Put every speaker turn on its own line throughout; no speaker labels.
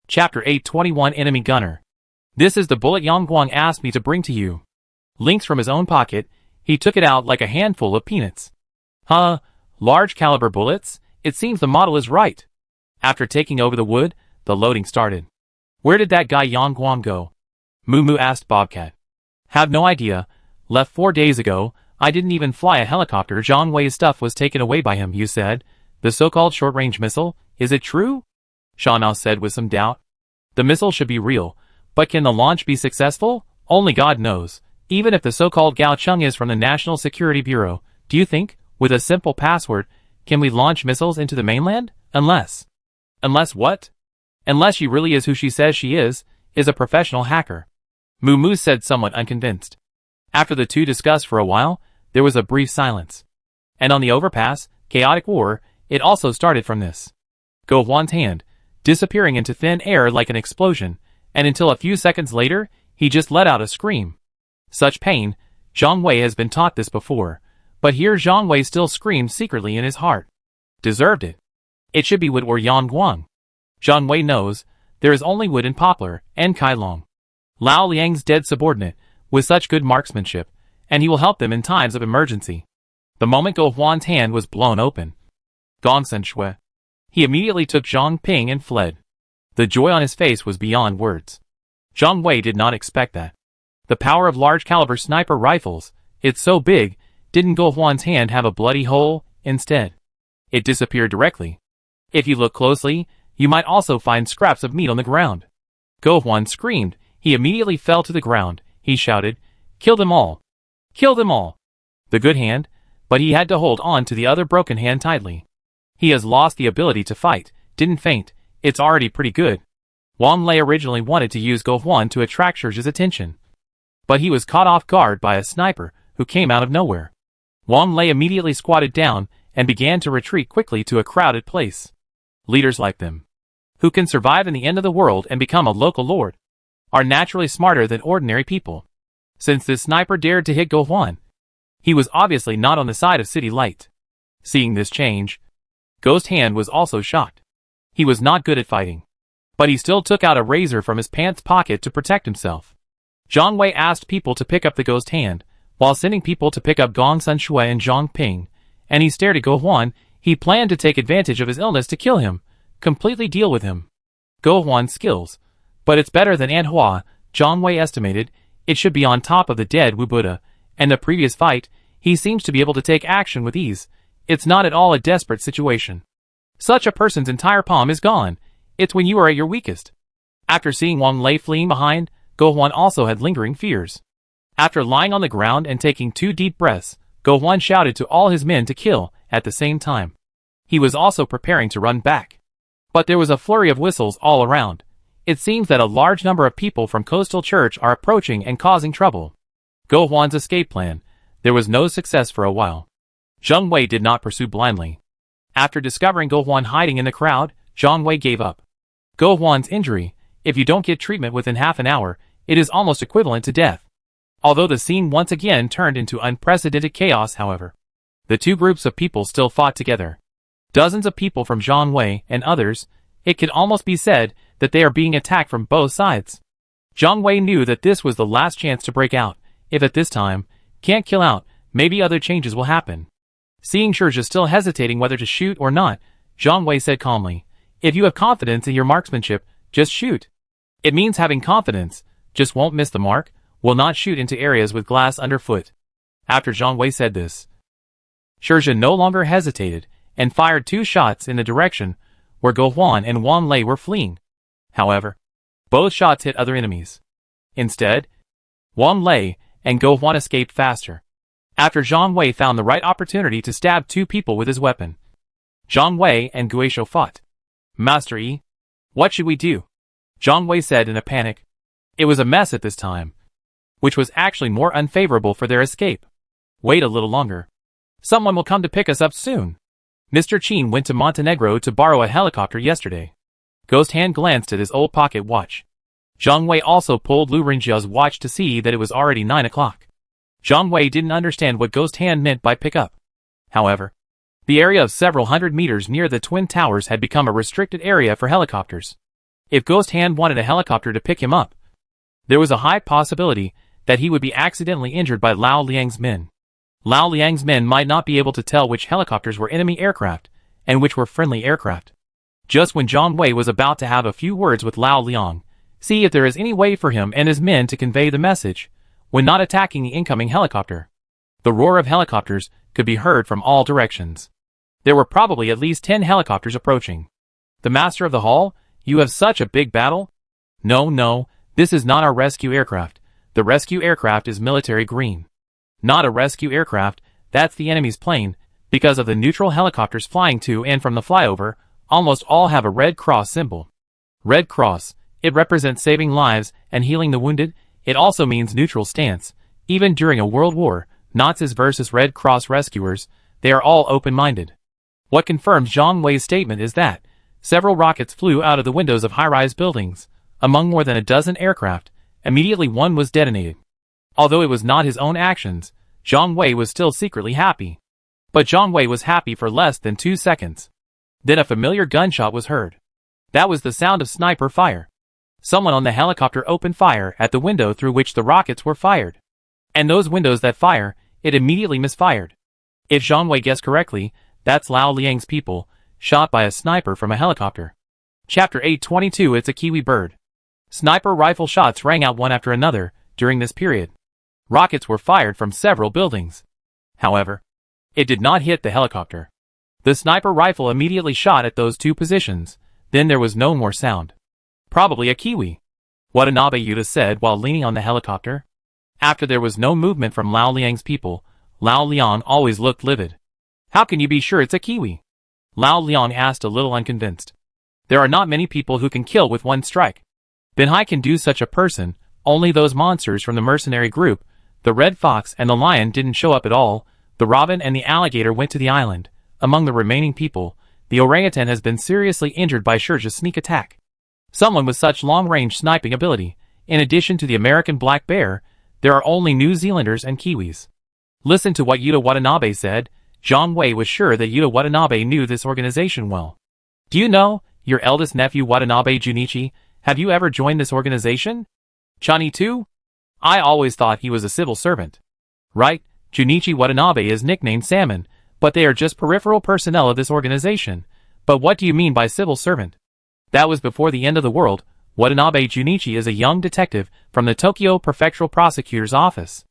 Chapter 821 Enemy Gunner. This is the bullet Yang Guang asked me to bring to you. Links from his own pocket, he took it out like a handful of peanuts. Huh, large caliber bullets? It seems the model is right. After taking over the wood, the loading started. Where did that guy Yang Guang go? Moo Moo asked Bobcat. Have no idea. Left 4 days ago. I didn't even fly a helicopter. Zhang Wei's stuff was taken away by him, you said. The so-called short-range missile? Is it true? Shawnao said with some doubt. The missile should be real, but can the launch be successful? Only God knows. Even if the so-called Gao Cheng is from the National Security Bureau, do you think, with a simple password, can we launch missiles into the mainland? Unless what? Unless she really is who she says she is a professional hacker. Moo Moo said somewhat unconvinced. After the two discussed for a while, there was a brief silence. And on the overpass, chaotic war, it also started from this. Go Huan's hand, disappearing into thin air like an explosion, and until a few seconds later, he just let out a scream. Such pain, Zhang Wei has been taught this before, but here Zhang Wei still screamed secretly in his heart. Deserved it. It should be wood or Yang Guang. Zhang Wei knows, there is only wood and poplar, and Kai Long. Lao Liang's dead subordinate, with such good marksmanship, and he will help them in times of emergency. The moment Go Huan's hand was blown open. Gong Sen Shui. He immediately took Zhang Ping and fled. The joy on his face was beyond words. Zhang Wei did not expect that. The power of large-caliber sniper rifles, it's so big, didn't Go Huan's hand have a bloody hole? Instead, it disappeared directly. If you look closely, you might also find scraps of meat on the ground. Go Huan screamed. He immediately fell to the ground. He shouted, "Kill them all! Kill them all!" The good hand, but he had to hold on to the other broken hand tightly. He has lost the ability to fight, didn't faint, it's already pretty good. Wang Lei originally wanted to use Go Huan to attract Shizhi's attention. But he was caught off guard by a sniper, who came out of nowhere. Wang Lei immediately squatted down, and began to retreat quickly to a crowded place. Leaders like them, who can survive in the end of the world and become a local lord, are naturally smarter than ordinary people. Since this sniper dared to hit Go Huan, he was obviously not on the side of City Light. Seeing this change, Ghost Hand was also shocked. He was not good at fighting, but he still took out a razor from his pants pocket to protect himself. Zhang Wei asked people to pick up the Ghost Hand, while sending people to pick up Gong Sun Shui and Zhang Ping, and he stared at Go Huan. He planned to take advantage of his illness to kill him, completely deal with him. Go Huan's skills, but it's better than An Hua, Zhang Wei estimated. It should be on top of the dead Wu Buddha, and the previous fight, he seems to be able to take action with ease. It's not at all a desperate situation. Such a person's entire palm is gone. It's when you are at your weakest. After seeing Wang Lei fleeing behind, Go Huan also had lingering fears. After lying on the ground and taking 2 deep breaths, Go Huan shouted to all his men to kill, at the same time. He was also preparing to run back. But there was a flurry of whistles all around. It seems that a large number of people from Coastal Church are approaching and causing trouble. Go Huan's escape plan. There was no success for a while. Zhang Wei did not pursue blindly. After discovering Go Huan hiding in the crowd, Zhang Wei gave up. Go Huan's injury, if you don't get treatment within half an hour, it is almost equivalent to death. Although the scene once again turned into unprecedented chaos, however, the two groups of people still fought together. Dozens of people from Zhang Wei and others, it could almost be said that they are being attacked from both sides. Zhang Wei knew that this was the last chance to break out. If at this time, can't kill out, maybe other changes will happen. Seeing Shizhi still hesitating whether to shoot or not, Zhang Wei said calmly, "If you have confidence in your marksmanship, just shoot. It means having confidence, just won't miss the mark, will not shoot into areas with glass underfoot." After Zhang Wei said this, Shizhi no longer hesitated, and fired 2 shots in the direction where Go Huan and Wang Lei were fleeing. However, both shots hit other enemies. Instead, Wang Lei and Go Huan escaped faster. After Zhang Wei found the right opportunity to stab 2 people with his weapon, Zhang Wei and Guisho fought. "Master Yi, what should we do?" Zhang Wei said in a panic. It was a mess at this time, which was actually more unfavorable for their escape. "Wait a little longer. Someone will come to pick us up soon. Mr. Qin went to Montenegro to borrow a helicopter yesterday." Ghost Hand glanced at his old pocket watch. Zhang Wei also pulled Lu Ringjia's watch to see that it was already 9 o'clock. Zhang Wei didn't understand what Ghost Hand meant by pick up. However, the area of several hundred meters near the Twin Towers had become a restricted area for helicopters. If Ghost Hand wanted a helicopter to pick him up, there was a high possibility that he would be accidentally injured by Lao Liang's men. Lao Liang's men might not be able to tell which helicopters were enemy aircraft and which were friendly aircraft. Just when Zhang Wei was about to have a few words with Lao Liang, see if there is any way for him and his men to convey the message, when not attacking the incoming helicopter. The roar of helicopters could be heard from all directions. There were probably at least 10 helicopters approaching. The master of the hall, you have such a big battle? No, this is not our rescue aircraft. The rescue aircraft is military green. Not a rescue aircraft, that's the enemy's plane. Because of the neutral helicopters flying to and from the flyover, almost all have a Red Cross symbol. Red Cross, it represents saving lives and healing the wounded. It also means neutral stance. Even during a world war, Nazis versus Red Cross rescuers, they are all open-minded. What confirms Zhang Wei's statement is that several rockets flew out of the windows of high-rise buildings. Among more than a dozen aircraft, immediately one was detonated. Although it was not his own actions, Zhang Wei was still secretly happy. But Zhang Wei was happy for less than 2 seconds. Then a familiar gunshot was heard. That was the sound of sniper fire. Someone on the helicopter opened fire at the window through which the rockets were fired. And those windows that fire, it immediately misfired. If Zhang Wei guessed correctly, that's Lao Liang's people, shot by a sniper from a helicopter. Chapter 822 It's a Kiwi bird. Sniper rifle shots rang out one after another during this period. Rockets were fired from several buildings. However, it did not hit the helicopter. The sniper rifle immediately shot at those 2 positions, then there was no more sound. Probably a Kiwi, Watanabe Yuta said while leaning on the helicopter. After there was no movement from Lao Liang's people, Lao Liang always looked livid. How can you be sure it's a Kiwi? Lao Liang asked, a little unconvinced. There are not many people who can kill with one strike. Binhai can do such a person, only those monsters from the mercenary group. The red fox and the lion didn't show up at all. The robin and the alligator went to the island. Among the remaining people, the orangutan has been seriously injured by Shurja's sneak attack. Someone with such long-range sniping ability, in addition to the American black bear, there are only New Zealanders and Kiwis. Listen to what Yuta Watanabe said. Zhang Wei was sure that Yuta Watanabe knew this organization well. Do you know, your eldest nephew Watanabe Junichi, have you ever joined this organization? Chani too? I always thought he was a civil servant. Right, Junichi Watanabe is nicknamed Salmon, but they are just peripheral personnel of this organization. But what do you mean by civil servant? That was before the end of the world. Watanabe Junichi is a young detective from the Tokyo Prefectural Prosecutor's Office.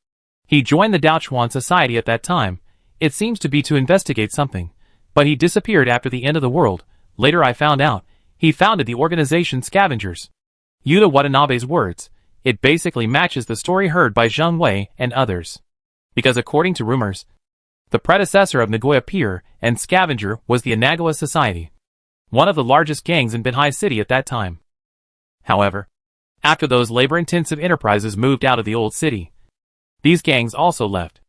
He joined the Daochuan Society at that time. It seems to be to investigate something. But he disappeared after the end of the world. Later I found out. He founded the organization Scavengers. Yuta Watanabe's words. It basically matches the story heard by Zhang Wei and others. Because according to rumors, the predecessor of Nagoya Pier and Scavenger was the Inagawa Society, one of the largest gangs in Binhai City at that time. However, after those labor-intensive enterprises moved out of the old city, these gangs also left.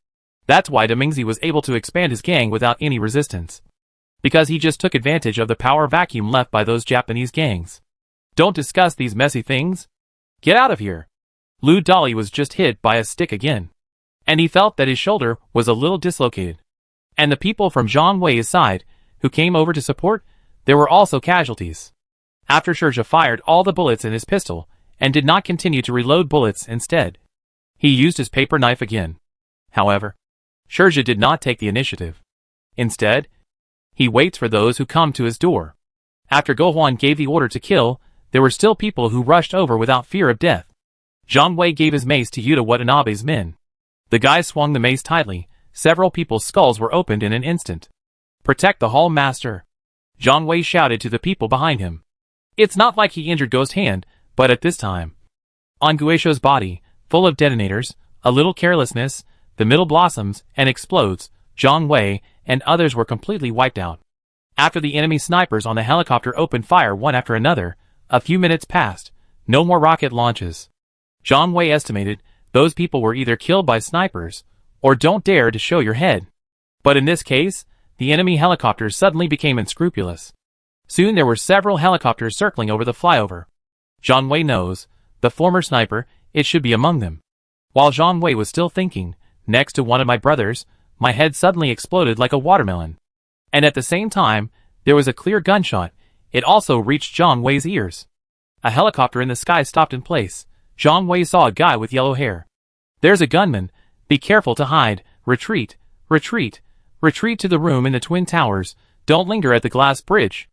That's why Domingzi was able to expand his gang without any resistance. Because he just took advantage of the power vacuum left by those Japanese gangs. Don't discuss these messy things. Get out of here. Lu Dali was just hit by a stick again. And he felt that his shoulder was a little dislocated. And the people from Zhang Wei's side, who came over to support, there were also casualties. After Shurja fired all the bullets in his pistol, and did not continue to reload bullets instead, he used his paper knife again. However, Shurja did not take the initiative. Instead, he waits for those who come to his door. After Gohuan gave the order to kill, there were still people who rushed over without fear of death. Zhang Wei gave his mace to Yuta Watanabe's men. The guys swung the mace tightly. Several people's skulls were opened in an instant. Protect the hall master. Zhang Wei shouted to the people behind him. It's not like he injured Ghost Hand, but at this time, on Guisho's body, full of detonators, a little carelessness, the middle blossoms and explodes. Zhang Wei and others were completely wiped out. After the enemy snipers on the helicopter opened fire one after another, a few minutes passed. No more rocket launches. Zhang Wei estimated those people were either killed by snipers or don't dare to show your head. But in this case, the enemy helicopters suddenly became unscrupulous. Soon there were several helicopters circling over the flyover. Zhang Wei knows, the former sniper, it should be among them. While Zhang Wei was still thinking, next to one of my brothers, my head suddenly exploded like a watermelon. And at the same time, there was a clear gunshot. It also reached Zhang Wei's ears. A helicopter in the sky stopped in place. Zhang Wei saw a guy with yellow hair. There's a gunman. Be careful to hide. Retreat. Retreat. Retreat to the room in the Twin Towers. Don't linger at the glass bridge.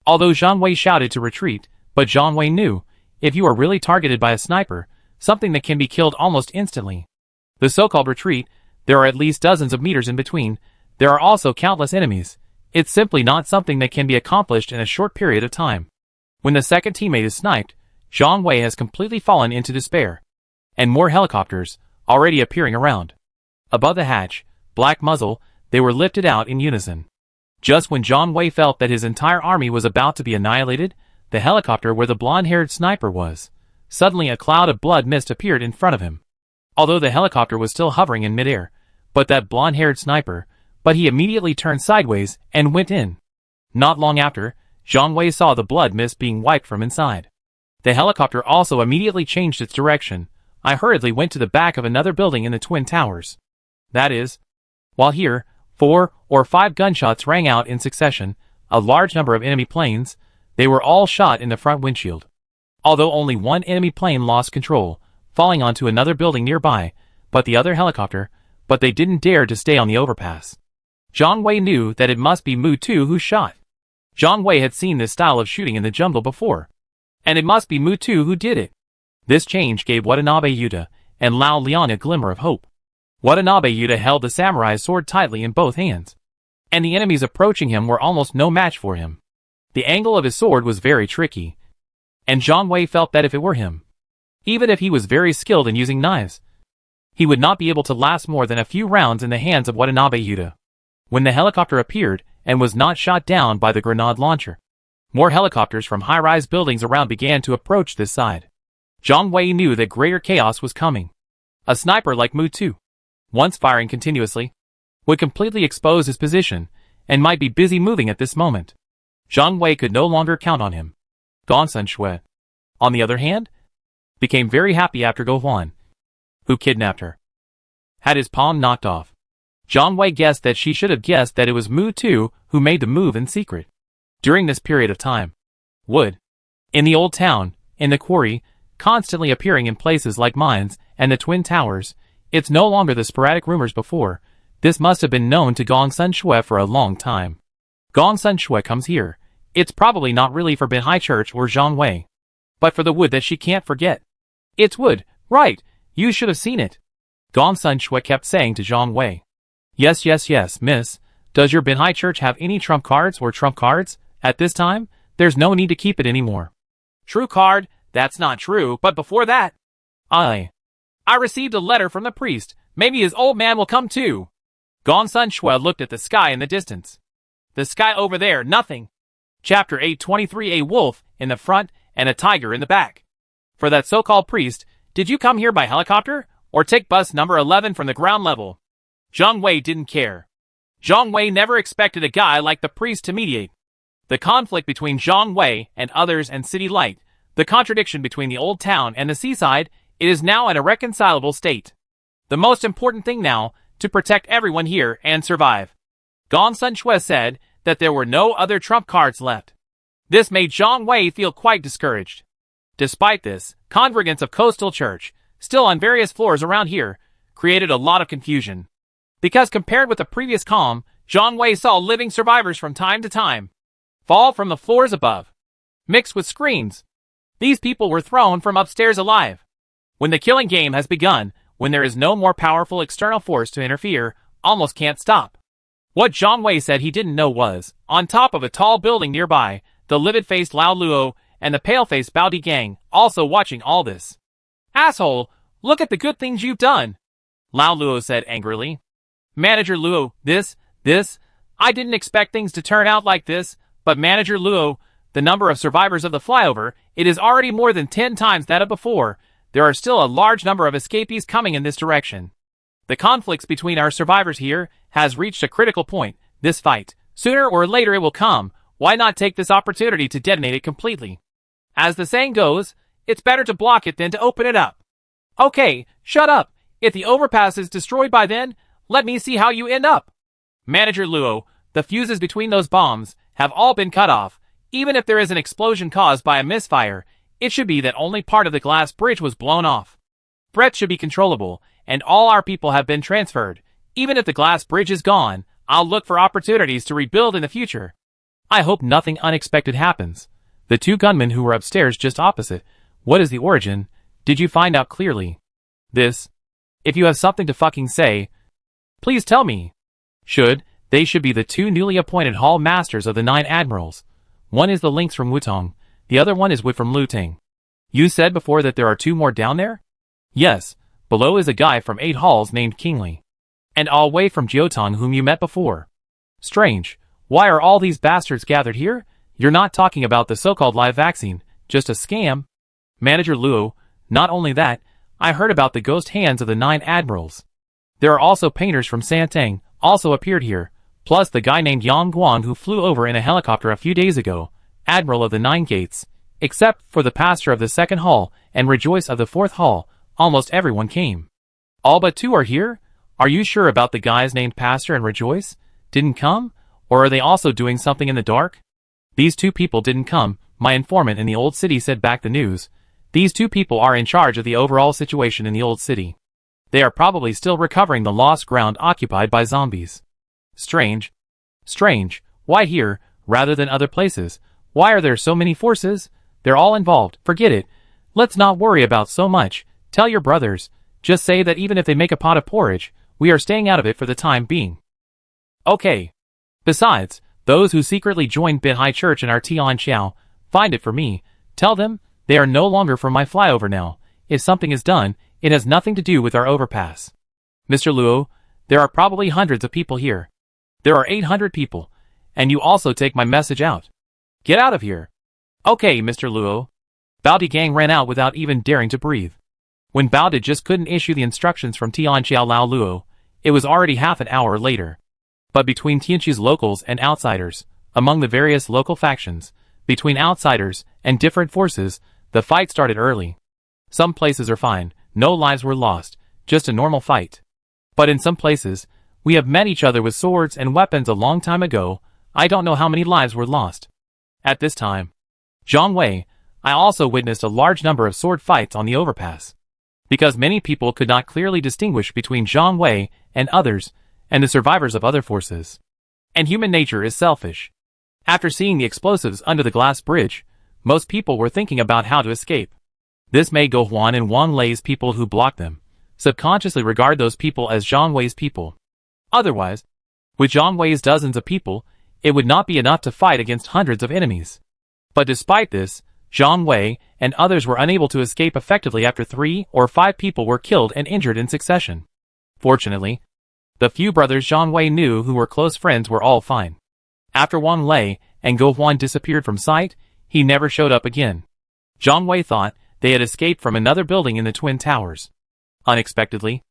Although Zhang Wei shouted to retreat, but Zhang Wei knew, if you are really targeted by a sniper, something that can be killed almost instantly. The so-called retreat, there are at least dozens of meters in between. There are also countless enemies. It's simply not something that can be accomplished in a short period of time. When the second teammate is sniped, Zhang Wei has completely fallen into despair. And more helicopters, already appearing around. Above the hatch, black muzzle, they were lifted out in unison. Just when Zhang Wei felt that his entire army was about to be annihilated, the helicopter where the blonde-haired sniper was, suddenly a cloud of blood mist appeared in front of him. Although the helicopter was still hovering in midair, but he immediately turned sideways and went in. Not long after, Zhang Wei saw the blood mist being wiped from inside. The helicopter also immediately changed its direction. I hurriedly went to the back of another building in the Twin Towers. That is, while here, 4 or 5 gunshots rang out in succession, a large number of enemy planes, they were all shot in the front windshield. Although only one enemy plane lost control, falling onto another building nearby, but they didn't dare to stay on the overpass. Zhang Wei knew that it must be Mu Tu who shot. Zhang Wei had seen this style of shooting in the jungle before. And it must be Mu Tu who did it. This change gave Watanabe Yuta and Lao Liang a glimmer of hope. Watanabe Yuta held the samurai's sword tightly in both hands. And the enemies approaching him were almost no match for him. The angle of his sword was very tricky. And Zhang Wei felt that if it were him, even if he was very skilled in using knives, he would not be able to last more than a few rounds in the hands of Watanabe Yuta. When the helicopter appeared and was not shot down by the grenade launcher, more helicopters from high-rise buildings around began to approach this side. Zhang Wei knew that greater chaos was coming. A sniper like Mu Tu, once firing continuously, would completely expose his position and might be busy moving at this moment. Zhang Wei could no longer count on him. Gongsun Shui, on the other hand, became very happy after Go Huan, who kidnapped her, had his palm knocked off. Zhang Wei guessed that she should have guessed that it was Mu Tu who made the move in secret. During this period of time, wood, in the old town, in the quarry, constantly appearing in places like mines and the Twin Towers, it's no longer the sporadic rumors before. This must have been known to Gongsun Shui for a long time. Gongsun Shui comes here. It's probably not really for Binhai Church or Zhang Wei, but for the wood that she can't forget. It's wood, right? You should have seen it. Gongsun Shui kept saying to Zhang Wei. Yes, miss. Does your Binhai Church have any trump cards or trump cards? At this time, there's no need to keep it anymore. True card? That's not true, but before that, I received a letter from the priest. Maybe his old man will come too. Gongsun Shui looked at the sky in the distance. The sky over there, nothing. Chapter 823. A wolf in the front and a tiger in the back. For that so-called priest, did you come here by helicopter or take bus number 11 from the ground level? Zhang Wei didn't care. Zhang Wei never expected a guy like the priest to mediate. The conflict between Zhang Wei and others and City Light, the contradiction between the old town and the seaside, it is now in a reconcilable state. The most important thing now, to protect everyone here and survive. Gongsun Shui said that there were no other trump cards left. This made Zhang Wei feel quite discouraged. Despite this, congregants of Coastal Church, still on various floors around here, created a lot of confusion. Because compared with the previous calm, Zhang Wei saw living survivors from time to time fall from the floors above, mixed with screams. These people were thrown from upstairs alive. When the killing game has begun, when there is no more powerful external force to interfere, almost can't stop. What Zhang Wei said he didn't know was, on top of a tall building nearby, the livid-faced Lao Luo and the pale-faced Bao Di Gang also watching all this. Asshole, look at the good things you've done, Lao Luo said angrily. Manager Luo, I didn't expect things to turn out like this, but Manager Luo, the number of survivors of the flyover, it is already more than 10 times that of before. There are still a large number of escapees coming in this direction. The conflicts between our survivors here has reached a critical point. This fight, sooner or later it will come. Why not take this opportunity to detonate it completely? As the saying goes, it's better to block it than to open it up. Okay, shut up. If the overpass is destroyed by then, let me see how you end up. Manager Luo, the fuses between those bombs have all been cut off. Even if there is an explosion caused by a misfire, It should be that only part of the glass bridge was blown off. Threats should be controllable, and all our people have been transferred. Even if the glass bridge is gone, I'll look for opportunities to rebuild in the future. I hope nothing unexpected happens. The two gunmen who were upstairs just opposite. What is the origin? Did you find out clearly? This? If you have something to fucking say, please tell me. They should be the two newly appointed Hall Masters of the 9 Admirals. One is the Lynx from Wutong, the other one is Wit from Luting. You said before that there are 2 more down there? Yes, below is a guy from 8 halls named Kingly. And all way from Jiotong whom you met before. Strange, why are all these bastards gathered here? You're not talking about the so-called live vaccine, just a scam? Manager Luo, not only that, I heard about the ghost hands of the 9 Admirals. There are also painters from Santang, also appeared here, plus the guy named Yang Guang who flew over in a helicopter a few days ago, Admiral of the 9 Gates. Except for the pastor of the 2nd Hall and Rejoice of the 4th Hall, almost everyone came. All but 2 are here? Are you sure about the guys named Pastor and Rejoice? Didn't come? Or are they also doing something in the dark? These 2 people didn't come, my informant in the old city said back the news. These 2 people are in charge of the overall situation in the old city. They are probably still recovering the lost ground occupied by zombies. Strange. Why here, rather than other places? Why are there so many forces? They're all involved, forget it. Let's not worry about so much. Tell your brothers. Just say that even if they make a pot of porridge, we are staying out of it for the time being. Okay. Besides, those who secretly joined Bin High Church and are Tian Xiao, find it for me. Tell them, they are no longer from my flyover now. If something is done, it has nothing to do with our overpass. Mr. Luo, there are probably hundreds of people here. There are 800 people, and you also take my message out. Get out of here. Okay, Mr. Luo. Bao Gang ran out without even daring to breathe. When Bao just couldn't issue the instructions from Tian Xiao Lao Luo, it was already half an hour later. But between Tianqi's locals and outsiders, among the various local factions, between outsiders and different forces, the fight started early. Some places are fine, no lives were lost, just a normal fight. But in some places, we have met each other with swords and weapons a long time ago. I don't know how many lives were lost. At this time, Zhang Wei, I also witnessed a large number of sword fights on the overpass. Because many people could not clearly distinguish between Zhang Wei and others, and the survivors of other forces. And human nature is selfish. After seeing the explosives under the glass bridge, most people were thinking about how to escape. This made Go Huan and Wang Lei's people who blocked them subconsciously regard those people as Zhang Wei's people. Otherwise, with Zhang Wei's dozens of people, it would not be enough to fight against hundreds of enemies. But despite this, Zhang Wei and others were unable to escape effectively after 3 or 5 people were killed and injured in succession. Fortunately, the few brothers Zhang Wei knew who were close friends were all fine. After Wang Lei and Go Huan disappeared from sight, he never showed up again. Zhang Wei thought they had escaped from another building in the Twin Towers. Unexpectedly,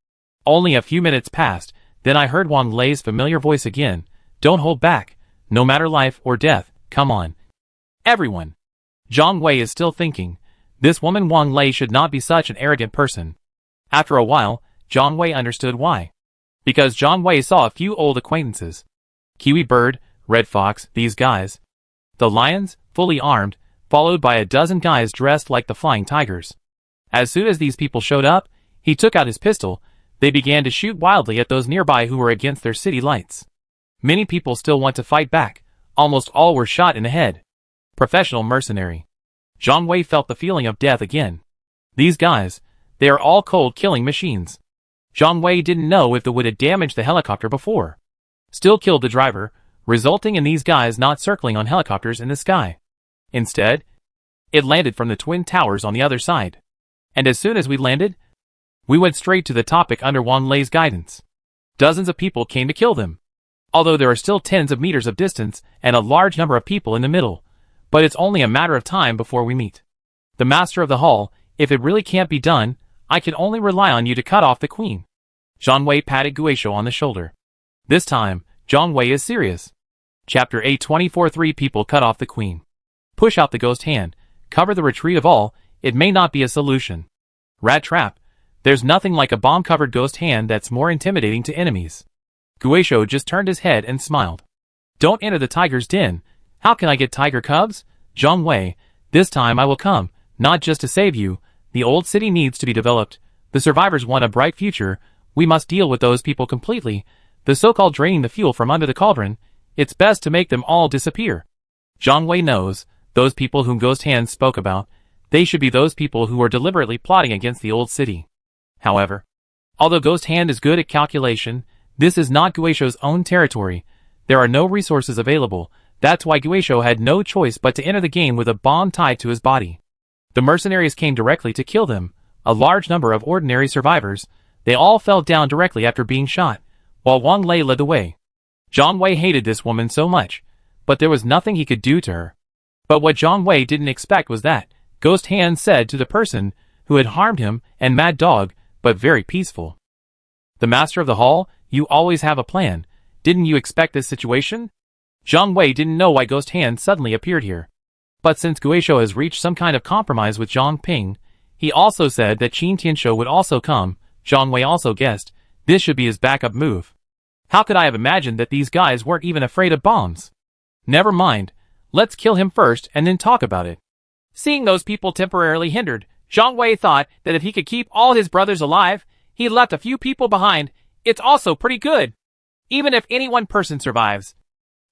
only a few minutes passed, then I heard Wang Lei's familiar voice again. Don't hold back, no matter life or death, come on. Everyone. Zhang Wei is still thinking, this woman Wang Lei should not be such an arrogant person. After a while, Zhang Wei understood why. Because Zhang Wei saw a few old acquaintances. Kiwi Bird, Red Fox, these guys. The lions, fully armed, followed by a dozen guys dressed like the Flying Tigers. As soon as these people showed up, he took out his pistol. They began to shoot wildly at those nearby who were against their city lights. Many people still want to fight back. Almost all were shot in the head. Professional mercenary. Zhang Wei felt the feeling of death again. These guys, they are all cold-killing machines. Zhang Wei didn't know if the wood had damaged the helicopter before. Still killed the driver, resulting in these guys not circling on helicopters in the sky. Instead, it landed from the Twin Towers on the other side. And as soon as we landed, we went straight to the topic under Wang Lei's guidance. Dozens of people came to kill them. Although there are still tens of meters of distance and a large number of people in the middle, but it's only a matter of time before we meet. The master of the hall, if it really can't be done, I can only rely on you to cut off the queen. Zhang Wei patted Guisho on the shoulder. This time, Zhang Wei is serious. Chapter 824 3 people cut off the queen. Push out the ghost hand, cover the retreat of all, it may not be a solution. Rat trap. There's nothing like a bomb-covered ghost hand that's more intimidating to enemies. Guisho just turned his head and smiled. Don't enter the tiger's den. How can I get tiger cubs? Zhang Wei, this time I will come. not just to save you. The old city needs to be developed. The survivors want a bright future. We must deal with those people completely. The so-called draining the fuel from under the cauldron. It's best to make them all disappear. Zhang Wei knows, those people whom Ghost Hands spoke about, they should be those people who are deliberately plotting against the old city. However, although Ghost Hand is good at calculation, this is not Guisho's own territory. There are no resources available. That's why Guisho had no choice but to enter the game with a bomb tied to his body. The mercenaries came directly to kill them. A large number of ordinary survivors. They all fell down directly after being shot, while Wang Lei led the way. Zhang Wei hated this woman so much, but there was nothing he could do to her. But what Zhang Wei didn't expect was that Ghost Hand said to the person who had harmed him, and Mad Dog, but very peaceful. The master of the hall, you always have a plan. Didn't you expect this situation? Zhang Wei didn't know why Ghost Hand suddenly appeared here. But since Guisho has reached some kind of compromise with Zhang Ping, he also said that Qin Tianshou would also come. Zhang Wei also guessed this should be his backup move. How could I have imagined that these guys weren't even afraid of bombs? Never mind. Let's kill him first and then talk about it. Seeing those people temporarily hindered, Zhang Wei thought that if he could keep all his brothers alive, he left a few people behind. It's also pretty good. Even if any one person survives,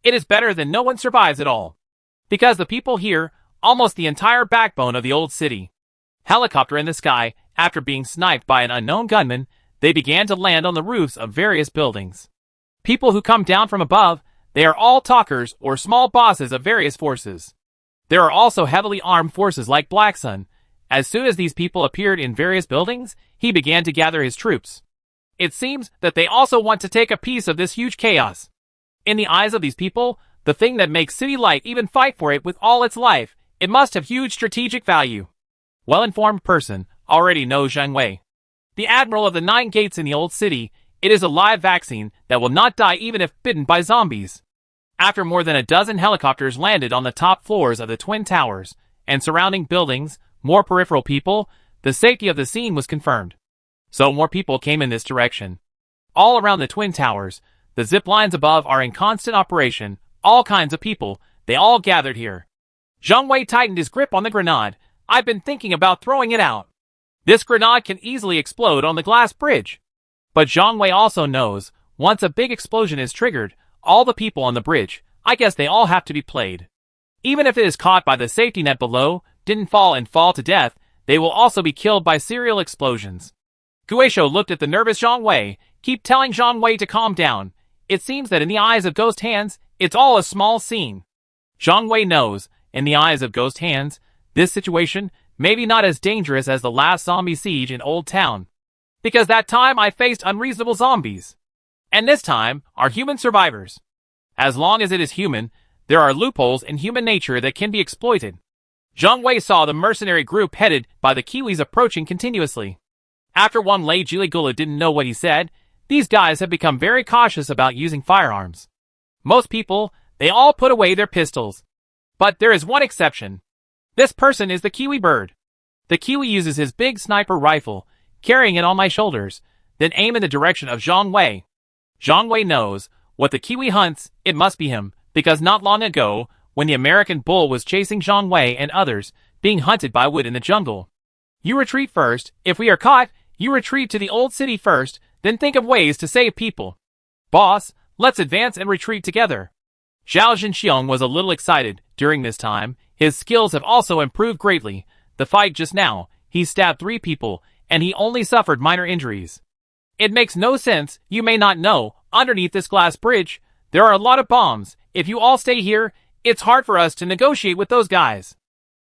it is better than no one survives at all. Because the people here, almost the entire backbone of the old city. Helicopter in the sky, after being sniped by an unknown gunman, they began to land on the roofs of various buildings. People who come down from above, they are all talkers or small bosses of various forces. There are also heavily armed forces like Black Sun. As soon as these people appeared in various buildings, he began to gather his troops. It seems that they also want to take a piece of this huge chaos. In the eyes of these people, the thing that makes City Light even fight for it with all its life, it must have huge strategic value. Well-informed person already knows Zhang Wei. The Admiral of the 9 Gates in the old city. It is a live vaccine that will not die even if bitten by zombies. After more than a dozen helicopters landed on the top floors of the Twin Towers and surrounding buildings, more peripheral people, the safety of the scene was confirmed. So more people came in this direction. All around the Twin Towers, the zip lines above are in constant operation. All kinds of people, they all gathered here. Zhang Wei tightened his grip on the grenade. I've been thinking about throwing it out. This grenade can easily explode on the glass bridge. But Zhang Wei also knows, once a big explosion is triggered, all the people on the bridge, I guess they all have to be played. Even if it is caught by the safety net below, didn't fall and fall to death, they will also be killed by serial explosions. Guisho looked at the nervous Zhang Wei, keep telling Zhang Wei to calm down. It seems that in the eyes of Ghost Hands, it's all a small scene. Zhang Wei knows, in the eyes of Ghost Hands, this situation, maybe not as dangerous as the last zombie siege in Old Town. Because that time I faced unreasonable zombies. And this time, are human survivors. As long as it is human, there are loopholes in human nature that can be exploited. Zhang Wei saw the mercenary group headed by the Kiwis approaching continuously. After Wang Lei Jiligula didn't know what he said, these guys have become very cautious about using firearms. Most people, they all put away their pistols. But there is one exception. This person is the Kiwi bird. The Kiwi uses his big sniper rifle, carrying it on my shoulders, then aim in the direction of Zhang Wei. Zhang Wei knows, what the Kiwi hunts, it must be him, because not long ago, when the American bull was chasing Zhang Wei and others, being hunted by wood in the jungle. You retreat first. If we are caught, you retreat to the old city first, then think of ways to save people. Boss, let's advance and retreat together. Zhao Zhenxiong was a little excited during this time. His skills have also improved greatly. The fight just now, he stabbed 3 people, and he only suffered minor injuries. It makes no sense. You may not know, underneath this glass bridge, there are a lot of bombs. If you all stay here, it's hard for us to negotiate with those guys.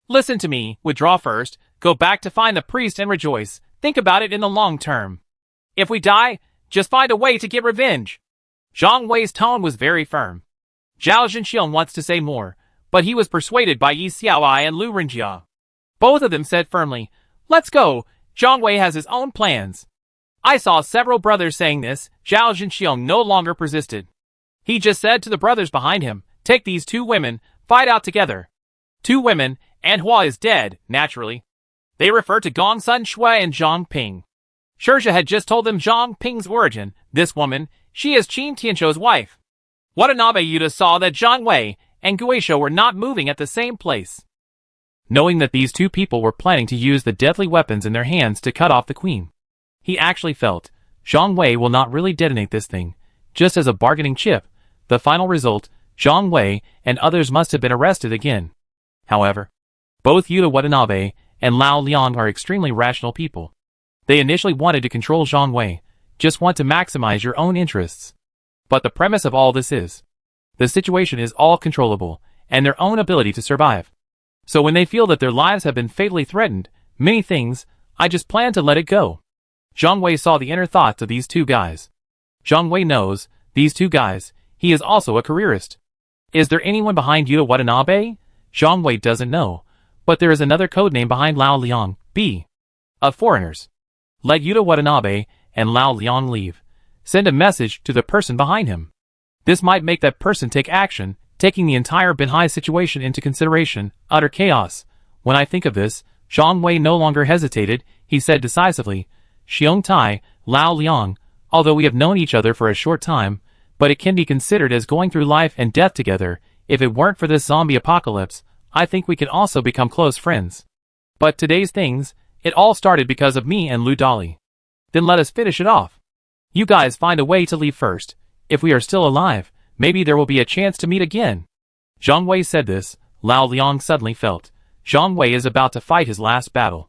Listen to me, withdraw first, go back to find the priest and rejoice. Think about it in the long term. If we die, just find a way to get revenge. Zhang Wei's tone was very firm. Zhao Zhenxiong wants to say more, but he was persuaded by Yi Xiaoai and Lu Renjia. Both of them said firmly, let's go. Zhang Wei has his own plans. I saw several brothers saying this. Zhao Zhenxiong no longer persisted. He just said to the brothers behind him, take these 2 women, fight out together. 2 women, and Hua is dead, naturally. They refer to Gong Sun Shui and Zhang Ping. Shersha had just told them Zhang Ping's origin. This woman, she is Qin Tianshou's wife. Watanabe Yuta saw that Zhang Wei and Guisho were not moving at the same place. knowing that these two people were planning to use the deadly weapons in their hands to cut off the queen. He actually felt, Zhang Wei will not really detonate this thing, just as a bargaining chip. The final result, Zhang Wei and others must have been arrested again. However, both Yuta Watanabe and Lao Liang are extremely rational people. They initially wanted to control Zhang Wei, just want to maximize your own interests. But the premise of all this is, the situation is all controllable, and their own ability to survive. So when they feel that their lives have been fatally threatened, many things, I just plan to let it go. Zhang Wei saw the inner thoughts of these two guys. Zhang Wei knows, these two guys, he is also a careerist. Is there anyone behind Yuta Watanabe? Zhang Wei doesn't know, but there is another codename behind Lao Liang, B. Of foreigners. Let Yuta Watanabe and Lao Liang leave. Send a message to the person behind him. This might make that person take action, taking the entire Binhai situation into consideration, utter chaos. When I think of this, Zhang Wei no longer hesitated, he said decisively, Xiong Tai, Lao Liang, although we have known each other for a short time, but it can be considered as going through life and death together. If it weren't for this zombie apocalypse, I think we could also become close friends. But today's things, it all started because of me and Lu Dali. Then let us finish it off. You guys find a way to leave first. If we are still alive, maybe there will be a chance to meet again. Zhang Wei said this. Lao Liang suddenly felt, Zhang Wei is about to fight his last battle.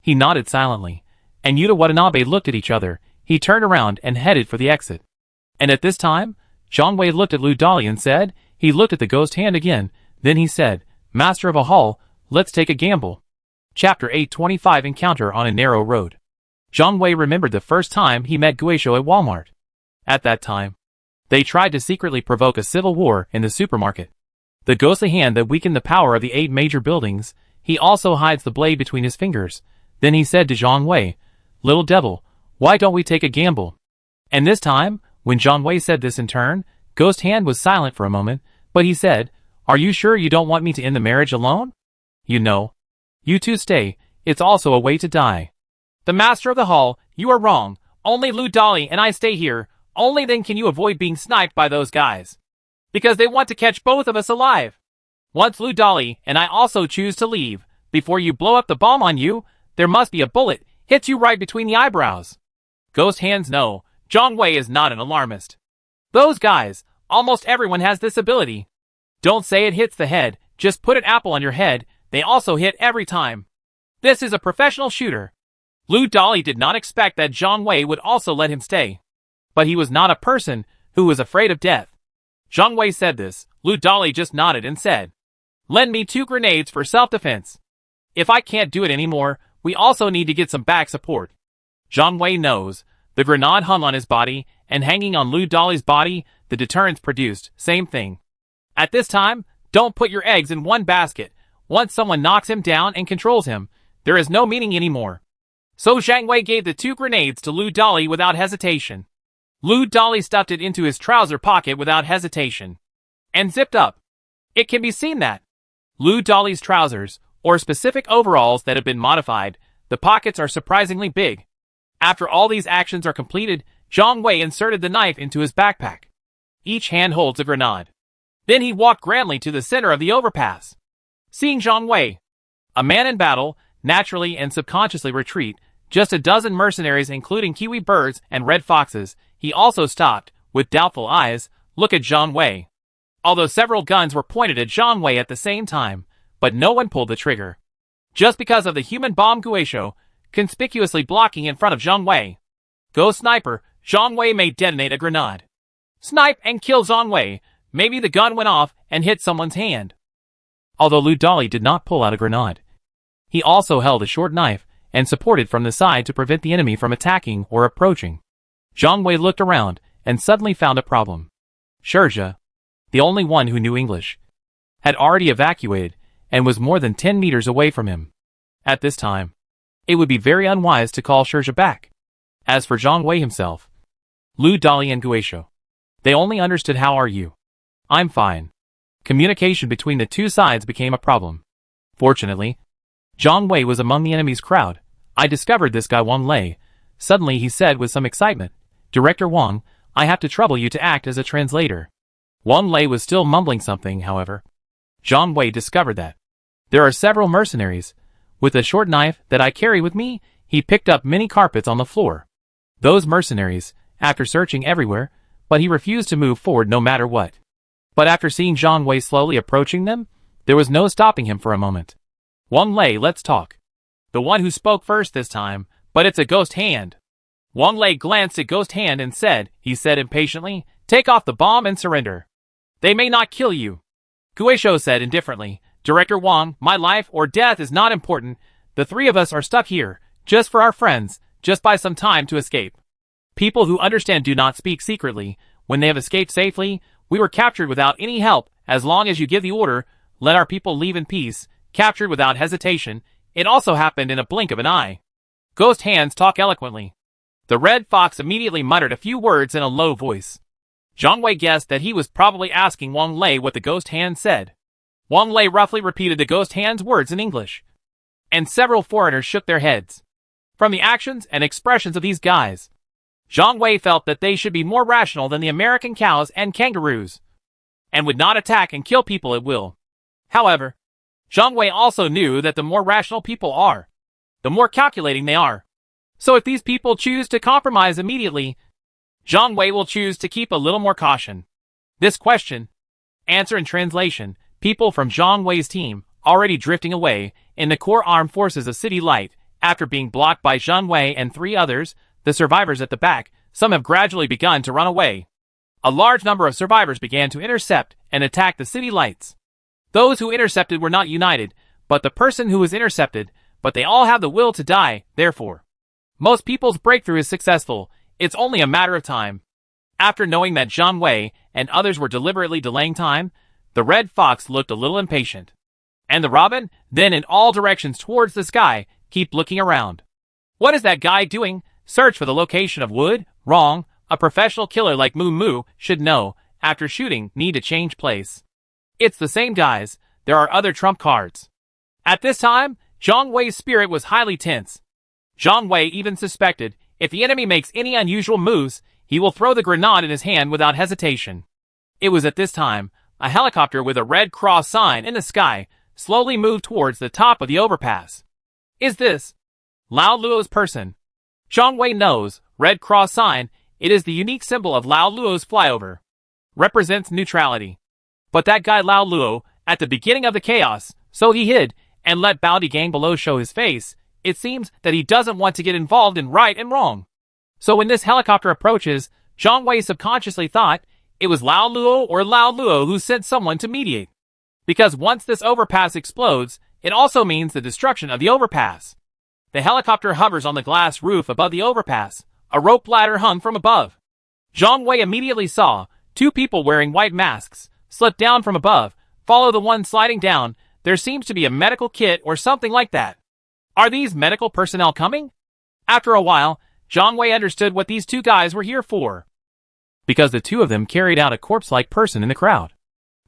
He nodded silently, and Yuta Watanabe looked at each other. He turned around and headed for the exit. And at this time, Zhang Wei looked at Lu Dali and said, he looked at the ghost hand again, then he said, Master of a Hall, let's take a gamble. Chapter 825 Encounter on a Narrow Road. Zhang Wei remembered the first time he met Guisho at Walmart. At that time, they tried to secretly provoke a civil war in the supermarket. The ghostly hand that weakened the power of the 8 major buildings, he also hides the blade between his fingers. Then he said to Zhang Wei, Little devil, why don't we take a gamble? And this time, when Zhang Wei said this in turn, Ghost Hand was silent for a moment, but he said, Are you sure you don't want me to end the marriage alone? You know. You two stay, it's also a way to die. The Master of the Hall, you are wrong. Only Lu Dali and I stay here. Only then can you avoid being sniped by those guys. Because they want to catch both of us alive. Once Lu Dali and I also choose to leave, before you blow up the bomb on you, there must be a bullet, hits you right between the eyebrows. Ghost Hands know, Zhang Wei is not an alarmist. Those guys, almost everyone has this ability. Don't say it hits the head, just put an apple on your head, they also hit every time. This is a professional shooter. Lu Dali did not expect that Zhang Wei would also let him stay. But he was not a person who was afraid of death. Zhang Wei said this, Lu Dali just nodded and said, Lend me 2 grenades for self-defense. If I can't do it anymore, we also need to get some back support. Zhang Wei knows, the grenade hung on his body, and hanging on Lu Dali's body, the deterrence produced, same thing. At this time, don't put your eggs in one basket. Once someone knocks him down and controls him, there is no meaning anymore. So Zhang Wei gave the 2 grenades to Lu Dali without hesitation. Lu Dali stuffed it into his trouser pocket without hesitation. And zipped up. It can be seen that Lu Dali's trousers, or specific overalls that have been modified, the pockets are surprisingly big. After all these actions are completed, Zhang Wei inserted the knife into his backpack. Each hand holds a grenade. Then he walked grandly to the center of the overpass. Seeing Zhang Wei, a man in battle, naturally and subconsciously retreat, just a dozen mercenaries including kiwi birds and red foxes, he also stopped, with doubtful eyes, look at Zhang Wei. Although several guns were pointed at Zhang Wei at the same time, but no one pulled the trigger. Just because of the human bomb Guisho, conspicuously blocking in front of Zhang Wei. Go sniper, Zhang Wei may detonate a grenade. Snipe and kill Zhang Wei, maybe the gun went off and hit someone's hand. Although Lu Dali did not pull out a grenade. He also held a short knife, and supported from the side to prevent the enemy from attacking or approaching. Zhang Wei looked around, and suddenly found a problem. Shirja, the only one who knew English, had already evacuated, and was more than 10 meters away from him. At this time, it would be very unwise to call Shirja back. As for Zhang Wei himself, Lu Dali and Guisho, they only understood how are you. I'm fine. Communication between the two sides became a problem. Fortunately, Zhang Wei was among the enemy's crowd. I discovered this guy Wang Lei. Suddenly he said with some excitement, Director Wang, I have to trouble you to act as a translator. Wang Lei was still mumbling something, however. Zhang Wei discovered that There are several mercenaries. With a short knife that I carry with me, he picked up many carpets on the floor. Those mercenaries, after searching everywhere, but he refused to move forward no matter what. But after seeing Zhang Wei slowly approaching them, there was no stopping him for a moment. Wang Lei, let's talk. The one who spoke first this time, but it's a ghost hand. Wang Lei glanced at Ghost Hand and he said impatiently, take off the bomb and surrender. They may not kill you. Guisho said indifferently, Director Wang, my life or death is not important. The three of us are stuck here, just for our friends, just buy some time to escape. People who understand do not speak secretly. When they have escaped safely, we were captured without any help. As long as you give the order, let our people leave in peace, captured without hesitation. It also happened in a blink of an eye. Ghost Hands talk eloquently. The Red Fox immediately muttered a few words in a low voice. Zhang Wei guessed that he was probably asking Wang Lei what the Ghost Hand said. Wang Lei roughly repeated the Ghost Hand's words in English. And several foreigners shook their heads. From the actions and expressions of these guys, Zhang Wei felt that they should be more rational than the American cows and kangaroos, and would not attack and kill people at will. However, Zhang Wei also knew that the more rational people are, the more calculating they are. So if these people choose to compromise immediately, Zhang Wei will choose to keep a little more caution. This question, answer in translation, people from Zhang Wei's team, already drifting away, in the core armed forces of City Light, after being blocked by Zhang Wei and three others, the survivors at the back, some have gradually begun to run away. A large number of survivors began to intercept and attack the City Lights. Those who intercepted were not united, but the person who was intercepted, but they all have the will to die, therefore. Most people's breakthrough is successful, it's only a matter of time. After knowing that Zhang Wei and others were deliberately delaying time, the Red Fox looked a little impatient. And the Robin, then in all directions towards the sky, keep looking around. What is that guy doing? Search for the location of wood? Wrong. A professional killer like Moo Moo should know, after shooting, need to change place. It's the same guys, there are other trump cards. At this time, Zhang Wei's spirit was highly tense. Zhang Wei even suspected, if the enemy makes any unusual moves, he will throw the grenade in his hand without hesitation. It was at this time, a helicopter with a red cross sign in the sky, slowly moved towards the top of the overpass. Is this Lao Luo's person? Zhang Wei knows, red cross sign, it is the unique symbol of Lao Luo's flyover. Represents neutrality. But that guy Lao Luo, at the beginning of the chaos, so he hid, and let Baodi Gang below show his face. It seems that he doesn't want to get involved in right and wrong. So when this helicopter approaches, Zhang Wei subconsciously thought it was Lao Luo or Lao Luo who sent someone to mediate. Because once this overpass explodes, it also means the destruction of the overpass. The helicopter hovers on the glass roof above the overpass. A rope ladder hung from above. Zhang Wei immediately saw two people wearing white masks slip down from above, follow the one sliding down. There seems to be a medical kit or something like that. Are these medical personnel coming? After a while, Zhang Wei understood what these two guys were here for. Because the two of them carried out a corpse-like person in the crowd.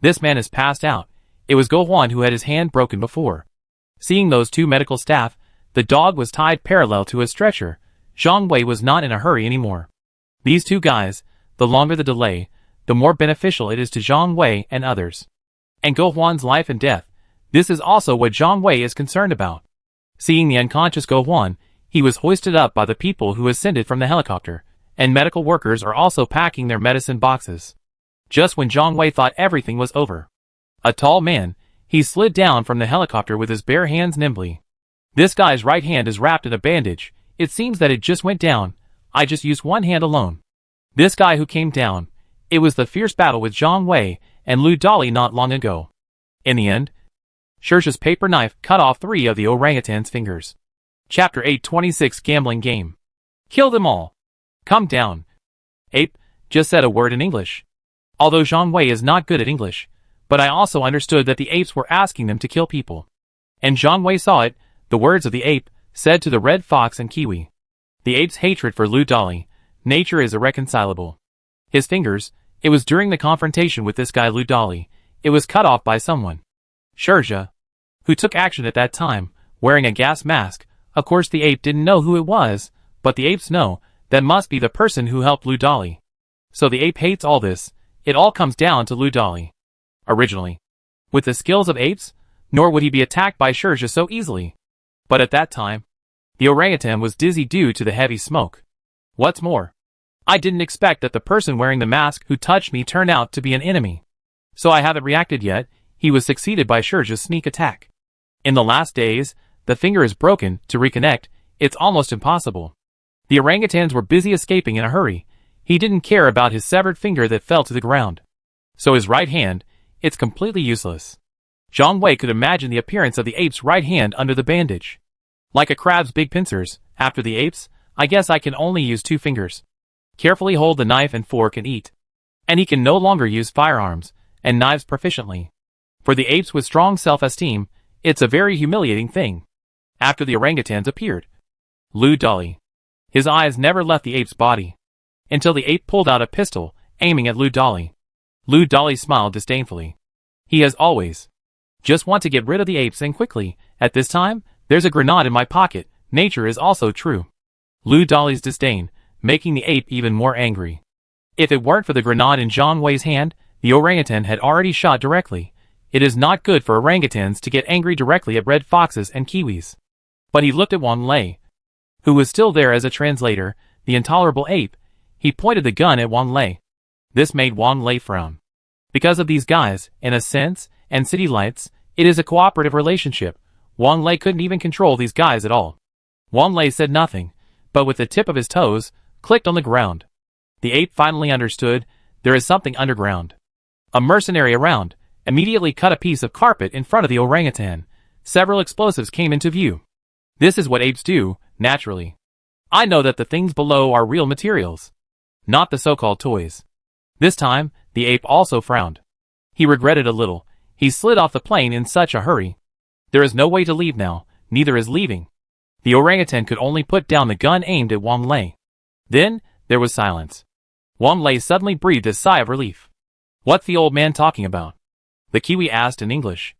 This man is passed out. It was Go Huan who had his hand broken before. Seeing those two medical staff, the dog was tied parallel to a stretcher. Zhang Wei was not in a hurry anymore. These two guys, the longer the delay, the more beneficial it is to Zhang Wei and others. And Go Huan's life and death, this is also what Zhang Wei is concerned about. Seeing the unconscious Go Huan, he was hoisted up by the people who ascended from the helicopter, and medical workers are also packing their medicine boxes. Just when Zhang Wei thought everything was over. A tall man, he slid down from the helicopter with his bare hands nimbly. This guy's right hand is wrapped in a bandage. It seems that it just went down. I just used one hand alone. This guy who came down, it was the fierce battle with Zhang Wei and Lu Dali not long ago. In the end, Shersha's paper knife cut off 3 of the orangutan's fingers. Chapter 826 Gambling Game. Kill them all. Come down. Ape just said a word in English. Although Zhang Wei is not good at English, but I also understood that the apes were asking them to kill people. And Zhang Wei saw it, the words of the ape, said to the Red Fox and Kiwi. The ape's hatred for Lu Dali, nature is irreconcilable. His fingers, it was during the confrontation with this guy Lu Dali, it was cut off by someone. Shersha, who took action at that time, wearing a gas mask. Of course the ape didn't know who it was, but the apes know, that must be the person who helped Lu Dali. So the ape hates all this, it all comes down to Lu Dali. Originally, with the skills of apes, nor would he be attacked by Shirja so easily. But at that time, the orangutan was dizzy due to the heavy smoke. What's more, I didn't expect that the person wearing the mask who touched me turned out to be an enemy. So I haven't reacted yet. He was succeeded by Shirja's sneak attack. In the last days, the finger is broken. To reconnect, it's almost impossible. The orangutans were busy escaping in a hurry. He didn't care about his severed finger that fell to the ground. So his right hand, it's completely useless. Zhang Wei could imagine the appearance of the ape's right hand under the bandage. Like a crab's big pincers, after the apes, I guess I can only use 2 fingers. Carefully hold the knife and fork and eat. And he can no longer use firearms and knives proficiently. For the apes with strong self-esteem, it's a very humiliating thing. After the orangutans appeared, Lu Dali. His eyes never left the ape's body. Until the ape pulled out a pistol, aiming at Lu Dali. Lu Dali smiled disdainfully. He has always just want to get rid of the apes and quickly. At this time, there's a grenade in my pocket. Nature is also true. Lu Dali's disdain, making the ape even more angry. If it weren't for the grenade in Zhang Wei's hand, the orangutan had already shot directly. It is not good for orangutans to get angry directly at red foxes and kiwis. But he looked at Wang Lei, who was still there as a translator, the intolerable ape. He pointed the gun at Wang Lei. This made Wang Lei frown. Because of these guys, in a sense, and city lights, it is a cooperative relationship. Wang Lei couldn't even control these guys at all. Wang Lei said nothing, but with the tip of his toes, clicked on the ground. The ape finally understood, there is something underground. A mercenary around, immediately cut a piece of carpet in front of the orangutan. Several explosives came into view. This is what apes do, naturally. I know that the things below are real materials, not the so-called toys. This time, the ape also frowned. He regretted a little. He slid off the plane in such a hurry. There is no way to leave now, neither is leaving. The orangutan could only put down the gun aimed at Wang Lei. Then, there was silence. Wang Lei suddenly breathed a sigh of relief. What's the old man talking about? The Kiwi asked in English.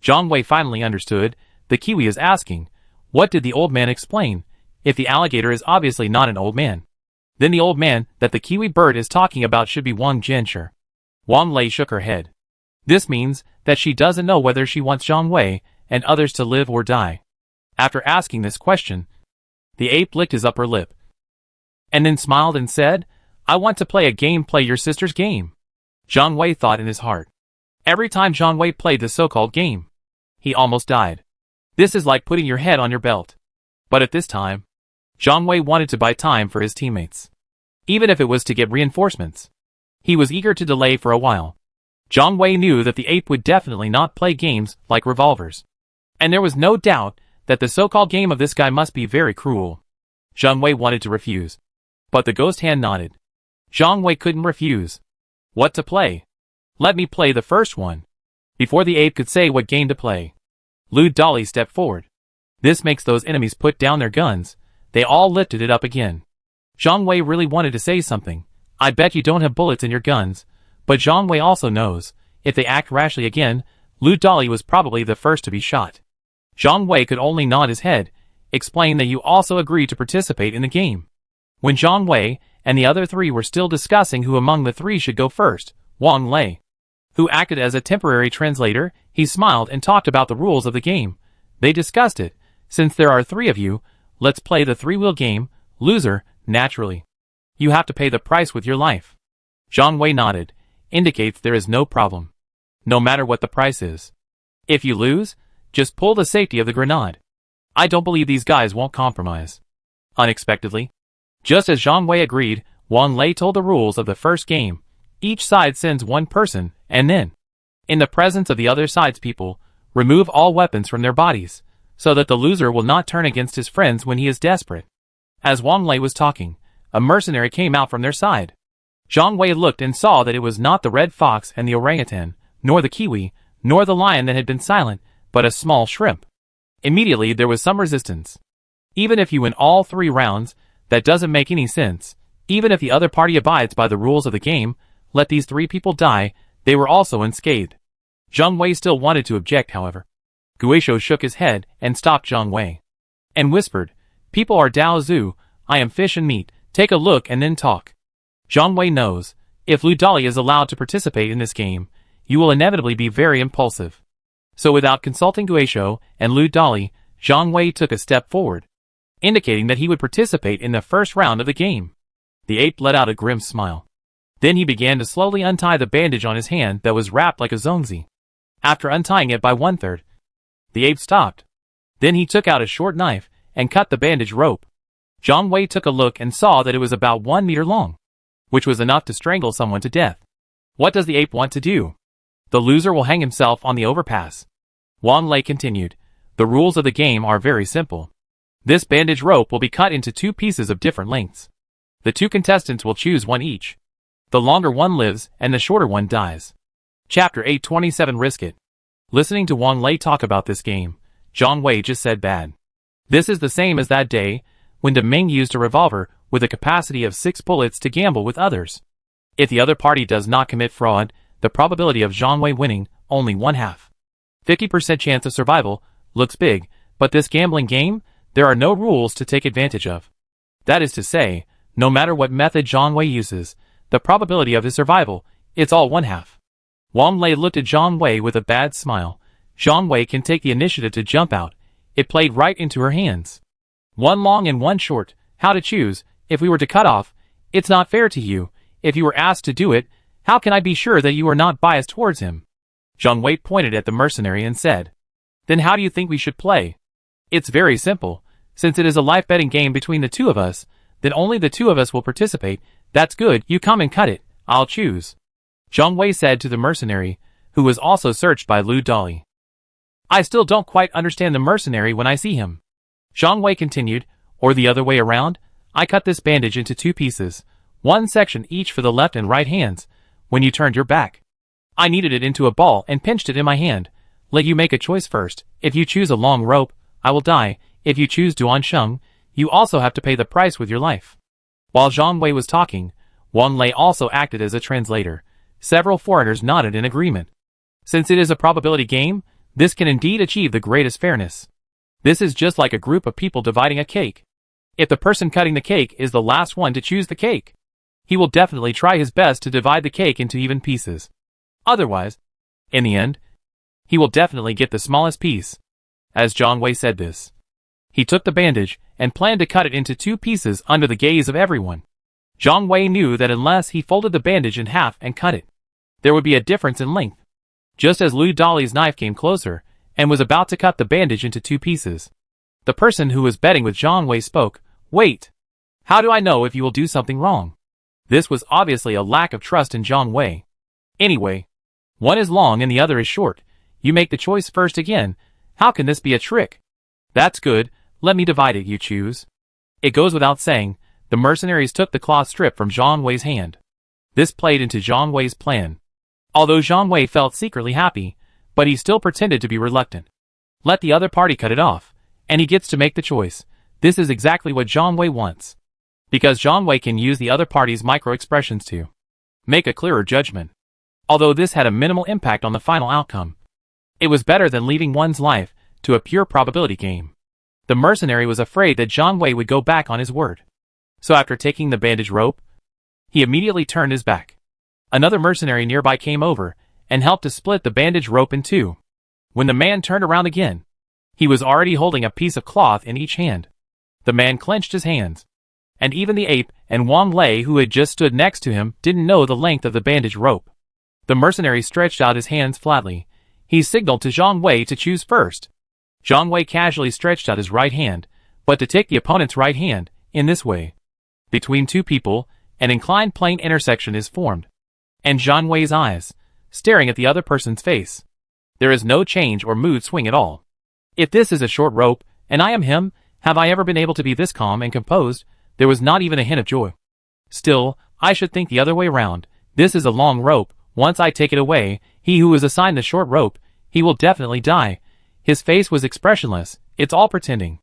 Zhang Wei finally understood. The Kiwi is asking, what did the old man explain? If the alligator is obviously not an old man, then the old man that the Kiwi bird is talking about should be Wang Jianshi. Wang Lei shook her head. This means that she doesn't know whether she wants Zhang Wei and others to live or die. After asking this question, the ape licked his upper lip, and then smiled and said, I want to play a game. Play your sister's game. Zhang Wei thought in his heart. Every time Zhang Wei played the so-called game, he almost died. This is like putting your head on your belt. But at this time, Zhang Wei wanted to buy time for his teammates. Even if it was to get reinforcements. He was eager to delay for a while. Zhang Wei knew that the ape would definitely not play games like revolvers. And there was no doubt that the so-called game of this guy must be very cruel. Zhang Wei wanted to refuse. But the ghost hand nodded. Zhang Wei couldn't refuse. What to play? Let me play the first one. Before the ape could say what game to play, Lu Dali stepped forward. This makes those enemies put down their guns. They all lifted it up again. Zhang Wei really wanted to say something. I bet you don't have bullets in your guns. But Zhang Wei also knows, if they act rashly again, Lu Dali was probably the first to be shot. Zhang Wei could only nod his head, explain that you also agreed to participate in the game. When Zhang Wei and the other 3 were still discussing who among the 3 should go first, Wang Lei, who acted as a temporary translator, he smiled and talked about the rules of the game. They discussed it. Since there are 3 of you, let's play the 3-wheel game. Loser, naturally. You have to pay the price with your life. Zhang Wei nodded, indicates there is no problem. No matter what the price is. If you lose, just pull the safety of the grenade. I don't believe these guys won't compromise. Unexpectedly, just as Zhang Wei agreed, Wang Lei told the rules of the first game. Each side sends 1 person, and then, in the presence of the other side's people, remove all weapons from their bodies, so that the loser will not turn against his friends when he is desperate. As Wang Lei was talking, a mercenary came out from their side. Zhang Wei looked and saw that it was not the red fox and the orangutan, nor the kiwi, nor the lion that had been silent, but a small shrimp. Immediately there was some resistance. Even if you win all 3 rounds, that doesn't make any sense. Even if the other party abides by the rules of the game, let these 3 people die. They were also unscathed. Zhang Wei still wanted to object, however. Guisho shook his head and stopped Zhang Wei, and whispered, People are Dao Zhu, I am fish and meat, take a look and then talk. Zhang Wei knows, if Lu Dali is allowed to participate in this game, you will inevitably be very impulsive. So without consulting Guizhou and Lu Dali, Zhang Wei took a step forward, indicating that he would participate in the first round of the game. The ape let out a grim smile. Then he began to slowly untie the bandage on his hand that was wrapped like a zongzi. After untying it by 1/3, the ape stopped. Then he took out a short knife and cut the bandage rope. Zhang Wei took a look and saw that it was about 1 meter long, which was enough to strangle someone to death. What does the ape want to do? The loser will hang himself on the overpass. Wang Lei continued. The rules of the game are very simple. This bandage rope will be cut into 2 pieces of different lengths. The 2 contestants will choose one each. The longer one lives and the shorter one dies. Chapter 827 Risk It. Listening to Wang Lei talk about this game, Zhang Wei just said bad. This is the same as that day when De Ming used a revolver with a capacity of 6 bullets to gamble with others. If the other party does not commit fraud, the probability of Zhang Wei winning only 1/2. 50% chance of survival looks big, but this gambling game, there are no rules to take advantage of. That is to say, no matter what method Zhang Wei uses, the probability of his survival, it's all 1/2. Wang Lei looked at Zhang Wei with a bad smile. Zhang Wei can take the initiative to jump out. It played right into her hands. One long and one short, how to choose. If we were to cut off, it's not fair to you. If you were asked to do it, how can I be sure that you are not biased towards him? Zhang Wei pointed at the mercenary and said, Then how do you think we should play? It's very simple. Since it is a life betting game between the 2 of us, then only the 2 of us will participate. That's good, you come and cut it, I'll choose. Zhang Wei said to the mercenary, who was also searched by Lu Dali. I still don't quite understand the mercenary when I see him. Zhang Wei continued, or the other way around, I cut this bandage into 2 pieces, 1 section each for the left and right hands, when you turned your back. I kneaded it into a ball and pinched it in my hand. Let you make a choice first. If you choose a long rope, I will die. If you choose Duan Sheng, you also have to pay the price with your life. While Zhang Wei was talking, Wang Lei also acted as a translator. Several foreigners nodded in agreement. Since it is a probability game, this can indeed achieve the greatest fairness. This is just like a group of people dividing a cake. If the person cutting the cake is the last one to choose the cake, he will definitely try his best to divide the cake into even pieces. Otherwise, in the end, he will definitely get the smallest piece. As Zhang Wei said this, he took the bandage and planned to cut it into 2 pieces under the gaze of everyone. Zhang Wei knew that unless he folded the bandage in half and cut it, there would be a difference in length. Just as Lu Dali's knife came closer and was about to cut the bandage into 2 pieces, the person who was betting with Zhang Wei spoke, Wait! How do I know if you will do something wrong? This was obviously a lack of trust in Zhang Wei. Anyway, one is long and the other is short. You make the choice first again. How can this be a trick? That's good, let me divide it, you choose. It goes without saying, the mercenaries took the cloth strip from Zhang Wei's hand. This played into Zhang Wei's plan. Although Zhang Wei felt secretly happy, but he still pretended to be reluctant. Let the other party cut it off, and he gets to make the choice. This is exactly what Zhang Wei wants. Because Zhang Wei can use the other party's micro-expressions to make a clearer judgment. Although this had a minimal impact on the final outcome, it was better than leaving one's life to a pure probability game. The mercenary was afraid that Zhang Wei would go back on his word. So after taking the bandage rope, he immediately turned his back. Another mercenary nearby came over and helped to split the bandage rope in 2. When the man turned around again, he was already holding a piece of cloth in each hand. The man clenched his hands. And even the ape and Wang Lei, who had just stood next to him, didn't know the length of the bandage rope. The mercenary stretched out his hands flatly. He signaled to Zhang Wei to choose first. Zhang Wei casually stretched out his right hand, but to take the opponent's right hand, in this way. Between 2 people, an inclined plane intersection is formed. And Zhang Wei's eyes, staring at the other person's face. There is no change or mood swing at all. If this is a short rope, and I am him, have I ever been able to be this calm and composed? There was not even a hint of joy. Still, I should think the other way round. This is a long rope. Once I take it away, he who is assigned the short rope, he will definitely die. His face was expressionless. It's all pretending.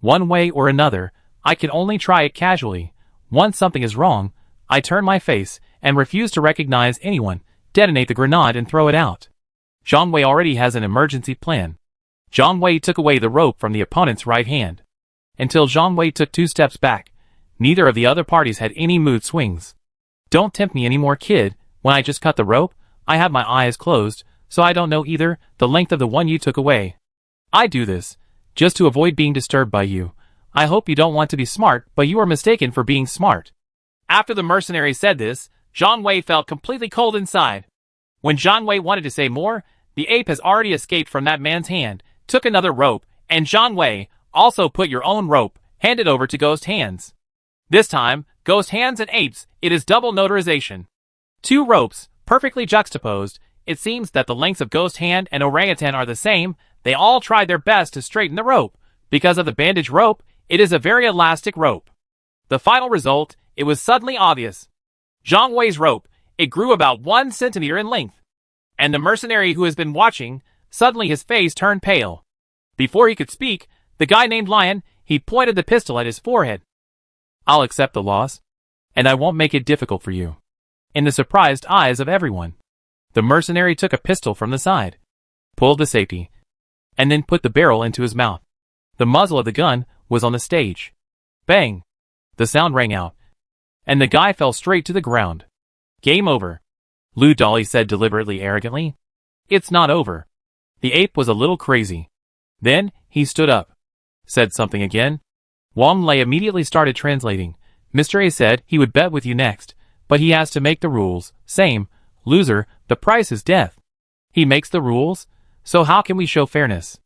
One way or another, I can only try it casually. Once something is wrong, I turn my face and refuse to recognize anyone, detonate the grenade and throw it out. Zhang Wei already has an emergency plan. Zhang Wei took away the rope from the opponent's right hand. Until Zhang Wei took 2 steps back, neither of the other parties had any mood swings. Don't tempt me anymore, kid. When I just cut the rope, I have my eyes closed, so I don't know either the length of the one you took away. I do this just to avoid being disturbed by you. I hope you don't want to be smart, but you are mistaken for being smart." After the mercenary said this, Zhang Wei felt completely cold inside. When Zhang Wei wanted to say more, the ape has already escaped from that man's hand, took another rope, and Zhang Wei, also put your own rope, handed over to Ghost Hands. This time, Ghost Hands and apes, it is double notarization. Two ropes, perfectly juxtaposed. It seems that the lengths of Ghost Hand and Orangutan are the same. They all tried their best to straighten the rope. Because of the bandage rope, it is a very elastic rope. The final result, it was suddenly obvious. Zhang Wei's rope, it grew about 1 centimeter in length. And the mercenary who has been watching, suddenly his face turned pale. Before he could speak, the guy named Lion, he pointed the pistol at his forehead. "I'll accept the loss, and I won't make it difficult for you." In the surprised eyes of everyone, the mercenary took a pistol from the side, pulled the safety, and then put the barrel into his mouth. The muzzle of the gun was on the stage. Bang! The sound rang out, and the guy fell straight to the ground. "Game over," Lu Dolly said deliberately arrogantly. "It's not over." The ape was a little crazy. Then, he stood up, said something again. Wang Lei immediately started translating. Mr. A said he would bet with you next, but he has to make the rules. Same. Loser, the price is death. He makes the rules? So how can we show fairness?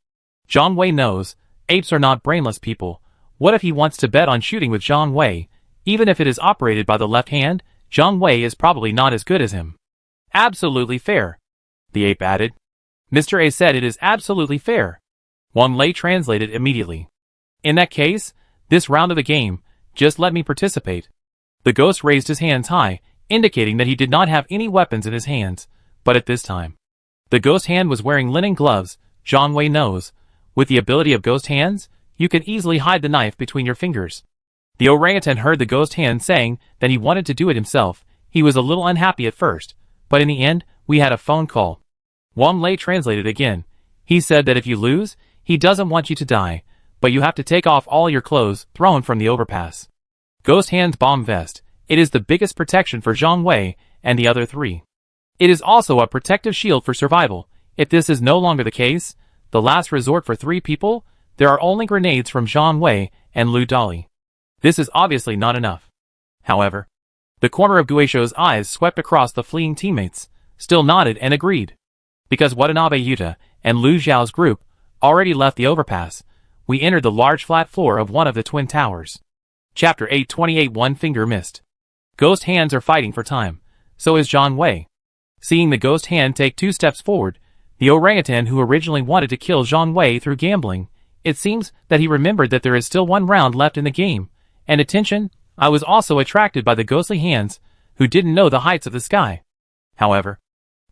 Zhang Wei knows, apes are not brainless people. What if he wants to bet on shooting with Zhang Wei? Even if it is operated by the left hand, Zhang Wei is probably not as good as him. Absolutely fair, the ape added. Mr. A said it is absolutely fair. Wang Lei translated immediately. In that case, this round of the game, just let me participate. The ghost raised his hands high, indicating that he did not have any weapons in his hands, but at this time, the ghost hand was wearing linen gloves. Zhang Wei knows, with the ability of ghost hands, you can easily hide the knife between your fingers. The orangutan heard the ghost hand saying that he wanted to do it himself. He was a little unhappy at first, but in the end, we had a phone call. Wang Lei translated again. He said that if you lose, he doesn't want you to die, but you have to take off all your clothes thrown from the overpass. Ghost Hand's bomb vest. It is the biggest protection for Zhang Wei and the other three. It is also a protective shield for survival. If this is no longer the case, the last resort for 3 people, there are only grenades from Zhang Wei and Lu Dolly. This is obviously not enough. However, the corner of Guisho's eyes swept across the fleeing teammates, still nodded and agreed. Because Watanabe Yuta and Lu Xiao's group already left the overpass, we entered the large flat floor of one of the twin towers. Chapter 828 One Finger Missed. Ghost hands are fighting for time. So is Zhang Wei. Seeing the ghost hand take 2 steps forward, the orangutan who originally wanted to kill Zhang Wei through gambling, it seems that he remembered that there is still 1 round left in the game. And attention, I was also attracted by the ghostly hands, who didn't know the heights of the sky. However,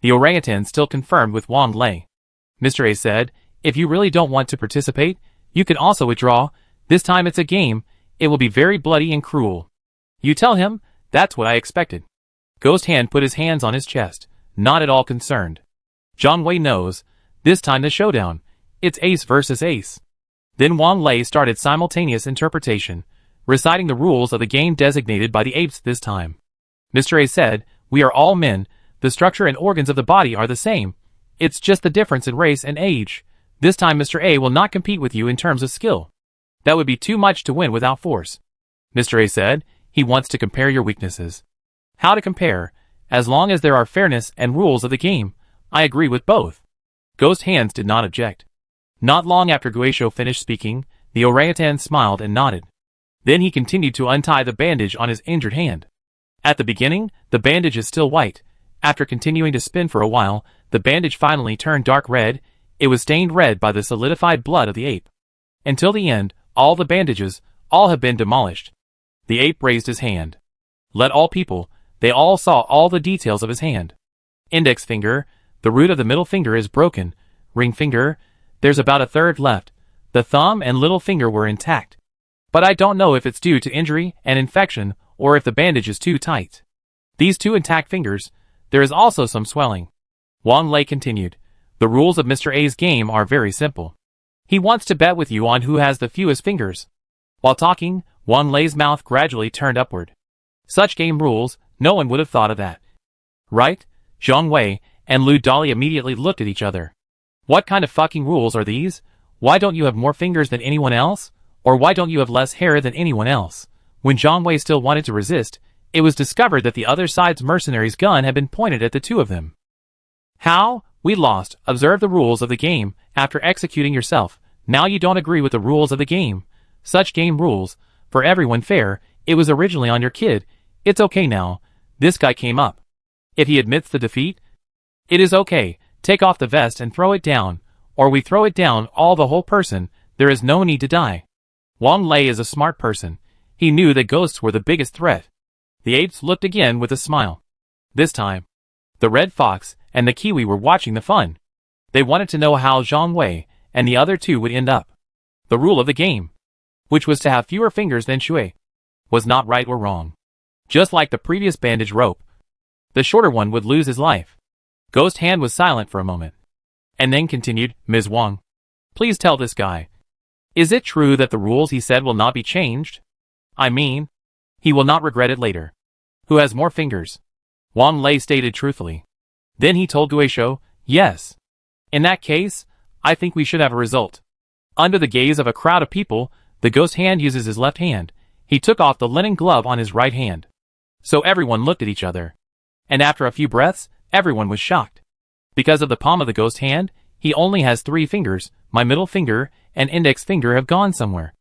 the orangutan still confirmed with Wang Lei. Mr. A said, if you really don't want to participate, you can also withdraw. This time it's a game. It will be very bloody and cruel. You tell him, that's what I expected. Ghost Hand put his hands on his chest, not at all concerned. Zhang Wei knows, this time the showdown. It's ace versus ace. Then Wang Lei started simultaneous interpretation, reciting the rules of the game designated by the apes this time. Mr. A said, we are all men, the structure and organs of the body are the same. It's just the difference in race and age. This time Mr. A will not compete with you in terms of skill. That would be too much to win without force. Mr. A said, he wants to compare your weaknesses. How to compare? As long as there are fairness and rules of the game, I agree with both. Ghost Hands did not object. Not long after Guisho finished speaking, the orangutan smiled and nodded. Then he continued to untie the bandage on his injured hand. At the beginning, the bandage is still white. After continuing to spin for a while, the bandage finally turned dark red. It was stained red by the solidified blood of the ape. Until the end, all the bandages, all have been demolished. The ape raised his hand. Let all people, they all saw all the details of his hand. Index finger, the root of the middle finger is broken. Ring finger, there's about a third left. The thumb and little finger were intact. But I don't know if it's due to injury and infection, or if the bandage is too tight. These 2 intact fingers, there is also some swelling. Wang Lei continued. The rules of Mr. A's game are very simple. He wants to bet with you on who has the fewest fingers. While talking, Wang Lei's mouth gradually turned upward. Such game rules, no one would have thought of that. Right? Zhang Wei, and Lou Dolly immediately looked at each other. What kind of fucking rules are these? Why don't you have more fingers than anyone else? Or why don't you have less hair than anyone else? When Zhang Wei still wanted to resist, it was discovered that the other side's mercenary's gun had been pointed at the two of them. How? We lost. Observe the rules of the game after executing yourself. Now you don't agree with the rules of the game. Such game rules, for everyone fair, it was originally on your kid. It's okay now. This guy came up. If he admits the defeat, it is okay. Take off the vest and throw it down. Or we throw it down, all the whole person. There is no need to die. Wang Lei is a smart person. He knew that ghosts were the biggest threat. The apes looked again with a smile. This time, the red fox and the kiwi were watching the fun. They wanted to know how Zhang Wei and the other two would end up. The rule of the game, which was to have fewer fingers than Shui, was not right or wrong. Just like the previous bandage rope, the shorter one would lose his life. Ghost Hand was silent for a moment, and then continued, Ms. Wang, please tell this guy. Is it true that the rules he said will not be changed? I mean, he will not regret it later. Who has more fingers? Wang Lei stated truthfully. Then he told Guisho, yes. In that case, I think we should have a result. Under the gaze of a crowd of people, the Ghost Hand uses his left hand. He took off the linen glove on his right hand. So everyone looked at each other. And after a few breaths, everyone was shocked. Because of the palm of the Ghost Hand, he only has 3 fingers. My middle finger and index finger have gone somewhere.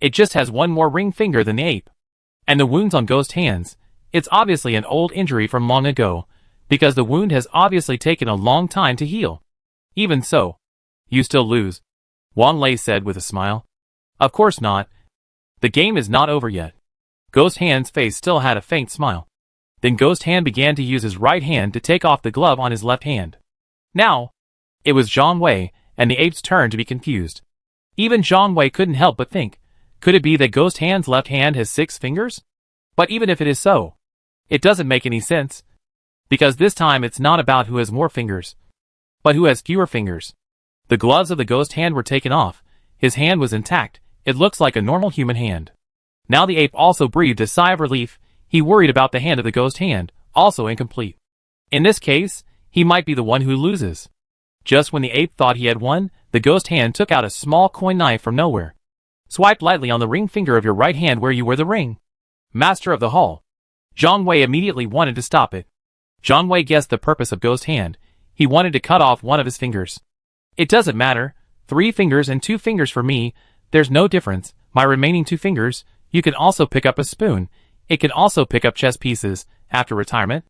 It just has one more ring finger than the ape. And the wounds on Ghost Hands, it's obviously an old injury from long ago, because the wound has obviously taken a long time to heal. Even so, you still lose, Wang Lei said with a smile. Of course not. The game is not over yet. Ghost Hand's face still had a faint smile. Then Ghost Hand began to use his right hand to take off the glove on his left hand. Now, it was Zhang Wei and the ape's turn to be confused. Even Zhang Wei couldn't help but think, could it be that Ghost Hand's left hand has 6 fingers? But even if it is so, it doesn't make any sense. Because this time it's not about who has more fingers, but who has fewer fingers. The gloves of the Ghost Hand were taken off. His hand was intact. It looks like a normal human hand. Now the ape also breathed a sigh of relief. He worried about the hand of the Ghost Hand, also incomplete. In this case, he might be the one who loses. Just when the ape thought he had won, the Ghost Hand took out a small coin knife from nowhere. Swipe lightly on the ring finger of your right hand where you wear the ring. Master of the Hall. Zhang Wei immediately wanted to stop it. Zhang Wei guessed the purpose of Ghost Hand. He wanted to cut off one of his fingers. It doesn't matter. 3 fingers and 2 fingers for me. There's no difference. My remaining 2 fingers, you can also pick up a spoon. It can also pick up chess pieces. After retirement,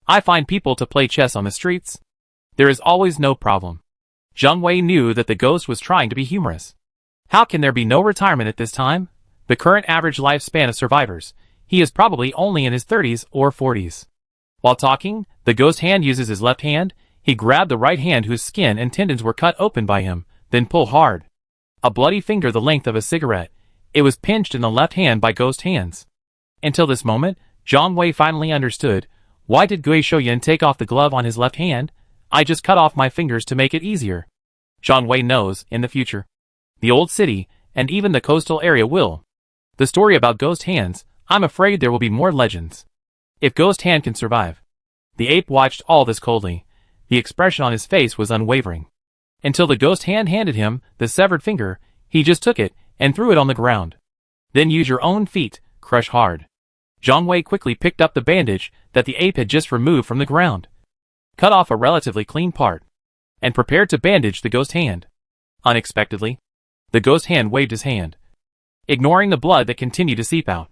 I find people to play chess on the streets. There is always no problem. Zhang Wei knew that the ghost was trying to be humorous. How can there be no retirement at this time? The current average lifespan of survivors, he is probably only in his 30s or 40s. While talking, the Ghost Hand uses his left hand. He grabbed the right hand whose skin and tendons were cut open by him, then pulled hard. A bloody finger the length of a cigarette. It was pinched in the left hand by Ghost Hands. Until this moment, Zhang Wei finally understood. Why did Gui Shouyan take off the glove on his left hand? I just cut off my fingers to make it easier. Zhang Wei knows, in the future, the old city, and even the coastal area will. The story about Ghost Hands, I'm afraid there will be more legends. If Ghost Hand can survive. The ape watched all this coldly. The expression on his face was unwavering. Until the Ghost Hand handed him the severed finger, he just took it and threw it on the ground. Then use your own feet, crush hard. Zhang Wei quickly picked up the bandage that the ape had just removed from the ground, cut off a relatively clean part, and prepared to bandage the Ghost Hand. Unexpectedly, the Ghost Hand waved his hand, ignoring the blood that continued to seep out,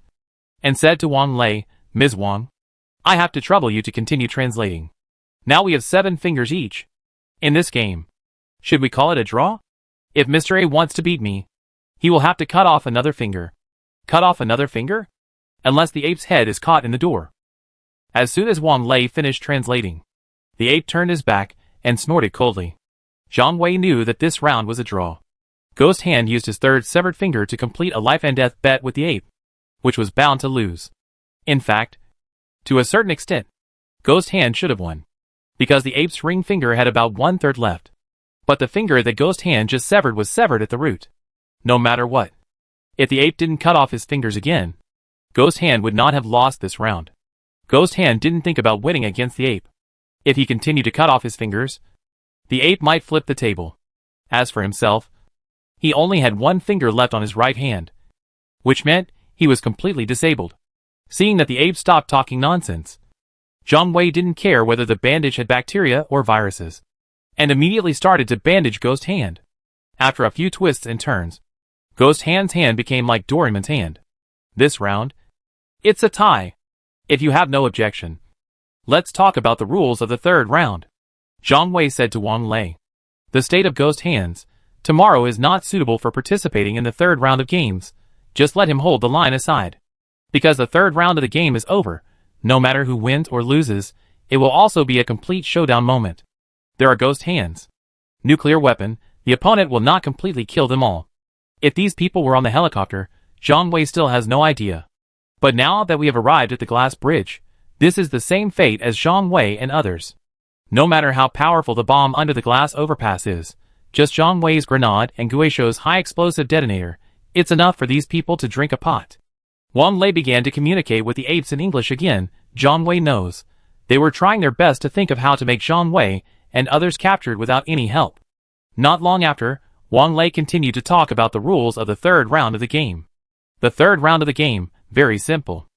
and said to Wang Lei, Ms. Wang, I have to trouble you to continue translating. Now we have 7 fingers each. In this game, should we call it a draw? If Mr. A wants to beat me, he will have to cut off another finger. Cut off another finger? Unless the ape's head is caught in the door. As soon as Wang Lei finished translating, the ape turned his back and snorted coldly. Zhang Wei knew that this round was a draw. Ghost Hand used his 3rd severed finger to complete a life and death bet with the ape, which was bound to lose. In fact, to a certain extent, Ghost Hand should have won, because the ape's ring finger had about 1/3 left. But the finger that Ghost Hand just severed was severed at the root. No matter what, if the ape didn't cut off his fingers again, Ghost Hand would not have lost this round. Ghost Hand didn't think about winning against the ape. If he continued to cut off his fingers, the ape might flip the table. As for himself, he only had one finger left on his right hand, which meant he was completely disabled. Seeing that the ape stopped talking nonsense, Zhang Wei didn't care whether the bandage had bacteria or viruses, and immediately started to bandage Ghost Hand. After a few twists and turns, Ghost Hand's hand became like Doraemon's hand. This round, it's a tie. If you have no objection, let's talk about the rules of the third round. Zhang Wei said to Wang Lei. The state of Ghost Hands tomorrow is not suitable for participating in the third round of games. Just let him hold the line aside. Because the third round of the game is over, no matter who wins or loses, it will also be a complete showdown moment. There are Ghost Hands. Nuclear weapon, the opponent will not completely kill them all. If these people were on the helicopter, Zhang Wei still has no idea. But now that we have arrived at the glass bridge, this is the same fate as Zhang Wei and others. No matter how powerful the bomb under the glass overpass is, just Zhang Wei's grenade and Guishu's high explosive detonator, it's enough for these people to drink a pot. Wang Lei began to communicate with the apes in English again. Zhang Wei knows. They were trying their best to think of how to make Zhang Wei and others captured without any help. Not long after, Wang Lei continued to talk about the rules of the third round of the game. The third round of the game, very simple.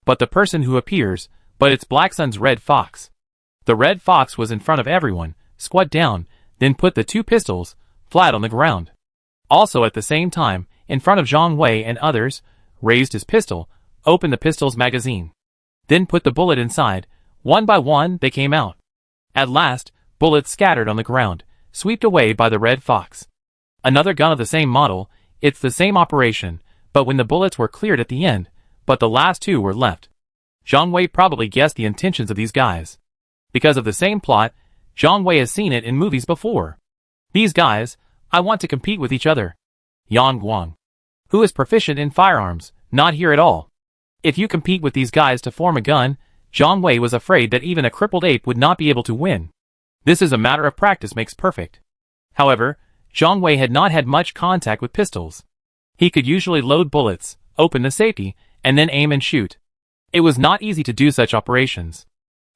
But the person who appears, but it's Black Sun's Red Fox. The Red Fox was in front of everyone, squat down, then put the two pistols flat on the ground. Also at the same time, in front of Zhang Wei and others, raised his pistol, opened the pistol's magazine. Then put the bullet inside. One by one they came out. At last, bullets scattered on the ground, swept away by the Red Fox. Another gun of the same model, it's the same operation, but when the bullets were cleared at the end, but the last two were left. Zhang Wei probably guessed the intentions of these guys. Because of the same plot, Zhang Wei has seen it in movies before. These guys, I want to compete with each other. Yang Guang, who is proficient in firearms, not here at all. If you compete with these guys to form a gun, Zhang Wei was afraid that even a crippled ape would not be able to win. This is a matter of practice makes perfect. However, Zhang Wei had not had much contact with pistols. He could usually load bullets, open the safety, and then aim and shoot. It was not easy to do such operations.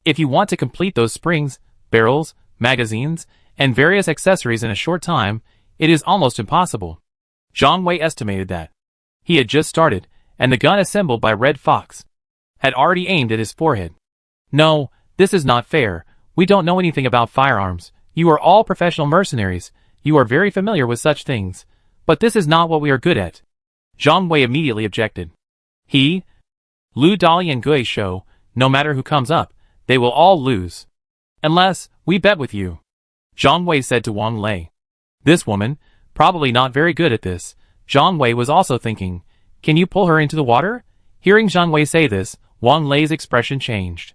If you want to complete those springs, barrels, magazines, and various accessories in a short time, it is almost impossible. Zhang Wei estimated that. He had just started, and the gun assembled by Red Fox had already aimed at his forehead. No, this is not fair. We don't know anything about firearms. You are all professional mercenaries. You are very familiar with such things. But this is not what we are good at. Zhang Wei immediately objected. He, Lu Dali and Guishu, no matter who comes up, they will all lose. Unless, we bet with you. Zhang Wei said to Wang Lei. This woman, probably not very good at this. Zhang Wei was also thinking, can you pull her into the water? Hearing Zhang Wei say this, Wang Lei's expression changed.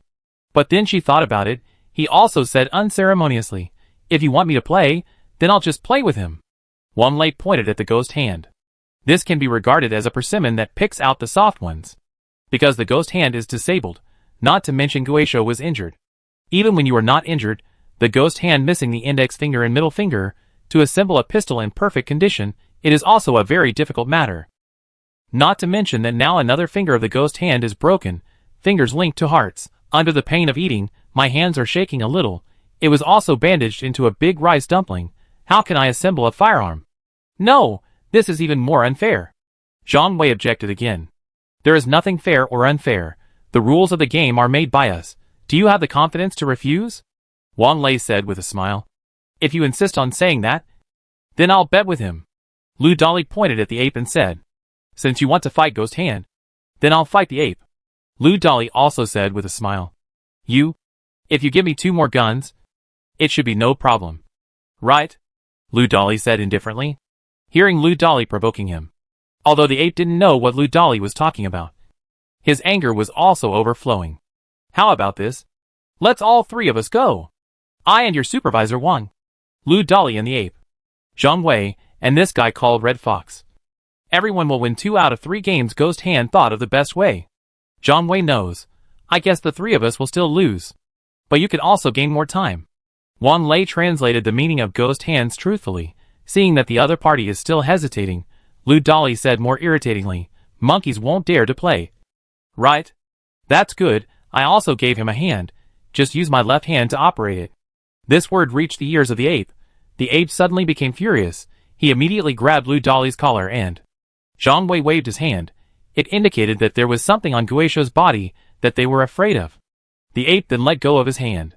But then she thought about it. He also said unceremoniously, if you want me to play, then I'll just play with him. Wang Lei pointed at the Ghost Hand. This can be regarded as a persimmon that picks out the soft ones. Because the Ghost Hand is disabled, not to mention Guishu was injured. Even when you are not injured, the Ghost Hand missing the index finger and middle finger, to assemble a pistol in perfect condition, it is also a very difficult matter. Not to mention that now another finger of the Ghost Hand is broken, fingers linked to hearts. Under the pain of eating, my hands are shaking a little. It was also bandaged into a big rice dumpling. How can I assemble a firearm? No, this is even more unfair. Zhang Wei objected again. There is nothing fair or unfair. The rules of the game are made by us. Do you have the confidence to refuse? Wang Lei said with a smile. If you insist on saying that, then I'll bet with him. Lu Dali pointed at the ape and said, since you want to fight Ghost Hand, then I'll fight the ape. Lu Dali also said with a smile. If you give me 2 more guns, it should be no problem. Right? Lu Dali said indifferently, hearing Lu Dali provoking him. Although the ape didn't know what Lu Dali was talking about. His anger was also overflowing. How about this? Let's all 3 of us go. I and your supervisor Wang. Lu Dali and the ape. Zhang Wei, and this guy called Red Fox. Everyone will win 2 out of 3 games. Ghost Hand thought of the best way. Zhang Wei knows. I guess the 3 of us will still lose. But you can also gain more time. Wang Lei translated the meaning of Ghost Hands truthfully. Seeing that the other party is still hesitating, Lu Dali said more irritatingly, monkeys won't dare to play. Right? That's good. I also gave him a hand. just use my left hand to operate it. This word reached the ears of the ape. The ape suddenly became furious. He immediately grabbed Lu Dali's collar and Zhang Wei waved his hand. It indicated that there was something on Guisho's body that they were afraid of. The ape then let go of his hand.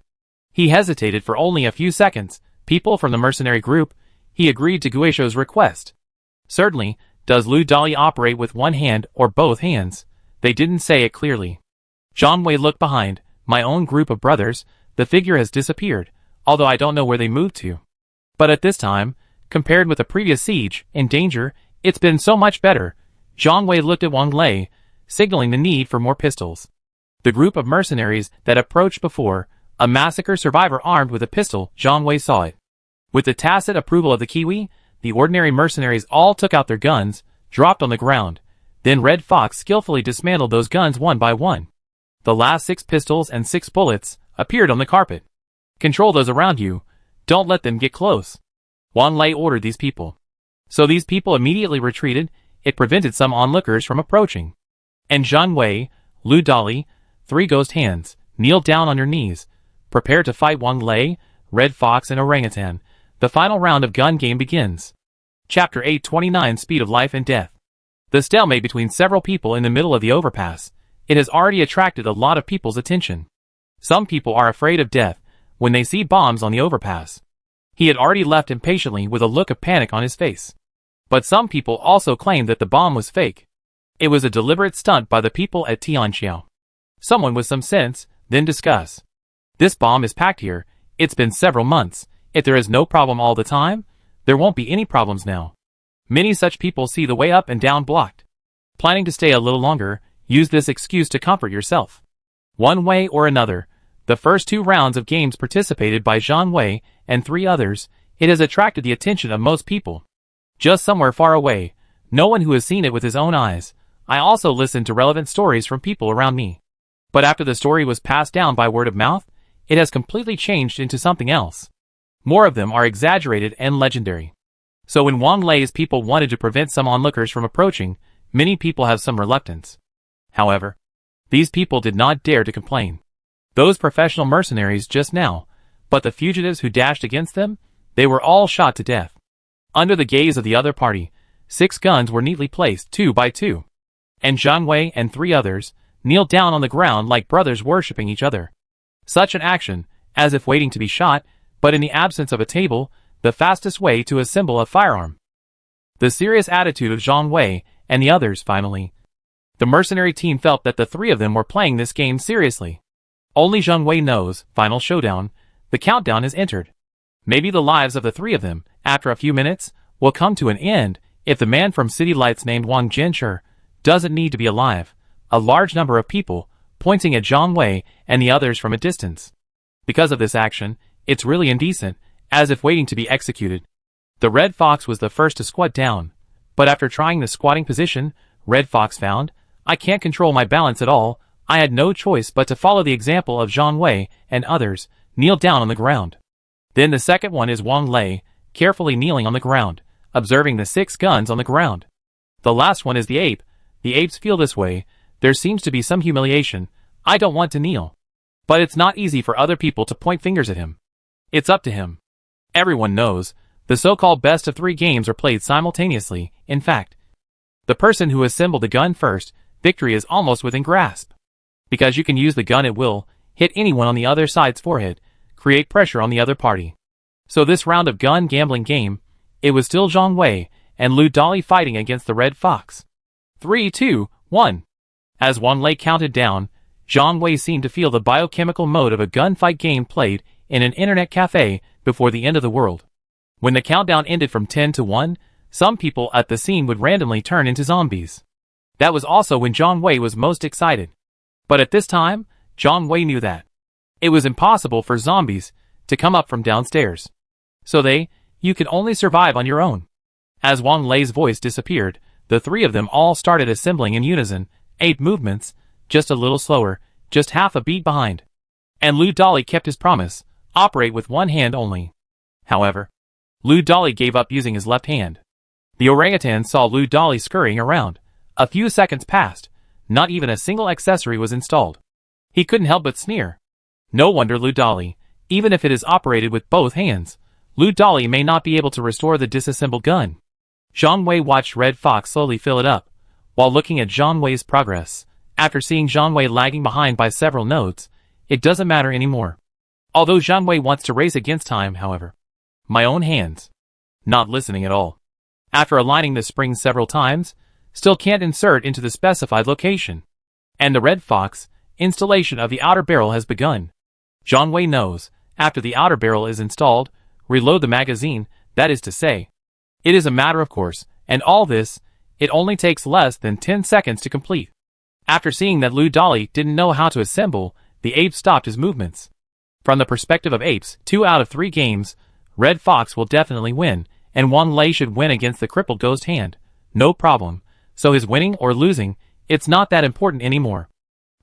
He hesitated for only a few seconds. People from the mercenary group, he agreed to Guisho's request. Certainly, does Lu Dali operate with one hand or both hands? They didn't say it clearly. Zhang Wei looked behind. My own group of brothers, the figure has disappeared, although I don't know where they moved to. But at this time, compared with the previous siege and danger, it's been so much better. Zhang Wei looked at Wang Lei, signaling the need for more pistols. The group of mercenaries that approached before, a massacre survivor armed with a pistol, Zhang Wei saw it. With the tacit approval of the Kiwi, the ordinary mercenaries all took out their guns, dropped on the ground. Then Red Fox skillfully dismantled those guns one by one. The last 6 pistols and 6 bullets appeared on the carpet. Control those around you. Don't let them get close. Wang Lei ordered these people. So these people immediately retreated. It prevented some onlookers from approaching. And Zhang Wei, Lu Dali, 3 ghost hands, kneel down on your knees. Prepare to fight Wang Lei, Red Fox and Orangutan. The final round of gun game begins. Chapter 829 Speed of Life and Death. The stalemate between several people in the middle of the overpass. It has already attracted a lot of people's attention. Some people are afraid of death when they see bombs on the overpass. He had already left impatiently with a look of panic on his face. But some people also claimed that the bomb was fake. It was a deliberate stunt by the people at Tianqiao. Someone with some sense, then discuss. This bomb is packed here. It's been several months. If there is no problem all the time, there won't be any problems now. Many such people see the way up and down blocked. Planning to stay a little longer, use this excuse to comfort yourself. One way or another, the first 2 rounds of games participated by Zhang Wei and 3 others, it has attracted the attention of most people. Just somewhere far away, no one who has seen it with his own eyes. I also listened to relevant stories from people around me. But after the story was passed down by word of mouth, it has completely changed into something else. More of them are exaggerated and legendary. So when Wang Lei's people wanted to prevent some onlookers from approaching, many people have some reluctance. However, these people did not dare to complain. Those professional mercenaries just now, but the fugitives who dashed against them, they were all shot to death. Under the gaze of the other party, 6 guns were neatly placed 2 by 2. And Zhang Wei and 3 others kneeled down on the ground like brothers worshipping each other. Such an action, as if waiting to be shot, but in the absence of a table, the fastest way to assemble a firearm. The serious attitude of Zhang Wei and the others finally. The mercenary team felt that the 3 of them were playing this game seriously. Only Zhang Wei knows, final showdown, the countdown is entered. Maybe the lives of the 3 of them, after a few minutes, will come to an end if the man from City Lights named Wang Jinsher doesn't need to be alive. A large number of people, pointing at Zhang Wei and the others from a distance. Because of this action, it's really indecent, as if waiting to be executed. The Red Fox was the first to squat down, but after trying the squatting position, Red Fox found, I can't control my balance at all. I had no choice but to follow the example of Zhang Wei and others, kneel down on the ground. Then the second one is Wang Lei, carefully kneeling on the ground, observing the 6 guns on the ground. The last one is the ape. The apes feel this way. There seems to be some humiliation. I don't want to kneel. But it's not easy for other people to point fingers at him. It's up to him. Everyone knows, the so-called best of 3 games are played simultaneously. In fact, the person who assembled the gun first, victory is almost within grasp. Because you can use the gun at will, hit anyone on the other side's forehead, create pressure on the other party. So this round of gun gambling game, it was still Zhang Wei and Lu Dali fighting against the Red Fox. 3, 2, 1. As Wang Lei counted down, Zhang Wei seemed to feel the biochemical mode of a gunfight game played in an internet cafe before the end of the world. When the countdown ended from 10 to 1, some people at the scene would randomly turn into zombies. That was also when Zhang Wei was most excited. But at this time, Zhang Wei knew that it was impossible for zombies to come up from downstairs. So you could only survive on your own. As Wang Lei's voice disappeared, the 3 of them all started assembling in unison, 8 movements, just a little slower, just half a beat behind. And Lu Dali kept his promise, operate with one hand only. However, Lu Dali gave up using his left hand. The orangutan saw Lu Dali scurrying around. A few seconds passed. Not even a single accessory was installed. He couldn't help but sneer. No wonder Lu Dali, even if it is operated with both hands, Lu Dali may not be able to restore the disassembled gun. Zhang Wei watched Red Fox slowly fill it up, while looking at Zhang Wei's progress. After seeing Zhang Wei lagging behind by several nodes, it doesn't matter anymore. Although Zhang Wei wants to race against time, however. My own hands. Not listening at all. After aligning the springs several times, still can't insert into the specified location. And the Red Fox installation of the outer barrel has begun. Zhang Wei knows, after the outer barrel is installed, reload the magazine, that is to say. It is a matter of course, and all this, it only takes less than 10 seconds to complete. After seeing that Lu Dali didn't know how to assemble, the ape stopped his movements. From the perspective of apes, 2 out of 3 games, Red Fox will definitely win, and Wang Lei should win against the crippled ghost hand. No problem. So his winning or losing, it's not that important anymore.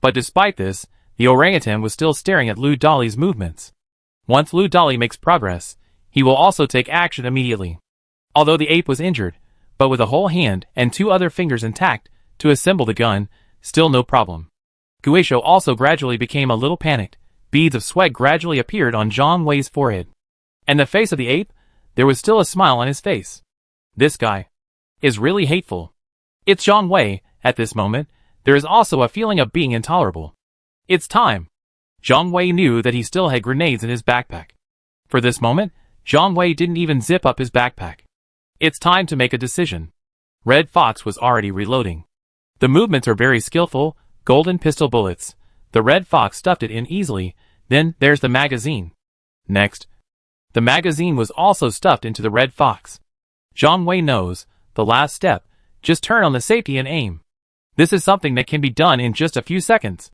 But despite this, the orangutan was still staring at Lu Dali's movements. Once Lu Dali makes progress, he will also take action immediately. Although the ape was injured, but with a whole hand and 2 other fingers intact, to assemble the gun, still no problem. Guizhou also gradually became a little panicked. Beads of sweat gradually appeared on Zhang Wei's forehead. And the face of the ape, there was still a smile on his face. This guy is really hateful. It's Zhang Wei. At this moment, there is also a feeling of being intolerable. It's time. Zhang Wei knew that he still had grenades in his backpack. For this moment, Zhang Wei didn't even zip up his backpack. It's time to make a decision. Red Fox was already reloading. The movements are very skillful, golden pistol bullets. The Red Fox stuffed it in easily, then there's the magazine. Next, the magazine was also stuffed into the Red Fox. Zhang Wei knows, the last step, just turn on the safety and aim. This is something that can be done in just a few seconds.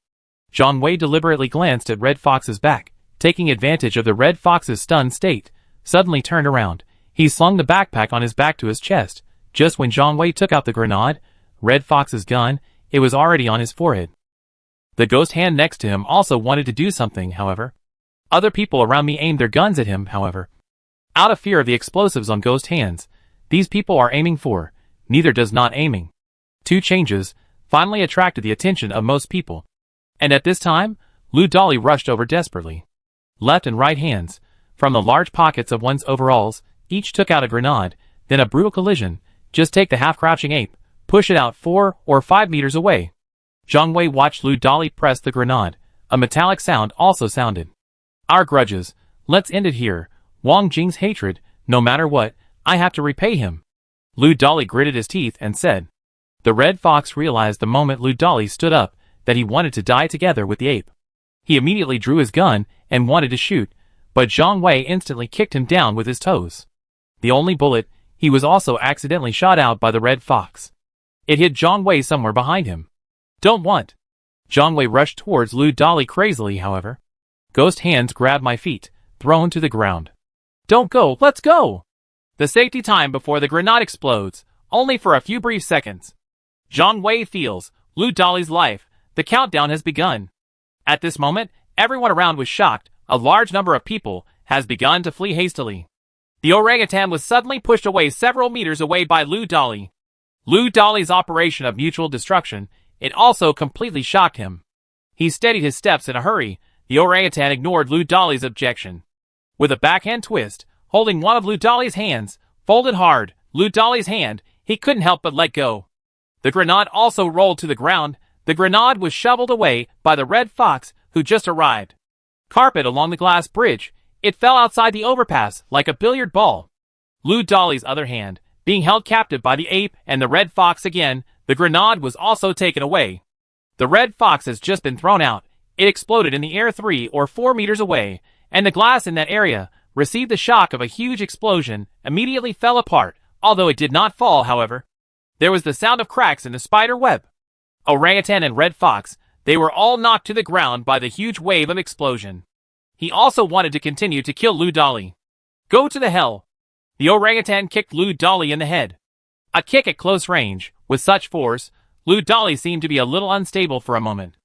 Zhang Wei deliberately glanced at Red Fox's back, taking advantage of the Red Fox's stunned state, suddenly turned around. He slung the backpack on his back to his chest. Just when Zhang Wei took out the grenade, Red Fox's gun, it was already on his forehead. The ghost hand next to him also wanted to do something, however. Other people around me aimed their guns at him, however. Out of fear of the explosives on ghost hands, these people are aiming for, neither does not aiming. 2 changes finally attracted the attention of most people. And at this time, Lu Dali rushed over desperately. Left and right hands, from the large pockets of one's overalls, each took out a grenade, then a brutal collision. Just take the half-crouching ape, push it out 4 or 5 meters away. Zhang Wei watched Lu Dali press the grenade. A metallic sound also sounded. Our grudges, let's end it here. Wang Jing's hatred, no matter what, I have to repay him. Lu Dali gritted his teeth and said. The Red Fox realized the moment Lu Dali stood up that he wanted to die together with the ape. He immediately drew his gun and wanted to shoot, but Zhang Wei instantly kicked him down with his toes. The only bullet, he was also accidentally shot out by the Red Fox. It hit Zhang Wei somewhere behind him. Don't want. Zhang Wei rushed towards Lu Dali crazily, however. Ghost hands grabbed my feet, thrown to the ground. Don't go, let's go! The safety time before the grenade explodes, only for a few brief seconds. Zhang Wei feels Lu Dali's life. The countdown has begun. At this moment, everyone around was shocked. A large number of people has begun to flee hastily. The orangutan was suddenly pushed away several meters away by Lu Dali. Lu Dali's operation of mutual destruction, it also completely shocked him. He steadied his steps in a hurry. The orangutan ignored Lu Dali's objection. With a backhand twist, holding one of Lu Dali's hands, folded hard, Lu Dali's hand, he couldn't help but let go. The grenade also rolled to the ground. The grenade was shoveled away by the Red Fox, who just arrived. Carpet along the glass bridge, it fell outside the overpass like a billiard ball. Lu Dali's other hand, being held captive by the ape and the Red Fox again, the grenade was also taken away. The Red Fox has just been thrown out. It exploded in the air 3 or 4 meters away, and the glass in that area received the shock of a huge explosion, immediately fell apart, although it did not fall, however. There was the sound of cracks in the spider web. Orangutan and Red Fox, they were all knocked to the ground by the huge wave of explosion. He also wanted to continue to kill Lu Dali. Go to the hell! The orangutan kicked Lu Dali in the head. A kick at close range, with such force, Lu Dali seemed to be a little unstable for a moment.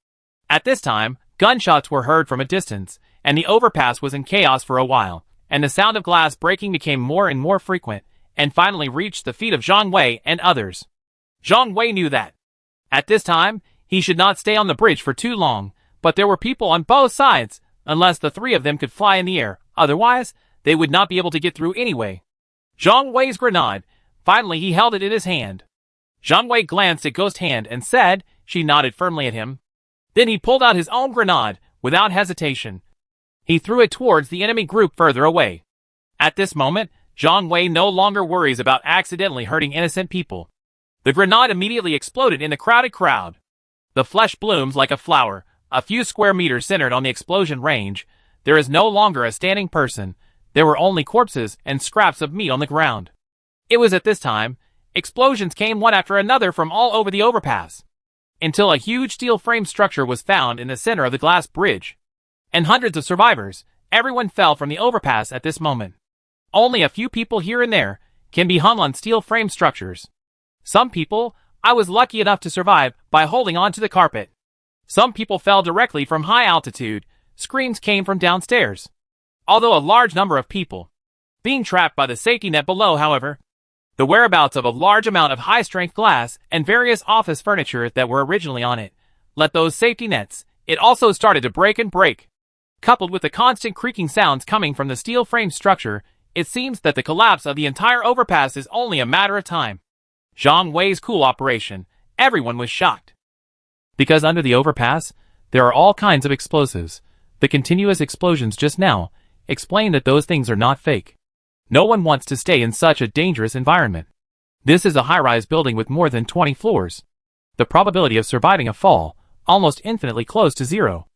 At this time, gunshots were heard from a distance, and the overpass was in chaos for a while, and the sound of glass breaking became more and more frequent, and finally reached the feet of Zhang Wei and others. Zhang Wei knew that. At this time, he should not stay on the bridge for too long, but there were people on both sides. unless the three of them could fly in the air, otherwise, they would not be able to get through anyway. Zhang Wei's grenade. Finally he held it in his hand. Zhang Wei glanced at Ghost Hand and said, she nodded firmly at him. Then he pulled out his own grenade, without hesitation. He threw it towards the enemy group further away. At this moment, Zhang Wei no longer worries about accidentally hurting innocent people. The grenade immediately exploded in the crowded crowd. The flesh blooms like a flower, a few square meters centered on the explosion range. There is no longer a standing person. There were only corpses and scraps of meat on the ground. It was at this time, explosions came one after another from all over the overpass, until a huge steel frame structure was found in the center of the glass bridge. And hundreds of survivors, everyone fell from the overpass at this moment. Only a few people here and there can be hung on steel frame structures. Some people, I was lucky enough to survive by holding on to the carpet. Some people fell directly from high altitude. Screams came from downstairs. Although a large number of people being trapped by the safety net below, however, the whereabouts of a large amount of high-strength glass and various office furniture that were originally on it let those safety nets. It also started to break and break. Coupled with the constant creaking sounds coming from the steel frame structure, it seems that the collapse of the entire overpass is only a matter of time. Zhang Wei's cool operation. Everyone was shocked. Because under the overpass, there are all kinds of explosives. The continuous explosions just now explain that those things are not fake. No one wants to stay in such a dangerous environment. This is a high-rise building with more than 20 floors. The probability of surviving a fall, almost infinitely close to zero.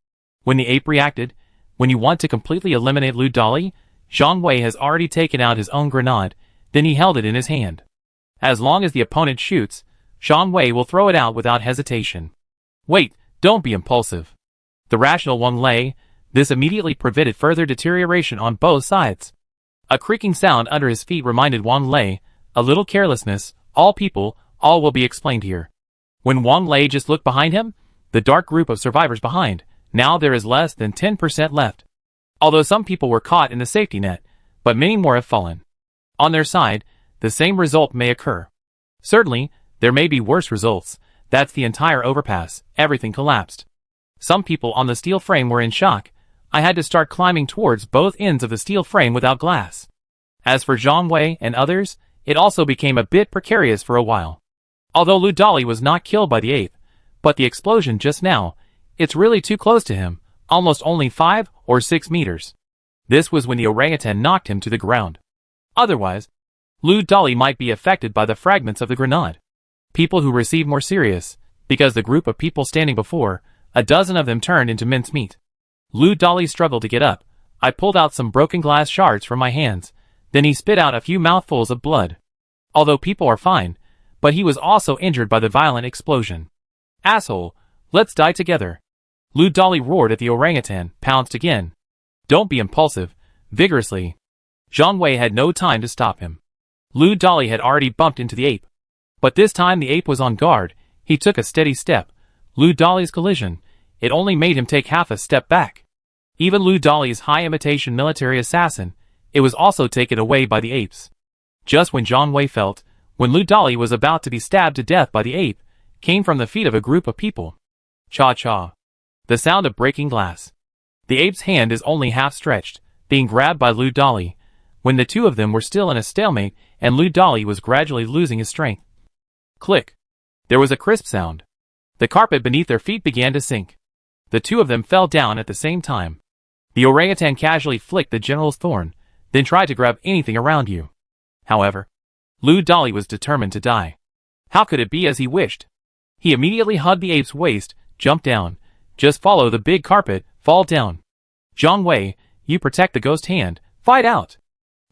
When the ape reacted, when you want to completely eliminate Lu Dali, Zhang Wei has already taken out his own grenade, then he held it in his hand. As long as the opponent shoots, Zhang Wei will throw it out without hesitation. Wait, don't be impulsive. The rational Wang Lei, this immediately prevented further deterioration on both sides. A creaking sound under his feet reminded Wang Lei, a little carelessness, all people, all will be explained here. When Wang Lei just looked behind him, the dark group of survivors behind, now there is less than 10% left. Although some people were caught in the safety net, but many more have fallen. On their side, the same result may occur. Certainly, there may be worse results. That's the entire overpass, everything collapsed. Some people on the steel frame were in shock. I had to start climbing towards both ends of the steel frame without glass. As for Zhang Wei and others, it also became a bit precarious for a while. Although Lu Dali was not killed by the ape, but the explosion just now, it's really too close to him, almost only 5 or 6 meters. This was when the orangutan knocked him to the ground. Otherwise, Lu Dali might be affected by the fragments of the grenade. People who received more serious, because the group of people standing before, a dozen of them turned into mincemeat. Lu Dali struggled to get up. I pulled out some broken glass shards from my hands. Then he spit out a few mouthfuls of blood. Although people are fine, but he was also injured by the violent explosion. Asshole, let's die together. Lu Dali roared at the orangutan, pounced again. Don't be impulsive, vigorously. Zhang Wei had no time to stop him. Lu Dali had already bumped into the ape. But this time the ape was on guard. He took a steady step. Lu Dali's collision, it only made him take half a step back. Even Lu Dali's high imitation military assassin, it was also taken away by the apes. Just when Zhang Wei felt, when Lu Dali was about to be stabbed to death by the ape, came from the feet of a group of people. Cha-cha. The sound of breaking glass. The ape's hand is only half stretched, being grabbed by Lu Dali, when the two of them were still in a stalemate and Lu Dali was gradually losing his strength. Click. There was a crisp sound. The carpet beneath their feet began to sink. The two of them fell down at the same time. The orangutan casually flicked the general's thorn, then tried to grab anything around you. However, Lu Dali was determined to die. How could it be as he wished? He immediately hugged the ape's waist, jumped down. Just follow the big carpet, fall down. Zhang Wei, you protect the ghost hand, fight out.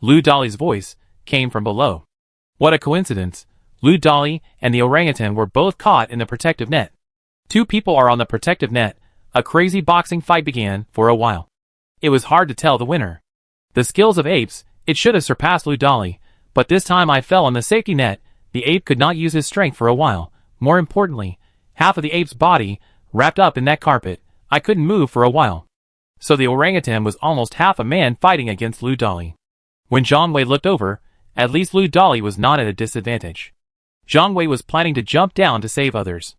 Lu Dali's voice came from below. What a coincidence. Lu Dali and the orangutan were both caught in the protective net. Two people are on the protective net. A crazy boxing fight began for a while. It was hard to tell the winner. The skills of apes, it should have surpassed Lu Dali, but this time I fell on the safety net. The ape could not use his strength for a while. More importantly, half of the ape's body, wrapped up in that carpet, I couldn't move for a while. So the orangutan was almost half a man fighting against Lu Dali. When Zhang Wei looked over, at least Lu Dali was not at a disadvantage. Zhang Wei was planning to jump down to save others.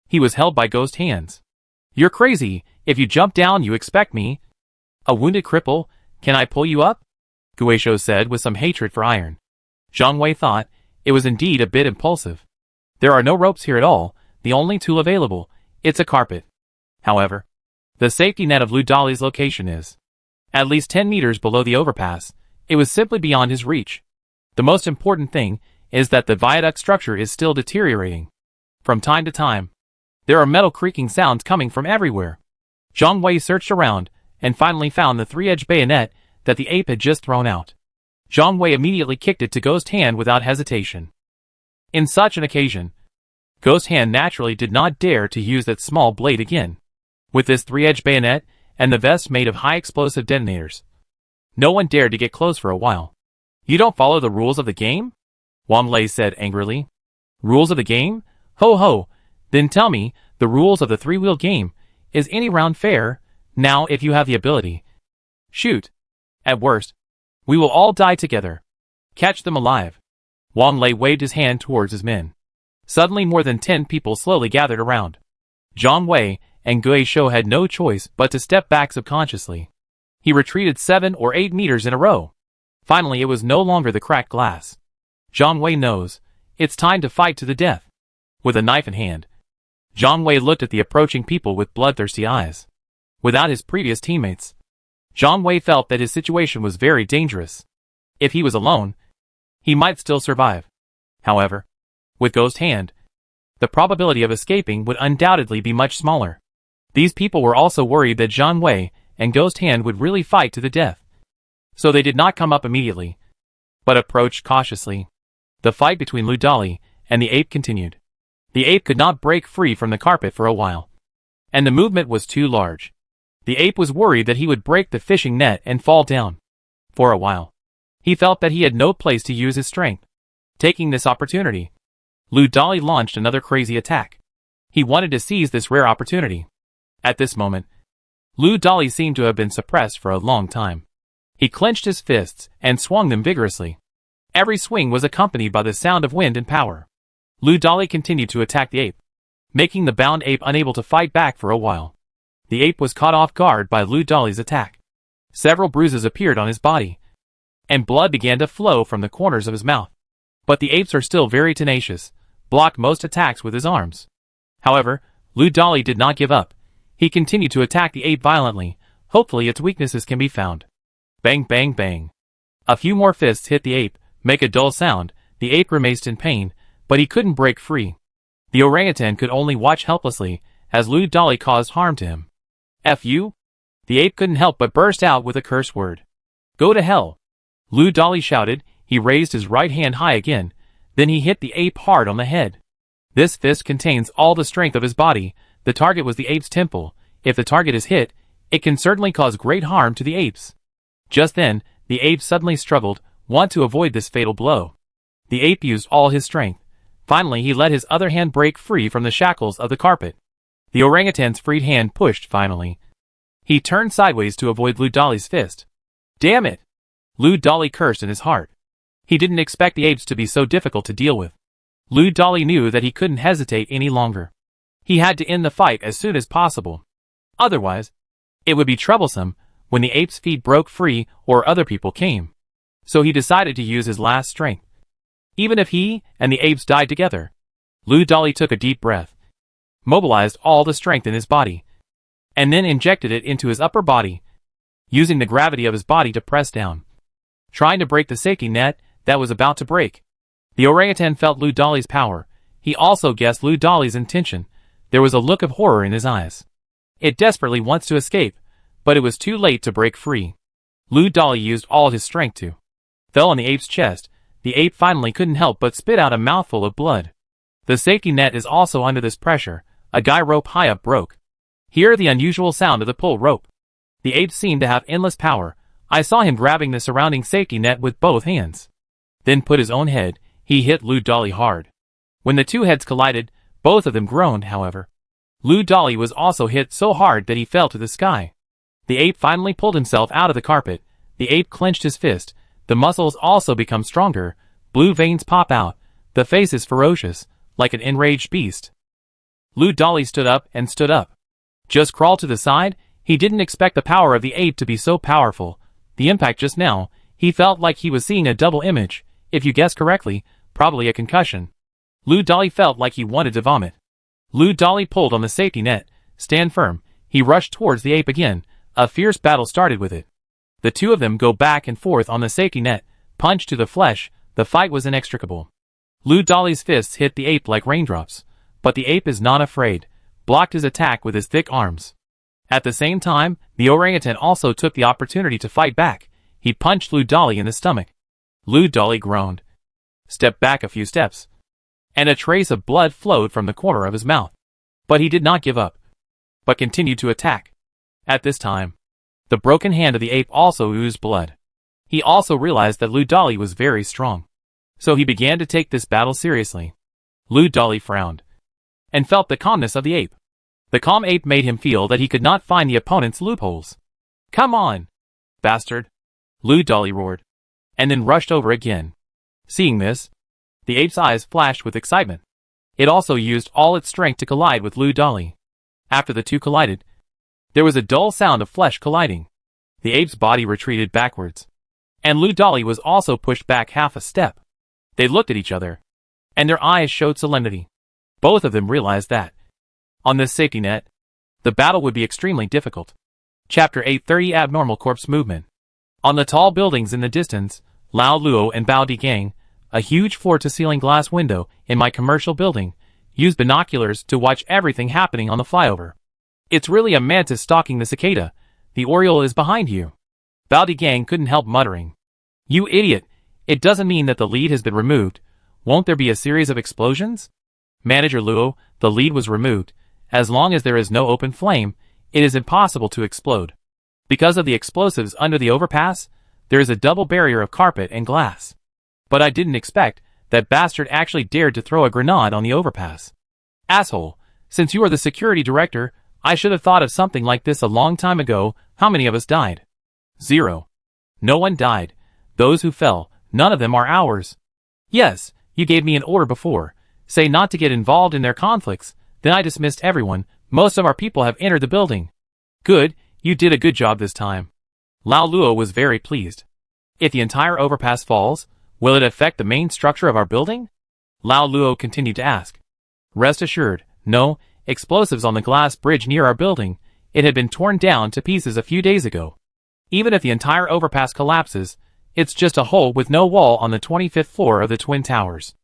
He was held by ghost hands. You're crazy. If you jump down you expect me. A wounded cripple? Can I pull you up? Guizhou said with some hatred for iron. Zhang Wei thought it was indeed a bit impulsive. There are no ropes here at all, the only tool available, it's a carpet. However, the safety net of Lu Dali's location is at least 10 meters below the overpass. It was simply beyond his reach. The most important thing is that the viaduct structure is still deteriorating. From time to time, there are metal creaking sounds coming from everywhere. Zhang Wei searched around and finally found the 3-edged bayonet that the ape had just thrown out. Zhang Wei immediately kicked it to Ghost Hand without hesitation. In such an occasion, Ghost Hand naturally did not dare to use that small blade again. With this 3-edged bayonet and the vest made of high explosive detonators, no one dared to get close for a while. You don't follow the rules of the game? Wang Lei said angrily. Rules of the game? Ho ho! Then tell me, the rules of the 3-wheel game. Is any round fair? Now if you have the ability, shoot. At worst, we will all die together. Catch them alive. Wang Lei waved his hand towards his men. Suddenly more than 10 people slowly gathered around. Zhang Wei and Guizhou had no choice but to step back subconsciously. He retreated 7 or 8 meters in a row. Finally it was no longer the cracked glass. Zhang Wei knows, it's time to fight to the death. With a knife in hand, Zhang Wei looked at the approaching people with bloodthirsty eyes. Without his previous teammates, Zhang Wei felt that his situation was very dangerous. If he was alone, he might still survive. However, with Ghost Hand, the probability of escaping would undoubtedly be much smaller. These people were also worried that Zhang Wei and Ghost Hand would really fight to the death. So they did not come up immediately, but approached cautiously. The fight between Lu Dali and the ape continued. The ape could not break free from the carpet for a while, and the movement was too large. The ape was worried that he would break the fishing net and fall down. For a while, he felt that he had no place to use his strength. Taking this opportunity, Lu Dali launched another crazy attack. He wanted to seize this rare opportunity. At this moment, Lu Dali seemed to have been suppressed for a long time. He clenched his fists and swung them vigorously. Every swing was accompanied by the sound of wind and power. Lu Dali continued to attack the ape, making the bound ape unable to fight back for a while. The ape was caught off guard by Lu Dali's attack. Several bruises appeared on his body, and blood began to flow from the corners of his mouth. But the apes are still very tenacious, blocked most attacks with his arms. However, Lu Dali did not give up. He continued to attack the ape violently. Hopefully its weaknesses can be found. Bang bang bang. A few more fists hit the ape, make a dull sound. The ape grimaced in pain, but he couldn't break free. The orangutan could only watch helplessly as Lu Dali caused harm to him. F you? The ape couldn't help but burst out with a curse word. Go to hell. Lu Dali shouted. He raised his right hand high again, then he hit the ape hard on the head. This fist contains all the strength of his body. The target was the ape's temple. If the target is hit, it can certainly cause great harm to the apes. Just then, the ape suddenly struggled, want to avoid this fatal blow. The ape used all his strength. Finally he let his other hand break free from the shackles of the carpet. The orangutan's freed hand pushed finally. He turned sideways to avoid Lu Dali's fist. Damn it! Lu Dali cursed in his heart. He didn't expect the apes to be so difficult to deal with. Lu Dali knew that he couldn't hesitate any longer. He had to end the fight as soon as possible. Otherwise, it would be troublesome when the ape's feet broke free or other people came. So he decided to use his last strength. Even if he and the apes died together. Lu Dali took a deep breath, mobilized all the strength in his body, and then injected it into his upper body, using the gravity of his body to press down, trying to break the safety net that was about to break. The orangutan felt Lu Dali's power. He also guessed Lu Dali's intention. There was a look of horror in his eyes. It desperately wants to escape, but it was too late to break free. Lu Dali used all his strength to fell on the ape's chest. The ape finally couldn't help but spit out a mouthful of blood. The safety net is also under this pressure. A guy rope high up broke. Hear the unusual sound of the pull rope. The ape seemed to have endless power. I saw him grabbing the surrounding safety net with both hands. Then put his own head. He hit Lu Dali hard. When the two heads collided, both of them groaned, however. Lu Dali was also hit so hard that he fell to the sky. The ape finally pulled himself out of the carpet. The ape clenched his fist. The muscles also become stronger. Blue veins pop out. The face is ferocious, like an enraged beast. Lu Dali stood up and stood up. Just crawl to the side? He didn't expect the power of the ape to be so powerful. The impact just now, he felt like he was seeing a double image, if you guessed correctly, probably a concussion. Lou Dolly felt like he wanted to vomit. Lou Dolly pulled on the safety net. Stand firm. He rushed towards the ape again. A fierce battle started with it. The two of them go back and forth on the safety net, punch to the flesh. The fight was inextricable. Lou Dolly's fists hit the ape like raindrops, but the ape is not afraid, blocked his attack with his thick arms. At the same time, the orangutan also took the opportunity to fight back. He punched Lou Dolly in the stomach. Lou Dolly groaned, stepped back a few steps, and a trace of blood flowed from the corner of his mouth. But he did not give up, but continued to attack. At this time, the broken hand of the ape also oozed blood. He also realized that Lou Dolly was very strong, so he began to take this battle seriously. Lou Dolly frowned, and felt the calmness of the ape. The calm ape made him feel that he could not find the opponent's loopholes. "Come on, bastard!" Lou Dolly roared, and then rushed over again. Seeing this, the ape's eyes flashed with excitement. It also used all its strength to collide with Lou Dolly. After the two collided, there was a dull sound of flesh colliding. The ape's body retreated backwards, and Lou Dolly was also pushed back half a step. They looked at each other, and their eyes showed solemnity. Both of them realized that, on this safety net, the battle would be extremely difficult. Chapter 830 Abnormal Corpse Movement. On the tall buildings in the distance, Lao Luo and Bao Di Gang, a huge floor-to-ceiling glass window in my commercial building, used binoculars to watch everything happening on the flyover. "It's really a mantis stalking the cicada. The oriole is behind you." Bao Di Gang couldn't help muttering. "You idiot, it doesn't mean that the lead has been removed. Won't there be a series of explosions?" "Manager Luo, the lead was removed. As long as there is no open flame, it is impossible to explode. Because of the explosives under the overpass, there is a double barrier of carpet and glass. But I didn't expect that bastard actually dared to throw a grenade on the overpass. Asshole, since you are the security director, I should have thought of something like this a long time ago. How many of us died?" "0. No one died. Those who fell, none of them are ours." "Yes, you gave me an order before. Say not to get involved in their conflicts. Then I dismissed everyone. Most of our people have entered the building." "Good, you did a good job this time." Lao Luo was very pleased. "If the entire overpass falls, will it affect the main structure of our building?" Lao Luo continued to ask. "Rest assured, no. Explosives on the glass bridge near our building. It had been torn down to pieces a few days ago. Even if the entire overpass collapses, it's just a hole with no wall on the 25th floor of the Twin Towers.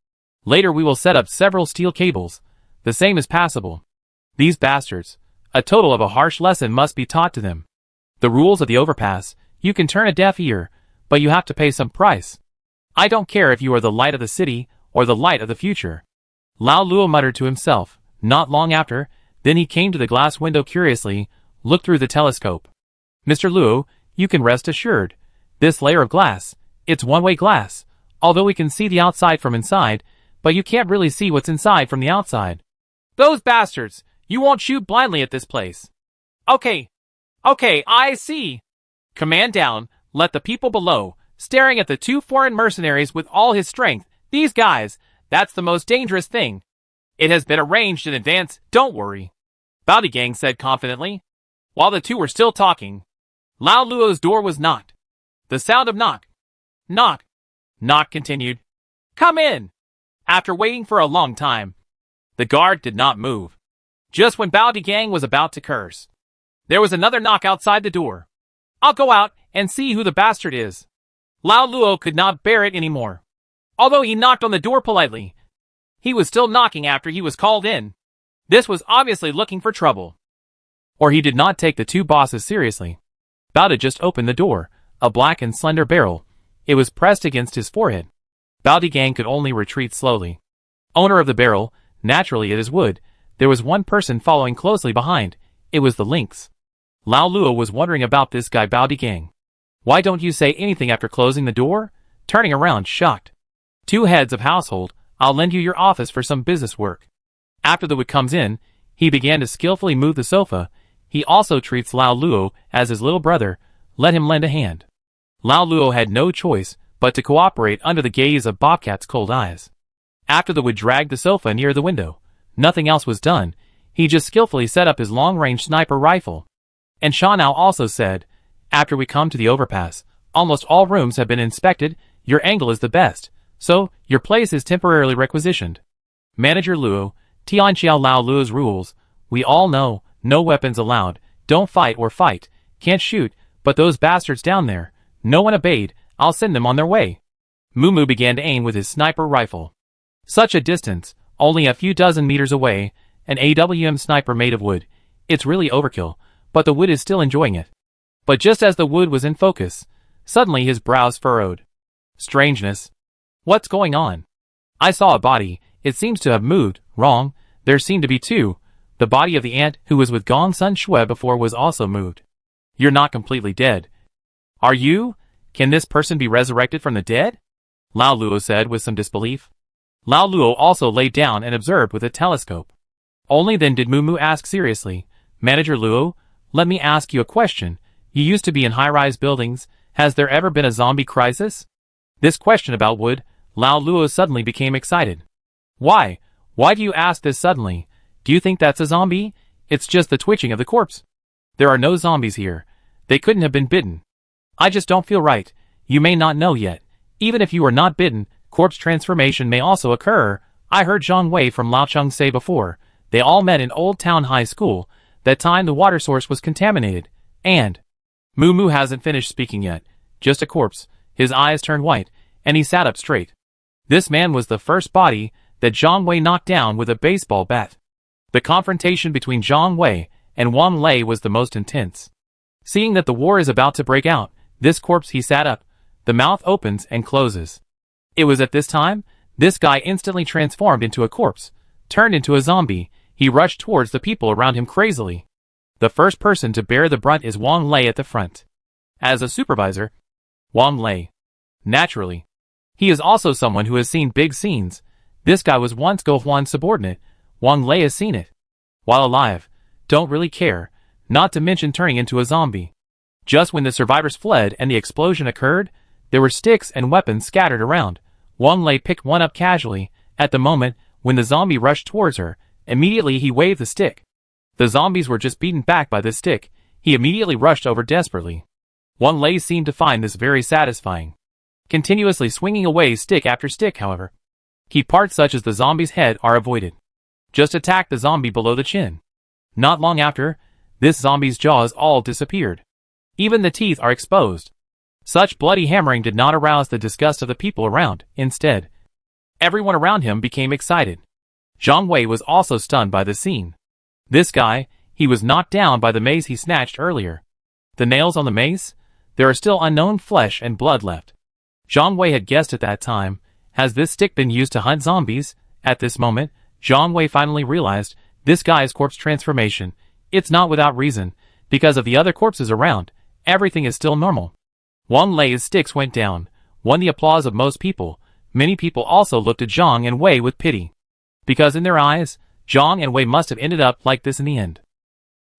Later we will set up several steel cables. The same is passable. These bastards, a total of a harsh lesson must be taught to them. The rules of the overpass, you can turn a deaf ear, but you have to pay some price. I don't care if you are the light of the city or the light of the future." Lao Luo muttered to himself. Not long after, then he came to the glass window curiously, looked through the telescope. "Mr. Luo, you can rest assured. This layer of glass, it's one-way glass, although we can see the outside from inside, but you can't really see what's inside from the outside." "Those bastards! You won't shoot blindly at this place." Okay, I see." "Command down, let the people below," staring at the two foreign mercenaries with all his strength. "These guys, that's the most dangerous thing. It has been arranged in advance, don't worry," Bao Di Gang said confidently. While the two were still talking, Lao Luo's door was knocked. The sound of knock continued. "Come in." After waiting for a long time, the guard did not move. Just when Bao Di Gang was about to curse, there was another knock outside the door. "I'll go out and see who the bastard is." Lao Luo could not bear it anymore. Although he knocked on the door politely, he was still knocking after he was called in. This was obviously looking for trouble. Or he did not take the two bosses seriously. Bao Di just opened the door, a black and slender barrel. It was pressed against his forehead. Bao Di Gang could only retreat slowly. Owner of the barrel, naturally it is wood. There was one person following closely behind. It was the lynx. Lao Luo was wondering about this guy Bao Di Gang. "Why don't you say anything after closing the door?" Turning around shocked. "Two heads of household, I'll lend you your office for some business work." After the wood comes in, he began to skillfully move the sofa. He also treats Lao Luo as his little brother. Let him lend a hand. Lao Luo had no choice but to cooperate under the gaze of Bobcat's cold eyes. After the wood dragged the sofa near the window, nothing else was done. He just skillfully set up his long-range sniper rifle. And Shanao also said, after we come to the overpass, almost all rooms have been inspected, your angle is the best, so your place is temporarily requisitioned. Manager Luo, Tian Xiao Lao Luo's rules, we all know, no weapons allowed, don't fight or fight, can't shoot, but those bastards down there, no one obeyed, I'll send them on their way. Mumu began to aim with his sniper rifle. Such a distance, only a few dozen meters away, an AWM sniper made of wood. It's really overkill, but the wood is still enjoying it. But just as the wood was in focus, suddenly his brows furrowed. Strangeness. What's going on? I saw a body, it seems to have moved, wrong, there seemed to be two. The body of the ant who was with Gong Sun Shui before was also moved. You're not completely dead. Are you? Can this person be resurrected from the dead? Lao Luo said with some disbelief. Lao Luo also lay down and observed with a telescope. Only then did Mumu ask seriously, Manager Luo, let me ask you a question. You used to be in high-rise buildings, has there ever been a zombie crisis? This question about wood, Lao Luo suddenly became excited. Why? Why do you ask this suddenly? Do you think that's a zombie? It's just the twitching of the corpse. There are no zombies here. They couldn't have been bitten. I just don't feel right. You may not know yet. Even if you are not bitten, corpse transformation may also occur. I heard Zhang Wei from Laocheng say before. They all met in Old Town High School. That time the water source was contaminated. And Mumu hasn't finished speaking yet. Just a corpse. His eyes turned white, and he sat up straight. This man was the first body that Zhang Wei knocked down with a baseball bat. The confrontation between Zhang Wei and Wang Lei was the most intense. Seeing that the war is about to break out, this corpse he sat up. The mouth opens and closes. It was at this time, this guy instantly transformed into a corpse, turned into a zombie. He rushed towards the people around him crazily. The first person to bear the brunt is Wang Lei at the front. As a supervisor, Wang Lei. Naturally. He is also someone who has seen big scenes. This guy was once Go Huan's subordinate. Wang Lei has seen it. While alive, don't really care, not to mention turning into a zombie. Just when the survivors fled and the explosion occurred, there were sticks and weapons scattered around. Wang Lei picked one up casually. At the moment, when the zombie rushed towards her, immediately he waved the stick. The zombies were just beaten back by this stick. He immediately rushed over desperately. Wang Lei seemed to find this very satisfying. Continuously swinging away stick after stick, however. Key parts such as the zombie's head are avoided. Just attack the zombie below the chin. Not long after, this zombie's jaws all disappeared. Even the teeth are exposed. Such bloody hammering did not arouse the disgust of the people around. Instead, everyone around him became excited. Zhang Wei was also stunned by the scene. This guy, he was knocked down by the mace he snatched earlier. The nails on the mace? There are still unknown flesh and blood left. Zhang Wei had guessed at that time. Has this stick been used to hunt zombies? At this moment, Zhang Wei finally realized this guy's corpse transformation. It's not without reason. Because of the other corpses around, everything is still normal. Wang Lei's sticks went down, won the applause of most people. Many people also looked at Zhang and Wei with pity. Because in their eyes, Zhang and Wei must have ended up like this in the end.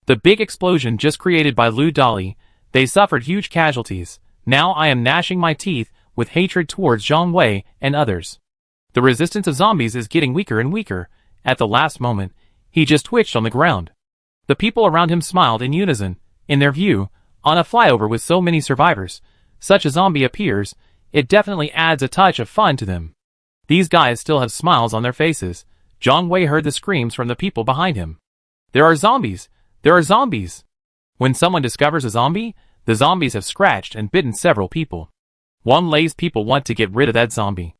The big explosion just created by Lu Dali, they suffered huge casualties. Now I am gnashing my teeth with hatred towards Zhang Wei and others. The resistance of zombies is getting weaker and weaker. At the last moment, he just twitched on the ground. The people around him smiled in unison. In their view, on a flyover with so many survivors, such a zombie appears, it definitely adds a touch of fun to them. These guys still have smiles on their faces. Zhang Wei heard the screams from the people behind him. There are zombies! There are zombies! When someone discovers a zombie, the zombies have scratched and bitten several people. Wang Lei's people want to get rid of that zombie.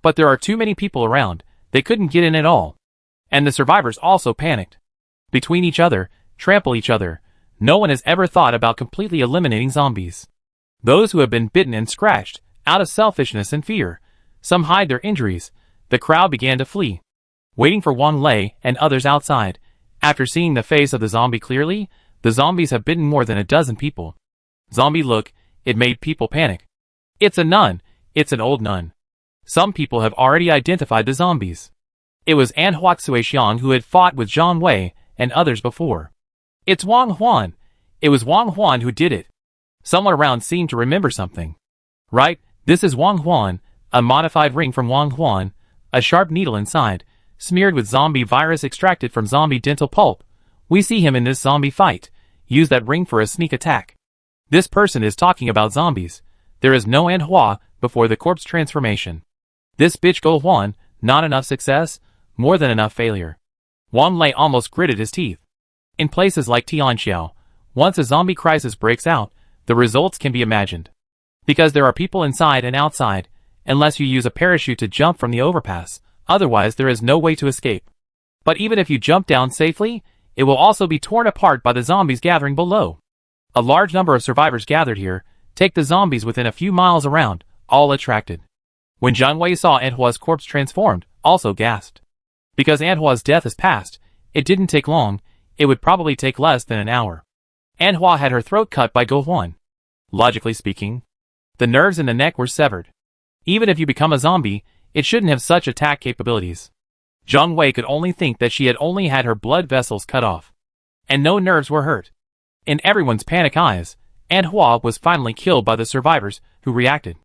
But there are too many people around, they couldn't get in at all. And the survivors also panicked. Between each other, trample each other. No one has ever thought about completely eliminating zombies. Those who have been bitten and scratched, out of selfishness and fear. Some hide their injuries. The crowd began to flee, waiting for Wang Lei and others outside. After seeing the face of the zombie clearly, the zombies have bitten more than a dozen people. Zombie look, it made people panic. It's a nun. It's an old nun. Some people have already identified the zombies. It was An Huatsuexiang who had fought with Zhang Wei and others before. It's Wang Huan. It was Wang Huan who did it. Someone around seemed to remember something. Right, this is Wang Huan, a modified ring from Wang Huan, a sharp needle inside, smeared with zombie virus extracted from zombie dental pulp. We see him in this zombie fight. use that ring for a sneak attack. This person is talking about zombies. There is no Anhua before the corpse transformation. This bitch Go Huan, not enough success, more than enough failure. Wang Lei almost gritted his teeth. In places like Tianxiao, once a zombie crisis breaks out, the results can be imagined. Because there are people inside and outside, unless you use a parachute to jump from the overpass, otherwise there is no way to escape. But even if you jump down safely, it will also be torn apart by the zombies gathering below. A large number of survivors gathered here, take the zombies within a few miles around, all attracted. When Zhang Wei saw Anhua's corpse transformed, also gasped. Because Anhua's death is past, it didn't take long, it would probably take less than an hour. Anhua had her throat cut by Go Huan. Logically speaking, the nerves in the neck were severed. Even if you become a zombie, it shouldn't have such attack capabilities. Zhang Wei could only think that she had only had her blood vessels cut off. And no nerves were hurt. In everyone's panic eyes, Anhua was finally killed by the survivors who reacted.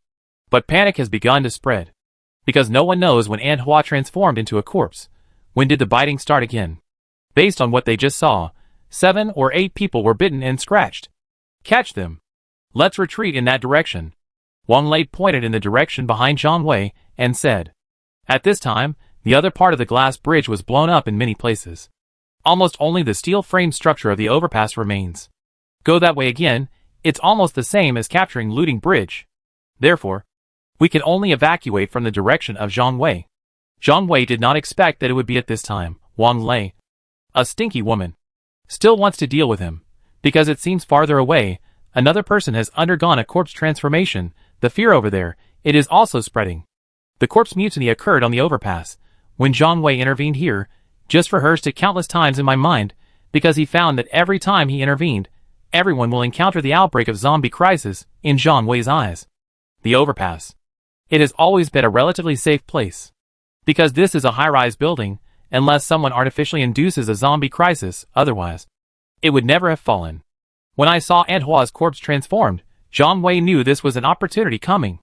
But panic has begun to spread. Because no one knows when Anhua transformed into a corpse. When did the biting start again? Based on what they just saw, 7 or 8 people were bitten and scratched. Catch them. Let's retreat in that direction. Wang Lei pointed in the direction behind Zhang Wei and said. At this time, the other part of the glass bridge was blown up in many places. Almost only the steel frame structure of the overpass remains. Go that way again, it's almost the same as capturing Looting Bridge. Therefore, we can only evacuate from the direction of Zhang Wei. Zhang Wei did not expect that it would be at this time. Wang Lei, a stinky woman, still wants to deal with him. Because it seems farther away, another person has undergone a corpse transformation. The fear over there, it is also spreading. The corpse mutiny occurred on the overpass, when Zhang Wei intervened here, just rehearsed it countless times in my mind, because he found that every time he intervened, everyone will encounter the outbreak of zombie crisis in Zhang Wei's eyes. The overpass. It has always been a relatively safe place. Because this is a high-rise building, unless someone artificially induces a zombie crisis, otherwise, it would never have fallen. When I saw Anhua's corpse transformed, Zhang Wei knew this was an opportunity coming.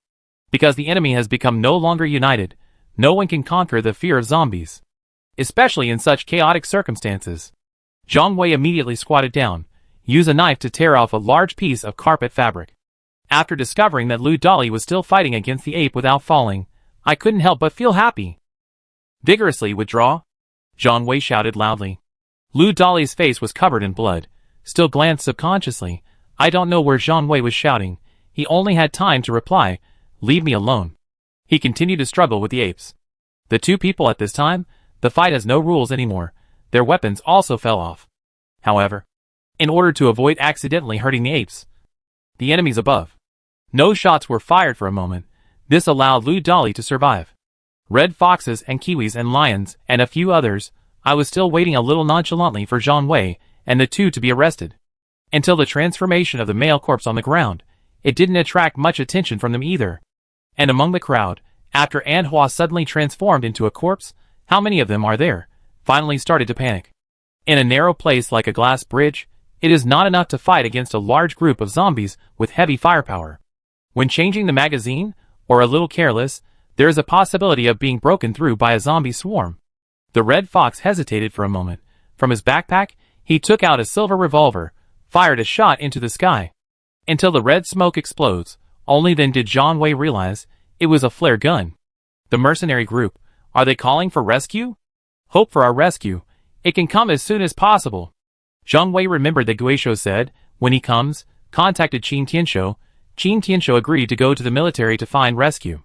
Because the enemy has become no longer united, no one can conquer the fear of zombies. Especially in such chaotic circumstances. Zhang Wei immediately squatted down, used a knife to tear off a large piece of carpet fabric. After discovering that Lu Dali was still fighting against the ape without falling, I couldn't help but feel happy. Vigorously withdraw? Zhang Wei shouted loudly. Lu Dali's face was covered in blood, still glanced subconsciously. I don't know where Zhang Wei was shouting. He only had time to reply, leave me alone. He continued to struggle with the apes. The two people at this time, the fight has no rules anymore. Their weapons also fell off. However, in order to avoid accidentally hurting the apes, the enemies above, no shots were fired for a moment. This allowed Lu Dali to survive. Red foxes and kiwis and lions and a few others, I was still waiting a little nonchalantly for Zhang Wei and the two to be arrested. Until the transformation of the male corpse on the ground, it didn't attract much attention from them either. And among the crowd, after Anhua suddenly transformed into a corpse, how many of them are there, finally started to panic. In a narrow place like a glass bridge, it is not enough to fight against a large group of zombies with heavy firepower. When changing the magazine, or a little careless, there is a possibility of being broken through by a zombie swarm. The red fox hesitated for a moment. From his backpack, he took out a silver revolver, fired a shot into the sky. Until the red smoke explodes, only then did Zhang Wei realize it was a flare gun. The mercenary group, are they calling for rescue? Hope for our rescue. It can come as soon as possible. Zhang Wei remembered that Guisho said, when he comes, contacted Qin Tianshou. Qin Tianshou agreed to go to the military to find rescue.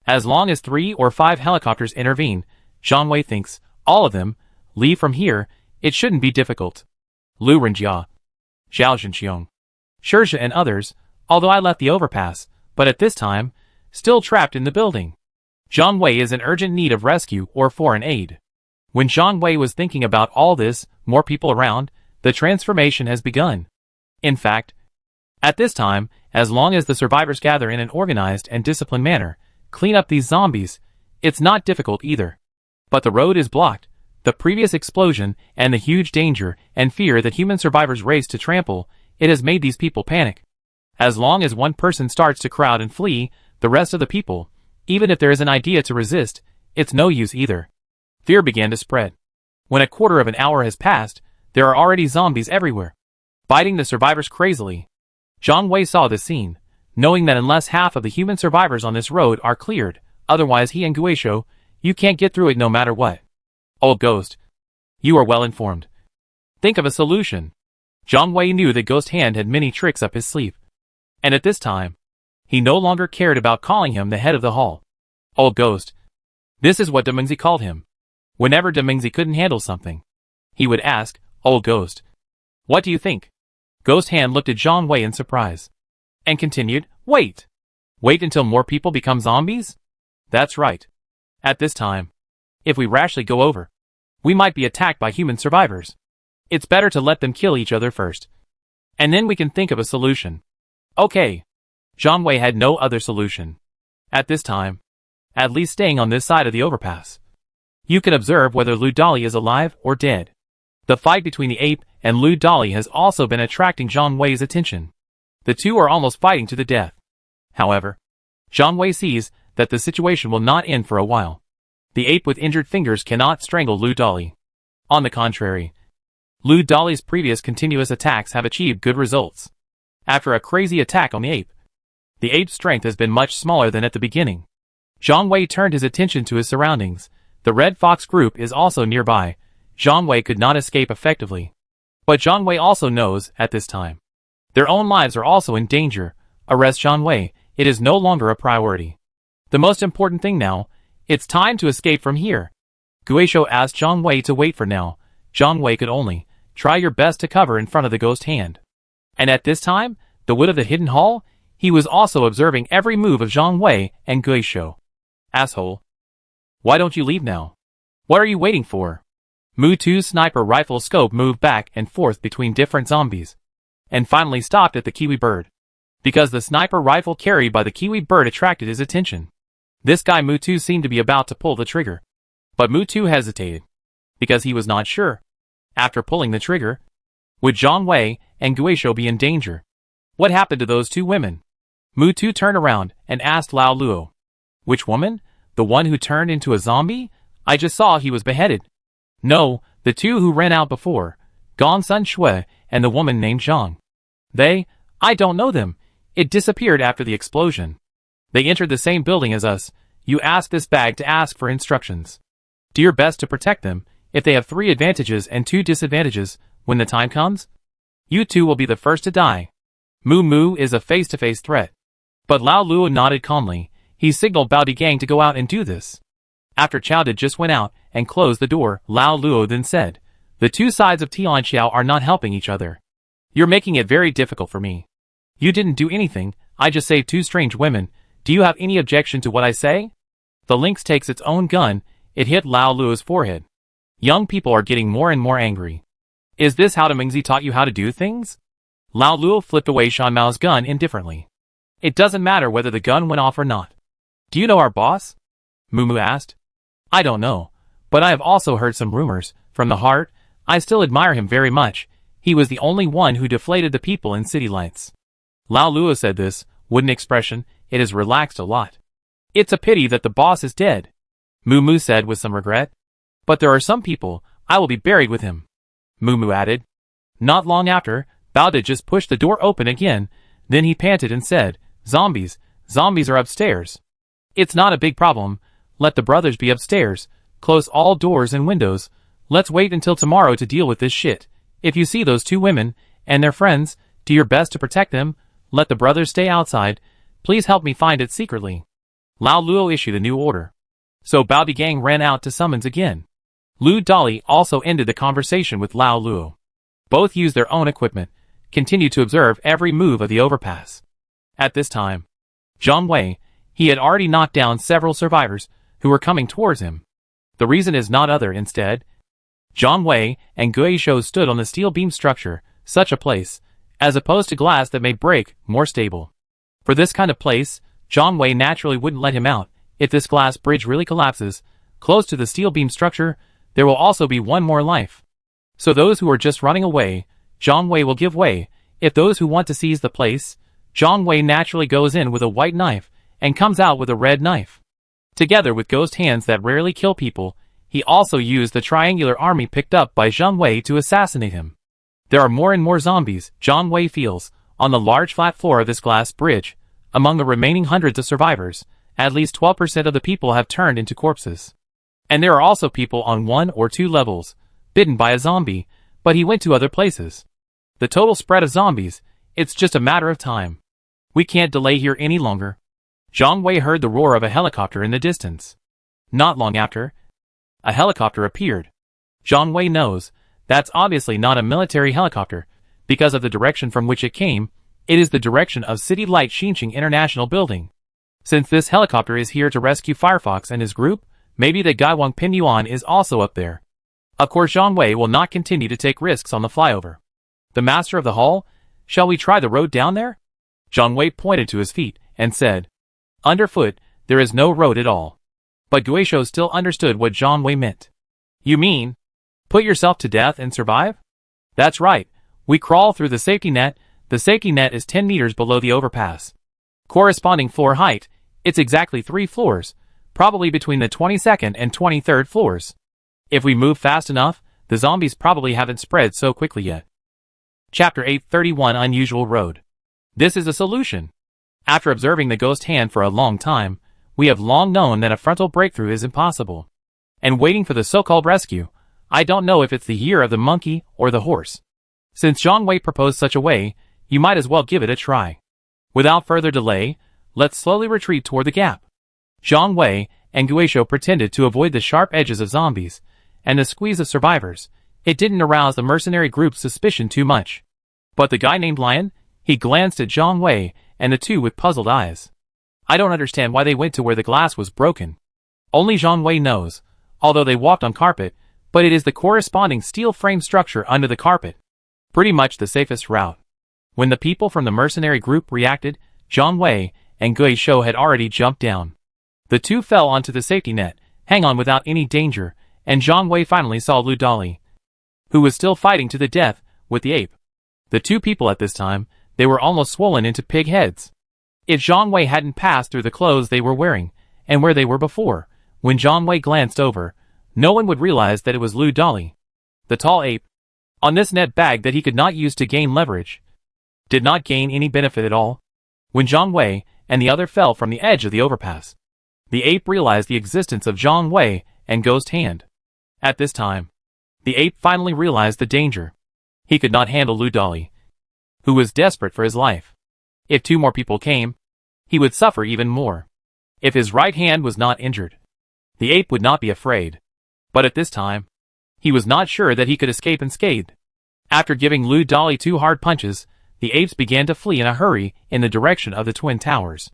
As long as 3 or 5 helicopters intervene, Zhang Wei thinks, all of them, leave from here, it shouldn't be difficult. Lu Renjia, Zhao Zhenxiong, Shirsha and others, although I left the overpass, but at this time, still trapped in the building. Zhang Wei is in urgent need of rescue or foreign aid. When Zhang Wei was thinking about all this, more people around, the transformation has begun. In fact, at this time, as long as the survivors gather in an organized and disciplined manner, clean up these zombies, it's not difficult either. But the road is blocked. The previous explosion and the huge danger and fear that human survivors race to trample, it has made these people panic. As long as one person starts to crowd and flee, the rest of the people, even if there is an idea to resist, it's no use either. Fear began to spread. When a quarter of an hour has passed, there are already zombies everywhere. biting the survivors crazily. Zhang Wei saw this scene, knowing that unless half of the human survivors on this road are cleared, otherwise he and Guisho, you can't get through it no matter what. Old Ghost. You are well informed. Think of a solution. Zhang Wei knew that Ghost Hand had many tricks up his sleeve. And at this time, he no longer cared about calling him the head of the hall. Old Ghost. This is what Demingzi called him. Whenever Demingzi couldn't handle something, he would ask, Old Ghost. What do you think? Ghost Hand looked at Zhang Wei in surprise. And continued, wait. Wait until more people become zombies? That's right. At this time, if we rashly go over, we might be attacked by human survivors. It's better to let them kill each other first. And then we can think of a solution. Okay. Zhang Wei had no other solution. At this time, at least staying on this side of the overpass. You can observe whether Lu Dali is alive or dead. The fight between the ape and Lu Dali has also been attracting Zhang Wei's attention. The two are almost fighting to the death. However, Zhang Wei sees that the situation will not end for a while. The ape with injured fingers cannot strangle Lu Dali. On the contrary, Lu Dali's previous continuous attacks have achieved good results. After a crazy attack on the ape's strength has been much smaller than at the beginning. Zhang Wei turned his attention to his surroundings. The Red Fox group is also nearby. Zhang Wei could not escape effectively. But Zhang Wei also knows, at this time, their own lives are also in danger. Arrest Zhang Wei, it is no longer a priority. The most important thing now, it's time to escape from here. Guisho asked Zhang Wei to wait for now. Zhang Wei could only try your best to cover in front of the Ghost Hand. And at this time, the wood of the hidden hall, he was also observing every move of Zhang Wei and Guisho. Asshole. Why don't you leave now? What are you waiting for? Mutu's sniper rifle scope moved back and forth between different zombies, and finally stopped at the kiwi bird. Because the sniper rifle carried by the kiwi bird attracted his attention. This guy Mutu seemed to be about to pull the trigger. But Mutu hesitated, because he was not sure. After pulling the trigger, would Zhang Wei and Guisho be in danger? What happened to those two women? Mutu turned around and asked Lao Luo. Which woman? The one who turned into a zombie? I just saw he was beheaded. No, the two who ran out before, Gong Sun Shui and the woman named Zhang. I don't know them. It disappeared after the explosion. They entered the same building as us. You ask this bag to ask for instructions. Do your best to protect them. If they have 3 advantages and 2 disadvantages, when the time comes, you two will be the first to die. Moo Moo is a face-to-face threat. But Lao Luo nodded calmly. He signaled Bao Digang to go out and do this. After Chao Did just went out and closed the door, Lao Luo then said, the two sides of Tianxiao are not helping each other. You're making it very difficult for me. You didn't do anything, I just saved 2 strange women. Do you have any objection to what I say? The lynx takes its own gun. It hit Lao Luo's forehead. Young people are getting more and more angry. Is this how Demingzi taught you how to do things? Lao Luo flipped away Shan Mao's gun indifferently. It doesn't matter whether the gun went off or not. Do you know our boss? Mumu asked. I don't know, but I have also heard some rumors. From the heart, I still admire him very much. He was the only one who deflated the people in city lights. Lao Luo said this, wooden expression. It has relaxed a lot. It's a pity that the boss is dead, Mumu said with some regret. But there are some people, I will be buried with him, Mumu added. Not long after, Baoda just pushed the door open again. Then he panted and said, Zombies are upstairs. It's not a big problem. Let the brothers be upstairs. Close all doors and windows. Let's wait until tomorrow to deal with this shit. If you see those 2 women and their friends, do your best to protect them. Let the brothers stay outside. Please help me find it secretly. Lao Luo issued a new order. So Bao Digang ran out to summons again. Lu Dali also ended the conversation with Lao Luo. Both used their own equipment, continued to observe every move of the overpass. At this time, Zhang Wei, he had already knocked down several survivors who were coming towards him. The reason is not other instead. Zhang Wei and Guisho stood on the steel beam structure, such a place, as opposed to glass that may break, more stable. For this kind of place, Zhang Wei naturally wouldn't let him out. If this glass bridge really collapses, close to the steel beam structure, there will also be one more life. So those who are just running away, Zhang Wei will give way. If those who want to seize the place, Zhang Wei naturally goes in with a white knife, and comes out with a red knife. Together with ghost hands that rarely kill people, he also used the triangular army picked up by Zhang Wei to assassinate him. There are more and more zombies, Zhang Wei feels, on the large flat floor of this glass bridge. Among the remaining hundreds of survivors, at least 12% of the people have turned into corpses. And there are also people on 1 or 2 levels, bitten by a zombie, but he went to other places. The total spread of zombies, it's just a matter of time. We can't delay here any longer. Zhang Wei heard the roar of a helicopter in the distance. Not long after, a helicopter appeared. Zhang Wei knows, that's obviously not a military helicopter, because of the direction from which it came. It is the direction of City Light Xinqing International Building. Since this helicopter is here to rescue Firefox and his group, maybe the Gaiwang Pinyuan is also up there. Of course Zhang Wei will not continue to take risks on the flyover. The master of the hall, shall we try the road down there? Zhang Wei pointed to his feet and said, underfoot, there is no road at all. But Guizhou still understood what Zhang Wei meant. You mean, put yourself to death and survive? That's right, we crawl through the safety net. The safety net is 10 meters below the overpass. Corresponding floor height, it's exactly 3 floors, probably between the 22nd and 23rd floors. If we move fast enough, the zombies probably haven't spread so quickly yet. Chapter 831 Unusual Road. This is a solution. After observing the ghost hand for a long time, we have long known that a frontal breakthrough is impossible. And waiting for the so-called rescue, I don't know if it's the year of the monkey or the horse. Since Zhang Wei proposed such a way, you might as well give it a try. Without further delay, let's slowly retreat toward the gap. Zhang Wei and Guizhou pretended to avoid the sharp edges of zombies and the squeeze of survivors. It didn't arouse the mercenary group's suspicion too much. But the guy named Lion, he glanced at Zhang Wei and the two with puzzled eyes. I don't understand why they went to where the glass was broken. Only Zhang Wei knows, although they walked on carpet, but it is the corresponding steel frame structure under the carpet. Pretty much the safest route. When the people from the mercenary group reacted, Zhang Wei and Guizhou had already jumped down. The two fell onto the safety net, hang on without any danger, and Zhang Wei finally saw Lu Dali, who was still fighting to the death with the ape. The two people at this time, they were almost swollen into pig heads. If Zhang Wei hadn't passed through the clothes they were wearing, and where they were before, when Zhang Wei glanced over, no one would realize that it was Lu Dali. The tall ape, on this net bag that he could not use to gain leverage, did not gain any benefit at all. When Zhang Wei and the other fell from the edge of the overpass, the ape realized the existence of Zhang Wei and Ghost Hand. At this time, the ape finally realized the danger. He could not handle Lu Dali, who was desperate for his life. If 2 more people came, he would suffer even more. If his right hand was not injured, the ape would not be afraid. But at this time, he was not sure that he could escape unscathed. After giving Lu Dali 2 hard punches, the apes began to flee in a hurry in the direction of the Twin Towers.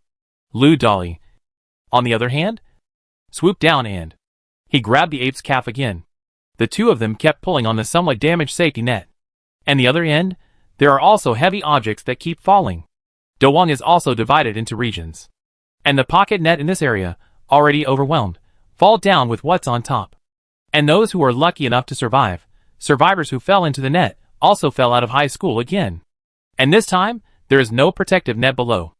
Lu Dali, on the other hand, swooped down and he grabbed the ape's calf again. The two of them kept pulling on the somewhat damaged safety net. And the other end, there are also heavy objects that keep falling. Dawang is also divided into regions. And the pocket net in this area, already overwhelmed, fall down with what's on top. And those who are lucky enough to survive, survivors who fell into the net, also fell out of high school again. And this time, there is no protective net below.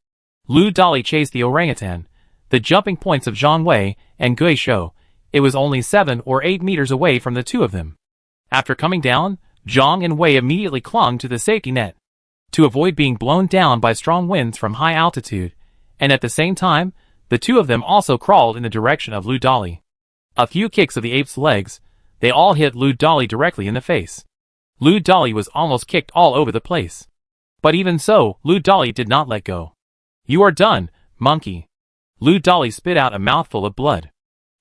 Lu Dali chased the orangutan, the jumping points of Zhang Wei and Guizhou. It was only 7 or 8 meters away from the two of them. After coming down, Zhang and Wei immediately clung to the safety net to avoid being blown down by strong winds from high altitude, and at the same time, the two of them also crawled in the direction of Lu Dali. A few kicks of the ape's legs, they all hit Lu Dali directly in the face. Lu Dali was almost kicked all over the place. But even so, Lu Dali did not let go. You are done, monkey. Lu Dali spit out a mouthful of blood.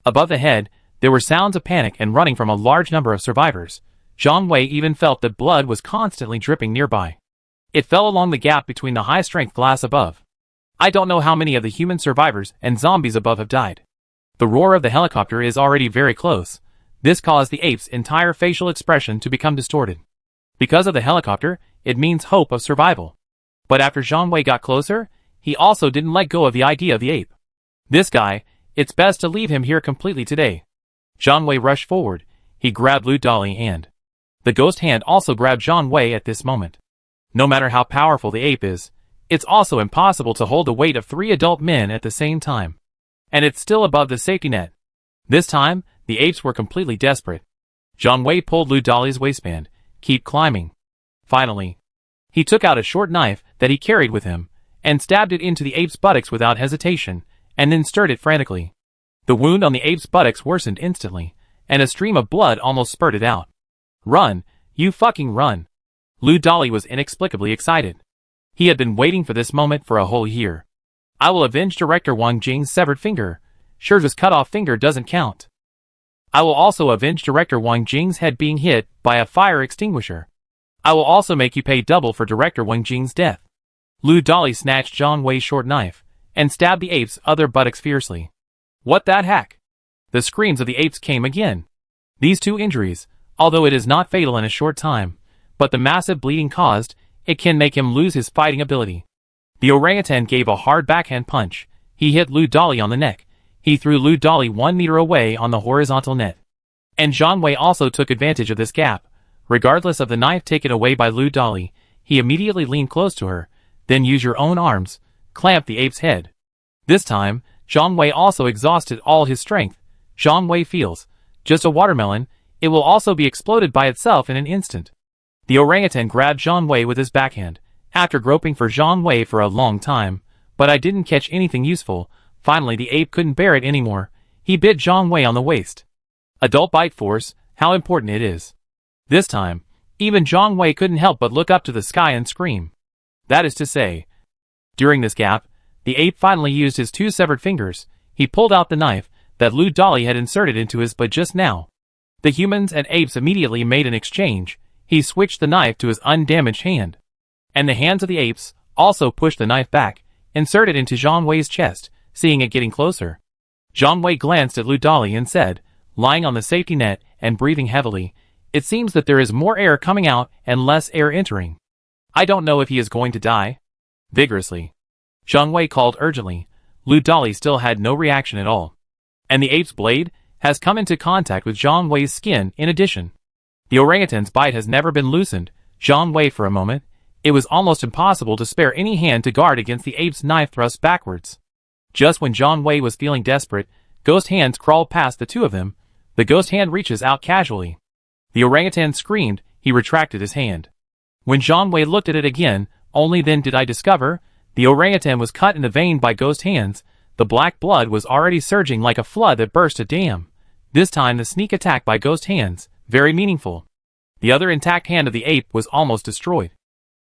Above the head, there were sounds of panic and running from a large number of survivors. Zhang Wei even felt that blood was constantly dripping nearby. It fell along the gap between the high-strength glass above. I don't know how many of the human survivors and zombies above have died. The roar of the helicopter is already very close. This caused the ape's entire facial expression to become distorted. Because of the helicopter, it means hope of survival. But after Zhang Wei got closer, he also didn't let go of the idea of the ape. This guy, it's best to leave him here completely today. Zhang Wei rushed forward. He grabbed Lu Dali and the ghost hand also grabbed Zhang Wei at this moment. No matter how powerful the ape is, it's also impossible to hold the weight of 3 adult men at the same time. And it's still above the safety net. This time, the apes were completely desperate. Zhang Wei pulled Lu Dali's waistband. Keep climbing. Finally, he took out a short knife that he carried with him, and stabbed it into the ape's buttocks without hesitation, and then stirred it frantically. The wound on the ape's buttocks worsened instantly, and a stream of blood almost spurted out. "Run, you fucking run!" Lu Dali was inexplicably excited. He had been waiting for this moment for a whole year. "I will avenge Director Wang Jing's severed finger. Sure, this cut-off finger doesn't count. I will also avenge Director Wang Jing's head being hit by a fire extinguisher. I will also make you pay double for Director Wang Jing's death." Lu Dali snatched Zhang Wei's short knife, and stabbed the ape's other buttocks fiercely. "What that hack?" The screams of the apes came again. These two injuries, although it is not fatal in a short time, but the massive bleeding caused, it can make him lose his fighting ability. The orangutan gave a hard backhand punch. He hit Lu Dali on the neck. He threw Lu Dali 1 meter away on the horizontal net. And Zhang Wei also took advantage of this gap. Regardless of the knife taken away by Lu Dali, he immediately leaned close to her. "Then use your own arms. Clamp the ape's head." This time, Zhang Wei also exhausted all his strength. Zhang Wei feels, just a watermelon, it will also be exploded by itself in an instant. The orangutan grabbed Zhang Wei with his backhand, after groping for Zhang Wei for a long time, but I didn't catch anything useful. Finally the ape couldn't bear it anymore. He bit Zhang Wei on the waist. Adult bite force, how important it is. This time, even Zhang Wei couldn't help but look up to the sky and scream. That is to say, during this gap, the ape finally used his 2 severed fingers. He pulled out the knife that Lu Dali had inserted into his butt just now. The humans and apes immediately made an exchange. He switched the knife to his undamaged hand. And the hands of the apes also pushed the knife back, inserted into Zhang Wei's chest, seeing it getting closer. Zhang Wei glanced at Lu Dali and said, lying on the safety net and breathing heavily, "It seems that there is more air coming out and less air entering. I don't know if he is going to die." Vigorously, Zhang Wei called urgently. Lu Dali still had no reaction at all. And the ape's blade has come into contact with Zhang Wei's skin in addition. The orangutan's bite has never been loosened. Zhang Wei for a moment. It was almost impossible to spare any hand to guard against the ape's knife thrust backwards. Just when Zhang Wei was feeling desperate, ghost hands crawled past the two of them. The ghost hand reaches out casually. The orangutan screamed. He retracted his hand. When Zhang Wei looked at it again, only then did I discover, the orangutan was cut in the vein by ghost hands. The black blood was already surging like a flood that burst a dam. This time the sneak attack by ghost hands, very meaningful. The other intact hand of the ape was almost destroyed.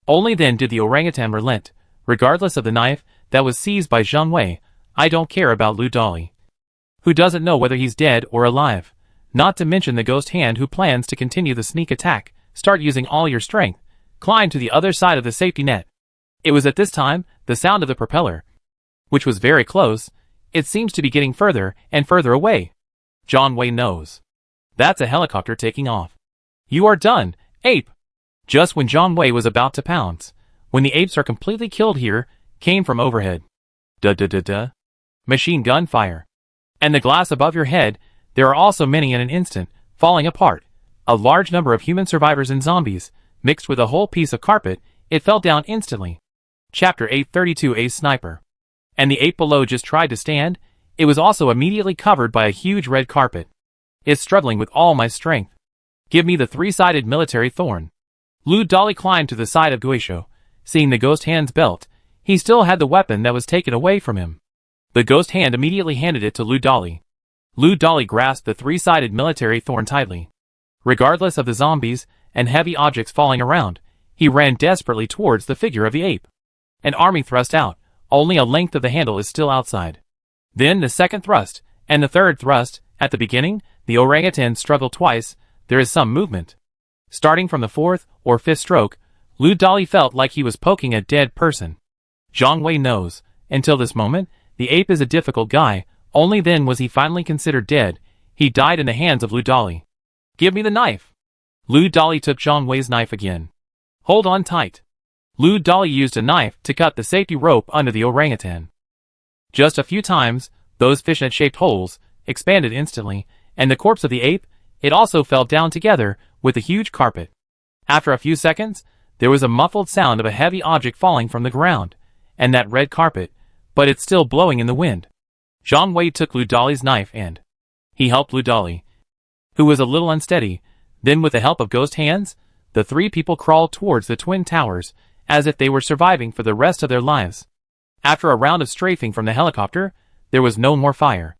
Only then did the orangutan relent. Regardless of the knife that was seized by Zhang Wei, I don't care about Lu Dali, who doesn't know whether he's dead or alive. Not to mention the ghost hand who plans to continue the sneak attack. Start using all your strength. Climb to the other side of the safety net. It was at this time, the sound of the propeller, which was very close, it seems to be getting further and further away. Zhang Wei knows. That's a helicopter taking off. "You are done, ape!" Just when Zhang Wei was about to pounce, "When the apes are completely killed here," came from overhead. "Da-da-da-da." Machine gun fire. "And the glass above your head, there are also many in an instant, falling apart. A large number of human survivors and zombies, mixed with a whole piece of carpet, it fell down instantly." Chapter 832 A Sniper. And the ape below just tried to stand. It was also immediately covered by a huge red carpet. "It's struggling with all my strength. Give me the 3-sided military thorn." Lu Dali climbed to the side of Guisho. Seeing the ghost hand's belt, he still had the weapon that was taken away from him. The ghost hand immediately handed it to Lu Dali. Lu Dali grasped the 3-sided military thorn tightly. Regardless of the zombies and heavy objects falling around, he ran desperately towards the figure of the ape. An army thrust out. Only a length of the handle is still outside. Then the second thrust, and the third thrust. At the beginning, the orangutan struggled twice. There is some movement. Starting from the 4th or 5th stroke, Lu Dali felt like he was poking a dead person. Zhang Wei knows, until this moment, the ape is a difficult guy. Only then was he finally considered dead. He died in the hands of Lu Dali. "Give me the knife." Lu Dali took Zhang Wei's knife again. "Hold on tight." Lu Dali used a knife to cut the safety rope under the orangutan. Just a few times, those fishnet-shaped holes expanded instantly, and the corpse of the ape, it also fell down together with the huge carpet. After a few seconds, there was a muffled sound of a heavy object falling from the ground, and that red carpet, but it's still blowing in the wind. Zhang Wei took Lu Dali's knife and he helped Lu Dali, who was a little unsteady. Then with the help of ghost hands, the three people crawled towards the twin towers, as if they were surviving for the rest of their lives. After a round of strafing from the helicopter, there was no more fire.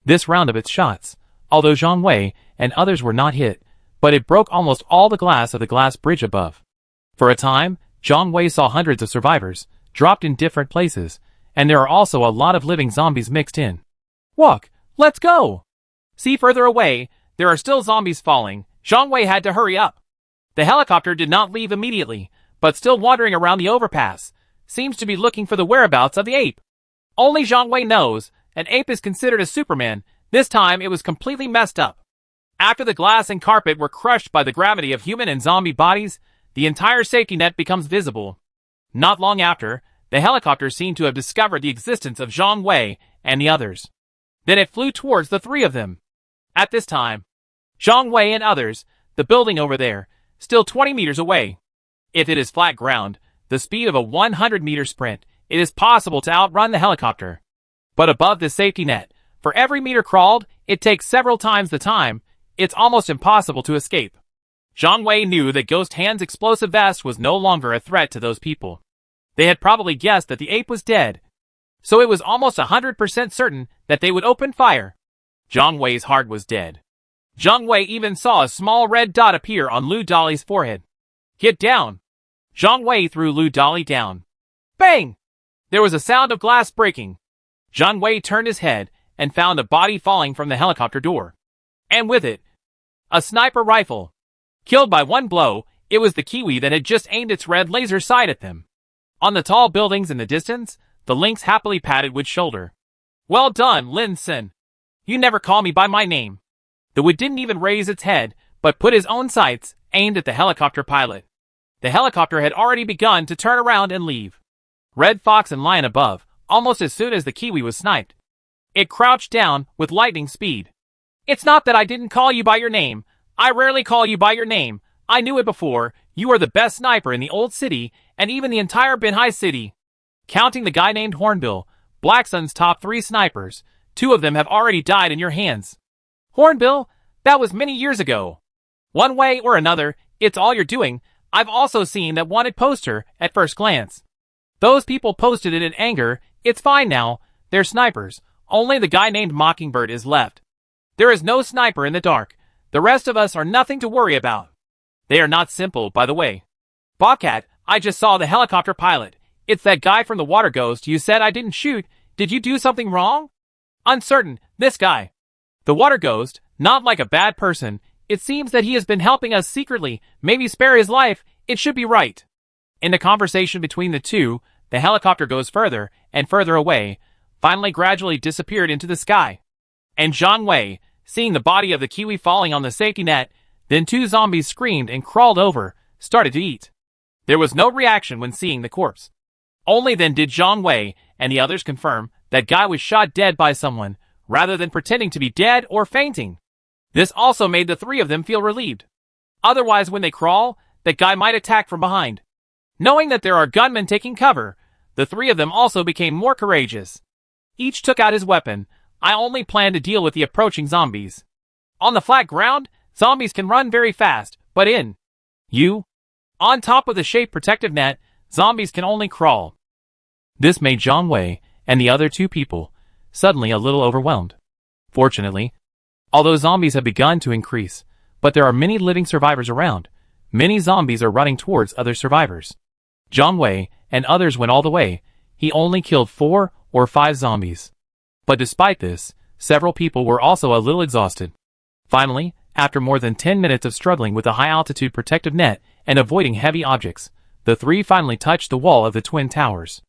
This round of its shots, although Zhang Wei and others were not hit, but it broke almost all the glass of the glass bridge above. For a time, Zhang Wei saw hundreds of survivors, dropped in different places, and there are also a lot of living zombies mixed in. Walk, let's go! See further away, there are still zombies falling. Zhang Wei had to hurry up. The helicopter did not leave immediately, but still wandering around the overpass, seems to be looking for the whereabouts of the ape. Only Zhang Wei knows, an ape is considered a Superman. This time it was completely messed up. After the glass and carpet were crushed by the gravity of human and zombie bodies, the entire safety net becomes visible. Not long after, the helicopter seemed to have discovered the existence of Zhang Wei and the others. Then it flew towards the three of them. At this time, Zhang Wei and others, the building over there, still 20 meters away. If it is flat ground, the speed of a 100-meter sprint, it is possible to outrun the helicopter. But above the safety net, for every meter crawled, it takes several times the time. It's almost impossible to escape. Zhang Wei knew that Ghost Hand's explosive vest was no longer a threat to those people. They had probably guessed that the ape was dead, so it was almost 100% certain that they would open fire. Zhang Wei's heart was dead. Zhang Wei even saw a small red dot appear on Lu Dali's forehead. Get down! Zhang Wei threw Lu Dali down. Bang! There was a sound of glass breaking. Zhang Wei turned his head and found a body falling from the helicopter door. And with it, a sniper rifle. Killed by one blow, it was the Kiwi that had just aimed its red laser sight at them. On the tall buildings in the distance, the lynx happily patted Wood's shoulder. Well done, Lin Sin. You never call me by my name. The Wood didn't even raise its head, but put his own sights aimed at the helicopter pilot. The helicopter had already begun to turn around and leave. Red Fox and Lion above, almost as soon as the Kiwi was sniped. It crouched down with lightning speed. It's not that I didn't call you by your name. I rarely call you by your name. I knew it before. You are the best sniper in the old city, and even the entire Binhai city. Counting the guy named Hornbill, Black Sun's top 3 snipers, 2 of them have already died in your hands. Hornbill, that was many years ago. One way or another, it's all you're doing. I've also seen that wanted poster at first glance. Those people posted it in anger. It's fine now. They're snipers. Only the guy named Mockingbird is left. There is no sniper in the dark. The rest of us are nothing to worry about. They are not simple, by the way. Bobcat, I just saw the helicopter pilot. It's that guy from the water ghost you said I didn't shoot. Did you do something wrong? Uncertain, this guy. The water ghost, not like a bad person. It seems that he has been helping us secretly. Maybe spare his life. It should be right. In the conversation between the two, the helicopter goes further and further away, finally gradually disappeared into the sky. And Zhang Wei, seeing the body of the Kiwi falling on the safety net, then 2 zombies screamed and crawled over, started to eat. There was no reaction when seeing the corpse. Only then did Zhang Wei and the others confirm that guy was shot dead by someone, rather than pretending to be dead or fainting. This also made the 3 of them feel relieved. Otherwise, when they crawl, that guy might attack from behind. Knowing that there are gunmen taking cover, the 3 of them also became more courageous. Each took out his weapon. I only plan to deal with the approaching zombies. On the flat ground, zombies can run very fast, but on top of the shape protective net, zombies can only crawl. This made Zhang Wei and the other 2 people suddenly a little overwhelmed. Fortunately, although zombies have begun to increase, but there are many living survivors around, many zombies are running towards other survivors. Zhang Wei and others went all the way. He only killed 4 or 5 zombies. But despite this, several people were also a little exhausted. Finally, after more than 10 minutes of struggling with a high-altitude protective net and avoiding heavy objects, the 3 finally touched the wall of the twin towers.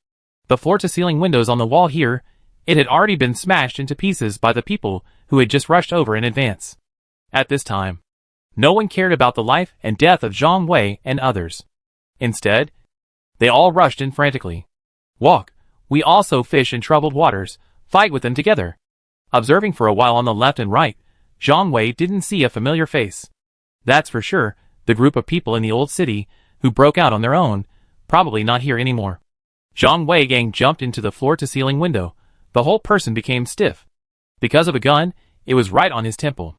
The floor-to-ceiling windows on the wall here, it had already been smashed into pieces by the people who had just rushed over in advance. At this time, no one cared about the life and death of Zhang Wei and others. Instead, they all rushed in frantically. Walk, we also fish in troubled waters, fight with them together. Observing for a while on the left and right, Zhang Wei didn't see a familiar face. That's for sure, the group of people in the old city who broke out on their own, probably not here anymore. Zhang Wei gang jumped into the floor-to-ceiling window. The whole person became stiff. Because of a gun, it was right on his temple.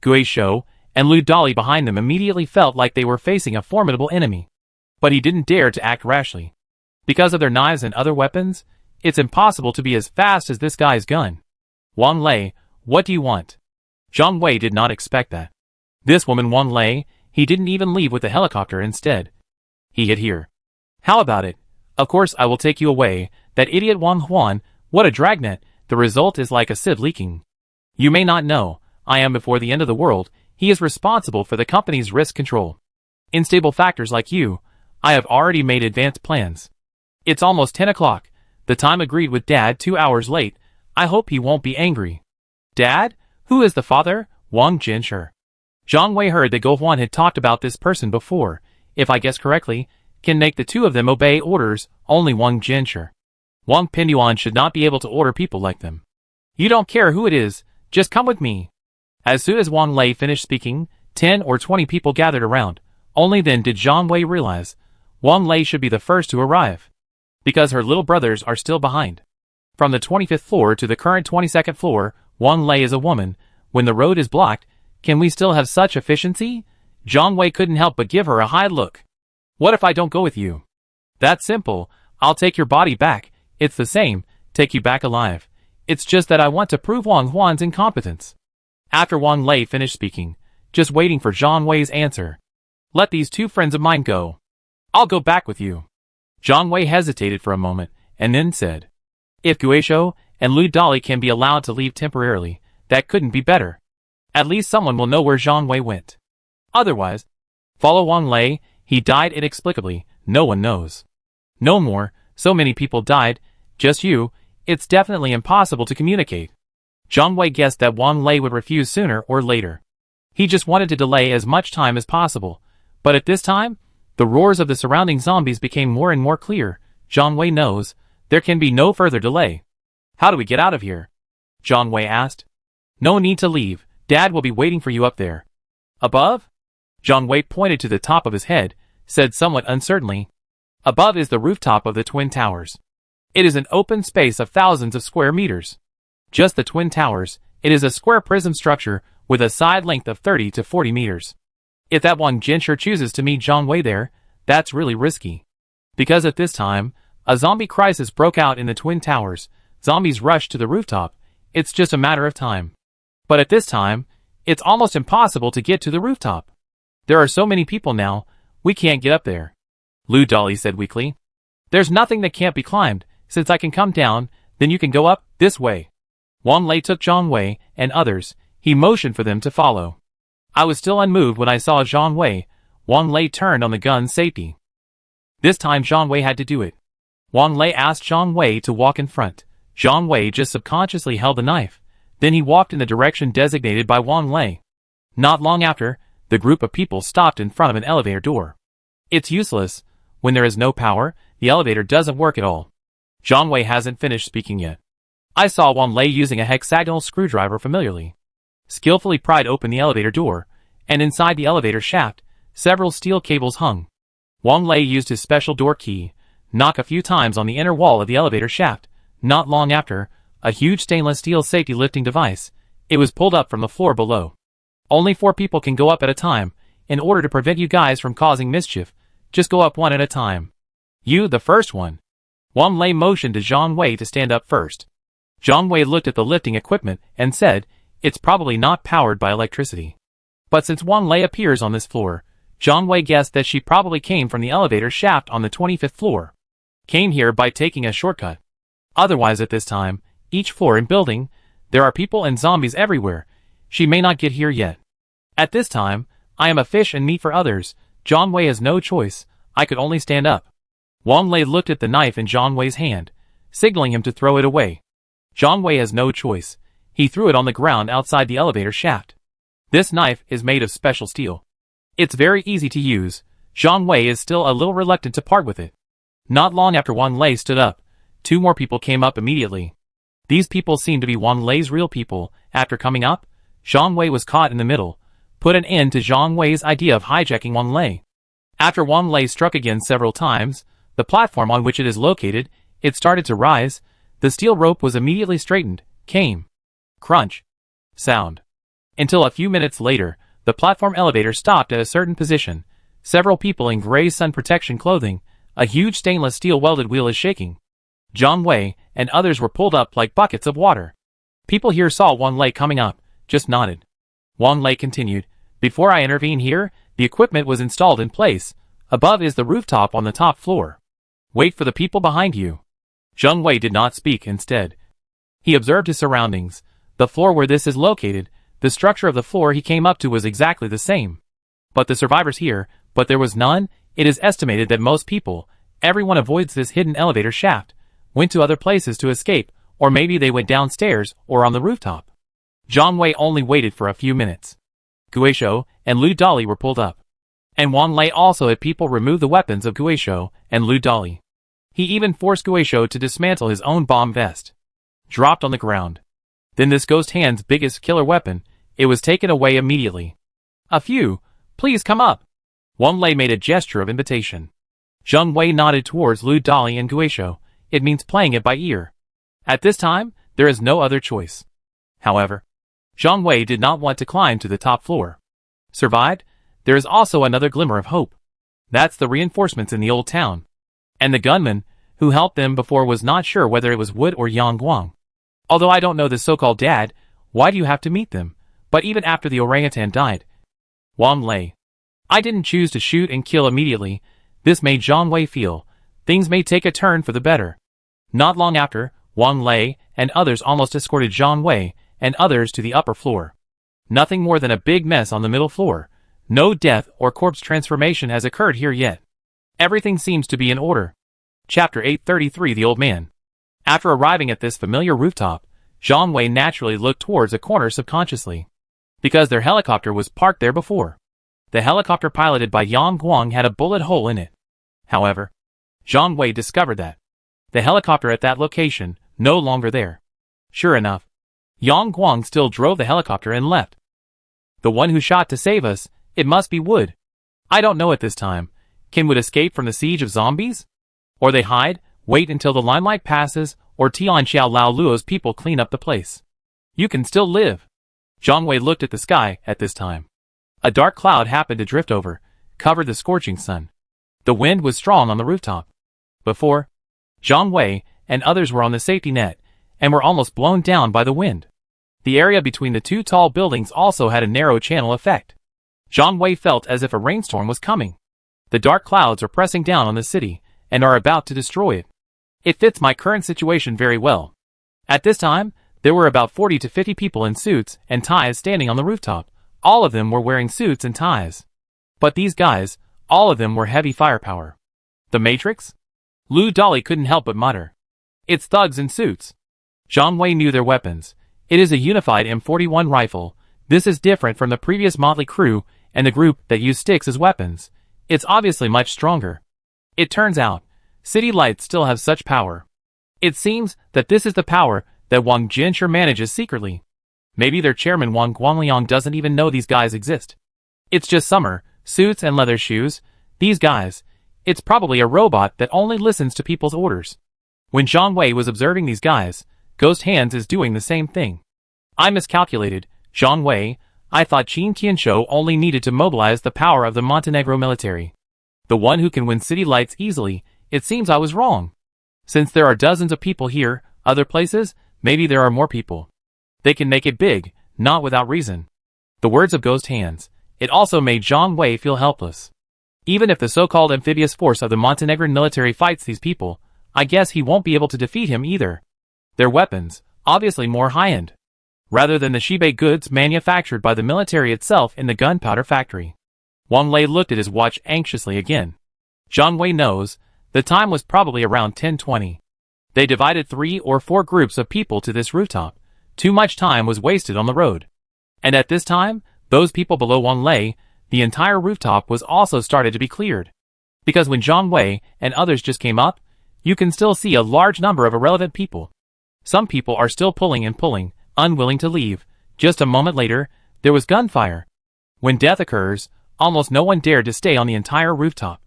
Gui Shou and Lu Dali behind them immediately felt like they were facing a formidable enemy. But he didn't dare to act rashly. Because of their knives and other weapons, it's impossible to be as fast as this guy's gun. Wang Lei, what do you want? Zhang Wei did not expect that. This woman Wang Lei, he didn't even leave with the helicopter instead. He hid here. How about it? Of course I will take you away, that idiot Wang Huan, what a dragnet, the result is like a sieve leaking. You may not know, I am before the end of the world, he is responsible for the company's risk control. Unstable factors like you, I have already made advanced plans. It's almost 10 o'clock, the time agreed with Dad 2 hours late, I hope he won't be angry. Dad? Who is the father? Wang Jinsher. Zhang Wei heard that Go Huan had talked about this person before, if I guess correctly, can make the two of them obey orders, only Wang Jinsher. Wang Pingyuan should not be able to order people like them. You don't care who it is, just come with me. As soon as Wang Lei finished speaking, 10 or 20 people gathered around. Only then did Zhang Wei realize Wang Lei should be the first to arrive. Because her little brothers are still behind. From the 25th floor to the current 22nd floor, Wang Lei is a woman. When the road is blocked, can we still have such efficiency? Zhang Wei couldn't help but give her a high look. What if I don't go with you? That's simple, I'll take your body back, it's the same, take you back alive. It's just that I want to prove Wang Huan's incompetence. After Wang Lei finished speaking, just waiting for Zhang Wei's answer. Let these two friends of mine go. I'll go back with you. Zhang Wei hesitated for a moment, and then said, if Guizhou and Lu Dali can be allowed to leave temporarily, that couldn't be better. At least someone will know where Zhang Wei went. Otherwise, follow Wang Lei, he died inexplicably, no one knows. No more, so many people died, just you, it's definitely impossible to communicate. Zhang Wei guessed that Wang Lei would refuse sooner or later. He just wanted to delay as much time as possible, but at this time, the roars of the surrounding zombies became more and more clear. Zhang Wei knows, there can be no further delay. How do we get out of here? Zhang Wei asked. No need to leave, Dad will be waiting for you up there. Above? Zhang Wei pointed to the top of his head, said somewhat uncertainly. Above is the rooftop of the Twin Towers. It is an open space of thousands of square meters. Just the Twin Towers, it is a square prism structure with a side length of 30 to 40 meters. If that Wang Jinsher chooses to meet Zhang Wei there, that's really risky. Because at this time, a zombie crisis broke out in the Twin Towers, zombies rushed to the rooftop, it's just a matter of time. But at this time, it's almost impossible to get to the rooftop. There are so many people now, we can't get up there. Lu Dali said weakly. There's nothing that can't be climbed, since I can come down, then you can go up, this way. Wang Lei took Zhang Wei, and others, he motioned for them to follow. I was still unmoved when I saw Zhang Wei. Wang Lei turned on the gun's safety. This time Zhang Wei had to do it. Wang Lei asked Zhang Wei to walk in front. Zhang Wei just subconsciously held the knife. Then he walked in the direction designated by Wang Lei. Not long after, the group of people stopped in front of an elevator door. It's useless. When there is no power, the elevator doesn't work at all. Zhang Wei hasn't finished speaking yet. I saw Wang Lei using a hexagonal screwdriver familiarly. Skillfully pried open the elevator door, and inside the elevator shaft, several steel cables hung. Wang Lei used his special door key, knock a few times on the inner wall of the elevator shaft. Not long after, a huge stainless steel safety lifting device, it was pulled up from the floor below. Only 4 people can go up at a time. In order to prevent you guys from causing mischief, just go up one at a time. You, the first one. Wang Lei motioned to Zhang Wei to stand up first. Zhang Wei looked at the lifting equipment and said, it's probably not powered by electricity. But since Wang Lei appears on this floor, Zhang Wei guessed that she probably came from the elevator shaft on the 25th floor. Came here by taking a shortcut. Otherwise at this time, each floor and building, there are people and zombies everywhere. She may not get here yet. At this time, I am a fish and meat for others. Zhang Wei has no choice. I could only stand up. Wang Lei looked at the knife in Zhang Wei's hand, signaling him to throw it away. Zhang Wei has no choice. He threw it on the ground outside the elevator shaft. This knife is made of special steel. It's very easy to use. Zhang Wei is still a little reluctant to part with it. Not long after Wang Lei stood up, 2 more people came up immediately. These people seemed to be Wang Lei's real people. After coming up, Zhang Wei was caught in the middle, put an end to Zhang Wei's idea of hijacking Wang Lei. After Wang Lei struck again several times, the platform on which it is located, it started to rise. The steel rope was immediately straightened. Came. Crunch. Sound. Until a few minutes later, The platform elevator stopped at a certain position. Several people in gray sun protection clothing. A huge stainless steel welded wheel is shaking. Zhang Wei and others were pulled up like buckets of water. People here saw Wang Lei coming up, just nodded. Wang Lei continued, "Before I intervene here, the equipment was installed in place. Above is the rooftop on the top floor. Wait for the people behind you." Zhang Wei did not speak instead. He observed his surroundings. The floor where this is located, the structure of the floor he came up to was exactly the same. But the survivors here, but there was none. It is estimated that most people, everyone avoids this hidden elevator shaft, went to other places to escape, or maybe they went downstairs or on the rooftop. Zhang Wei only waited for a few minutes. Guizhou and Lu Dali were pulled up. And Wang Lei also had people remove the weapons of Guizhou and Lu Dali. He even forced Guizhou to dismantle his own bomb vest. Dropped on the ground. Then this ghost hand's biggest killer weapon, it was taken away immediately. "A few, please come up." Wang Lei made a gesture of invitation. Zhang Wei nodded towards Lu Dali and Guizhou. It means playing it by ear. At this time, there is no other choice. However, Zhang Wei did not want to climb to the top floor. Survived? There is also another glimmer of hope. That's the reinforcements in the old town. And the gunman, who helped them before, was not sure whether it was Wood or Yang Guang. Although I don't know the so-called dad, why do you have to meet them? But even after the orangutan died. Wang Lei. I didn't choose to shoot and kill immediately. This made Zhang Wei feel things may take a turn for the better. Not long after, Wang Lei and others almost escorted Zhang Wei and others to the upper floor. Nothing more than a big mess on the middle floor. No death or corpse transformation has occurred here yet. Everything seems to be in order. Chapter 833 The Old Man. After arriving at this familiar rooftop, Zhang Wei naturally looked towards a corner subconsciously. Because their helicopter was parked there before. The helicopter piloted by Yang Guang had a bullet hole in it. However, Zhang Wei discovered that the helicopter at that location no longer there. Sure enough, Yang Guang still drove the helicopter and left. The one who shot to save us, it must be Wood. I don't know at this time. Can Wood escape from the siege of zombies? Or they hide, wait until the limelight passes, or Tian Xiao Lao Luo's people clean up the place. You can still live. Zhang Wei looked at the sky at this time. A dark cloud happened to drift over, covered the scorching sun. The wind was strong on the rooftop. Before, Zhang Wei and others were on the safety net, and were almost blown down by the wind. The area between the two tall buildings also had a narrow channel effect. Zhang Wei felt as if a rainstorm was coming. The dark clouds are pressing down on the city, and are about to destroy it. It fits my current situation very well. At this time, there were about 40 to 50 people in suits and ties standing on the rooftop. All of them were wearing suits and ties. But these guys, all of them were heavy firepower. The Matrix? Lu Dali couldn't help but mutter. It's thugs in suits. Zhang Wei knew their weapons. It is a unified M41 rifle. This is different from the previous motley crew and the group that used sticks as weapons. It's obviously much stronger. It turns out, city lights still have such power. It seems that this is the power that Wang Jinsher manages secretly. Maybe their chairman Wang Guangliang doesn't even know these guys exist. It's just summer, suits and leather shoes. These guys, it's probably a robot that only listens to people's orders. When Zhang Wei was observing these guys, Ghost Hands is doing the same thing. I miscalculated, Zhang Wei. I thought Qin Qianshou only needed to mobilize the power of the Montenegro military. The one who can win city lights easily. It seems I was wrong. Since there are dozens of people here, other places, maybe there are more people. They can make it big, not without reason. The words of Ghost Hands. It also made Zhang Wei feel helpless. Even if the so-called amphibious force of the Montenegrin military fights these people, I guess he won't be able to defeat him either. Their weapons, obviously more high-end. Rather than the Shibei goods manufactured by the military itself in the gunpowder factory. Wang Lei looked at his watch anxiously again. Zhang Wei knows, the time was probably around 10:20. They divided 3 or 4 groups of people to this rooftop. Too much time was wasted on the road. And at this time, those people below Wang Lei, the entire rooftop was also started to be cleared. Because when Zhang Wei and others just came up, you can still see a large number of irrelevant people. Some people are still pulling and pulling, unwilling to leave. Just a moment later, there was gunfire. When death occurs, almost no one dared to stay on the entire rooftop.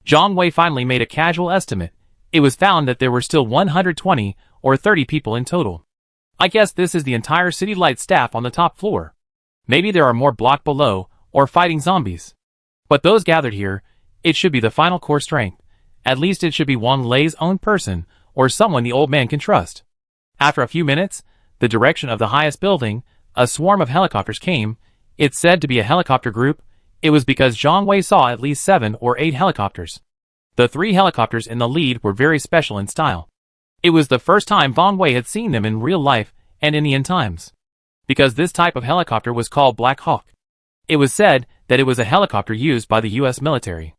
Zhang Wei finally made a casual estimate. It was found that there were still 120 or 30 people in total. I guess this is the entire city light staff on the top floor. Maybe there are more block below, or fighting zombies. But those gathered here, it should be the final core strength. At least it should be Wang Lei's own person, or someone the old man can trust. After a few minutes, the direction of the highest building, a swarm of helicopters came. It's said to be a helicopter group. It was because Zhang Wei saw at least 7 or 8 helicopters. The 3 helicopters in the lead were very special in style. It was the first time Zhang Wei had seen them in real life and in the end times. Because this type of helicopter was called Black Hawk. It was said that it was a helicopter used by the US military.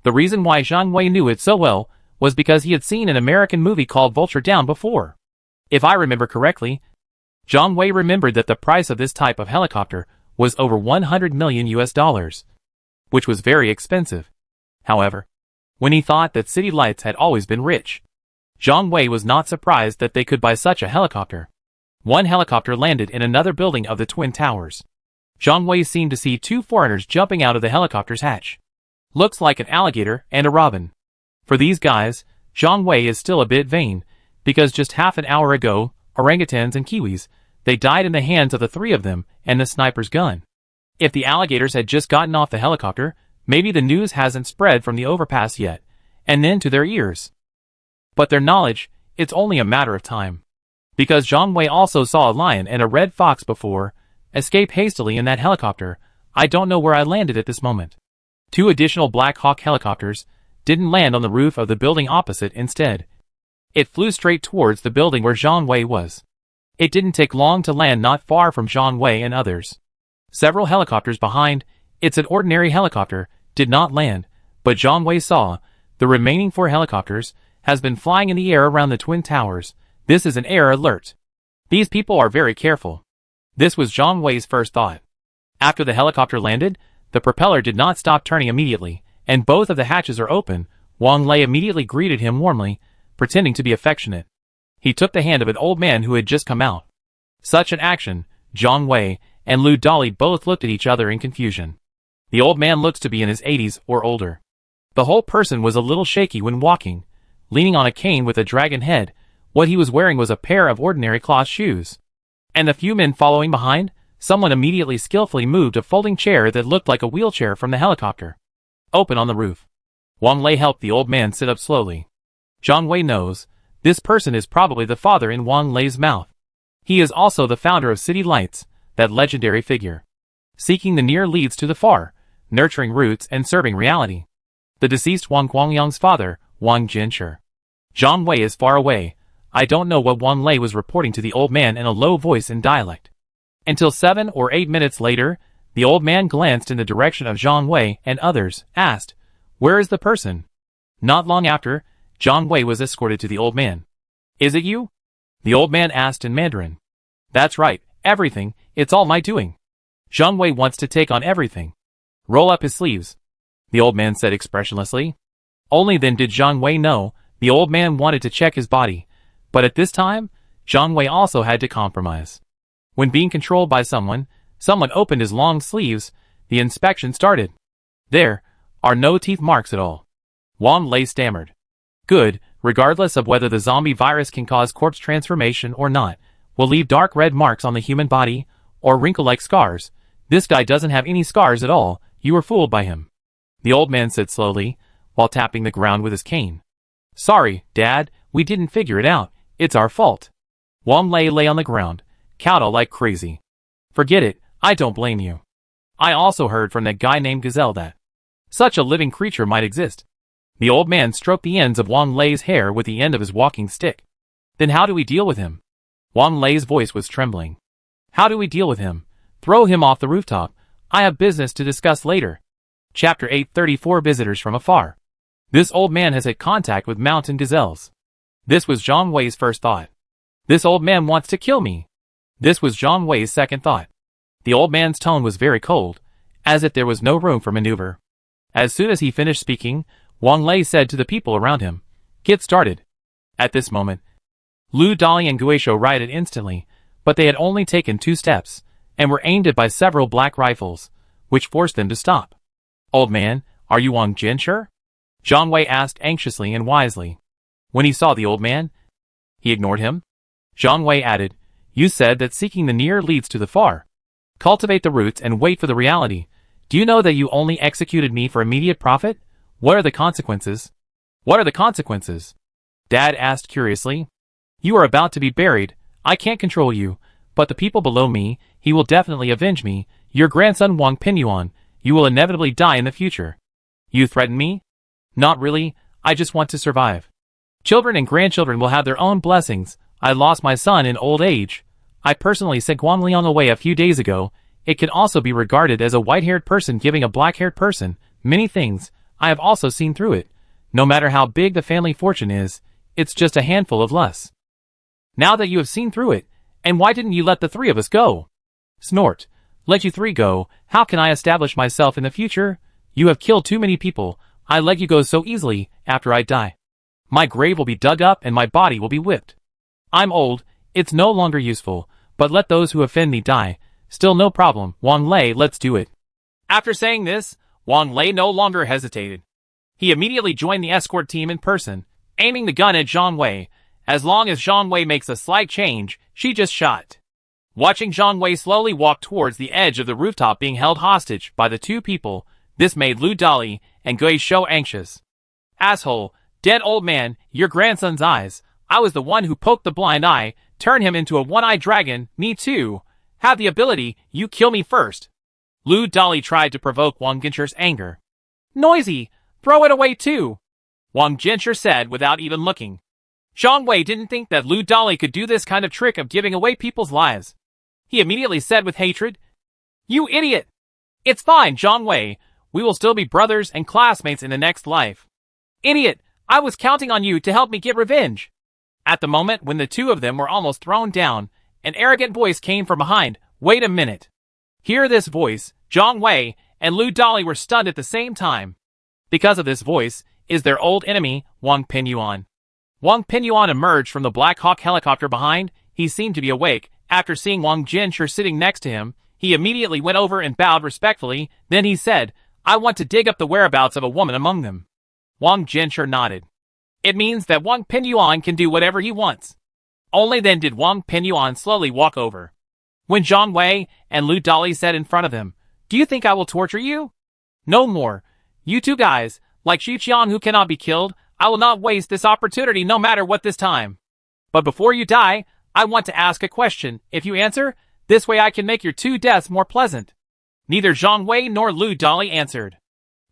The reason why Zhang Wei knew it so well was because he had seen an American movie called Vulture Down before. If I remember correctly, Zhang Wei remembered that the price of this type of helicopter was over $100 million, which was very expensive. However, when he thought that City Lights had always been rich, Zhang Wei was not surprised that they could buy such a helicopter. One helicopter landed in another building of the Twin Towers. Zhang Wei seemed to see 2 foreigners jumping out of the helicopter's hatch. Looks like an alligator and a robin. For these guys, Zhang Wei is still a bit vain, because just half an hour ago, orangutans and kiwis, they died in the hands of the 3 of them and the sniper's gun. If the alligators had just gotten off the helicopter, maybe the news hasn't spread from the overpass yet, and then to their ears. But their knowledge, it's only a matter of time. Because Zhang Wei also saw a lion and a red fox before, escape hastily in that helicopter. I don't know where I landed at this moment. 2 additional Black Hawk helicopters didn't land on the roof of the building opposite. Instead, it flew straight towards the building where Zhang Wei was. It didn't take long to land not far from Zhang Wei and others. Several helicopters behind, it's an ordinary helicopter, did not land, but Zhang Wei saw, the remaining 4 helicopters, has been flying in the air around the Twin Towers. This is an air alert. These people are very careful. This was Zhang Wei's first thought. After the helicopter landed, the propeller did not stop turning immediately, and both of the hatches are open. Wang Lei immediately greeted him warmly, pretending to be affectionate. He took the hand of an old man who had just come out. Such an action, Zhang Wei and Lu Dolly both looked at each other in confusion. The old man looks to be in his 80s or older. The whole person was a little shaky when walking, leaning on a cane with a dragon head. What he was wearing was a pair of ordinary cloth shoes. And the few men following behind, someone immediately skillfully moved a folding chair that looked like a wheelchair from the helicopter. Open on the roof. Wang Lei helped the old man sit up slowly. Zhang Wei knows, this person is probably the father in Wang Lei's mouth. He is also the founder of City Lights, that legendary figure. Seeking the near leads to the far, nurturing roots and serving reality. The deceased Wang Guangyang's father, Wang Jinsher. Zhang Wei is far away. I don't know what Wang Lei was reporting to the old man in a low voice in dialect. Until 7 or 8 minutes later, the old man glanced in the direction of Zhang Wei and others, asked, "Where is the person?" Not long after, Zhang Wei was escorted to the old man. "Is it you?" The old man asked in Mandarin. "That's right, everything, it's all my doing. Zhang Wei wants to take on everything. Roll up his sleeves," the old man said expressionlessly. Only then did Zhang Wei know, the old man wanted to check his body. But at this time, Zhang Wei also had to compromise. When being controlled by someone opened his long sleeves, the inspection started. There are no teeth marks at all. Wang Lei stammered. Good, regardless of whether the zombie virus can cause corpse transformation or not, will leave dark red marks on the human body, or wrinkle-like scars. This guy doesn't have any scars at all, you were fooled by him. The old man said slowly, while tapping the ground with his cane. Sorry, Dad, we didn't figure it out. It's our fault. Wang Lei lay on the ground, cowed like crazy. Forget it, I don't blame you. I also heard from that guy named Gazelle that such a living creature might exist. The old man stroked the ends of Wang Lei's hair with the end of his walking stick. Then how do we deal with him? Wang Lei's voice was trembling. How do we deal with him? Throw him off the rooftop. I have business to discuss later. Chapter 834 Visitors from Afar. This old man has had contact with mountain gazelles. This was Zhang Wei's first thought. This old man wants to kill me. This was Zhang Wei's second thought. The old man's tone was very cold, as if there was no room for maneuver. As soon as he finished speaking, Wang Lei said to the people around him, "Get started." At this moment, Lu Dolly and Guisho rioted instantly, but they had only taken 2 steps, and were aimed at by several black rifles, which forced them to stop. Old man, are you Wang Jinsher? Zhang Wei asked anxiously and wisely. When he saw the old man, he ignored him. Zhang Wei added, you said that seeking the near leads to the far. Cultivate the roots and wait for the reality. Do you know that you only executed me for immediate profit? What are the consequences? What are the consequences? Dad asked curiously. You are about to be buried. I can't control you, but the people below me, he will definitely avenge me. Your grandson Wang Pinyuan, you will inevitably die in the future. You threaten me? Not really, I just want to survive. Children and grandchildren will have their own blessings. I lost my son in old age. I personally sent Guang Liang away a few days ago. It can also be regarded as a white-haired person giving a black-haired person many things. I have also seen through it. No matter how big the family fortune is, it's just a handful of less. Now that you have seen through it, and why didn't you let the three of us go? Snort. Let you three go. How can I establish myself in the future? You have killed too many people. I let you go so easily after I die. My grave will be dug up and my body will be whipped. I'm old, it's no longer useful, but let those who offend me die. Still no problem, Wang Lei, let's do it. After saying this, Wang Lei no longer hesitated. He immediately joined the escort team in person, aiming the gun at Zhang Wei. As long as Zhang Wei makes a slight change, she just shot. Watching Zhang Wei slowly walk towards the edge of the rooftop being held hostage by the two people, this made Lu Dali and Gui Shou anxious. Asshole, dead old man, your grandson's eyes. I was the one who poked the blind eye, turn him into a one-eyed dragon, me too. Have the ability, you kill me first. Lu Dali tried to provoke Wang Jinsher's anger. Noisy, throw it away too, Wang Jinsher said without even looking. Zhang Wei didn't think that Lu Dali could do this kind of trick of giving away people's lives. He immediately said with hatred, You idiot! It's fine, Zhang Wei. We will still be brothers and classmates in the next life. Idiot! I was counting on you to help me get revenge. At the moment when the two of them were almost thrown down, an arrogant voice came from behind. Wait a minute. Hear this voice. Zhang Wei and Lu Dali were stunned at the same time. Because of this voice is their old enemy, Wang Pinyuan. Wang Pinyuan emerged from the Black Hawk helicopter behind. He seemed to be awake. After seeing Wang Jinsher sitting next to him, he immediately went over and bowed respectfully. Then he said, I want to dig up the whereabouts of a woman among them. Wang Jinsher nodded. It means that Wang Pinyuan can do whatever he wants. Only then did Wang Pinyuan slowly walk over. When Zhang Wei and Lu Dali said in front of him, Do you think I will torture you? No more. You two guys, like Xu Qian who cannot be killed, I will not waste this opportunity no matter what this time. But before you die, I want to ask a question. If you answer, this way I can make your two deaths more pleasant. Neither Zhang Wei nor Lu Dali answered.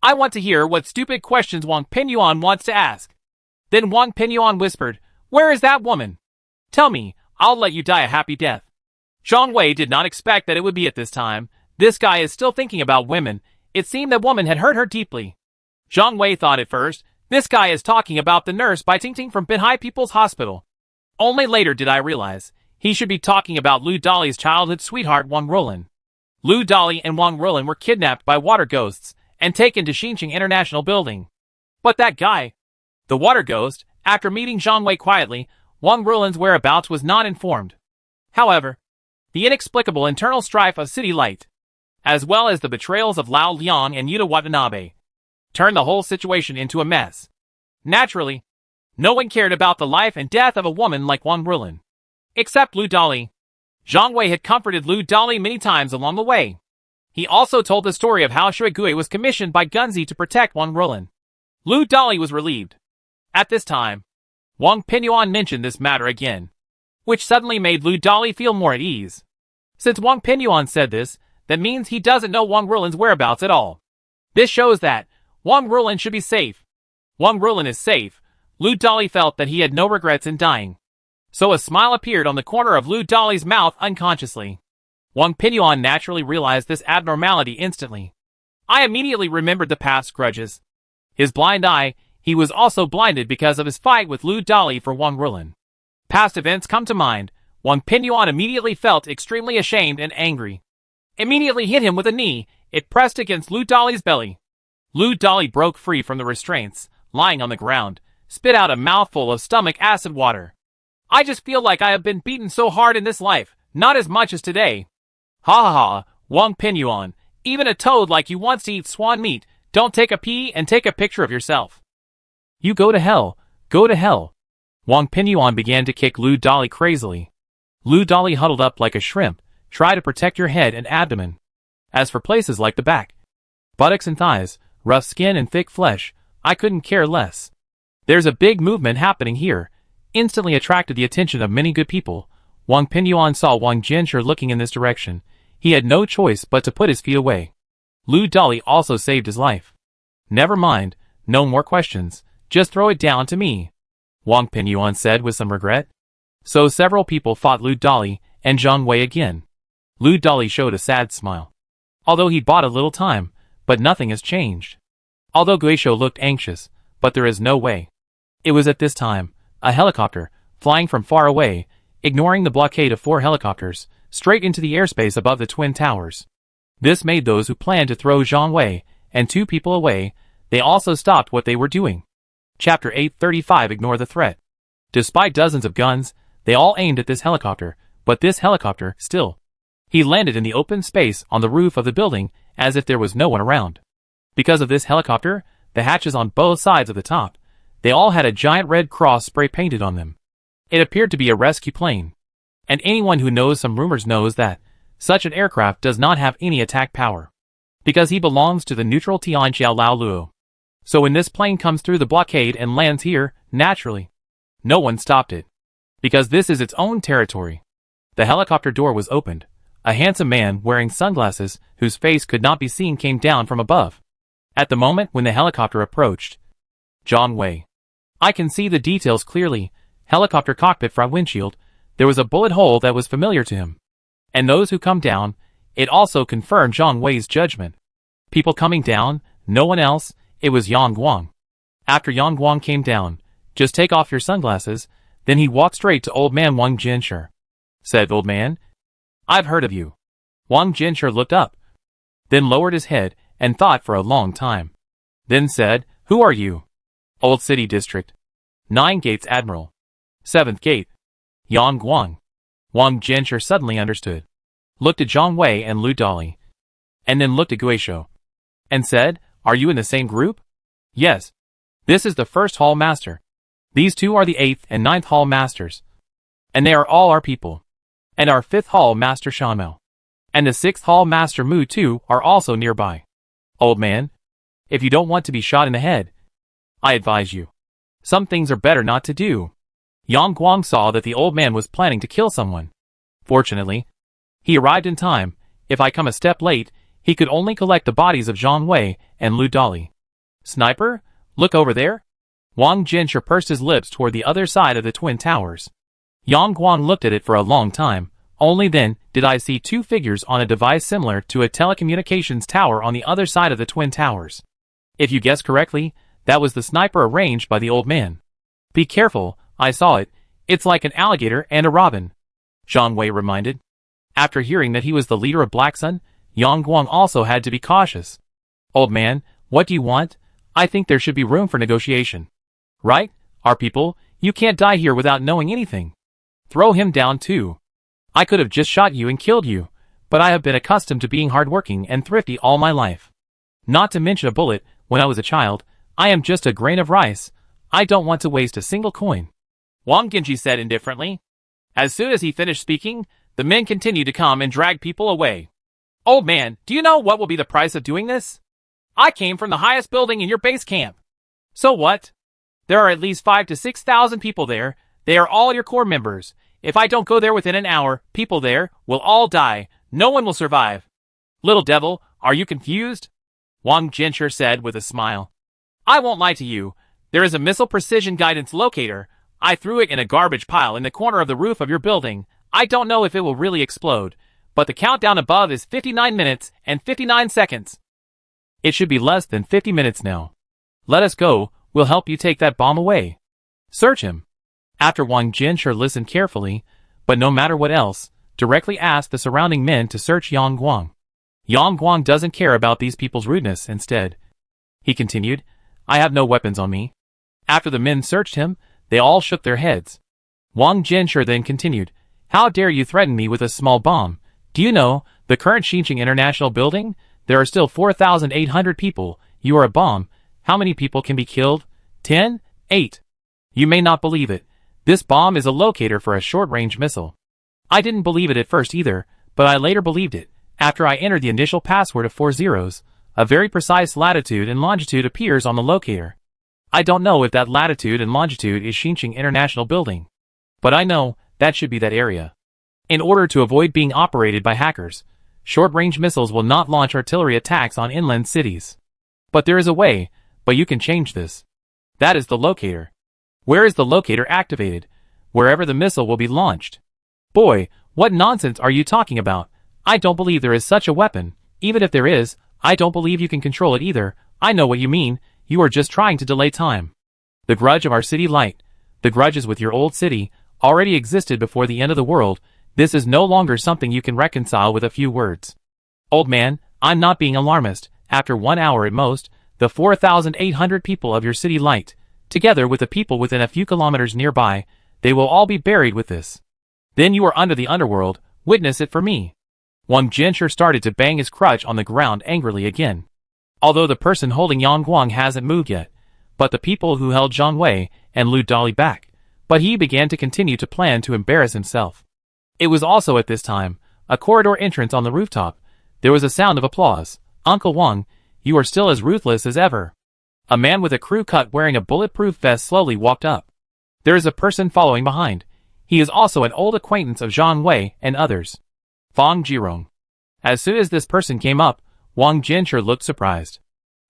I want to hear what stupid questions Wang Pinyuan wants to ask. Then Wang Pinyuan whispered, Where is that woman? Tell me, I'll let you die a happy death. Zhang Wei did not expect that it would be at this time. This guy is still thinking about women. It seemed that woman had hurt her deeply. Zhang Wei thought at first, this guy is talking about the nurse by Ting Ting from Binhai People's Hospital. Only later did I realize, he should be talking about Lu Dali's childhood sweetheart Wang Ruolin. Lu Dali and Wang Ruolin were kidnapped by water ghosts and taken to Xinqing International Building. But that guy, the water ghost, after meeting Zhang Wei quietly, Wang Ruolin's whereabouts was not informed. However, the inexplicable internal strife of City Light, as well as the betrayals of Lao Liang and Yuta Watanabe, turned the whole situation into a mess. Naturally, no one cared about the life and death of a woman like Wang Ruolin. Except Lu Dali. Zhang Wei had comforted Lu Dali many times along the way. He also told the story of how Shuigui was commissioned by Gunzi to protect Wang Ruolin. Lu Dali was relieved. At this time, Wang Pinyuan mentioned this matter again, which suddenly made Lu Dali feel more at ease. Since Wang Pinyuan said this, that means he doesn't know Wang Ruolin's whereabouts at all. This shows that Wang Ruolin should be safe. Wang Ruolin is safe. Lu Dali felt that he had no regrets in dying. So a smile appeared on the corner of Lu Dali's mouth unconsciously. Wang Pinyuan naturally realized this abnormality instantly. I immediately remembered the past grudges. His blind eye, he was also blinded because of his fight with Lu Dali for Wang Ruolin. Past events come to mind. Wang Pinyuan immediately felt extremely ashamed and angry. Immediately hit him with a knee. It pressed against Lu Dali's belly. Lu Dali broke free from the restraints, lying on the ground, spit out a mouthful of stomach acid water. I just feel like I have been beaten so hard in this life, not as much as today. Ha ha ha, Wang Pinyuan, even a toad like you wants to eat swan meat. Don't take a pee and take a picture of yourself. You go to hell, go to hell. Wang Pinyuan began to kick Lu Dali crazily. Lu Dali huddled up like a shrimp. Try to protect your head and abdomen. As for places like the back, Buttocks and thighs, rough skin and thick flesh, I couldn't care less. There's a big movement happening here. Instantly attracted the attention of many good people. Wang Pinyuan saw Wang Jinsher looking in this direction. He had no choice but to put his feet away. Lu Dolly also saved his life. Never mind, no more questions. Just throw it down to me, Wang Pinyuan said with some regret. So several people fought Lu Dolly and Zhang Wei again. Lu Dolly showed a sad smile. Although he'd bought a little time, but nothing has changed. Although Guisho looked anxious, but there is no way. It was at this time, a helicopter, flying from far away, ignoring the blockade of 4 helicopters, straight into the airspace above the Twin Towers. This made those who planned to throw Zhang Wei and 2 people away. They also stopped what they were doing. Chapter 835 Ignore the Threat. Despite dozens of guns, they all aimed at this helicopter, but this helicopter, still. He landed in the open space on the roof of the building, as if there was no one around. Because of this helicopter, the hatches on both sides of the top, they all had a giant red cross spray painted on them. It appeared to be a rescue plane. And anyone who knows some rumors knows that such an aircraft does not have any attack power, because he belongs to the neutral Tianqiao Lao Luo. So when this plane comes through the blockade and lands here, naturally, no one stopped it, because this is its own territory. The helicopter door was opened. A handsome man wearing sunglasses, whose face could not be seen, came down from above. At the moment when the helicopter approached, Zhang Wei. I can see the details clearly. Helicopter cockpit front windshield, there was a bullet hole that was familiar to him. And those who come down, it also confirmed Zhang Wei's judgment. People coming down, no one else, it was Yang Guang. After Yang Guang came down, just take off your sunglasses, then he walked straight to old man Wang Jinsher. Said old man, I've heard of you. Wang Jinsher looked up, then lowered his head and thought for a long time. Then said, Who are you? Old City District. 9 Gates Admiral. 7th Gate. Yang Guang. Wang Jinsher suddenly understood. Looked at Zhang Wei and Lu Dolly. And then looked at Guisho. And said, Are you in the same group? Yes. This is the 1st Hall Master. These 2 are the 8th and 9th Hall Masters. And they are all our people. And our 5th Hall Master Shanmao. And the 6th Hall Master Mu too are also nearby. Old man, if you don't want to be shot in the head, I advise you. Some things are better not to do. Yang Guang saw that the old man was planning to kill someone. Fortunately, he arrived in time. If I come a step late, he could only collect the bodies of Zhang Wei and Lu Dolly. Sniper, look over there. Wang Jinsher pursed his lips toward the other side of the Twin Towers. Yang Guang looked at it for a long time. Only then did I see 2 figures on a device similar to a telecommunications tower on the other side of the Twin Towers. If you guessed correctly, that was the sniper arranged by the old man. Be careful, I saw it. It's like an alligator and a robin, Zhang Wei reminded. After hearing that he was the leader of Black Sun, Yang Guang also had to be cautious. Old man, what do you want? I think there should be room for negotiation. Right, our people, you can't die here without knowing anything. Throw him down too. I could have just shot you and killed you, but I have been accustomed to being hardworking and thrifty all my life. Not to mention a bullet, when I was a child, I am just a grain of rice. I don't want to waste a single coin, Wang Genji said indifferently. As soon as he finished speaking, the men continued to come and drag people away. Old man, do you know what will be the price of doing this? I came from the highest building in your base camp. So what? There are at least 5,000 to 6,000 people there. They are all your core members. If I don't go there within an hour, people there will all die. No one will survive. Little devil, are you confused? Wang Jinsher said with a smile. I won't lie to you. There is a missile precision guidance locator. I threw it in a garbage pile in the corner of the roof of your building. I don't know if it will really explode, but the countdown above is 59 minutes and 59 seconds. It should be less than 50 minutes now. Let us go. We'll help you take that bomb away. Search him. After Wang Jinsher listened carefully, but no matter what else, directly asked the surrounding men to search Yang Guang. Yang Guang doesn't care about these people's rudeness. Instead, he continued, I have no weapons on me. After the men searched him, they all shook their heads. Wang Jinsher then continued, How dare you threaten me with a small bomb? Do you know, the current Xinjiang International Building? There are still 4,800 people. You are a bomb. How many people can be killed? 10? 8. You may not believe it. This bomb is a locator for a short-range missile. I didn't believe it at first either, but I later believed it. After I entered the initial password of 4 zeros, a very precise latitude and longitude appears on the locator. I don't know if that latitude and longitude is Xinjiang International Building, but I know that should be that area. In order to avoid being operated by hackers, short-range missiles will not launch artillery attacks on inland cities. But there is a way, but you can change this. That is the locator. Where is the locator activated? Wherever the missile will be launched. Boy, what nonsense are you talking about? I don't believe there is such a weapon. Even if there is, I don't believe you can control it either. I know what you mean. You are just trying to delay time. The grudge of our city light, the grudges with your old city, already existed before the end of the world. This is no longer something you can reconcile with a few words. Old man, I'm not being alarmist. After 1 hour at most, the 4,800 people of your city light, together with the people within a few kilometers nearby, they will all be buried with this. Then you are under the underworld. Witness it for me. Wang Jinsher started to bang his crutch on the ground angrily again. Although the person holding Yang Guang hasn't moved yet, but the people who held Zhang Wei and Lu Dali back, but he began to continue to plan to embarrass himself. It was also at this time, a corridor entrance on the rooftop. There was a sound of applause. Uncle Wang, you are still as ruthless as ever. A man with a crew cut wearing a bulletproof vest slowly walked up. There is a person following behind. He is also an old acquaintance of Zhang Wei and others. Fang Jirong. As soon as this person came up, Wang Jinsher looked surprised.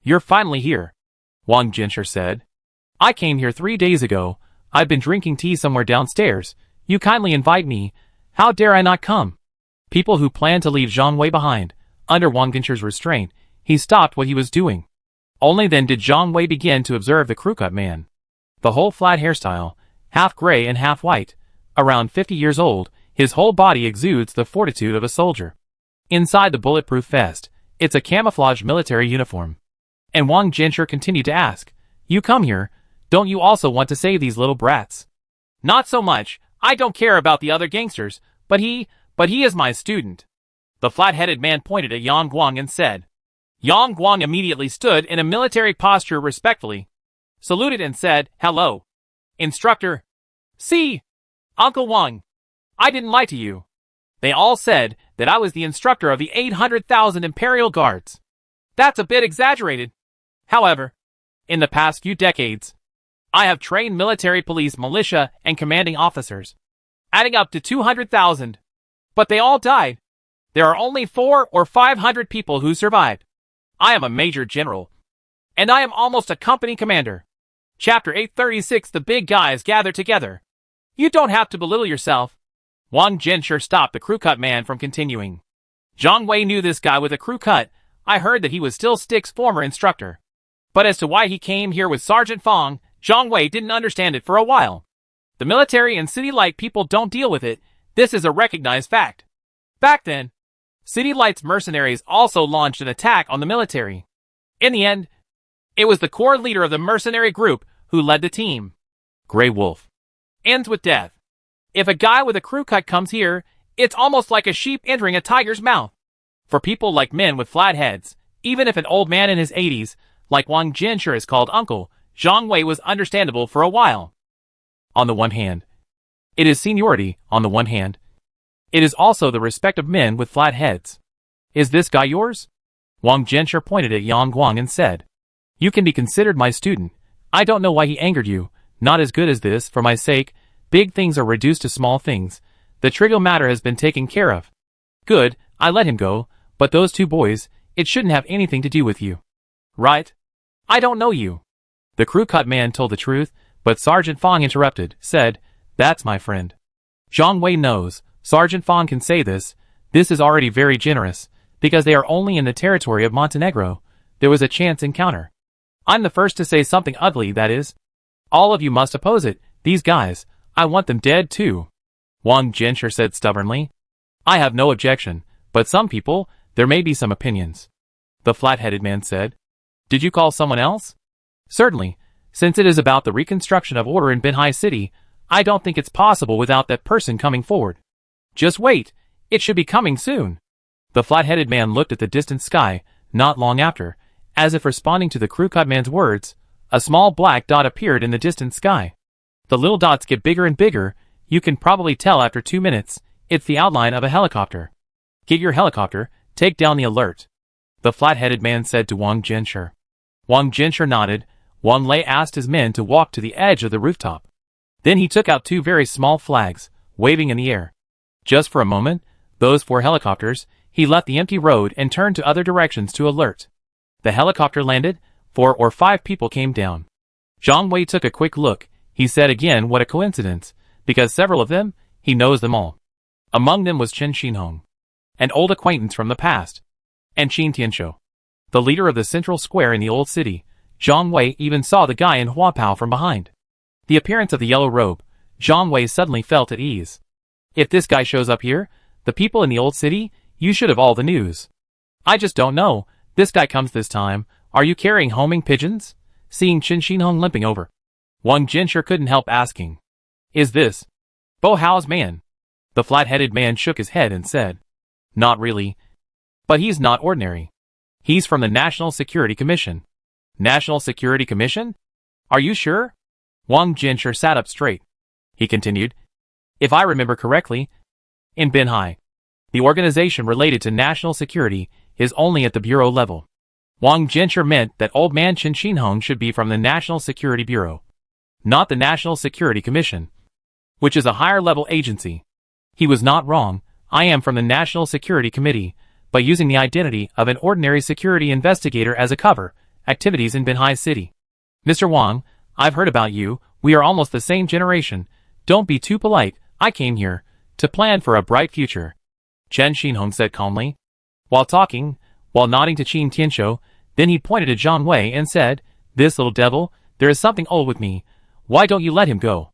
You're finally here, Wang Jinsher said. I came here 3 days ago. I've been drinking tea somewhere downstairs. You kindly invite me. How dare I not come? People who planned to leave Zhang Wei behind, under Wang Jinsher's restraint, he stopped what he was doing. Only then did Zhang Wei begin to observe the crew-cut man. The whole flat hairstyle, half gray and half white, around 50 years old, his whole body exudes the fortitude of a soldier. Inside the bulletproof vest, it's a camouflage military uniform. And Wang Jinsher continued to ask, you come here, don't you also want to save these little brats? Not so much, I don't care about the other gangsters, but he is my student. The flat-headed man pointed at Yang Guang and said. Yang Guang immediately stood in a military posture respectfully, saluted and said, hello. Instructor. See, Uncle Wang, I didn't lie to you. They all said that I was the instructor of the 800,000 Imperial Guards. That's a bit exaggerated. However, in the past few decades, I have trained military police, militia, and commanding officers, adding up to 200,000. But they all died. There are only 400 or 500 people who survived. I am a major general, and I am almost a company commander. Chapter 836. The big guys gather together. You don't have to belittle yourself. Wang Jinsher stopped the crew-cut man from continuing. Zhang Wei knew this guy with a crew cut. I heard that he was still Stick's former instructor. But as to why he came here with Sergeant Fang, Zhang Wei didn't understand it for a while. The military and City Light people don't deal with it. This is a recognized fact. Back then, City Light's mercenaries also launched an attack on the military. In the end, it was the core leader of the mercenary group who led the team. Grey Wolf. Ends with death. If a guy with a crew cut comes here, it's almost like a sheep entering a tiger's mouth. For people like men with flat heads, even if an old man in his 80s, like Wang Jinsher is called uncle, Zhang Wei was understandable for a while. On the one hand, it is seniority, on the one hand. It is also the respect of men with flat heads. Is this guy yours? Wang Jinsher pointed at Yang Guang and said. You can be considered my student. I don't know why he angered you. Not as good as this, for my sake. Big things are reduced to small things. The trivial matter has been taken care of. Good, I let him go, but those two boys, it shouldn't have anything to do with you. Right? I don't know you. The crew-cut man told the truth, but Sergeant Fang interrupted, said, that's my friend. Zhang Wei knows, Sergeant Fang can say this. This is already very generous, because they are only in the territory of Montenegro. There was a chance encounter. I'm the first to say something ugly, that is. All of you must oppose it, these guys. I want them dead too. Wang Jinsher said stubbornly. I have no objection, but some people, there may be some opinions. The flat-headed man said. Did you call someone else? Certainly. Since it is about the reconstruction of order in Binhai City, I don't think it's possible without that person coming forward. Just wait, it should be coming soon. The flat-headed man looked at the distant sky, not long after, as if responding to the crew-cut man's words, a small black dot appeared in the distant sky. The little dots get bigger and bigger, you can probably tell after 2 minutes, it's the outline of a helicopter. Get your helicopter, take down the alert. the flat-headed man said to Wang Jinsher. Wang Jinsher nodded. Wang Lei asked his men to walk to the edge of the rooftop. Then he took out 2 very small flags, waving in the air. Just for a moment, those 4 helicopters, he left the empty road and turned to other directions to alert. The helicopter landed, 4 or 5 people came down. Zhang Wei took a quick look. He said again, what a coincidence, because several of them, he knows them all. Among them was Chen Xinhong, an old acquaintance from the past, and Qin Tianshou, the leader of the central square in the old city. Zhang Wei even saw the guy in Huapao from behind. The appearance of the yellow robe, Zhang Wei suddenly felt at ease. If this guy shows up here, the people in the old city, you should have all the news. I just don't know, this guy comes this time, are you carrying homing pigeons? Seeing Chen Xinhong limping over, Wang Jinsher couldn't help asking. Is this Bo Hao's man? The flat-headed man shook his head and said, not really. But he's not ordinary. He's from the National Security Commission. National Security Commission? Are you sure? Wang Jinsher sat up straight. He continued, if I remember correctly, in Binhai, the organization related to national security is only at the bureau level. Wang Jinsher meant that old man Chen Xinhong should be from the National Security Bureau, not the National Security Commission, which is a higher-level agency. He was not wrong. I am from the National Security Committee, but using the identity of an ordinary security investigator as a cover, activities in Binhai City. Mr. Wang, I've heard about you. We are almost the same generation. Don't be too polite. I came here to plan for a bright future, Chen Xinhong said calmly. While nodding to Qin Tianshou, then he pointed to Zhang Wei and said, this little devil, there is something old with me. Why don't you let him go?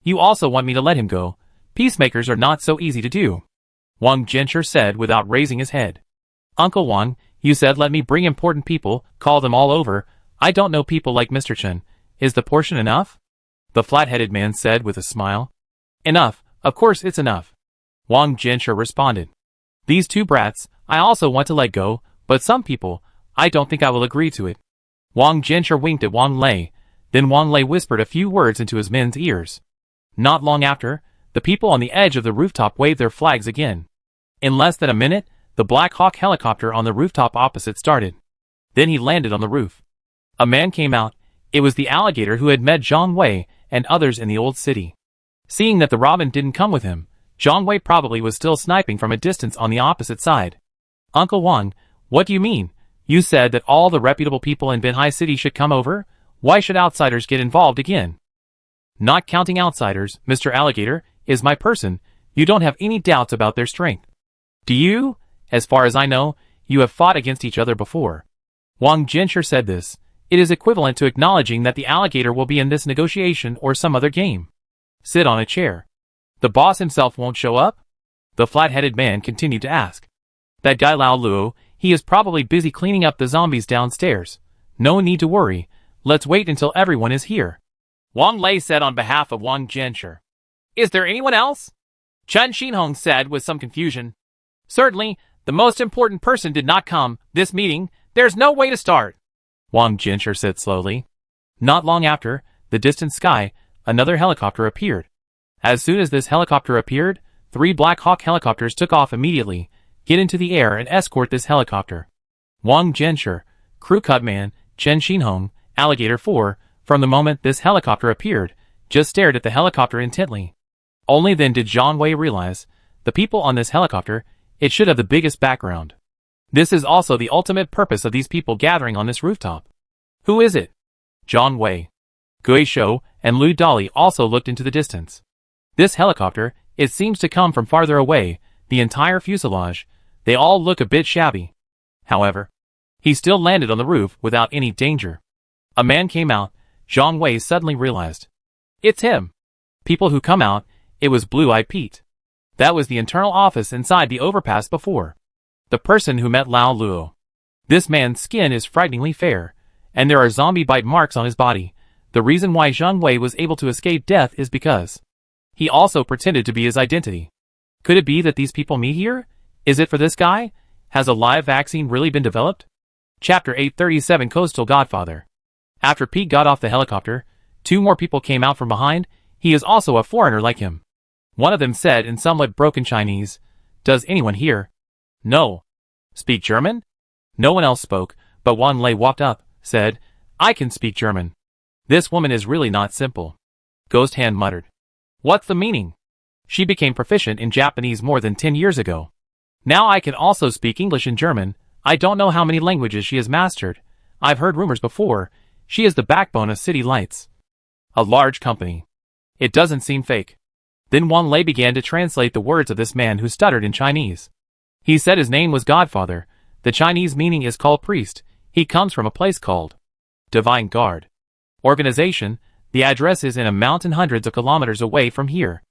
You also want me to let him go. Peacemakers are not so easy to do, Wang Jinsher said without raising his head. Uncle Wang, you said let me bring important people, call them all over. I don't know people like Mr. Chen. Is the portion enough? The flat-headed man said with a smile. Enough, of course it's enough, Wang Jinsher responded. These 2 brats, I also want to let go, but some people, I don't think I will agree to it. Wang Jinsher winked at Wang Lei, then Wang Lei whispered a few words into his men's ears. Not long after, the people on the edge of the rooftop waved their flags again. In less than a minute, the Black Hawk helicopter on the rooftop opposite started. Then he landed on the roof. A man came out. It was the alligator who had met Zhang Wei and others in the old city. Seeing that the robin didn't come with him, Zhang Wei probably was still sniping from a distance on the opposite side. Uncle Wang, what do you mean? You said that all the reputable people in Binhai City should come over? Why should outsiders get involved again? Not counting outsiders, Mr. Alligator, is my person. You don't have any doubts about their strength. Do you? As far as I know, you have fought against each other before. Wang Jinsher said this. It is equivalent to acknowledging that the alligator will be in this negotiation or some other game. Sit on a chair. The boss himself won't show up? The flat-headed man continued to ask. That guy Lao Luo, he is probably busy cleaning up the zombies downstairs. No need to worry. Let's wait until everyone is here, Wang Lei said on behalf of Wang Jinsher. Is there anyone else? Chen Xinhong said with some confusion. Certainly, the most important person did not come. This meeting, there's no way to start, Wang Jinsher said slowly. Not long after, the distant sky, another helicopter appeared. As soon as this helicopter appeared, 3 Black Hawk helicopters took off immediately. Get into the air and escort this helicopter. Wang Jinsher, crew cutman, Chen Xinhong, Alligator 4, from the moment this helicopter appeared, just stared at the helicopter intently. Only then did Zhang Wei realize, the people on this helicopter, it should have the biggest background. This is also the ultimate purpose of these people gathering on this rooftop. Who is it? Zhang Wei, Gui Shou, and Lu Dali also looked into the distance. This helicopter, it seems to come from farther away, the entire fuselage, they all look a bit shabby. However, he still landed on the roof without any danger. A man came out. Zhang Wei suddenly realized. It's him. People who come out, it was Blue-Eyed Pete. That was the internal office inside the overpass before. The person who met Lao Luo. This man's skin is frighteningly fair, and there are zombie bite marks on his body. The reason why Zhang Wei was able to escape death is because he also pretended to be his identity. Could it be that these people meet here? Is it for this guy? Has a live vaccine really been developed? Chapter 837 Coastal Godfather. After Pete got off the helicopter, 2 more people came out from behind. He is also a foreigner like him. One of them said in somewhat broken Chinese, Does anyone here? No. Speak German? No one else spoke, but Wan Lei walked up, said, "I can speak German. This woman is really not simple." Ghost Hand muttered, "What's the meaning? She became proficient in Japanese more than 10 years ago. Now I can also speak English and German. I don't know how many languages she has mastered. I've heard rumors before. She is the backbone of City Lights. A large company. It doesn't seem fake." Then Wan Lei began to translate the words of this man who stuttered in Chinese. He said his name was Godfather. The Chinese meaning is called priest. He comes from a place called Divine Guard. Organization, the address is in a mountain hundreds of kilometers away from here.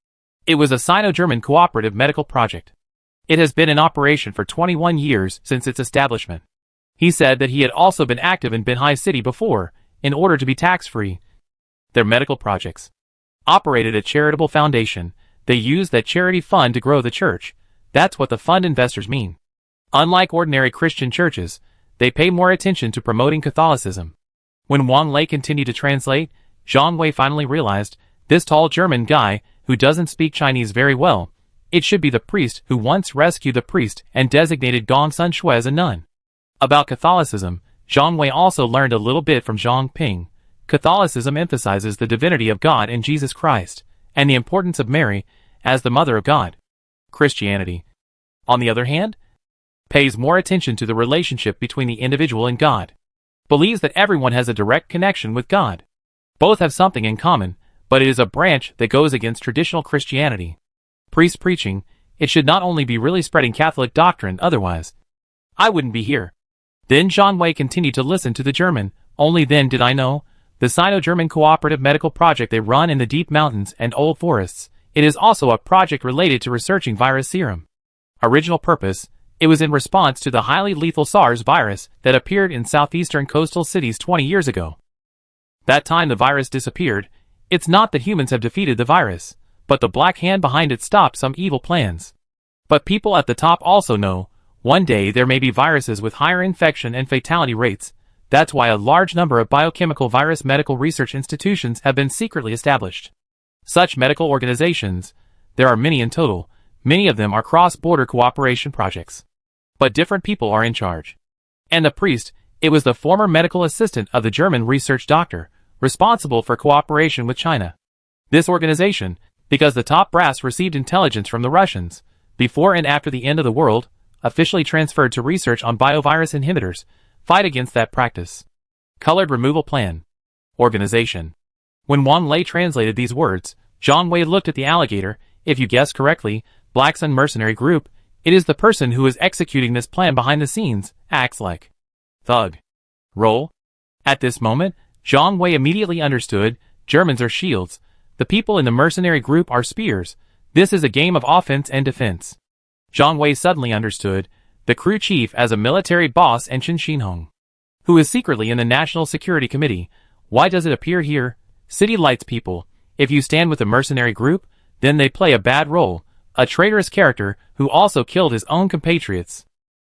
It was a Sino-German cooperative medical project. It has been in operation for 21 years since its establishment. He said that he had also been active in Binhai City before, in order to be tax-free. Their medical projects operated a charitable foundation. They used that charity fund to grow the church. That's what the fund investors mean. Unlike ordinary Christian churches, they pay more attention to promoting Catholicism. When Wan Lei continued to translate, Zhang Wei finally realized, this tall German guy, who doesn't speak Chinese very well, it should be the priest who once rescued the priest and designated Gong Sun Shui as a nun. About Catholicism, Zhang Wei also learned a little bit from Zhang Ping. Catholicism emphasizes the divinity of God and Jesus Christ, and the importance of Mary as the Mother of God. Christianity, on the other hand, pays more attention to the relationship between the individual and God. Believes that everyone has a direct connection with God. Both have something in common, but it is a branch that goes against traditional Christianity. Priest preaching, it should not only be really spreading Catholic doctrine, otherwise I wouldn't be here. Then Zhang Wei continued to listen to the German. Only then did I know, the Sino-German cooperative medical project they run in the deep mountains and old forests, it is also a project related to researching virus serum. Original purpose, it was in response to the highly lethal SARS virus that appeared in southeastern coastal cities 20 years ago. That time the virus disappeared. It's not that humans have defeated the virus, but the black hand behind it stopped some evil plans. But people at the top also know, one day there may be viruses with higher infection and fatality rates. That's why a large number of biochemical virus medical research institutions have been secretly established. Such medical organizations, there are many in total, many of them are cross-border cooperation projects. But different people are in charge. And the priest, it was the former medical assistant of the German research doctor, responsible for cooperation with China. This organization, because the top brass received intelligence from the Russians, before and after the end of the world, officially transferred to research on biovirus inhibitors, fight against that practice. Colored removal plan. Organization. When Wan Lei translated these words, Zhang Wei looked at the alligator. If you guessed correctly, Black Sun Mercenary Group, it is the person who is executing this plan behind the scenes, acts like thug. Roll. At this moment, Zhang Wei immediately understood, Germans are shields. The people in the mercenary group are spears. This is a game of offense and defense. Zhang Wei suddenly understood, the crew chief as a military boss and Chen Xinhong, who is secretly in the National Security Committee. Why does it appear here? City Lights people, if you stand with the mercenary group, then they play a bad role, a traitorous character who also killed his own compatriots.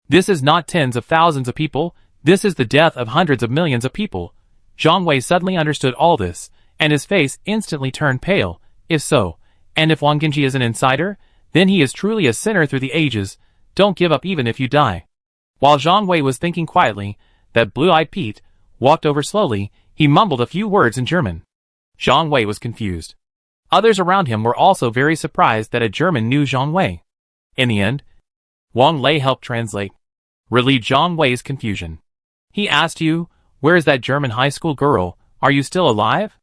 This is not tens of thousands of people, this is the death of hundreds of millions of people. Zhang Wei suddenly understood all this, and his face instantly turned pale. If so, and if Wang Genji is an insider, then he is truly a sinner through the ages. Don't give up even if you die. While Zhang Wei was thinking quietly, that blue-eyed Pete walked over slowly. He mumbled a few words in German. Zhang Wei was confused. Others around him were also very surprised that a German knew Zhang Wei. In the end, Wang Lei helped translate, relieved Zhang Wei's confusion. He asked you, where is that German high school girl? Are you still alive?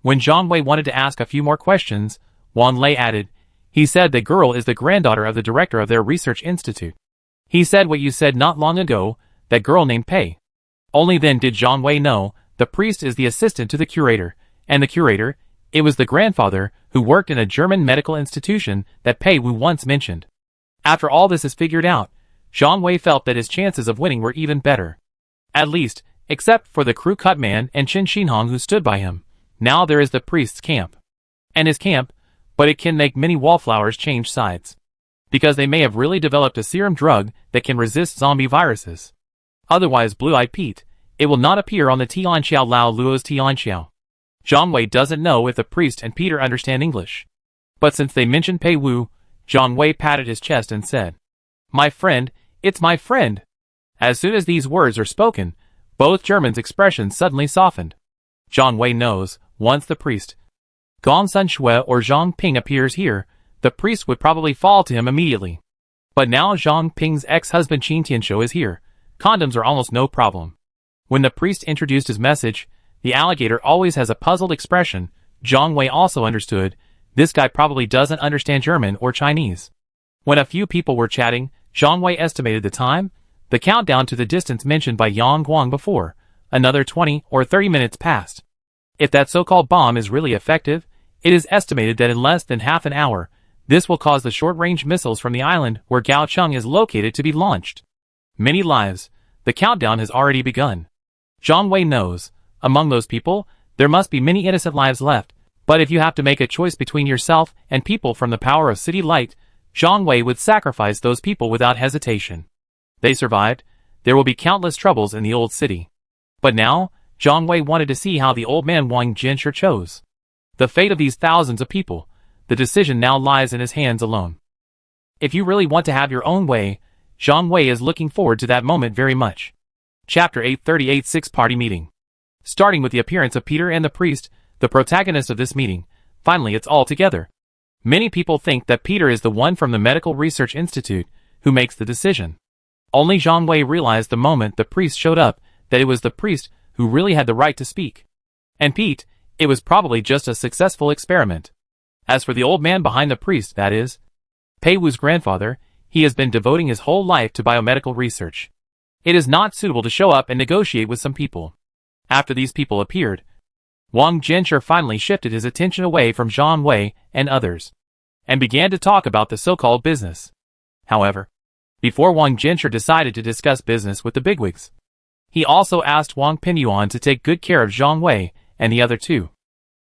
When Zhang Wei wanted to ask a few more questions, Wang Lei added, he said the girl is the granddaughter of the director of their research institute. He said what you said not long ago, that girl named Pei. Only then did Zhang Wei know, the priest is the assistant to the curator, and the curator, it was the grandfather who worked in a German medical institution that Pei Wu once mentioned. After all this is figured out, Zhang Wei felt that his chances of winning were even better. At least, except for the crew cut man and Chen Xinhong who stood by him. Now there is the priest's camp. And his camp, but it can make many wallflowers change sides. Because they may have really developed a serum drug that can resist zombie viruses. Otherwise Blue-Eyed Pete, it will not appear on the Tianxiao Lao Luo's Tianxiao. Zhang Wei doesn't know if the priest and Peter understand English. But since they mentioned Pei Wu, Zhang Wei patted his chest and said, my friend, it's my friend. As soon as these words are spoken, both Germans' expressions suddenly softened. Zhang Wei knows, once the priest Gong Sun Shui or Zhang Ping appears here, the priest would probably fall to him immediately. But now Zhang Ping's ex-husband Qin Tianshou is here. Condoms are almost no problem. When the priest introduced his message, the alligator always has a puzzled expression. Zhang Wei also understood, this guy probably doesn't understand German or Chinese. When a few people were chatting, Zhang Wei estimated the time, the countdown to the distance mentioned by Yang Guang before. Another 20 or 30 minutes passed. If that so-called bomb is really effective, it is estimated that in less than half an hour, this will cause the short-range missiles from the island where Gaocheng is located to be launched. Many lives. The countdown has already begun. Zhang Wei knows, among those people, there must be many innocent lives left, but if you have to make a choice between yourself and people from the power of city light, Zhang Wei would sacrifice those people without hesitation. They survived. There will be countless troubles in the old city. But now, Zhang Wei wanted to see how the old man Wang Jinsher chose. The fate of these thousands of people, the decision now lies in his hands alone. If you really want to have your own way, Zhang Wei is looking forward to that moment very much. Chapter 838 Six-Party Meeting. Starting with the appearance of Peter and the priest, the protagonist of this meeting. Finally it's all together. Many people think that Peter is the one from the Medical Research Institute who makes the decision. Only Zhang Wei realized the moment the priest showed up that it was the priest who really had the right to speak. And Pete, it was probably just a successful experiment. As for the old man behind the priest, that is, Pei Wu's grandfather, he has been devoting his whole life to biomedical research. It is not suitable to show up and negotiate with some people. After these people appeared, Wang Jinsher finally shifted his attention away from Zhang Wei and others, and began to talk about the so-called business. However, before Wang Jinsher decided to discuss business with the bigwigs, he also asked Wang Pinyuan to take good care of Zhang Wei and the other two,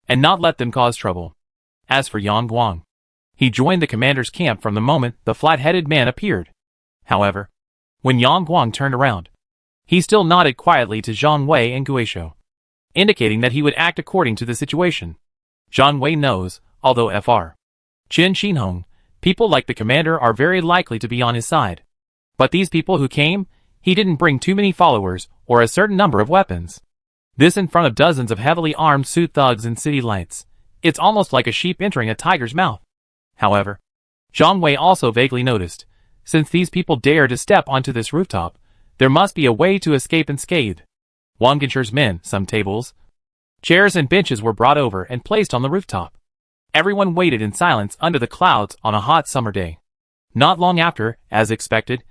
and not let them cause trouble. As for Yang Guang, he joined the commander's camp from the moment the flat-headed man appeared. However, when Yang Guang turned around, he still nodded quietly to Zhang Wei and Guisho, indicating that he would act according to the situation. Zhang Wei knows, although Fr. Qin Xinhong, people like the commander are very likely to be on his side. But these people who came, he didn't bring too many followers or a certain number of weapons. This in front of dozens of heavily armed suit thugs and city lights. It's almost like a sheep entering a tiger's mouth. However, Zhang Wei also vaguely noticed, since these people dare to step onto this rooftop, there must be a way to escape unscathed. Wang Jinsher's men, some tables, chairs and benches were brought over and placed on the rooftop. Everyone waited in silence under the clouds on a hot summer day. Not long after, as expected,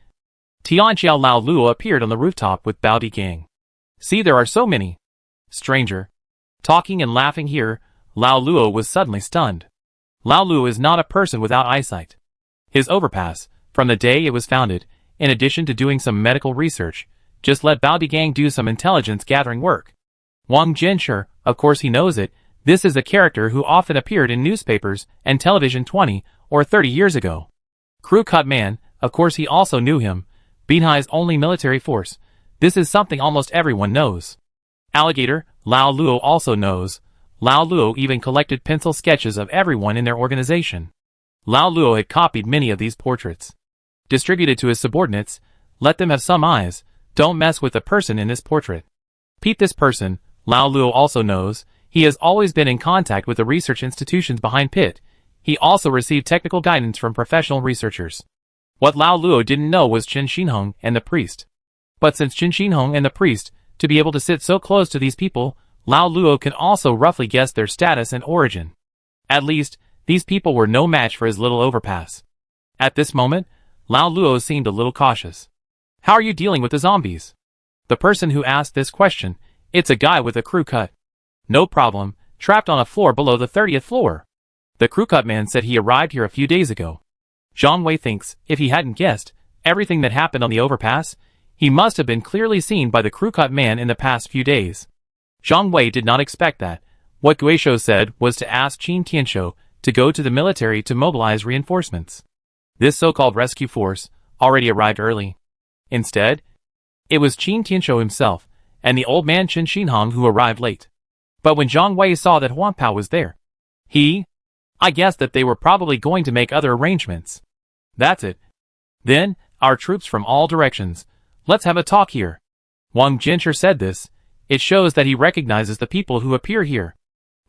Tianqiao Lao Luo appeared on the rooftop with Bao Di Gang. See, there are so many. Stranger. Talking and laughing here, Lao Luo was suddenly stunned. Lao Luo is not a person without eyesight. His overpass, from the day it was founded, in addition to doing some medical research, just let Bao Di Gang do some intelligence gathering work. Wang Jinsher, of course he knows it, this is a character who often appeared in newspapers and television 20 or 30 years ago. Crew Cut Man, of course he also knew him, Binhai's only military force. This is something almost everyone knows. Alligator, Lao Luo also knows. Lao Luo even collected pencil sketches of everyone in their organization. Lao Luo had copied many of these portraits. Distributed to his subordinates, let them have some eyes, don't mess with the person in this portrait. Peep this person, Lao Luo also knows, he has always been in contact with the research institutions behind Pit. He also received technical guidance from professional researchers. What Lao Luo didn't know was Qin Xinhong and the priest. But since Qin Xinhong and the priest, to be able to sit so close to these people, Lao Luo can also roughly guess their status and origin. At least, these people were no match for his little overpass. At this moment, Lao Luo seemed a little cautious. How are you dealing with the zombies? The person who asked this question, it's a guy with a crew cut. No problem, trapped on a floor below the 30th floor. The crew cut man said he arrived here a few days ago. Zhang Wei thinks, if he hadn't guessed everything that happened on the overpass, he must have been clearly seen by the crew cut man in the past few days. Zhang Wei did not expect that. What Guisho said was to ask Qin Tianshou to go to the military to mobilize reinforcements. This so-called rescue force already arrived early. Instead, it was Qin Tianshou himself and the old man Qin Xinhong who arrived late. But when Zhang Wei saw that Huang Pao was there, I guessed that they were probably going to make other arrangements. That's it. Then, our troops from all directions, Let's have a talk here. Wang Jinsher said this. It shows that he recognizes the people who appear here.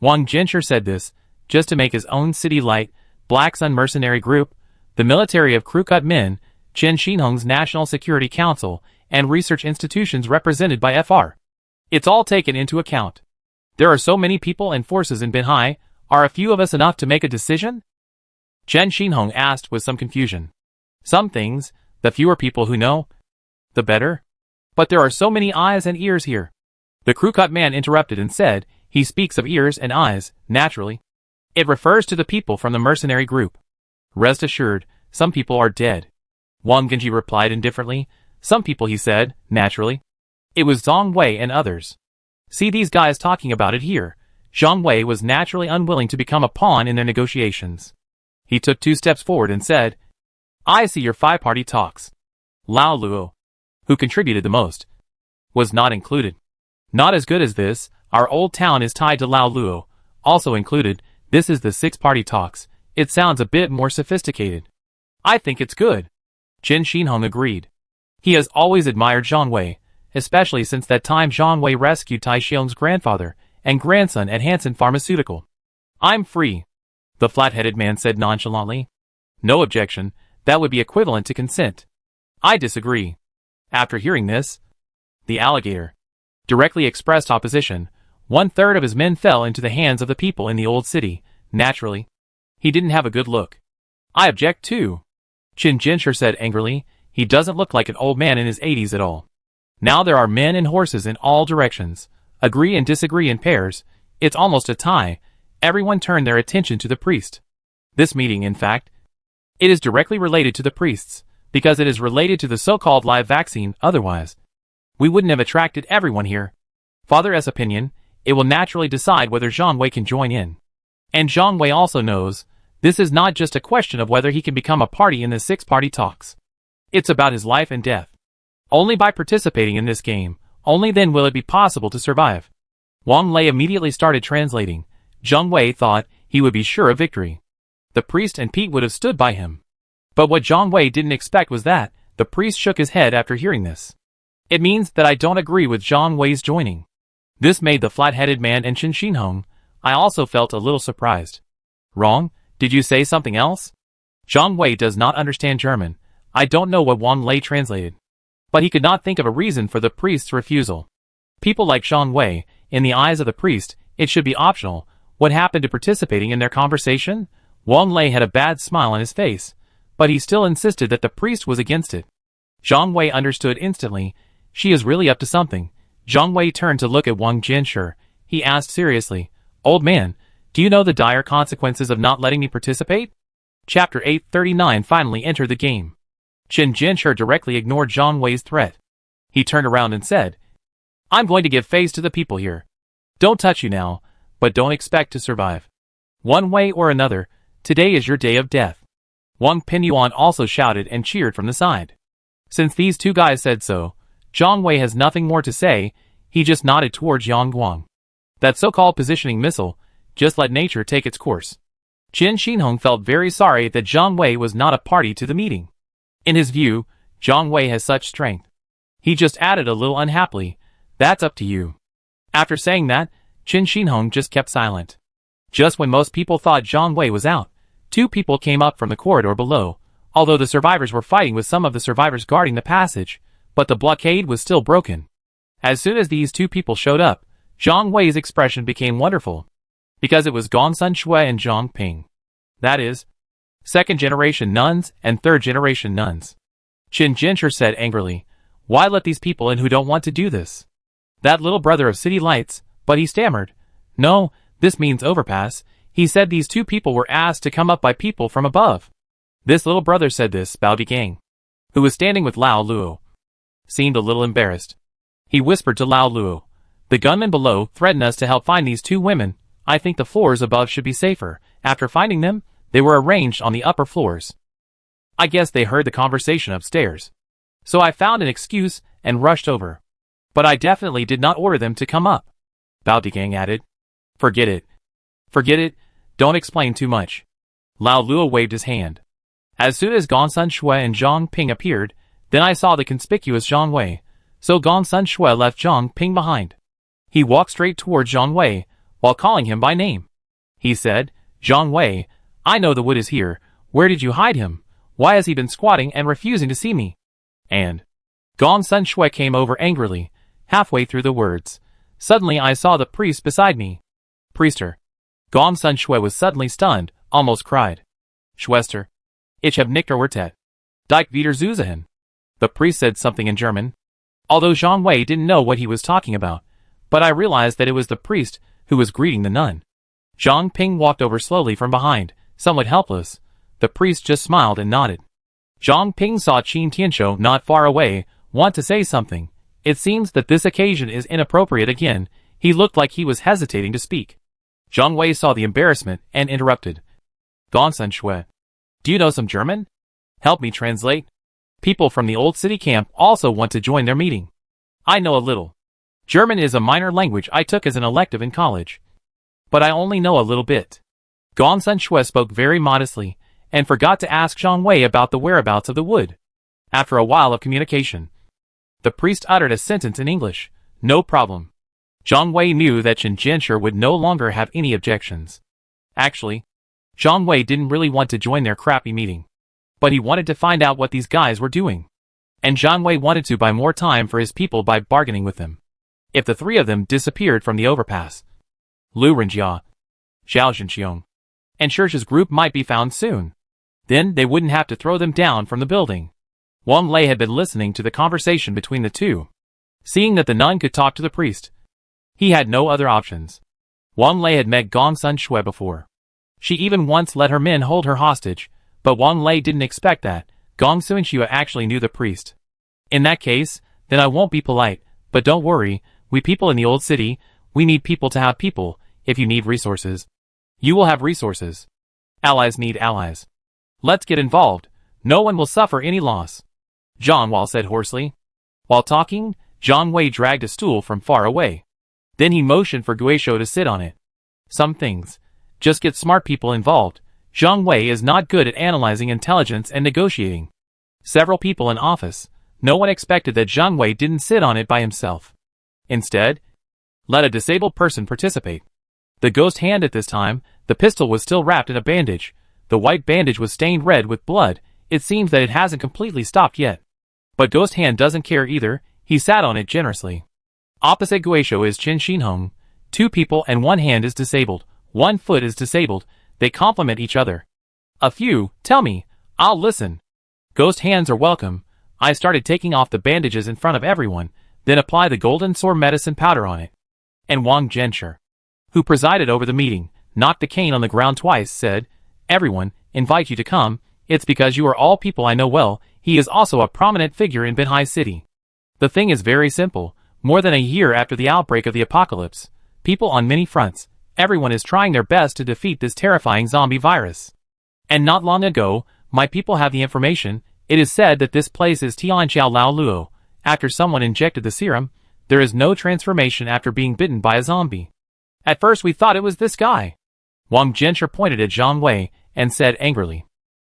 Wang Jinsher said this just to make his own city light, Black Sun Mercenary Group, the military of crew-cut men, Chen Xinhong's National Security Council, and research institutions represented by FR. It's all taken into account. There are so many people and forces in Binhai, are a few of us enough to make a decision? Chen Xinhong asked with some confusion. Some things, the fewer people who know, the better. But there are so many eyes and ears here. The crew-cut man interrupted and said, he speaks of ears and eyes, naturally. It refers to the people from the mercenary group. Rest assured, some people are dead. Wang Genji replied indifferently. Some people, he said, naturally. It was Zhang Wei and others. See these guys talking about it here. Zhang Wei was naturally unwilling to become a pawn in their negotiations. He took 2 steps forward and said, I see your 5-party talks. Lao Luo, who contributed the most, was not included. Not as good as this, our old town is tied to Lao Luo, also included. This is the 6-party talks. It sounds a bit more sophisticated. I think it's good. Chen Xinhong agreed. He has always admired Zhang Wei, especially since that time Zhang Wei rescued Tai Xiong's grandfather and grandson at Hansen Pharmaceutical. I'm free, the flat-headed man said nonchalantly. No objection, that would be equivalent to consent. I disagree. After hearing this, the alligator directly expressed opposition. 1/3 of his men fell into the hands of the people in the old city. Naturally, he didn't have a good look. I object too, Chen Jinsher said angrily. He doesn't look like an old man in his 80s at all. Now there are men and horses in all directions. Agree and disagree in pairs. It's almost a tie. Everyone turned their attention to the priest. This meeting, in fact, it is directly related to the priests, because it is related to the so-called live vaccine. Otherwise, we wouldn't have attracted everyone here. Father S' opinion, it will naturally decide whether Zhang Wei can join in. And Zhang Wei also knows, this is not just a question of whether he can become a party in the 6-party talks. It's about his life and death. Only by participating in this game, only then will it be possible to survive. Wang Lei immediately started translating. Zhang Wei thought he would be sure of victory. The priest and Pete would have stood by him. But what Zhang Wei didn't expect was that the priest shook his head after hearing this. It means that I don't agree with Zhang Wei's joining. This made the flat-headed man and Chen Xinhong. I also felt a little surprised. Wrong? Did you say something else? Zhang Wei does not understand German. I don't know what Wang Lei translated. But he could not think of a reason for the priest's refusal. People like Zhang Wei, in the eyes of the priest, it should be optional. What happened to participating in their conversation? Wang Lei had a bad smile on his face, but he still insisted that the priest was against it. Zhang Wei understood instantly. She is really up to something. Zhang Wei turned to look at Wang Jinsher. He asked seriously, Old man, do you know the dire consequences of not letting me participate? Chapter 839 finally entered the game. Chen Jinsher directly ignored Zhang Wei's threat. He turned around and said, I'm going to give face to the people here. Don't touch you now, but don't expect to survive. One way or another, today is your day of death. Wang Pinyuan also shouted and cheered from the side. Since these 2 guys said so, Zhang Wei has nothing more to say. He just nodded towards Yang Guang. That so-called positioning missile, just let nature take its course. Chen Xinhong felt very sorry that Zhang Wei was not a party to the meeting. In his view, Zhang Wei has such strength. He just added a little unhappily, that's up to you. After saying that, Chen Xinhong just kept silent. Just when most people thought Zhang Wei was out, 2 people came up from the corridor below. Although the survivors were fighting with some of the survivors guarding the passage, but the blockade was still broken. As soon as these 2 people showed up, Zhang Wei's expression became wonderful. Because it was Gongsun Shui and Zhang Ping. That is, 2nd-generation nuns and 3rd-generation nuns. Chen Jinsher said angrily, why let these people in who don't want to do this? That little brother of City Lights, but he stammered. No, this means overpass. He said these 2 people were asked to come up by people from above. This little brother said this, Bao Digang, who was standing with Lao Luo, seemed a little embarrassed. He whispered to Lao Luo, the gunmen below threatened us to help find these 2 women. I think the floors above should be safer. After finding them, they were arranged on the upper floors. I guess they heard the conversation upstairs. So I found an excuse and rushed over. But I definitely did not order them to come up. Bao Digang added. Forget it. Forget it. Don't explain too much. Lao Luo waved his hand. As soon as Gongsun Shui and Zhang Ping appeared, Then I saw the conspicuous Zhang Wei, so Gong Sun Shui left Zhang Ping behind. He walked straight toward Zhang Wei, while calling him by name. He said, "Zhang Wei, I know the wood is here. Where did you hide him? Why has he been squatting and refusing to see me?" And Gong Sun Shui came over angrily, halfway through the words. Suddenly I saw the priest beside me. "Priester." Gong Sun Shui was suddenly stunned, almost cried. "Schwester. Ich habe nicht erwartet. Dich wieder zu sehen." The priest said something in German. Although Zhang Wei didn't know what he was talking about, but I realized that it was the priest who was greeting the nun. Zhang Ping walked over slowly from behind, somewhat helpless. The priest just smiled and nodded. Zhang Ping saw Qin Tianshou not far away, want to say something. It seems that this occasion is inappropriate again. He looked like he was hesitating to speak. Zhang Wei saw the embarrassment and interrupted. "Gong Sun Shui, do you know some German? Help me translate. People from the old city camp also want to join their meeting." "I know a little. German is a minor language I took as an elective in college. But I only know a little bit." Gong Sun Shui spoke very modestly, and forgot to ask Zhang Wei about the whereabouts of the wood. After a while of communication, the priest uttered a sentence in English. "No problem." Zhang Wei knew that Chen Jianshi would no longer have any objections. Actually, Zhang Wei didn't really want to join their crappy meeting. But he wanted to find out what these guys were doing. And Zhang Wei wanted to buy more time for his people by bargaining with them. If the three of them disappeared from the overpass, Lu Renjia, Xiao Zhenxiong, and Shirsh's group might be found soon. Then they wouldn't have to throw them down from the building. Wang Lei had been listening to the conversation between the two. Seeing that the nun could talk to the priest, he had no other options. Wang Lei had met Gong Sun Shui before. She even once let her men hold her hostage, but Wang Lei didn't expect that. Gong Sun Shui actually knew the priest. "In that case, then I won't be polite, but don't worry, we people in the old city, we need people to have people. If you need resources, you will have resources. Allies need allies. Let's get involved. No one will suffer any loss," Zhang Wei said hoarsely. While talking, Zhang Wei dragged a stool from far away. Then he motioned for Guisho to sit on it. "Some things just get smart people involved. Zhang Wei is not good at analyzing intelligence and negotiating." Several people in office. No one expected that Zhang Wei didn't sit on it by himself. Instead, let a disabled person participate. The ghost hand at this time, the pistol was still wrapped in a bandage. The white bandage was stained red with blood. It seems that it hasn't completely stopped yet. But ghost hand doesn't care either. He sat on it generously. Opposite Guisho is Qin Xinhong. 2 people and 1 hand is disabled. 1 foot is disabled. They complement each other. "A few, tell me. I'll listen." "Ghost hands are welcome." I started taking off the bandages in front of everyone, then apply the golden sword medicine powder on it. And Wang Jianshi, who presided over the meeting, knocked the cane on the ground twice, said, "Everyone, invite you to come. It's because you are all people I know well. He is also a prominent figure in Binhai City. The thing is very simple. More than a year after the outbreak of the apocalypse, people on many fronts, everyone is trying their best to defeat this terrifying zombie virus. And not long ago, my people have the information. It is said that this place is Tianqiao Lao Luo. After someone injected the serum, there is no transformation after being bitten by a zombie. At first we thought it was this guy." Wang Jianshi pointed at Zhang Wei and said angrily.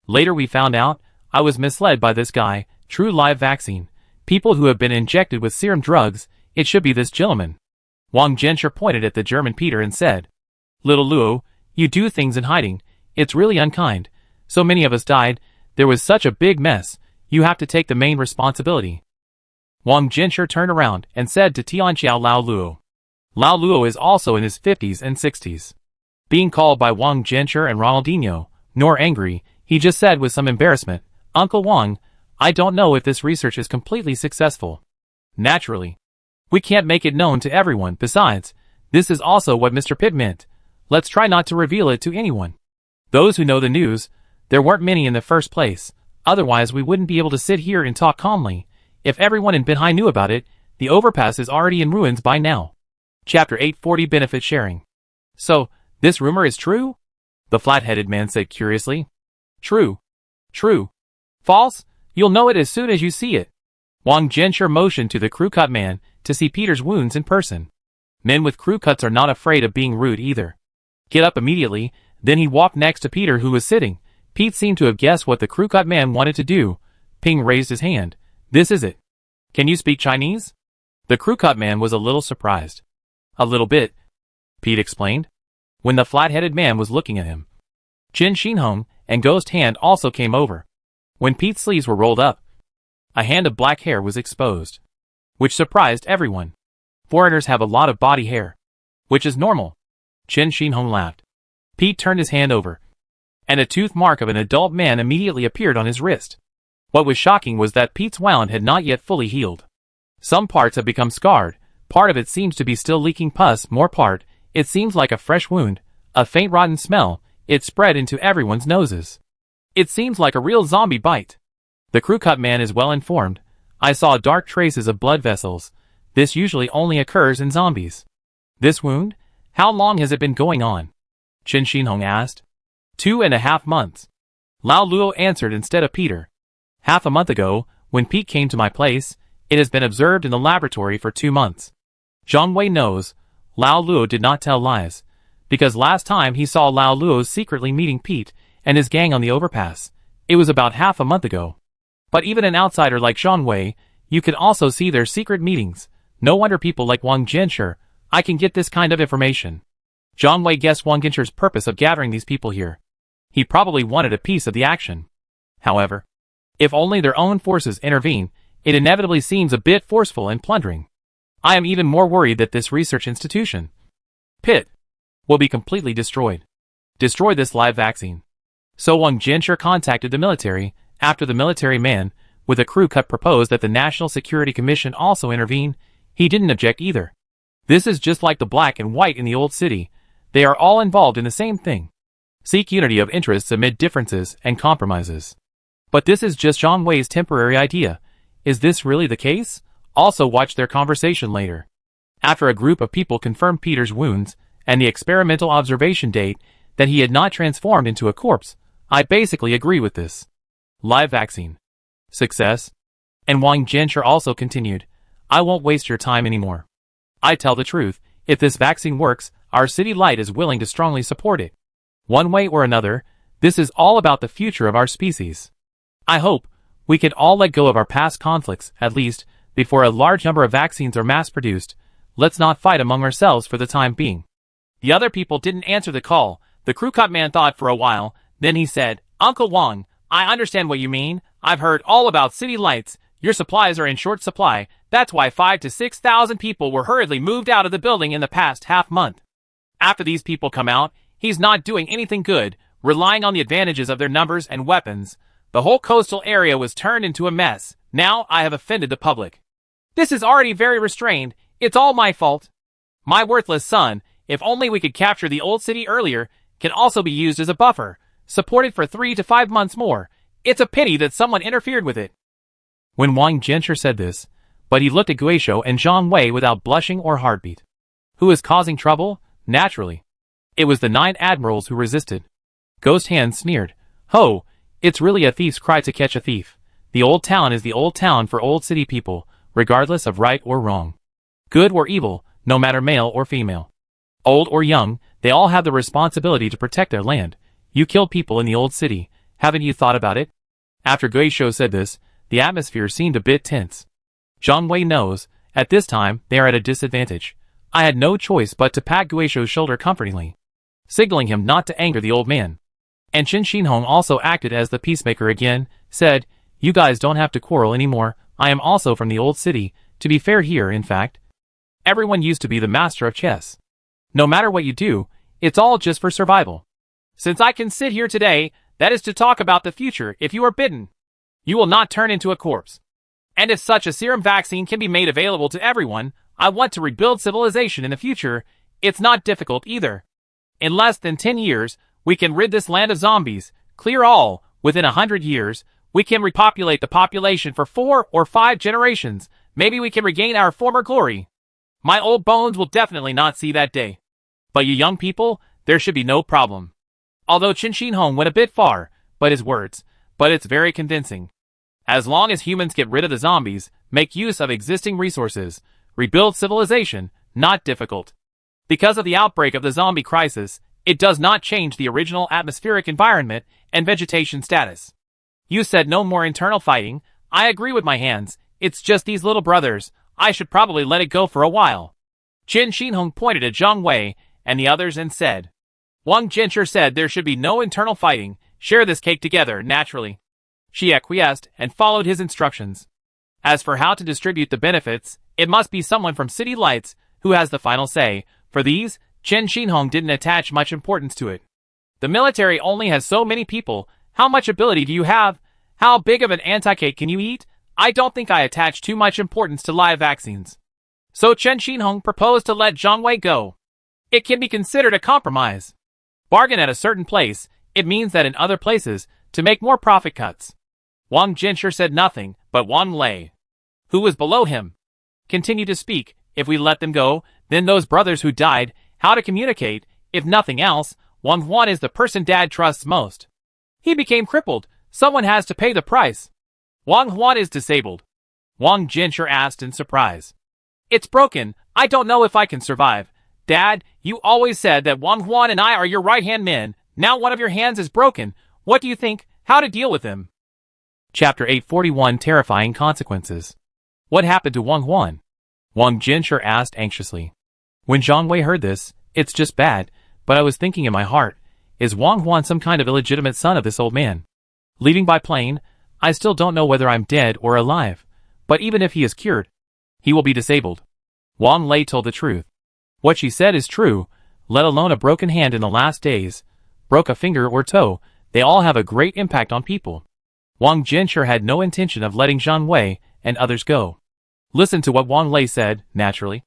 "Later we found out I was misled by this guy. True live vaccine. People who have been injected with serum drugs. It should be this gentleman." Wang Jianshi pointed at the German Peter and said, "Little Luo, you do things in hiding. It's really unkind. So many of us died. There was such a big mess. You have to take the main responsibility." Wang Jianshi turned around and said to Tianqiao Lao Luo. Lao Luo is also in his 50s and 60s. Being called by Wang Jianshi and Ronaldinho, nor angry, he just said with some embarrassment, "Uncle Wang, I don't know if this research is completely successful. Naturally, we can't make it known to everyone. Besides, this is also what Mr. Pitt meant. Let's try not to reveal it to anyone. Those who know the news, there weren't many in the first place. Otherwise we wouldn't be able to sit here and talk calmly. If everyone in Binhai knew about it, the overpass is already in ruins by now." Chapter 840 Benefit Sharing. "So, this rumor is true?" the flat-headed man said curiously. "True. True. False? You'll know it as soon as you see it." Wang Jianshi motioned to the crew-cut man to see Peter's wounds in person. Men with crew cuts are not afraid of being rude either. "Get up immediately." Then he walked next to Peter, who was sitting. Pete seemed to have guessed what the crew-cut man wanted to do. Ping raised his hand. This is it. Can you speak Chinese? The crew cut man was a little surprised. A little bit, Pete explained, when the flat-headed man was looking at him. Qin Shinhong and Ghost Hand also came over. When Pete's sleeves were rolled up, a hand of black hair was exposed, which surprised everyone. Foreigners have a lot of body hair, which is normal. Qin Shinhong laughed. Pete turned his hand over, and a tooth mark of an adult man immediately appeared on his wrist. What was shocking was that Pete's wound had not yet fully healed. Some parts have become scarred, part of it seems to be still leaking pus, more part, it seems like a fresh wound, a faint rotten smell, it spread into everyone's noses. It seems like a real zombie bite. The crew cut man is well informed. I saw dark traces of blood vessels. This usually only occurs in zombies. This wound? How long has it been going on? Qin Shinhong asked. 2.5 months. Lao Luo answered instead of Peter. Half a month ago, when Pete came to my place, it has been observed in the laboratory for 2 months. Zhang Wei knows. Lao Luo did not tell lies, because last time he saw Lao Luo secretly meeting Pete and his gang on the overpass. It was about half a month ago. But even an outsider like Zhang Wei, you can also see their secret meetings. No wonder people like Wang Jinsher, I can get this kind of information. Zhang Wei guessed Wang Jinsher's purpose of gathering these people here. He probably wanted a piece of the action. However, if only their own forces intervene, it inevitably seems a bit forceful and plundering. I am even more worried that this research institution, Pit, will be completely destroyed. Destroy this live vaccine. So Wang Jinsher contacted the military. After the military man, with a crew cut, proposed that the National Security Commission also intervene, he didn't object either. This is just like the black and white in the old city. They are all involved in the same thing. Seek unity of interests amid differences and compromises. But this is just Zhang Wei's temporary idea. Is this really the case? Also watch their conversation later. After a group of people confirmed Peter's wounds and the experimental observation date that he had not transformed into a corpse, I basically agree with this. Live vaccine. Success. And Wang Jinsher also continued, I won't waste your time anymore. I tell the truth, if this vaccine works, our city light is willing to strongly support it. One way or another, this is all about the future of our species. I hope we can all let go of our past conflicts, at least, before a large number of vaccines are mass-produced. Let's not fight among ourselves for the time being. The other people didn't answer the call. The crew cut man thought for a while, then he said, Uncle Wang, I understand what you mean. I've heard all about city lights. Your supplies are in short supply. That's why 5,000 to 6,000 people were hurriedly moved out of the building in the past half month. After these people come out, he's not doing anything good, relying on the advantages of their numbers and weapons. The whole coastal area was turned into a mess. Now I have offended the public. This is already very restrained. It's all my fault. My worthless son, if only we could capture the old city earlier, can also be used as a buffer, supported for 3 to 5 months more. It's a pity that someone interfered with it. When Wang Jinsher said this, but he looked at Guizhou and Zhang Wei without blushing or heartbeat. Who is causing trouble? Naturally. It was the 9 admirals who resisted. Ghost Hand sneered. Ho, it's really a thief's cry to catch a thief. The old town is the old town for old city people, regardless of right or wrong. Good or evil, no matter male or female. Old or young, they all have the responsibility to protect their land. You killed people in the old city, haven't you thought about it? After Guizhou said this, the atmosphere seemed a bit tense. Zhang Wei knows, at this time, they are at a disadvantage. I had no choice but to pat Guizhou's shoulder comfortingly, signaling him not to anger the old man. And Qin Shinhong also acted as the peacemaker again, said, You guys don't have to quarrel anymore. I am also from the old city. To be fair here, in fact, everyone used to be the master of chess. No matter what you do, it's all just for survival. Since I can sit here today, that is to talk about the future. If you are bitten, you will not turn into a corpse. And if such a serum vaccine can be made available to everyone, I want to rebuild civilization in the future. It's not difficult either. In less than 10 years, we can rid this land of zombies, clear all. Within 100 years, we can repopulate the population for 4 or 5 generations. Maybe we can regain our former glory. My old bones will definitely not see that day. But you young people, there should be no problem. Although Qin Shinhong went a bit far, but it's very convincing. As long as humans get rid of the zombies, make use of existing resources, rebuild civilization, not difficult. Because of the outbreak of the zombie crisis, it does not change the original atmospheric environment and vegetation status. You said no more internal fighting. I agree with my hands. It's just these little brothers. I should probably let it go for a while. Qin Xinhong pointed at Zhang Wei and the others and said. Wang Jinsher said there should be no internal fighting. Share this cake together, naturally. She acquiesced and followed his instructions. As for how to distribute the benefits, it must be someone from City Lights who has the final say. For these, Qin Xinhong didn't attach much importance to it. The military only has so many people. How much ability do you have? How big of an anti-cake can you eat? I don't think I attach too much importance to live vaccines. So Qin Xinhong proposed to let Zhang Wei go. It can be considered a compromise. Bargain at a certain place, it means that in other places, to make more profit cuts. Wang Jinsher said nothing, but Wang Lei, who was below him, continued to speak. If we let them go, then those brothers who died, how to communicate? If nothing else, Wang Huan is the person Dad trusts most. He became crippled. Someone has to pay the price. Wang Huan is disabled. Wang Jinsher asked in surprise. It's broken. I don't know if I can survive. Dad, you always said that Wang Huan and I are your right-hand men. Now one of your hands is broken. What do you think? How to deal with him? Chapter 841 Terrifying Consequences. What happened to Wang Huan? Wang Jinsher asked anxiously. When Zhang Wei heard this, it's just bad, but I was thinking in my heart, is Wang Huan some kind of illegitimate son of this old man? Leaving by plane, I still don't know whether I'm dead or alive, but even if he is cured, he will be disabled. Wang Lei told the truth. What she said is true, let alone a broken hand in the last days, broke a finger or toe, they all have a great impact on people. Wang Jinsher had no intention of letting Zhang Wei and others go. Listen to what Wang Lei said, naturally.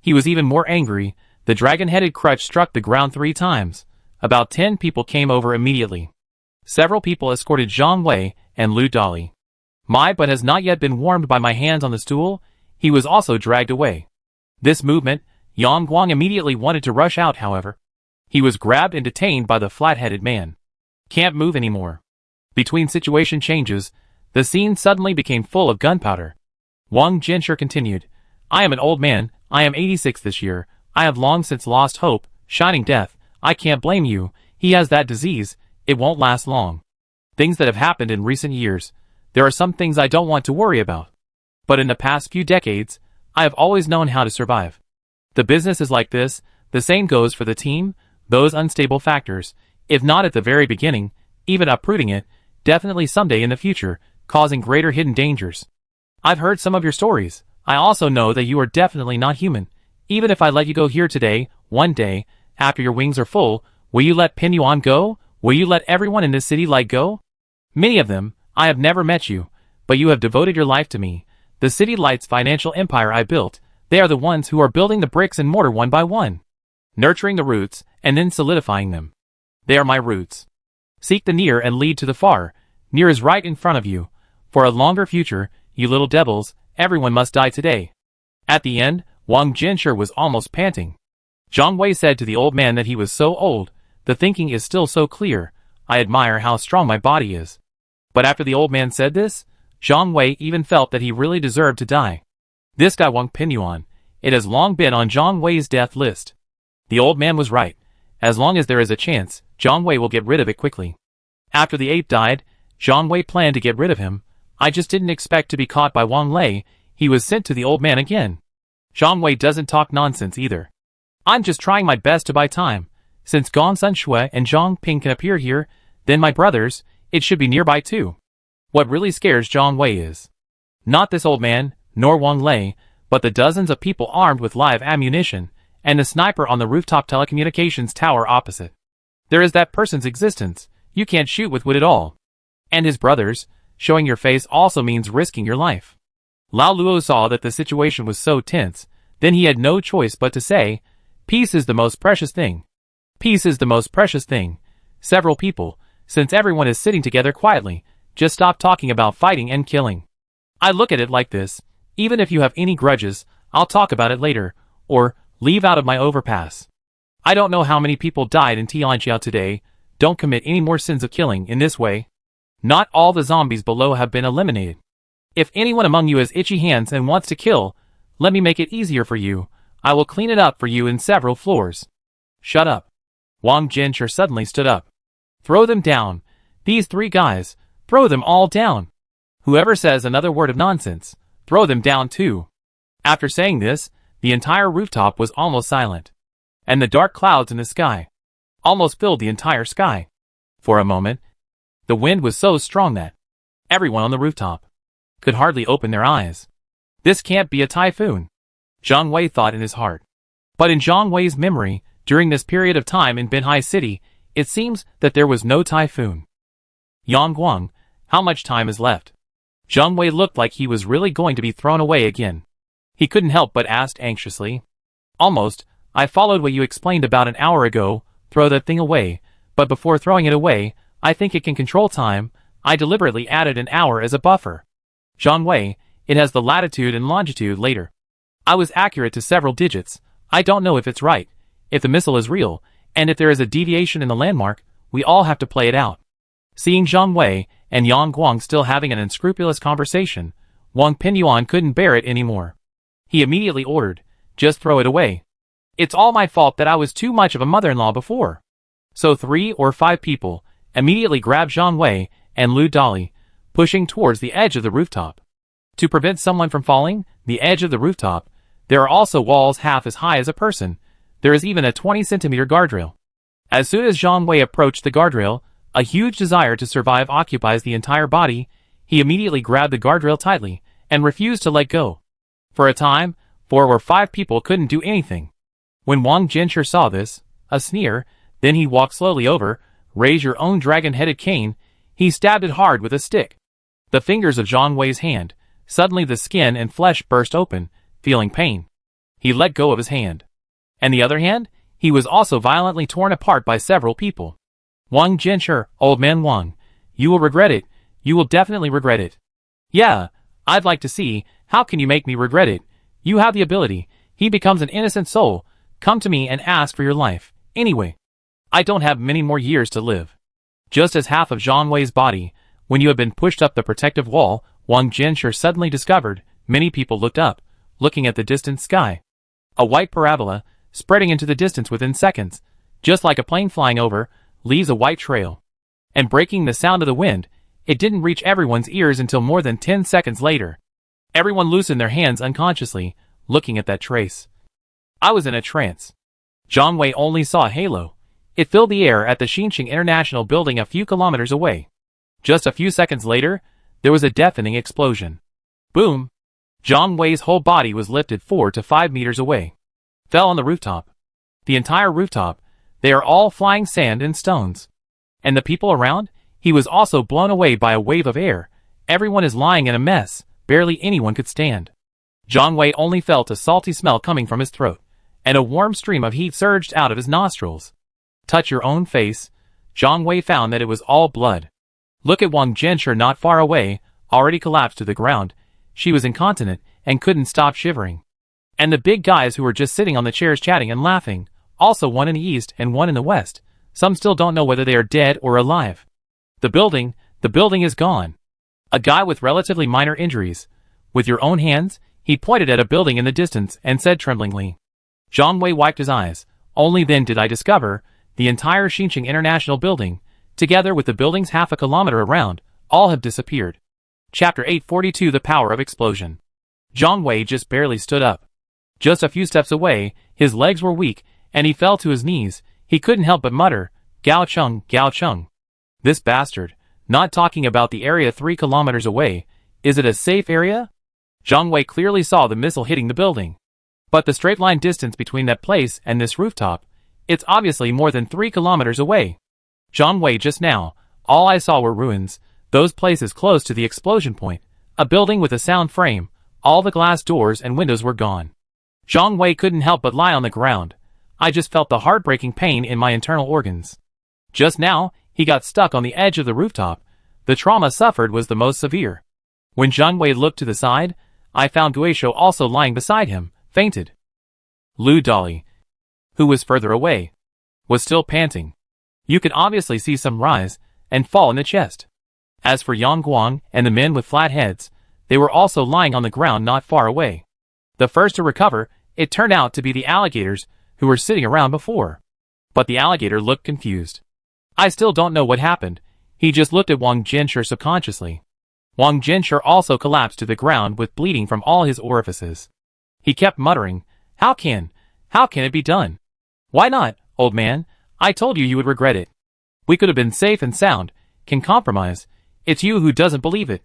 He was even more angry. The dragon-headed crutch struck the ground 3 times. About 10 people came over immediately. Several people escorted Zhang Wei and Lu Dali. My butt has not yet been warmed by my hands on the stool. He was also dragged away. This movement, Yang Guang immediately wanted to rush out, however. He was grabbed and detained by the flat-headed man. Can't move anymore. Between situation changes, the scene suddenly became full of gunpowder. Wang Jinsher continued, I am an old man, I am 86 this year, I have long since lost hope, shining death, I can't blame you, he has that disease, it won't last long. Things that have happened in recent years, there are some things I don't want to worry about. But in the past few decades, I have always known how to survive. The business is like this, the same goes for the team, those unstable factors, if not at the very beginning, even uprooting it, definitely someday in the future, causing greater hidden dangers. I've heard some of your stories. I also know that you are definitely not human. Even if I let you go here today, one day, after your wings are full, will you let Pin Yuan go? Will you let everyone in this city like go? Many of them, I have never met you, but you have devoted your life to me. The City Lights financial empire I built, they are the ones who are building the bricks and mortar one by one. Nurturing the roots, and then solidifying them. They are my roots. Seek the near and lead to the far. Near is right in front of you. For a longer future, you little devils, everyone must die today. At the end, Wang Jinsher was almost panting. Zhang Wei said to the old man that he was so old, the thinking is still so clear, I admire how strong my body is. But after the old man said this, Zhang Wei even felt that he really deserved to die. This guy Wang Pinyuan, it has long been on Zhang Wei's death list. The old man was right. As long as there is a chance, Zhang Wei will get rid of it quickly. After the ape died, Zhang Wei planned to get rid of him. I just didn't expect to be caught by Wang Lei. He was sent to the old man again. Zhang Wei doesn't talk nonsense either. I'm just trying my best to buy time. Since Gong Sun Shui and Zhang Ping can appear here, then my brothers, it should be nearby too. What really scares Zhang Wei is not this old man, nor Wang Lei, but the dozens of people armed with live ammunition, and the sniper on the rooftop telecommunications tower opposite. There is that person's existence. You can't shoot with wood at all. And his brothers, showing your face also means risking your life. Lao Luo saw that the situation was so tense, then he had no choice but to say, peace is the most precious thing. Peace is the most precious thing. Several people, since everyone is sitting together quietly, just stop talking about fighting and killing. I look at it like this, even if you have any grudges, I'll talk about it later, or leave out of my overpass. I don't know how many people died in Tianjia today, don't commit any more sins of killing in this way. Not all the zombies below have been eliminated. If anyone among you has itchy hands and wants to kill, let me make it easier for you. I will clean it up for you in several floors. Shut up. Wang Jinsher suddenly stood up. Throw them down. These 3 guys, throw them all down. Whoever says another word of nonsense, throw them down too. After saying this, the entire rooftop was almost silent, and the dark clouds in the sky almost filled the entire sky. For a moment, the wind was so strong that everyone on the rooftop could hardly open their eyes. This can't be a typhoon, Zhang Wei thought in his heart. But in Zhang Wei's memory, during this period of time in Binhai City, it seems that there was no typhoon. Yangguang, how much time is left? Zhang Wei looked like he was really going to be thrown away again. He couldn't help but ask anxiously. Almost. I followed what you explained about an hour ago. Throw that thing away. But before throwing it away, I think it can control time. I deliberately added an hour as a buffer. Zhang Wei, it has the latitude and longitude later. I was accurate to several digits. I don't know if it's right, if the missile is real, and if there is a deviation in the landmark, we all have to play it out. Seeing Zhang Wei and Yang Guang still having an unscrupulous conversation, Wang Pinyuan couldn't bear it anymore. He immediately ordered, just throw it away. It's all my fault that I was too much of a mother-in-law before. So 3 or 5 people immediately grabbed Zhang Wei and Lu Dali, pushing towards the edge of the rooftop. To prevent someone from falling, the edge of the rooftop, there are also walls half as high as a person. There is even a 20-centimeter guardrail. As soon as Zhang Wei approached the guardrail, a huge desire to survive occupies the entire body. He immediately grabbed the guardrail tightly and refused to let go. For a time, 4 or 5 people couldn't do anything. When Wang Jinsher saw this, a sneer, then he walked slowly over, raise your own dragon-headed cane, he stabbed it hard with a stick. The fingers of Zhang Wei's hand, suddenly the skin and flesh burst open, feeling pain. He let go of his hand. And the other hand, he was also violently torn apart by several people. Wang Jinsher, old man Wang, you will regret it, you will definitely regret it. Yeah, I'd like to see, how can you make me regret it? You have the ability, he becomes an innocent soul, come to me and ask for your life. Anyway, I don't have many more years to live. Just as half of Zhang Wei's body, when you had been pushed up the protective wall, Wang Jinsher suddenly discovered, many people looked up, looking at the distant sky. A white parabola, spreading into the distance within seconds, just like a plane flying over, leaves a white trail. And breaking the sound of the wind, it didn't reach everyone's ears until more than 10 seconds later. Everyone loosened their hands unconsciously, looking at that trace. I was in a trance. Zhang Wei only saw a halo. It filled the air at the Xinqing International Building a few kilometers away. Just a few seconds later, there was a deafening explosion. Boom! Zhang Wei's whole body was lifted 4 to 5 meters away. Fell on the rooftop. The entire rooftop, they are all flying sand and stones. And the people around, he was also blown away by a wave of air. Everyone is lying in a mess, barely anyone could stand. Zhang Wei only felt a salty smell coming from his throat, and a warm stream of heat surged out of his nostrils. Touch your own face. Zhang Wei found that it was all blood. Look at Wang Jinsher not far away, already collapsed to the ground. She was incontinent and couldn't stop shivering. And the big guys who were just sitting on the chairs chatting and laughing, also one in the east and one in the west. Some still don't know whether they are dead or alive. The building is gone. A guy with relatively minor injuries. With your own hands, he pointed at a building in the distance and said tremblingly. Zhang Wei wiped his eyes. Only then did I discover, the entire Xinqing International Building, together with the buildings half a kilometer around, all have disappeared. Chapter 842 The Power of Explosion. Zhang Wei just barely stood up. Just a few steps away, his legs were weak, and he fell to his knees. He couldn't help but mutter, Gao Chung, Gao Chung. This bastard, not talking about the area 3 kilometers away. Is it a safe area? Zhang Wei clearly saw the missile hitting the building. But the straight line distance between that place and this rooftop, it's obviously more than 3 kilometers away. Zhang Wei just now, all I saw were ruins, those places close to the explosion point, a building with a sound frame, all the glass doors and windows were gone. Zhang Wei couldn't help but lie on the ground. I just felt the heartbreaking pain in my internal organs. Just now, he got stuck on the edge of the rooftop. The trauma suffered was the most severe. When Zhang Wei looked to the side, I found Guisho also lying beside him, fainted. Lu Dali, who was further away, was still panting. You could obviously see some rise and fall in the chest. As for Yang Guang and the men with flat heads, they were also lying on the ground not far away. The first to recover, it turned out to be the alligators who were sitting around before. But the alligator looked confused. I still don't know what happened. He just looked at Wang Jinsher subconsciously. Wang Jinsher also collapsed to the ground with bleeding from all his orifices. He kept muttering, How can it be done? Why not, old man? I told you would regret it. We could have been safe and sound, can compromise. It's you who doesn't believe it.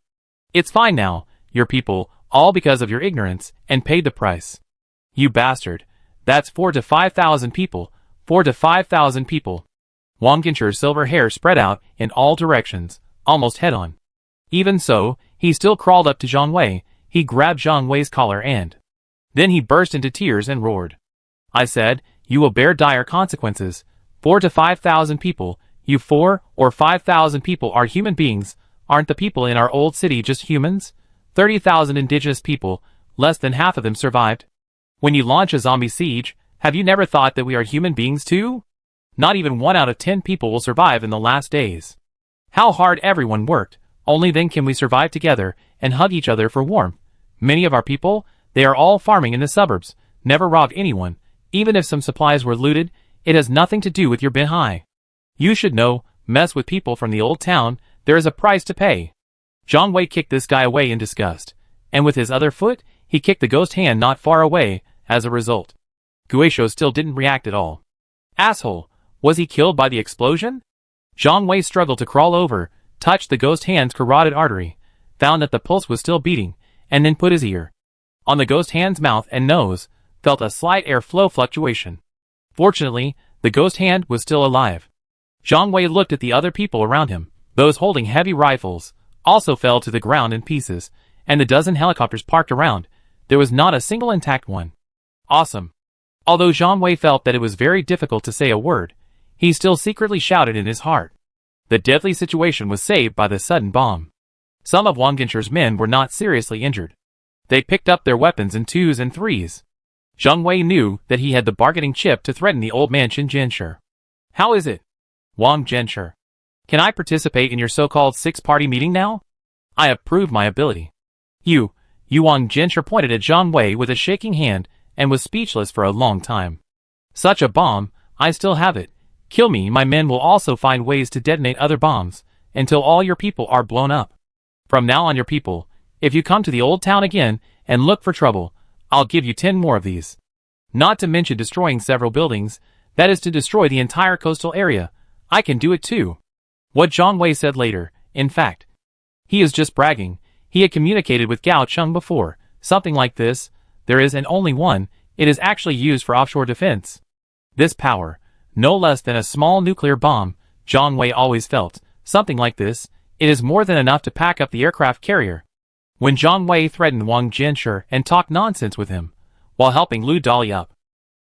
It's fine now, your people, all because of your ignorance, and paid the price. You bastard. That's 4,000 to 5,000 people, 4,000 to 5,000 people. Wang Jinsher's silver hair spread out in all directions, almost head-on. Even so, he still crawled up to Zhang Wei. He grabbed Zhang Wei's collar and then he burst into tears and roared. I said, you will bear dire consequences. 4,000 to 5,000 people, you 4,000 or 5,000 people are human beings. Aren't the people in our old city just humans? 30,000 indigenous people, less than half of them survived. When you launch a zombie siege, have you never thought that we are human beings too? Not even 1 out of 10 people will survive in the last days. How hard everyone worked, only then can we survive together and hug each other for warmth. Many of our people, they are all farming in the suburbs, never robbed anyone. Even if some supplies were looted, it has nothing to do with your Binhai. You should know, mess with people from the old town, there is a price to pay. Zhang Wei kicked this guy away in disgust, and with his other foot, he kicked the ghost hand not far away. As a result, Guisho still didn't react at all. Asshole, was he killed by the explosion? Zhang Wei struggled to crawl over, touched the ghost hand's carotid artery, found that the pulse was still beating, and then put his ear on the ghost hand's mouth and nose, felt a slight airflow fluctuation. Fortunately, the ghost hand was still alive. Zhang Wei looked at the other people around him. Those holding heavy rifles also fell to the ground in pieces, and the dozen helicopters parked around. There was not a single intact one. Awesome. Although Zhang Wei felt that it was very difficult to say a word, he still secretly shouted in his heart. The deadly situation was saved by the sudden bomb. Some of Wang Jinsher's men were not seriously injured. They picked up their weapons in 2s and 3s. Zhang Wei knew that he had the bargaining chip to threaten the old man Qin Jinsher. How is it, Wang Jinsher? Can I participate in your so-called 6-party meeting now? I have proved my ability. You Wang Jinsher pointed at Zhang Wei with a shaking hand and was speechless for a long time. Such a bomb, I still have it. Kill me, my men will also find ways to detonate other bombs, until all your people are blown up. From now on, your people, if you come to the old town again and look for trouble, I'll give you 10 more of these. Not to mention destroying several buildings, that is to destroy the entire coastal area. I can do it too. What Zhang Wei said later, in fact. He is just bragging. He had communicated with Gao Cheng before. Something like this, there is and only one, it is actually used for offshore defense. This power, no less than a small nuclear bomb, Zhang Wei always felt, something like this, it is more than enough to pack up the aircraft carrier. When Zhang Wei threatened Wang Jinsher and talked nonsense with him, while helping Lu Dali up,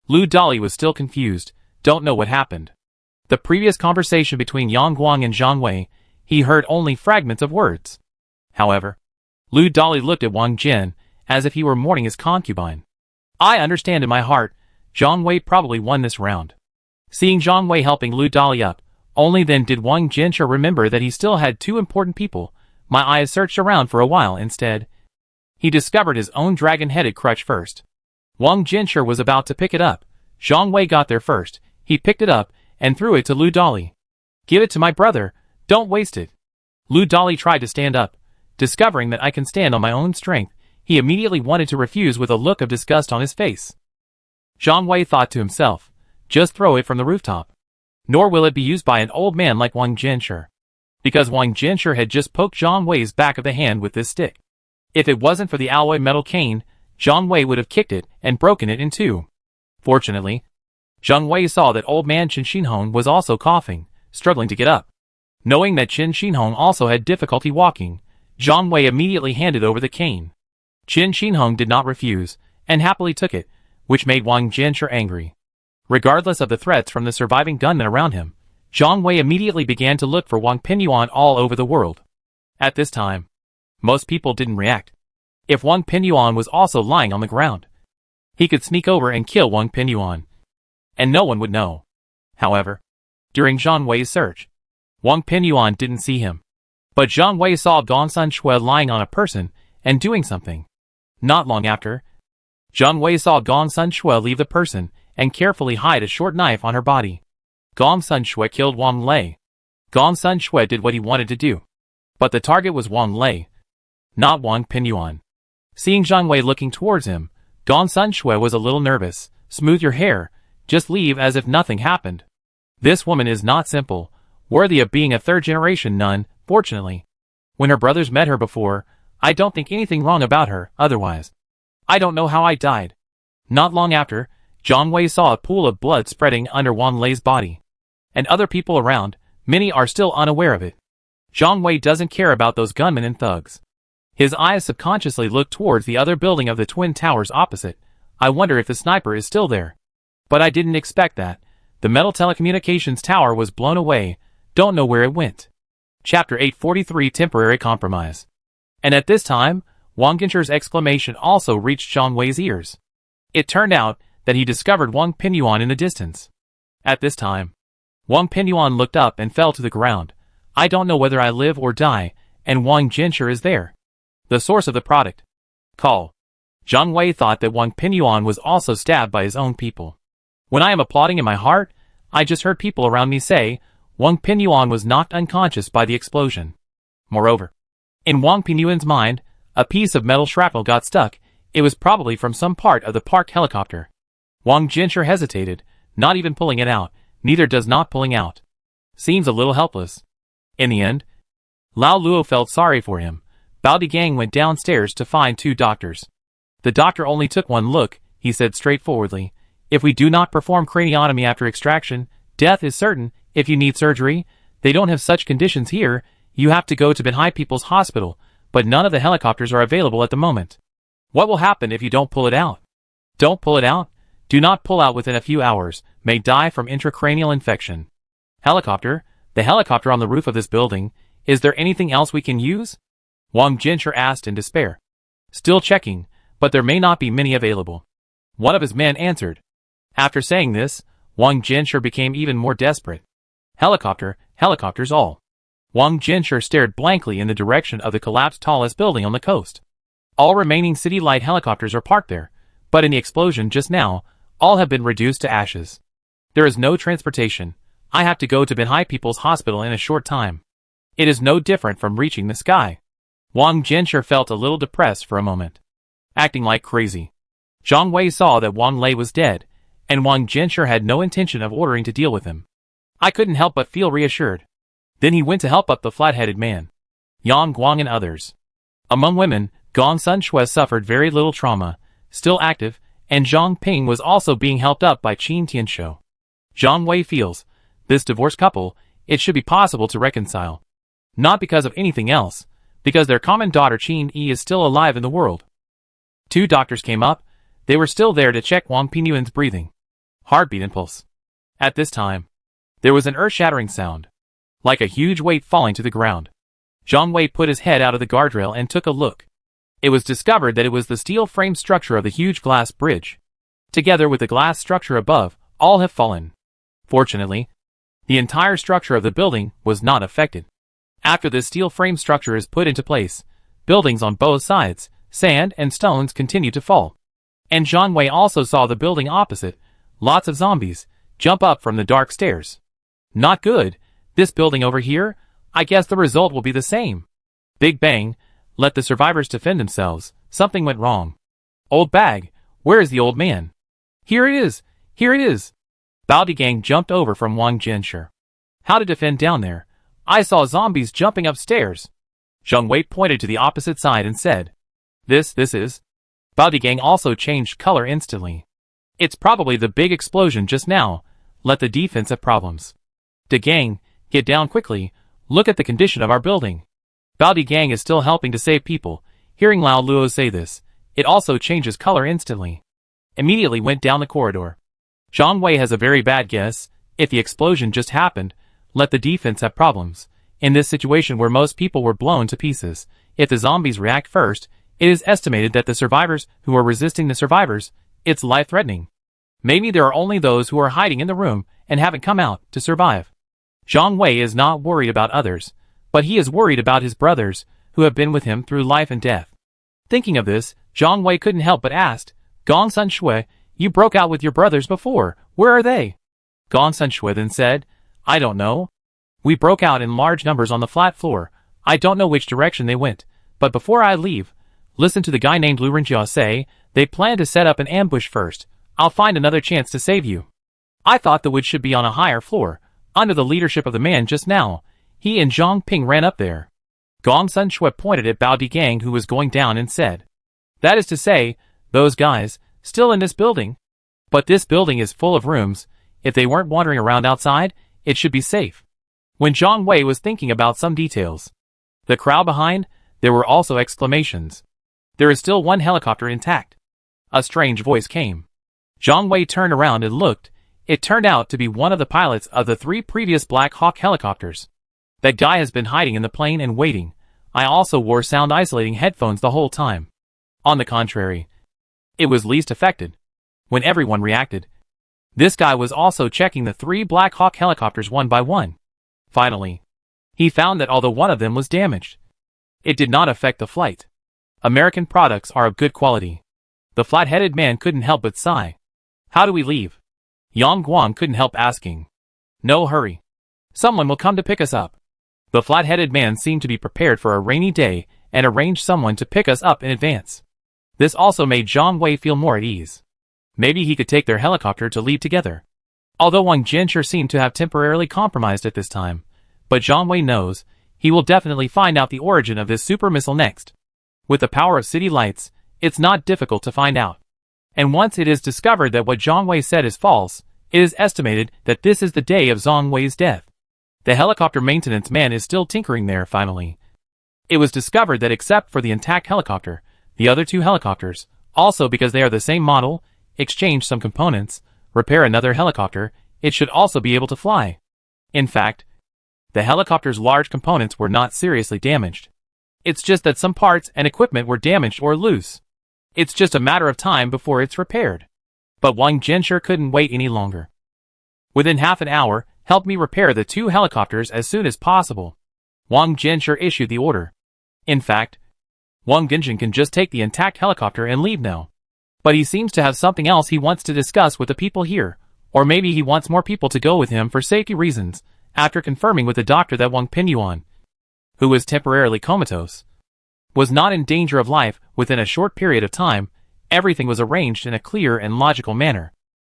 Lu Dali was still confused, don't know what happened. The previous conversation between Yang Guang and Zhang Wei, he heard only fragments of words. However, Lu Dali looked at Wang Jin, as if he were mourning his concubine. I understand in my heart, Zhang Wei probably won this round. Seeing Zhang Wei helping Lu Dali up, only then did Wang Jinsher remember that he still had 2 important people. My eyes searched around for a while instead. He discovered his own dragon-headed crutch first. Wang Jinsher was about to pick it up. Zhang Wei got there first. He picked it up and threw it to Lu Dali. Give it to my brother, don't waste it. Lu Dali tried to stand up. Discovering that I can stand on my own strength, he immediately wanted to refuse with a look of disgust on his face. Zhang Wei thought to himself, just throw it from the rooftop. Nor will it be used by an old man like Wang Jinsher. Because Wang Jinsher had just poked Zhang Wei's back of the hand with this stick. If it wasn't for the alloy metal cane, Zhang Wei would have kicked it and broken it in 2. Fortunately, Zhang Wei saw that old man Qin Xinhong was also coughing, struggling to get up. Knowing that Qin Xinhong also had difficulty walking, Zhang Wei immediately handed over the cane. Qin Xinhong did not refuse, and happily took it, which made Wang Jinsher angry. Regardless of the threats from the surviving gunmen around him, Zhang Wei immediately began to look for Wang Pinyuan all over the world. At this time, most people didn't react. If Wang Pinyuan was also lying on the ground, he could sneak over and kill Wang Pinyuan, and no one would know. However, during Zhang Wei's search, Wang Pinyuan didn't see him. But Zhang Wei saw Gongsun Shui lying on a person and doing something. Not long after, Zhang Wei saw Gongsun Shui leave the person and carefully hide a short knife on her body. Gongsun Shui killed Wang Lei. Gongsun Shui did what he wanted to do. But the target was Wang Lei. not Wang Pinyuan. Seeing Zhang Wei looking towards him, Gong Sun Shui was a little nervous. Smooth your hair, just leave as if nothing happened. This woman is not simple, worthy of being a third-generation nun, fortunately. When her brothers met her before, I don't think anything wrong about her, otherwise. I don't know how I died. Not long after, Zhang Wei saw a pool of blood spreading under Wang Lei's body. And other people around, many are still unaware of it. Zhang Wei doesn't care about those gunmen and thugs. His eyes subconsciously look towards the other building of the twin towers opposite. I wonder if the sniper is still there. But I didn't expect that. The metal telecommunications tower was blown away. Don't know where it went. Chapter 843 Temporary Compromise. And at this time, Wang Jinsher's exclamation also reached Zhang Wei's ears. It turned out that he discovered Wang Pinyuan in the distance. At this time, Wang Pinyuan looked up and fell to the ground. I don't know whether I live or die, and Wang Jinsher is there. The source of the product. Call. Zhang Wei thought that Wang Pinyuan was also stabbed by his own people. When I am applauding in my heart, I just heard people around me say, Wang Pinyuan was knocked unconscious by the explosion. Moreover, in Wang Pinyuan's mind, a piece of metal shrapnel got stuck. It was probably from some part of the parked helicopter. Wang Jinsher hesitated, not even pulling it out, neither does not pulling out. Seems a little helpless. In the end, Lao Luo felt sorry for him. Bao Digang went downstairs to find 2 doctors. The doctor only took one look. He said straightforwardly, if we do not perform craniotomy after extraction, death is certain. If you need surgery, they don't have such conditions here. You have to go to Binhai People's Hospital, but none of the helicopters are available at the moment. What will happen if you don't pull it out? Don't pull it out? Do not pull out within a few hours. May die from intracranial infection. Helicopter? The helicopter on the roof of this building. Is there anything else we can use? Wang Jinsher asked in despair. Still checking, but there may not be many available. One of his men answered. After saying this, Wang Jinsher became even more desperate. Helicopter, helicopters all. Wang Jinsher stared blankly in the direction of the collapsed tallest building on the coast. All remaining City Light helicopters are parked there, but in the explosion just now, all have been reduced to ashes. There is no transportation. I have to go to Binhai People's Hospital in a short time. It is no different from reaching the sky. Wang Jinsher felt a little depressed for a moment. Acting like crazy. Zhang Wei saw that Wang Lei was dead, and Wang Jinsher had no intention of ordering to deal with him. I couldn't help but feel reassured. Then he went to help up the flat-headed man, Yang Guang and others. Among women, Gong Sun Shui suffered very little trauma, still active, and Zhang Ping was also being helped up by Qin Tianshou. Zhang Wei feels, this divorced couple, it should be possible to reconcile. Not because of anything else, because their common daughter Qin Yi is still alive in the world. 2 doctors came up. They were still there to check Wang Pinyuan's breathing, heartbeat and pulse. At this time, there was an earth-shattering sound, like a huge weight falling to the ground. Zhang Wei put his head out of the guardrail and took a look. It was discovered that it was the steel frame structure of the huge glass bridge. Together with the glass structure above, all have fallen. Fortunately, the entire structure of the building was not affected. After this steel frame structure is put into place, buildings on both sides, sand and stones continue to fall. And Zhang Wei also saw the building opposite, lots of zombies, jump up from the dark stairs. Not good. This building over here, I guess the result will be the same. Big bang, let the survivors defend themselves. Something went wrong. Old bag, where is the old man? Here it is, here it is. Bao Digang jumped over from Wang Jinsher. How to defend down there? I saw zombies jumping upstairs. Zhang Wei pointed to the opposite side and said, This is. Bao Digang also changed color instantly. It's probably the big explosion just now. Let the defense have problems. Digang, get down quickly. Look at the condition of our building. Bao Digang is still helping to save people. Hearing Lao Luo say this, it also changes color instantly. Immediately went down the corridor. Zhang Wei has a very bad guess. If the explosion just happened, let the defense have problems. In this situation where most people were blown to pieces, if the zombies react first, it is estimated that the survivors who are resisting the survivors, it's life-threatening. Maybe there are only those who are hiding in the room and haven't come out to survive. Zhang Wei is not worried about others, but he is worried about his brothers, who have been with him through life and death. Thinking of this, Zhang Wei couldn't help but ask, Gong Sun Shui, you broke out with your brothers before, where are they? Gong Sun Shui then said, I don't know. We broke out in large numbers on the flat floor. I don't know which direction they went, But before I leave, listen to the guy named Lu Renjia say, they plan to set up an ambush first. I'll find another chance to save you. I thought the wood should be on a higher floor, under the leadership of the man just now. He and Zhang Ping ran up there. Gong Sun Shui pointed at Bao Digang who was going down and said, that is to say, those guys, still in this building? But this building is full of rooms. If they weren't wandering around outside, it should be safe. When Zhang Wei was thinking about some details, the crowd behind, there were also exclamations. There is still one helicopter intact. A strange voice came. Zhang Wei turned around and looked. It turned out to be one of the pilots of the 3 previous Black Hawk helicopters. That guy has been hiding in the plane and waiting. I also wore sound isolating headphones the whole time. On the contrary, it was least affected. When everyone reacted, this guy was also checking the 3 Black Hawk helicopters one by one. Finally, he found that although one of them was damaged, it did not affect the flight. American products are of good quality. The flat-headed man couldn't help but sigh. How do we leave? Yang Guang couldn't help asking. No hurry. Someone will come to pick us up. The flat-headed man seemed to be prepared for a rainy day and arranged someone to pick us up in advance. This also made Zhang Wei feel more at ease. Maybe he could take their helicopter to leave together. Although Wang Jinsher seemed to have temporarily compromised at this time, but Zhang Wei knows, he will definitely find out the origin of this super missile next. With the power of city lights, it's not difficult to find out. And once it is discovered that what Zhang Wei said is false, it is estimated that this is the day of Zhang Wei's death. The helicopter maintenance man is still tinkering there finally. It was discovered that except for the intact helicopter, the other 2 helicopters, also because they are the same model, exchange some components, repair another helicopter, it should also be able to fly. In fact, the helicopter's large components were not seriously damaged. It's just that some parts and equipment were damaged or loose. It's just a matter of time before it's repaired. But Wang Jinsher couldn't wait any longer. Within half an hour, help me repair the 2 helicopters as soon as possible. Wang Jinsher issued the order. In fact, Wang Genjin can just take the intact helicopter and leave now. But he seems to have something else he wants to discuss with the people here, or maybe he wants more people to go with him for safety reasons, after confirming with the doctor that Wang Pinyuan, who was temporarily comatose, was not in danger of life within a short period of time. Everything was arranged in a clear and logical manner.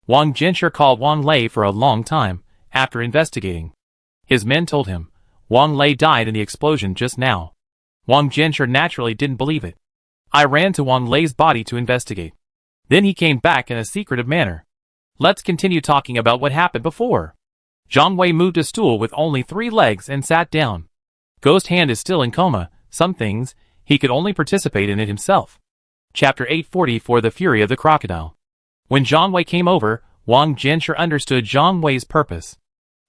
Wang Jinsher called Wang Lei for a long time, after investigating. His men told him, Wang Lei died in the explosion just now. Wang Jinsher naturally didn't believe it. I ran to Wang Lei's body to investigate. Then he came back in a secretive manner. Let's continue talking about what happened before. Zhang Wei moved a stool with only 3 legs and sat down. Ghost Hand is still in coma. Some things, he could only participate in it himself. Chapter 844 The Fury of the Crocodile. When Zhang Wei came over, Wang Jinsher understood Zhang Wei's purpose.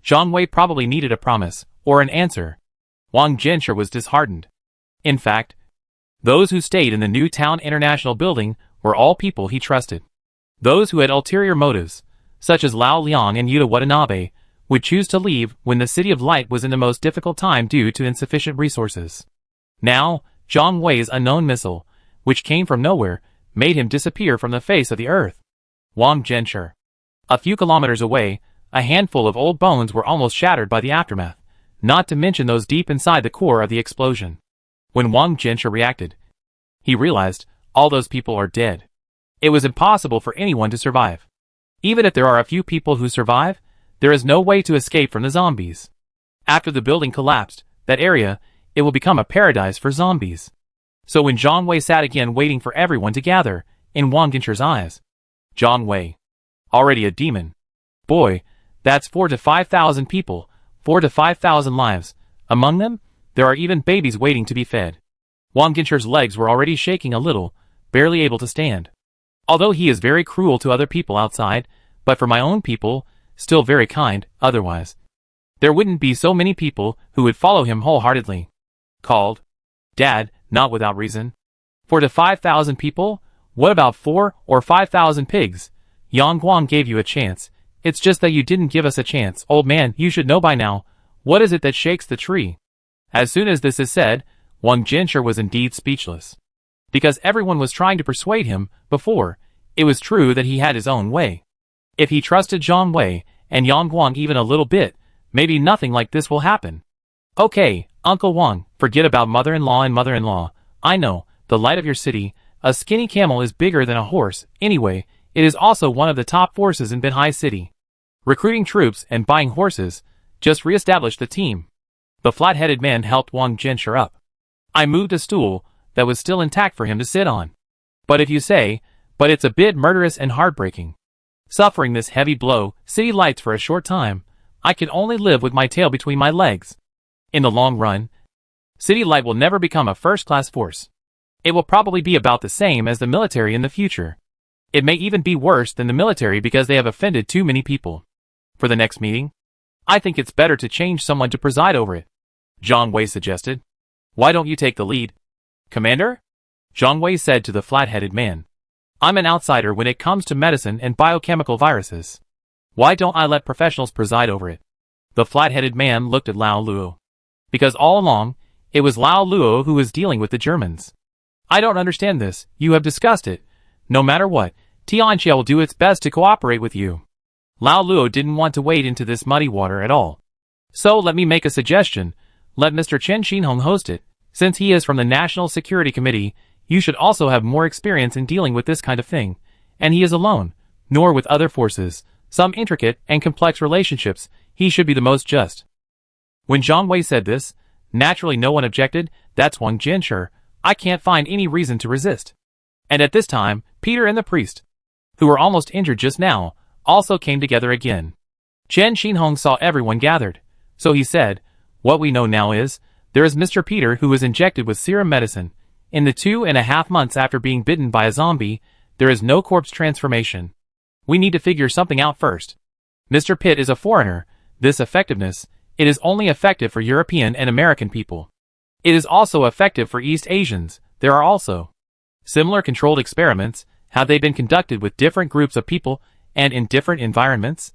Zhang Wei probably needed a promise, or an answer. Wang Jinsher was disheartened. In fact, those who stayed in the New Town International Building were all people he trusted. Those who had ulterior motives, such as Lao Liang and Yuta Watanabe, would choose to leave when the City of Light was in the most difficult time due to insufficient resources. Now, Zhang Wei's unknown missile, which came from nowhere, made him disappear from the face of the earth. Wang Jinsher. A few kilometers away, a handful of old bones were almost shattered by the aftermath, not to mention those deep inside the core of the explosion. When Wang Jinsher reacted, he realized, all those people are dead. It was impossible for anyone to survive. Even if there are a few people who survive, there is no way to escape from the zombies. After the building collapsed, that area, it will become a paradise for zombies. So when Zhang Wei sat again waiting for everyone to gather, in Wang Jinsher's eyes, Zhang Wei, already a demon. Boy, that's 4,000 to 5,000 people, 4,000 to 5,000 lives. Among them, there are even babies waiting to be fed. Wang Jinsher's legs were already shaking a little, barely able to stand. Although he is very cruel to other people outside, but for my own people, still very kind, otherwise. There wouldn't be so many people who would follow him wholeheartedly. Called Dad, not without reason. 4,000 to 5,000 people? What about 4,000 or 5,000 pigs? Yang Guang gave you a chance. It's just that you didn't give us a chance. Old man, you should know by now. What is it that shakes the tree? As soon as this is said, Wang Jinsher was indeed speechless. Because everyone was trying to persuade him, before, it was true that he had his own way. If he trusted Zhang Wei, and Yang Guang even a little bit, maybe nothing like this will happen. Okay, Uncle Wang, forget about mother-in-law and mother-in-law. I know, the light of your city, a skinny camel is bigger than a horse. Anyway, it is also one of the top forces in Binhai City. Recruiting troops and buying horses, just re-establish the team. The flat-headed man helped Wang Jinsher up. I moved a stool that was still intact for him to sit on. But if you say, but it's a bit murderous and heartbreaking. Suffering this heavy blow, city lights for a short time, I can only live with my tail between my legs. In the long run, City Light will never become a first-class force. It will probably be about the same as the military in the future. It may even be worse than the military because they have offended too many people. For the next meeting, I think it's better to change someone to preside over it. Zhang Wei suggested. Why don't you take the lead? Commander? Zhang Wei said to the flat-headed man. I'm an outsider when it comes to medicine and biochemical viruses. Why don't I let professionals preside over it? The flat-headed man looked at Lao Luo. Because all along, it was Lao Luo who was dealing with the Germans. I don't understand this. You have discussed it. No matter what, Tianxia will do its best to cooperate with you. Lao Luo didn't want to wade into this muddy water at all. So let me make a suggestion. Let Mr. Chen Xinhong host it. Since he is from the National Security Committee, you should also have more experience in dealing with this kind of thing. And he is alone, nor with other forces. Some intricate and complex relationships, he should be the most just. When Zhang Wei said this, naturally no one objected. That's Wang Jinsher. I can't find any reason to resist. And at this time, Peter and the priest, who were almost injured just now, also came together again. Chen Xinhong saw everyone gathered. So he said, what we know now is, there is Mr. Peter who was injected with serum medicine. In the 2.5 months after being bitten by a zombie, there is no corpse transformation. We need to figure something out first. Mr. Pitt is a foreigner. This effectiveness, it is only effective for European and American people. It is also effective for East Asians. There are also similar controlled experiments. Have they been conducted with different groups of people and in different environments?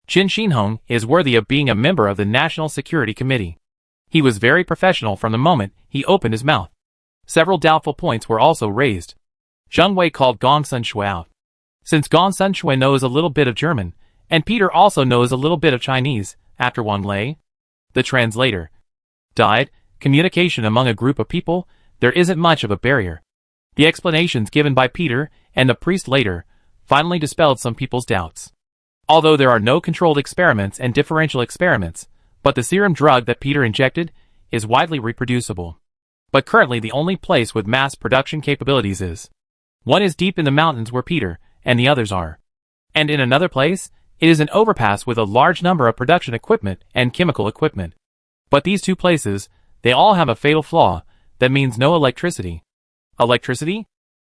Chen Xinhong is worthy of being a member of the National Security Committee. He was very professional from the moment he opened his mouth. Several doubtful points were also raised. Zhang Wei called Gong Sun Shui out. Since Gong Sun Shui knows a little bit of German, and Peter also knows a little bit of Chinese, after Wang Lei, the translator, died, communication among a group of people, there isn't much of a barrier. The explanations given by Peter and the priest later finally dispelled some people's doubts. Although there are no controlled experiments and differential experiments, but the serum drug that Peter injected is widely reproducible. But currently the only place with mass production capabilities is. One is deep in the mountains where Peter and the others are. And in another place, it is an overpass with a large number of production equipment and chemical equipment. But these two places, they all have a fatal flaw, that means no electricity. Electricity?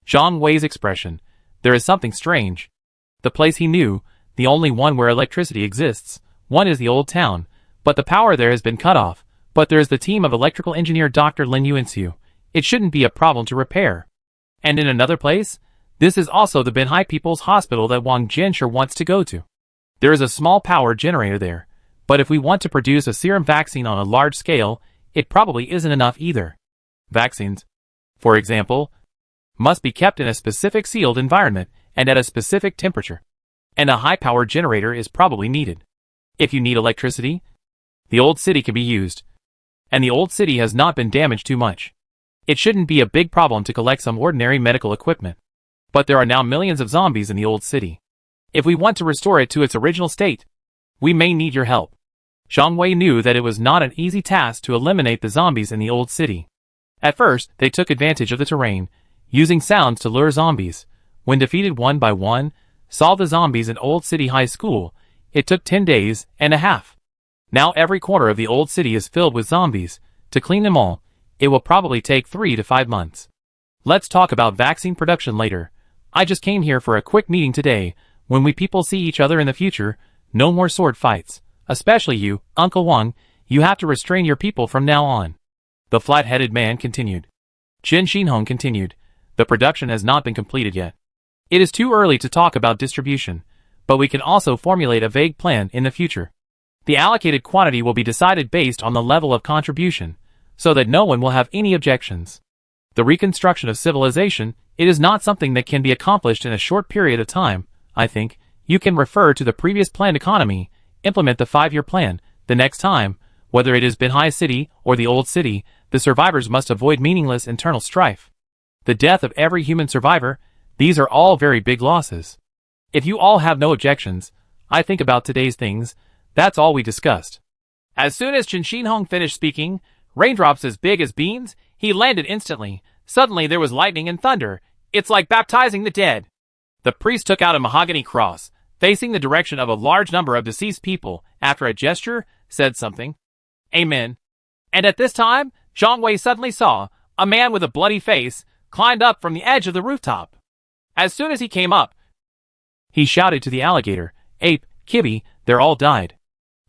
Zhang Wei's expression. There is something strange. The place he knew, the only one where electricity exists, one is the old town, but the power there has been cut off. But there is the team of electrical engineer Dr. Lin Yuanxiu. It shouldn't be a problem to repair. And in another place, this is also the Binhai People's Hospital that Wang Jinsher wants to go to. There is a small power generator there, but if we want to produce a serum vaccine on a large scale, it probably isn't enough either. Vaccines, for example, must be kept in a specific sealed environment and at a specific temperature. And a high power generator is probably needed. If you need electricity, the old city can be used. And the old city has not been damaged too much. It shouldn't be a big problem to collect some ordinary medical equipment. But there are now millions of zombies in the old city. If we want to restore it to its original state, we may need your help. Zhang Wei knew that it was not an easy task to eliminate the zombies in the old city. At first, they took advantage of the terrain, using sounds to lure zombies. When defeated one by one, solve the zombies in Old City High School, it took 10 days and a half. Now every corner of the old city is filled with zombies. To clean them all, it will probably take 3 to 5 months. Let's talk about vaccine production later. I just came here for a quick meeting today. When we people see each other in the future, no more sword fights. Especially you, Uncle Wang, you have to restrain your people from now on. The flat-headed man continued. Chen Xinhong continued. The production has not been completed yet. It is too early to talk about distribution, but we can also formulate a vague plan in the future. The allocated quantity will be decided based on the level of contribution, so that no one will have any objections. The reconstruction of civilization, it is not something that can be accomplished in a short period of time. I think you can refer to the previous planned economy, implement the 5-year plan, the next time, whether it is Binhai City or the old city, The survivors must avoid meaningless internal strife. The death of every human survivor, these are all very big losses. If you all have no objections, I think about today's things, that's all we discussed. As soon as Chen Xinhong finished speaking, raindrops as big as beans, he landed instantly. Suddenly there was lightning and thunder. It's like baptizing the dead. The priest took out a mahogany cross, facing the direction of a large number of deceased people, after a gesture, said something. Amen. And at this time, Zhang Wei suddenly saw a man with a bloody face climbed up from the edge of the rooftop. As soon as he came up, he shouted to the alligator, Ape, Kiwi, they're all died.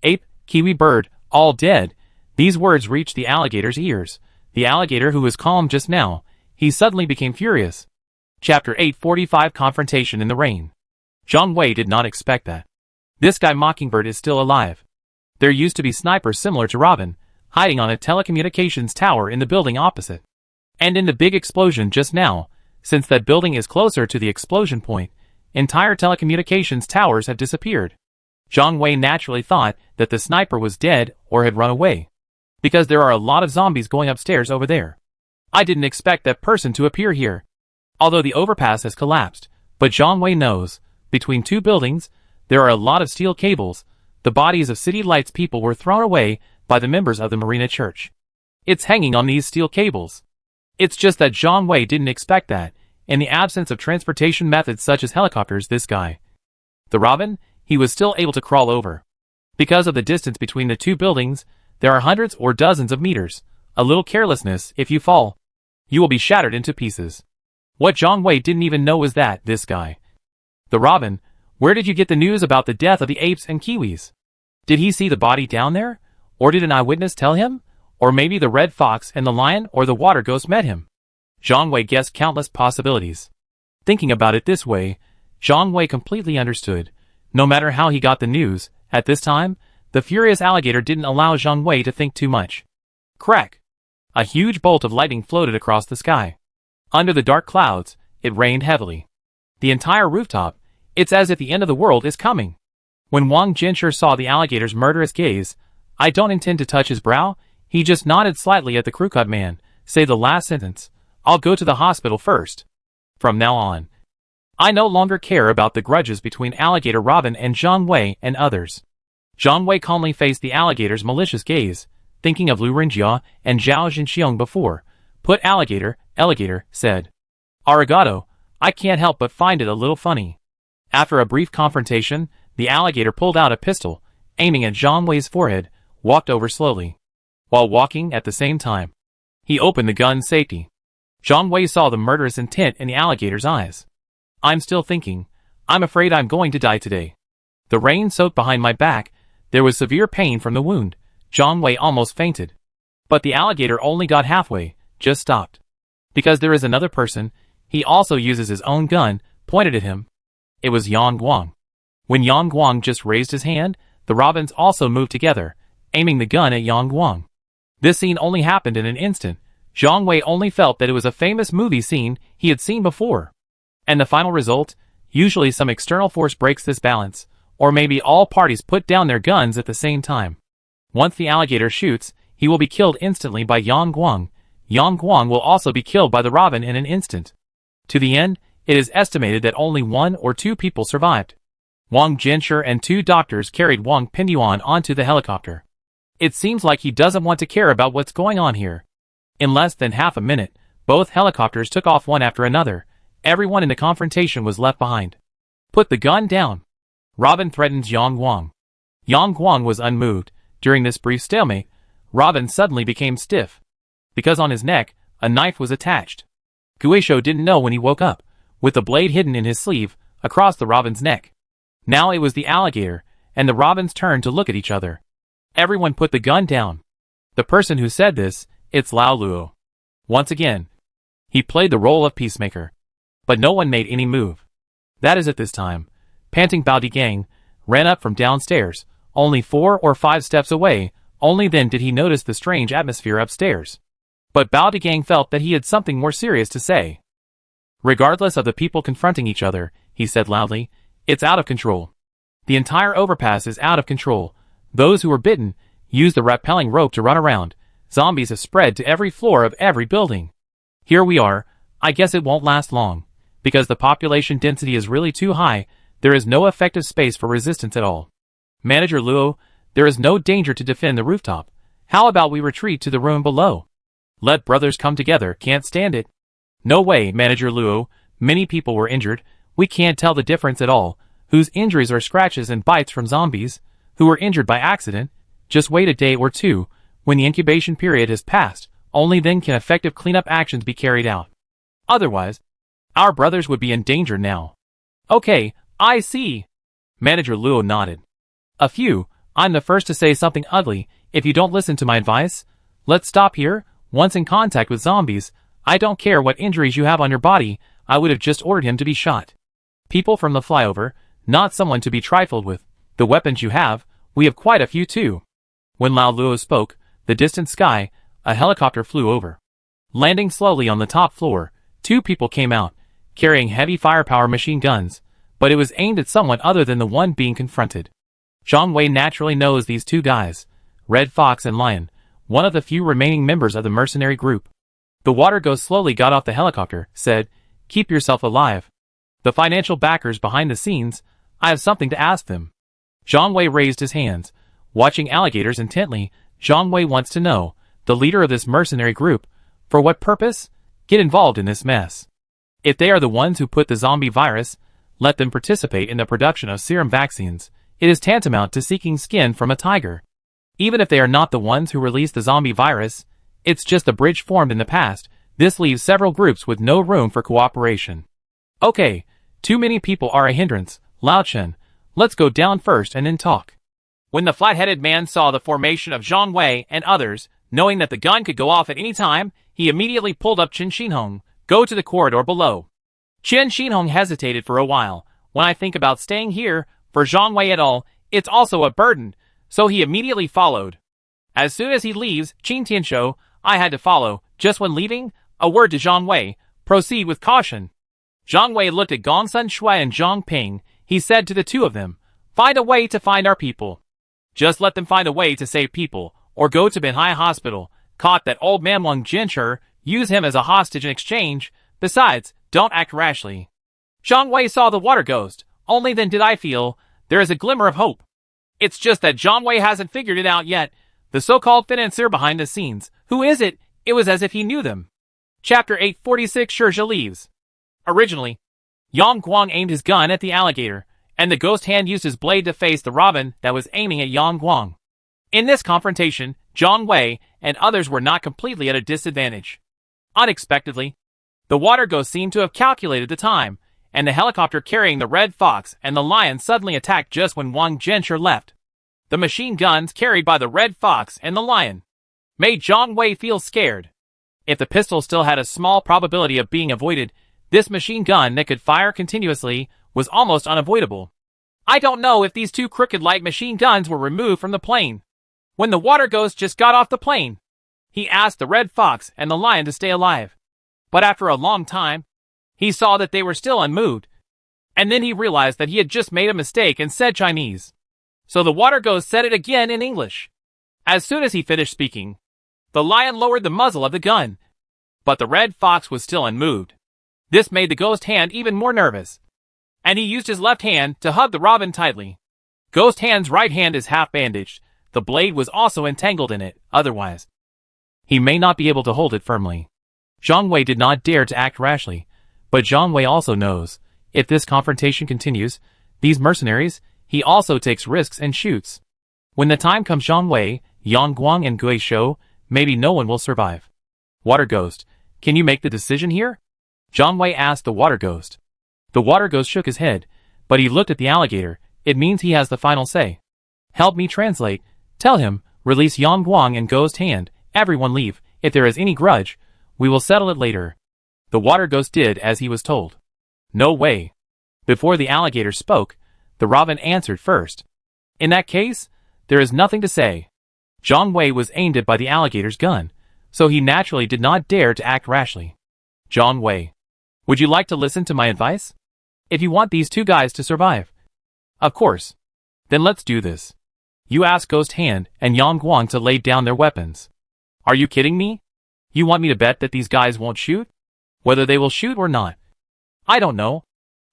Ape, Kiwi, bird, all dead. These words reached the alligator's ears. The alligator, who was calm just now, he suddenly became furious. Chapter 845 Confrontation in the Rain. Zhang Wei did not expect that. This guy Mockingbird is still alive. There used to be snipers similar to Robin, hiding on a telecommunications tower in the building opposite. And in the big explosion just now, since that building is closer to the explosion point, entire telecommunications towers have disappeared. Zhang Wei naturally thought that the sniper was dead or had run away, because there are a lot of zombies going upstairs over there. I didn't expect that person to appear here. Although the overpass has collapsed, but Zhang Wei knows, between two buildings, there are a lot of steel cables. The bodies of City Lights people were thrown away by the members of the Marina Church. It's hanging on these steel cables. It's just that Zhang Wei didn't expect that. In the absence of transportation methods such as helicopters, this guy, the Robin, he was still able to crawl over. Because of the distance between the two buildings, there are hundreds or dozens of meters. A little carelessness, if you fall, you will be shattered into pieces. What Zhang Wei didn't even know was that this guy, the Robin, where did you get the news about the death of the apes and kiwis? Did he see the body down there? Or did an eyewitness tell him? Or maybe the red fox and the lion or the water ghost met him? Zhang Wei guessed countless possibilities. Thinking about it this way, Zhang Wei completely understood. No matter how he got the news, at this time, the furious alligator didn't allow Zhang Wei to think too much. Crack! A huge bolt of lightning floated across the sky. Under the dark clouds, it rained heavily. The entire rooftop, it's as if the end of the world is coming. When Wang Jinsher saw the alligator's murderous gaze, I don't intend to touch his brow, he just nodded slightly at the crewcut man, say the last sentence, I'll go to the hospital first. From now on, I no longer care about the grudges between Alligator Robin and Zhang Wei and others. Zhang Wei calmly faced the alligator's malicious gaze, thinking of Lu Renjia and Zhao Jinxiong before. Put alligator, said. Arigato, I can't help but find it a little funny. After a brief confrontation, the alligator pulled out a pistol, aiming at Zhang Wei's forehead, walked over slowly. While walking at the same time, he opened the gun's safety. Zhang Wei saw the murderous intent in the alligator's eyes. I'm still thinking. I'm afraid I'm going to die today. The rain soaked behind my back. There was severe pain from the wound. Zhang Wei almost fainted. But the alligator only got halfway, just stopped. Because there is another person, he also uses his own gun, pointed at him. It was Yang Guang. When Yang Guang just raised his hand, the robins also moved together, aiming the gun at Yang Guang. This scene only happened in an instant. Zhang Wei only felt that it was a famous movie scene he had seen before. And the final result? Usually some external force breaks this balance, or maybe all parties put down their guns at the same time. Once the alligator shoots, he will be killed instantly by Yang Guang. Yang Guang will also be killed by the robin in an instant. To the end, it is estimated that only 1 or 2 people survived. Wang Jinsher and 2 doctors carried Wang Pingyuan onto the helicopter. It seems like he doesn't want to care about what's going on here. In less than half a minute, both helicopters took off one after another. Everyone in the confrontation was left behind. Put the gun down. Robin threatens Yang Guang. Yang Guang was unmoved. During this brief stalemate, Robin suddenly became stiff. Because on his neck, a knife was attached. Guisho didn't know when he woke up, with the blade hidden in his sleeve, across the robin's neck. Now it was the alligator, and the robins turned to look at each other. Everyone put the gun down. The person who said this, it's Lao Luo. Once again, he played the role of peacemaker. But no one made any move. That is at this time, panting Bao Digang ran up from downstairs, only 4 or 5 steps away. Only then did he notice the strange atmosphere upstairs. But Bao Digang felt that he had something more serious to say. Regardless of the people confronting each other, he said loudly, it's out of control. The entire overpass is out of control. Those who were bitten used the rappelling rope to run around. Zombies have spread to every floor of every building. Here we are. I guess it won't last long. Because the population density is really too high, there is no effective space for resistance at all. Manager Luo, there is no danger to defend the rooftop. How about we retreat to the room below? Let brothers come together, can't stand it. No way, Manager Luo, many people were injured, we can't tell the difference at all, whose injuries are scratches and bites from zombies, who were injured by accident. Just wait a day or two, when the incubation period has passed, only then can effective cleanup actions be carried out. Otherwise, our brothers would be in danger now. Okay, I see. Manager Luo nodded. A few, I'm the first to say something ugly, if you don't listen to my advice. Let's stop here. Once in contact with zombies, I don't care what injuries you have on your body, I would have just ordered him to be shot. People from the flyover, not someone to be trifled with. The weapons you have, we have quite a few too. When Lao Luo spoke, the distant sky, a helicopter flew over. Landing slowly on the top floor, two people came out, carrying heavy firepower machine guns, but it was aimed at someone other than the one being confronted. Zhang Wei naturally knows these two guys, Red Fox and Lion, one of the few remaining members of the mercenary group. The water ghost slowly got off the helicopter, said, "Keep yourself alive. The financial backers behind the scenes, I have something to ask them." Zhang Wei raised his hands. Watching alligators intently, Zhang Wei wants to know, the leader of this mercenary group, for what purpose? Get involved in this mess. If they are the ones who put the zombie virus, let them participate in the production of serum vaccines. It is tantamount to seeking skin from a tiger. Even if they are not the ones who released the zombie virus, it's just a bridge formed in the past. This leaves several groups with no room for cooperation. Okay, too many people are a hindrance. Lao Chen, let's go down first and then talk. When the flat-headed man saw the formation of Zhang Wei and others, knowing that the gun could go off at any time, he immediately pulled up Chen Xinhong, go to the corridor below. Chen Xinhong hesitated for a while. When I think about staying here, for Zhang Wei at all, it's also a burden, so he immediately followed. As soon as he leaves Qin Tianshou, I had to follow. Just when leaving, a word to Zhang Wei, proceed with caution. Zhang Wei looked at Gong Sun Shui and Zhang Ping. He said to the two of them, find a way to find our people. Just let them find a way to save people, or go to Binhai Hospital. Caught that old man Wang Jinsher, use him as a hostage in exchange. Besides, don't act rashly. Zhang Wei saw the water ghost. Only then did I feel there is a glimmer of hope. It's just that Zhang Wei hasn't figured it out yet. The so-called financier behind the scenes. Who is it? It was as if he knew them. Chapter 846 Shirja leaves. Originally, Yang Guang aimed his gun at the alligator, and the ghost hand used his blade to face the robin that was aiming at Yang Guang. In this confrontation, Zhang Wei and others were not completely at a disadvantage. Unexpectedly, the water ghost seemed to have calculated the time, and the helicopter carrying the Red Fox and the Lion suddenly attacked just when Wang Jinsher left. The machine guns carried by the Red Fox and the Lion made Zhang Wei feel scared. If the pistol still had a small probability of being avoided, this machine gun that could fire continuously was almost unavoidable. I don't know if these two crooked light machine guns were removed from the plane. When the water ghost just got off the plane, he asked the Red Fox and the Lion to stay alive. But after a long time, he saw that they were still unmoved. And then he realized that he had just made a mistake and said Chinese. So the water ghost said it again in English. As soon as he finished speaking, the Lion lowered the muzzle of the gun. But the Red Fox was still unmoved. This made the ghost hand even more nervous. And he used his left hand to hug the robin tightly. Ghost hand's right hand is half bandaged. The blade was also entangled in it, otherwise he may not be able to hold it firmly. Zhang Wei did not dare to act rashly, but Zhang Wei also knows, if this confrontation continues, these mercenaries, he also takes risks and shoots. When the time comes, Zhang Wei, Yang Guang and Gui Shou, maybe no one will survive. Water Ghost, can you make the decision here? Zhang Wei asked the Water Ghost. The Water Ghost shook his head, but he looked at the alligator. It means he has the final say. Help me translate. Tell him, release Yang Guang and Ghost Hand. Everyone leave. If there is any grudge, we will settle it later. The Water Ghost did as he was told. No way. Before the alligator spoke, the robin answered first. In that case, there is nothing to say. Zhang Wei was aimed at by the alligator's gun, so he naturally did not dare to act rashly. Zhang Wei, would you like to listen to my advice? If you want these two guys to survive. Of course. Then let's do this. You ask Ghost Hand and Yang Guang to lay down their weapons. Are you kidding me? You want me to bet that these guys won't shoot? Whether they will shoot or not, I don't know.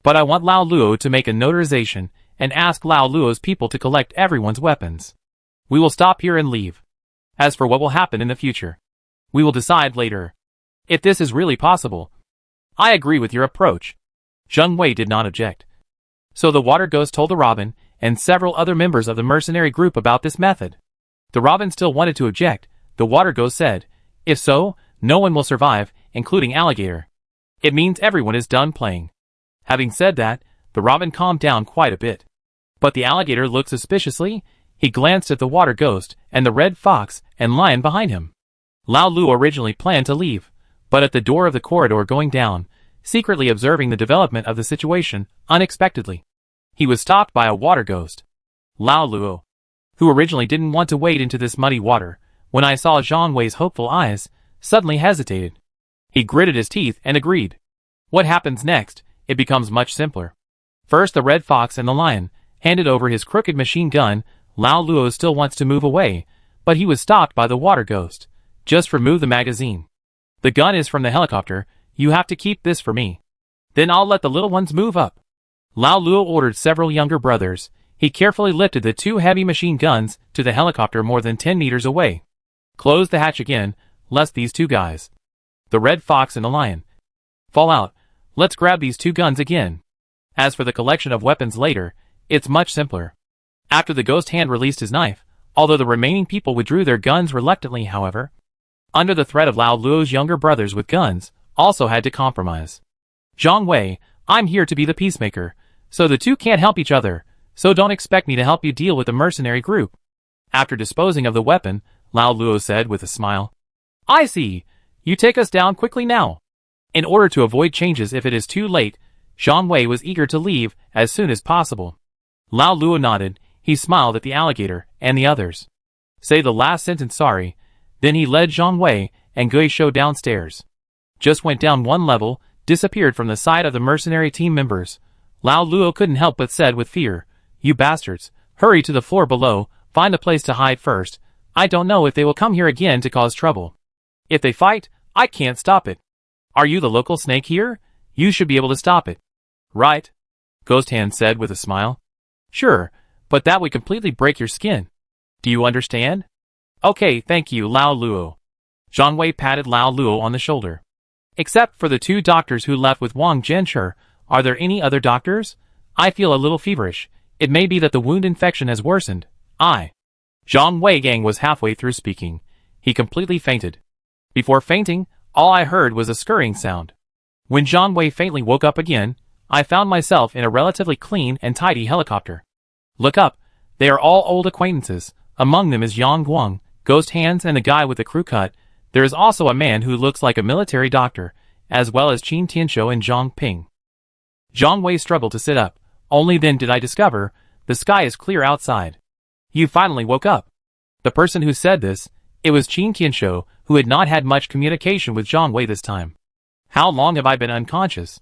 But I want Lao Luo to make a notarization and ask Lao Luo's people to collect everyone's weapons. We will stop here and leave. As for what will happen in the future, we will decide later. If this is really possible, I agree with your approach. Zheng Wei did not object. So the water ghost told the Robin and several other members of the mercenary group about this method. The Robin still wanted to object. The water ghost said, if so, no one will survive, including Alligator. It means everyone is done playing. Having said that, the Robin calmed down quite a bit. But the Alligator looked suspiciously. He glanced at the water ghost and the red fox and lion behind him. Lao Luo originally planned to leave, but at the door of the corridor going down, secretly observing the development of the situation, unexpectedly, he was stopped by a water ghost. Lao Luo, who originally didn't want to wade into this muddy water, when I saw Zhang Wei's hopeful eyes, suddenly hesitated. He gritted his teeth and agreed. What happens next? It becomes much simpler. First the red fox and the lion handed over his crooked machine gun. Lao Luo still wants to move away, but he was stopped by the water ghost. Just remove the magazine. The gun is from the helicopter. You have to keep this for me. Then I'll let the little ones move up. Lao Luo ordered several younger brothers. He carefully lifted the two heavy machine guns to the helicopter more than 10 meters away. Close the hatch again, lest these two guys, the red fox and the lion, fall out. Let's grab these two guns again. As for the collection of weapons later, it's much simpler. After the ghost hand released his knife, although the remaining people withdrew their guns reluctantly however, under the threat of Lao Luo's younger brothers with guns, also had to compromise. Zhang Wei, I'm here to be the peacemaker, so the two can't help each other, so don't expect me to help you deal with the mercenary group. After disposing of the weapon, Lao Luo said with a smile, I see. You take us down quickly now. In order to avoid changes if it is too late, Zhang Wei was eager to leave as soon as possible. Lao Luo nodded. He smiled at the alligator and the others. Say the last sentence sorry. Then he led Zhang Wei and Gui Shou downstairs. Just went down one level, disappeared from the sight of the mercenary team members. Lao Luo couldn't help but said with fear, You bastards, hurry to the floor below, find a place to hide first. I don't know if they will come here again to cause trouble. If they fight, I can't stop it. Are you the local snake here? You should be able to stop it. Right? Ghost Hand said with a smile. Sure, but that would completely break your skin. Do you understand? Okay, thank you, Lao Luo. Zhang Wei patted Lao Luo on the shoulder. Except for the two doctors who left with Wang Zhenshi, are there any other doctors? I feel a little feverish. It may be that the wound infection has worsened. Zhang Wei Gang was halfway through speaking. He completely fainted. Before fainting, all I heard was a scurrying sound. When Zhang Wei faintly woke up again, I found myself in a relatively clean and tidy helicopter. Look up. They are all old acquaintances. Among them is Yang Guang, Ghost Hands and the guy with the crew cut. There is also a man who looks like a military doctor, as well as Qin Tianshou and Zhang Ping. Zhang Wei struggled to sit up. Only then did I discover, the sky is clear outside. You finally woke up. The person who said this, it was Qin Tianshou, who had not had much communication with Zhang Wei this time. How long have I been unconscious?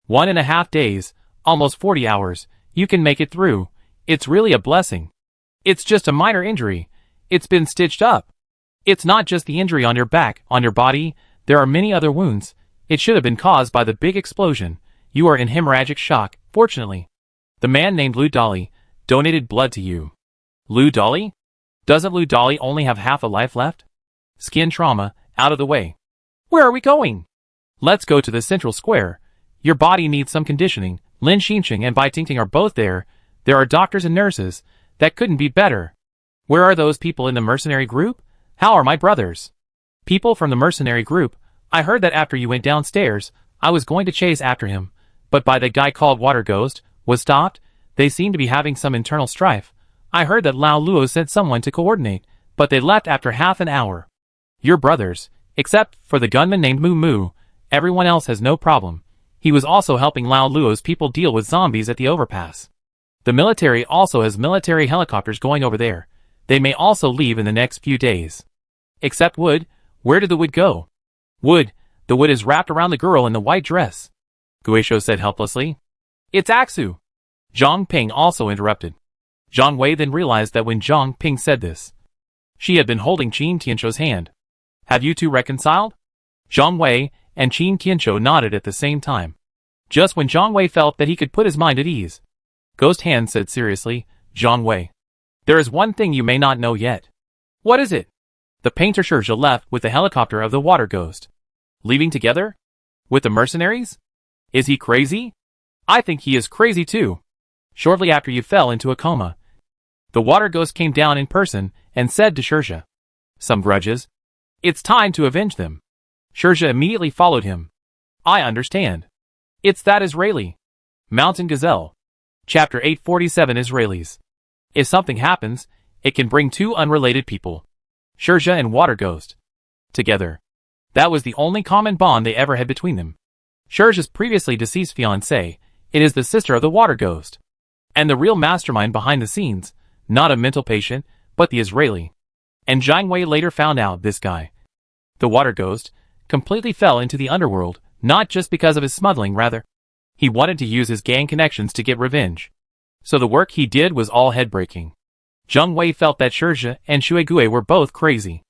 1.5 days, almost 40 hours. You can make it through. It's really a blessing. It's just a minor injury. It's been stitched up. It's not just the injury on your back, on your body. There are many other wounds. It should have been caused by the big explosion. You are in hemorrhagic shock, fortunately. The man named Lu Dolly donated blood to you. Lu Dolly? Doesn't Lu Dolly only have half a life left? Skin trauma, out of the way. Where are we going? Let's go to the central square. Your body needs some conditioning. Lin Xinqing and Bai Tingting are both there. There are doctors and nurses. That couldn't be better. Where are those people in the mercenary group? How are my brothers? People from the mercenary group. I heard that after you went downstairs, I was going to chase after him, but by the guy called Water Ghost, was stopped. They seem to be having some internal strife. I heard that Lao Luo sent someone to coordinate, but they left after half an hour. Your brothers, except for the gunman named Mu Mu, everyone else has no problem. He was also helping Lao Luo's people deal with zombies at the overpass. The military also has military helicopters going over there. They may also leave in the next few days. Except Wood. Where did the Wood go? Wood. The Wood is wrapped around the girl in the white dress. Guisho said helplessly. It's Aksu. Zhang Ping also interrupted. Zhang Wei then realized that when Zhang Ping said this, she had been holding Qin Tianshou's hand. Have you two reconciled? Zhang Wei and Qin Qianzhou nodded at the same time. Just when Zhang Wei felt that he could put his mind at ease. Ghost Hand said seriously, Zhang Wei. There is one thing you may not know yet. What is it? The painter Shirja left with the helicopter of the water ghost. Leaving together? With the mercenaries? Is he crazy? I think he is crazy too. Shortly after you fell into a coma, the water ghost came down in person and said to Shirja, some grudges? It's time to avenge them. Shirja immediately followed him. I understand. It's that Israeli. Mountain Gazelle. Chapter 847 Israelis. If something happens, it can bring two unrelated people. Shirja and Water Ghost. Together. That was the only common bond they ever had between them. Shirja's previously deceased fiancée, it is the sister of the Water Ghost. And the real mastermind behind the scenes, not a mental patient, but the Israeli. And Zhang Wei later found out this guy, the Water Ghost, completely fell into the underworld, not just because of his smuggling, rather. He wanted to use his gang connections to get revenge. So the work he did was all head-breaking. Zhang Wei felt that Shirja and Shuigue were both crazy.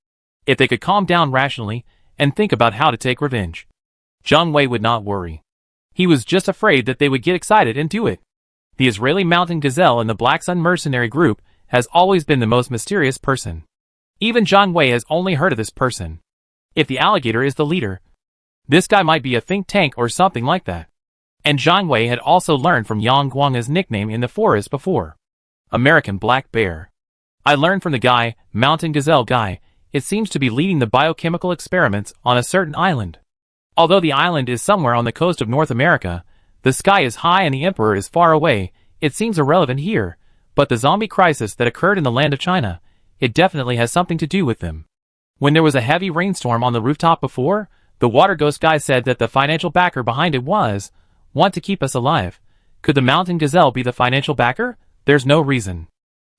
If they could calm down rationally and think about how to take revenge, Zhang Wei would not worry. He was just afraid that they would get excited and do it. The Israeli Mountain Gazelle in the Black Sun mercenary group has always been the most mysterious person. Even Zhang Wei has only heard of this person. If the alligator is the leader, this guy might be a think tank or something like that. And Zhang Wei had also learned from Yang Guang's nickname in the forest before. American Black Bear. I learned from the guy, Mountain Gazelle guy, it seems to be leading the biochemical experiments on a certain island. Although the island is somewhere on the coast of North America, the sky is high and the emperor is far away, it seems irrelevant here, but the zombie crisis that occurred in the land of China, it definitely has something to do with them. When there was a heavy rainstorm on the rooftop before, the Water Ghost guy said that the financial backer behind it want to keep us alive. Could the Mountain Gazelle be the financial backer? There's no reason.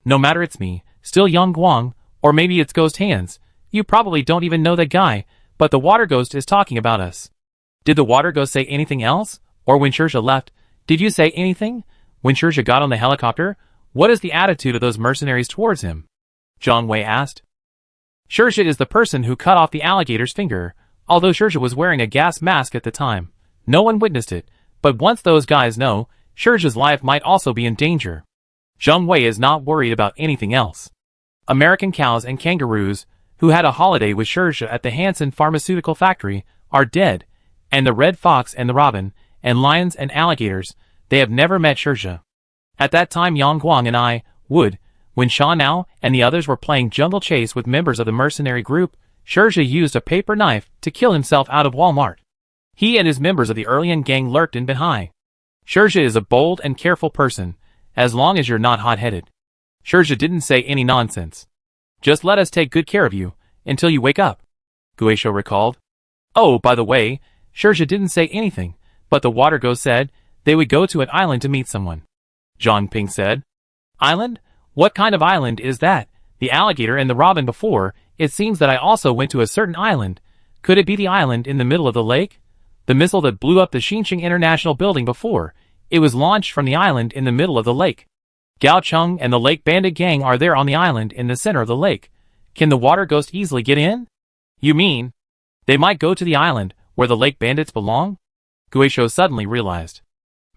No matter it's me, still Yang Guang, or maybe it's Ghost Hands, you probably don't even know that guy, but the Water Ghost is talking about us. Did the Water Ghost say anything else? Or when Shirja left, did you say anything? When Shirja got on the helicopter, what is the attitude of those mercenaries towards him? Zhang Wei asked. Shirja is the person who cut off the alligator's finger, although Shirja was wearing a gas mask at the time. No one witnessed it, but once those guys know, Shirja's life might also be in danger. Zhang Wei is not worried about anything else. American cows and kangaroos, who had a holiday with Shirja at the Hansen pharmaceutical factory, are dead, and the red fox and the robin, and lions and alligators, they have never met Shirja. At that time Yang Guang and I would, when Sha Nao and the others were playing jungle chase with members of the mercenary group, Shirja used a paper knife to kill himself out of Walmart. He and his members of the Erlian gang lurked in Beihai. Shirja is a bold and careful person, as long as you're not hot-headed. Shirja didn't say any nonsense. Just let us take good care of you, until you wake up, Guisho recalled. Oh, by the way, Shirja didn't say anything, but the Water Ghost said they would go to an island to meet someone. Zhang Ping said. Island? What kind of island is that? The alligator and the robin before, it seems that I also went to a certain island. Could it be the island in the middle of the lake? The missile that blew up the Xinjiang International Building before, it was launched from the island in the middle of the lake. Gao Cheng and the Lake Bandit gang are there on the island in the center of the lake. Can the Water Ghost easily get in? You mean, they might go to the island where the Lake Bandits belong? Guisho suddenly realized.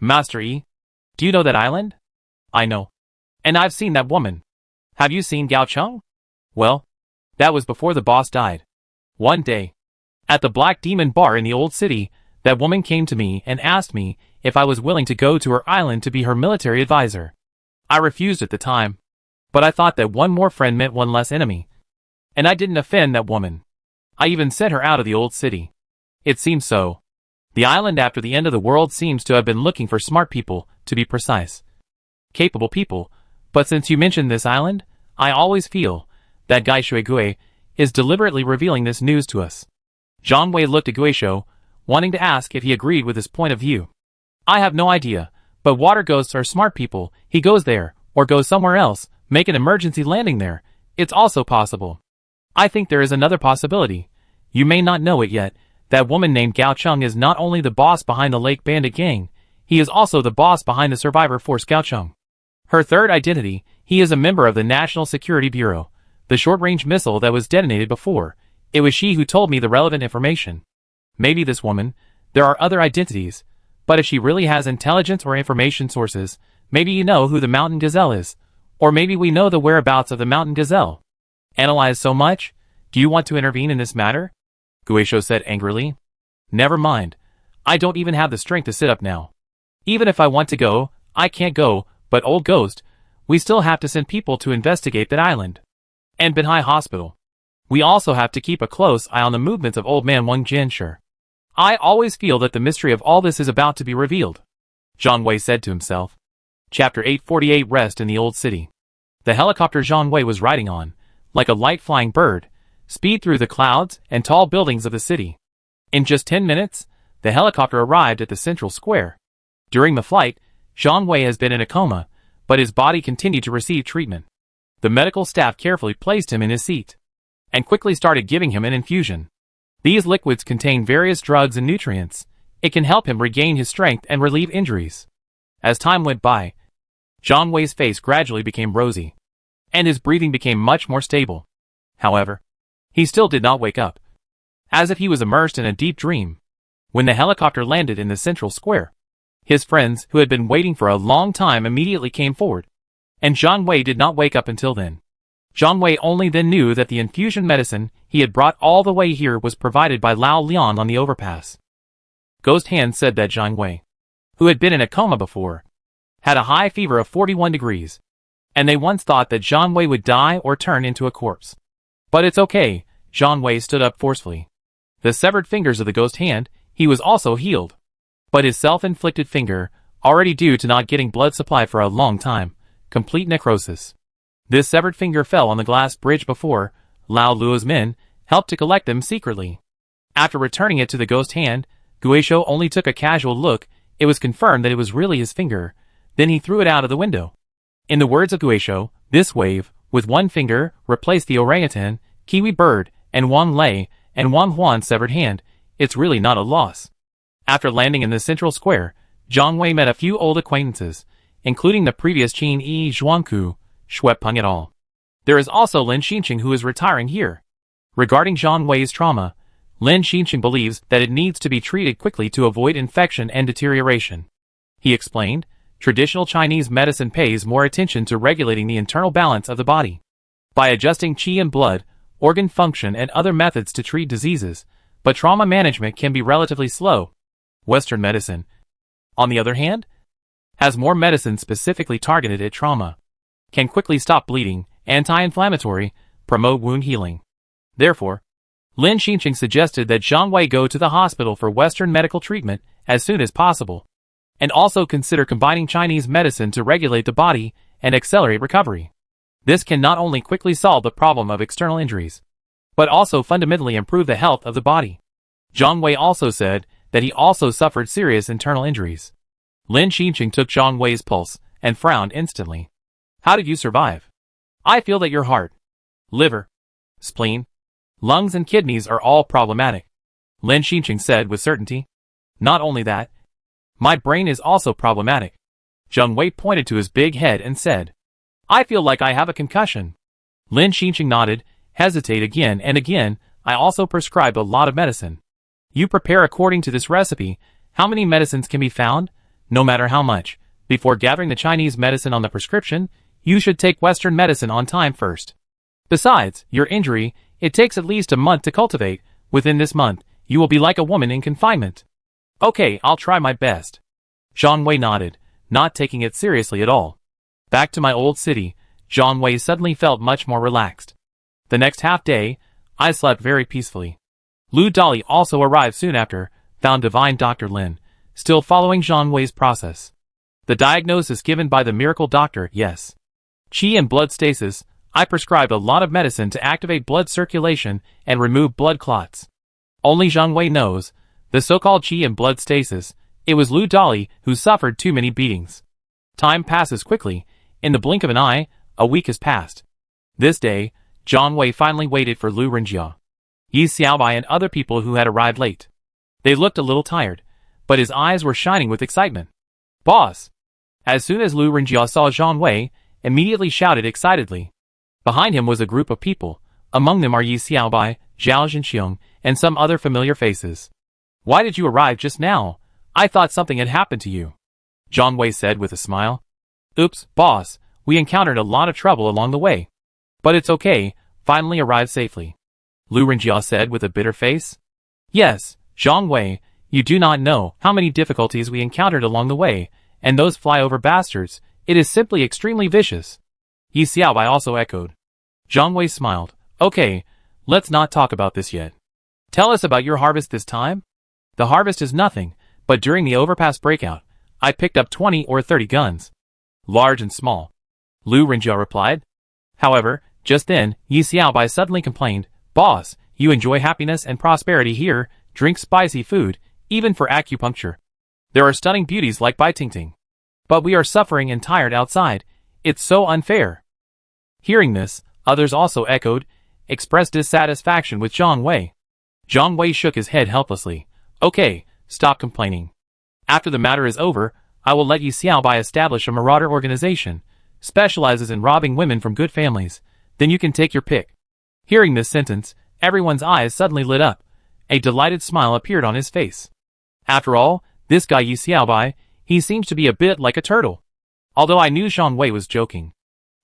Master Yi, do you know that island? I know. And I've seen that woman. Have you seen Gao Cheng? Well, that was before the boss died. One day, at the Black Demon Bar in the old city, that woman came to me and asked me if I was willing to go to her island to be her military advisor. I refused at the time, but I thought that one more friend meant one less enemy. And I didn't offend that woman. I even sent her out of the old city. It seems so. The island after the end of the world seems to have been looking for smart people, to be precise. Capable people, but since you mentioned this island, I always feel that Guy Shuigui is deliberately revealing this news to us. Zhang Wei looked at Guisho, wanting to ask if he agreed with his point of view. I have no idea, but water ghosts are smart people. He goes there, or goes somewhere else, make an emergency landing there. It's also possible. I think there is another possibility. You may not know it yet. That woman named Gao Cheng is not only the boss behind the Lake Bandit gang, he is also the boss behind the Survivor Force Gao Cheng. Her third identity, he is a member of the National Security Bureau. The short-range missile that was detonated before, It was she who told me the relevant information. Maybe this woman, there are other identities, but if she really has intelligence or information sources, maybe you know who the mountain gazelle is, or maybe we know the whereabouts of the mountain gazelle. Analyze so much? Do you want to intervene in this matter? Guisho said angrily. Never mind. I don't even have the strength to sit up now. Even if I want to go, I can't go, but old ghost, we still have to send people to investigate that island. And Binhai Hospital. We also have to keep a close eye on the movements of old man Wang Jianshi. I always feel that the mystery of all this is about to be revealed. Zhang Wei said to himself. Chapter 848 Rest in the Old City. The helicopter Zhang Wei was riding on, like a light flying bird, speed through the clouds and tall buildings of the city. In just 10 minutes, the helicopter arrived at the central square. During the flight, Zhang Wei has been in a coma, but his body continued to receive treatment. The medical staff carefully placed him in his seat and quickly started giving him an infusion. These liquids contain various drugs and nutrients. It can help him regain his strength and relieve injuries. As time went by, Zhang Wei's face gradually became rosy, and his breathing became much more stable. However, he still did not wake up, as if he was immersed in a deep dream. When the helicopter landed in the central square, his friends, who had been waiting for a long time, immediately came forward, and Zhang Wei did not wake up until then. Zhang Wei only then knew that the infusion medicine he had brought all the way here was provided by Lao Lian on the overpass. Ghost Hand said that Zhang Wei, who had been in a coma before, had a high fever of 41 degrees, and they once thought that Zhang Wei would die or turn into a corpse. But it's okay, Zhang Wei stood up forcefully. The severed fingers of the Ghost Hand, he was also healed. But his self-inflicted finger, already due to not getting blood supply for a long time, complete necrosis. This severed finger fell on the glass bridge before Lao Luo's men helped to collect them secretly. After returning it to the Ghost Hand, Guisho only took a casual look. It was confirmed that it was really his finger. Then he threw it out of the window. In the words of Guisho, this wave, with one finger, replaced the orangutan, kiwi bird, and Wang Lei, and Wang Huan's severed hand. It's really not a loss. After landing in the central square, Zhang Wei met a few old acquaintances, including the previous Qin Yi Zhuangku, Xuepeng et al. There is also Lin Xinqing, who is retiring here. Regarding Zhang Wei's trauma, Lin Xinqing believes that it needs to be treated quickly to avoid infection and deterioration. He explained, traditional Chinese medicine pays more attention to regulating the internal balance of the body. By adjusting qi and blood, organ function and other methods to treat diseases, but trauma management can be relatively slow. Western medicine, on the other hand, has more medicine specifically targeted at trauma, can quickly stop bleeding, anti-inflammatory, promote wound healing. Therefore, Lin Xinqing suggested that Zhang Wei go to the hospital for Western medical treatment as soon as possible, and also consider combining Chinese medicine to regulate the body and accelerate recovery. This can not only quickly solve the problem of external injuries, but also fundamentally improve the health of the body. Zhang Wei also said that he also suffered serious internal injuries. Lin Xinqing took Zhang Wei's pulse and frowned instantly. How did you survive? I feel that your heart, liver, spleen, lungs and kidneys are all problematic, Lin Xinqing said with certainty. Not only that, my brain is also problematic. Zhang Wei pointed to his big head and said, I feel like I have a concussion. Lin Xinqing nodded, hesitated again and again. I also prescribed a lot of medicine. You prepare according to this recipe. How many medicines can be found? No matter how much. Before gathering the Chinese medicine on the prescription, you should take Western medicine on time first. Besides, your injury, it takes at least a month to cultivate. Within this month, you will be like a woman in confinement. Okay, I'll try my best. Zhang Wei nodded, not taking it seriously at all. Back to my old city, Zhang Wei suddenly felt much more relaxed. The next half day, I slept very peacefully. Lu Dali also arrived soon after, found divine Dr. Lin, still following Zhang Wei's process. The diagnosis given by the miracle doctor, yes. Qi and blood stasis. I prescribed a lot of medicine to activate blood circulation and remove blood clots. Only Zhang Wei knows, the so-called qi and blood stasis, it was Lu Dali who suffered too many beatings. Time passes quickly. In the blink of an eye, a week has passed. This day, Zhang Wei finally waited for Lu Renjia, Yi Xiaobai and other people who had arrived late. They looked a little tired, but his eyes were shining with excitement. Boss! As soon as Lu Renjia saw Zhang Wei, immediately shouted excitedly. Behind him was a group of people, Among them are Yi Xiaobai, Zhao Zhenxiong, and some other familiar faces. Why did you arrive just now? I thought something had happened to you. Zhang Wei said with a smile. Oops, boss, we encountered a lot of trouble along the way. But it's okay, finally arrived safely. Lu Renjia said with a bitter face. Yes, Zhang Wei, you do not know how many difficulties we encountered along the way, and those flyover bastards, it is simply extremely vicious. Yi Xiaobai also echoed. Zhang Wei smiled. Okay, let's not talk about this yet. Tell us about your harvest this time? The harvest is nothing, but during the overpass breakout, I picked up 20 or 30 guns. Large and small. Lu Renjia replied. However, just then, Yi Xiaobai suddenly complained, Boss, you enjoy happiness and prosperity here, drink spicy food, even for acupuncture. There are stunning beauties like Bai Tingting. But we are suffering and tired outside. It's so unfair. Hearing this, others also echoed, expressed dissatisfaction with Zhang Wei. Zhang Wei shook his head helplessly. Okay, stop complaining. After the matter is over, I will let Yi Xiaobai establish a marauder organization, specializes in robbing women from good families. Then you can take your pick. Hearing this sentence, everyone's eyes suddenly lit up. A delighted smile appeared on his face. After all, this guy Yi Xiaobai, he seems to be a bit like a turtle. Although I knew Zhang Wei was joking.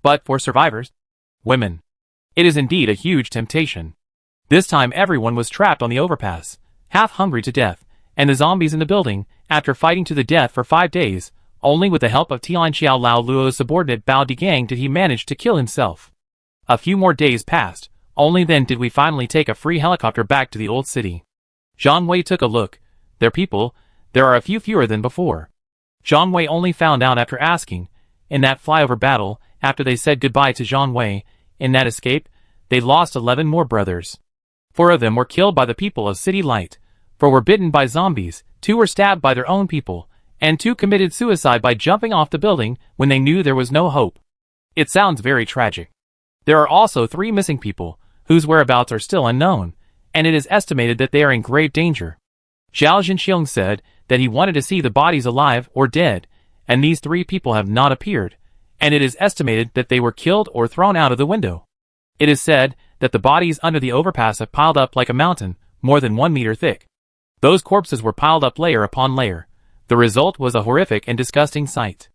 But for survivors, women, it is indeed a huge temptation. This time everyone was trapped on the overpass, half hungry to death, and the zombies in the building, after fighting to the death for 5 days, only with the help of Tian Xiao Lao Luo's subordinate Bao Digang did he manage to kill himself. A few more days passed, only then did we finally take a free helicopter back to the old city. Zhang Wei took a look. Their people, there are a few fewer than before. Zhang Wei only found out after asking. In that flyover battle, after they said goodbye to Zhang Wei, in that escape, they lost 11 more brothers. 4 of them were killed by the people of City Light, 4 were bitten by zombies, 2 were stabbed by their own people, and 2 committed suicide by jumping off the building when they knew there was no hope. It sounds very tragic. There are also 3 missing people, whose whereabouts are still unknown, and it is estimated that they are in grave danger. Zhao Zhenxiong said that he wanted to see the bodies alive or dead, and these 3 people have not appeared, and it is estimated that they were killed or thrown out of the window. It is said that the bodies under the overpass have piled up like a mountain, more than 1 meter thick. Those corpses were piled up layer upon layer. The result was a horrific and disgusting sight.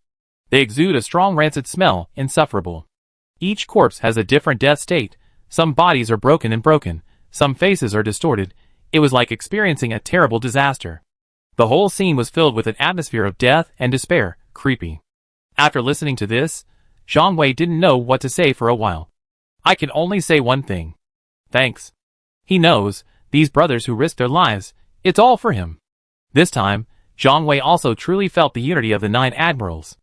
They exude a strong rancid smell, insufferable. Each corpse has a different death state. Some bodies are broken, some faces are distorted. It was like experiencing a terrible disaster. The whole scene was filled with an atmosphere of death and despair, creepy. After listening to this, Zhang Wei didn't know what to say for a while. I can only say one thing. Thanks. He knows, these brothers who risked their lives, it's all for him. This time, Zhang Wei also truly felt the unity of the 9 admirals.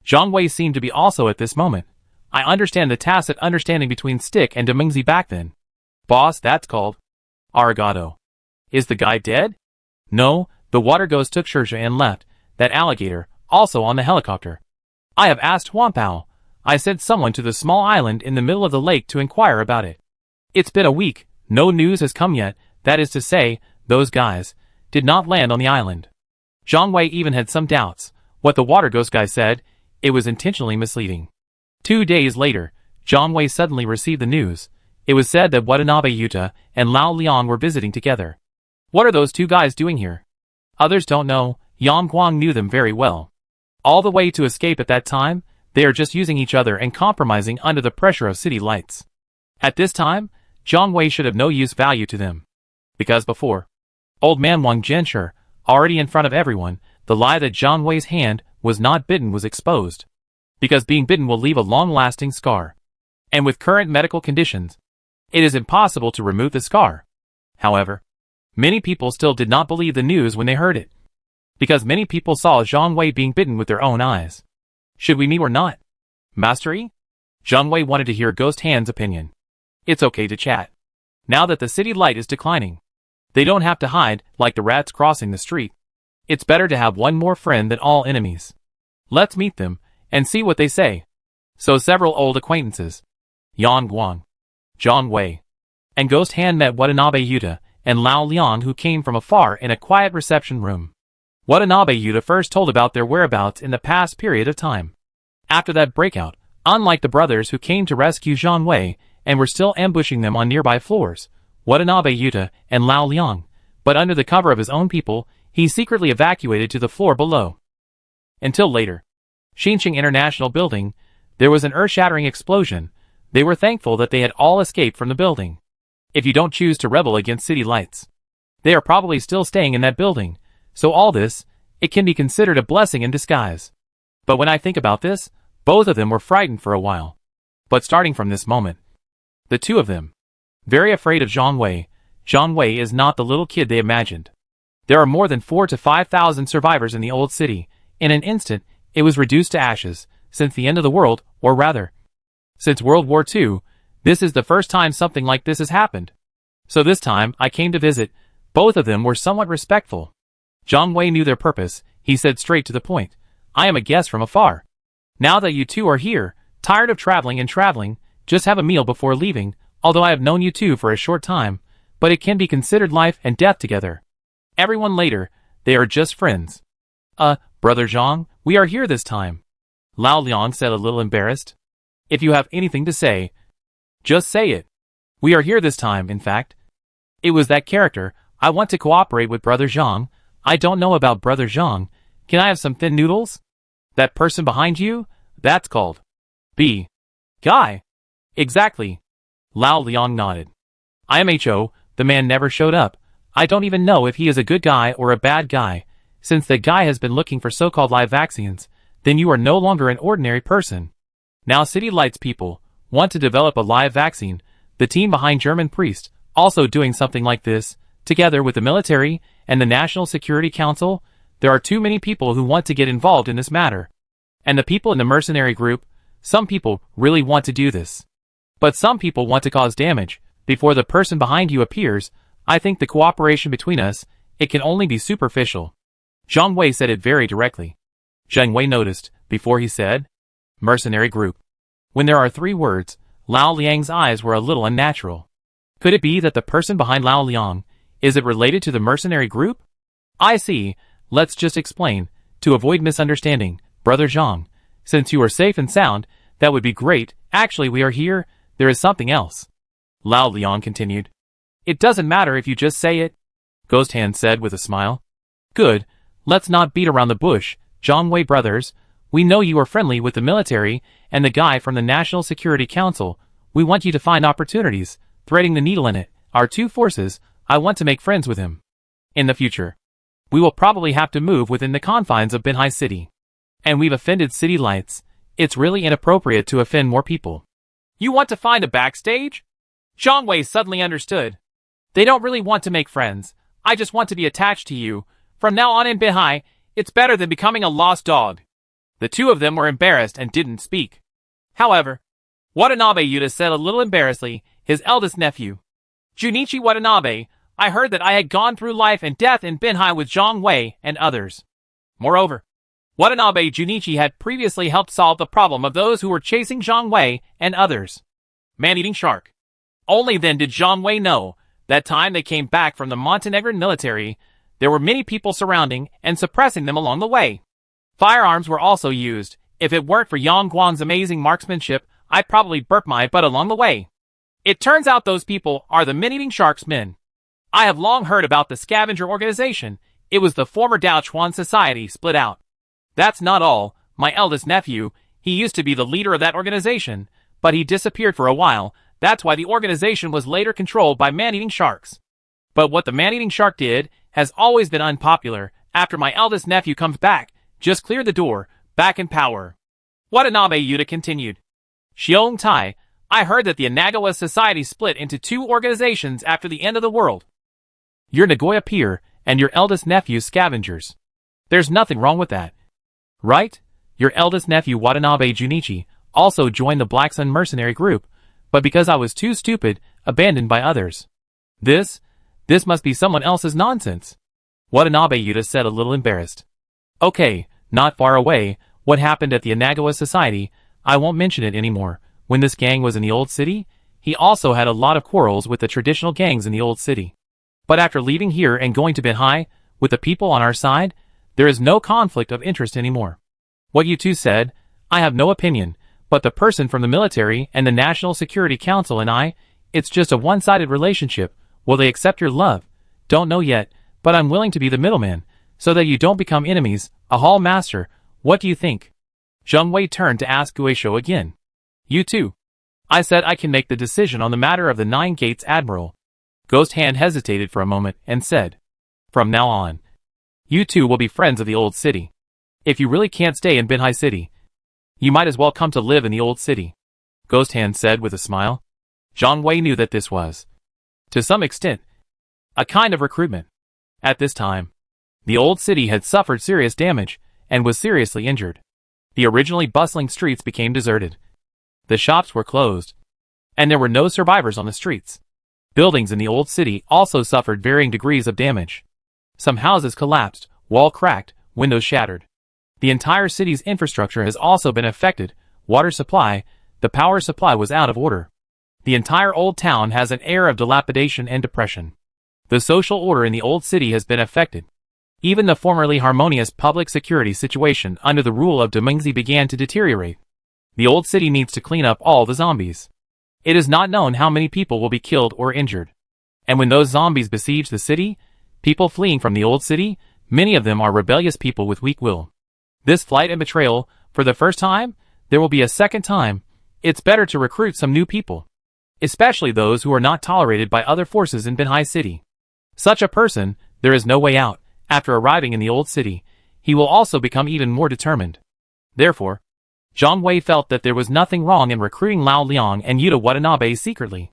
Zhang Wei seemed to be also at this moment. I understand the tacit understanding between Stick and Demingzi back then. Boss, that's called arigato. Is the guy dead? No, the water ghost took Shirja and left, that alligator, also on the helicopter. I have asked Huanpao. I sent someone to the small island in the middle of the lake to inquire about it. It's been a week, no news has come yet, that is to say, those guys did not land on the island. Zhang Wei even had some doubts. What the water ghost guy said, it was intentionally misleading. 2 days later, Zhang Wei suddenly received the news. It was said that Watanabe Yuta and Lao Liang were visiting together. What are those 2 guys doing here? Others don't know. Yang Guang knew them very well. All the way to escape at that time, they are just using each other and compromising under the pressure of city lights. At this time, Zhang Wei should have no use value to them. Because before, old man Wang Zhenshi, already in front of everyone, the lie that Zhang Wei's hand was not bitten was exposed. Because being bitten will leave a long-lasting scar. And with current medical conditions, it is impossible to remove the scar. However, many people still did not believe the news when they heard it. Because many people saw Zhang Wei being bitten with their own eyes. Should we meet or not? Master Yi? Zhang Wei wanted to hear Ghost Hand's opinion. It's okay to chat. Now that the city light is declining, they don't have to hide like the rats crossing the street. It's better to have one more friend than all enemies. Let's meet them and see what they say. So several old acquaintances, Yang Guang, Zhang Wei, and Ghost Hand met Watanabe Yuta and Lao Liang, who came from afar in a quiet reception room. Watanabe Yuta first told about their whereabouts in the past period of time. After that breakout, unlike the brothers who came to rescue Zhang Wei and were still ambushing them on nearby floors, Watanabe Yuta and Lao Liang, but under the cover of his own people, he secretly evacuated to the floor below. Until later. Xinqing International Building, there was an earth-shattering explosion. They were thankful that they had all escaped from the building. If you don't choose to rebel against city lights, they are probably still staying in that building, so all this, it can be considered a blessing in disguise. But when I think about this, both of them were frightened for a while. But starting from this moment, the two of them, very afraid of Zhang Wei. Zhang Wei is not the little kid they imagined. There are more than 4,000 to 5,000 survivors in the old city. In an instant, it was reduced to ashes. Since the end of the world, or rather, since World War II, this is the first time something like this has happened. So this time, I came to visit. Both of them were somewhat respectful. Zhang Wei knew their purpose. He said straight to the point. I am a guest from afar. Now that you two are here, tired of traveling, just have a meal before leaving, although I have known you two for a short time, but it can be considered life and death together. Everyone later, they are just friends. Brother Zhang, we are here this time. Lao Liang said a little embarrassed. If you have anything to say, just say it. We are here this time, in fact. It was that character. I want to cooperate with Brother Zhang. I don't know about Brother Zhang. Can I have some thin noodles? That person behind you? That's called B. Guy. Exactly. Lao Liang nodded. IMHO, the man never showed up. I don't even know if he is a good guy or a bad guy. Since the guy has been looking for so-called live vaccines, then you are no longer an ordinary person. Now City Lights people want to develop a live vaccine. The team behind German Priest also doing something like this, together with the military and the National Security Council. There are too many people who want to get involved in this matter. And the people in the mercenary group, some people really want to do this. But some people want to cause damage before the person behind you appears. I think the cooperation between us, it can only be superficial. Zhang Wei said it very directly. Zhang Wei noticed, before he said, mercenary group. When there are 3 words, Lao Liang's eyes were a little unnatural. Could it be that the person behind Lao Liang, is it related to the mercenary group? I see, let's just explain, to avoid misunderstanding, Brother Zhang. Since you are safe and sound, that would be great. Actually we are here, there is something else. Lao Liang continued. It doesn't matter if you just say it, Ghost Hand said with a smile. Good. Let's not beat around the bush, Zhang Wei brothers. We know you are friendly with the military and the guy from the National Security Council. We want you to find opportunities, threading the needle in it. Our 2 forces, I want to make friends with him. In the future, we will probably have to move within the confines of Binhai City. And we've offended City Lights. It's really inappropriate to offend more people. You want to find a backstage? Zhang Wei suddenly understood. They don't really want to make friends. I just want to be attached to you. From now on in Binhai, it's better than becoming a lost dog. The 2 of them were embarrassed and didn't speak. However, Watanabe Yuta said a little embarrassedly, his eldest nephew. Junichi Watanabe, I heard that I had gone through life and death in Binhai with Zhang Wei and others. Moreover, Watanabe Junichi had previously helped solve the problem of those who were chasing Zhang Wei and others. Man-eating shark. Only then did Zhang Wei know, that time they came back from the Montenegrin military, there were many people surrounding and suppressing them along the way. Firearms were also used. If it weren't for Yang Guang's amazing marksmanship, I'd probably burp my butt along the way. It turns out those people are the man-eating shark's men. I have long heard about the scavenger organization. It was the former Daochuan society split out. That's not all. My eldest nephew, he used to be the leader of that organization, but he disappeared for a while. That's why the organization was later controlled by man-eating sharks. But what the man-eating shark did has always been unpopular. After my eldest nephew comes back, just clear the door, back in power. Watanabe Yuta continued. Xiong Tai, I heard that the Inagawa Society split into 2 organizations after the end of the world. Your Nagoya peer and your eldest nephew's scavengers. There's nothing wrong with that. Right? Your eldest nephew Watanabe Junichi also joined the Black Sun mercenary group, but because I was too stupid, abandoned by others. This must be someone else's nonsense. Watanabe Yuta said a little embarrassed. Okay, not far away, what happened at the Inagawa Society, I won't mention it anymore. When this gang was in the old city, he also had a lot of quarrels with the traditional gangs in the old city. But after leaving here and going to Binhai, with the people on our side, there is no conflict of interest anymore. What you two said, I have no opinion, But the person from the military and the National Security Council and I, it's just a one-sided relationship. Will they accept your love? Don't know yet, but I'm willing to be the middleman, so that you don't become enemies. A hall master, what do you think? Zheng Wei turned to ask Guizhou again. You too. I said I can make the decision on the matter of the 9 Gates Admiral. Ghost Hand hesitated for a moment and said, From now on, you two will be friends of the old city. If you really can't stay in Binhai City, you might as well come to live in the old city, Ghost Hand said with a smile. Zhang Wei knew that this was, to some extent, a kind of recruitment. At this time, the old city had suffered serious damage and was seriously injured. The originally bustling streets became deserted. The shops were closed, and there were no survivors on the streets. Buildings in the old city also suffered varying degrees of damage. Some houses collapsed, wall cracked, windows shattered. The entire city's infrastructure has also been affected. Water supply, the power supply was out of order. The entire old town has an air of dilapidation and depression. The social order in the old city has been affected. Even the formerly harmonious public security situation under the rule of Demingzi began to deteriorate. The old city needs to clean up all the zombies. It is not known how many people will be killed or injured. And when those zombies besiege the city, people fleeing from the old city, many of them are rebellious people with weak will. This flight and betrayal, for the first time, there will be a second time. It's better to recruit some new people, especially those who are not tolerated by other forces in Binhai City. Such a person, there is no way out. After arriving in the old city, he will also become even more determined. Therefore, Zhang Wei felt that there was nothing wrong in recruiting Lao Liang and Yuta Watanabe secretly.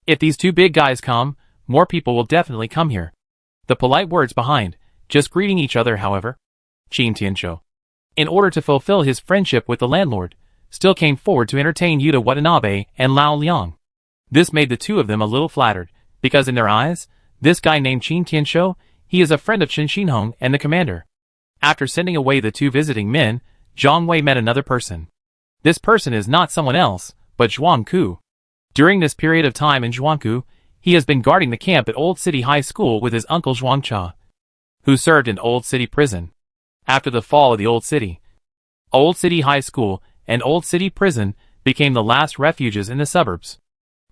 If these two big guys come, more people will definitely come here. The polite words behind, just greeting each other, however, Qin Tianshou, in order to fulfill his friendship with the landlord, still came forward to entertain Yuta Watanabe and Lao Liang. This made the two of them a little flattered, because in their eyes, this guy named Qin Tianshou, he is a friend of Chen Xinhong and the commander. After sending away the two visiting men, Zhang Wei met another person. This person is not someone else, but Zhuang Ku. During this period of time in Zhuangku, he has been guarding the camp at Old City High School with his uncle Zhuangcha, who served in Old City Prison. After the fall of the Old City High School and Old City Prison became the last refuges in the suburbs.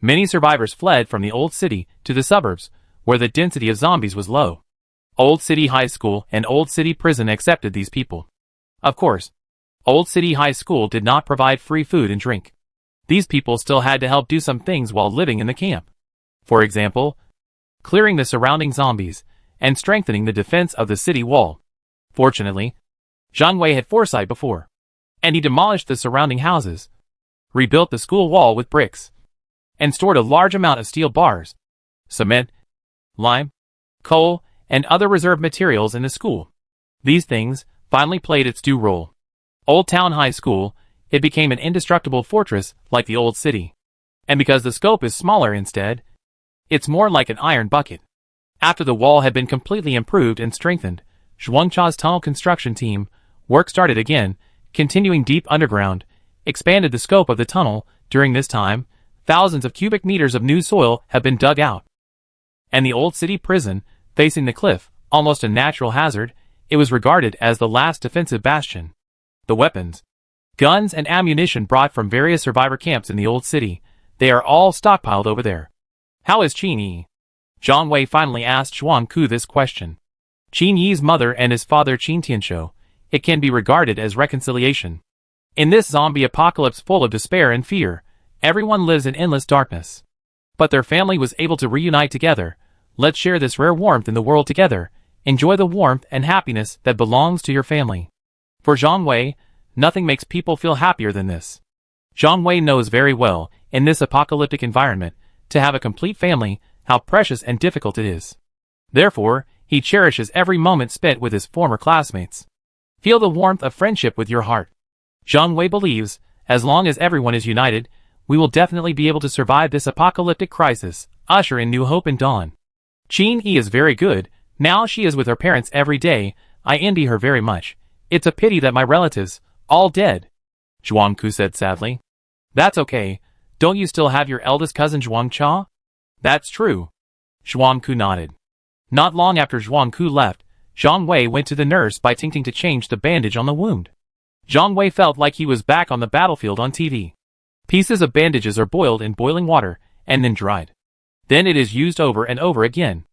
Many survivors fled from the Old City to the suburbs, where the density of zombies was low. Old City High School and Old City Prison accepted these people. Of course, Old City High School did not provide free food and drink. These people still had to help do some things while living in the camp. For example, clearing the surrounding zombies and strengthening the defense of the city wall. Fortunately, Zhang Wei had foresight before, and he demolished the surrounding houses, rebuilt the school wall with bricks, and stored a large amount of steel bars, cement, lime, coal, and other reserve materials in the school. These things finally played its due role. Old Town High School, it became an indestructible fortress like the old city. And because the scope is smaller instead, it's more like an iron bucket. After the wall had been completely improved and strengthened, Zhuangcha's tunnel construction team, work started again, continuing deep underground, expanded the scope of the tunnel. During this time, thousands of cubic meters of new soil have been dug out. And the old city prison, facing the cliff, almost a natural hazard, it was regarded as the last defensive bastion. The weapons, guns and ammunition brought from various survivor camps in the old city, they are all stockpiled over there. How is Qin Yi? Zhang Wei finally asked Zhuang Ku this question. Qin Yi's mother and his father Qin Tianshou, it can be regarded as reconciliation. In this zombie apocalypse full of despair and fear, everyone lives in endless darkness. But their family was able to reunite together. Let's share this rare warmth in the world together. Enjoy the warmth and happiness that belongs to your family. For Zhang Wei, nothing makes people feel happier than this. Zhang Wei knows very well, in this apocalyptic environment, to have a complete family, how precious and difficult it is. Therefore, he cherishes every moment spent with his former classmates. Feel the warmth of friendship with your heart. Zhang Wei believes, as long as everyone is united, we will definitely be able to survive this apocalyptic crisis, usher in new hope and dawn. Qin Yi is very good. Now she is with her parents every day. I envy her very much. It's a pity that my relatives, all dead. Zhuang Ku said sadly. That's okay. Don't you still have your eldest cousin Zhuang Cha? That's true. Zhuang Ku nodded. Not long after Zhuang Ku left, Zhang Wei went to the nurse by Tingting to change the bandage on the wound. Zhang Wei felt like he was back on the battlefield on TV. Pieces of bandages are boiled in boiling water and then dried. Then it is used over and over again.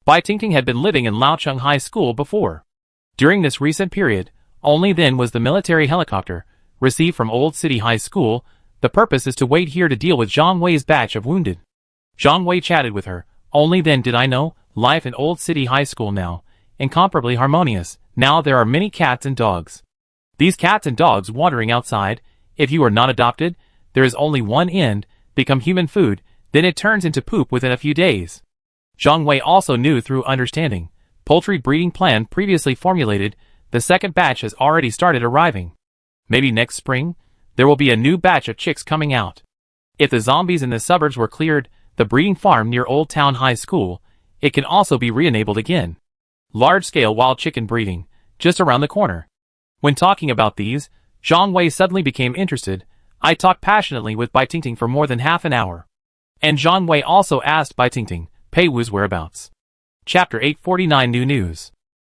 Bai Tingting had been living in Laocheng High School before. During this recent period, only then was the military helicopter received from Old City High School. The purpose is to wait here to deal with Zhang Wei's batch of wounded. Zhang Wei chatted with her. Only then did I know, life in Old City High School now, incomparably harmonious. Now there are many cats and dogs. These cats and dogs wandering outside. If you are not adopted, there is only one end, become human food, then it turns into poop within a few days. Zhang Wei also knew through understanding. Poultry breeding plan previously formulated, the second batch has already started arriving. Maybe next spring, there will be a new batch of chicks coming out. If the zombies in the suburbs were cleared, the breeding farm near Old Town High School, it can also be re-enabled again. Large-scale wild chicken breeding, just around the corner. When talking about these, Zhang Wei suddenly became interested. I talked passionately with Bai Tingting for more than half an hour. And Zhang Wei also asked Bai Tingting, Pei Wu's whereabouts. Chapter 849 New News.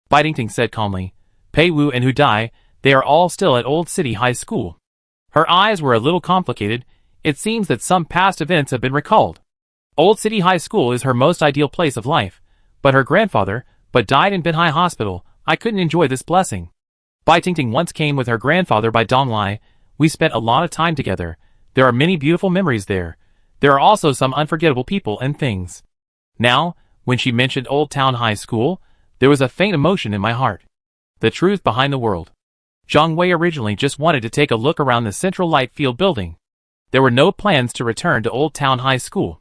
Bai Tingting said calmly, Pei Wu and Hu Dai, they are all still at Old City High School. Her eyes were a little complicated. It seems that some past events have been recalled. Old City High School is her most ideal place of life, but her grandfather, died in Binhai Hospital. I couldn't enjoy this blessing. Bai Tingting once came with her grandfather by Donglai. We spent a lot of time together. There are many beautiful memories there. There are also some unforgettable people and things. Now, when she mentioned Old Town High School, there was a faint emotion in my heart. The truth behind the world. Zhang Wei originally just wanted to take a look around the Central Light Field building. There were no plans to return to Old Town High School.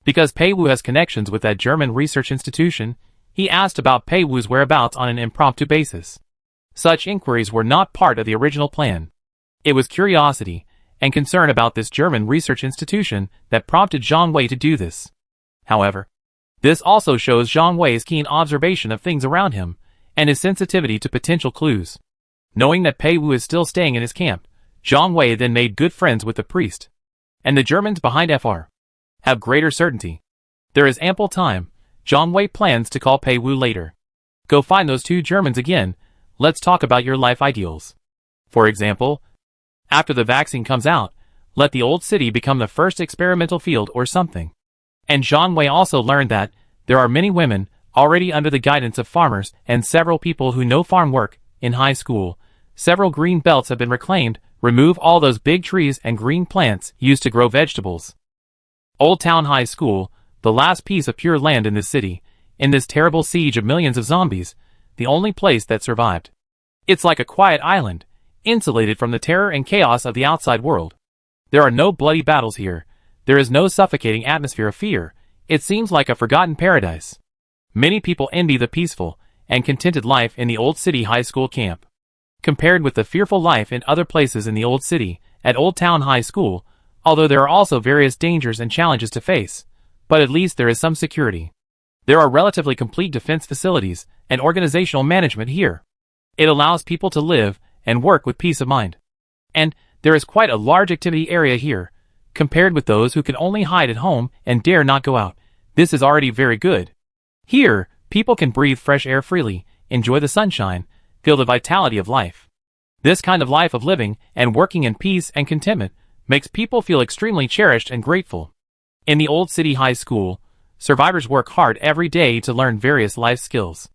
Because Pei Wu has connections with that German research institution, he asked about Pei Wu's whereabouts on an impromptu basis. Such inquiries were not part of the original plan. It was curiosity and concern about this German research institution that prompted Zhang Wei to do this. However, this also shows Zhang Wei's keen observation of things around him and his sensitivity to potential clues. Knowing that Pei Wu is still staying in his camp, Zhang Wei then made good friends with the priest. And the Germans behind FR have greater certainty. There is ample time. Zhang Wei plans to call Pei Wu later. Go find those two Germans again. Let's talk about your life ideals. For example, after the vaccine comes out, let the old city become the first experimental field or something. And Zhang Wei also learned that there are many women already under the guidance of farmers and several people who know farm work. In high school, several green belts have been reclaimed. Remove all those big trees and green plants used to grow vegetables. Old Town High School, the last piece of pure land in this city, in this terrible siege of millions of zombies, the only place that survived. It's like a quiet island, insulated from the terror and chaos of the outside world. There are no bloody battles here. There is no suffocating atmosphere of fear. It seems like a forgotten paradise. Many people envy the peaceful and contented life in the Old City High School camp. Compared with the fearful life in other places in the Old City, at Old Town High School, although there are also various dangers and challenges to face, but at least there is some security. There are relatively complete defense facilities and organizational management here. It allows people to live and work with peace of mind. And there is quite a large activity area here, compared with those who can only hide at home and dare not go out. This is already very good. Here, people can breathe fresh air freely, enjoy the sunshine, feel the vitality of life. This kind of life of living and working in peace and contentment makes people feel extremely cherished and grateful. In the Old City High School, survivors work hard every day to learn various life skills.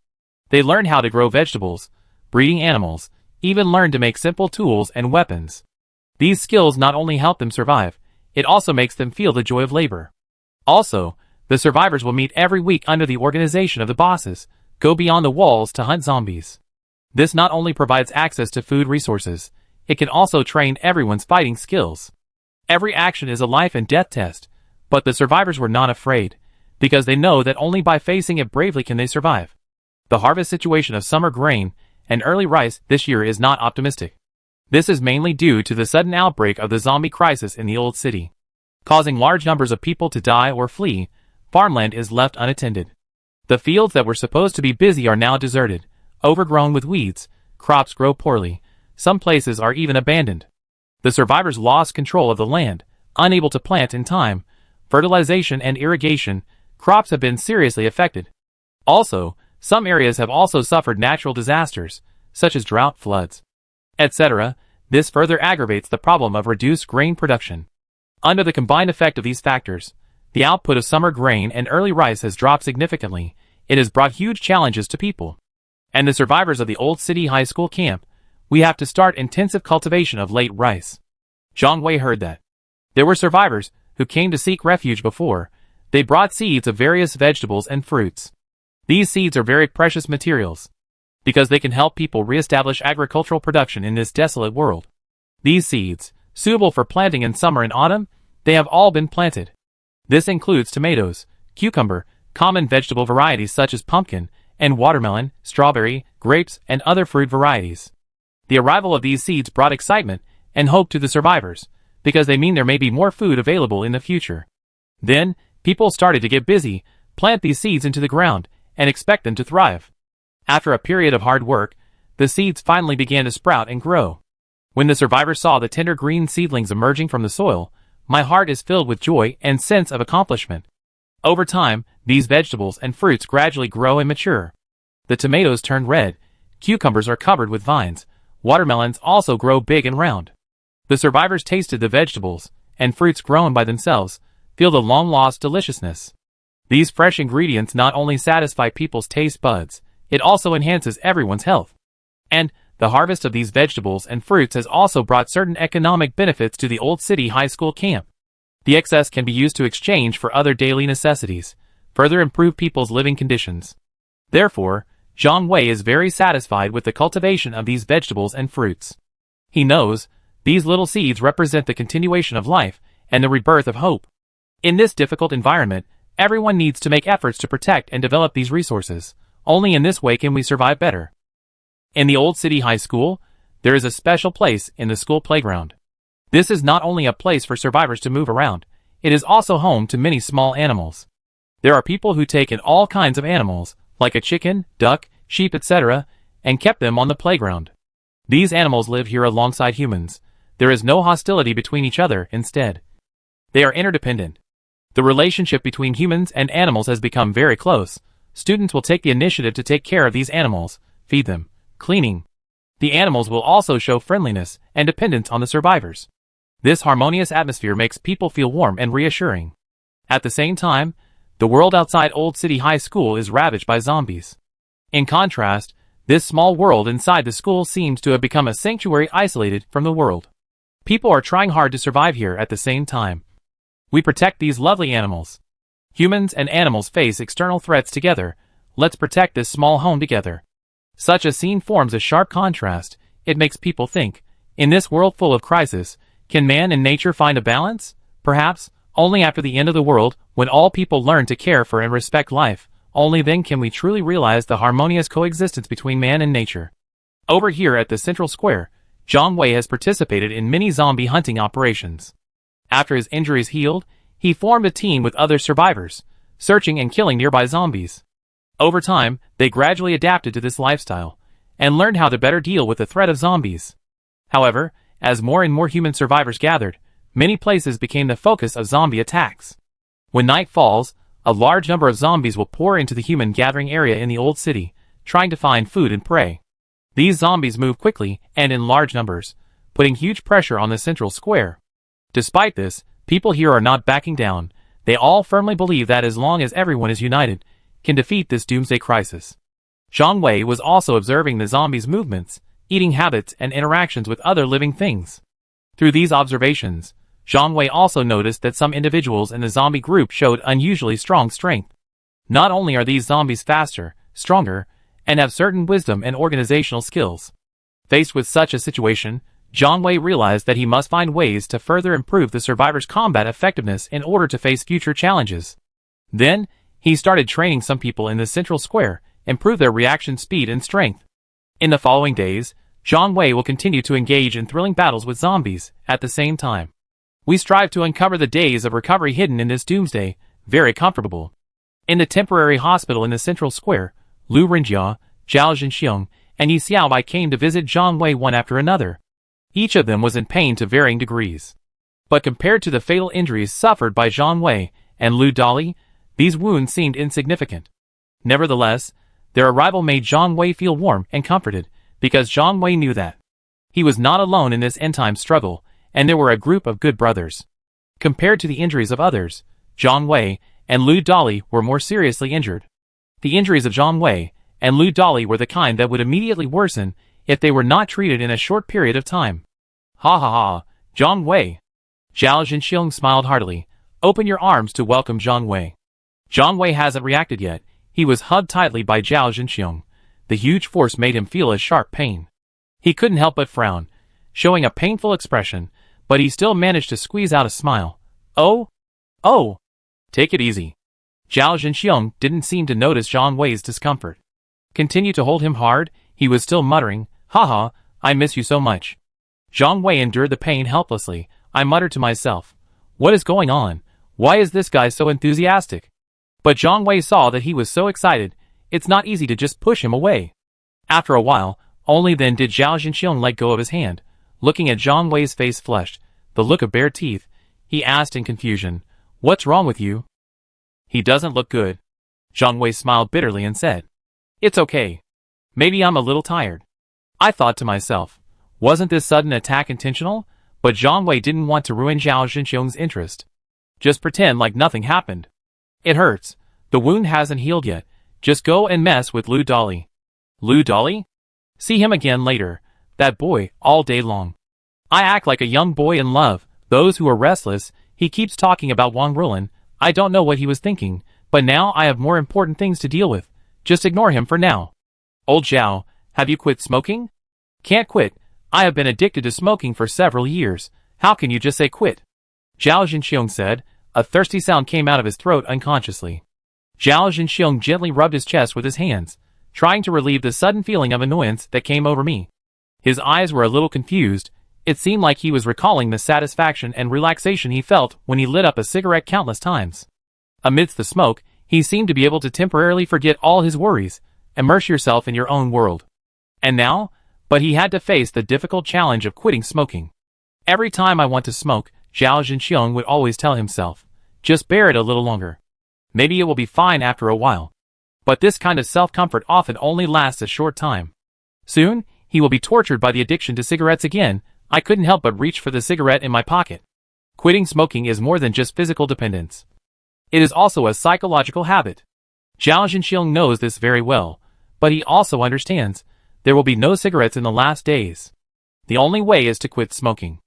They learn how to grow vegetables, breeding animals, even learn to make simple tools and weapons. These skills not only help them survive, it also makes them feel the joy of labor. Also, the survivors will meet every week under the organization of the bosses, go beyond the walls to hunt zombies. This not only provides access to food resources, it can also train everyone's fighting skills. Every action is a life and death test, but the survivors were not afraid, because they know that only by facing it bravely can they survive. The harvest situation of summer grain and early rice this year is not optimistic. This is mainly due to the sudden outbreak of the zombie crisis in the old city. Causing large numbers of people to die or flee, farmland is left unattended. The fields that were supposed to be busy are now deserted, overgrown with weeds, crops grow poorly, some places are even abandoned. The survivors lost control of the land, unable to plant in time, fertilization and irrigation, crops have been seriously affected. Also, some areas have also suffered natural disasters, such as drought, floods, etc. This further aggravates the problem of reduced grain production. Under the combined effect of these factors, the output of summer grain and early rice has dropped significantly. It has brought huge challenges to people. And the survivors of the Old City High School camp, we have to start intensive cultivation of late rice. Zhang Wei heard that. There were survivors who came to seek refuge before. They brought seeds of various vegetables and fruits. These seeds are very precious materials, because they can help people re-establish agricultural production in this desolate world. These seeds, suitable for planting in summer and autumn, they have all been planted. This includes tomatoes, cucumber, common vegetable varieties such as pumpkin, and watermelon, strawberry, grapes, and other fruit varieties. The arrival of these seeds brought excitement and hope to the survivors, because they mean there may be more food available in the future. Then, people started to get busy, plant these seeds into the ground, and expect them to thrive. After a period of hard work, the seeds finally began to sprout and grow. When the survivors saw the tender green seedlings emerging from the soil, my heart is filled with joy and sense of accomplishment. Over time, these vegetables and fruits gradually grow and mature. The tomatoes turn red, cucumbers are covered with vines, watermelons also grow big and round. The survivors tasted the vegetables and fruits grown by themselves, feel the long-lost deliciousness. These fresh ingredients not only satisfy people's taste buds, it also enhances everyone's health. And the harvest of these vegetables and fruits has also brought certain economic benefits to the Old City High School camp. The excess can be used to exchange for other daily necessities, further improve people's living conditions. Therefore, Zhang Wei is very satisfied with the cultivation of these vegetables and fruits. He knows these little seeds represent the continuation of life and the rebirth of hope. In this difficult environment, everyone needs to make efforts to protect and develop these resources. Only in this way can we survive better. In the Old City High School, there is a special place in the school playground. This is not only a place for survivors to move around, it is also home to many small animals. There are people who take in all kinds of animals, like a chicken, duck, sheep, etc., and kept them on the playground. These animals live here alongside humans. There is no hostility between each other, instead. They are interdependent. The relationship between humans and animals has become very close. Students will take the initiative to take care of these animals, feed them, cleaning. The animals will also show friendliness and dependence on the survivors. This harmonious atmosphere makes people feel warm and reassuring. At the same time, the world outside Old City High School is ravaged by zombies. In contrast, this small world inside the school seems to have become a sanctuary isolated from the world. People are trying hard to survive here at the same time. We protect these lovely animals. Humans and animals face external threats together. Let's protect this small home together. Such a scene forms a sharp contrast. It makes people think, in this world full of crisis, can man and nature find a balance? Perhaps, only after the end of the world, when all people learn to care for and respect life, only then can we truly realize the harmonious coexistence between man and nature. Over here at the central square, Zhang Wei has participated in many zombie hunting operations. After his injuries healed, he formed a team with other survivors, searching and killing nearby zombies. Over time, they gradually adapted to this lifestyle, and learned how to better deal with the threat of zombies. However, as more and more human survivors gathered, many places became the focus of zombie attacks. When night falls, a large number of zombies will pour into the human gathering area in the old city, trying to find food and prey. These zombies move quickly and in large numbers, putting huge pressure on the central square. Despite this, people here are not backing down. They all firmly believe that as long as everyone is united, can defeat this doomsday crisis. Zhang Wei was also observing the zombies' movements, eating habits and interactions with other living things. Through these observations, Zhang Wei also noticed that some individuals in the zombie group showed unusually strong strength. Not only are these zombies faster, stronger, and have certain wisdom and organizational skills. Faced with such a situation, Zhang Wei realized that he must find ways to further improve the survivors' combat effectiveness in order to face future challenges. Then, he started training some people in the central square, improve their reaction speed and strength. In the following days, Zhang Wei will continue to engage in thrilling battles with zombies. At the same time, we strive to uncover the days of recovery hidden in this doomsday, very comfortable. In the temporary hospital in the central square, Lu Renjia, Zhao Zhenxiong, and Yi Xiaobai came to visit Zhang Wei one after another. Each of them was in pain to varying degrees. But compared to the fatal injuries suffered by Zhang Wei and Lu Dali, these wounds seemed insignificant. Nevertheless, their arrival made Zhang Wei feel warm and comforted, because Zhang Wei knew that He was not alone in this end-time struggle, and there were a group of good brothers. Compared to the injuries of others, Zhang Wei and Lu Dali were more seriously injured. The injuries of Zhang Wei and Lu Dali were the kind that would immediately worsen if they were not treated in a short period of time. Ha ha ha, Zhang Wei. Zhao Zhenxiong smiled heartily. Open your arms to welcome Zhang Wei. Zhang Wei hasn't reacted yet. He was hugged tightly by Zhao Zhenxiong. The huge force made him feel a sharp pain. He couldn't help but frown, showing a painful expression, but he still managed to squeeze out a smile. Oh? Oh! Take it easy. Zhao Zhenxiong didn't seem to notice Zhang Wei's discomfort. Continue to hold him hard, he was still muttering, haha, I miss you so much. Zhang Wei endured the pain helplessly. I muttered to myself, what is going on? Why is this guy so enthusiastic? But Zhang Wei saw that he was so excited, it's not easy to just push him away. After a while, only then did Zhao Zhenxiong let go of his hand. Looking at Zhang Wei's face flushed, the look of bare teeth, he asked in confusion, what's wrong with you? He doesn't look good. Zhang Wei smiled bitterly and said, it's okay. Maybe I'm a little tired. I thought to myself, wasn't this sudden attack intentional? But Zhang Wei didn't want to ruin Zhao Zhenxiong's interest. Just pretend like nothing happened. It hurts. The wound hasn't healed yet. Just go and mess with Lu Dali. Lu Dali? See him again later. That boy, all day long. I act like a young boy in love. Those who are restless, he keeps talking about Wang Rulan. I don't know what he was thinking, but now I have more important things to deal with. Just ignore him for now. Old Zhao, have you quit smoking? Can't quit. I have been addicted to smoking for several years. How can you just say quit? Zhao Zhenxiong said. A thirsty sound came out of his throat unconsciously. Zhao Zhenxiong gently rubbed his chest with his hands, trying to relieve the sudden feeling of annoyance that came over me. His eyes were a little confused. It seemed like he was recalling the satisfaction and relaxation he felt when he lit up a cigarette countless times. Amidst the smoke, he seemed to be able to temporarily forget all his worries. Immerse yourself in your own world. And now? But he had to face the difficult challenge of quitting smoking. Every time I want to smoke, Zhao Zhenxiong would always tell himself, just bear it a little longer. Maybe it will be fine after a while. But this kind of self-comfort often only lasts a short time. Soon, he will be tortured by the addiction to cigarettes again. I couldn't help but reach for the cigarette in my pocket. Quitting smoking is more than just physical dependence. It is also a psychological habit. Zhao Zhenxiong knows this very well, but he also understands there will be no cigarettes in the last days. The only way is to quit smoking.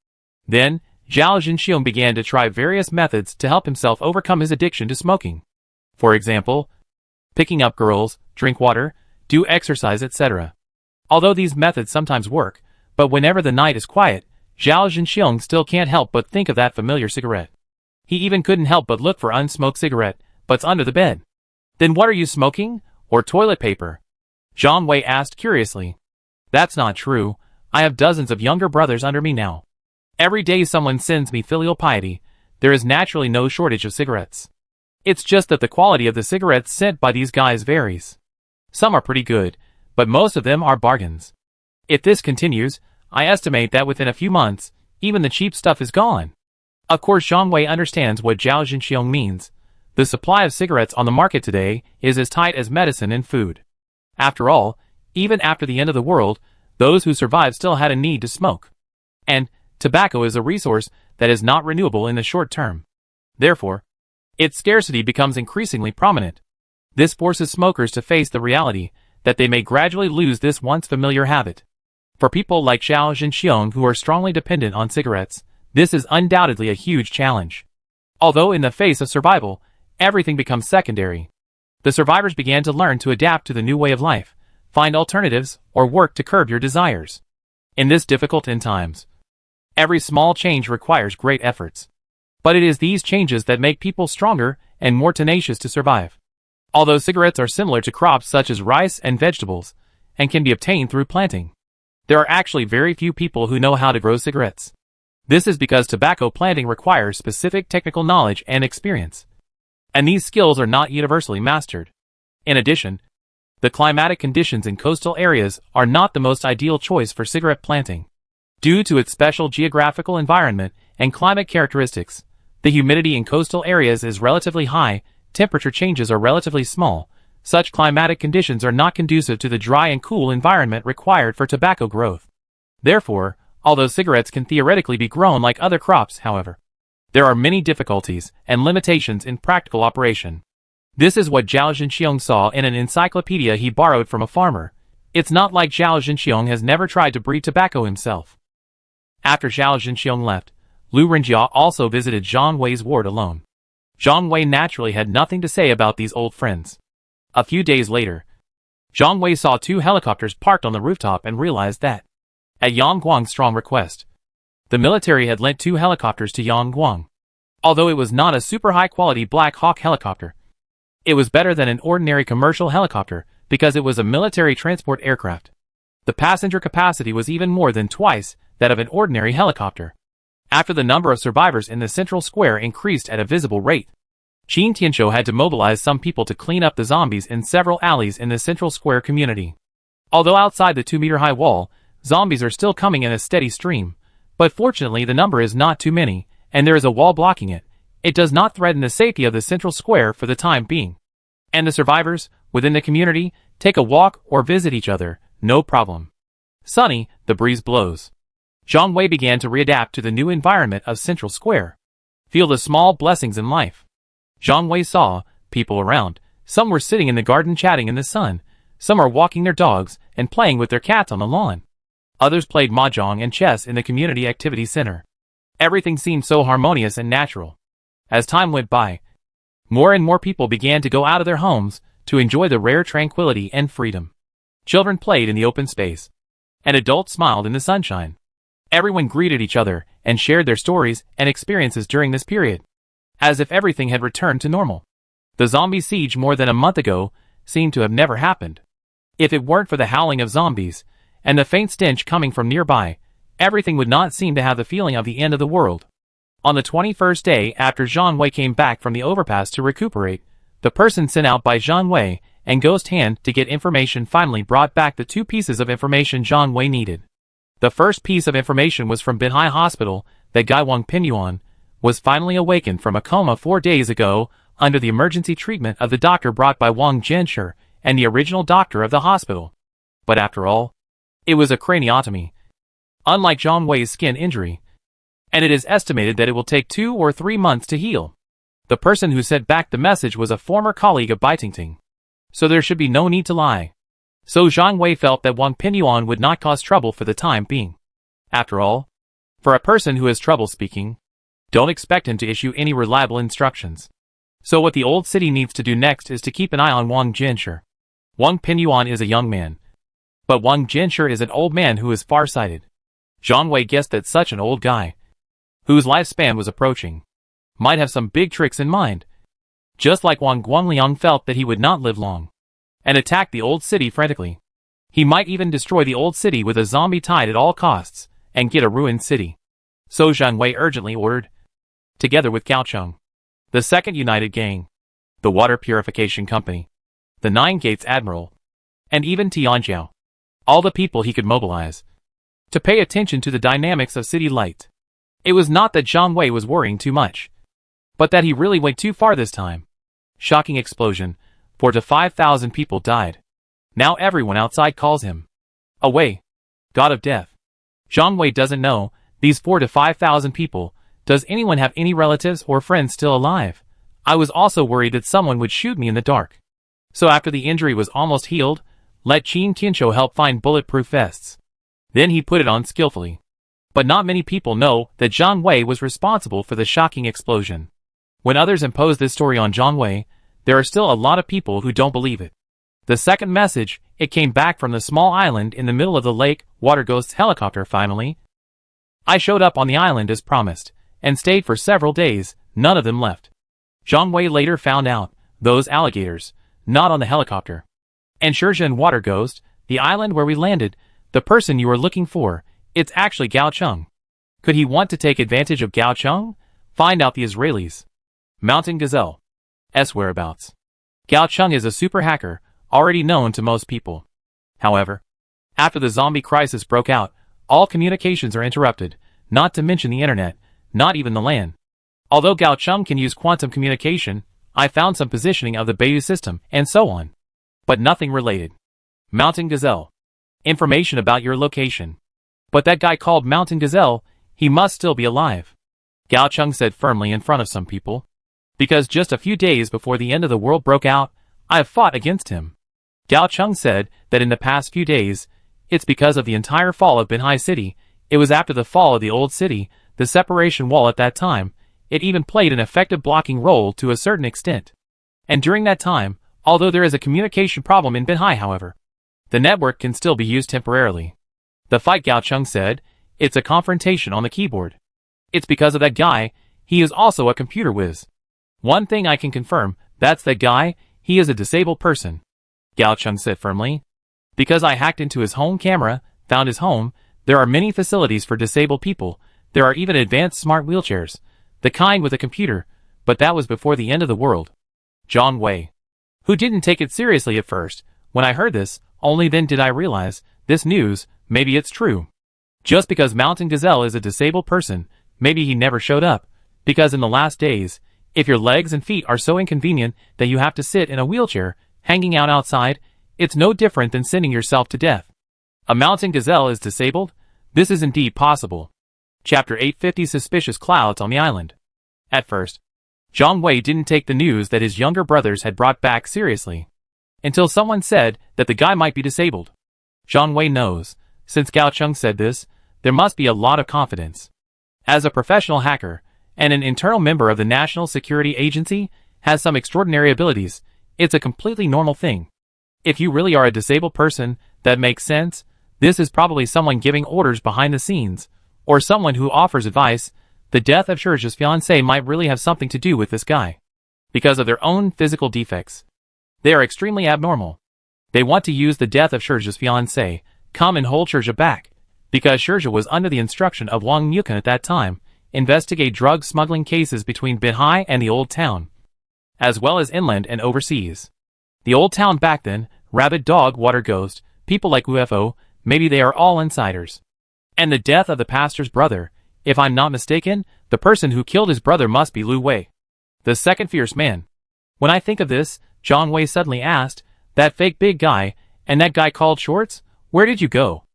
Then, Zhao Zhenxiong began to try various methods to help himself overcome his addiction to smoking. For example, picking up girls, drink water, do exercise, etc. Although these methods sometimes work, but whenever the night is quiet, Zhao Zhenxiong still can't help but think of that familiar cigarette. He even couldn't help but look for unsmoked cigarette butts under the bed. Then what are you smoking? Or toilet paper? Zhang Wei asked curiously. That's not true. I have dozens of younger brothers under me now. Every day someone sends me filial piety. There is naturally no shortage of cigarettes. It's just that the quality of the cigarettes sent by these guys varies. Some are pretty good, but most of them are bargains. If this continues, I estimate that within a few months, even the cheap stuff is gone. Of course Zhang Wei understands what Zhao Zhenxiong means. The supply of cigarettes on the market today is as tight as medicine and food. After all, even after the end of the world, those who survive still had a need to smoke. And tobacco is a resource that is not renewable in the short term. Therefore, its scarcity becomes increasingly prominent. This forces smokers to face the reality that they may gradually lose this once familiar habit. For people like Zhao Zhenxiong who are strongly dependent on cigarettes, this is undoubtedly a huge challenge. Although in the face of survival, everything becomes secondary. The survivors began to learn to adapt to the new way of life, find alternatives, or work to curb your desires. In this difficult end times, every small change requires great efforts. But it is these changes that make people stronger and more tenacious to survive. Although cigarettes are similar to crops such as rice and vegetables, and can be obtained through planting, there are actually very few people who know how to grow cigarettes. This is because tobacco planting requires specific technical knowledge and experience. And these skills are not universally mastered. In addition, the climatic conditions in coastal areas are not the most ideal choice for cigarette planting. Due to its special geographical environment and climate characteristics, the humidity in coastal areas is relatively high, temperature changes are relatively small. Such climatic conditions are not conducive to the dry and cool environment required for tobacco growth. Therefore, although cigarettes can theoretically be grown like other crops, however, there are many difficulties and limitations in practical operation. This is what Zhao Zhenxiong saw in an encyclopedia he borrowed from a farmer. It's not like Zhao Zhenxiong has never tried to breed tobacco himself. After Zhao Zhenxiong left, Lu Renjia also visited Zhang Wei's ward alone. Zhang Wei naturally had nothing to say about these old friends. A few days later, Zhang Wei saw 2 helicopters parked on the rooftop and realized that, at Yang Guang's strong request, the military had lent 2 helicopters to Yang Guang. Although it was not a super high-quality Black Hawk helicopter, it was better than an ordinary commercial helicopter because it was a military transport aircraft. The passenger capacity was even more than twice that of an ordinary helicopter. After the number of survivors in the central square increased at a visible rate, Qin Tianzhou had to mobilize some people to clean up the zombies in several alleys in the central square community. Although outside the 2-meter-high wall, zombies are still coming in a steady stream, but fortunately the number is not too many, and there is a wall blocking it. It does not threaten the safety of the central square for the time being. And the survivors, within the community, take a walk or visit each other, no problem. Sunny, the breeze blows. Zhang Wei began to readapt to the new environment of Central Square. Feel the small blessings in life. Zhang Wei saw people around. Some were sitting in the garden chatting in the sun. Some are walking their dogs and playing with their cats on the lawn. Others played mahjong and chess in the community activity center. Everything seemed so harmonious and natural. As time went by, more and more people began to go out of their homes to enjoy the rare tranquility and freedom. Children played in the open space, and adults smiled in the sunshine. Everyone greeted each other and shared their stories and experiences during this period, as if everything had returned to normal. The zombie siege more than a month ago seemed to have never happened. If it weren't for the howling of zombies and the faint stench coming from nearby, everything would not seem to have the feeling of the end of the world. On the 21st day after Zhang Wei came back from the overpass to recuperate, the person sent out by Zhang Wei and Ghost Hand to get information finally brought back the 2 pieces of information Zhang Wei needed. The first piece of information was from Binhai Hospital that Guy Wang Pinyuan was finally awakened from a coma 4 days ago under the emergency treatment of the doctor brought by Wang Jianshi and the original doctor of the hospital. But after all, it was a craniotomy, unlike Zhang Wei's skin injury, and it is estimated that it will take 2 or 3 months to heal. The person who sent back the message was a former colleague of Baitingting, so there should be no need to lie. So Zhang Wei felt that Wang Pinyuan would not cause trouble for the time being. After all, for a person who has trouble speaking, don't expect him to issue any reliable instructions. So what the old city needs to do next is to keep an eye on Wang Jianshi. Wang Pinyuan is a young man, but Wang Jianshi is an old man who is far-sighted. Zhang Wei guessed that such an old guy, whose lifespan was approaching, might have some big tricks in mind. Just like Wang Guangliang felt that he would not live long, and attack the old city frantically. He might even destroy the old city with a zombie tide at all costs, and get a ruined city. So Zhang Wei urgently ordered, together with Gao Cheng, the Second United Gang, the Water Purification Company, the Nine Gates Admiral, and even Tianjiao, all the people he could mobilize, to pay attention to the dynamics of city light. It was not that Zhang Wei was worrying too much, but that he really went too far this time. Shocking explosion. 4 to 5,000 people died. Now everyone outside calls him Away, God of Death. Zhang Wei doesn't know these 4 to 5,000 people. Does anyone have any relatives or friends still alive? I was also worried that someone would shoot me in the dark. So after the injury was almost healed, let Qin Tianzhou help find bulletproof vests. Then he put it on skillfully. But not many people know that Zhang Wei was responsible for the shocking explosion. When others impose this story on Zhang Wei, there are still a lot of people who don't believe it. The second message, it came back from the small island in the middle of the lake, Water Ghost's helicopter finally. I showed up on the island as promised, and stayed for several days, none of them left. Zhang Wei later found out, those alligators, not on the helicopter. And Shenzhen Water Ghost, the island where we landed, the person you were looking for, it's actually Gao Cheng. Could he want to take advantage of Gao Cheng? Find out the Israelis. Mountain Gazelle. S whereabouts. Gao Cheng is a super hacker, already known to most people. However, after the zombie crisis broke out, all communications are interrupted, not to mention the internet, not even the LAN. Although Gao Cheng can use quantum communication, I found some positioning of the Beidou system, and so on. But nothing related. Mountain Gazelle. Information about your location. But that guy called Mountain Gazelle, he must still be alive, Gao Cheng said firmly in front of some people. Because just a few days before the end of the world broke out, I have fought against him. Gao Cheng said that in the past few days, it's because of the entire fall of Binhai City. It was after the fall of the old city, the separation wall at that time. It even played an effective blocking role to a certain extent. And during that time, although there is a communication problem in Binhai however, the network can still be used temporarily. The fight, Gao Cheng said, it's a confrontation on the keyboard. It's because of that guy, he is also a computer whiz. One thing I can confirm, that's that guy, he is a disabled person, Gao Cheng said firmly. Because I hacked into his home camera, found his home, there are many facilities for disabled people, there are even advanced smart wheelchairs, the kind with a computer, but that was before the end of the world. John Wei, who didn't take it seriously at first, when I heard this, only then did I realize, this news, maybe it's true. Just because Mountain Gazelle is a disabled person, maybe he never showed up, because in the last days, if your legs and feet are so inconvenient that you have to sit in a wheelchair, hanging out outside, it's no different than sending yourself to death. A Mountain Gazelle is disabled? This is indeed possible. Chapter 850 Suspicious Clouds on the Island. At first, Zhang Wei didn't take the news that his younger brothers had brought back seriously. Until someone said that the guy might be disabled. Zhang Wei knows, since Gao Cheng said this, there must be a lot of confidence. As a professional hacker, and an internal member of the National Security Agency, has some extraordinary abilities, it's a completely normal thing. If you really are a disabled person, that makes sense. This is probably someone giving orders behind the scenes, or someone who offers advice. The death of Shurja's fiancé might really have something to do with this guy. Because of their own physical defects. They are extremely abnormal. They want to use the death of Shurja's fiancé, come and hold Shurja back. Because Shurja was under the instruction of Wang Mukan at that time, investigate drug smuggling cases between Binhai and the Old Town, as well as inland and overseas. The Old Town back then, Rabbit Dog, Water Ghost, people like UFO, maybe they are all insiders. And the death of the pastor's brother, if I'm not mistaken, the person who killed his brother must be Lu Wei, the second fierce man. When I think of this, Zhang Wei suddenly asked, that fake big guy, and that guy called Shorts, where did you go?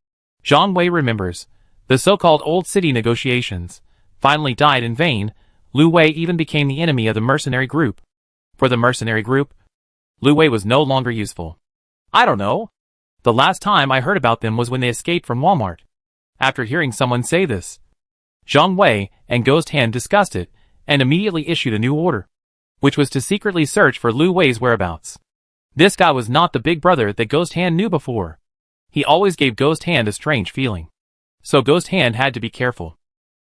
Zhang Wei remembers. The so-called Old City negotiations finally died in vain. Lu Wei even became the enemy of the mercenary group. For the mercenary group, Lu Wei was no longer useful. I don't know. The last time I heard about them was when they escaped from Walmart. After hearing someone say this, Zhang Wei and Ghost Hand discussed it, and immediately issued a new order, which was to secretly search for Lu Wei's whereabouts. This guy was not the big brother that Ghost Hand knew before. He always gave Ghost Hand a strange feeling. So Ghost Hand had to be careful.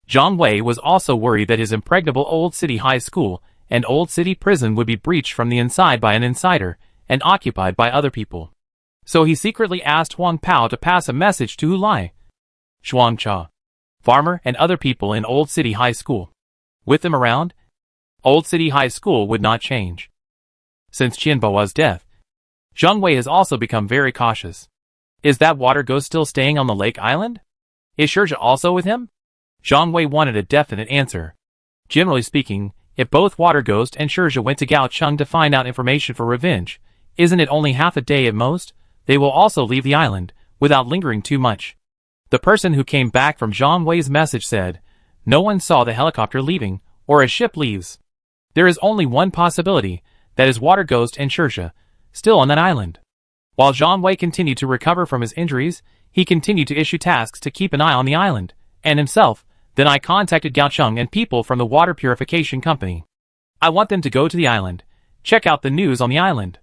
Zhang Wei was also worried that his impregnable Old City High School and Old City Prison would be breached from the inside by an insider, and occupied by other people. So he secretly asked Huang Pao to pass a message to Hu Lai, Xuan Cha, farmer and other people in Old City High School. With them around, Old City High School would not change. Since Qianbao's death, Zhang Wei has also become very cautious. Is that water ghost still staying on the lake island? Is Shurja also with him? Zhang Wei wanted a definite answer. Generally speaking, if both Water Ghost and Shurja went to Gao Cheng to find out information for revenge, isn't it only half a day at most? They will also leave the island, without lingering too much. The person who came back from Zhang Wei's message said, no one saw the helicopter leaving, or a ship leaves. There is only one possibility, that is Water Ghost and Shurja, still on that island. While Zhang Wei continued to recover from his injuries, he continued to issue tasks to keep an eye on the island, and himself. Then I contacted Gao Cheng and people from the water purification company. I want them to go to the island, check out the news on the island.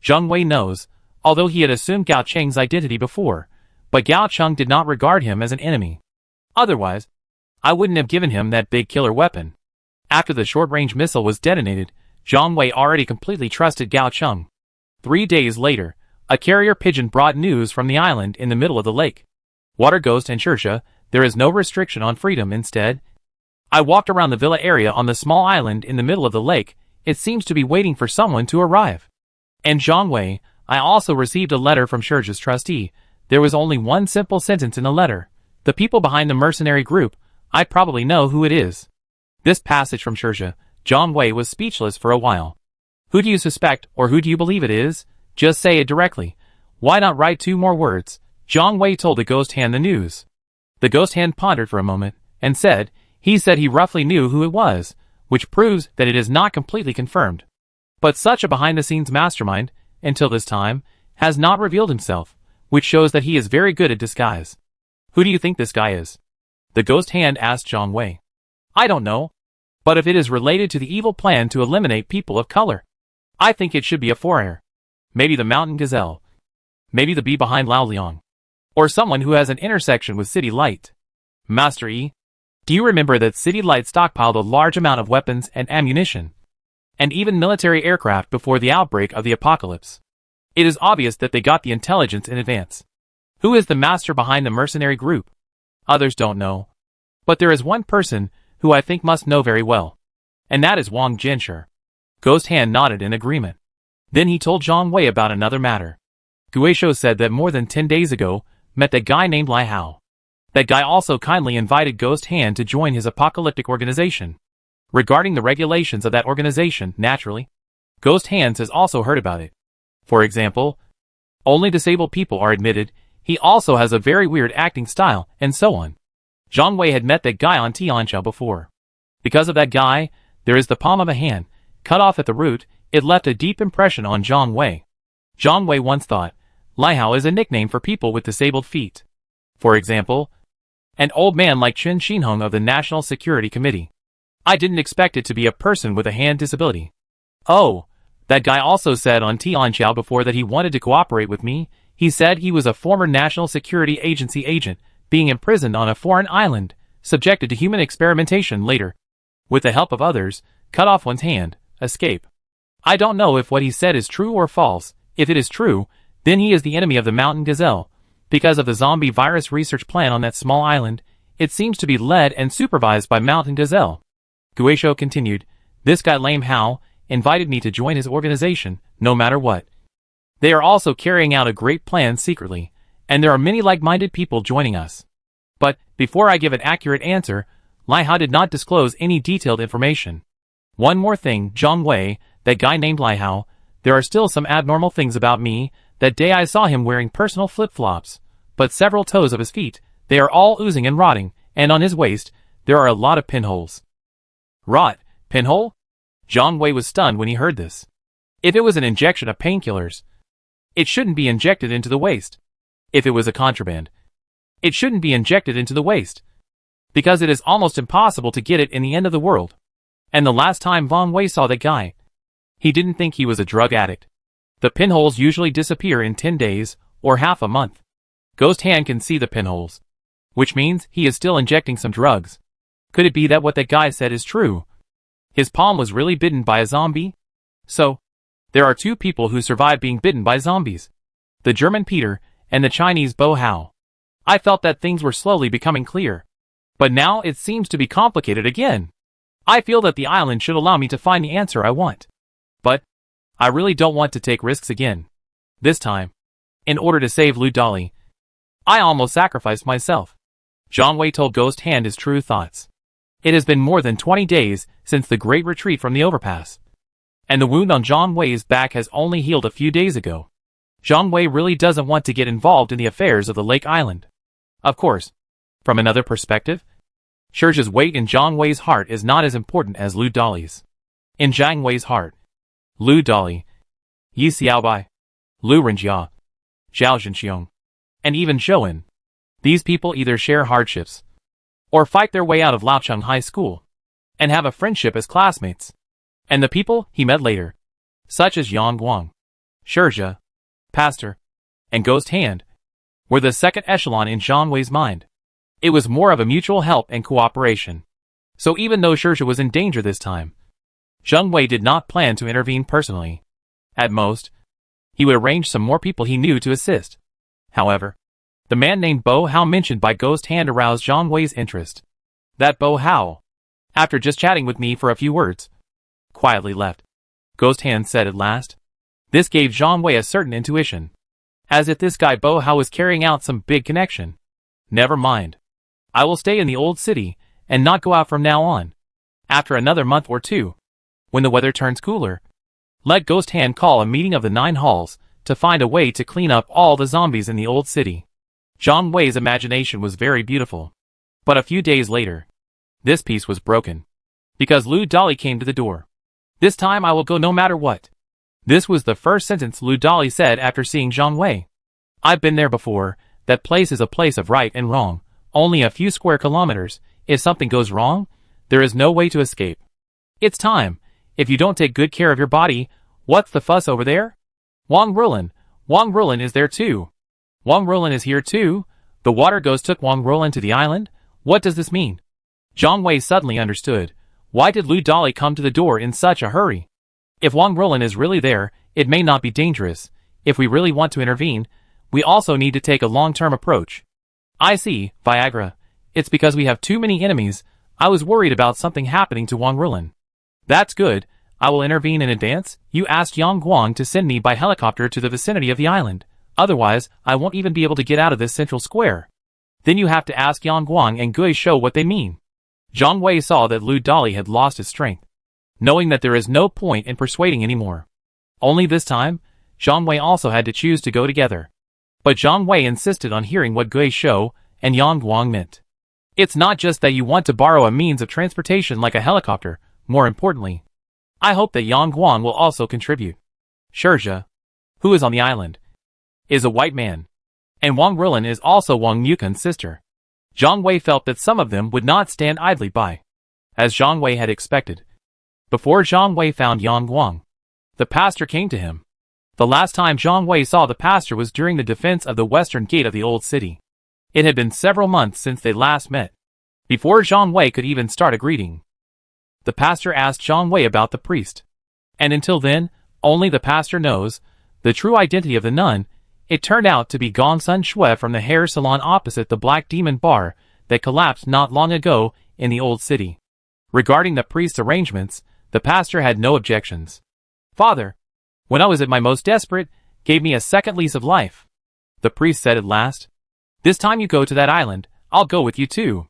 Zhang Wei knows, although he had assumed Gao Cheng's identity before, but Gao Cheng did not regard him as an enemy. Otherwise, I wouldn't have given him that big killer weapon. After the short-range missile was detonated, Zhang Wei already completely trusted Gao Cheng. 3 days later, a carrier pigeon brought news from the island in the middle of the lake. Water Ghost and Shurja, there is no restriction on freedom. Instead, I walked around the villa area on the small island in the middle of the lake. It seems to be waiting for someone to arrive. And Zhang Wei, I also received a letter from Shurja's trustee. There was only one simple sentence in the letter. The people behind the mercenary group, I probably know who it is. This passage from Shurja, Zhang Wei was speechless for a while. Who do you suspect, or who do you believe it is? Just say it directly. Why not write 2 more words? Zhang Wei told the Ghost Hand the news. The ghost hand pondered for a moment, and said he roughly knew who it was, which proves that it is not completely confirmed. But such a behind-the-scenes mastermind, until this time, has not revealed himself, which shows that he is very good at disguise. Who do you think this guy is? The ghost hand asked Zhang Wei. I don't know. But if it is related to the evil plan to eliminate people of color, I think it should be a foreigner. Maybe the mountain gazelle. Maybe the bee behind Lao Liang. Or someone who has an intersection with City Light. Master Yi, do you remember that City Light stockpiled a large amount of weapons and ammunition, and even military aircraft before the outbreak of the apocalypse? It is obvious that they got the intelligence in advance. Who is the master behind the mercenary group? Others don't know. But there is one person who I think must know very well. And that is Wang Jinsher. Ghost Hand nodded in agreement. Then he told Zhang Wei about another matter. Guisho said that more than 10 days ago, met that guy named Lai Hao. That guy also kindly invited Ghost Hand to join his apocalyptic organization. Regarding the regulations of that organization, naturally, Ghost Hands has also heard about it. For example, only disabled people are admitted, he also has a very weird acting style, and so on. Zhang Wei had met that guy on Tianqiao before. Because of that guy, there is the palm of a hand, cut off at the root, it left a deep impression on Zhang Wei. Zhang Wei once thought, Lai Hao is a nickname for people with disabled feet. For example, an old man like Chen Xinhong of the National Security Committee. I didn't expect it to be a person with a hand disability. Oh, that guy also said on Tianqiao before that he wanted to cooperate with me. He said he was a former National Security Agency agent, being imprisoned on a foreign island, subjected to human experimentation later. With the help of others, cut off one's hand, escape. I don't know if what he said is true or false. If it is true, then he is the enemy of the mountain gazelle. Because of the zombie virus research plan on that small island, it seems to be led and supervised by Mountain Gazelle. Guisho continued, this guy Lame Hao invited me to join his organization, no matter what. They are also carrying out a great plan secretly, and there are many like-minded people joining us. But, before I give an accurate answer, Lai Hao did not disclose any detailed information. One more thing, Zhang Wei, that guy named Lai Hao, there are still some abnormal things about me. That day I saw him wearing personal flip-flops, but several toes of his feet, they are all oozing and rotting, and on his waist, there are a lot of pinholes. Rot? Pinhole? Zhang Wei was stunned when he heard this. If it was an injection of painkillers, it shouldn't be injected into the waist. If it was a contraband, it shouldn't be injected into the waist. Because it is almost impossible to get it in the end of the world. And the last time Zhang Wei saw that guy, he didn't think he was a drug addict. The pinholes usually disappear in 10 days, or half a month. Ghost Hand can see the pinholes. Which means he is still injecting some drugs. Could it be that what that guy said is true? His palm was really bitten by a zombie? So, there are two people who survived being bitten by zombies. The German Peter, and the Chinese Bo Hao. I felt that things were slowly becoming clear. But now it seems to be complicated again. I feel that the island should allow me to find the answer I want. But, I really don't want to take risks again. This time, in order to save Lu Dali, I almost sacrificed myself. Zhang Wei told Ghost Hand his true thoughts. It has been more than 20 days since the great retreat from the overpass. And the wound on Zhang Wei's back has only healed a few days ago. Zhang Wei really doesn't want to get involved in the affairs of the Lake Island. Of course, from another perspective, Shirja's weight in Zhang Wei's heart is not as important as Lu Dali's. In Zhang Wei's heart, Lu Dali, Yi Xiaobai, Lu Renjia, Zhao Zhenxiong, and even Zhouwen. These people either share hardships, or fight their way out of Laocheng High School, and have a friendship as classmates. And the people he met later, such as Yang Guang, Shirja, Pastor, and Ghost Hand, were the second echelon in Zhang Wei's mind. It was more of a mutual help and cooperation. So even though Shirja was in danger this time, Zhang Wei did not plan to intervene personally. At most, he would arrange some more people he knew to assist. However, the man named Bo Hao mentioned by Ghost Hand aroused Zhang Wei's interest. That Bo Hao, after just chatting with me for a few words, quietly left. Ghost Hand said at last. This gave Zhang Wei a certain intuition. As if this guy Bo Hao was carrying out some big connection. Never mind. I will stay in the old city, and not go out from now on. After another month or two, when the weather turns cooler, let Ghost Hand call a meeting of the 9 halls, to find a way to clean up all the zombies in the old city. Zhang Wei's imagination was very beautiful. But a few days later, this peace was broken. Because Lu Dali came to the door. This time I will go no matter what. This was the first sentence Lu Dali said after seeing Zhang Wei. I've been there before. That place is a place of right and wrong. Only a few square kilometers. If something goes wrong, there is no way to escape. It's time. If you don't take good care of your body, what's the fuss over there? Wang Rulan is there too. Wang Rulan is here too. The water ghost took Wang Rulan to the island. What does this mean? Zhang Wei suddenly understood. Why did Lu Dali come to the door in such a hurry? If Wang Rulan is really there, it may not be dangerous. If we really want to intervene, we also need to take a long-term approach. I see, Viagra. It's because we have too many enemies. I was worried about something happening to Wang Rulan. That's good. I will intervene in advance. You asked Yang Guang to send me by helicopter to the vicinity of the island. Otherwise, I won't even be able to get out of this central square. Then you have to ask Yang Guang and Gui Shou what they mean. Zhang Wei saw that Lu Dali had lost his strength, knowing that there is no point in persuading anymore. Only this time, Zhang Wei also had to choose to go together. But Zhang Wei insisted on hearing what Gui Shou and Yang Guang meant. It's not just that you want to borrow a means of transportation like a helicopter. More importantly, I hope that Yang Guang will also contribute. Shurja, who is on the island, is a white man. And Wang Rulan is also Wang Mukan's sister. Zhang Wei felt that some of them would not stand idly by. As Zhang Wei had expected. Before Zhang Wei found Yang Guang, the pastor came to him. The last time Zhang Wei saw the pastor was during the defense of the western gate of the old city. It had been several months since they last met. Before Zhang Wei could even start a greeting, the pastor asked Zhang Wei about the priest. And until then, only the pastor knows the true identity of the nun. It turned out to be Gongsun Shui from the hair salon opposite the Black Demon Bar that collapsed not long ago in the old city. Regarding the priest's arrangements, the pastor had no objections. Father, when I was at my most desperate, gave me a second lease of life. The priest said at last. This time you go to that island, I'll go with you too.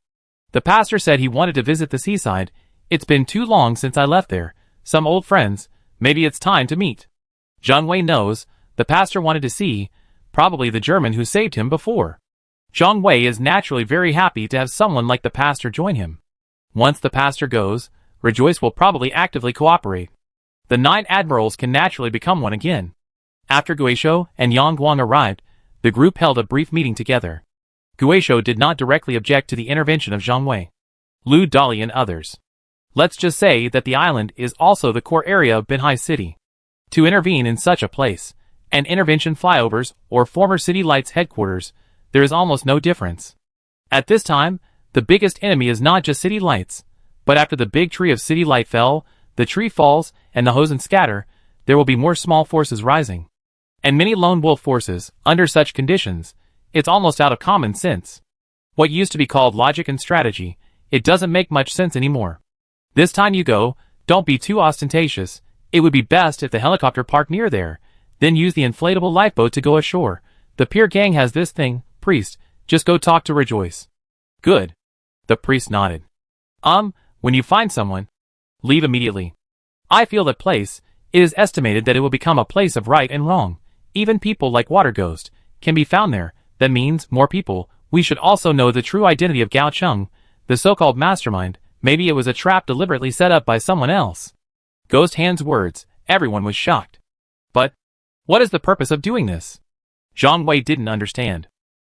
The pastor said he wanted to visit the seaside. It's been too long since I left there. Some old friends. Maybe it's time to meet. Zhang Wei knows. The pastor wanted to see, probably the German who saved him before. Zhang Wei is naturally very happy to have someone like the pastor join him. Once the pastor goes, Rejoice will probably actively cooperate. The 9 admirals can naturally become one again. After Guizhou and Yang Guang arrived, the group held a brief meeting together. Guizhou did not directly object to the intervention of Zhang Wei, Lu Dali and others. Let's just say that the island is also the core area of Binhai City. To intervene in such a place, and intervention flyovers or former City Lights headquarters, there is almost no difference. At this time, the biggest enemy is not just City Lights, but after the big tree of City Light fell, the tree falls, and the Hosen scatter, there will be more small forces rising. And many lone wolf forces, under such conditions, it's almost out of common sense. What used to be called logic and strategy, it doesn't make much sense anymore. This time you go, don't be too ostentatious. It would be best if the helicopter parked near there. Then use the inflatable lifeboat to go ashore. The pier gang has this thing. Priest, just go talk to Rejoice. Good. The priest nodded. When you find someone, leave immediately. I feel that place, it is estimated that it will become a place of right and wrong. Even people like Water Ghost can be found there. That means more people. We should also know the true identity of Gao Cheng, the so-called mastermind. Maybe it was a trap deliberately set up by someone else. Ghost Hand's words, everyone was shocked. But what is the purpose of doing this? Zhang Wei didn't understand.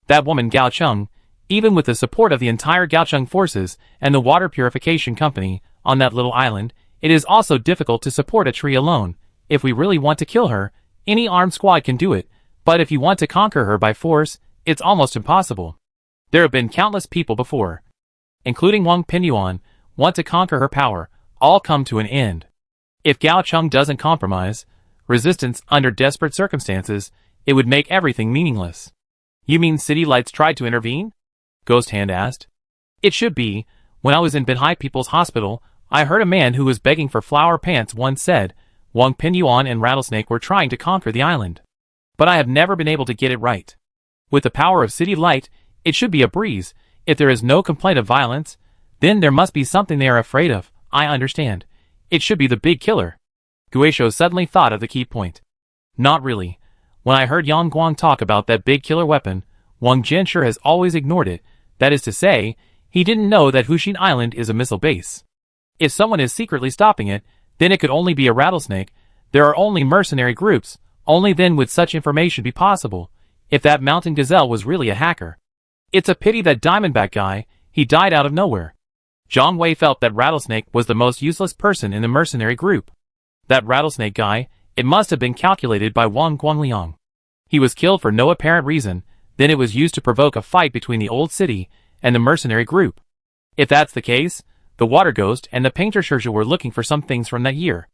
That woman Gao Cheng, even with the support of the entire Gao Cheng forces and the water purification company on that little island, it is also difficult to support a tree alone. If we really want to kill her, any armed squad can do it, but if you want to conquer her by force, it's almost impossible. There have been countless people before, including Wang Pinyuan, want to conquer her power, all come to an end. If Gao Cheng doesn't compromise, resistance under desperate circumstances, it would make everything meaningless. You mean City Lights tried to intervene? Ghost Hand asked. It should be. When I was in Binhai People's Hospital, I heard a man who was begging for flower pants once said, Wang Pinyuan and Rattlesnake were trying to conquer the island. But I have never been able to get it right. With the power of City Light, it should be a breeze. If there is no complaint of violence, then there must be something they are afraid of. I understand. It should be the big killer. Guizhou suddenly thought of the key point. Not really. When I heard Yang Guang talk about that big killer weapon, Wang Jinsher has always ignored it, that is to say, he didn't know that Huxin Island is a missile base. If someone is secretly stopping it, then it could only be a rattlesnake. There are only mercenary groups, only then would such information be possible, if that mountain gazelle was really a hacker. It's a pity that Diamondback guy, he died out of nowhere. Zhang Wei felt that Rattlesnake was the most useless person in the mercenary group. That Rattlesnake guy, it must have been calculated by Wang Guangliang. He was killed for no apparent reason, then it was used to provoke a fight between the old city and the mercenary group. If that's the case, the Water Ghost and the Painter Shirja were looking for some things from that year.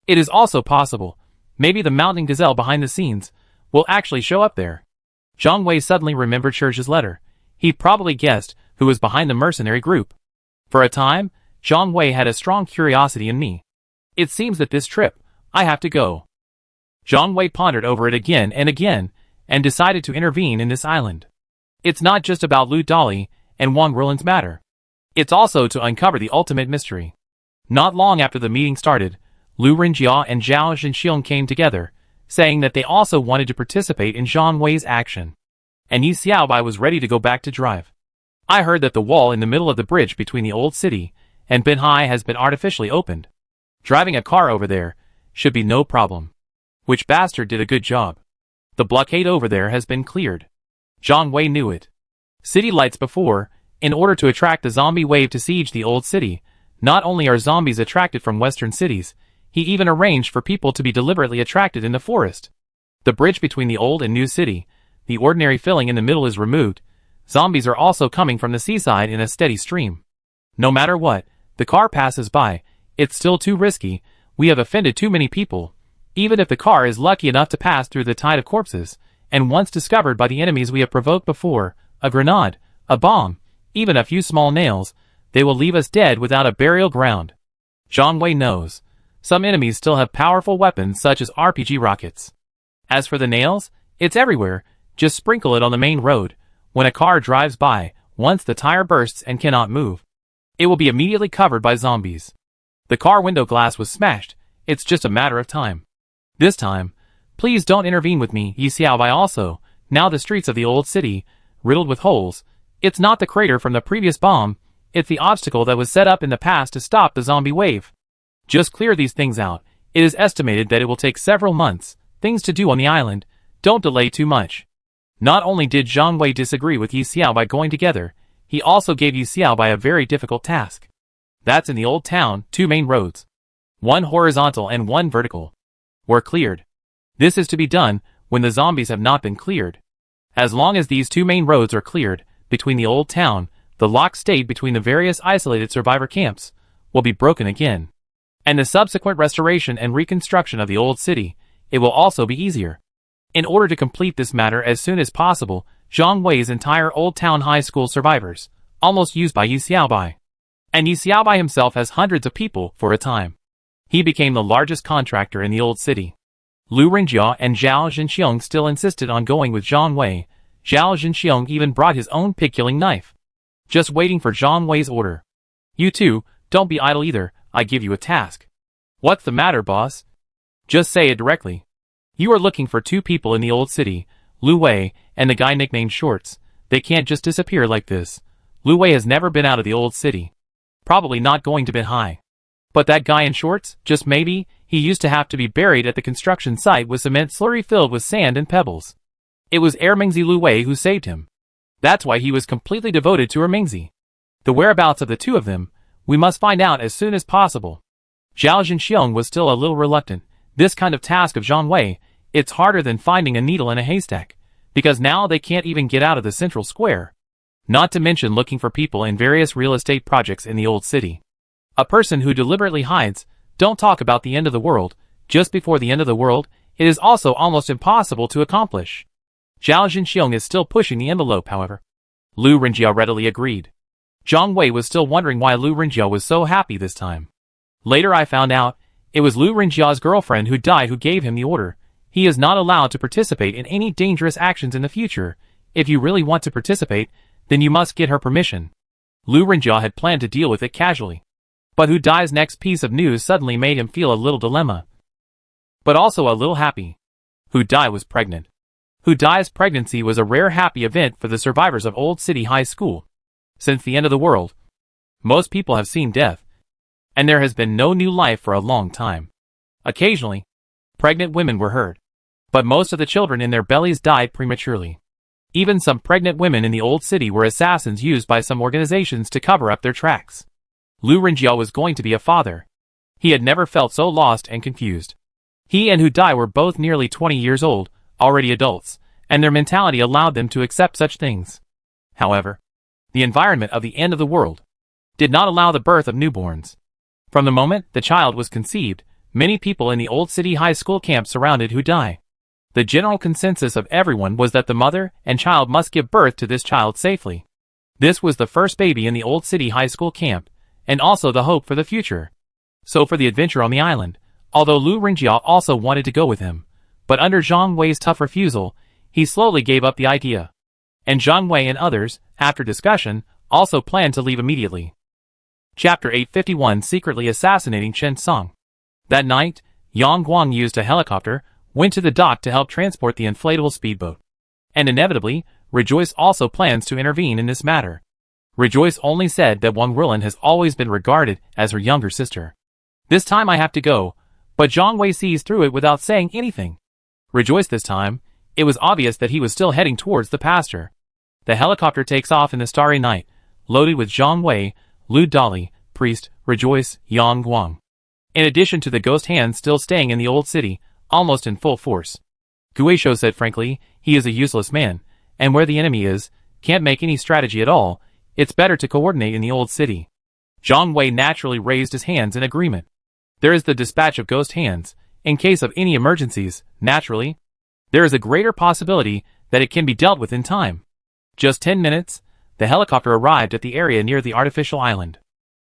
It is also possible, maybe the mountain gazelle behind the scenes will actually show up there. Zhang Wei suddenly remembered Shirja's letter. He probably guessed who was behind the mercenary group. For a time, Zhang Wei had a strong curiosity in me. It seems that this trip, I have to go. Zhang Wei pondered over it again and decided to intervene in this island. It's not just about Lu Dali and Wang Rulin's matter. It's also to uncover the ultimate mystery. Not long after the meeting started, Lu Rinjia and Zhao Zhenxiong came together, saying that they also wanted to participate in Zhang Wei's action. And Yi Xiaobai was ready to go back to drive. I heard that the wall in the middle of the bridge between the old city and Binhai has been artificially opened. Driving a car over there should be no problem. Which bastard did a good job. The blockade over there has been cleared. Zhang Wei knew it. City lights before, in order to attract the zombie wave to siege the old city, not only are zombies attracted from western cities, he even arranged for people to be deliberately attracted in the forest. The bridge between the old and new city, the ordinary filling in the middle is removed. Zombies are also coming from the seaside in a steady stream. No matter what, the car passes by, it's still too risky, we have offended too many people. Even if the car is lucky enough to pass through the tide of corpses, and once discovered by the enemies we have provoked before, a grenade, a bomb, even a few small nails, they will leave us dead without a burial ground. Zhang Wei knows. Some enemies still have powerful weapons such as RPG rockets. As for the nails, it's everywhere, just sprinkle it on the main road. When a car drives by, once the tire bursts and cannot move, it will be immediately covered by zombies. The car window glass was smashed, it's just a matter of time. This time, please don't intervene with me, Yi Xiaobai also, now the streets of the old city, riddled with holes. It's not the crater from the previous bomb, it's the obstacle that was set up in the past to stop the zombie wave. Just clear these things out, it is estimated that it will take several months, things to do on the island, don't delay too much. Not only did Zhang Wei disagree with Yi Xiaobai going together, he also gave Yi Xiaobai a very difficult task. That's in the old town, 2 main roads. One horizontal and one vertical. Were cleared. This is to be done when the zombies have not been cleared. As long as these 2 main roads are cleared, between the old town, the locked state between the various isolated survivor camps will be broken again. And the subsequent restoration and reconstruction of the old city, it will also be easier. In order to complete this matter as soon as possible, Zhang Wei's entire Old Town High School survivors, almost used by Yi Xiaobai. And Yi Xiaobai himself has hundreds of people for a time. He became the largest contractor in the old city. Lu Rinjia and Zhao Zhenxiong still insisted on going with Zhang Wei. Zhao Zhenxiong even brought his own pig-killing knife. Just waiting for Zhang Wei's order. You two, don't be idle either, I give you a task. What's the matter, boss? Just say it directly. You are looking for 2 people in the old city, Lu Wei and the guy nicknamed Shorts. They can't just disappear like this. Lu Wei has never been out of the old city. Probably not going to Binhai. But that guy in shorts, just maybe, he used to have to be buried at the construction site with cement slurry filled with sand and pebbles. It was Ermingzi Lu Wei who saved him. That's why he was completely devoted to Ermingzi. The whereabouts of the 2 of them, we must find out as soon as possible. Zhao Zhenxiong was still a little reluctant. This kind of task of Zhang Wei, it's harder than finding a needle in a haystack, because now they can't even get out of the central square. Not to mention looking for people in various real estate projects in the old city. A person who deliberately hides, don't talk about the end of the world, just before the end of the world, it is also almost impossible to accomplish. Zhao Zhenxiong is still pushing the envelope, however. Lu Rinjia readily agreed. Zhang Wei was still wondering why Lu Rinjia was so happy this time. Later I found out, it was Lu Rinjia's girlfriend who died who gave him the order. He is not allowed to participate in any dangerous actions in the future. If you really want to participate, then you must get her permission. Lu Rinjia had planned to deal with it casually. But who die's next piece of news suddenly made him feel a little dilemma. But also a little happy. Who die was pregnant. Hu Dai's pregnancy was a rare happy event for the survivors of Old City High School. Since the end of the world, most people have seen death, and there has been no new life for a long time. Occasionally, pregnant women were heard, but most of the children in their bellies died prematurely. Even some pregnant women in the old city were assassins used by some organizations to cover up their tracks. Lu Renjiao was going to be a father. He had never felt so lost and confused. He and Hu Dai were both nearly 20 years old, already adults, and their mentality allowed them to accept such things. However, the environment of the end of the world did not allow the birth of newborns. From the moment the child was conceived, many people in the old city high school camp surrounded Hu Dai. The general consensus of everyone was that the mother and child must give birth to this child safely. This was the first baby in the old city high school camp, and also the hope for the future. So for the adventure on the island, although Lu Renjiao also wanted to go with him, but under Zhang Wei's tough refusal, he slowly gave up the idea. And Zhang Wei and others, after discussion, also planned to leave immediately. Chapter 851 Secretly Assassinating Chen Song. That night, Yang Guang used a helicopter, went to the dock to help transport the inflatable speedboat. And inevitably, Rejoice also plans to intervene in this matter. Rejoice only said that Wang Rilin has always been regarded as her younger sister. This time I have to go, but Zhang Wei sees through it without saying anything. Rejoice this time, it was obvious that he was still heading towards the pasture. The helicopter takes off in the starry night, loaded with Zhang Wei, Lu Dali, Priest, Rejoice, Yang Guang. In addition to the ghost hands still staying in the old city, almost in full force. Guisho said frankly, he is a useless man, and where the enemy is, can't make any strategy at all, it's better to coordinate in the old city. Zhang Wei naturally raised his hands in agreement. There is the dispatch of ghost hands, in case of any emergencies, naturally. There is a greater possibility that it can be dealt with in time. Just 10 minutes, the helicopter arrived at the area near the artificial island.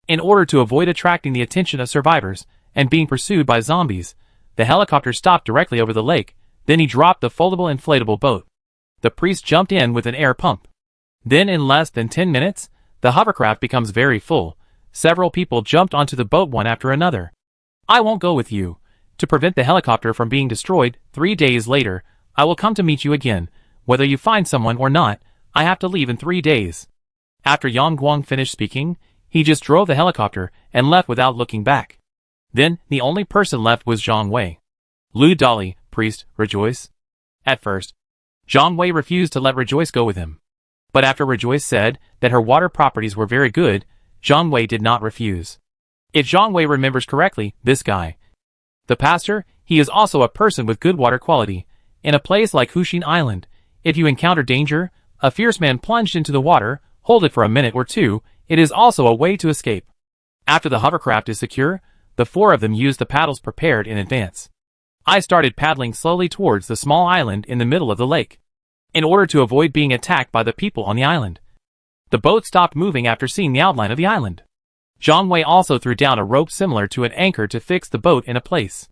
In order to avoid attracting the attention of survivors and being pursued by zombies, the helicopter stopped directly over the lake, then he dropped the foldable inflatable boat. The priest jumped in with an air pump. Then in less than 10 minutes, the hovercraft becomes very full. Several people jumped onto the boat one after another. I won't go with you. To prevent the helicopter from being destroyed, 3 days later, I will come to meet you again. Whether you find someone or not, I have to leave in 3 days. After Yang Guang finished speaking, he just drove the helicopter and left without looking back. Then, the only person left was Zhang Wei. Lu Dali, Priest, Rejoice. At first, Zhang Wei refused to let Rejoice go with him. But after Rejoice said that her water properties were very good, Zhang Wei did not refuse. If Zhang Wei remembers correctly, this guy, the pastor, he is also a person with good water quality. In a place like Huxin Island, if you encounter danger, a fierce man plunged into the water, hold it for a minute or two, it is also a way to escape. After the hovercraft is secure, the 4 of them used the paddles prepared in advance. I started paddling slowly towards the small island in the middle of the lake, in order to avoid being attacked by the people on the island. The boat stopped moving after seeing the outline of the island. Zhang Wei also threw down a rope similar to an anchor to fix the boat in a place.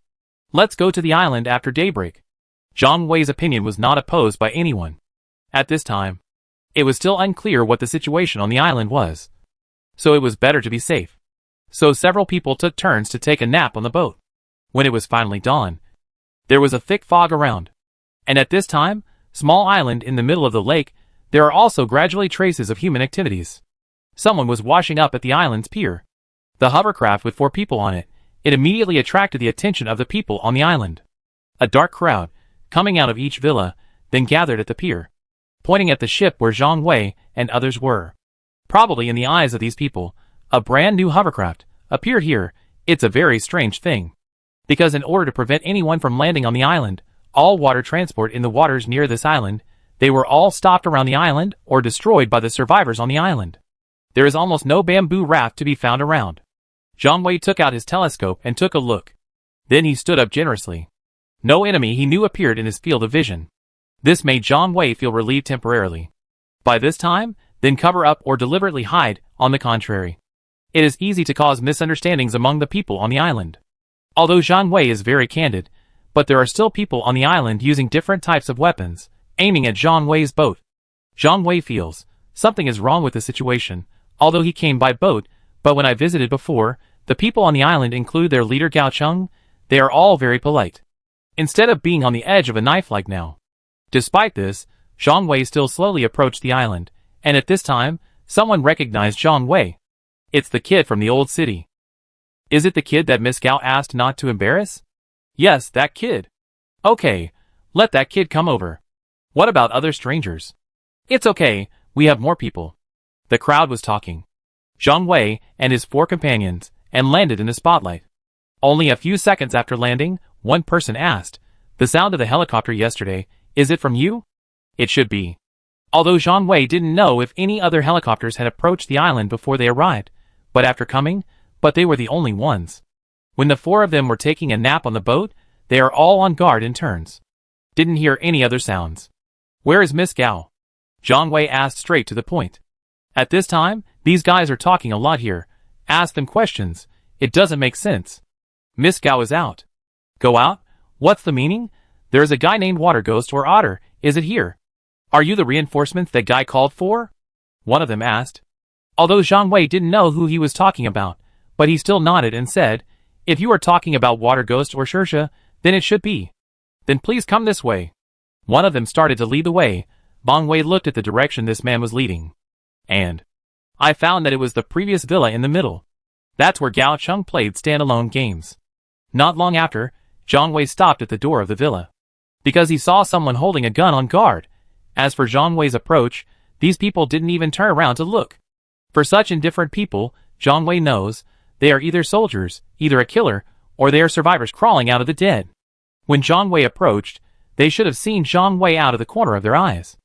Let's go to the island after daybreak. Zhang Wei's opinion was not opposed by anyone. At this time, it was still unclear what the situation on the island was. So it was better to be safe. So several people took turns to take a nap on the boat. When it was finally dawn, there was a thick fog around. And at this time, small island in the middle of the lake, there are also gradually traces of human activities. Someone was washing up at the island's pier. The hovercraft with 4 people on it, it immediately attracted the attention of the people on the island. A dark crowd, coming out of each villa, then gathered at the pier, pointing at the ship where Zhang Wei and others were. Probably in the eyes of these people, a brand new hovercraft appeared here. It's a very strange thing. Because in order to prevent anyone from landing on the island, all water transport in the waters near this island, they were all stopped around the island or destroyed by the survivors on the island. There is almost no bamboo raft to be found around. Zhang Wei took out his telescope and took a look. Then he stood up generously. No enemy he knew appeared in his field of vision. This made Zhang Wei feel relieved temporarily. By this time, then cover up or deliberately hide, on the contrary. It is easy to cause misunderstandings among the people on the island. Although Zhang Wei is very candid, but there are still people on the island using different types of weapons, aiming at Zhang Wei's boat. Zhang Wei feels something is wrong with the situation, although he came by boat, but when I visited before, the people on the island include their leader Gao Cheng, they are all very polite. Instead of being on the edge of a knife like now. Despite this, Zhang Wei still slowly approached the island, and at this time, someone recognized Zhang Wei. It's the kid from the old city. Is it the kid that Miss Gao asked not to embarrass? Yes, that kid. Okay, let that kid come over. What about other strangers? It's okay, we have more people. The crowd was talking. Zhang Wei and his 4 companions, and landed in the spotlight. Only a few seconds after landing, one person asked, "The sound of the helicopter yesterday, is it from you?" It should be. Although Zhang Wei didn't know if any other helicopters had approached the island before they arrived, but they were the only ones. When the 4 of them were taking a nap on the boat, they are all on guard in turns. Didn't hear any other sounds. Where is Miss Gao? Zhang Wei asked straight to the point. At this time, these guys are talking a lot here. Ask them questions. It doesn't make sense. Miss Gao is out. Go out? What's the meaning? There is a guy named Water Ghost or Otter, is it here? Are you the reinforcements that guy called for? One of them asked. Although Zhang Wei didn't know who he was talking about, but he still nodded and said, "If you are talking about Water Ghost or Shersha, then it should be. Then please come this way." One of them started to lead the way. Zhang Wei looked at the direction this man was leading. And I found that it was the previous villa in the middle. That's where Gao Cheng played standalone games. Not long after, Zhang Wei stopped at the door of the villa, because he saw someone holding a gun on guard. As for Zhang Wei's approach, these people didn't even turn around to look. For such indifferent people, Zhang Wei knows, they are either soldiers, either a killer, or they are survivors crawling out of the dead. When Zhang Wei approached, they should have seen Zhang Wei out of the corner of their eyes.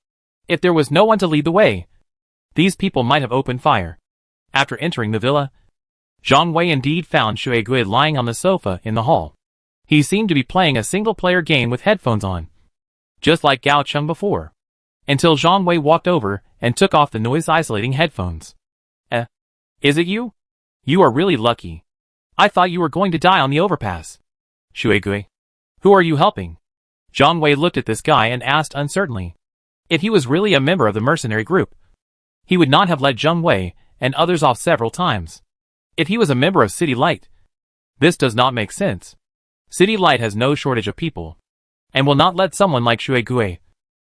If there was no one to lead the way, these people might have opened fire. After entering the villa, Zhang Wei indeed found Shui Gui lying on the sofa in the hall. He seemed to be playing a single-player game with headphones on, just like Gao Cheng before, until Zhang Wei walked over and took off the noise-isolating headphones. Is it you? You are really lucky. I thought you were going to die on the overpass. Shui Gui. Who are you helping? Zhang Wei looked at this guy and asked uncertainly. If he was really a member of the mercenary group, he would not have let Zhang Wei and others off several times. If he was a member of City Light, this does not make sense. City Light has no shortage of people, and will not let someone like Shui Gui,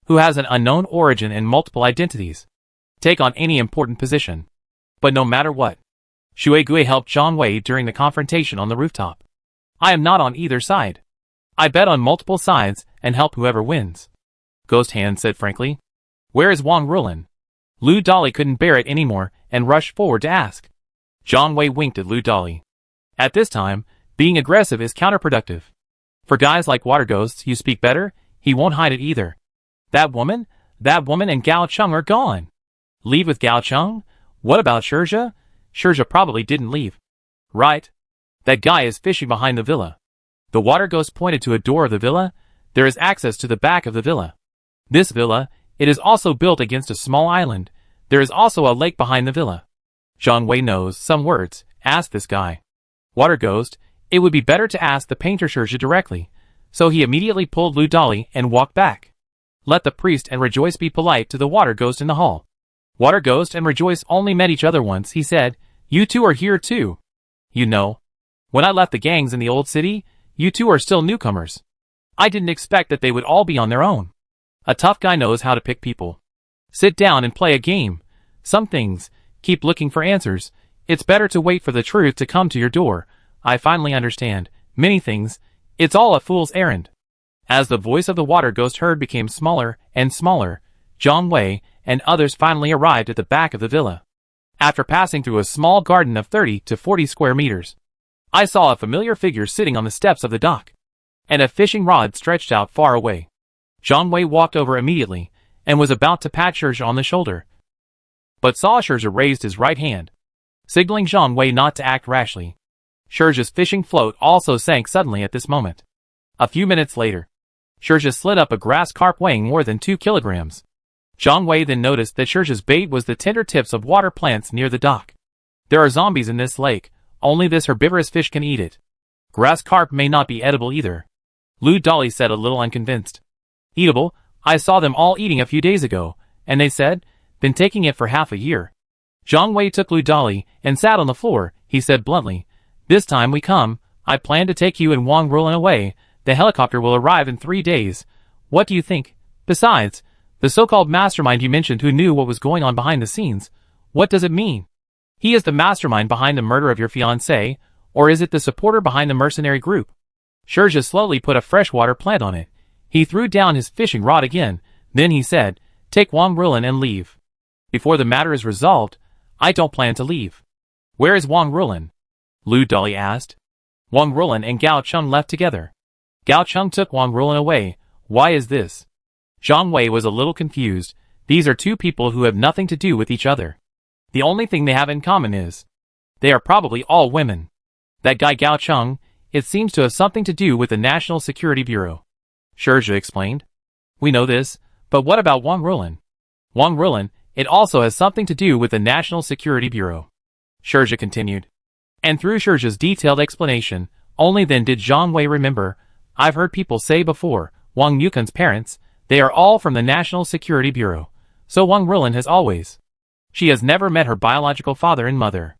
who has an unknown origin and multiple identities, take on any important position. But no matter what, Shui Gui helped Zhang Wei during the confrontation on the rooftop. I am not on either side. I bet on multiple sides and help whoever wins. Ghost Hand said frankly. Where is Wang Rulin? Lu Dali couldn't bear it anymore and rushed forward to ask. Zhang Wei winked at Lu Dali. At this time, being aggressive is counterproductive. For guys like Water Ghosts, you speak better, he won't hide it either. That woman and Gao Cheng are gone. Leave with Gao Cheng? What about Shersha? Shersha probably didn't leave. Right. That guy is fishing behind the villa. The Water Ghost pointed to a door of the villa. There is access to the back of the villa. This villa, it is also built against a small island. There is also a lake behind the villa. Zhang Wei knows some words. Ask this guy. Water Ghost, it would be better to ask the painter Shersha directly. So he immediately pulled Lu Dali and walked back. Let the priest and Rejoice be polite to the Water Ghost in the hall. Water Ghost and Rejoice only met each other once, he said. You two are here too. You know, when I left the gangs in the old city, you two are still newcomers. I didn't expect that they would all be on their own. A tough guy knows how to pick people. Sit down and play a game. Some things, keep looking for answers. It's better to wait for the truth to come to your door. I finally understand. Many things. It's all a fool's errand. As the voice of the Water Ghost heard became smaller and smaller, Zhang Wei and others finally arrived at the back of the villa. After passing through a small garden of 30 to 40 square meters, I saw a familiar figure sitting on the steps of the dock, and a fishing rod stretched out far away. Zhang Wei walked over immediately, and was about to pat Shersha on the shoulder, but saw Shersha raised his right hand, signaling Zhang Wei not to act rashly. Shersha's fishing float also sank suddenly at this moment. A few minutes later, Shersha slid up a grass carp weighing more than 2 kilograms. Zhang Wei then noticed that Shersha's bait was the tender tips of water plants near the dock. There are zombies in this lake, only this herbivorous fish can eat it. Grass carp may not be edible either. Lu Dali said a little unconvinced. Eatable? I saw them all eating a few days ago, and they said, been taking it for half a year. Zhang Wei took Lu Dali and sat on the floor. He said bluntly, this time we come, I plan to take you and Wang Rulin away. The helicopter will arrive in 3 days. What do you think? Besides, the so-called mastermind you mentioned who knew what was going on behind the scenes, what does it mean? He is the mastermind behind the murder of your fiancée, or is it the supporter behind the mercenary group? Shurja slowly put a freshwater plant on it. He threw down his fishing rod again, then he said, "Take Wang Rulin and leave. Before the matter is resolved, I don't plan to leave." "Where is Wang Rulin?" Lu Dali asked. Wang Rulin and Gao Cheng left together. Gao Cheng took Wang Rulin away. Why is this? Zhang Wei was a little confused. These are two people who have nothing to do with each other. The only thing they have in common is they are probably all women. That guy Gao Cheng, it seems to have something to do with the National Security Bureau. Shurja explained. We know this, but what about Wang Rulin? Wang Rulin, it also has something to do with the National Security Bureau. Shurja continued. And through Shurja's detailed explanation, only then did Zhang Wei remember, I've heard people say before, Wang Yukan's parents, they are all from the National Security Bureau. So Wang Rulin has always. She has never met her biological father and mother.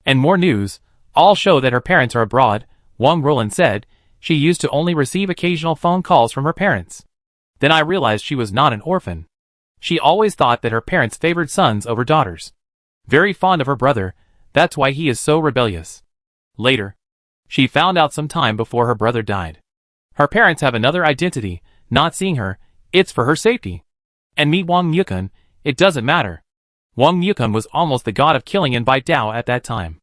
And more news, all show that her parents are abroad. Wang Rulin said, she used to only receive occasional phone calls from her parents. Then I realized she was not an orphan. She always thought that her parents favored sons over daughters. Very fond of her brother, that's why he is so rebellious. Later, she found out some time before her brother died. Her parents have another identity, not seeing her, it's for her safety. And meet Wang Yukan, it doesn't matter. Wang Yukan was almost the god of killing in Baidao at that time.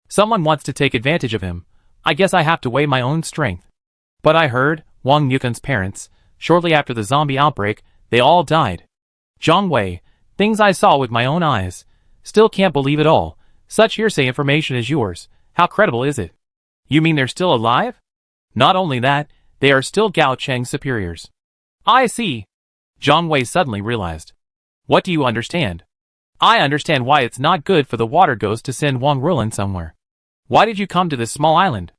Someone wants to take advantage of him. I guess I have to weigh my own strength. But I heard, Wang Yukan's parents, shortly after the zombie outbreak, they all died. Zhang Wei, things I saw with my own eyes. Still can't believe it all. Such hearsay information as yours, how credible is it? You mean they're still alive? Not only that, they are still Gao Cheng's superiors. I see. Zhang Wei suddenly realized. What do you understand? I understand why it's not good for the water ghost to send Wang Rulin somewhere. Why did you come to this small island?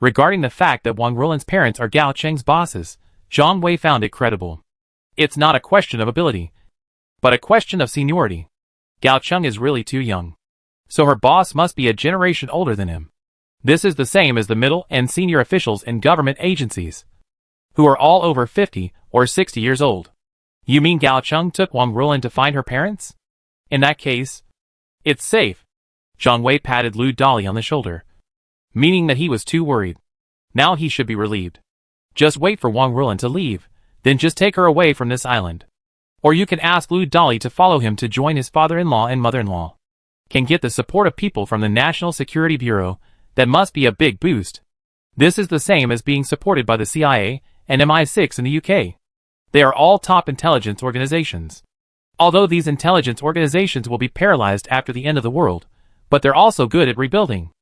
Regarding the fact that Wang Rulin's parents are Gao Cheng's bosses, Zhang Wei found it credible. It's not a question of ability, but a question of seniority. Gao Cheng is really too young. So her boss must be a generation older than him. This is the same as the middle and senior officials in government agencies, who are all over 50 or 60 years old. You mean Gao Cheng took Wang Rulin to find her parents? In that case, it's safe. Zhang Wei patted Lu Dali on the shoulder, meaning that he was too worried. Now he should be relieved. Just wait for Wang Rulin to leave, then just take her away from this island. Or you can ask Lu Dali to follow him to join his father-in-law and mother-in-law. Can get the support of people from the National Security Bureau, that must be a big boost. This is the same as being supported by the CIA and MI6 in the UK. They are all top intelligence organizations. Although these intelligence organizations will be paralyzed after the end of the world, but they're also good at rebuilding.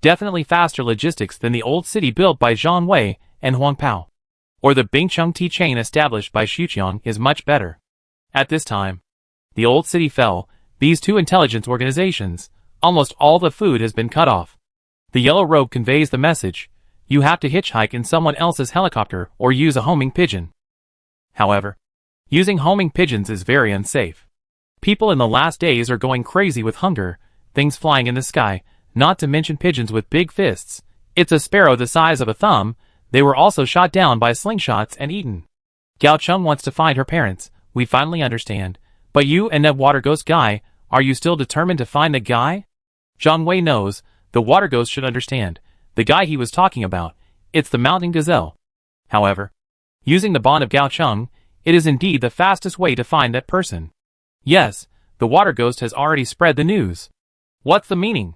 Definitely faster logistics than the old city built by Zhang Wei and Huang Pao. Or the Bingcheng tea chain established by Xuqiang is much better. At this time, the old city fell. These two intelligence organizations, almost all the food has been cut off. The yellow robe conveys the message, you have to hitchhike in someone else's helicopter or use a homing pigeon. However, using homing pigeons is very unsafe. People in the last days are going crazy with hunger, things flying in the sky, not to mention pigeons with big fists. It's a sparrow the size of a thumb, they were also shot down by slingshots and eaten. Gao Cheng wants to find her parents, we finally understand. But you and that water ghost guy, are you still determined to find the guy? Zhang Wei knows, the water ghost should understand. The guy he was talking about, it's the mountain gazelle. However, using the bond of Gao Cheng, it is indeed the fastest way to find that person. Yes, the water ghost has already spread the news. What's the meaning?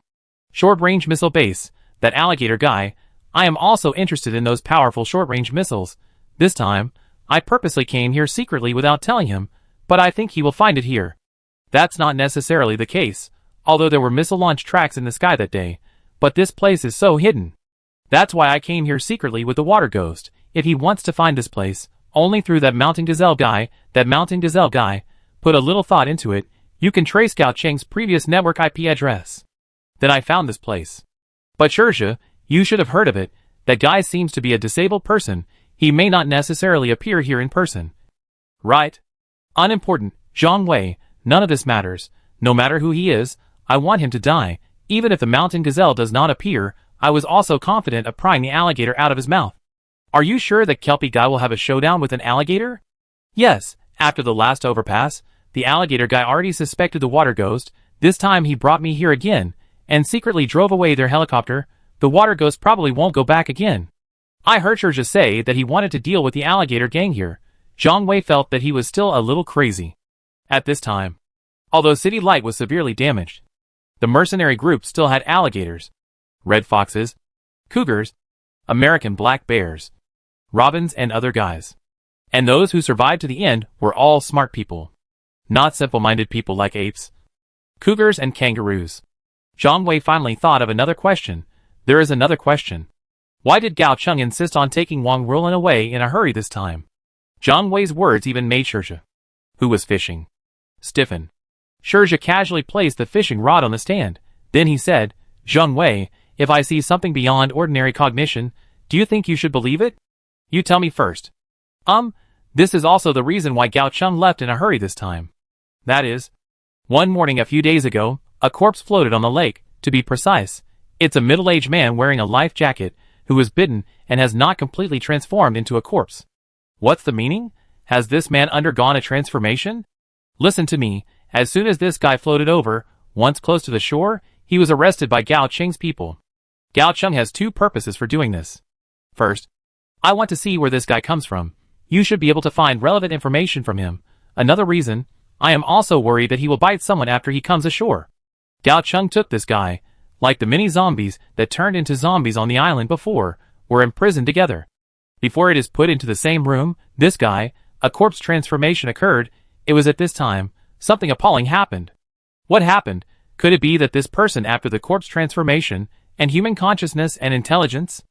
Short-range missile base, that alligator guy, I am also interested in those powerful short-range missiles. This time, I purposely came here secretly without telling him, but I think he will find it here. That's not necessarily the case, although there were missile launch tracks in the sky that day, but this place is so hidden. That's why I came here secretly with the water ghost. If he wants to find this place, only through that mountain gazelle guy, put a little thought into it, you can trace Gao Cheng's previous network IP address. Then I found this place. But Shurja, you should have heard of it, that guy seems to be a disabled person, he may not necessarily appear here in person. Right? Unimportant, Zhang Wei, none of this matters. No matter who he is, I want him to die. Even if the mountain gazelle does not appear, I was also confident of prying the alligator out of his mouth. Are you sure that Kelpie guy will have a showdown with an alligator? Yes, After the last overpass, the alligator guy already suspected the water ghost. This time he brought me here again, and secretly drove away their helicopter. The water ghost probably won't go back again. I heard Shurja say that he wanted to deal with the alligator gang here. Zhang Wei felt that he was still a little crazy. At this time, although City Light was severely damaged, the mercenary group still had alligators, red foxes, cougars, American black bears, robins and other guys. And those who survived to the end were all smart people. Not simple-minded people like apes, cougars and kangaroos. Zhang Wei finally thought of another question. There is another question. Why did Gao Cheng insist on taking Wang Ruolin away in a hurry this time? Zhang Wei's words even made Shurja, who was fishing, stiffen. Shurja casually placed the fishing rod on the stand. Then he said, Zhang Wei, if I see something beyond ordinary cognition, do you think you should believe it? You tell me first. This is also the reason why Gao Cheng left in a hurry this time. That is, one morning a few days ago, a corpse floated on the lake. To be precise, it's a middle-aged man wearing a life jacket who was bitten and has not completely transformed into a corpse. What's the meaning? Has this man undergone a transformation? Listen to me. As soon as this guy floated over, once close to the shore, he was arrested by Gao Cheng's people. Gao Cheng has two purposes for doing this. First, I want to see where this guy comes from. You should be able to find relevant information from him. Another reason, I am also worried that he will bite someone after he comes ashore. Gao Cheng took this guy, like the mini zombies that turned into zombies on the island before, were imprisoned together. Before it is put into the same room, this guy, a corpse transformation occurred. It was at this time, something appalling happened. What happened? Could it be that this person after the corpse transformation, and human consciousness and intelligence?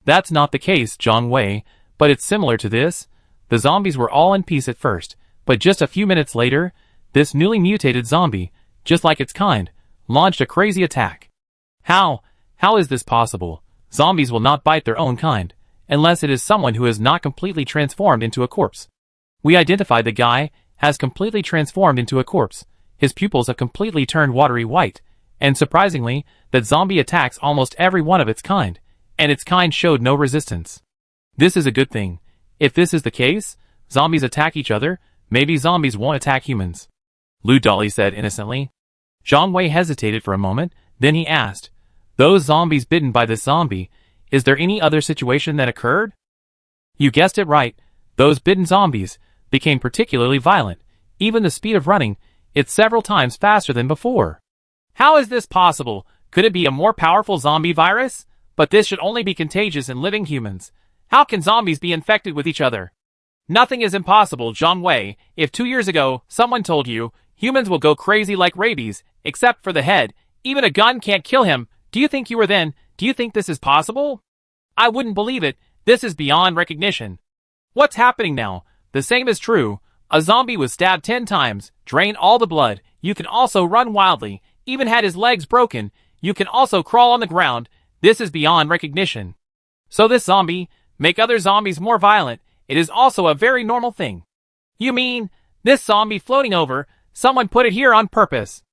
That's not the case, Zhang Wei, but it's similar to this. The zombies were all in peace at first, but just a few minutes later, this newly mutated zombie, just like its kind, launched a crazy attack. How is this possible? Zombies will not bite their own kind, unless it is someone who is not completely transformed into a corpse. We identified the guy has completely transformed into a corpse. His pupils have completely turned watery white, and surprisingly, that zombie attacks almost every one of its kind, and its kind showed no resistance. This is a good thing. If this is the case, zombies attack each other, maybe zombies won't attack humans. Lu Dolly said innocently. Zhang Wei hesitated for a moment, then he asked, those zombies bitten by this zombie, is there any other situation that occurred? You guessed it right, those bitten zombies became particularly violent. Even the speed of running, it's several times faster than before. How is this possible? Could it be a more powerful zombie virus? But this should only be contagious in living humans. How can zombies be infected with each other? Nothing is impossible, Zhang Wei. If 2 years ago, someone told you, humans will go crazy like rabies, except for the head, even a gun can't kill him, do you think you were then? Do you think this is possible? I wouldn't believe it. This is beyond recognition. What's happening now? The same is true. A zombie was stabbed 10 times, drained all the blood. You can also run wildly, even had his legs broken. You can also crawl on the ground. This is beyond recognition. So this zombie, make other zombies more violent. It is also a very normal thing. You mean, this zombie floating over, someone put it here on purpose?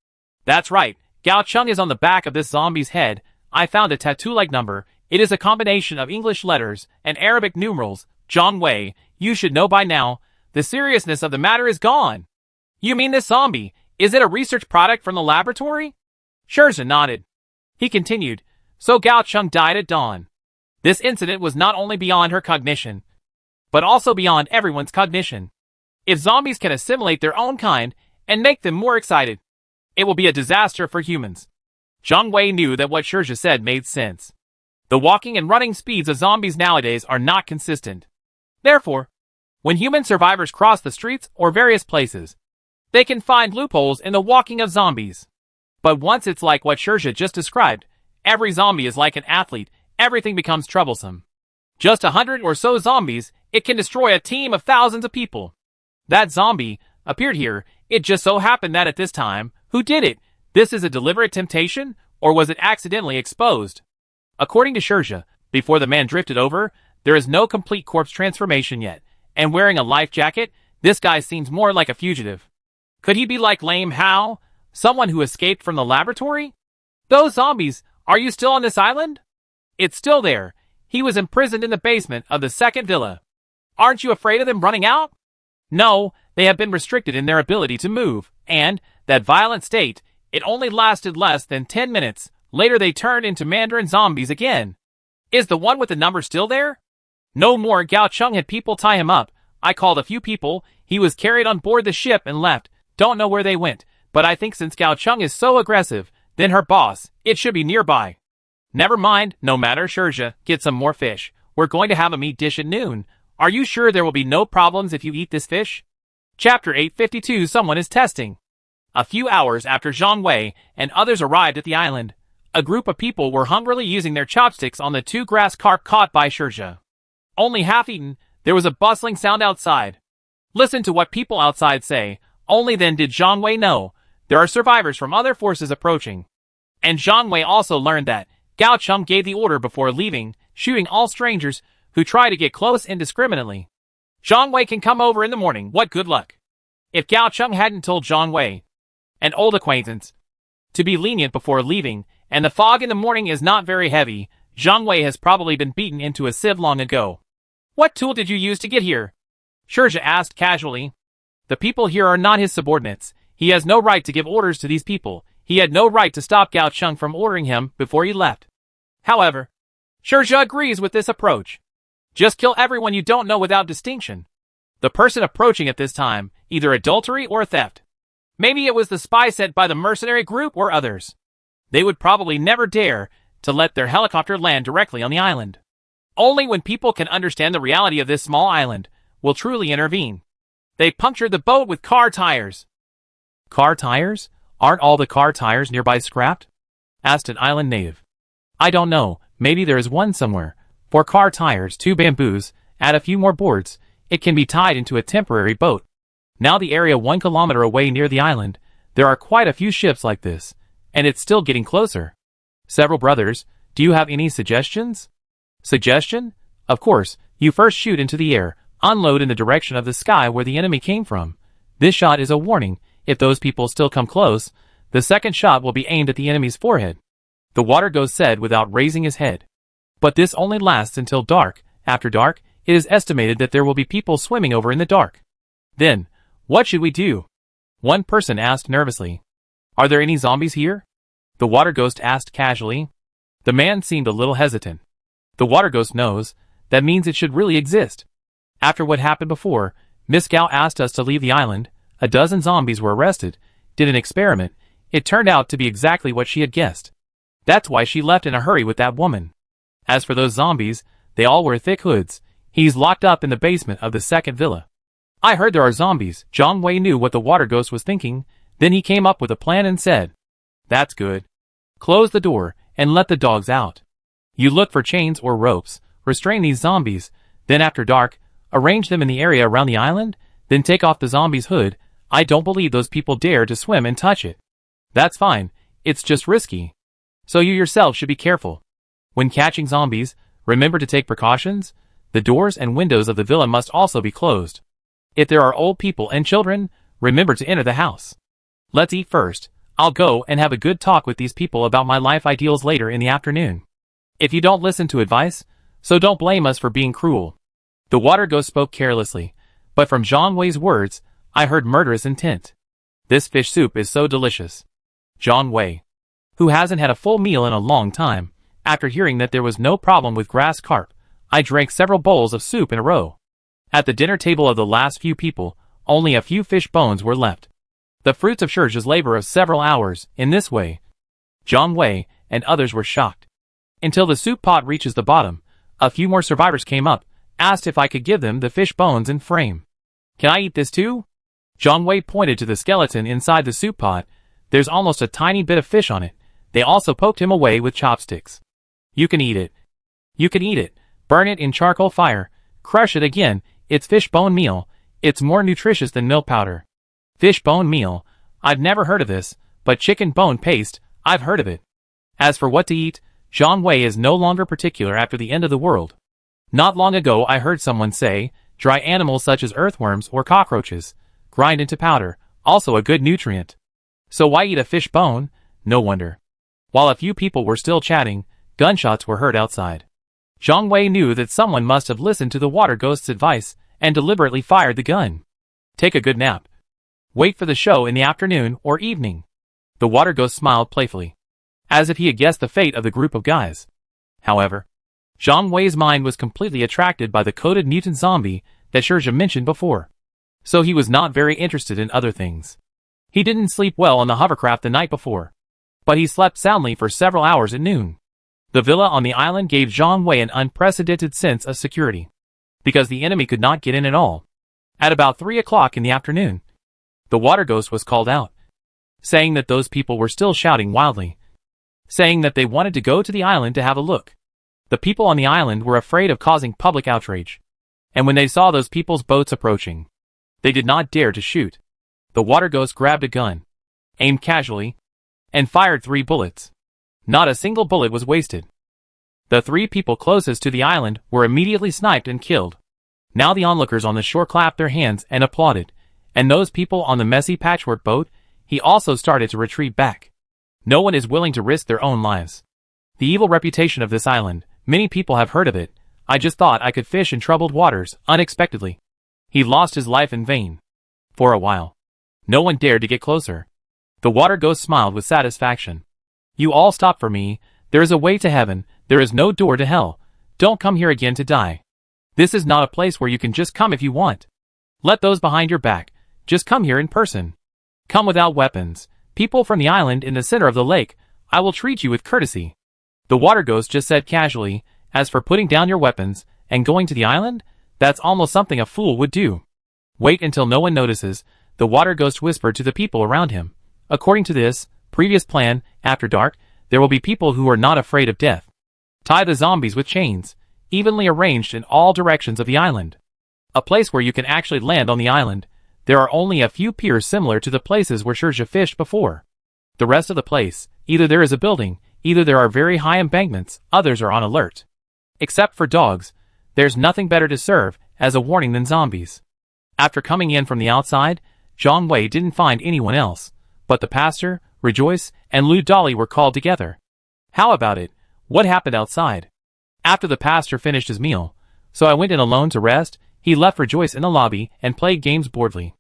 That's right. Gao Cheng is on the back of this zombie's head. I found a tattoo-like number. It is a combination of English letters and Arabic numerals. Zhang Wei, you should know by now, the seriousness of the matter is gone. You mean this zombie, is it a research product from the laboratory? Shurja nodded. He continued, so Gao Cheng died at dawn. This incident was not only beyond her cognition, but also beyond everyone's cognition. If zombies can assimilate their own kind and make them more excited, it will be a disaster for humans. Zhang Wei knew that what Shurja said made sense. The walking and running speeds of zombies nowadays are not consistent. Therefore, when human survivors cross the streets or various places, they can find loopholes in the walking of zombies. But once it's like what Shurja just described, every zombie is like an athlete, everything becomes troublesome. Just 100 or so zombies, it can destroy a team of thousands of people. That zombie appeared here. It just so happened that at this time, who did it? This is a deliberate temptation, or was it accidentally exposed? According to Shurja, before the man drifted over, there is no complete corpse transformation yet, and wearing a life jacket, this guy seems more like a fugitive. Could he be like Lame Hao, someone who escaped from the laboratory? Those zombies, are you still on this island? It's still there. He was imprisoned in the basement of the second villa. Aren't you afraid of them running out? No, they have been restricted in their ability to move, and that violent state, it only lasted less than 10 minutes. Later they turned into Mandarin zombies again. Is the one with the number still there? No more. Gao Chung had people tie him up. I called a few people. He was carried on board the ship and left. Don't know where they went, but I think since Gao Chung is so aggressive, then her boss, it should be nearby. Never mind, no matter. Shurja, get some more fish. We're going to have a meat dish at noon. Are you sure there will be no problems if you eat this fish? Chapter 852. Someone is testing. A few hours after Zhang Wei and others arrived at the island, a group of people were hungrily using their chopsticks on the 2 grass carp caught by Shurja. Only half eaten, there was a bustling sound outside. Listen to what people outside say. Only then did Zhang Wei know there are survivors from other forces approaching. And Zhang Wei also learned that Gao Chung gave the order before leaving, shooting all strangers who try to get close indiscriminately. Zhang Wei can come over in the morning. What good luck. If Gao Chung hadn't told Zhang Wei, an old acquaintance, to be lenient before leaving, and the fog in the morning is not very heavy, Zhang Wei has probably been beaten into a sieve long ago. What tool did you use to get here? Shurja asked casually. The people here are not his subordinates. He has no right to give orders to these people. He had no right to stop Gao Chung from ordering him before he left. However, Shurja agrees with this approach. Just kill everyone you don't know without distinction. The person approaching at this time, either adultery or theft. Maybe it was the spy sent by the mercenary group or others. They would probably never dare to let their helicopter land directly on the island. Only when people can understand the reality of this small island will truly intervene. They punctured the boat with car tires. Car tires? Aren't all the car tires nearby scrapped? Asked an island native. I don't know, maybe there is one somewhere. 4 car tires, 2 bamboos, add a few more boards, it can be tied into a temporary boat. Now the area 1 kilometer away near the island, there are quite a few ships like this, and it's still getting closer. Several brothers, do you have any suggestions? Suggestion? Of course, you first shoot into the air, unload in the direction of the sky where the enemy came from. This shot is a warning. If those people still come close, the second shot will be aimed at the enemy's forehead. The water ghost said without raising his head. But this only lasts until dark. After dark, it is estimated that there will be people swimming over in the dark. Then, what should we do? One person asked nervously. Are there any zombies here? The water ghost asked casually. The man seemed a little hesitant. The water ghost knows, that means it should really exist. After what happened before, Miss Gao asked us to leave the island. A dozen zombies were arrested, did an experiment. It turned out to be exactly what she had guessed. That's why she left in a hurry with that woman. As for those zombies, they all wear thick hoods. He's locked up in the basement of the second villa. I heard there are zombies. Zhang Wei knew what the water ghost was thinking. Then he came up with a plan and said, That's good. Close the door and let the dogs out. You look for chains or ropes, restrain these zombies, then after dark, arrange them in the area around the island, then take off the zombie's hood. I don't believe those people dare to swim and touch it. That's fine, it's just risky. So you yourself should be careful. When catching zombies, remember to take precautions. The doors and windows of the villa must also be closed. If there are old people and children, remember to enter the house. Let's eat first. I'll go and have a good talk with these people about my life ideals later in the afternoon. If you don't listen to advice, so don't blame us for being cruel. The water ghost spoke carelessly, but from Zhang Wei's words, I heard murderous intent. This fish soup is so delicious. Zhang Wei, who hasn't had a full meal in a long time, after hearing that there was no problem with grass carp, I drank several bowls of soup in a row. At the dinner table of the last few people, only a few fish bones were left. The fruits of Shurja's labor of several hours, in this way. Zhang Wei and others were shocked. Until the soup pot reaches the bottom, a few more survivors came up, asked if I could give them the fish bones in frame. Can I eat this too? Zhang Wei pointed to the skeleton inside the soup pot. There's almost a tiny bit of fish on it. They also poked him away with chopsticks. You can eat it. You can eat it. Burn it in charcoal fire. Crush it again. It's fish bone meal. It's more nutritious than milk powder. Fish bone meal. I've never heard of this, but chicken bone paste, I've heard of it. As for what to eat, Zhang Wei is no longer particular after the end of the world. Not long ago I heard someone say, dry animals such as earthworms or cockroaches, grind into powder, also a good nutrient. So why eat a fish bone? No wonder. While a few people were still chatting, gunshots were heard outside. Zhang Wei knew that someone must have listened to the water ghost's advice and deliberately fired the gun. Take a good nap. Wait for the show in the afternoon or evening. The water ghost smiled playfully, as if he had guessed the fate of the group of guys. However, Zhang Wei's mind was completely attracted by the coded mutant zombie that Shirja mentioned before, so he was not very interested in other things. He didn't sleep well on the hovercraft the night before, but he slept soundly for several hours at noon. The villa on the island gave Zhang Wei an unprecedented sense of security, because the enemy could not get in at all. At about 3 o'clock in the afternoon, the water ghost was called out, saying that those people were still shouting wildly, saying that they wanted to go to the island to have a look. The people on the island were afraid of causing public outrage, and when they saw those people's boats approaching, they did not dare to shoot. The water ghost grabbed a gun, aimed casually, and fired 3 bullets. Not a single bullet was wasted. The 3 people closest to the island were immediately sniped and killed. Now the onlookers on the shore clapped their hands and applauded, and those people on the messy patchwork boat, he also started to retreat back. No one is willing to risk their own lives. The evil reputation of this island, many people have heard of it. I just thought I could fish in troubled waters, unexpectedly. He lost his life in vain. For a while, no one dared to get closer. The water ghost smiled with satisfaction. You all stop for me. There is a way to heaven, there is no door to hell. Don't come here again to die. This is not a place where you can just come if you want. Let those behind your back, just come here in person. Come without weapons. People from the island in the center of the lake, I will treat you with courtesy. The water ghost just said casually, as for putting down your weapons and going to the island, that's almost something a fool would do. Wait until no one notices, the water ghost whispered to the people around him. According to this previous plan, after dark, there will be people who are not afraid of death. Tie the zombies with chains, evenly arranged in all directions of the island. A place where you can actually land on the island. There are only a few piers similar to the places where Shirja fished before. The rest of the place, either there is a building, either there are very high embankments, others are on alert. Except for dogs, there's nothing better to serve as a warning than zombies. After coming in from the outside, Zhang Wei didn't find anyone else, but the pastor, Rejoice, and Lu Dolly were called together. How about it? What happened outside? After the pastor finished his meal, so I went in alone to rest, he left Rejoice in the lobby and played games boredly.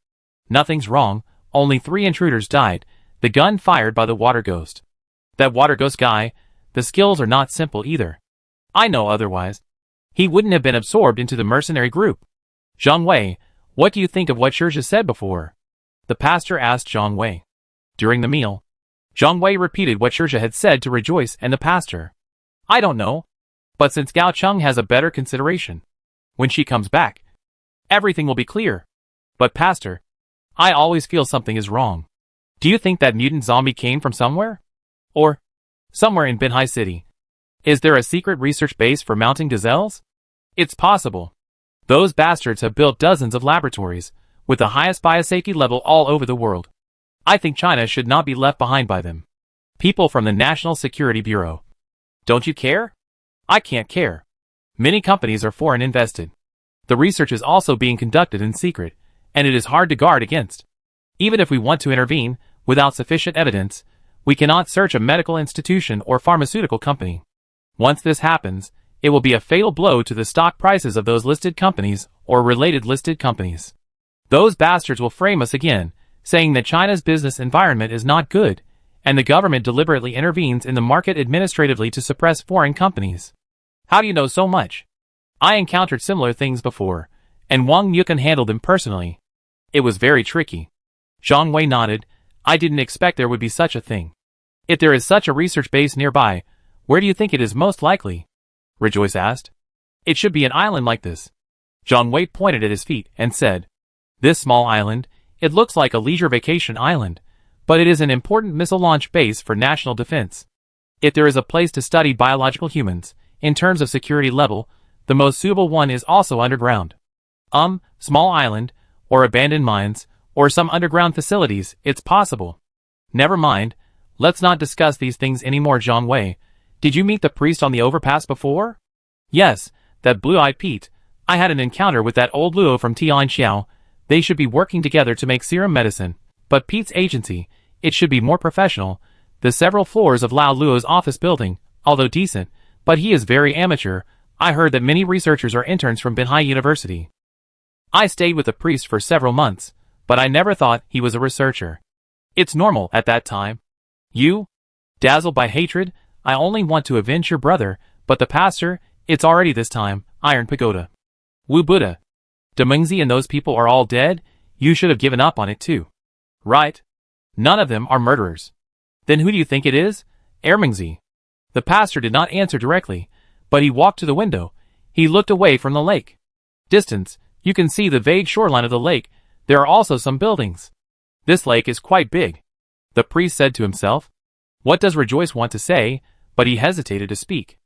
Nothing's wrong, only 3 intruders died, the gun fired by the water ghost. That water ghost guy, the skills are not simple either. I know otherwise. He wouldn't have been absorbed into the mercenary group. Zhang Wei, what do you think of what Shirja said before? The pastor asked Zhang Wei. During the meal, Zhang Wei repeated what Shirja had said to Rejoice and the pastor. I don't know. But since Gao Cheng has a better consideration, when she comes back, everything will be clear. But pastor, I always feel something is wrong. Do you think that mutant zombie came from somewhere? Or somewhere in Binhai City? Is there a secret research base for mounting gazelles? It's possible. Those bastards have built dozens of laboratories, with the highest biosafety level all over the world. I think China should not be left behind by them. People from the National Security Bureau. Don't you care? I can't care. Many companies are foreign invested. The research is also being conducted in secret, and it is hard to guard against. Even if we want to intervene, without sufficient evidence, we cannot search a medical institution or pharmaceutical company. Once this happens, it will be a fatal blow to the stock prices of those listed companies or related listed companies. Those bastards will frame us again, saying that China's business environment is not good, and the government deliberately intervenes in the market administratively to suppress foreign companies. How do you know so much? I encountered similar things before, and Wang Yukan handled them personally. It was very tricky. Zhang Wei nodded. I didn't expect there would be such a thing. If there is such a research base nearby, where do you think it is most likely? Rejoice asked. It should be an island like this. Zhang Wei pointed at his feet and said, This small island, it looks like a leisure vacation island, but it is an important missile launch base for national defense. If there is a place to study biological humans, in terms of security level, the most suitable one is also underground. Small island, or abandoned mines, or some underground facilities, it's possible. Never mind, let's not discuss these things anymore. Zhang Wei, did you meet the priest on the overpass before? Yes, that blue-eyed Pete. I had an encounter with that old Luo from Tianxiao. They should be working together to make serum medicine, but Pete's agency, it should be more professional. The several floors of Lao Luo's office building, although decent, but he is very amateur. I heard that many researchers are interns from Binhai University. I stayed with the priest for several months, but I never thought he was a researcher. It's normal at that time. You? Dazzled by hatred, I only want to avenge your brother, but the pastor, it's already this time, Iron Pagoda. Wu Buddha. Demingzi and those people are all dead, you should have given up on it too. Right? None of them are murderers. Then who do you think it is? Ermingzi. The pastor did not answer directly, but he walked to the window. He looked away from the lake. Distance, you can see the vague shoreline of the lake. There are also some buildings. This lake is quite big. The priest said to himself. What does Rejoice want to say? But he hesitated to speak.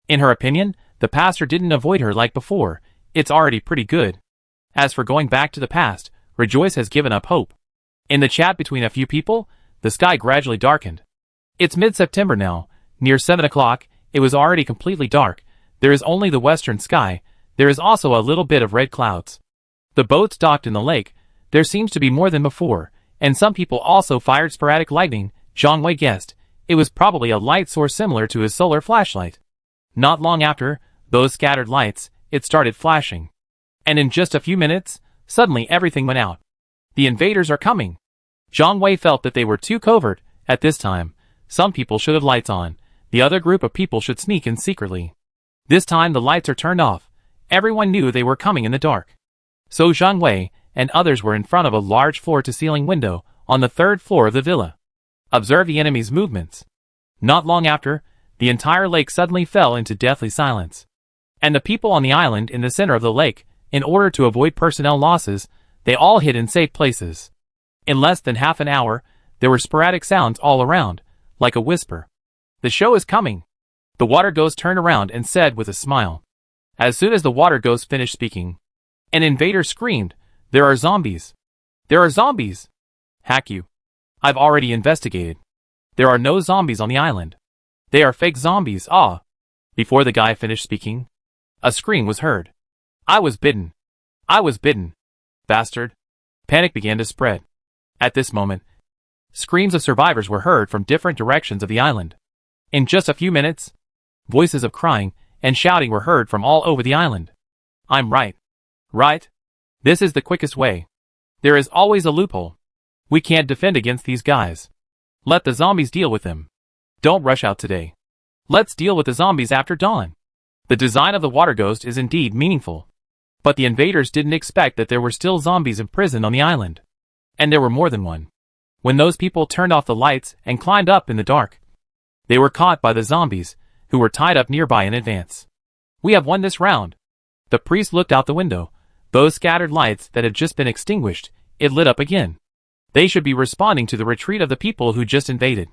In her opinion, the pastor didn't avoid her like before. It's already pretty good. As for going back to the past, Rejoice has given up hope. In the chat between a few people, the sky gradually darkened. It's mid-September now. Near 7 o'clock, it was already completely dark. There is only the western sky. There is also a little bit of red clouds. The boats docked in the lake. There seems to be more than before, and some people also fired sporadic lightning. Zhang Wei guessed. It was probably a light source similar to his solar flashlight. Not long after, those scattered lights, it started flashing. And in just a few minutes, suddenly everything went out. The invaders are coming. Zhang Wei felt that they were too covert at this time. Some people should have lights on. The other group of people should sneak in secretly. This time the lights are turned off. Everyone knew they were coming in the dark. So Zhang Wei and others were in front of a large floor-to-ceiling window on the 3rd floor of the villa. Observe the enemy's movements. Not long after, the entire lake suddenly fell into deathly silence. And the people on the island in the center of the lake, in order to avoid personnel losses, they all hid in safe places. In less than half an hour, there were sporadic sounds all around, like a whisper. The show is coming. The water ghost turned around and said with a smile. As soon as the water ghost finished speaking, an invader screamed, "There are zombies! There are zombies! Hack you! I've already investigated. There are no zombies on the island. They are fake zombies, ah!" Before the guy finished speaking, a scream was heard. "I was bitten! I was bitten! Bastard!" Panic began to spread. At this moment, screams of survivors were heard from different directions of the island. In just a few minutes, voices of crying and shouting were heard from all over the island. I'm right. Right? This is the quickest way. There is always a loophole. We can't defend against these guys. Let the zombies deal with them. Don't rush out today. Let's deal with the zombies after dawn. The design of the water ghost is indeed meaningful. But the invaders didn't expect that there were still zombies imprisoned on the island. And there were more than one. When those people turned off the lights and climbed up in the dark, they were caught by the zombies, who were tied up nearby in advance. We have won this round. The priest looked out the window. Those scattered lights that had just been extinguished, it lit up again. They should be responding to the retreat of the people who just invaded.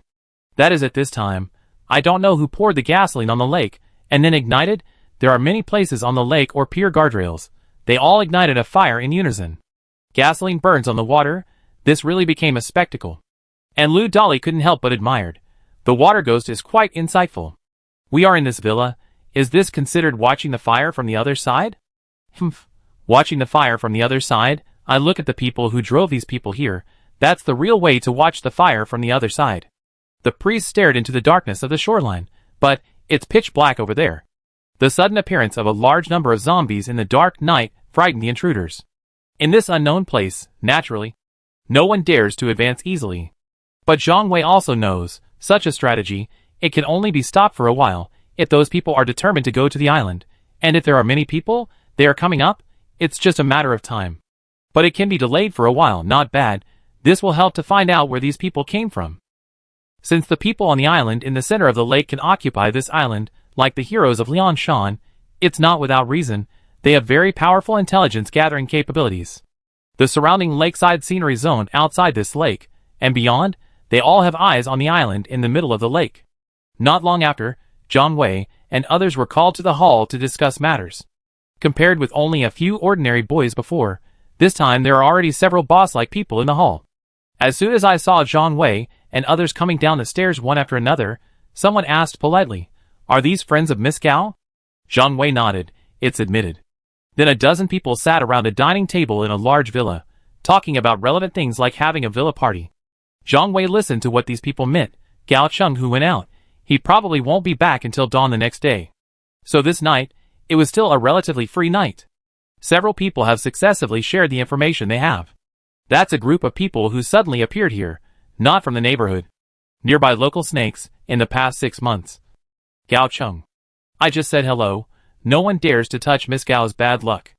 That is at this time. I don't know who poured the gasoline on the lake, and then ignited. There are many places on the lake or pier guardrails. They all ignited a fire in unison. Gasoline burns on the water. This really became a spectacle. And Lu Dolly couldn't help but admired. The water ghost is quite insightful. We are in this villa. Is this considered watching the fire from the other side? Humph. Watching the fire from the other side? I look at the people who drove these people here. That's the real way to watch the fire from the other side. The priest stared into the darkness of the shoreline, but it's pitch black over there. The sudden appearance of a large number of zombies in the dark night frightened the intruders. In this unknown place, naturally, no one dares to advance easily. But Zhang Wei also knows, such a strategy, it can only be stopped for a while, if those people are determined to go to the island, and if there are many people, they are coming up, it's just a matter of time. But it can be delayed for a while, not bad. This will help to find out where these people came from. Since the people on the island in the center of the lake can occupy this island, like the heroes of Lian Shan, it's not without reason. They have very powerful intelligence-gathering capabilities. The surrounding lakeside scenery zone outside this lake, and beyond, they all have eyes on the island in the middle of the lake. Not long after, Zhang Wei and others were called to the hall to discuss matters. Compared with only a few ordinary boys before, this time there are already several boss-like people in the hall. As soon as I saw Zhang Wei and others coming down the stairs one after another, someone asked politely, "Are these friends of Miss Gao?" Zhang Wei nodded. It's admitted. Then a dozen people sat around a dining table in a large villa, talking about relevant things like having a villa party. Zhang Wei listened to what these people meant. Gao Cheng who went out. He probably won't be back until dawn the next day. So this night, it was still a relatively free night. Several people have successively shared the information they have. That's a group of people who suddenly appeared here, not from the neighborhood. Nearby local snakes, in the past 6 months. Gao Chung. I just said hello. No one dares to touch Miss Gao's bad luck.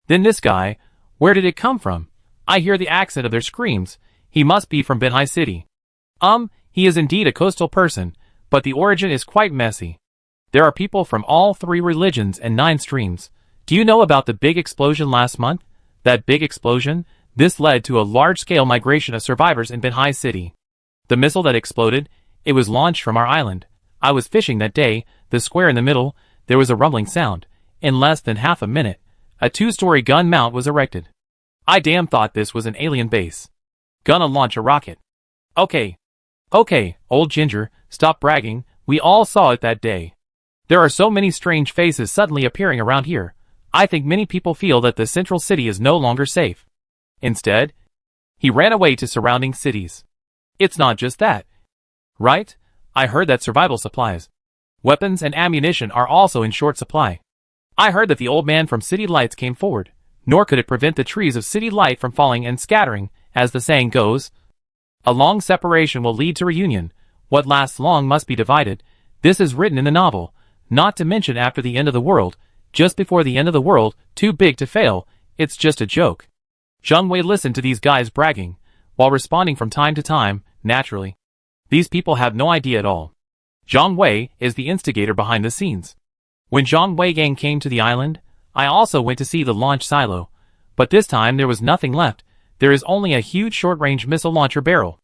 Then this guy, where did it come from? I hear the accent of their screams. He must be from Binhai City. He is indeed a coastal person, but the origin is quite messy. There are people from all 3 religions and 9 streams. Do you know about the big explosion last month? That big explosion? This led to a large-scale migration of survivors in Binhai City. The missile that exploded, it was launched from our island. I was fishing that day, the square in the middle, there was a rumbling sound. In less than half a minute, a 2-story gun mount was erected. I damn thought this was an alien base. Gonna launch a rocket. Okay, old Ginger, stop bragging, we all saw it that day. There are so many strange faces suddenly appearing around here. I think many people feel that the central city is no longer safe. Instead, he ran away to surrounding cities. It's not just that. Right? I heard that survival supplies, weapons and ammunition are also in short supply. I heard that the old man from City Lights came forward, nor could it prevent the trees of City Light from falling and scattering, as the saying goes. A long separation will lead to reunion. What lasts long must be divided. This is written in the novel, not to mention after the end of the world, just before the end of the world, too big to fail, it's just a joke. Zhang Wei listened to these guys bragging, while responding from time to time, naturally. These people have no idea at all. Zhang Wei is the instigator behind the scenes. When Zhang Wei gang came to the island, I also went to see the launch silo, but this time there was nothing left. There is only a huge short-range missile launcher barrel.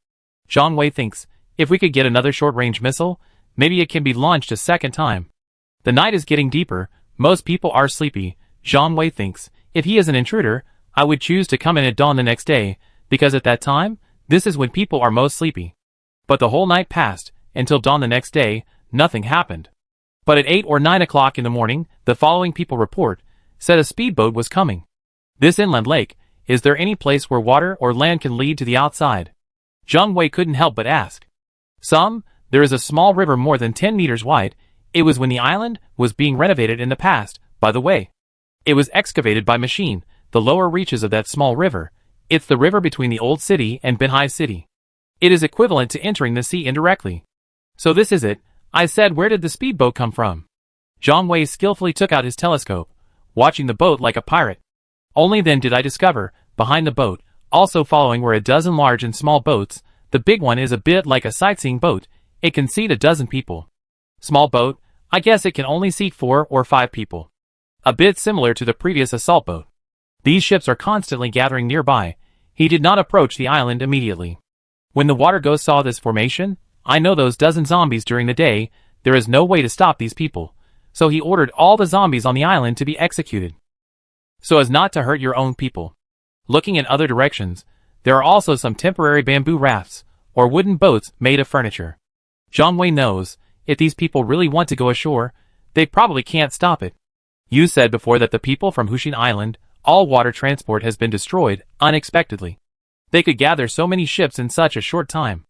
Zhang Wei thinks, if we could get another short-range missile, maybe it can be launched a second time. The night is getting deeper, most people are sleepy. Zhang Wei thinks, if he is an intruder, I would choose to come in at dawn the next day, because at that time, this is when people are most sleepy. But the whole night passed, until dawn the next day, nothing happened. But at 8 or 9 o'clock in the morning, the following people report, said a speedboat was coming. This inland lake, is there any place where water or land can lead to the outside? Zhang Wei couldn't help but ask. There is a small river more than 10 meters wide. It was when the island was being renovated in the past, by the way. It was excavated by machine, the lower reaches of that small river. It's the river between the old city and Binhai City. It is equivalent to entering the sea indirectly. So this is it. I said, where did the speedboat come from? Zhang Wei skillfully took out his telescope, watching the boat like a pirate. Only then did I discover, behind the boat, also following were a dozen large and small boats. The big one is a bit like a sightseeing boat. It can seat a dozen people. Small boat, I guess it can only seat 4 or 5 people. A bit similar to the previous assault boat. These ships are constantly gathering nearby. He did not approach the island immediately. When the water ghost saw this formation, I know those dozen zombies during the day, there is no way to stop these people. So he ordered all the zombies on the island to be executed, so as not to hurt your own people. Looking in other directions, there are also some temporary bamboo rafts, or wooden boats made of furniture. Zhang Wei knows, if these people really want to go ashore, they probably can't stop it. You said before that the people from Huxin Island, all water transport has been destroyed, unexpectedly. They could gather so many ships in such a short time.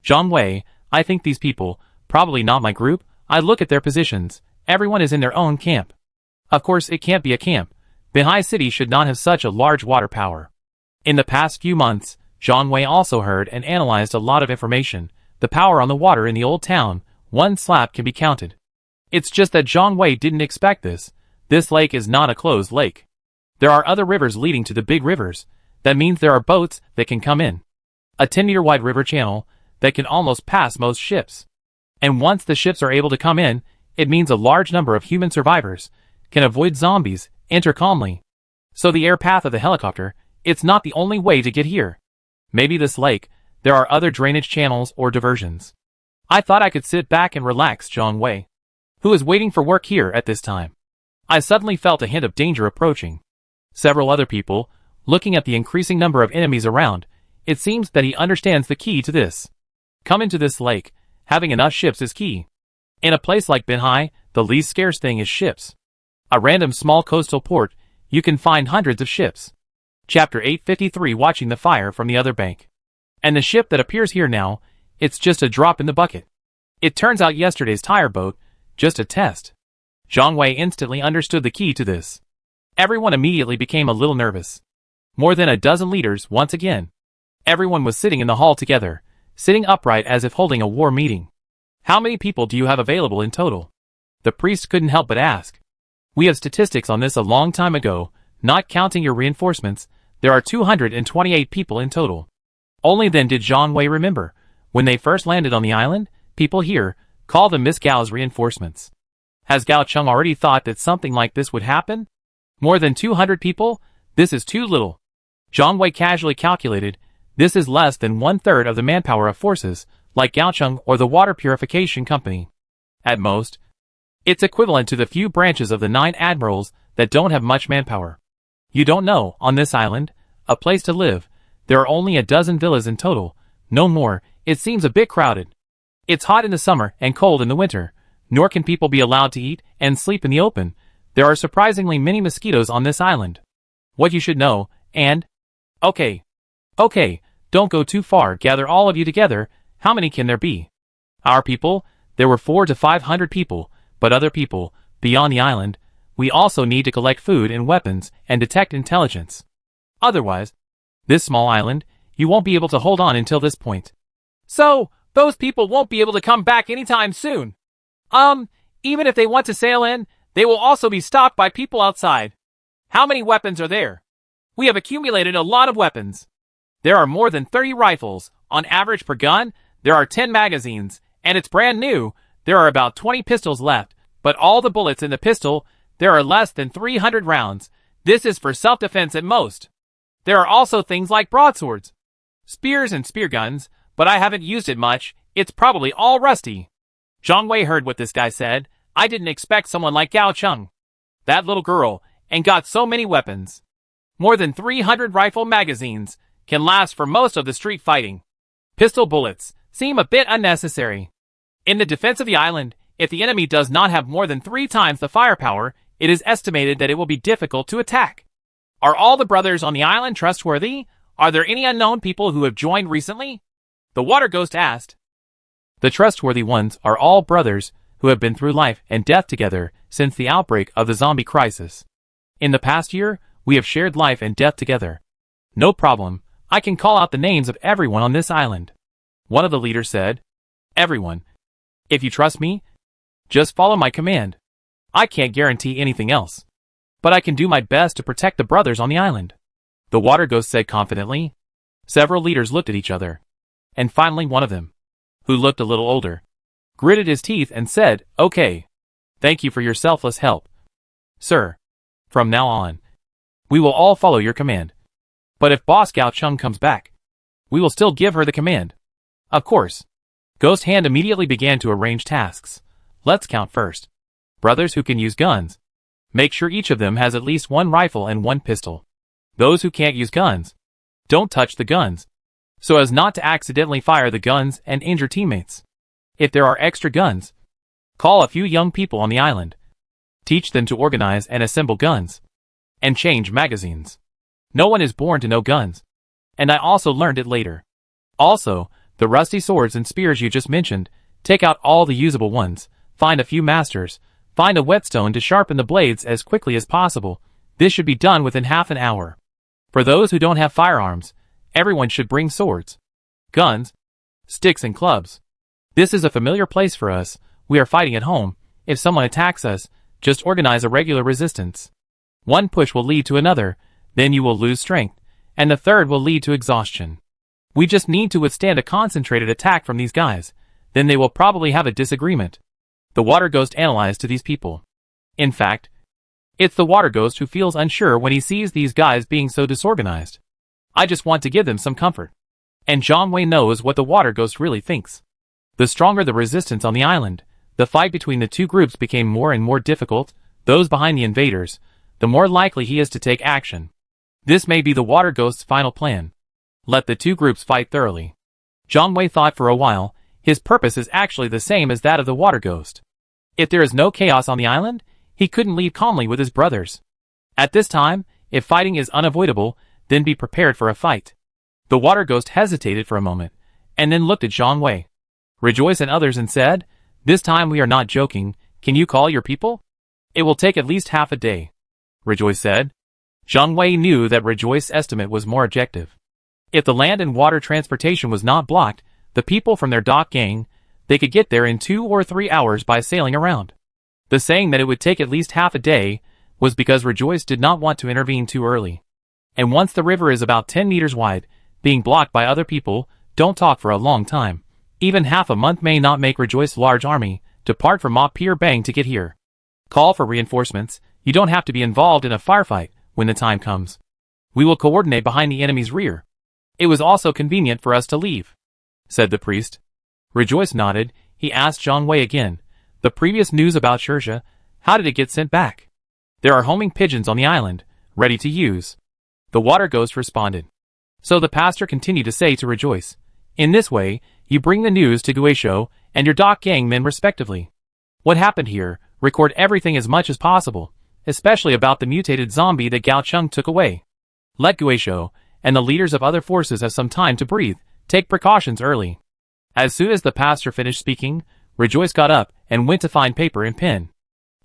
Zhang Wei, I think these people, probably not my group, I look at their positions, everyone is in their own camp. Of course it can't be a camp. Binhai City should not have such a large water power. In the past few months, Zhang Wei also heard and analyzed a lot of information. The power on the water in the old town, one slab can be counted. It's just that Zhang Wei didn't expect this. This lake is not a closed lake. There are other rivers leading to the big rivers. That means there are boats that can come in. A 10-meter wide river channel that can almost pass most ships. And once the ships are able to come in, it means a large number of human survivors can avoid zombies, enter calmly. So the air path of the helicopter, it's not the only way to get here. Maybe this lake, there are other drainage channels or diversions. I thought I could sit back and relax. Zhang Wei, who is waiting for work here at this time. I suddenly felt a hint of danger approaching. Several other people, looking at the increasing number of enemies around, it seems that he understands the key to this. Come into this lake, having enough ships is key. In a place like Binhai, the least scarce thing is ships. A random small coastal port, you can find hundreds of ships. Chapter 853, watching the fire from the other bank. And the ship that appears here now, it's just a drop in the bucket. It turns out yesterday's tire boat, just a test. Zhang Wei instantly understood the key to this. Everyone immediately became a little nervous. More than a dozen leaders, once again. Everyone was sitting in the hall together, sitting upright as if holding a war meeting. How many people do you have available in total? The priest couldn't help but ask. We have statistics on this a long time ago, not counting your reinforcements. There are 228 people in total. Only then did Zhang Wei remember. When they first landed on the island, people here called them Miss Gao's reinforcements. Has Gao Cheng already thought that something like this would happen? More than 200 people? This is too little. Zhang Wei casually calculated. This is less than 1/3 of the manpower of forces, like Gao Cheng or the water purification company. At most, it's equivalent to the few branches of the 9 admirals that don't have much manpower. You don't know, on this island, a place to live, there are only a dozen villas in total, no more. It seems a bit crowded. It's hot in the summer and cold in the winter, nor can people be allowed to eat and sleep in the open. There are surprisingly many mosquitoes on this island. What you should know, and... Okay, don't go too far, gather all of you together. How many can there be? Our people, there were 400 to 500 people, but other people, beyond the island. We also need to collect food and weapons and detect intelligence. Otherwise, this small island, you won't be able to hold on until this point. So, those people won't be able to come back anytime soon. Even if they want to sail in, they will also be stopped by people outside. How many weapons are there? We have accumulated a lot of weapons. There are more than 30 rifles. On average per gun, there are 10 magazines, and it's brand new. There are about 20 pistols left, but all the bullets in the pistol, there are less than 300 rounds. This is for self-defense at most. There are also things like broadswords, spears and spear guns, but I haven't used it much. It's probably all rusty. Zhang Wei heard what this guy said. I didn't expect someone like Gao Cheng. That little girl, and got so many weapons. More than 300 rifle magazines, can last for most of the street fighting. Pistol bullets seem a bit unnecessary. In the defense of the island, if the enemy does not have more than 3 times the firepower, it is estimated that it will be difficult to attack. Are all the brothers on the island trustworthy? Are there any unknown people who have joined recently? The water ghost asked. The trustworthy ones are all brothers who have been through life and death together since the outbreak of the zombie crisis. In the past year, we have shared life and death together. No problem. I can call out the names of everyone on this island. One of the leaders said. Everyone. If you trust me, just follow my command. I can't guarantee anything else. But I can do my best to protect the brothers on the island. The water ghost said confidently. Several leaders looked at each other. And finally one of them, who looked a little older, gritted his teeth and said, Okay. Thank you for your selfless help. Sir. From now on, we will all follow your command. But if Boss Gao Cheng comes back, we will still give her the command. Of course. Ghost Hand immediately began to arrange tasks. Let's count first. Brothers who can use guns. Make sure each of them has at least 1 rifle and 1 pistol. Those who can't use guns, don't touch the guns, so as not to accidentally fire the guns and injure teammates. If there are extra guns, call a few young people on the island. Teach them to organize and assemble guns. And change magazines. No one is born to know guns. And I also learned it later. Also, the rusty swords and spears you just mentioned, take out all the usable ones, find a few masters, find a whetstone to sharpen the blades as quickly as possible. This should be done within half an hour. For those who don't have firearms, everyone should bring swords, guns, sticks and clubs. This is a familiar place for us. We are fighting at home. If someone attacks us, just organize a regular resistance. One push will lead to another, then you will lose strength, and the third will lead to exhaustion. We just need to withstand a concentrated attack from these guys, then they will probably have a disagreement. The water ghost analyzed to these people. In fact, it's the water ghost who feels unsure when he sees these guys being so disorganized. I just want to give them some comfort. And Zhang Wei knows what the water ghost really thinks. The stronger the resistance on the island, the fight between the two groups became more and more difficult. Those behind the invaders, the more likely he is to take action. This may be the water ghost's final plan. Let the two groups fight thoroughly. Zhang Wei thought for a while. His purpose is actually the same as that of the water ghost. If there is no chaos on the island, he couldn't leave calmly with his brothers. At this time, if fighting is unavoidable, then be prepared for a fight. The water ghost hesitated for a moment, and then looked at Zhang Wei, Rejoice and others and said, This time we are not joking. Can you call your people? It will take at least half a day. Rejoice said. Zhang Wei knew that Rejoice's estimate was more objective. If the land and water transportation was not blocked, the people from their dock gang, they could get there in 2 or 3 hours by sailing around. The saying that it would take at least half a day was because Rejoice did not want to intervene too early. And once the river is about 10 meters wide, being blocked by other people, don't talk for a long time. Even half a month may not make Rejoice's large army depart from Ma Pier Bang to get here. Call for reinforcements. You don't have to be involved in a firefight when the time comes. We will coordinate behind the enemy's rear. It was also convenient for us to leave," said the priest. Rejoice nodded. He asked Zhang Wei again, "The previous news about Shirsha, how did it get sent back?" "There are homing pigeons on the island, ready to use," the water ghost responded. So the pastor continued to say to Rejoice, "In this way, you bring the news to Guisho and your dock gang men respectively. What happened here, record everything as much as possible, especially about the mutated zombie that Gao Chung took away. Let Guisho and the leaders of other forces have some time to breathe, take precautions early." As soon as the pastor finished speaking, Rejoice got up and went to find paper and pen.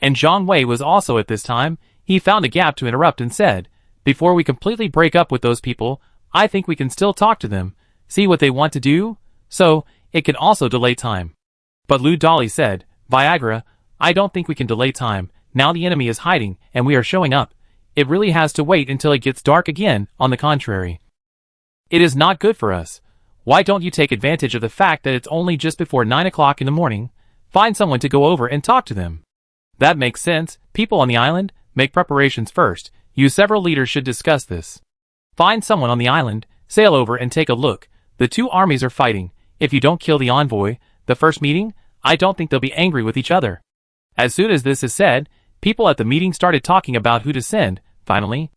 And Zhang Wei was also at this time. He found a gap to interrupt and said, "Before we completely break up with those people, I think we can still talk to them, see what they want to do, so it can also delay time." But Lu Dolly said, "Viagra, I don't think we can delay time. Now the enemy is hiding and we are showing up. It really has to wait until it gets dark again. On the contrary, it is not good for us. Why don't you take advantage of the fact that it's only just before 9 o'clock in the morning? Find someone to go over and talk to them." "That makes sense. People on the island, make preparations first. You several leaders should discuss this. Find someone on the island, sail over and take a look. The two armies are fighting. If you don't kill the envoy, the first meeting, I don't think they'll be angry with each other." As soon as this is said, people at the meeting started talking about who to send. Finally,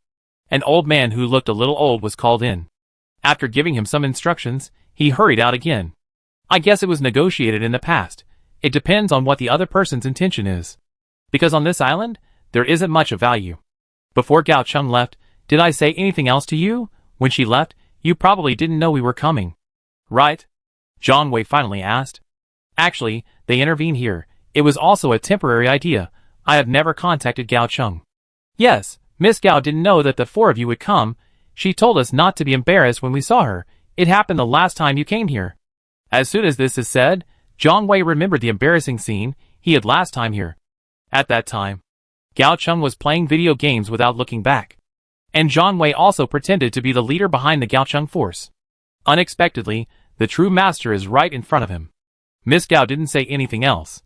an old man who looked a little old was called in. After giving him some instructions, he hurried out again. "I guess it was negotiated in the past. It depends on what the other person's intention is. Because on this island, there isn't much of value. Before Gao Chung left, did I say anything else to you? When she left, you probably didn't know we were coming, right?" Zhang Wei finally asked. "Actually, they intervene here. It was also a temporary idea. I have never contacted Gao Chung." "Yes, Miss Gao didn't know that the 4 of you would come. She told us not to be embarrassed when we saw her. It happened the last time you came here." As soon as this is said, Zhang Wei remembered the embarrassing scene he had last time here. At that time, Gao Chung was playing video games without looking back. And Zhang Wei also pretended to be the leader behind the Gao Chung force. Unexpectedly, the true master is right in front of him. Miss Gao didn't say anything else.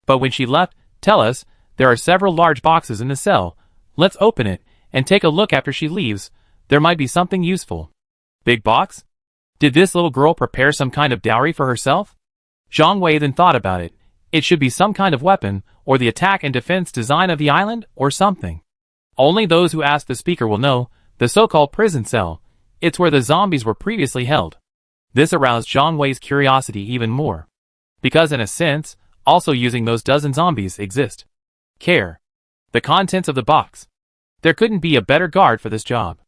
But when she left, "Tell us, there are several large boxes in the cell. Let's open it and take a look after she leaves. There might be something useful." "Big box? Did this little girl prepare some kind of dowry for herself?" Zhang Wei then thought about it. It should be some kind of weapon, or the attack and defense design of the island, or something. Only those who ask the speaker will know. The so-called prison cell. It's where the zombies were previously held. This aroused Zhang Wei's curiosity even more. Because in a sense, also using those dozen zombies exist. Care. The contents of the box. There couldn't be a better guard for this job.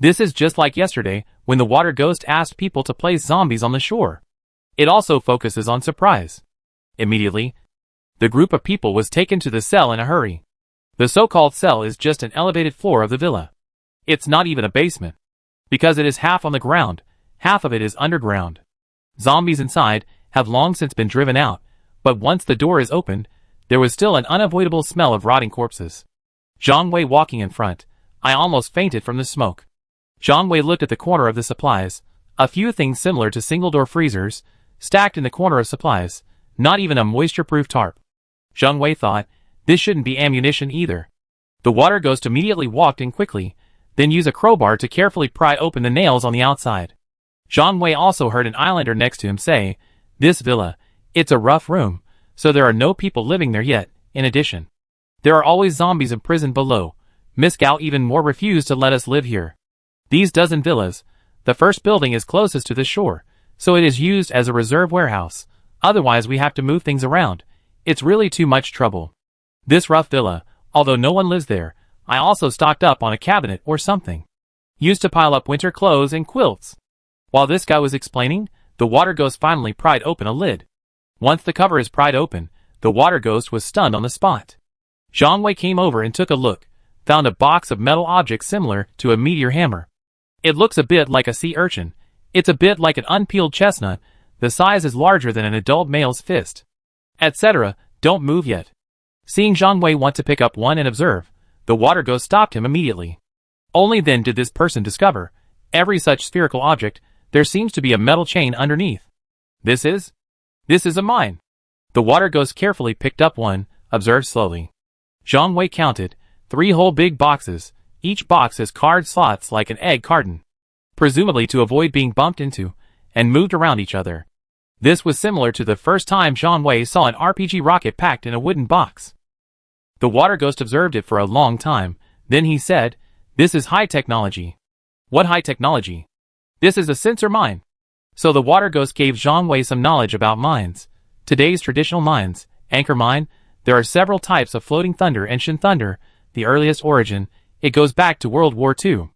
This is just like yesterday, when the water ghost asked people to place zombies on the shore. It also focuses on surprise. Immediately, the group of people was taken to the cell in a hurry. The so-called cell is just an elevated floor of the villa. It's not even a basement. Because it is half on the ground, half of it is underground. Zombies inside have long since been driven out, but once the door is opened, there was still an unavoidable smell of rotting corpses. Zhang Wei walking in front. I almost fainted from the smoke. Zhang Wei looked at the corner of the supplies. A few things similar to single-door freezers, stacked in the corner of supplies. Not even a moisture-proof tarp. Zhang Wei thought, this shouldn't be ammunition either. The water ghost immediately walked in quickly, then used a crowbar to carefully pry open the nails on the outside. Zhang Wei also heard an islander next to him say, "This villa, it's a rough room, so there are no people living there yet. In addition, there are always zombies imprisoned below. Miss Gao even more refused to let us live here. These dozen villas, the first building is closest to the shore, so it is used as a reserve warehouse. Otherwise we have to move things around. It's really too much trouble. This rough villa, although no one lives there, I also stocked up on a cabinet or something. Used to pile up winter clothes and quilts." While this guy was explaining, the water ghost finally pried open a lid. Once the cover is pried open, the water ghost was stunned on the spot. Zhang Wei came over and took a look, found a box of metal objects similar to a meteor hammer. It looks a bit like a sea urchin, It's a bit like an unpeeled chestnut, the size is larger than an adult male's fist. Etc. Don't move yet. Seeing Zhang Wei want to pick up one and observe, the water ghost stopped him immediately. Only then did this person discover, every such spherical object, there seems to be a metal chain underneath. This is a mine. The water ghost carefully picked up one, observed slowly. Zhang Wei counted, 3 whole big boxes, each box has card slots like an egg carton, presumably to avoid being bumped into, and moved around each other. This was similar to the first time Zhang Wei saw an RPG rocket packed in a wooden box. The water ghost observed it for a long time, then he said, "This is high technology." "What high technology?" "This is a sensor mine." So the water ghost gave Zhang Wei some knowledge about mines. Today's traditional mines, anchor mine, there are several types of floating thunder and shin thunder, the earliest origin, it goes back to World War II.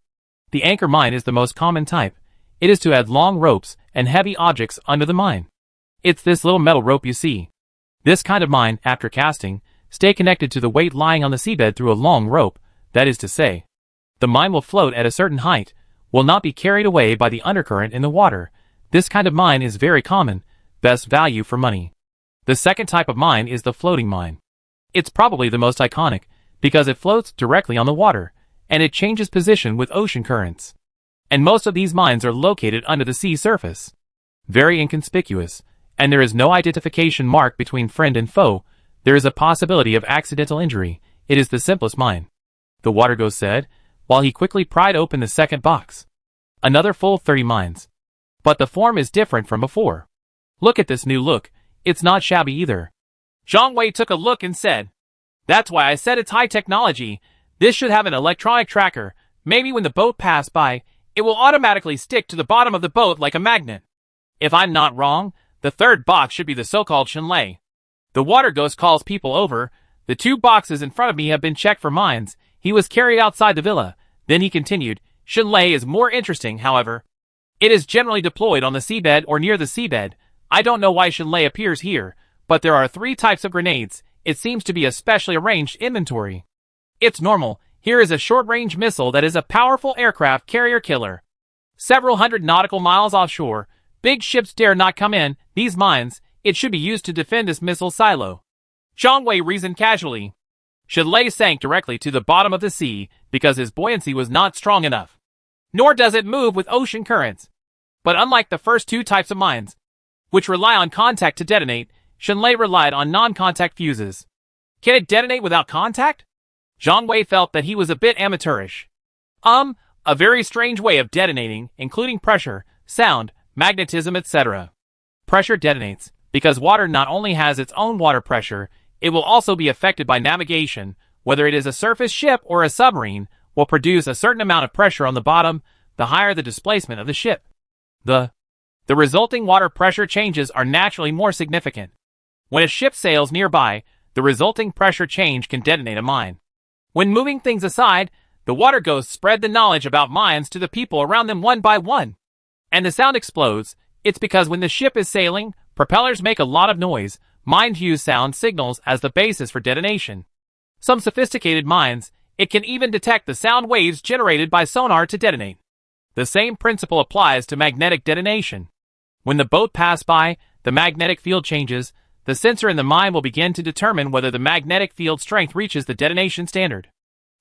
The anchor mine is the most common type. It is to add long ropes and heavy objects under the mine. It's this little metal rope you see. This kind of mine, after casting, stay connected to the weight lying on the seabed through a long rope, that is to say, the mine will float at a certain height, will not be carried away by the undercurrent in the water. This kind of mine is very common, best value for money. The second type of mine is the floating mine. It's probably the most iconic, because it floats directly on the water, and it changes position with ocean currents. And most of these mines are located under the sea surface. Very inconspicuous, and there is no identification mark between friend and foe. There is a possibility of accidental injury. It is the simplest mine. The water ghost said, while he quickly pried open the second box. Another full 30 mines. But the form is different from before. Look at this new look, it's not shabby either. Zhang Wei took a look and said, "That's why I said it's high technology. This should have an electronic tracker. Maybe when the boat passed by, it will automatically stick to the bottom of the boat like a magnet. If I'm not wrong, the third box should be the so-called Shenlei. The water ghost calls people over. The 2 boxes in front of me have been checked for mines. He was carried outside the villa." Then he continued, "Shenlei is more interesting, however. It is generally deployed on the seabed or near the seabed. I don't know why Shenlei appears here, but there are 3 types of grenades. It seems to be a specially arranged inventory. It's normal. Here is a short-range missile that is a powerful aircraft carrier killer. Several hundred nautical miles offshore. Big ships dare not come in. These mines, it should be used to defend this missile silo." Zhang Wei reasoned casually. Shenlei sank directly to the bottom of the sea because his buoyancy was not strong enough. Nor does it move with ocean currents. But unlike the first 2 types of mines, which rely on contact to detonate, Shenlei relied on non-contact fuses. Can it detonate without contact? Zhang Wei felt that he was a bit amateurish. A very strange way of detonating, including pressure, sound, magnetism, etc. Pressure detonates, because water not only has its own water pressure, it will also be affected by navigation. Whether it is a surface ship or a submarine, will produce a certain amount of pressure on the bottom, the higher the displacement of the ship. The resulting water pressure changes are naturally more significant. When a ship sails nearby, the resulting pressure change can detonate a mine. When moving things aside, the water ghosts spread the knowledge about mines to the people around them one by one. And the sound explodes. It's because when the ship is sailing, propellers make a lot of noise. Mines use sound signals as the basis for detonation. Some sophisticated mines, it can even detect the sound waves generated by sonar to detonate. The same principle applies to magnetic detonation. When the boat passes by, the magnetic field changes. The sensor in the mine will begin to determine whether the magnetic field strength reaches the detonation standard.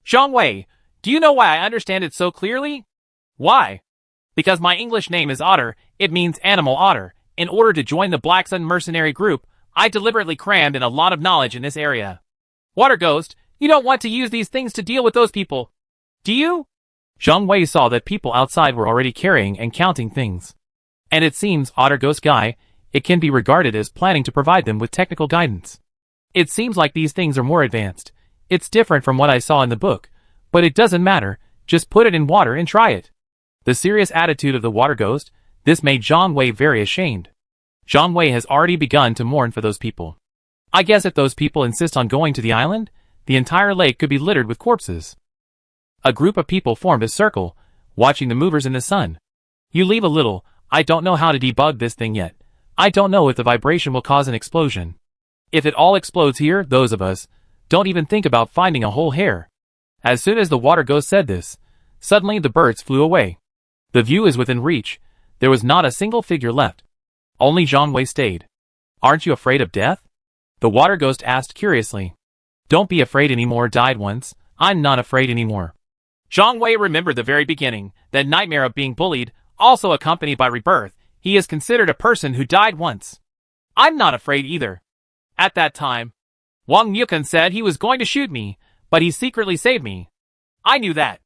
Zhang Wei, do you know why I understand it so clearly? Why? Because my English name is Otter, it means animal otter. In order to join the Black Sun mercenary group, I deliberately crammed in a lot of knowledge in this area. Water Ghost, you don't want to use these things to deal with those people, do you? Zhang Wei saw that people outside were already carrying and counting things. And it seems, Otter Ghost Guy, it can be regarded as planning to provide them with technical guidance. It seems like these things are more advanced. It's different from what I saw in the book, but it doesn't matter, just put it in water and try it. The serious attitude of the Water Ghost, this made Zhang Wei very ashamed. Zhang Wei has already begun to mourn for those people. I guess if those people insist on going to the island, the entire lake could be littered with corpses. A group of people formed a circle, watching the movers in the sun. You leave a little, I don't know how to debug this thing yet. I don't know if the vibration will cause an explosion. If it all explodes here, those of us, don't even think about finding a whole hair. As soon as the Water Ghost said this, suddenly the birds flew away. The view is within reach. There was not a single figure left. Only Zhang Wei stayed. Aren't you afraid of death? The water ghost asked curiously. Don't be afraid anymore, died once. I'm not afraid anymore. Zhang Wei remembered the very beginning, that nightmare of being bullied, also accompanied by rebirth. He is considered a person who died once. I'm not afraid either. At that time, Wang Yukan said he was going to shoot me, but he secretly saved me. I knew that.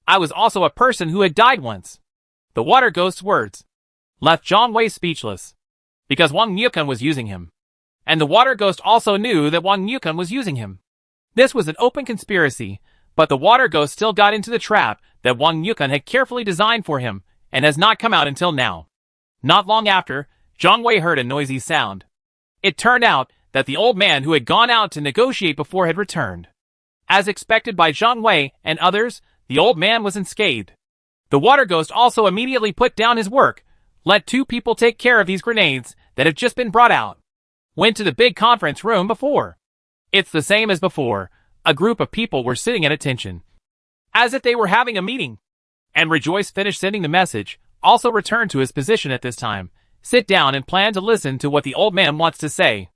I was also a person who had died once. The water ghost's words left Zhang Wei speechless, because Wang Yukan was using him. And the water ghost also knew that Wang Yukan was using him. This was an open conspiracy, but the water ghost still got into the trap that Wang Yukan had carefully designed for him, and has not come out until now. Not long after, Zhang Wei heard a noisy sound. It turned out that the old man who had gone out to negotiate before had returned. As expected by Zhang Wei and others, the old man was unscathed. The water ghost also immediately put down his work. Let 2 people take care of these grenades that have just been brought out. Went to the big conference room before. It's the same as before. A group of people were sitting at attention, as if they were having a meeting. And Rejoice finished sending the message, also returned to his position at this time. Sit down and plan to listen to what the old man wants to say.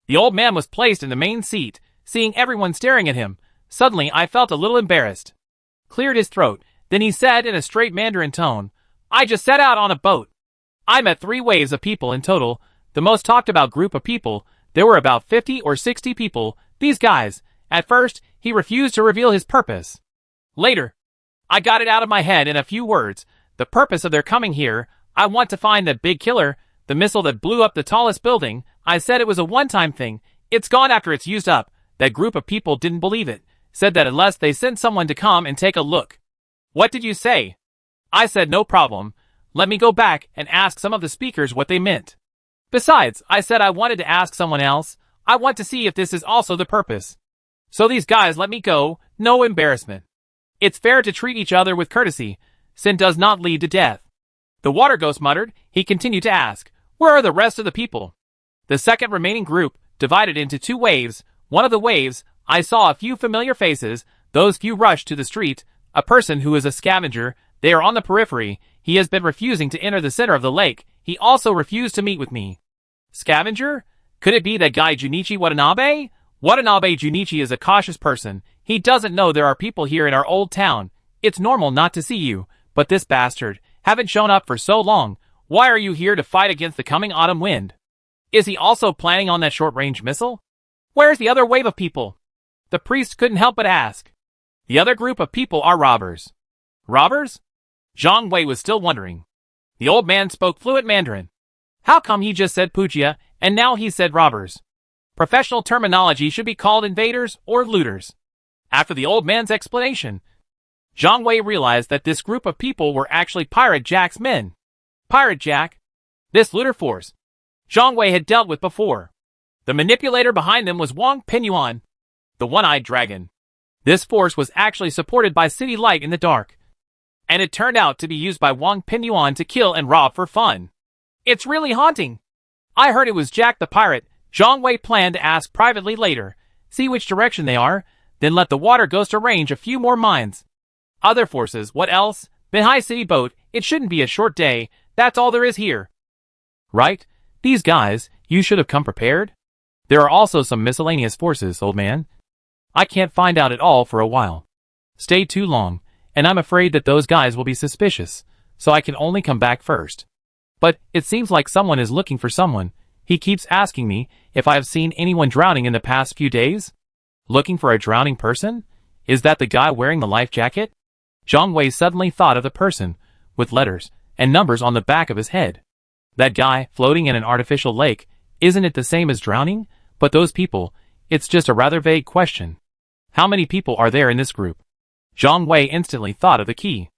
The old man was placed in the main seat, seeing everyone staring at him. Suddenly I felt a little embarrassed. Cleared his throat, then he said in a straight Mandarin tone, I just set out on a boat. I met 3 waves of people in total, the most talked about group of people. There were about 50 or 60 people, these guys. At first, he refused to reveal his purpose. Later, I got it out of my head in a few words. The purpose of their coming here, I want to find that big killer, the missile that blew up the tallest building. I said it was a one-time thing. It's gone after it's used up. That group of people didn't believe it. Said that unless they sent someone to come and take a look. What did you say? I said no problem. Let me go back and ask some of the speakers what they meant. Besides, I said I wanted to ask someone else. I want to see if this is also the purpose. So these guys let me go, no embarrassment. It's fair to treat each other with courtesy. Sin does not lead to death. The water ghost muttered. He continued to ask, where are the rest of the people? The second remaining group divided into 2 waves. One of the waves, I saw a few familiar faces. Those few rushed to the street. A person who is a scavenger. They are on the periphery. He has been refusing to enter the center of the lake. He also refused to meet with me. Scavenger? Could it be that guy Junichi Watanabe? Watanabe Junichi is a cautious person. He doesn't know there are people here in our old town. It's normal not to see you, but this bastard haven't shown up for so long. Why are you here to fight against the coming autumn wind? Is he also planning on that short-range missile? Where's the other wave of people? The priest couldn't help but ask. The other group of people are robbers. Robbers? Zhang Wei was still wondering. The old man spoke fluent Mandarin. How come he just said Pujia, and now he said robbers? Professional terminology should be called invaders or looters. After the old man's explanation, Zhang Wei realized that this group of people were actually Pirate Jack's men. Pirate Jack? This looter force Zhang Wei had dealt with before. The manipulator behind them was Wang Pingyuan, the one-eyed dragon. This force was actually supported by City Light in the dark, and it turned out to be used by Wang Pingyuan to kill and rob for fun. It's really haunting. I heard it was Jack the pirate. Zhang Wei planned to ask privately later, see which direction they are, then let the water ghost arrange a few more mines. Other forces, what else? Behind City Boat, it shouldn't be a short day, that's all there is here. Right? These guys, you should have come prepared. There are also some miscellaneous forces, old man. I can't find out at all for a while. Stay too long, and I'm afraid that those guys will be suspicious, so I can only come back first. But it seems like someone is looking for someone. He keeps asking me if I have seen anyone drowning in the past few days. Looking for a drowning person? Is that the guy wearing the life jacket? Zhang Wei suddenly thought of the person, with letters and numbers on the back of his head. That guy, floating in an artificial lake, isn't it the same as drowning? But those people, it's just a rather vague question. How many people are there in this group? Zhang Wei instantly thought of the key.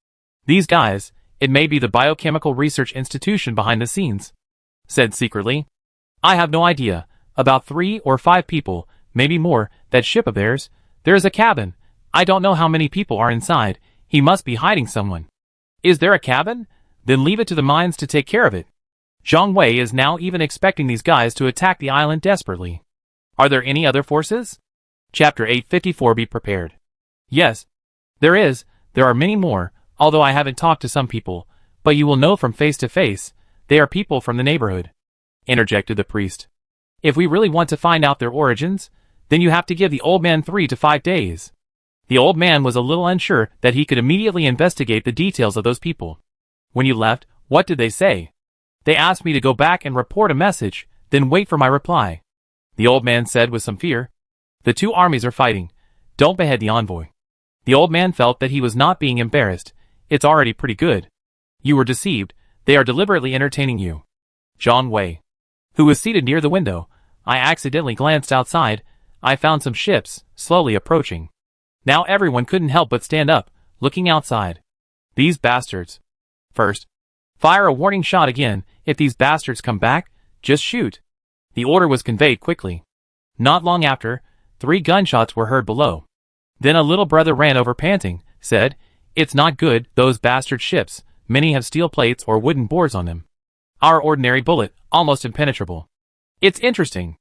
These guys, it may be the biochemical research institution behind the scenes. Said secretly, I have no idea, about 3 or 5 people, maybe more, that ship of theirs. There's a cabin. I don't know how many people are inside. He must be hiding someone. Is there a cabin? Then leave it to the mines to take care of it. Zhang Wei is now even expecting these guys to attack the island desperately. Are there any other forces? Chapter 854. Be prepared. Yes, there is. There are many more, although I haven't talked to some people. But you will know from face to face, they are people from the neighborhood, interjected the priest. If we really want to find out their origins, then you have to give the old man 3 to 5 days. The old man was a little unsure that he could immediately investigate the details of those people. When you left, what did they say? They asked me to go back and report a message, then wait for my reply. The old man said with some fear. The two armies are fighting. Don't behead the envoy. The old man felt that he was not being embarrassed. It's already pretty good. You were deceived. They are deliberately entertaining you. John Wei, who was seated near the window, I accidentally glanced outside. I found some ships, slowly approaching. Now everyone couldn't help but stand up, looking outside. These bastards. First, fire a warning shot again. If these bastards come back, just shoot. The order was conveyed quickly. Not long after, 3 gunshots were heard below. Then a little brother ran over panting, said, It's not good, those bastard ships. Many have steel plates or wooden boards on them. Our ordinary bullet, almost impenetrable. It's interesting.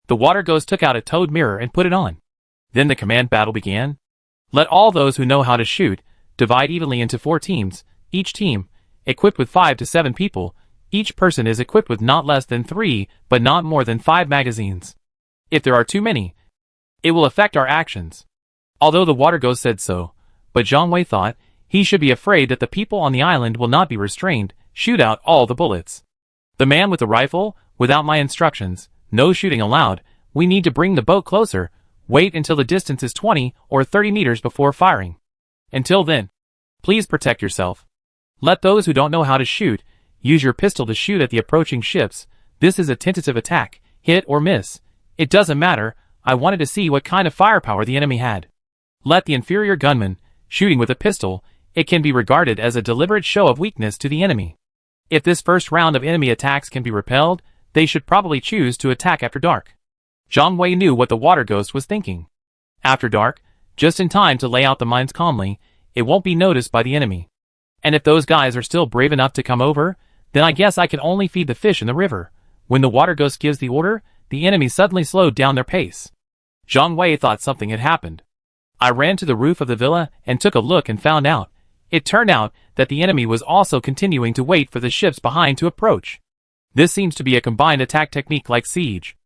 The water ghost took out a towed mirror and put it on. Then the command battle began. Let all those who know how to shoot divide evenly into 4 teams, each team, equipped with 5 to 7 people. Each person is equipped with not less than 3, but not more than 5 magazines. If there are too many, it will affect our actions. Although the water ghost said so, but Zhang Wei thought he should be afraid that the people on the island will not be restrained. Shoot out all the bullets. The man with the rifle, without my instructions, no shooting allowed. We need to bring the boat closer. Wait until the distance is 20 or 30 meters before firing. Until then, please protect yourself. Let those who don't know how to shoot use your pistol to shoot at the approaching ships. This is a tentative attack. Hit or miss. It doesn't matter. I wanted to see what kind of firepower the enemy had. Let the inferior gunman, shooting with a pistol, it can be regarded as a deliberate show of weakness to the enemy. If this first round of enemy attacks can be repelled, they should probably choose to attack after dark. Zhang Wei knew what the water ghost was thinking. After dark, just in time to lay out the mines calmly, it won't be noticed by the enemy. And if those guys are still brave enough to come over, then I guess I can only feed the fish in the river. When the water ghost gives the order, the enemy suddenly slowed down their pace. Zhang Wei thought something had happened. I ran to the roof of the villa and took a look and found out. It turned out that the enemy was also continuing to wait for the ships behind to approach. This seems to be a combined attack technique like siege.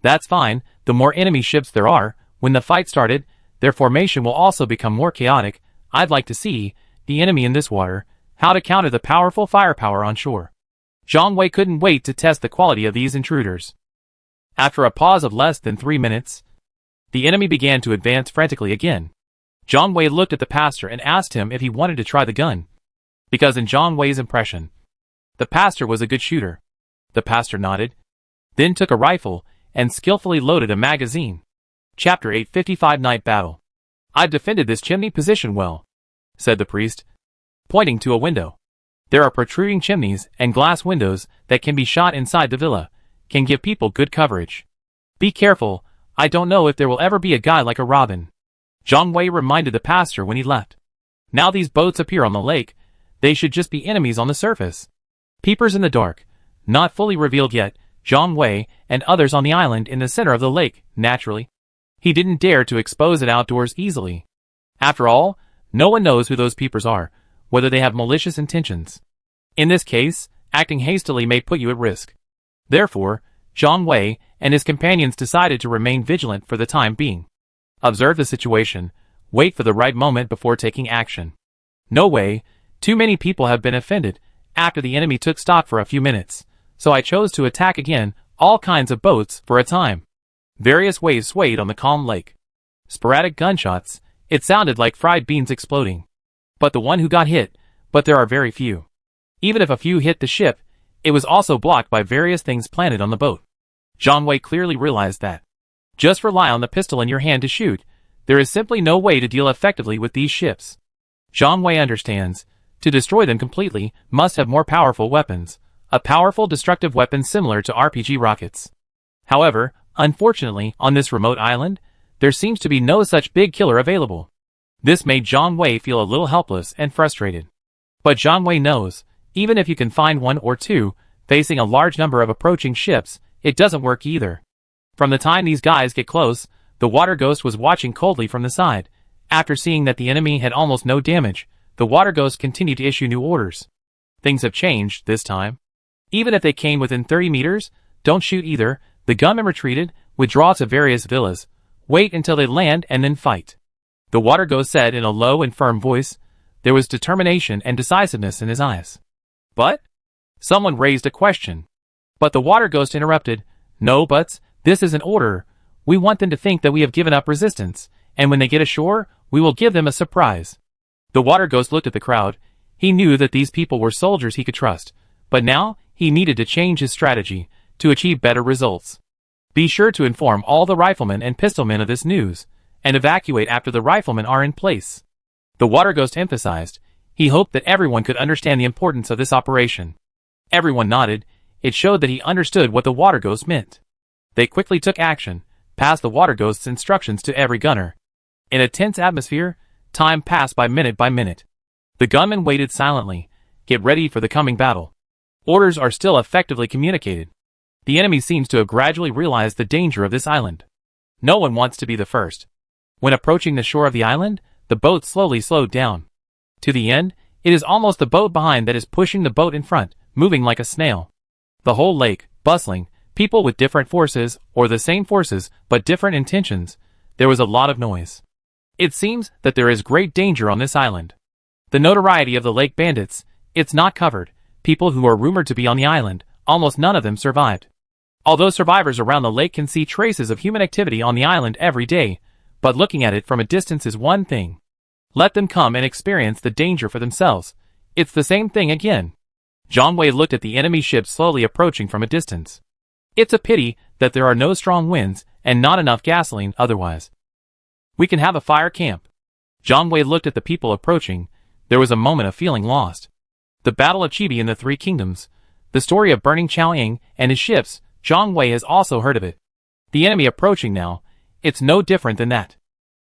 That's fine. The more enemy ships there are, when the fight started, their formation will also become more chaotic. I'd like to see the enemy in this water, how to counter the powerful firepower on shore. Zhang Wei couldn't wait to test the quality of these intruders. After a pause of less than 3 minutes, the enemy began to advance frantically again. Zhang Wei looked at the pastor and asked him if he wanted to try the gun. Because in Zhang Wei's impression, the pastor was a good shooter. The pastor nodded, then took a rifle and skillfully loaded a magazine. Chapter 855 Night Battle. I've defended this chimney position well, said the priest, pointing to a window. There are protruding chimneys and glass windows that can be shot inside the villa, can give people good coverage. Be careful, I don't know if there will ever be a guy like a Robin. Zhang Wei reminded the pastor when he left. Now these boats appear on the lake, they should just be enemies on the surface. Peepers in the dark, not fully revealed yet, Zhang Wei and others on the island in the center of the lake, naturally. He didn't dare to expose it outdoors easily. After all, no one knows who those peepers are, whether they have malicious intentions. In this case, acting hastily may put you at risk. Therefore, Zhang Wei and his companions decided to remain vigilant for the time being. Observe the situation, wait for the right moment before taking action. No way, too many people have been offended after the enemy took stock for a few minutes, so I chose to attack again all kinds of boats for a time. Various waves swayed on the calm lake. Sporadic gunshots, it sounded like fried beans exploding. But the one who got hit, but there are very few. Even if a few hit the ship, it was also blocked by various things planted on the boat. Zhang Wei clearly realized that. Just rely on the pistol in your hand to shoot. There is simply no way to deal effectively with these ships. Zhang Wei understands. To destroy them completely, must have more powerful weapons. A powerful destructive weapon similar to RPG rockets. However, unfortunately, on this remote island, there seems to be no such big killer available. This made Zhang Wei feel a little helpless and frustrated. But Zhang Wei knows, even if you can find 1 or 2, facing a large number of approaching ships, it doesn't work either. From the time these guys get close, the water ghost was watching coldly from the side. After seeing that the enemy had almost no damage, the water ghost continued to issue new orders. Things have changed this time. Even if they came within 30 meters, don't shoot either. The gunmen retreated, withdraw to various villas, wait until they land and then fight. The water ghost said in a low and firm voice. There was determination and decisiveness in his eyes. But? Someone raised a question. But the water ghost interrupted. No buts, this is an order. We want them to think that we have given up resistance, and when they get ashore, we will give them a surprise. The water ghost looked at the crowd. He knew that these people were soldiers he could trust, but now he needed to change his strategy to achieve better results. Be sure to inform all the riflemen and pistolmen of this news, and evacuate after the riflemen are in place. The water ghost emphasized. He hoped that everyone could understand the importance of this operation. Everyone nodded. It showed that he understood what the water ghost meant. They quickly took action, passed the water ghost's instructions to every gunner. In a tense atmosphere, time passed by minute by minute. The gunmen waited silently. Get ready for the coming battle. Orders are still effectively communicated. The enemy seems to have gradually realized the danger of this island. No one wants to be the first. When approaching the shore of the island, the boat slowly slowed down. To the end, it is almost the boat behind that is pushing the boat in front, moving like a snail. The whole lake, bustling, people with different forces, or the same forces, but different intentions. There was a lot of noise. It seems that there is great danger on this island. The notoriety of the lake bandits, it's not covered. People who are rumored to be on the island, almost none of them survived. Although survivors around the lake can see traces of human activity on the island every day, but looking at it from a distance is one thing. Let them come and experience the danger for themselves. It's the same thing again. Zhang Wei looked at the enemy ship slowly approaching from a distance. It's a pity that there are no strong winds and not enough gasoline otherwise. We can have a fire camp. Zhang Wei looked at the people approaching. There was a moment of feeling lost. The Battle of Chibi in the Three Kingdoms. The story of burning Chaoying and his ships. Zhang Wei has also heard of it. The enemy approaching now. It's no different than that.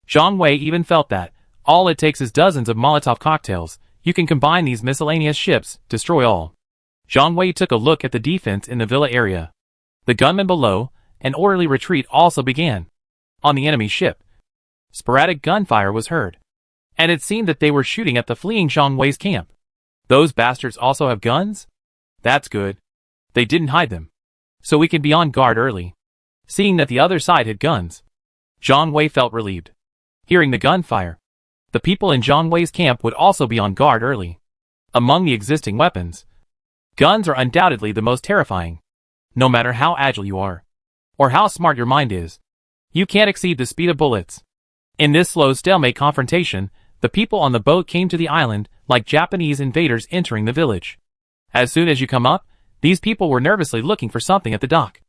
Zhang Wei even felt that. All it takes is dozens of Molotov cocktails. You can combine these miscellaneous ships, destroy all. Zhang Wei took a look at the defense in the villa area. The gunmen below, an orderly retreat also began. On the enemy ship, sporadic gunfire was heard. And it seemed that they were shooting at the fleeing Zhang Wei's camp. Those bastards also have guns? That's good. They didn't hide them. So we can be on guard early. Seeing that the other side had guns, Zhang Wei felt relieved. Hearing the gunfire, the people in Zhang Wei's camp would also be on guard early. Among the existing weapons, guns are undoubtedly the most terrifying. No matter how agile you are, or how smart your mind is, you can't exceed the speed of bullets. In this slow stalemate confrontation, the people on the boat came to the island like Japanese invaders entering the village. As soon as you come up, these people were nervously looking for something at the dock,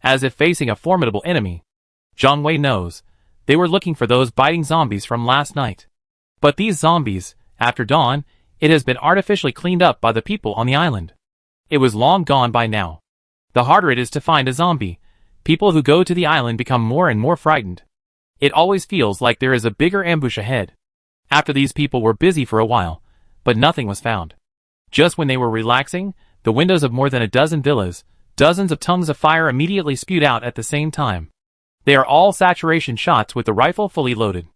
as if facing a formidable enemy. Zhang Wei knows. They were looking for those biting zombies from last night. But these zombies, after dawn, it has been artificially cleaned up by the people on the island. It was long gone by now. The harder it is to find a zombie, people who go to the island become more and more frightened. It always feels like there is a bigger ambush ahead. After these people were busy for a while, but nothing was found. Just when they were relaxing, the windows of more than a dozen villas, dozens of tongues of fire immediately spewed out at the same time. They are all saturation shots with the rifle fully loaded.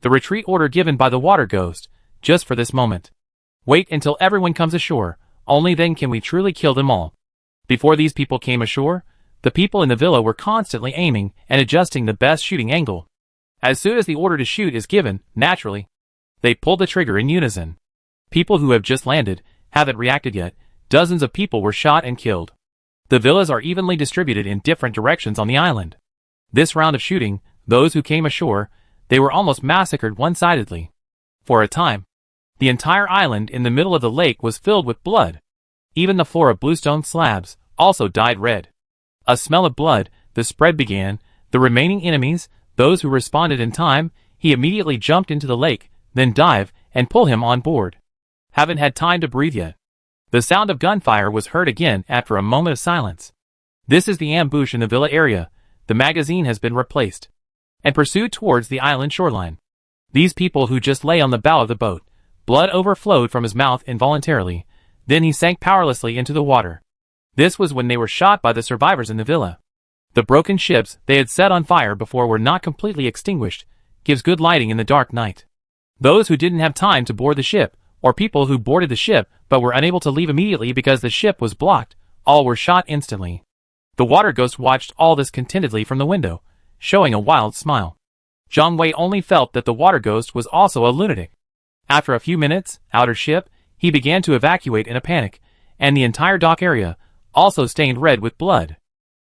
The retreat order given by the water ghost, just for this moment. Wait until everyone comes ashore, only then can we truly kill them all. Before these people came ashore, the people in the villa were constantly aiming and adjusting the best shooting angle. As soon as the order to shoot is given, naturally, they pull the trigger in unison. People who have just landed, haven't reacted yet, dozens of people were shot and killed. The villas are evenly distributed in different directions on the island. This round of shooting, those who came ashore, they were almost massacred one-sidedly. For a time, the entire island in the middle of the lake was filled with blood. Even the floor of bluestone slabs also dyed red. A smell of blood, the spread began. The remaining enemies, those who responded in time, he immediately jumped into the lake, then dive and pull him on board. Haven't had time to breathe yet. The sound of gunfire was heard again after a moment of silence. This is the ambush in the villa area. The magazine has been replaced and pursued towards the island shoreline. These people who just lay on the bow of the boat, blood overflowed from his mouth involuntarily, then he sank powerlessly into the water. This was when they were shot by the survivors in the villa. The broken ships they had set on fire before were not completely extinguished, gives good lighting in the dark night. Those who didn't have time to board the ship, or people who boarded the ship but were unable to leave immediately because the ship was blocked, all were shot instantly. The water ghost watched all this contentedly from the window, showing a wild smile. Zhang Wei only felt that the water ghost was also a lunatic. After a few minutes, outer ship, he began to evacuate in a panic, and the entire dock area, also stained red with blood.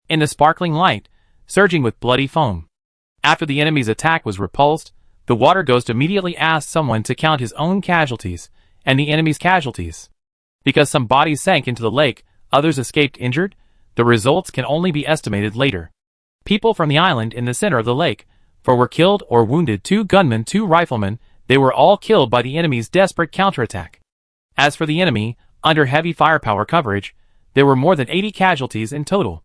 In the sparkling light, surging with bloody foam. After the enemy's attack was repulsed, the water ghost immediately asked someone to count his own casualties, and the enemy's casualties. Because some bodies sank into the lake, others escaped injured, the results can only be estimated later. People from the island in the center of the lake, for were killed or wounded 2 gunmen, 2 riflemen, they were all killed by the enemy's desperate counterattack. As for the enemy, under heavy firepower coverage, there were more than 80 casualties in total.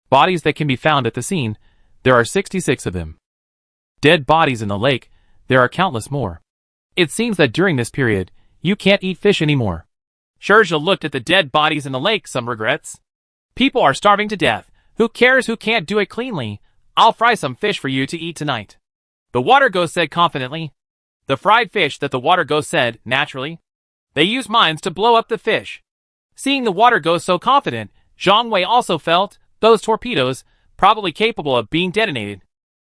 Bodies that can be found at the scene, there are 66 of them. Dead bodies in the lake, there are countless more. It seems that during this period, you can't eat fish anymore. Shurja looked at the dead bodies in the lake, some regrets. People are starving to death. Who cares who can't do it cleanly? I'll fry some fish for you to eat tonight. The water ghost said confidently. The fried fish that the water ghost said, naturally. They use mines to blow up the fish. Seeing the water ghost so confident, Zhang Wei also felt those torpedoes, probably capable of being detonated.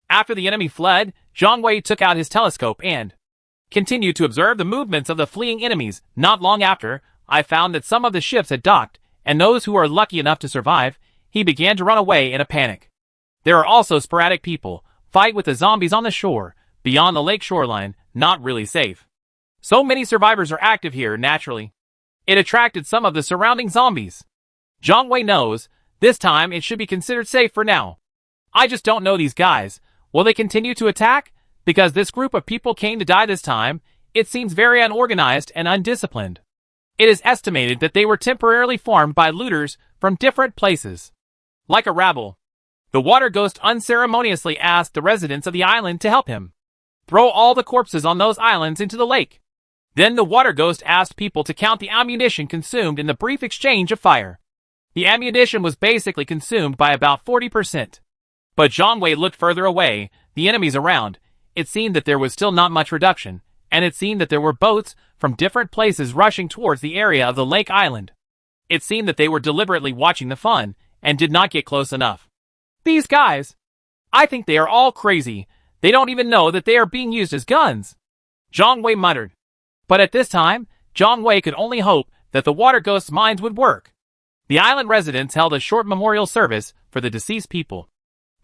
After the enemy fled, Zhang Wei took out his telescope and continued to observe the movements of the fleeing enemies. Not long after, I found that some of the ships had docked, and those who were lucky enough to survive, he began to run away in a panic. There are also sporadic people, fight with the zombies on the shore, beyond the lake shoreline, not really safe. So many survivors are active here, naturally. It attracted some of the surrounding zombies. Zhang Wei knows, this time it should be considered safe for now. I just don't know these guys. Will they continue to attack? Because this group of people came to die this time, it seems very unorganized and undisciplined. It is estimated that they were temporarily formed by looters from different places. Like a rabble. The water ghost unceremoniously asked the residents of the island to help him throw all the corpses on those islands into the lake. Then the water ghost asked people to count the ammunition consumed in the brief exchange of fire. The ammunition was basically consumed by about 40%. But Zhang Wei looked further away, the enemies around. It seemed that there was still not much reduction, and it seemed that there were boats from different places rushing towards the area of the lake island. It seemed that they were deliberately watching the fun, and did not get close enough. These guys! I think they are all crazy. They don't even know that they are being used as guns. Zhang Wei muttered. But at this time, Zhang Wei could only hope that the water ghost's minds would work. The island residents held a short memorial service for the deceased people.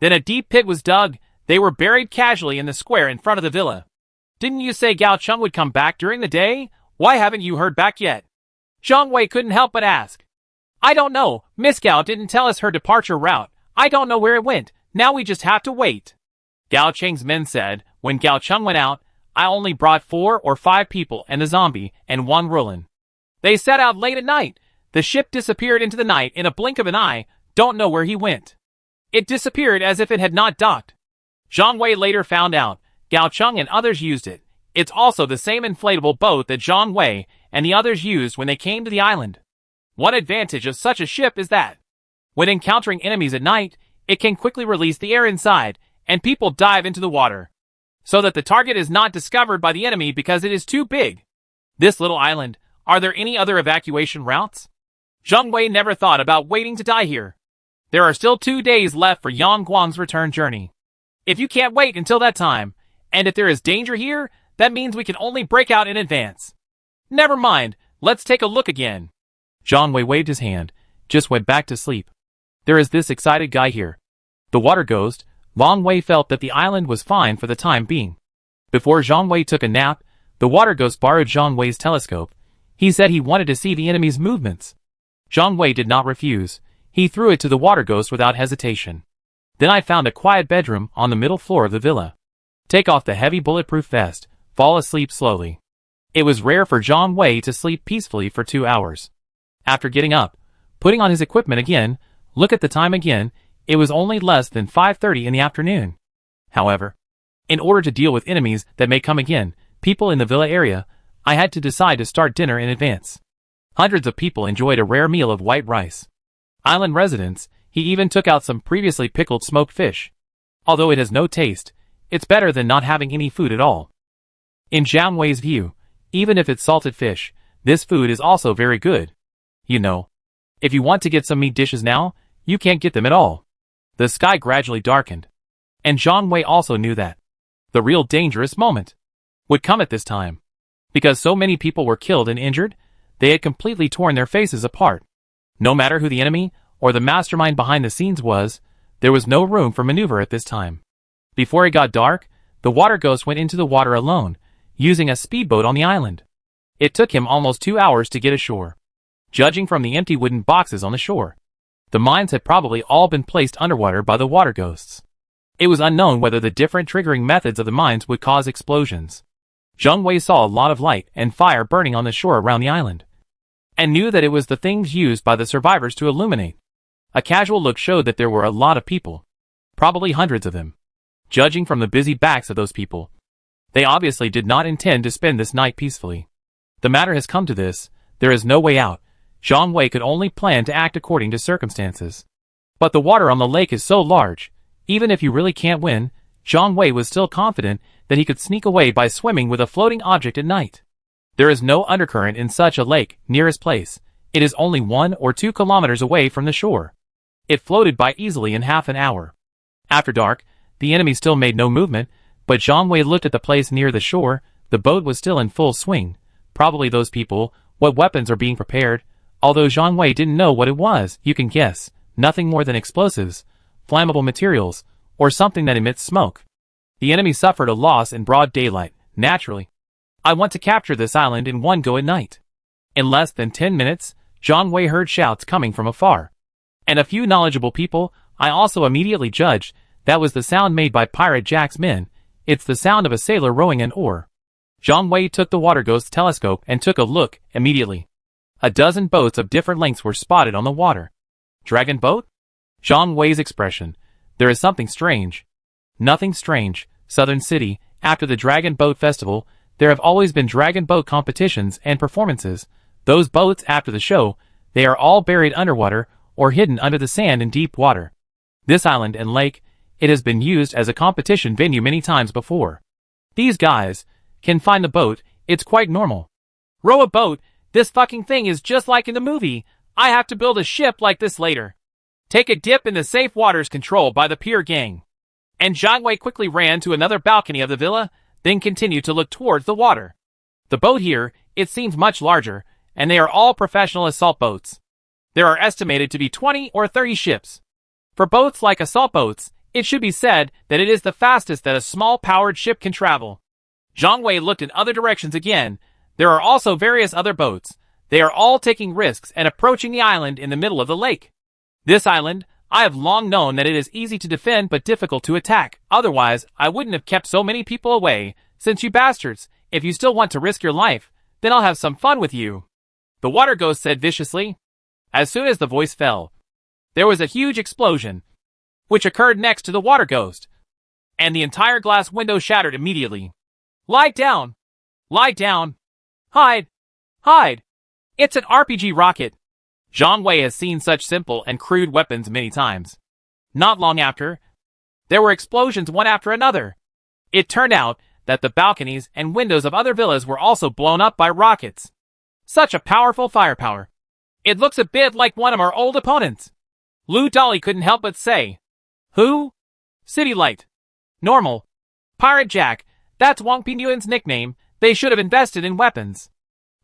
Then a deep pit was dug. They were buried casually in the square in front of the villa. Didn't you say Gao Cheng would come back during the day? Why haven't you heard back yet? Zhang Wei couldn't help but ask. I don't know. Miss Gao didn't tell us her departure route. I don't know where it went. Now we just have to wait. Gao Cheng's men said, when Gao Cheng went out, I only brought 4 or 5 people and a zombie and 1 Rulin. They set out late at night. The ship disappeared into the night in a blink of an eye. Don't know where he went. It disappeared as if it had not docked. Zhang Wei later found out. Gao Cheng and others used it. It's also the same inflatable boat that Zhang Wei and the others used when they came to the island. One advantage of such a ship is that, when encountering enemies at night, it can quickly release the air inside, and people dive into the water, so that the target is not discovered by the enemy because it is too big. This little island, are there any other evacuation routes? Zhang Wei never thought about waiting to die here. There are still 2 days left for Yang Guang's return journey. If you can't wait until that time, and if there is danger here, that means we can only break out in advance. Never mind, let's take a look again. Zhang Wei waved his hand, just went back to sleep. There is this excited guy here. The water ghost, Zhang Wei felt that the island was fine for the time being. Before Zhang Wei took a nap, the water ghost borrowed Zhang Wei's telescope. He said he wanted to see the enemy's movements. Zhang Wei did not refuse. He threw it to the water ghost without hesitation. Then I found a quiet bedroom on the middle floor of the villa. Take off the heavy bulletproof vest, fall asleep slowly. It was rare for Zhang Wei to sleep peacefully for 2 hours. After getting up, putting on his equipment again, look at the time again, it was only less than 5:30 in the afternoon. However, in order to deal with enemies that may come again, people in the villa area, I had to decide to start dinner in advance. Hundreds of people enjoyed a rare meal of white rice. Island residents, he even took out some previously pickled smoked fish. Although it has no taste, it's better than not having any food at all. In Zhang Wei's view, even if it's salted fish, This food is also very good. You know, if you want to get some meat dishes now, you can't get them at all. The sky gradually darkened. And Zhang Wei also knew that the real dangerous moment would come at this time. Because so many people were killed and injured, they had completely torn their faces apart. No matter who the enemy or the mastermind behind the scenes was, there was no room for maneuver at this time. Before it got dark, the water ghost went into the water alone, using a speedboat on the island. It took him almost 2 hours to get ashore. Judging from the empty wooden boxes on the shore, the mines had probably all been placed underwater by the water ghosts. It was unknown whether the different triggering methods of the mines would cause explosions. Zhang Wei saw a lot of light and fire burning on the shore around the island, and knew that it was the things used by the survivors to illuminate. A casual look showed that there were a lot of people, probably hundreds of them. Judging from the busy backs of those people, they obviously did not intend to spend this night peacefully. The matter has come to this, there is no way out. Zhang Wei could only plan to act according to circumstances. But the water on the lake is so large, even if you really can't win, Zhang Wei was still confident that he could sneak away by swimming with a floating object at night. There is no undercurrent in such a lake near his place. It is only 1 or 2 kilometers away from the shore. It floated by easily in half an hour. After dark, the enemy still made no movement, but Zhang Wei looked at the place near the shore. The boat was still in full swing. Probably those people, what weapons are being prepared. Although Zhang Wei didn't know what it was, you can guess, nothing more than explosives, flammable materials, or something that emits smoke. The enemy suffered a loss in broad daylight, naturally. I want to capture this island in one go at night. In less than 10 minutes, Zhang Wei heard shouts coming from afar. And a few knowledgeable people, I also immediately judged, that was the sound made by Pirate Jack's men. It's the sound of a sailor rowing an oar. Zhang Wei took the water ghost's telescope and took a look immediately. A dozen boats of different lengths were spotted on the water. Dragon boat? Zhang Wei's expression. There is something strange. Nothing strange. Southern City, after the Dragon Boat Festival, there have always been dragon boat competitions and performances. Those boats after the show, they are all buried underwater or hidden under the sand in deep water. This island and lake, it has been used as a competition venue many times before. These guys can find the boat, it's quite normal. Row a boat, this fucking thing is just like in the movie. I have to build a ship like this later. Take a dip in the safe waters controlled by the pier gang. And Zhang Wei quickly ran to another balcony of the villa, then continued to look towards the water. The boat here, it seems much larger, and they are all professional assault boats. There are estimated to be 20 or 30 ships. For boats like assault boats, it should be said that it is the fastest that a small powered ship can travel. Zhang Wei looked in other directions again. There are also various other boats. They are all taking risks and approaching the island in the middle of the lake. This island, I have long known that it is easy to defend but difficult to attack. Otherwise, I wouldn't have kept so many people away. Since you bastards, if you still want to risk your life, then I'll have some fun with you. The water ghost said viciously. As soon as the voice fell, there was a huge explosion, which occurred next to the water ghost, and the entire glass window shattered immediately. Lie down! Lie down! Hide! Hide! It's an RPG rocket! Zhang Wei has seen such simple and crude weapons many times. Not long after, there were explosions one after another. It turned out that the balconies and windows of other villas were also blown up by rockets. Such a powerful firepower. It looks a bit like one of our old opponents. Lu Dolly couldn't help but say. Who? City Light. Normal. Pirate Jack, that's Wang Pingyuan's nickname. They should have invested in weapons.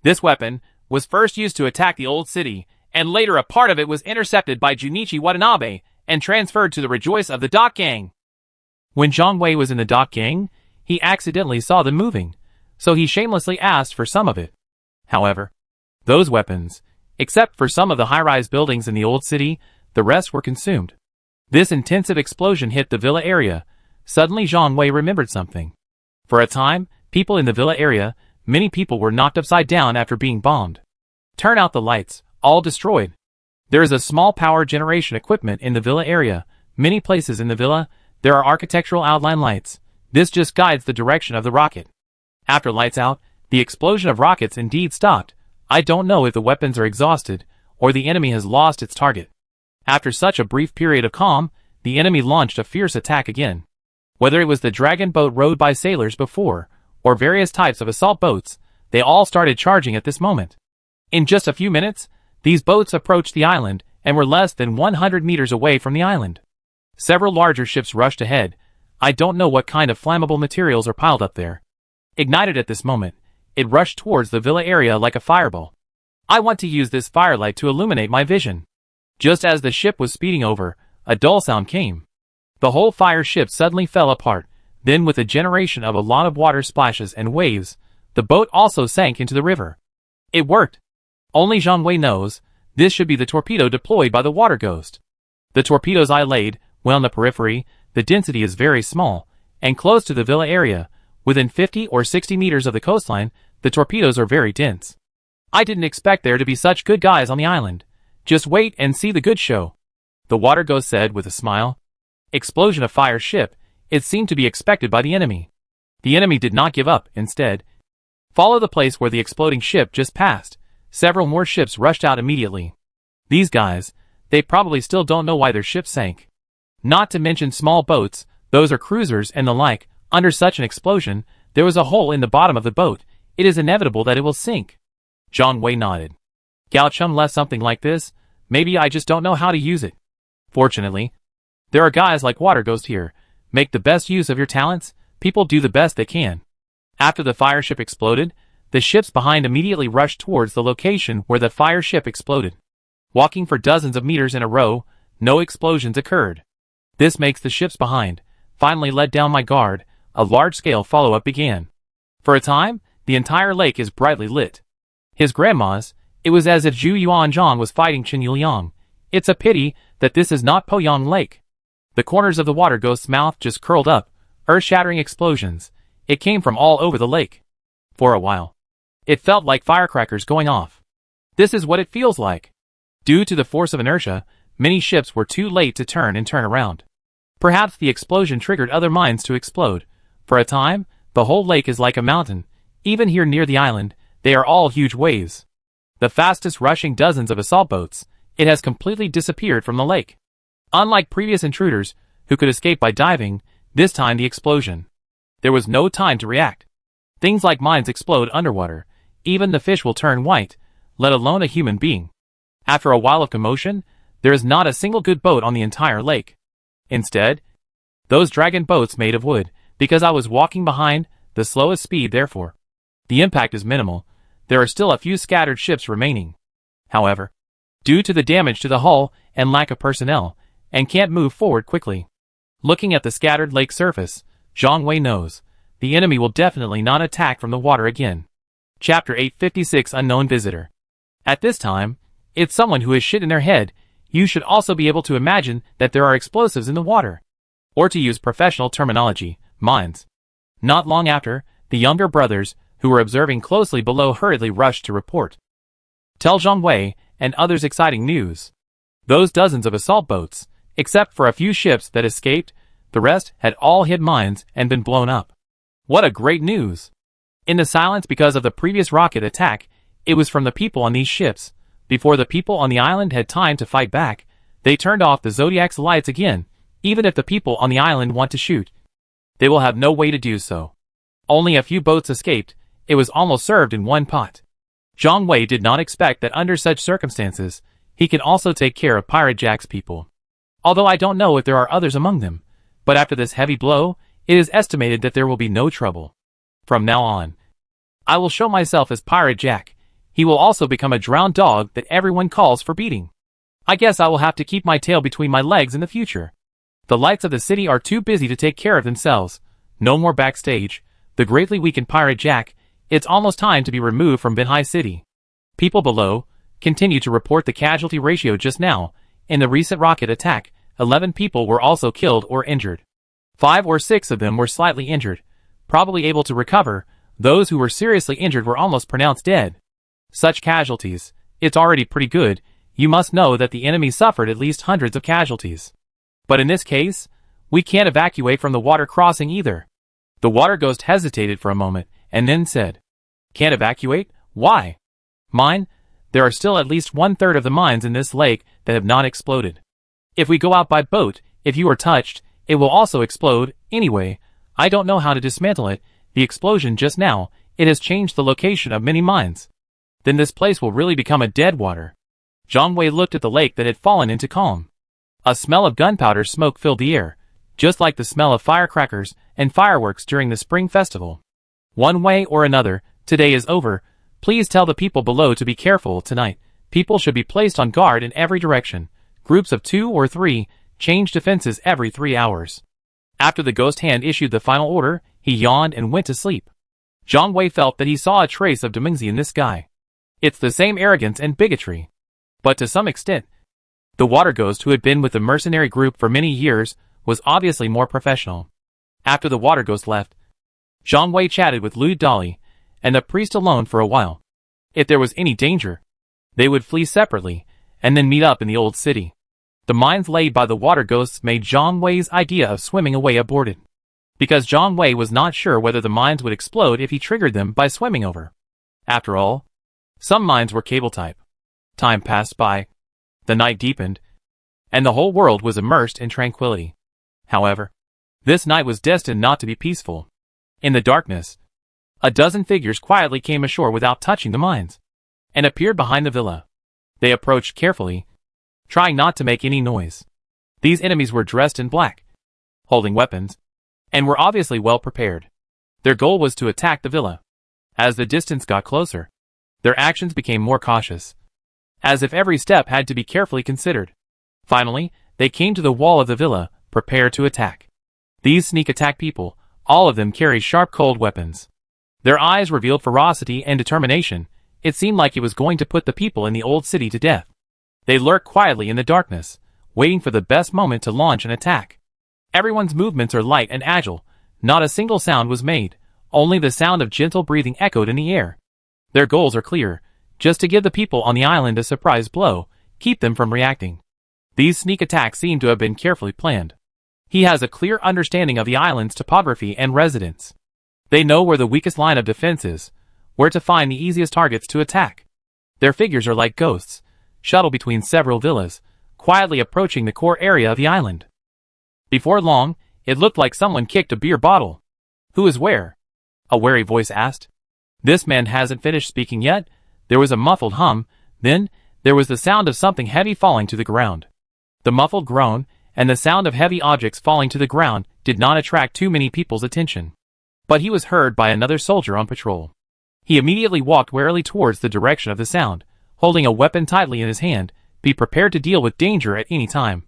This weapon was first used to attack the old city, and later a part of it was intercepted by Junichi Watanabe and transferred to the Rejoice of the Dock Gang. When Zhang Wei was in the Dock Gang, he accidentally saw them moving, so he shamelessly asked for some of it. However, those weapons, except for some of the high-rise buildings in the old city, the rest were consumed. This intensive explosion hit the villa area. Suddenly Zhang Wei remembered something. For a time, people in the villa area, many people were knocked upside down after being bombed. Turn out the lights, all destroyed. There is a small power generation equipment in the villa area. Many places in the villa, there are architectural outline lights. This just guides the direction of the rocket. After lights out, the explosion of rockets indeed stopped. I don't know if the weapons are exhausted, or the enemy has lost its target. After such a brief period of calm, the enemy launched a fierce attack again. Whether it was the dragon boat rowed by sailors before, or various types of assault boats, they all started charging at this moment. In just a few minutes, these boats approached the island and were less than 100 meters away from the island. Several larger ships rushed ahead. I don't know what kind of flammable materials are piled up there. Ignited at this moment, it rushed towards the villa area like a fireball. I want to use this firelight to illuminate my vision. Just as the ship was speeding over, a dull sound came. The whole fire ship suddenly fell apart. Then, with a generation of a lot of water splashes and waves, the boat also sank into the river. It worked. Only Zhang Wei knows, this should be the torpedo deployed by the water ghost. The torpedoes I laid, well on the periphery, the density is very small, and close to the villa area, within 50 or 60 meters of the coastline, the torpedoes are very dense. I didn't expect there to be such good guys on the island. Just wait and see the good show. The water ghost said with a smile. Explosion of fire ship, it seemed to be expected by the enemy. The enemy did not give up, instead. Follow the place where the exploding ship just passed. Several more ships rushed out immediately. These guys, they probably still don't know why their ship sank. Not to mention small boats, those are cruisers and the like. Under such an explosion, there was a hole in the bottom of the boat. It is inevitable that it will sink. Zhang Wei nodded. Gao Chum left something like this. Maybe I just don't know how to use it. Fortunately, there are guys like Water Ghost here. Make the best use of your talents. People do the best they can. After the fire ship exploded, the ships behind immediately rushed towards the location where the fire ship exploded. Walking for dozens of meters in a row, no explosions occurred. This makes the ships behind finally let down my guard. A large-scale follow-up began. For a time, the entire lake is brightly lit. His grandma's, it was as if Zhu Yuanzhang was fighting Chen Yuliang. It's a pity that this is not Poyang Lake. The corners of the water ghost's mouth just curled up, earth-shattering explosions. It came from all over the lake. For a while, it felt like firecrackers going off. This is what it feels like. Due to the force of inertia, many ships were too late to turn and turn around. Perhaps the explosion triggered other mines to explode. For a time, the whole lake is like a mountain. Even here near the island, they are all huge waves. The fastest rushing dozens of assault boats, it has completely disappeared from the lake. Unlike previous intruders, who could escape by diving, this time the explosion. There was no time to react. Things like mines explode underwater. Even the fish will turn white, let alone a human being. After a while of commotion, there is not a single good boat on the entire lake. Instead, those dragon boats made of wood, because I was walking behind, the slowest speed therefore. The impact is minimal. There are still a few scattered ships remaining. However, due to the damage to the hull and lack of personnel, and can't move forward quickly. Looking at the scattered lake surface, Zhang Wei knows, the enemy will definitely not attack from the water again. Chapter 856 Unknown Visitor. At this time, it's someone who is shit in their head. You should also be able to imagine that there are explosives in the water. Or to use professional terminology, mines. Not long after, the younger brothers, who were observing closely below hurriedly rushed to report. Tell Zhang Wei and others exciting news. Those dozens of assault boats, except for a few ships that escaped, the rest had all hit mines and been blown up. What a great news! In the silence because of the previous rocket attack, it was from the people on these ships. Before the people on the island had time to fight back, they turned off the Zodiac's lights again. Even if the people on the island want to shoot, they will have no way to do so. Only a few boats escaped. It was almost served in one pot. Zhang Wei did not expect that under such circumstances, he can also take care of Pirate Jack's people. Although I don't know if there are others among them, but after this heavy blow, it is estimated that there will be no trouble. From now on, I will show myself as Pirate Jack. He will also become a drowned dog that everyone calls for beating. I guess I will have to keep my tail between my legs in the future. The lights of the city are too busy to take care of themselves. No more backstage. The greatly weakened Pirate Jack, it's almost time to be removed from Binhai City. People below continue to report the casualty ratio just now. In the recent rocket attack, 11 people were also killed or injured. 5 or 6 of them were slightly injured, probably able to recover. Those who were seriously injured were almost pronounced dead. Such casualties, it's already pretty good. You must know that the enemy suffered at least hundreds of casualties. But in this case, we can't evacuate from the water crossing either. The water ghost hesitated for a moment, and then said, Can't evacuate? Why? Mine? There are still at least 1/3 of the mines in this lake that have not exploded. If we go out by boat, if you are touched, it will also explode. Anyway, I don't know how to dismantle it. The explosion just now, it has changed the location of many mines. then this place will really become a dead water. Jiang Wei looked at the lake that had fallen into calm. A smell of gunpowder smoke filled the air, just like the smell of firecrackers and fireworks during the spring festival. One way or another, today is over. Please tell the people below to be careful tonight. People should be placed on guard in every direction. Groups of 2 or 3, change defenses every 3 hours. After the ghost hand issued the final order, he yawned and went to sleep. Jiang Wei felt that he saw a trace of demengzi in this guy. It's the same arrogance and bigotry. But to some extent, the water ghost who had been with the mercenary group for many years was obviously more professional. After the water ghost left, Jiang Wei chatted with Lu Dali and the priest alone for a while. If there was any danger, they would flee separately and then meet up in the old city. The mines laid by the water ghosts made Jiang Wei's idea of swimming away aborted, because Jiang Wei was not sure whether the mines would explode if he triggered them by swimming over. After all, some mines were cable type. Time passed by, the night deepened, and the whole world was immersed in tranquility. However, this night was destined not to be peaceful. In the darkness, a dozen figures quietly came ashore without touching the mines, and appeared behind the villa. They approached carefully, trying not to make any noise. These enemies were dressed in black, holding weapons, and were obviously well prepared. Their goal was to attack the villa. As the distance got closer, their actions became more cautious, as if every step had to be carefully considered. Finally, they came to the wall of the villa, prepared to attack. These sneak attack people, all of them carry sharp cold weapons. Their eyes revealed ferocity and determination. It seemed like it was going to put the people in the old city to death. They lurked quietly in the darkness, waiting for the best moment to launch an attack. Everyone's movements are light and agile. Not a single sound was made. Only the sound of gentle breathing echoed in the air. Their goals are clear, just to give the people on the island a surprise blow, keep them from reacting. These sneak attacks seem to have been carefully planned. He has a clear understanding of the island's topography and residents. They know where the weakest line of defense is, where to find the easiest targets to attack. Their figures are like ghosts, shuttle between several villas, quietly approaching the core area of the island. Before long, it looked like someone kicked a beer bottle. Who is where? A wary voice asked. This man hasn't finished speaking yet. There was a muffled hum, then there was the sound of something heavy falling to the ground. The muffled groan and the sound of heavy objects falling to the ground did not attract too many people's attention. But he was heard by another soldier on patrol. He immediately walked warily towards the direction of the sound, holding a weapon tightly in his hand, be prepared to deal with danger at any time.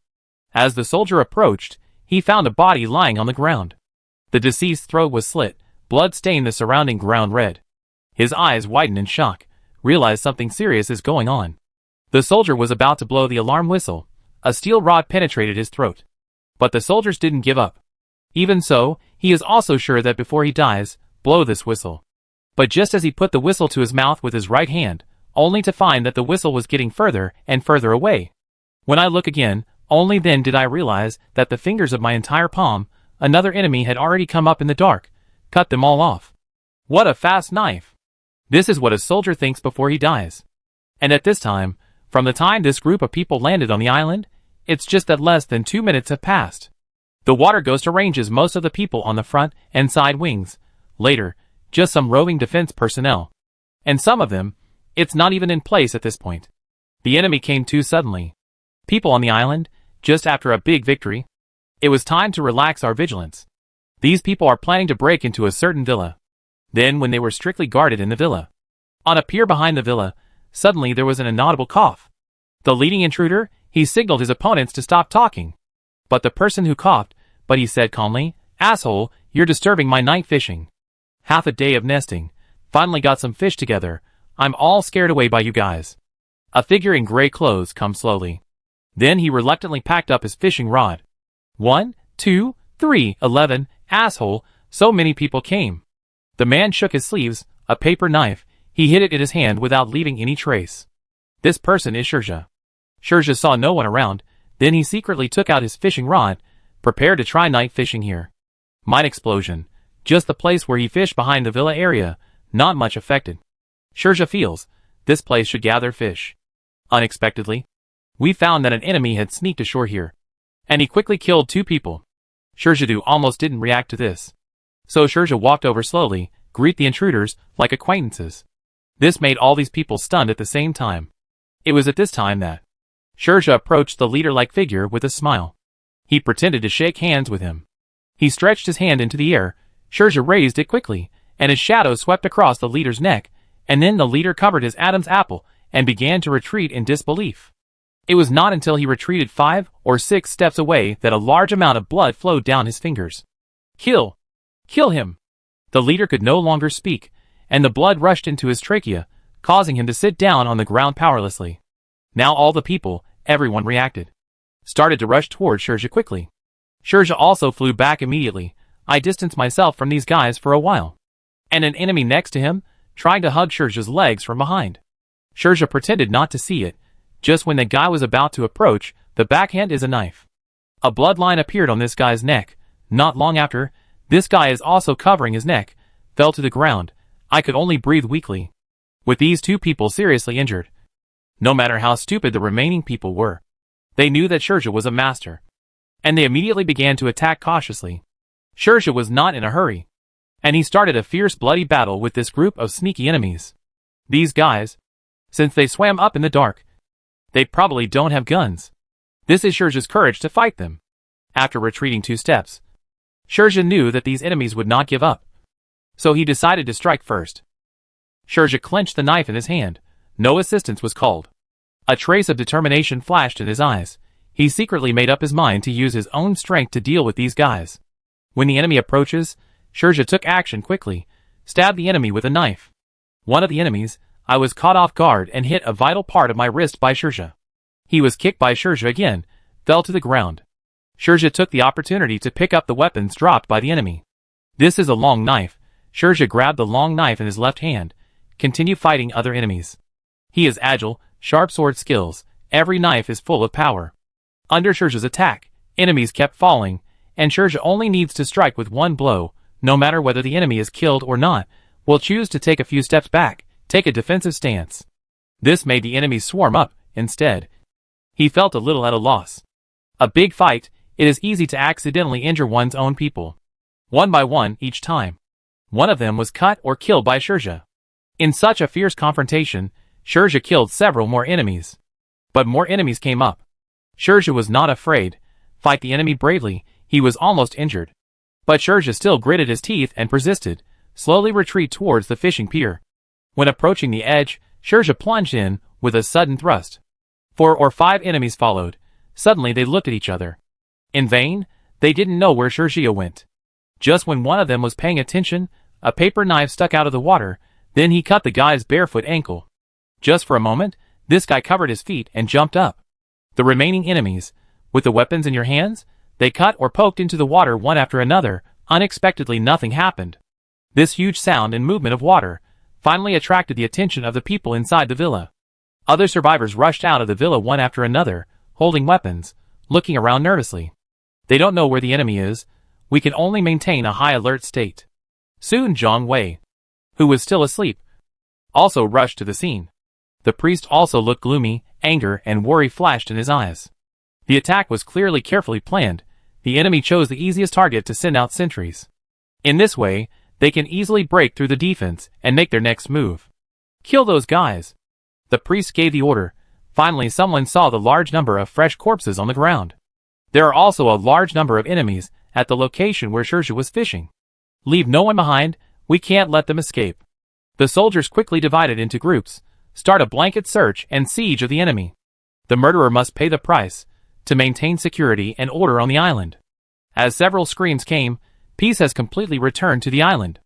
As the soldier approached, he found a body lying on the ground. The deceased's throat was slit, blood stained the surrounding ground red. His eyes widened in shock, realized something serious is going on. The soldier was about to blow the alarm whistle. A steel rod penetrated his throat. But the soldiers didn't give up. Even so, he is also sure that before he dies, blow this whistle. But just as he put the whistle to his mouth with his right hand, only to find that the whistle was getting further and further away. When I look again, only then did I realize that the fingers of my entire palm, another enemy had already come up in the dark, cut them all off. What a fast knife! This is what a soldier thinks before he dies. And at this time, from the time this group of people landed on the island, it's just that less than 2 minutes have passed. The water ghost arranges most of the people on the front and side wings. Later, just some roving defense personnel. And some of them, it's not even in place at this point. The enemy came too suddenly. People on the island, just after a big victory. It was time to relax our vigilance. These people are planning to break into a certain villa. Then when they were strictly guarded in the villa. On a pier behind the villa, suddenly there was an inaudible cough. The leading intruder, he signaled his opponents to stop talking. But the person who coughed, but he said calmly, "Asshole, you're disturbing my night fishing. Half a day of nesting. Finally got some fish together. I'm all scared away by you guys." A figure in gray clothes comes slowly. Then he reluctantly packed up his fishing rod. 1, 2, 3, 11, asshole, so many people came. The man shook his sleeves, a paper knife, he hid it in his hand without leaving any trace. This person is Shurja. Shurja saw no one around, then he secretly took out his fishing rod, prepared to try night fishing here. Mine explosion, just the place where he fished behind the villa area, not much affected. Shurja feels, this place should gather fish. Unexpectedly, we found that an enemy had sneaked ashore here, and he quickly killed 2 people. Shurjadu almost didn't react to this. So Shurja walked over slowly, greet the intruders like acquaintances. This made all these people stunned at the same time. It was at this time that Shurja approached the leader-like figure with a smile. He pretended to shake hands with him. He stretched his hand into the air, Shurja raised it quickly, and his shadow swept across the leader's neck, and then the leader covered his Adam's apple and began to retreat in disbelief. It was not until he retreated 5 or 6 steps away that a large amount of blood flowed down his fingers. Kill! Kill him! The leader could no longer speak, and the blood rushed into his trachea, causing him to sit down on the ground powerlessly. Now all the people, everyone reacted, started to rush toward Shurja quickly. Shurja also flew back immediately. I distanced myself from these guys for a while. And an enemy next to him, tried to hug Shurja's legs from behind. Shurja pretended not to see it. Just when the guy was about to approach, the backhand is a knife. A bloodline appeared on this guy's neck. Not long after, this guy is also covering his neck, fell to the ground. I could only breathe weakly. With these 2 people seriously injured. No matter how stupid the remaining people were, they knew that Shurja was a master. And they immediately began to attack cautiously. Shurja was not in a hurry. And he started a fierce bloody battle with this group of sneaky enemies. These guys, since they swam up in the dark, they probably don't have guns. This is Shurja's courage to fight them. After retreating 2 steps, Shurja knew that these enemies would not give up. So he decided to strike first. Shurja clenched the knife in his hand. No assistance was called. A trace of determination flashed in his eyes. He secretly made up his mind to use his own strength to deal with these guys. When the enemy approaches, Shurja took action quickly, stabbed the enemy with a knife. One of the enemies, I was caught off guard and hit a vital part of my wrist by Shurja. He was kicked by Shurja again, fell to the ground. Shurja took the opportunity to pick up the weapons dropped by the enemy. This is a long knife. Shurja grabbed the long knife in his left hand, continued fighting other enemies. He is agile, sharp sword skills, every knife is full of power. Under Shurja's attack, enemies kept falling, and Shurja only needs to strike with 1 blow, no matter whether the enemy is killed or not, will choose to take a few steps back, take a defensive stance. This made the enemies swarm up, instead. He felt a little at a loss. A big fight, it is easy to accidentally injure one's own people. One by one each time. One of them was cut or killed by Shurja. In such a fierce confrontation, Shurja killed several more enemies. But more enemies came up. Shurja was not afraid. Fight the enemy bravely, he was almost injured. But Shurja still gritted his teeth and persisted, slowly retreat towards the fishing pier. When approaching the edge, Shurja plunged in, with a sudden thrust. 4 or 5 enemies followed. Suddenly they looked at each other. In vain, they didn't know where Shurja went. Just when one of them was paying attention, a paper knife stuck out of the water, then he cut the guy's barefoot ankle. Just for a moment, this guy covered his feet and jumped up. The remaining enemies, with the weapons in your hands, they cut or poked into the water one after another. Unexpectedly nothing happened. This huge sound and movement of water finally attracted the attention of the people inside the villa. Other survivors rushed out of the villa one after another, holding weapons, looking around nervously. They don't know where the enemy is. We can only maintain a high alert state. Soon Zhang Wei, who was still asleep, also rushed to the scene. The priest also looked gloomy, anger and worry flashed in his eyes. The attack was clearly carefully planned. The enemy chose the easiest target to send out sentries. In this way, they can easily break through the defense and make their next move. Kill those guys. The priest gave the order. Finally someone saw the large number of fresh corpses on the ground. There are also a large number of enemies at the location where Shurja was fishing. Leave no one behind, we can't let them escape. The soldiers quickly divided into groups, start a blanket search and siege of the enemy. The murderer must pay the price to maintain security and order on the island. As several screams came, peace has completely returned to the island.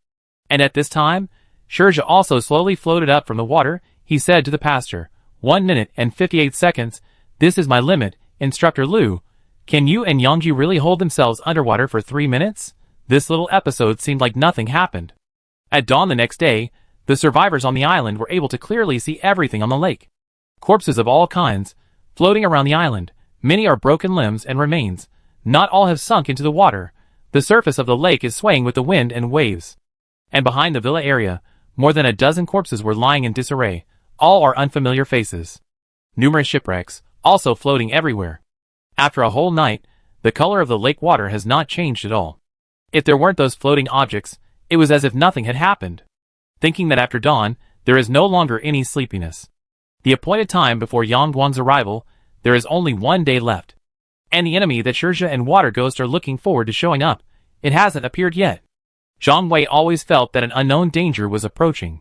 And at this time, Shurja also slowly floated up from the water. He said to the pastor, 1 minute and 58 seconds, this is my limit, Instructor Liu. Can you and Yangji really hold themselves underwater for 3 minutes? This little episode seemed like nothing happened. At dawn the next day, the survivors on the island were able to clearly see everything on the lake. Corpses of all kinds, floating around the island. Many are broken limbs and remains. Not all have sunk into the water. The surface of the lake is swaying with the wind and waves. And behind the villa area, more than a dozen corpses were lying in disarray. All are unfamiliar faces. Numerous shipwrecks, also floating everywhere. After a whole night, the color of the lake water has not changed at all. If there weren't those floating objects, it was as if nothing had happened. Thinking that after dawn, there is no longer any sleepiness. The appointed time before Yang Guang's arrival, there is only 1 day left. And the enemy that Shirja and Water Ghost are looking forward to showing up, it hasn't appeared yet. Zhang Wei always felt that an unknown danger was approaching.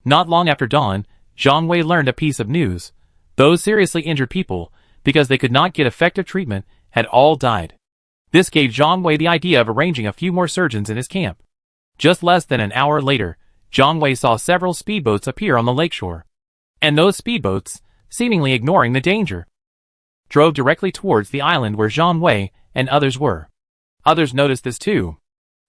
Not long after dawn, Zhang Wei learned a piece of news. Those seriously injured people, because they could not get effective treatment, had all died. This gave Zhang Wei the idea of arranging a few more surgeons in his camp. Just less than an hour later, Zhang Wei saw several speedboats appear on the lakeshore. And those speedboats, seemingly ignoring the danger, drove directly towards the island where Zhang Wei and others were. Others noticed this too.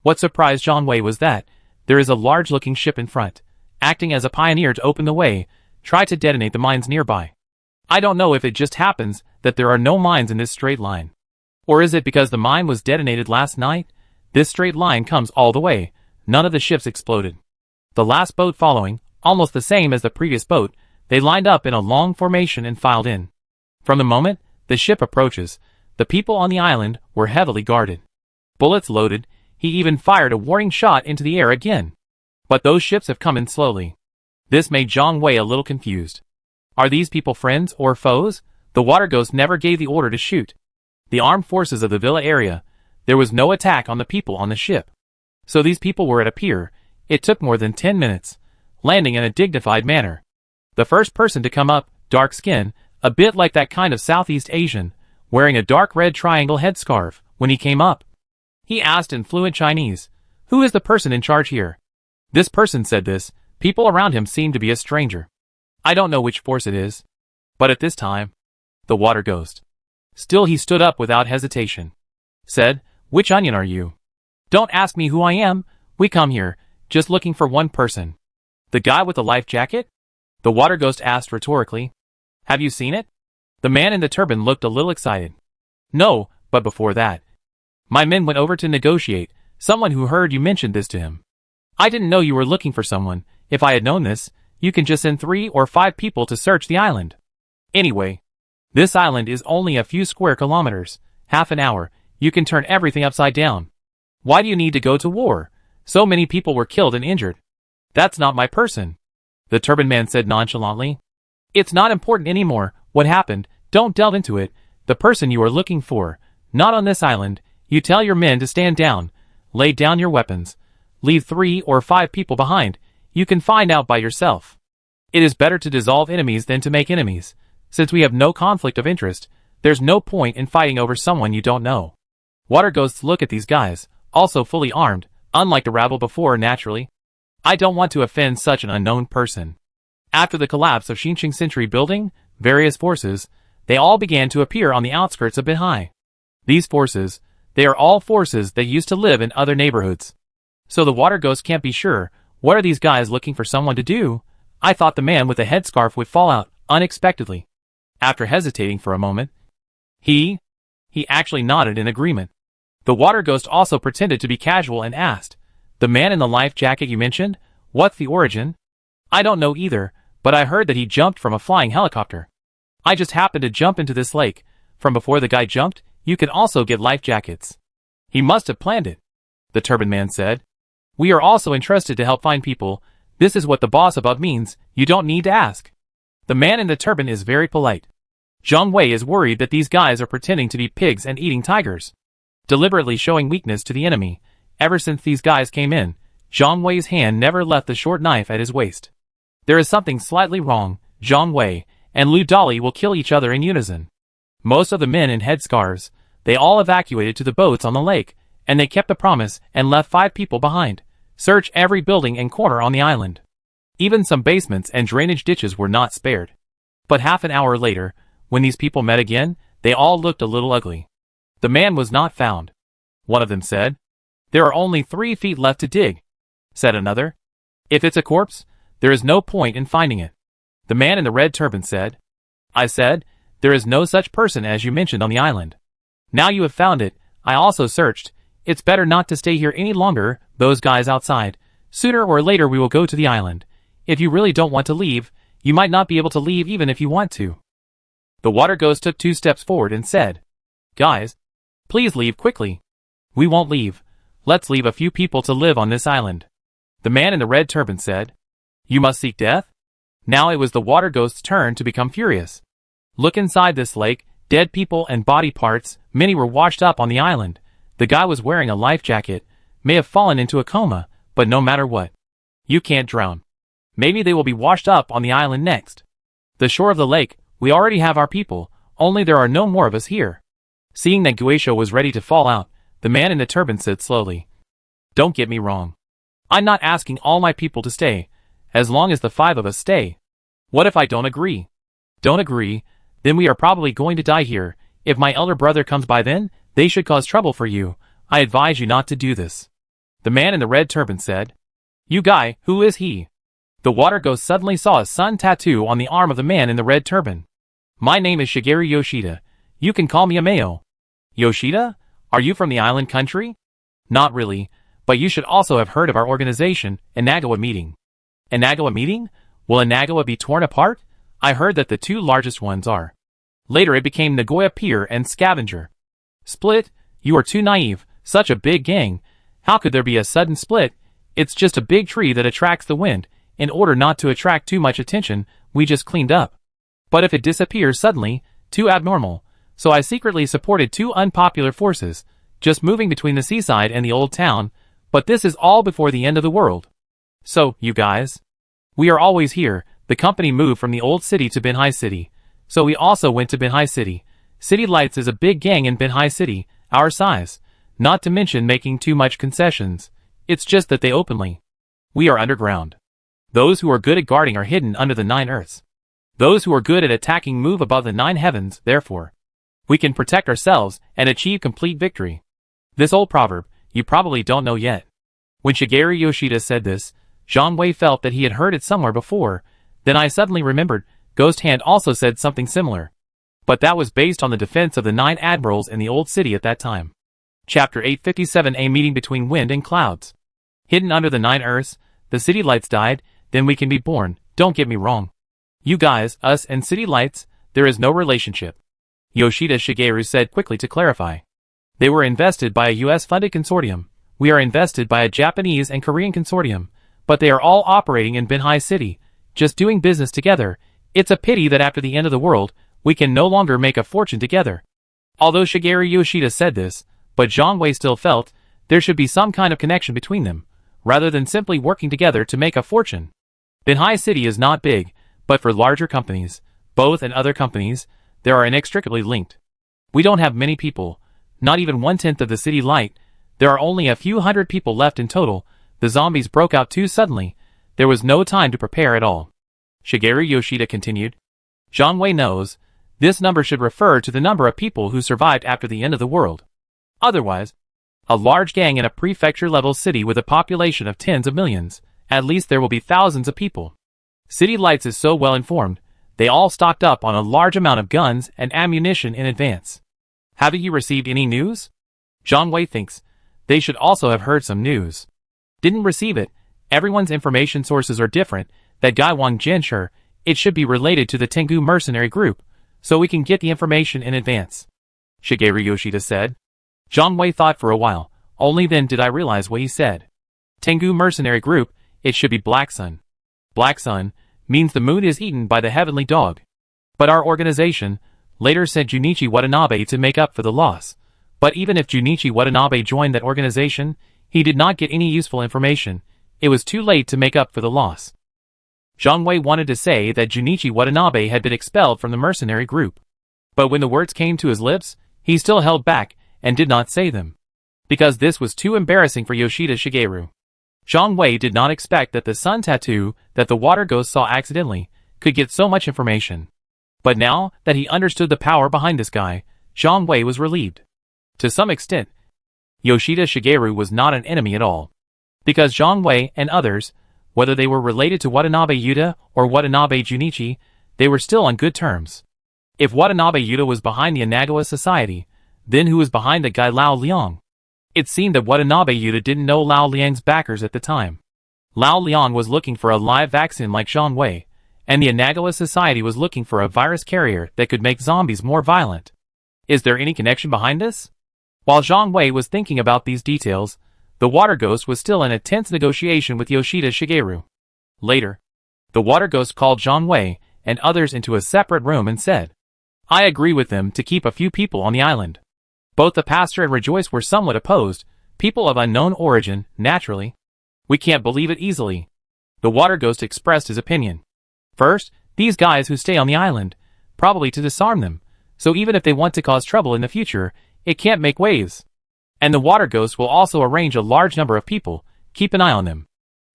What surprised Zhang Wei was that there is a large-looking ship in front, acting as a pioneer to open the way, try to detonate the mines nearby. I don't know if it just happens that there are no mines in this straight line. Or is it because the mine was detonated last night? This straight line comes all the way. None of the ships exploded. The last boat following, almost the same as the previous boat, they lined up in a long formation and filed in. From the moment the ship approaches, the people on the island were heavily guarded. Bullets loaded, he even fired a warning shot into the air again. But those ships have come in slowly. This made Zhang Wei a little confused. Are these people friends or foes? The Water Ghost never gave the order to shoot. The armed forces of the villa area, there was no attack on the people on the ship. So these people were at a pier. It took more than 10 minutes, landing in a dignified manner. The first person to come up, dark skin, a bit like that kind of Southeast Asian, wearing a dark red triangle headscarf. When he came up, he asked in fluent Chinese, "Who is the person in charge here?" This person said this. People around him seemed to be a stranger. I don't know which force it is. But at this time, the Water Ghost. Still he stood up without hesitation. Said, "Which onion are you? Don't ask me who I am. We come here, just looking for one person." "The guy with the life jacket?" The Water Ghost asked rhetorically. "Have you seen it?" The man in the turban looked a little excited. "No, but before that, my men went over to negotiate. Someone who heard you mentioned this to him. I didn't know you were looking for someone. If I had known this, you can just send 3 or 5 people to search the island. Anyway, this island is only a few square kilometers. Half an hour, you can turn everything upside down. Why do you need to go to war? So many people were killed and injured." "That's not my person," the turban man said nonchalantly. "It's not important anymore what happened. Don't delve into it. The person you are looking for, not on this island. You tell your men to stand down. Lay down your weapons. Leave 3 or 5 people behind. You can find out by yourself. It is better to dissolve enemies than to make enemies. Since we have no conflict of interest, there's no point in fighting over someone you don't know." Water Ghosts look at these guys, also fully armed, unlike the rabble before naturally. I don't want to offend such an unknown person. After the collapse of Xinqing Century Building, various forces, they all began to appear on the outskirts of Beihai. These forces, they are all forces that used to live in other neighborhoods. So the Water Ghost can't be sure, what are these guys looking for someone to do? I thought the man with the headscarf would fall out, unexpectedly. After hesitating for a moment, he actually nodded in agreement. The Water Ghost also pretended to be casual and asked, "The man in the life jacket you mentioned, what's the origin?" "I don't know either, but I heard that he jumped from a flying helicopter. I just happened to jump into this lake. From before the guy jumped, you can also get life jackets." "He must have planned it," the turban man said. "We are also interested to help find people. This is what the boss above means. You don't need to ask." The man in the turban is very polite. Zhang Wei is worried that these guys are pretending to be pigs and eating tigers, deliberately showing weakness to the enemy. Ever since these guys came in, Zhang Wei's hand never left the short knife at his waist. There is something slightly wrong. Zhang Wei and Lu Dali will kill each other in unison. Most of the men in headscarves, they all evacuated to the boats on the lake, and they kept the promise and left 5 people behind. Search every building and corner on the island. Even some basements and drainage ditches were not spared. But half an hour later, when these people met again, they all looked a little ugly. The man was not found. One of them said, "There are only 3 feet left to dig," said another. "If it's a corpse, there is no point in finding it." The man in the red turban said, "I said, there is no such person as you mentioned on the island. Now you have found it, I also searched. It's better not to stay here any longer, those guys outside. Sooner or later we will go to the island. If you really don't want to leave, you might not be able to leave even if you want to." The Water Ghost took 2 steps forward and said, "Guys, please leave quickly." "We won't leave. Let's leave a few people to live on this island." The man in the red turban said, "You must seek death?" Now it was the water ghost's turn to become furious. Look inside this lake, dead people and body parts, many were washed up on the island. The guy was wearing a life jacket, may have fallen into a coma, but no matter what, you can't drown. Maybe they will be washed up on the island next. The shore of the lake, we already have our people, only there are no more of us here. Seeing that Guisho was ready to fall out, the man in the turban said slowly, "Don't get me wrong. I'm not asking all my people to stay, as long as the 5 of us stay. What if I don't agree? Don't agree? Then we are probably going to die here. If my elder brother comes by then, they should cause trouble for you. I advise you not to do this." The man in the red turban said, "You guy, who is he?" The water ghost suddenly saw a sun tattoo on the arm of the man in the red turban. "My name is Shigeru Yoshida. You can call me Ameo." "Yoshida? Are you from the island country?" "Not really, but you should also have heard of our organization, Inagawa Meeting." "Inagawa Meeting? Will Inagawa be torn apart? I heard that the 2 largest ones are." Later it became Nagoya Pier and Scavenger. "Split? You are too naive, such a big gang. How could there be a sudden split? It's just a big tree that attracts the wind. In order not to attract too much attention, we just cleaned up. But if it disappears suddenly, too abnormal. So I secretly supported 2 unpopular forces, just moving between the seaside and the old town, but this is all before the end of the world. So, you guys, we are always here. The company moved from the old city to Binhai City, so we also went to Binhai City. City Lights is a big gang in Binhai City, our size, not to mention making too much concessions. It's just that they openly. We are underground. Those who are good at guarding are hidden under the 9 earths. Those who are good at attacking move above the 9 heavens, therefore. We can protect ourselves and achieve complete victory. This old proverb, you probably don't know yet. When Shigeru Yoshida said this, Zhang Wei felt that he had heard it somewhere before. Then I suddenly remembered, Ghost Hand also said something similar. But that was based on the defense of the 9 admirals in the old city at that time. Chapter 857, A Meeting Between Wind and Clouds. Hidden under the 9 earths, the City Lights died, then we can be born. Don't get me wrong. You guys, us and City Lights, there is no relationship. Yoshida Shigeru said quickly to clarify. They were invested by a US-funded consortium. We are invested by a Japanese and Korean consortium, but they are all operating in Binhai City, just doing business together. It's a pity that after the end of the world, we can no longer make a fortune together. Although Shigeru Yoshida said this, but Zhang Wei still felt there should be some kind of connection between them, rather than simply working together to make a fortune. Binhai City is not big, but for larger companies, both and other companies, they are inextricably linked. We don't have many people, not even 1/10 of the city light. There are only a few hundred people left in total. The zombies broke out too suddenly. There was no time to prepare at all. Shigeru Yoshida continued. Zhang Wei knows, this number should refer to the number of people who survived after the end of the world. Otherwise, a large gang in a prefecture-level city with a population of tens of millions, at least there will be thousands of people. City Lights is so well informed, they all stocked up on a large amount of guns and ammunition in advance. Haven't you received any news? Zhang Wei thinks, they should also have heard some news. Didn't receive it. Everyone's information sources are different. That guy Wang Jinsher, it should be related to the Tengu mercenary group, so we can get the information in advance. Shigeru Yoshida said. Zhang Wei thought for a while, only then did I realize what he said. Tengu mercenary group, it should be Black Sun. Black Sun means the moon is eaten by the heavenly dog. But our organization later sent Junichi Watanabe to make up for the loss. But even if Junichi Watanabe joined that organization, he did not get any useful information. It was too late to make up for the loss. Zhang Wei wanted to say that Junichi Watanabe had been expelled from the mercenary group. But when the words came to his lips, he still held back and did not say them. Because this was too embarrassing for Yoshida Shigeru. Zhang Wei did not expect that the sun tattoo that the water ghost saw accidentally could get so much information. But now that he understood the power behind this guy, Zhang Wei was relieved. To some extent, Yoshida Shigeru was not an enemy at all. Because Zhang Wei and others, whether they were related to Watanabe Yuta or Watanabe Junichi, they were still on good terms. If Watanabe Yuta was behind the Inagawa Society, then who was behind the guy Lao Liang? It seemed that Watanabe Yuta didn't know Lao Liang's backers at the time. Lao Liang was looking for a live vaccine like Zhang Wei, and the Inagawa Society was looking for a virus carrier that could make zombies more violent. Is there any connection behind this? While Zhang Wei was thinking about these details, the water ghost was still in a tense negotiation with Yoshida Shigeru. Later, The water ghost called Zhang Wei and others into a separate room and said, I agree with them to keep a few people on the island. Both the pastor and Rejoice were somewhat opposed, people of unknown origin, naturally. We can't believe it easily. The water ghost expressed his opinion. First, these guys who stay on the island, probably to disarm them, so even if they want to cause trouble in the future, it can't make waves. And the water ghost will also arrange a large number of people, keep an eye on them.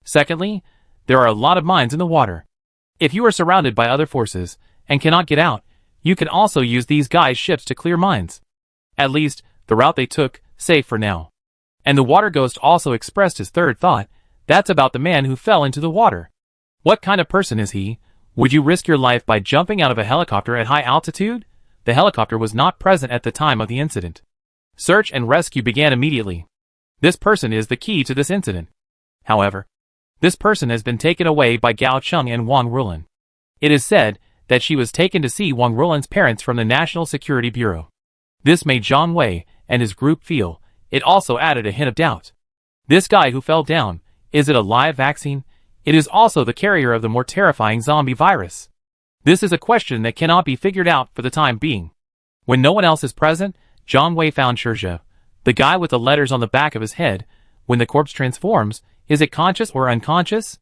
Secondly, there are a lot of mines in the water. If you are surrounded by other forces, and cannot get out, you can also use these guys' ships to clear mines. At least, the route they took, safe for now. And the water ghost also expressed his third thought, that's about the man who fell into the water. What kind of person is he? Would you risk your life by jumping out of a helicopter at high altitude? The helicopter was not present at the time of the incident. Search and rescue began immediately. This person is the key to this incident. However, this person has been taken away by Gao Cheng and Wang Rulan. It is said that she was taken to see Wang Rulan's parents from the National Security Bureau. This made Zhang Wei and his group feel. It also added a hint of doubt. This guy who fell down, is it a live vaccine? It is also the carrier of the more terrifying zombie virus. This is a question that cannot be figured out for the time being. When no one else is present, Zhang Wei found Shizhe, the guy with the letters on the back of his head. When the corpse transforms, is it conscious or unconscious?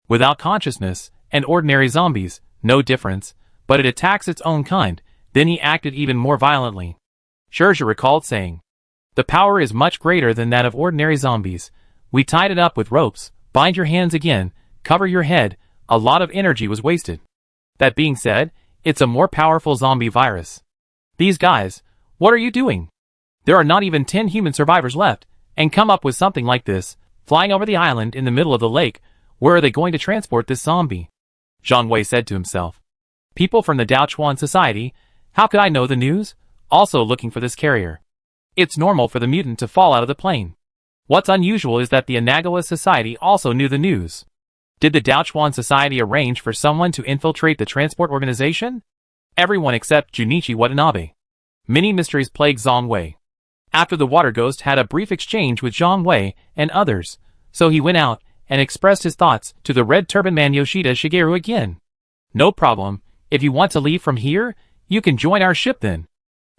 Without consciousness, and ordinary zombies, no difference, but it attacks its own kind. Then he acted even more violently. Shizhe recalled saying, the power is much greater than that of ordinary zombies. We tied it up with ropes, bind your hands again, cover your head, a lot of energy was wasted. That being said, it's a more powerful zombie virus. These guys, what are you doing? There are not even 10 human survivors left, and come up with something like this, flying over the island in the middle of the lake. Where are they going to transport this zombie? Zhang Wei said to himself. People from the Daochuan Society, how could I know the news? Also looking for this carrier. It's normal for the mutant to fall out of the plane. What's unusual is that the Inagawa Society also knew the news. Did the Daochuan Society arrange for someone to infiltrate the transport organization? Everyone except Junichi Watanabe. Many mysteries plague Zhang Wei. After the water ghost had a brief exchange with Zhang Wei and others, so he went out and expressed his thoughts to the red turban man Yoshida Shigeru again. No problem, if you want to leave from here, you can join our ship then.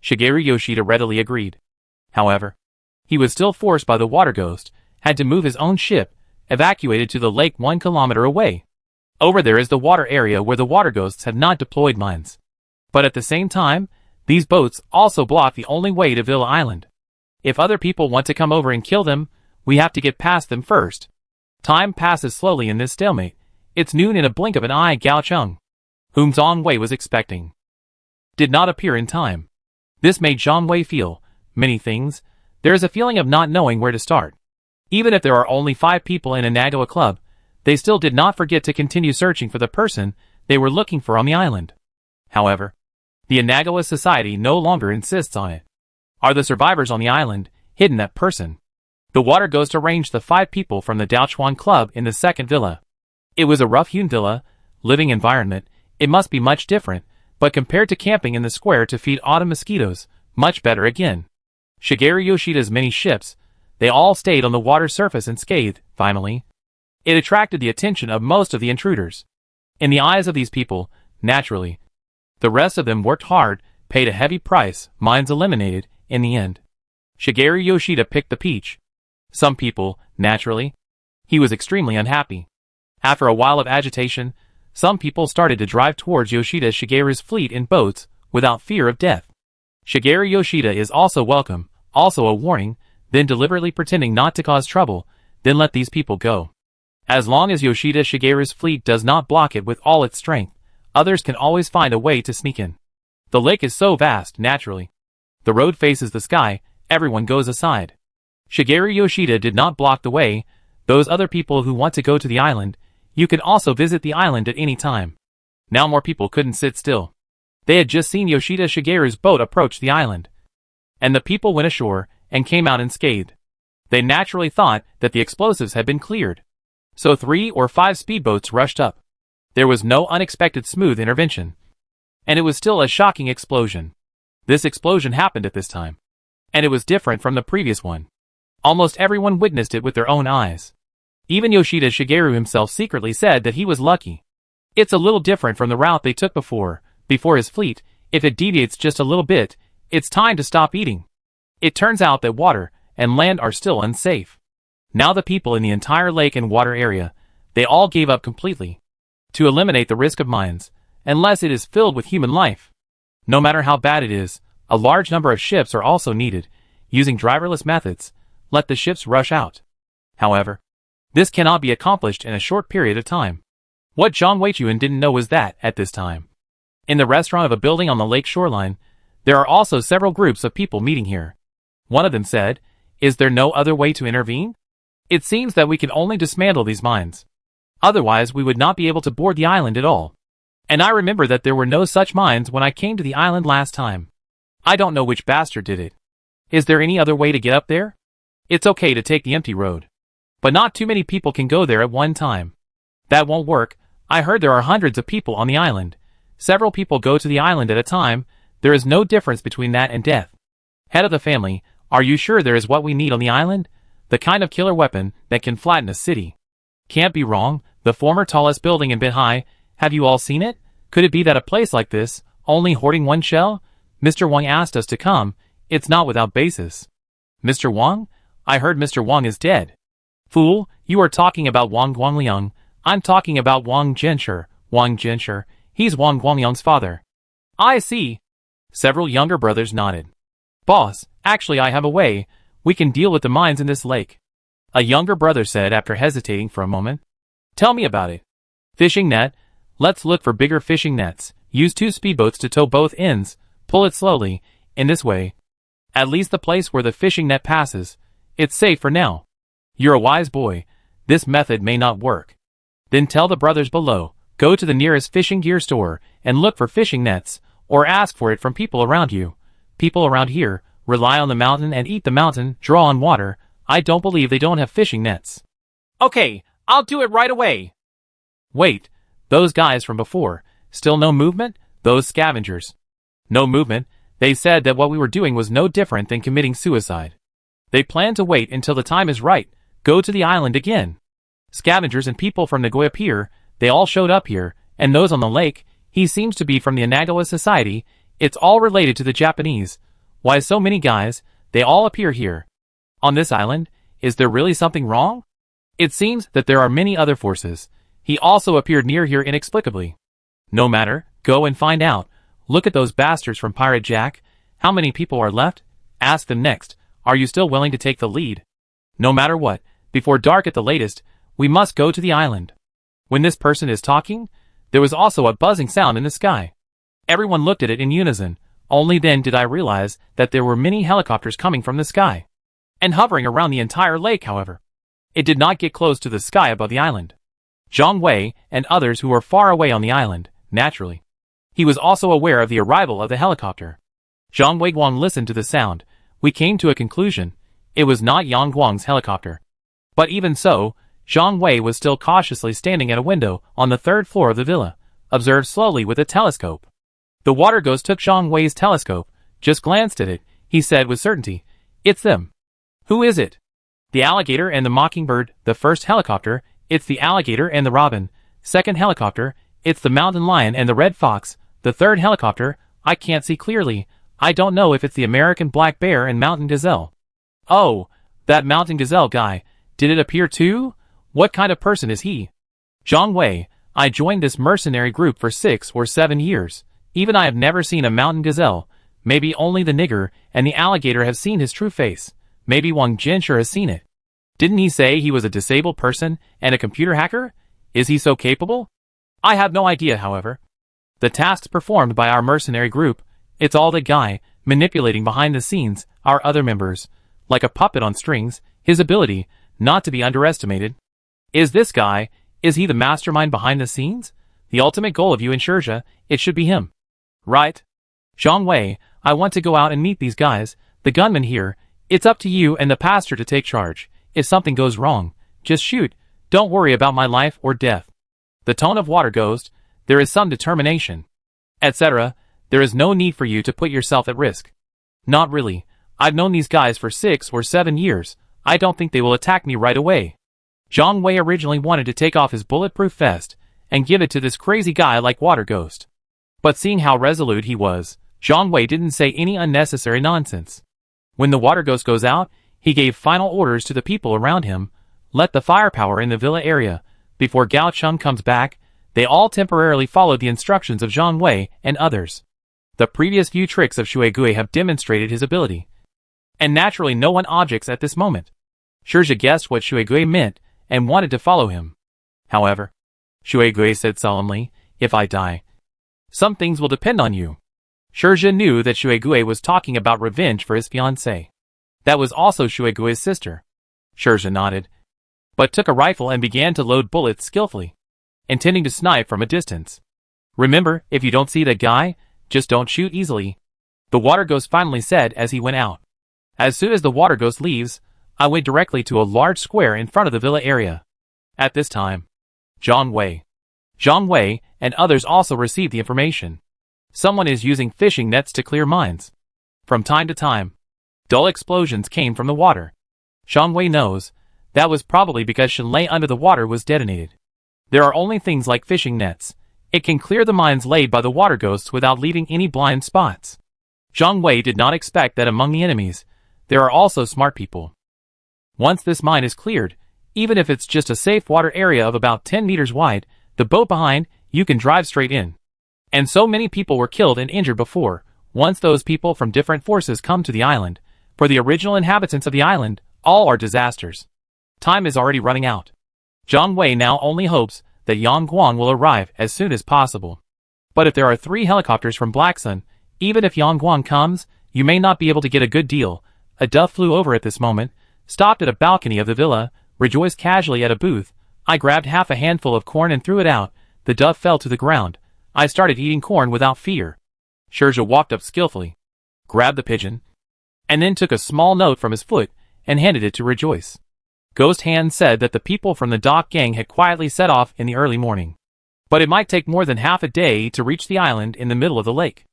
Shigeru Yoshida readily agreed. However, he was still forced by the water ghost, had to move his own ship, evacuated to the lake 1 kilometer away. Over there is the water area where the water ghosts have not deployed mines. But at the same time, these boats also block the only way to Villa Island. If other people want to come over and kill them, we have to get past them first. Time passes slowly in this stalemate. It's noon in a blink of an eye. Gao Cheng, whom Zhang Wei was expecting, did not appear in time. This made Zhang Wei feel many things. There is a feeling of not knowing where to start. Even if there are only 5 people in a Nagawa club, they still did not forget to continue searching for the person they were looking for on the island. However, the Inagawa Society no longer insists on it. Are the survivors on the island hidden that person? The water ghost arranged the 5 people from the Daochuan club in the second villa. It was a rough-hewn villa, living environment. It must be much different, but compared to camping in the square to feed autumn mosquitoes, much better again. Shigeru Yoshida's many ships, they all stayed on the water surface unscathed. Finally, it attracted the attention of most of the intruders. In the eyes of these people, naturally, the rest of them worked hard, paid a heavy price, mines eliminated, in the end. Shigeru Yoshida picked the peach. Some people, naturally, he was extremely unhappy. After a while of agitation, some people started to drive towards Yoshida Shigeru's fleet in boats, without fear of death. Shigeru Yoshida is also welcome, also a warning, then deliberately pretending not to cause trouble, then let these people go. As long as Yoshida Shigeru's fleet does not block it with all its strength, others can always find a way to sneak in. The lake is so vast, naturally. The road faces the sky, everyone goes aside. Shigeru Yoshida did not block the way. Those other people who want to go to the island, you can also visit the island at any time. Now more people couldn't sit still. They had just seen Yoshida Shigeru's boat approach the island. And the people went ashore, and came out unscathed. They naturally thought that the explosives had been cleared. So 3 or 5 speedboats rushed up. There was no unexpected smooth intervention. And it was still a shocking explosion. This explosion happened at this time. And it was different from the previous one. Almost everyone witnessed it with their own eyes. Even Yoshida Shigeru himself secretly said that he was lucky. It's a little different from the route they took before his fleet. If it deviates just a little bit, it's time to stop eating. It turns out that water and land are still unsafe. Now the people in the entire lake and water area, they all gave up completely. To eliminate the risk of mines, unless it is filled with human life. No matter how bad it is, a large number of ships are also needed, using driverless methods. Let the ships rush out. However, this cannot be accomplished in a short period of time. What Zhang Weiyuan didn't know was that, at this time, in the restaurant of a building on the lake shoreline, there are also several groups of people meeting here. One of them said, "Is there no other way to intervene? It seems that we can only dismantle these mines. Otherwise we would not be able to board the island at all. And I remember that there were no such mines when I came to the island last time. I don't know which bastard did it. Is there any other way to get up there? It's okay to take the empty road. But not too many people can go there at one time. That won't work. I heard there are hundreds of people on the island. Several people go to the island at a time. There is no difference between that and death. Head of the family, are you sure there is what we need on the island? The kind of killer weapon that can flatten a city. Can't be wrong. The former tallest building in Binhai. Have you all seen it? Could it be that a place like this, only hoarding one shell? Mr. Wang asked us to come. It's not without basis. Mr. Wang? I heard Mr. Wang is dead. Fool, you are talking about Wang Guangliang. I'm talking about Wang Jinsher. Wang Jinsher. He's Wang Guangliang's father. I see. Several younger brothers nodded. Boss, actually I have a way. We can deal with the mines in this lake. A younger brother said after hesitating for a moment. Tell me about it. Fishing net. Let's look for bigger fishing nets. Use 2 speedboats to tow both ends. Pull it slowly. In this way, at least the place where the fishing net passes, it's safe for now. You're a wise boy. This method may not work. Then tell the brothers below, go to the nearest fishing gear store and look for fishing nets, or ask for it from people around you. People around here rely on the mountain and eat the mountain, draw on water. I don't believe they don't have fishing nets. Okay, I'll do it right away. Wait, those guys from before, still no movement? Those scavengers. No movement. They said that what we were doing was no different than committing suicide. They plan to wait until the time is right, go to the island again. Scavengers and people from Nagoya Pier, they all showed up here, and those on the lake, he seems to be from the Anagawa Society. It's all related to the Japanese. Why so many guys, they all appear here. On this island, is there really something wrong? It seems that there are many other forces. He also appeared near here inexplicably. No matter, go and find out. Look at those bastards from Pirate Jack. How many people are left? Ask them next. Are you still willing to take the lead? No matter what, before dark at the latest, we must go to the island. When this person is talking, there was also a buzzing sound in the sky. Everyone looked at it in unison. Only then did I realize that there were many helicopters coming from the sky. And hovering around the entire lake, however. It did not get close to the sky above the island. Zhang Wei and others who were far away on the island, naturally. He was also aware of the arrival of the helicopter. Zhang Weiguang listened to the sound. We came to a conclusion. It was not Yang Guang's helicopter. But even so, Zhang Wei was still cautiously standing at a window on the 3rd floor of the villa, observed slowly with a telescope. The water ghost took Zhang Wei's telescope, just glanced at it. He said with certainty, "It's them." "Who is it?" "The alligator and the mockingbird." "The first helicopter, it's the alligator and the robin." "Second helicopter, it's the mountain lion and the red fox." "The third helicopter, I can't see clearly. I don't know if it's the American black bear and mountain gazelle." "Oh, that mountain gazelle guy. Did it appear too? What kind of person is he?" "Zhang Wei, I joined this mercenary group for 6 or 7 years. Even I have never seen a mountain gazelle. Maybe only the nigger and the alligator have seen his true face. Maybe Wang Jinsher has seen it. Didn't he say he was a disabled person and a computer hacker? Is he so capable? I have no idea, however. The tasks performed by our mercenary group, it's all that guy, manipulating behind the scenes, our other members. Like a puppet on strings, his ability, not to be underestimated. Is this guy, is he the mastermind behind the scenes? The ultimate goal of you in Shurja, it should be him. Right? Zhang Wei, I want to go out and meet these guys, the gunmen here. It's up to you and the pastor to take charge. If something goes wrong, just shoot. Don't worry about my life or death. The tone of Water Ghost, there is some determination. Etc. There is no need for you to put yourself at risk. Not really. I've known these guys for 6 or 7 years. I don't think they will attack me right away. Zhang Wei originally wanted to take off his bulletproof vest and give it to this crazy guy like Water Ghost. But seeing how resolute he was, Zhang Wei didn't say any unnecessary nonsense. When the Water Ghost goes out, he gave final orders to the people around him. Let the firepower in the villa area. Before Gao Cheng comes back, they all temporarily followed the instructions of Zhang Wei and others. The previous few tricks of Shui Gui have demonstrated his ability. And naturally no one objects at this moment. Shizhe guessed what Shui Gui meant and wanted to follow him. However, Shui Gui said solemnly, "If I die, some things will depend on you." Shizhe knew that Shui Gui was talking about revenge for his fiancée. That was also Shui Gui's sister. Shizhe nodded, but took a rifle and began to load bullets skillfully, intending to snipe from a distance. "Remember, if you don't see that guy, just don't shoot easily," the Water Ghost finally said as he went out. As soon as the Water Ghost leaves, I went directly to a large square in front of the villa area. At this time, Zhang Wei and others also received the information. Someone is using fishing nets to clear mines. From time to time, dull explosions came from the water. Zhang Wei knows that was probably because Shenlei under the water was detonated. There are only things like fishing nets. It can clear the mines laid by the Water Ghosts without leaving any blind spots. Zhang Wei did not expect that among the enemies, there are also smart people. Once this mine is cleared, even if it's just a safe water area of about 10 meters wide, the boat behind, you can drive straight in. And so many people were killed and injured before. Once those people from different forces come to the island, for the original inhabitants of the island, all are disasters. Time is already running out. Zhang Wei now only hopes that Yang Guang will arrive as soon as possible. But if there are 3 helicopters from Black Sun, even if Yang Guang comes, you may not be able to get a good deal. A dove flew over at this moment, stopped at a balcony of the villa, rejoiced casually at a booth. I grabbed half a handful of corn and threw it out. The dove fell to the ground. I started eating corn without fear. Shizhe walked up skillfully, grabbed the pigeon, and then took a small note from his foot and handed it to Rejoice. Ghost Hand said that the people from the dock gang had quietly set off in the early morning. But it might take more than half a day to reach the island in the middle of the lake.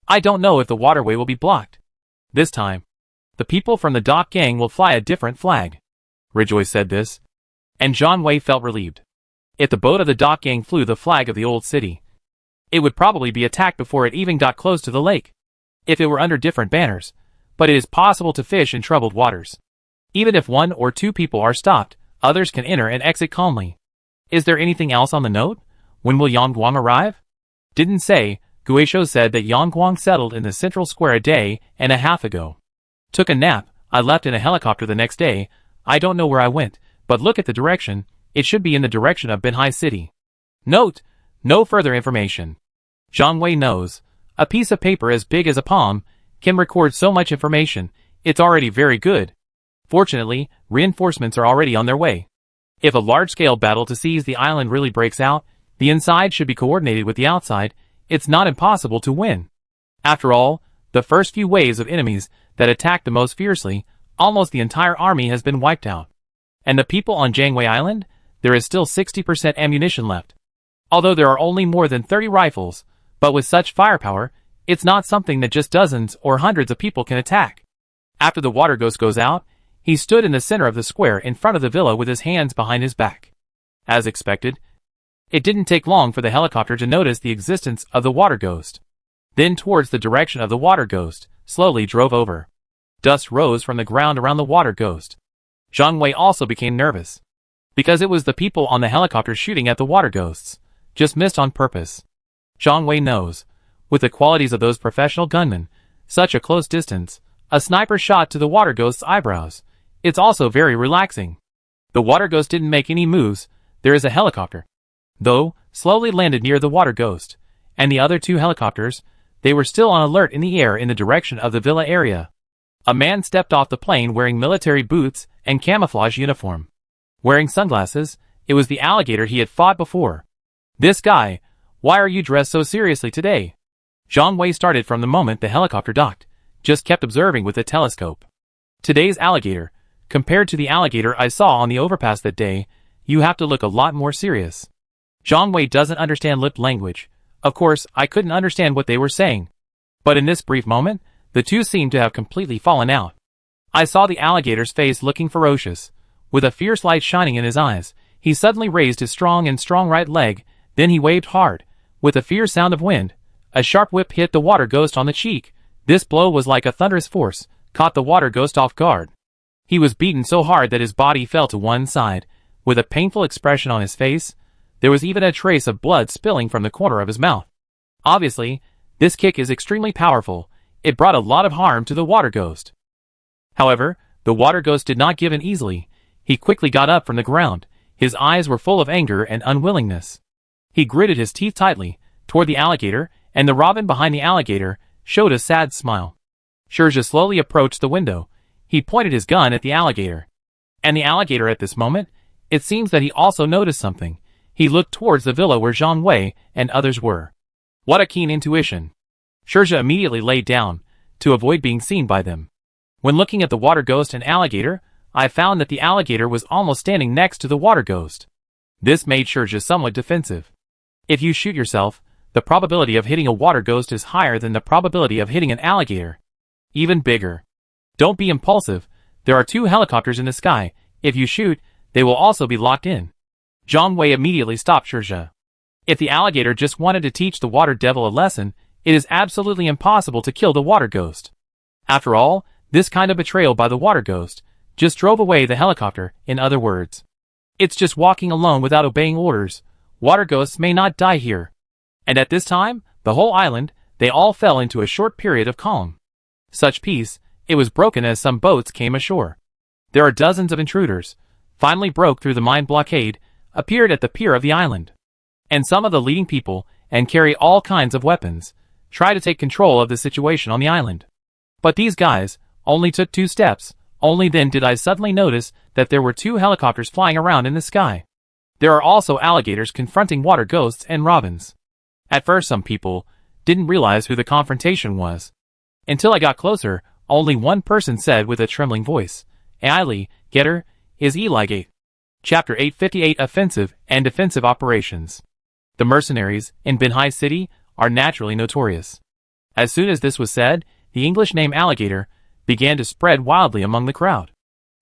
I don't know if the waterway will be blocked. This time, the people from the dock gang will fly a different flag. Rejoice said this, and Zhang Wei felt relieved. If the boat of the dock gang flew the flag of the old city, it would probably be attacked before it even got close to the lake. If it were under different banners, but it is possible to fish in troubled waters. Even if 1 or 2 people are stopped, others can enter and exit calmly. Is there anything else on the note? When will Yang Guang arrive? Didn't say. Guisho said that Yang Guang settled in the central square a day and a half ago. Took a nap. I left in a helicopter the next day. I don't know where I went, but look at the direction. It should be in the direction of Binhai City. Note: no further information. Zhang Wei knows. A piece of paper as big as a palm can record so much information. It's already very good. Fortunately, reinforcements are already on their way. If a large-scale battle to seize the island really breaks out, the inside should be coordinated with the outside. It's not impossible to win. After all, the first few waves of enemies that attacked the most fiercely, almost the entire army has been wiped out. And the people on Jangwei Island, there is still 60% ammunition left. Although there are only more than 30 rifles, but with such firepower, it's not something that just dozens or hundreds of people can attack. After the Water Ghost goes out, he stood in the center of the square in front of the villa with his hands behind his back. As expected, it didn't take long for the helicopter to notice the existence of the Water Ghost. Then towards the direction of the Water Ghost, slowly drove over. Dust rose from the ground around the Water Ghost. Zhang Wei also became nervous, because it was the people on the helicopter shooting at the Water Ghosts, just missed on purpose. Zhang Wei knows, with the qualities of those professional gunmen, such a close distance, a sniper shot to the Water Ghost's eyebrows. It's also very relaxing. The Water Ghost didn't make any moves. There is a helicopter, though, slowly landed near the Water Ghost, and the other 2 helicopters, they were still on alert in the air in the direction of the villa area. A man stepped off the plane wearing military boots and camouflage uniform. Wearing sunglasses, it was the alligator he had fought before. This guy, why are you dressed so seriously today? Zhang Wei started from the moment the helicopter docked, just kept observing with the telescope. Today's alligator, compared to the alligator I saw on the overpass that day, you have to look a lot more serious. Zhang Wei doesn't understand lip language. Of course, I couldn't understand what they were saying. But in this brief moment, the 2 seemed to have completely fallen out. I saw the alligator's face looking ferocious. With a fierce light shining in his eyes, he suddenly raised his strong right leg, Then he waved hard. With a fierce sound of wind, a sharp whip hit the water ghost on the cheek. This blow was like a thunderous force, caught the water ghost off guard. He was beaten so hard that his body fell to one side, with a painful expression on his face. There was even a trace of blood spilling from the corner of his mouth. Obviously, this kick is extremely powerful. It brought a lot of harm to the water ghost. However, the water ghost did not give in easily. He quickly got up from the ground. His eyes were full of anger and unwillingness. He gritted his teeth tightly toward the alligator, and the robin behind the alligator showed a sad smile. Shurja slowly approached the window. He pointed his gun at the alligator. And the alligator at this moment, it seems that he also noticed something. He looked towards the villa where Zhang Wei and others were. What a keen intuition! Shurja immediately laid down, to avoid being seen by them. When looking at the water ghost and alligator, I found that the alligator was almost standing next to the water ghost. This made Shurja somewhat defensive. If you shoot yourself, the probability of hitting a water ghost is higher than the probability of hitting an alligator. Even bigger. Don't be impulsive. There are 2 helicopters in the sky. If you shoot, they will also be locked in. Zhang Wei immediately stopped Shurja. If the alligator just wanted to teach the water devil a lesson, it is absolutely impossible to kill the water ghost. After all, this kind of betrayal by the water ghost just drove away the helicopter, in other words. It's just walking alone without obeying orders. Water ghosts may not die here. And at this time, the whole island, they all fell into a short period of calm. Such peace, it was broken as some boats came ashore. There are dozens of intruders, finally broke through the mine blockade, appeared at the pier of the island. And some of the leading people, and carry all kinds of weapons, try to take control of the situation on the island. But these guys only took 2 steps. Only then did I suddenly notice that there were 2 helicopters flying around in the sky. There are also alligators confronting water ghosts and robins. At first some people didn't realize who the confrontation was. Until I got closer, only one person said with a trembling voice, "Ailey, get her, is Eligate." Chapter 858 Offensive and Defensive Operations. The mercenaries in Binhai City are naturally notorious. As soon as this was said, the English name alligator began to spread wildly among the crowd.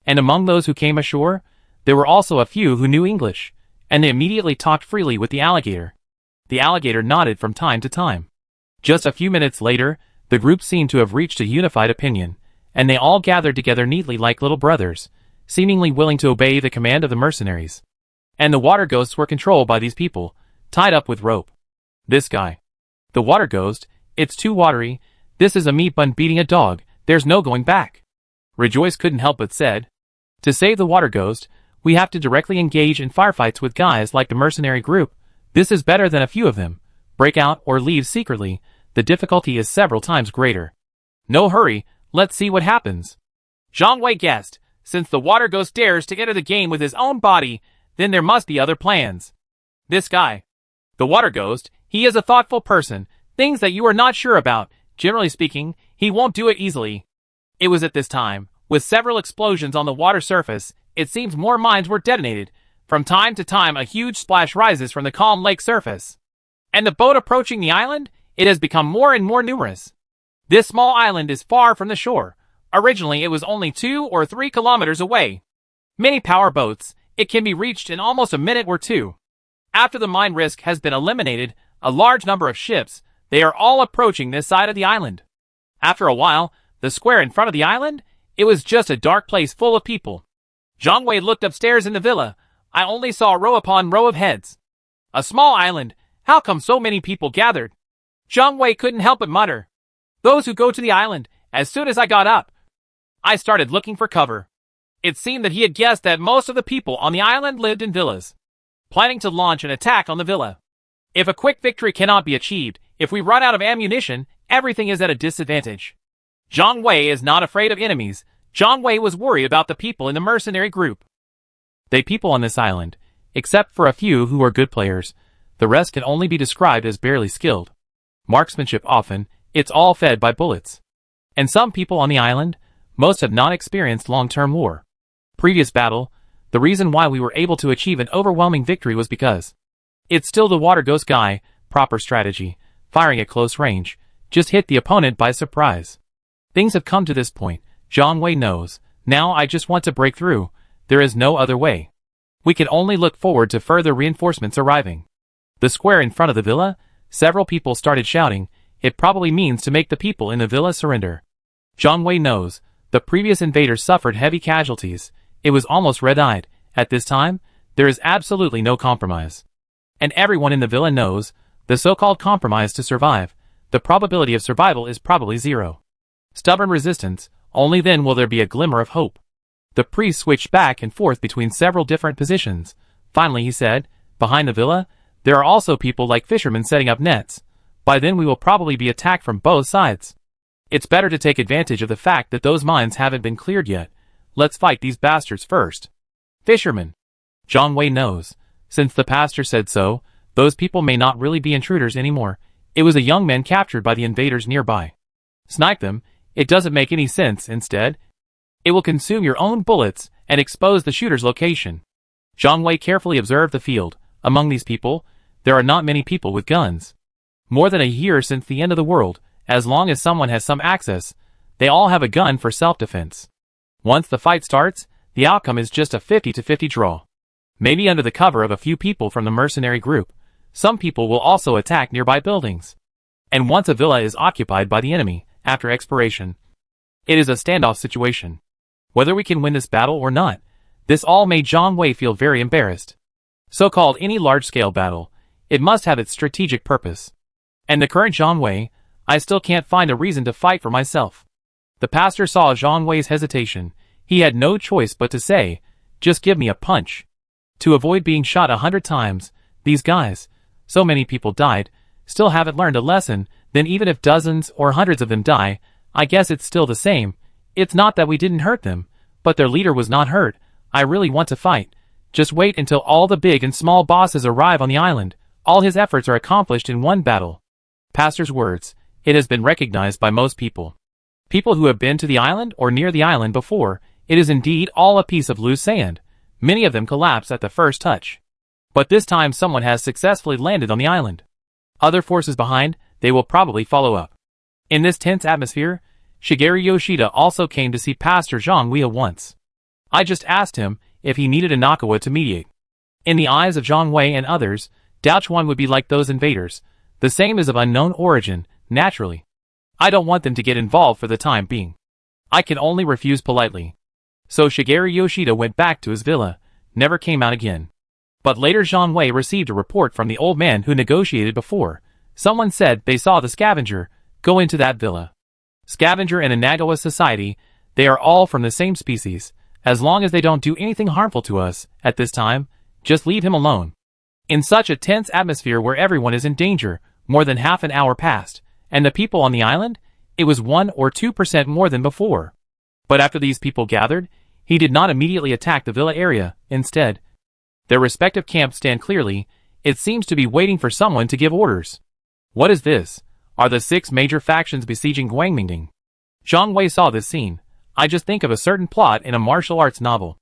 And among those who came ashore, there were also a few who knew English, and they immediately talked freely with the alligator. The alligator nodded from time to time. Just a few minutes later, the group seemed to have reached a unified opinion, and they all gathered together neatly like little brothers, seemingly willing to obey the command of the mercenaries. And the water ghosts were controlled by these people, tied up with rope. This guy. The water ghost, it's too watery, this is a meat bun beating a dog, there's no going back. Rejoice couldn't help but said. To save the water ghost, we have to directly engage in firefights with guys like the mercenary group. This is better than a few of them. Break out or leave secretly, the difficulty is several times greater. No hurry, let's see what happens. Zhang Wei guessed, since the water ghost dares to enter the game with his own body, then there must be other plans. This guy. The water ghost, he is a thoughtful person, things that you are not sure about. Generally speaking, he won't do it easily. It was at this time, with several explosions on the water surface, it seems more mines were detonated. From time to time a huge splash rises from the calm lake surface. And the boat approaching the island, it has become more and more numerous. This small island is far from the shore. Originally it was only 2 or 3 kilometers away. Many power boats, it can be reached in almost a minute or 2. After the mine risk has been eliminated, a large number of ships, they are all approaching this side of the island. After a while, the square in front of the island, it was just a dark place full of people. Zhang Wei looked upstairs in the villa. I only saw row upon row of heads. A small island, how come so many people gathered? Zhang Wei couldn't help but mutter. Those who go to the island, as soon as I got up, I started looking for cover. It seemed that he had guessed that most of the people on the island lived in villas, planning to launch an attack on the villa. If a quick victory cannot be achieved, if we run out of ammunition, everything is at a disadvantage. Zhang Wei is not afraid of enemies. Zhang Wei was worried about the people in the mercenary group. They people on this island, except for a few who are good players, the rest can only be described as barely skilled. Marksmanship often, it's all fed by bullets. And some people on the island, most have not experienced long-term war. Previous battle, the reason why we were able to achieve an overwhelming victory was because it's still the water ghost guy, proper strategy, firing at close range, just hit the opponent by surprise. Things have come to this point, Zhang Wei knows, now I just want to break through, there is no other way. We can only look forward to further reinforcements arriving. The square in front of the villa? Several people started shouting. It probably means to make the people in the villa surrender. Zhang Wei knows. The previous invaders suffered heavy casualties. It was almost red-eyed. At this time, there is absolutely no compromise. And everyone in the villa knows, the so-called compromise to survive, the probability of survival is probably 0. Stubborn resistance, only then will there be a glimmer of hope. The priest switched back and forth between several different positions. Finally he said, behind the villa, there are also people like fishermen setting up nets. By then we will probably be attacked from both sides. It's better to take advantage of the fact that those mines haven't been cleared yet. Let's fight these bastards first. Fishermen. Zhang Wei knows. Since the pastor said so, those people may not really be intruders anymore. It was a young man captured by the invaders nearby. Snipe them. It doesn't make any sense. Instead, it will consume your own bullets and expose the shooter's location. Zhang Wei carefully observed the field. Among these people, there are not many people with guns. More than a year since the end of the world, as long as someone has some access, they all have a gun for self-defense. Once the fight starts, the outcome is just a 50-50 draw. Maybe under the cover of a few people from the mercenary group, some people will also attack nearby buildings. And once a villa is occupied by the enemy, after expiration, it is a standoff situation. Whether we can win this battle or not, this all made Zhang Wei feel very embarrassed. So-called any large-scale battle, it must have its strategic purpose. And the current Zhang Wei, I still can't find a reason to fight for myself. The pastor saw Zhang Wei's hesitation. He had no choice but to say, just give me a punch. To avoid being shot 100 times, these guys, so many people died, still haven't learned a lesson. Then even if dozens or hundreds of them die, I guess it's still the same. It's not that we didn't hurt them, but their leader was not hurt. I really want to fight. Just wait until all the big and small bosses arrive on the island. All his efforts are accomplished in one battle. Pastor's words. It has been recognized by most people. People who have been to the island or near the island before, it is indeed all a piece of loose sand. Many of them collapse at the first touch. But this time someone has successfully landed on the island. Other forces behind, they will probably follow up. In this tense atmosphere, Shigeru Yoshida also came to see Pastor Zhang Wei once. I just asked him if he needed a Nakawa to mediate. In the eyes of Zhang Wei and others, Daochuan would be like those invaders, the same as of unknown origin, naturally. I don't want them to get involved for the time being. I can only refuse politely. So Shigeru Yoshida went back to his villa, never came out again. But later Zhang Wei received a report from the old man who negotiated before. Someone said they saw the scavenger go into that villa. Scavenger and Inagawa society, they are all from the same species. As long as they don't do anything harmful to us, at this time, just leave him alone. In such a tense atmosphere where everyone is in danger, more than half an hour passed, and the people on the island, it was 1 or 2% more than before. But after these people gathered, he did not immediately attack the villa area. Instead, their respective camps stand clearly. It seems to be waiting for someone to give orders. What is this? Are the 6 major factions besieging Guangmingding? Zhang Wei saw this scene. I just think of a certain plot in a martial arts novel.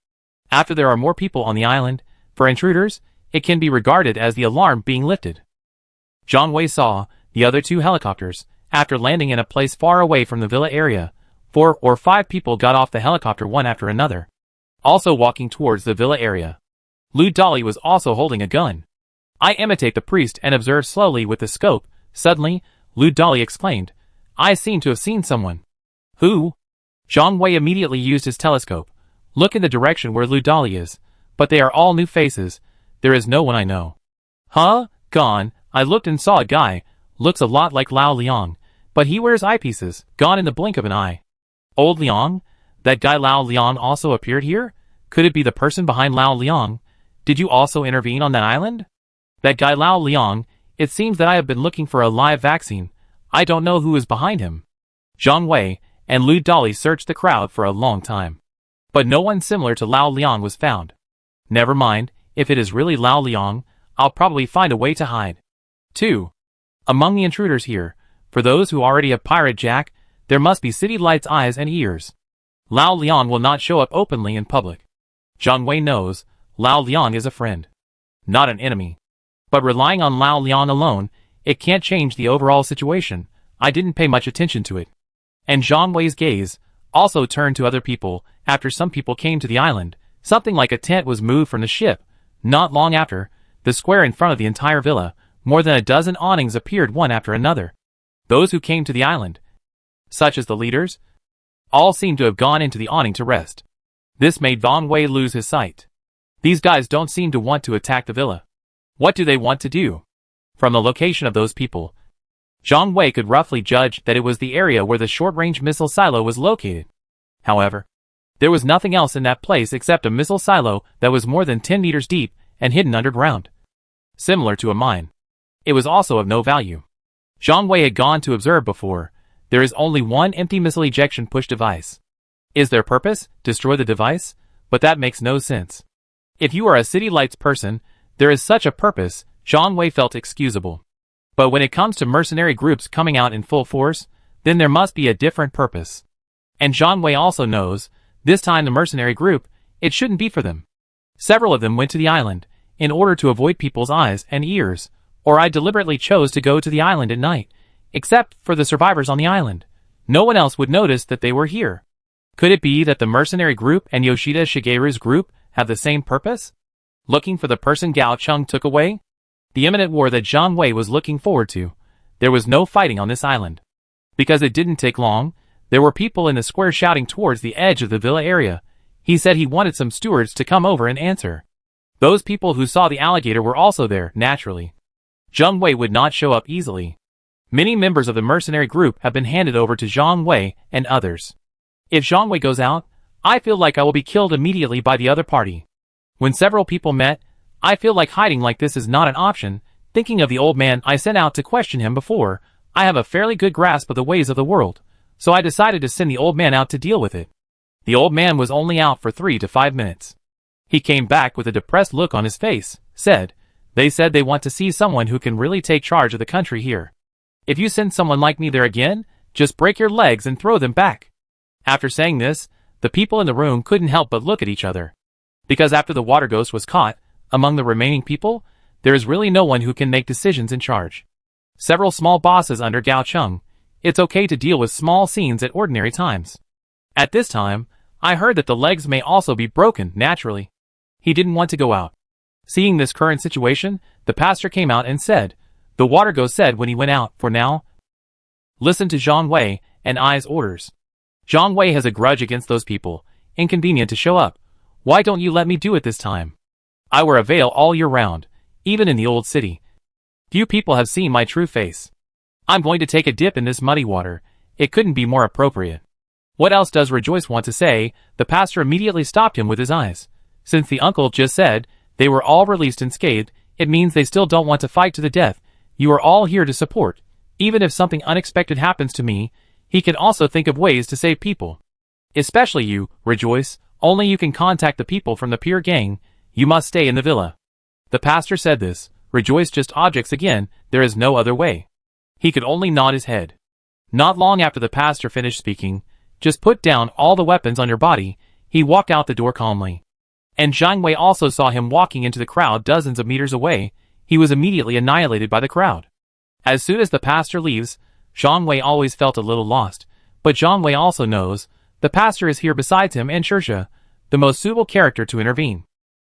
After there are more people on the island, for intruders, it can be regarded as the alarm being lifted. Zhang Wei saw the other 2 helicopters. After landing in a place far away from the villa area, 4 or 5 people got off the helicopter one after another, also walking towards the villa area. Lu Dali was also holding a gun. I imitate the priest and observe slowly with the scope. Suddenly, Lu Dali exclaimed, I seem to have seen someone. Who? Zhang Wei immediately used his telescope. Look in the direction where Lu Dali is. But they are all new faces. There is no one I know. Huh? Gone. I looked and saw a guy. Looks a lot like Lao Liang. But he wears eyepieces. Gone in the blink of an eye. Old Liang? That guy Lao Liang also appeared here? Could it be the person behind Lao Liang? Did you also intervene on that island? That guy Lao Liang, it seems that I have been looking for a live vaccine. I don't know who is behind him. Zhang Wei and Lu Dali searched the crowd for a long time. But no one similar to Lao Liang was found. Never mind, if it is really Lao Liang, I'll probably find a way to hide. 2. Among the intruders here, for those who already have Pirate Jack, there must be City Light's eyes and ears. Lao Liang will not show up openly in public. Zhang Wei knows Lao Liang is a friend, not an enemy. But relying on Lao Liang alone, it can't change the overall situation. I didn't pay much attention to it. And Zhang Wei's gaze also turned to other people. After some people came to the island, something like a tent was moved from the ship. Not long after, the square in front of the entire villa, more than a dozen awnings appeared one after another. Those who came to the island, such as the leaders, all seemed to have gone into the awning to rest. This made Zhang Wei lose his sight. These guys don't seem to want to attack the villa. What do they want to do? From the location of those people, Zhang Wei could roughly judge that it was the area where the short-range missile silo was located. However, there was nothing else in that place except a missile silo that was more than 10 meters deep and hidden underground. Similar to a mine. It was also of no value. Zhang Wei had gone to observe before. There is only one empty missile ejection push device. Is their purpose? Destroy the device? But that makes no sense. If you are a city lights person, there is such a purpose. Zhang Wei felt excusable. But when it comes to mercenary groups coming out in full force, then there must be a different purpose. And Zhang Wei also knows, this time the mercenary group, it shouldn't be for them. Several of them went to the island, in order to avoid people's eyes and ears, or I deliberately chose to go to the island at night, except for the survivors on the island. No one else would notice that they were here. Could it be that the mercenary group and Yoshida Shigeru's group have the same purpose? Looking for the person Gao Cheng took away? The imminent war that Zhang Wei was looking forward to. There was no fighting on this island. Because it didn't take long, there were people in the square shouting towards the edge of the villa area. He said he wanted some stewards to come over and answer. Those people who saw the alligator were also there, naturally. Zhang Wei would not show up easily. Many members of the mercenary group have been handed over to Zhang Wei and others. If Zhang Wei goes out, I feel like I will be killed immediately by the other party. When several people met, I feel like hiding like this is not an option. Thinking of the old man I sent out to question him before, I have a fairly good grasp of the ways of the world, so I decided to send the old man out to deal with it. The old man was only out for 3 to 5 minutes. He came back with a depressed look on his face, said, "They said they want to see someone who can really take charge of the country here. If you send someone like me there again, just break your legs and throw them back." After saying this, the people in the room couldn't help but look at each other. Because after the water ghost was caught, among the remaining people, there is really no one who can make decisions in charge. Several small bosses under Gao Cheng. It's okay to deal with small scenes at ordinary times. At this time, I heard that the legs may also be broken, naturally. He didn't want to go out. Seeing this current situation, the pastor came out and said, the water ghost said when he went out, for now, listen to Zhang Wei and I's orders. Zhang Wei has a grudge against those people, inconvenient to show up. Why don't you let me do it this time? I wear a veil all year round, even in the old city. Few people have seen my true face. I'm going to take a dip in this muddy water. It couldn't be more appropriate. What else does Rejoice want to say? The pastor immediately stopped him with his eyes. Since the uncle just said they were all released unscathed, it means they still don't want to fight to the death. You are all here to support. Even if something unexpected happens to me, he can also think of ways to save people. Especially you, Rejoice. Only you can contact the people from the Pier Gang. You must stay in the villa. The pastor said this. Rejoice just objects again. There is no other way. He could only nod his head. Not long after the pastor finished speaking, just put down all the weapons on your body. He walked out the door calmly. And Zhang Wei also saw him walking into the crowd dozens of meters away. He was immediately annihilated by the crowd. As soon as the pastor leaves, Zhang Wei always felt a little lost, but Zhang Wei also knows the pastor is here besides him and Shirsha, the most suitable character to intervene.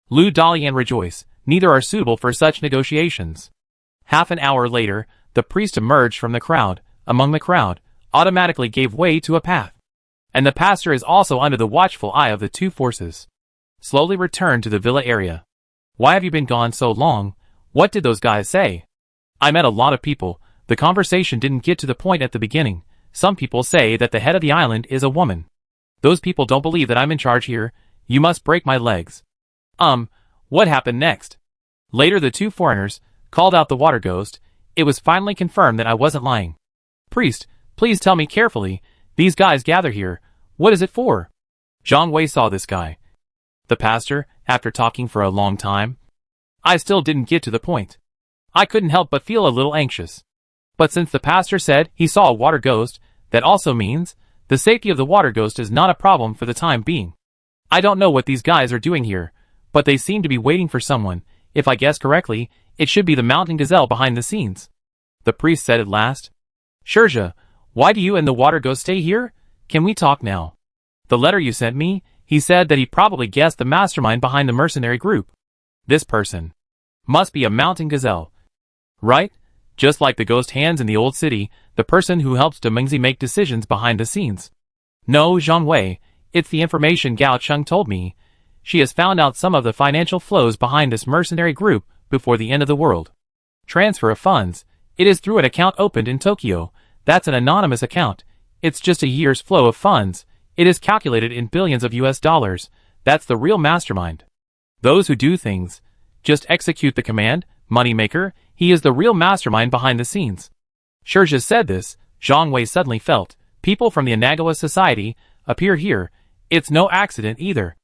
Lu Dali and Rejoice, neither are suitable for such negotiations. Half an hour later, the priest emerged from the crowd, among the crowd, automatically gave way to a path. And the pastor is also under the watchful eye of the two forces. Slowly returned to the villa area. Why have you been gone so long? What did those guys say? I met a lot of people. The conversation didn't get to the point at the beginning. Some people say that the head of the island is a woman. Those people don't believe that I'm in charge here. You must break my legs. What happened next? Later the two foreigners called out the water ghost. It was finally confirmed that I wasn't lying. Priest, please tell me carefully. These guys gather here. What is it for? Zhang Wei saw this guy. The pastor, after talking for a long time. I still didn't get to the point. I couldn't help but feel a little anxious. But since the pastor said he saw a water ghost, that also means the safety of the water ghost is not a problem for the time being. I don't know what these guys are doing here, but they seem to be waiting for someone. If I guess correctly, it should be the mountain gazelle behind the scenes. The priest said at last. Shirsha, why do you and the water ghost stay here? Can we talk now? The letter you sent me, he said that he probably guessed the mastermind behind the mercenary group. This person must be a mountain gazelle. Right? Just like the ghost hands in the old city, the person who helps Demengzi make decisions behind the scenes. No, Zhang Wei, it's the information Gao Cheng told me. She has found out some of the financial flows behind this mercenary group before the end of the world. Transfer of funds. It is through an account opened in Tokyo. That's an anonymous account. It's just a year's flow of funds. It is calculated in billions of US dollars. That's the real mastermind. Those who do things just execute the command, moneymaker. He is the real mastermind behind the scenes. Shirja said this. Zhang Wei suddenly felt people from the Anagawa society appear here. It's no accident either.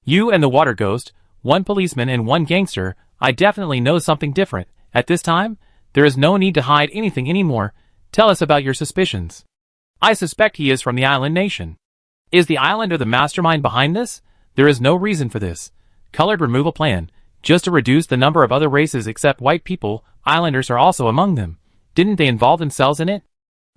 You and the water ghost, one policeman and one gangster. I definitely know something different. At this time, there is no need to hide anything anymore. Tell us about your suspicions. I suspect he is from the island nation. Is the islander the mastermind behind this? There is no reason for this colored removal plan, just to reduce the number of other races except white people. Islanders are also among them. Didn't they involve themselves in it?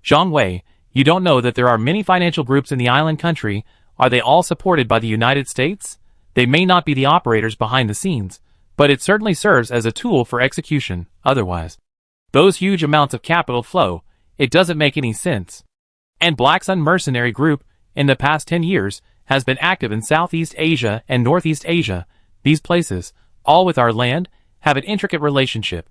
Zhang Wei, you don't know that there are many financial groups in the island country. Are they all supported by the United States? They may not be the operators behind the scenes, but it certainly serves as a tool for execution. Otherwise, those huge amounts of capital flow, it doesn't make any sense. And Black Sun Mercenary Group, in the past 10 years, has been active in Southeast Asia and Northeast Asia. These places, all with our land, have an intricate relationship.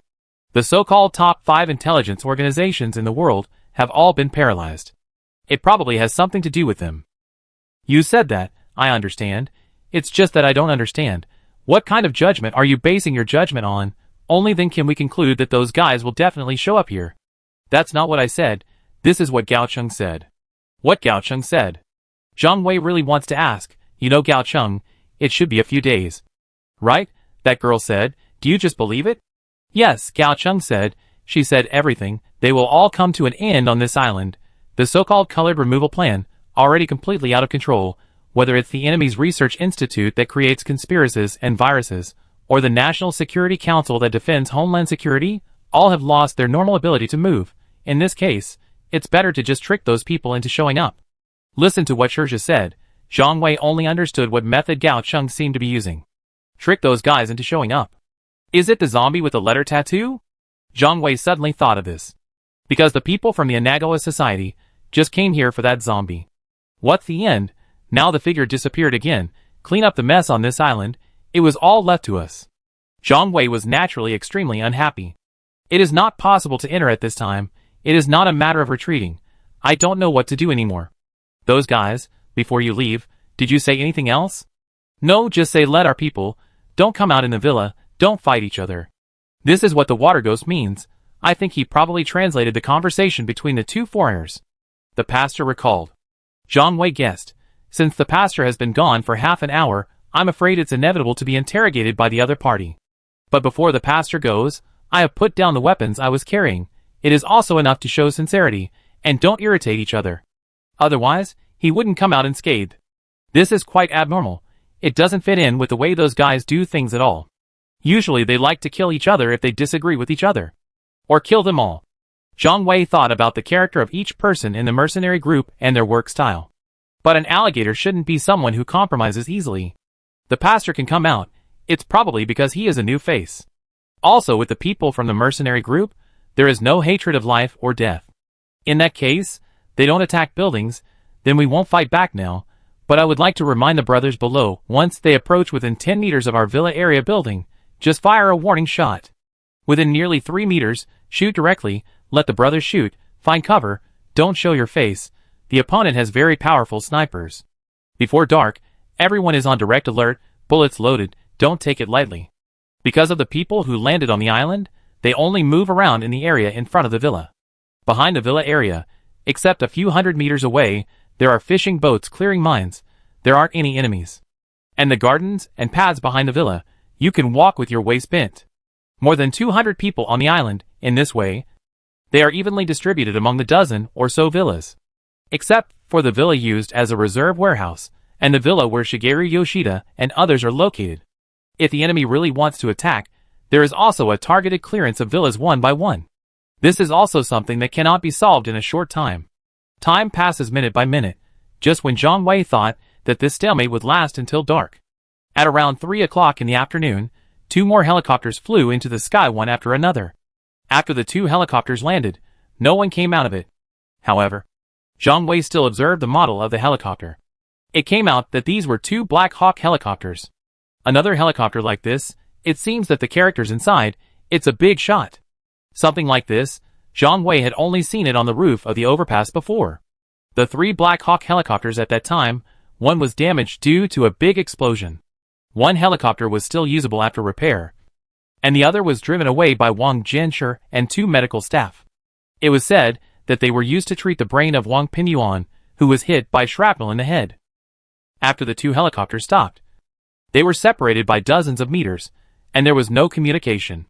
The so-called top 5 intelligence organizations in the world have all been paralyzed. It probably has something to do with them. You said that, I understand. It's just that I don't understand. What kind of judgment are you basing your judgment on? Only then can we conclude that those guys will definitely show up here. That's not what I said. This is what Gao Cheng said. What Gao Cheng said? Zhang Wei really wants to ask. You know Gao Cheng, it should be a few days. Right? That girl said. Do you just believe it? Yes, Gao Cheng said. She said everything. They will all come to an end on this island. The so-called colored removal plan, already completely out of control, whether it's the enemy's research institute that creates conspiracies and viruses, or the National Security Council that defends homeland security, all have lost their normal ability to move. In this case, it's better to just trick those people into showing up. Listen to what Shirja said. Zhang Wei only understood what method Gao Cheng seemed to be using. Trick those guys into showing up. Is it the zombie with the letter tattoo? Zhang Wei suddenly thought of this. Because the people from the Anagawa society just came here for that zombie. What's the end? Now the figure disappeared again. Clean up the mess on this island. It was all left to us. Zhang Wei was naturally extremely unhappy. It is not possible to enter at this time. It is not a matter of retreating. I don't know what to do anymore. Those guys, before you leave, did you say anything else? No, just say let our people. Don't come out in the villa. Don't fight each other. This is what the water ghost means. I think he probably translated the conversation between the two foreigners. The pastor recalled. Zhang Wei guessed. Since the pastor has been gone for half an hour, I'm afraid it's inevitable to be interrogated by the other party. But before the pastor goes, I have put down the weapons I was carrying. It is also enough to show sincerity, and don't irritate each other. Otherwise, he wouldn't come out unscathed. This is quite abnormal. It doesn't fit in with the way those guys do things at all. Usually they like to kill each other if they disagree with each other. Or kill them all. Zhang Wei thought about the character of each person in the mercenary group and their work style. But an alligator shouldn't be someone who compromises easily. The pastor can come out. It's probably because he is a new face. Also, with the people from the mercenary group, there is no hatred of life or death. In that case, they don't attack buildings, then we won't fight back now. But I would like to remind the brothers below, once they approach within 10 meters of our villa area building, just fire a warning shot. Within nearly 3 meters, shoot directly, let the brothers shoot, find cover, don't show your face. The opponent has very powerful snipers. Before dark, everyone is on direct alert, bullets loaded, don't take it lightly. Because of the people who landed on the island, they only move around in the area in front of the villa. Behind the villa area, except a few hundred meters away, there are fishing boats clearing mines. There aren't any enemies. And the gardens and paths behind the villa, you can walk with your waist bent. More than 200 people on the island, in this way. They are evenly distributed among the dozen or so villas. Except for the villa used as a reserve warehouse, and the villa where Shigeru Yoshida and others are located. If the enemy really wants to attack, there is also a targeted clearance of villas one by one. This is also something that cannot be solved in a short time. Time passes minute by minute, just when Zhang Wei thought that this stalemate would last until dark. At around 3 o'clock in the afternoon, 2 more helicopters flew into the sky one after another. After the two helicopters landed, no one came out of it. However, Zhang Wei still observed the model of the helicopter. It came out that these were two Black Hawk helicopters. Another helicopter like this, it seems that the characters inside, it's a big shot. Something like this, Zhang Wei had only seen it on the roof of the overpass before. The three Black Hawk helicopters at that time, one was damaged due to a big explosion. One helicopter was still usable after repair, and the other was driven away by Wang Jianshi and two medical staff. It was said that they were used to treat the brain of Wang Pinyuan, who was hit by shrapnel in the head. After the two helicopters stopped, they were separated by dozens of meters, and there was no communication.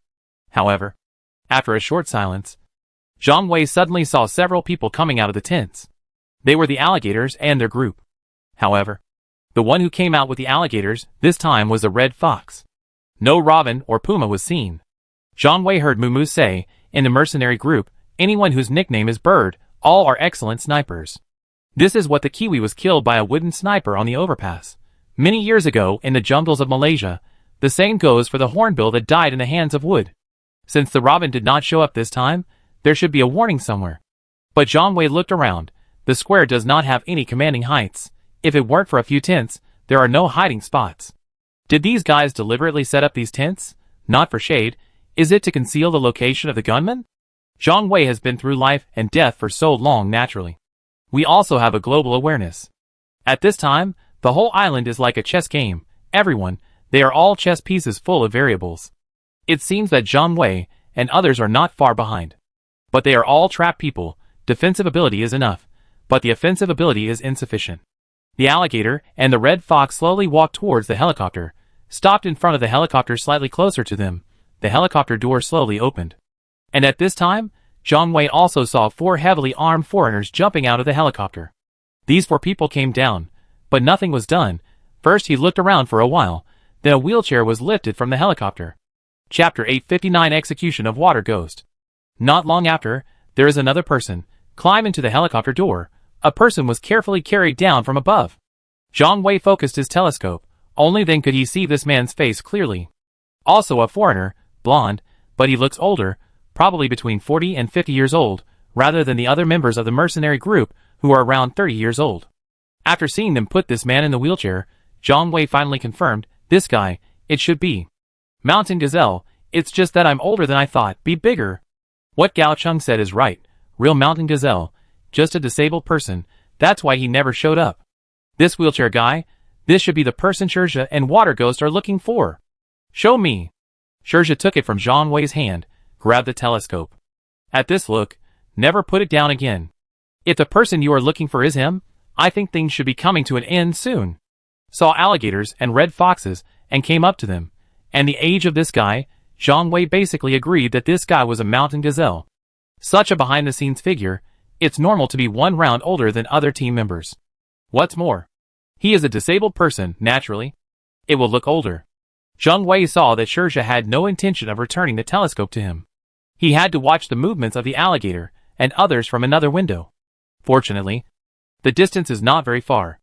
However, after a short silence, Zhang Wei suddenly saw several people coming out of the tents. They were the alligators and their group. However, the one who came out with the alligators this time was a red fox. No robin or puma was seen. Zhang Wei heard Mumu say, in the mercenary group, anyone whose nickname is Bird, all are excellent snipers. This is what the Kiwi was killed by a wooden sniper on the overpass. Many years ago in the jungles of Malaysia, the same goes for the hornbill that died in the hands of wood. Since the robin did not show up this time, there should be a warning somewhere. But Zhang Wei looked around. The square does not have any commanding heights. If it weren't for a few tents, there are no hiding spots. Did these guys deliberately set up these tents? Not for shade. Is it to conceal the location of the gunman? Zhang Wei has been through life and death for so long naturally. We also have a global awareness. At this time, the whole island is like a chess game. Everyone, they are all chess pieces full of variables. It seems that Zhang Wei and others are not far behind. But they are all trapped people. Defensive ability is enough, but the offensive ability is insufficient. The alligator and the red fox slowly walked towards the helicopter, stopped in front of the helicopter slightly closer to them. The helicopter door slowly opened. And at this time, Zhang Wei also saw 4 heavily armed foreigners jumping out of the helicopter. These 4 people came down, but nothing was done. First he looked around for a while, then a wheelchair was lifted from the helicopter. Chapter 859 Execution of Water Ghost. Not long after, there is another person, climb into the helicopter door. A person was carefully carried down from above. Zhang Wei focused his telescope, only then could he see this man's face clearly. Also a foreigner, blonde, but he looks older, probably between 40 and 50 years old, rather than the other members of the mercenary group, who are around 30 years old. After seeing them put this man in the wheelchair, Zhang Wei finally confirmed, this guy, it should be Mountain Gazelle. It's just that I'm older than I thought, be bigger. What Gao Cheng said is right, real Mountain Gazelle, just a disabled person, that's why he never showed up. This wheelchair guy, this should be the person Shirja and Water Ghost are looking for. Show me. Shirja took it from Zhang Wei's hand, grabbed the telescope. At this look, never put it down again. If the person you are looking for is him, I think things should be coming to an end soon. Saw alligators and red foxes and came up to them. And the age of this guy, Zhang Wei basically agreed that this guy was a mountain gazelle. Such a behind-the-scenes figure, it's normal to be 1 round older than other team members. What's more, he is a disabled person, naturally. It will look older. Zhang Wei saw that Shirja had no intention of returning the telescope to him. He had to watch the movements of the alligator and others from another window. Fortunately, the distance is not very far.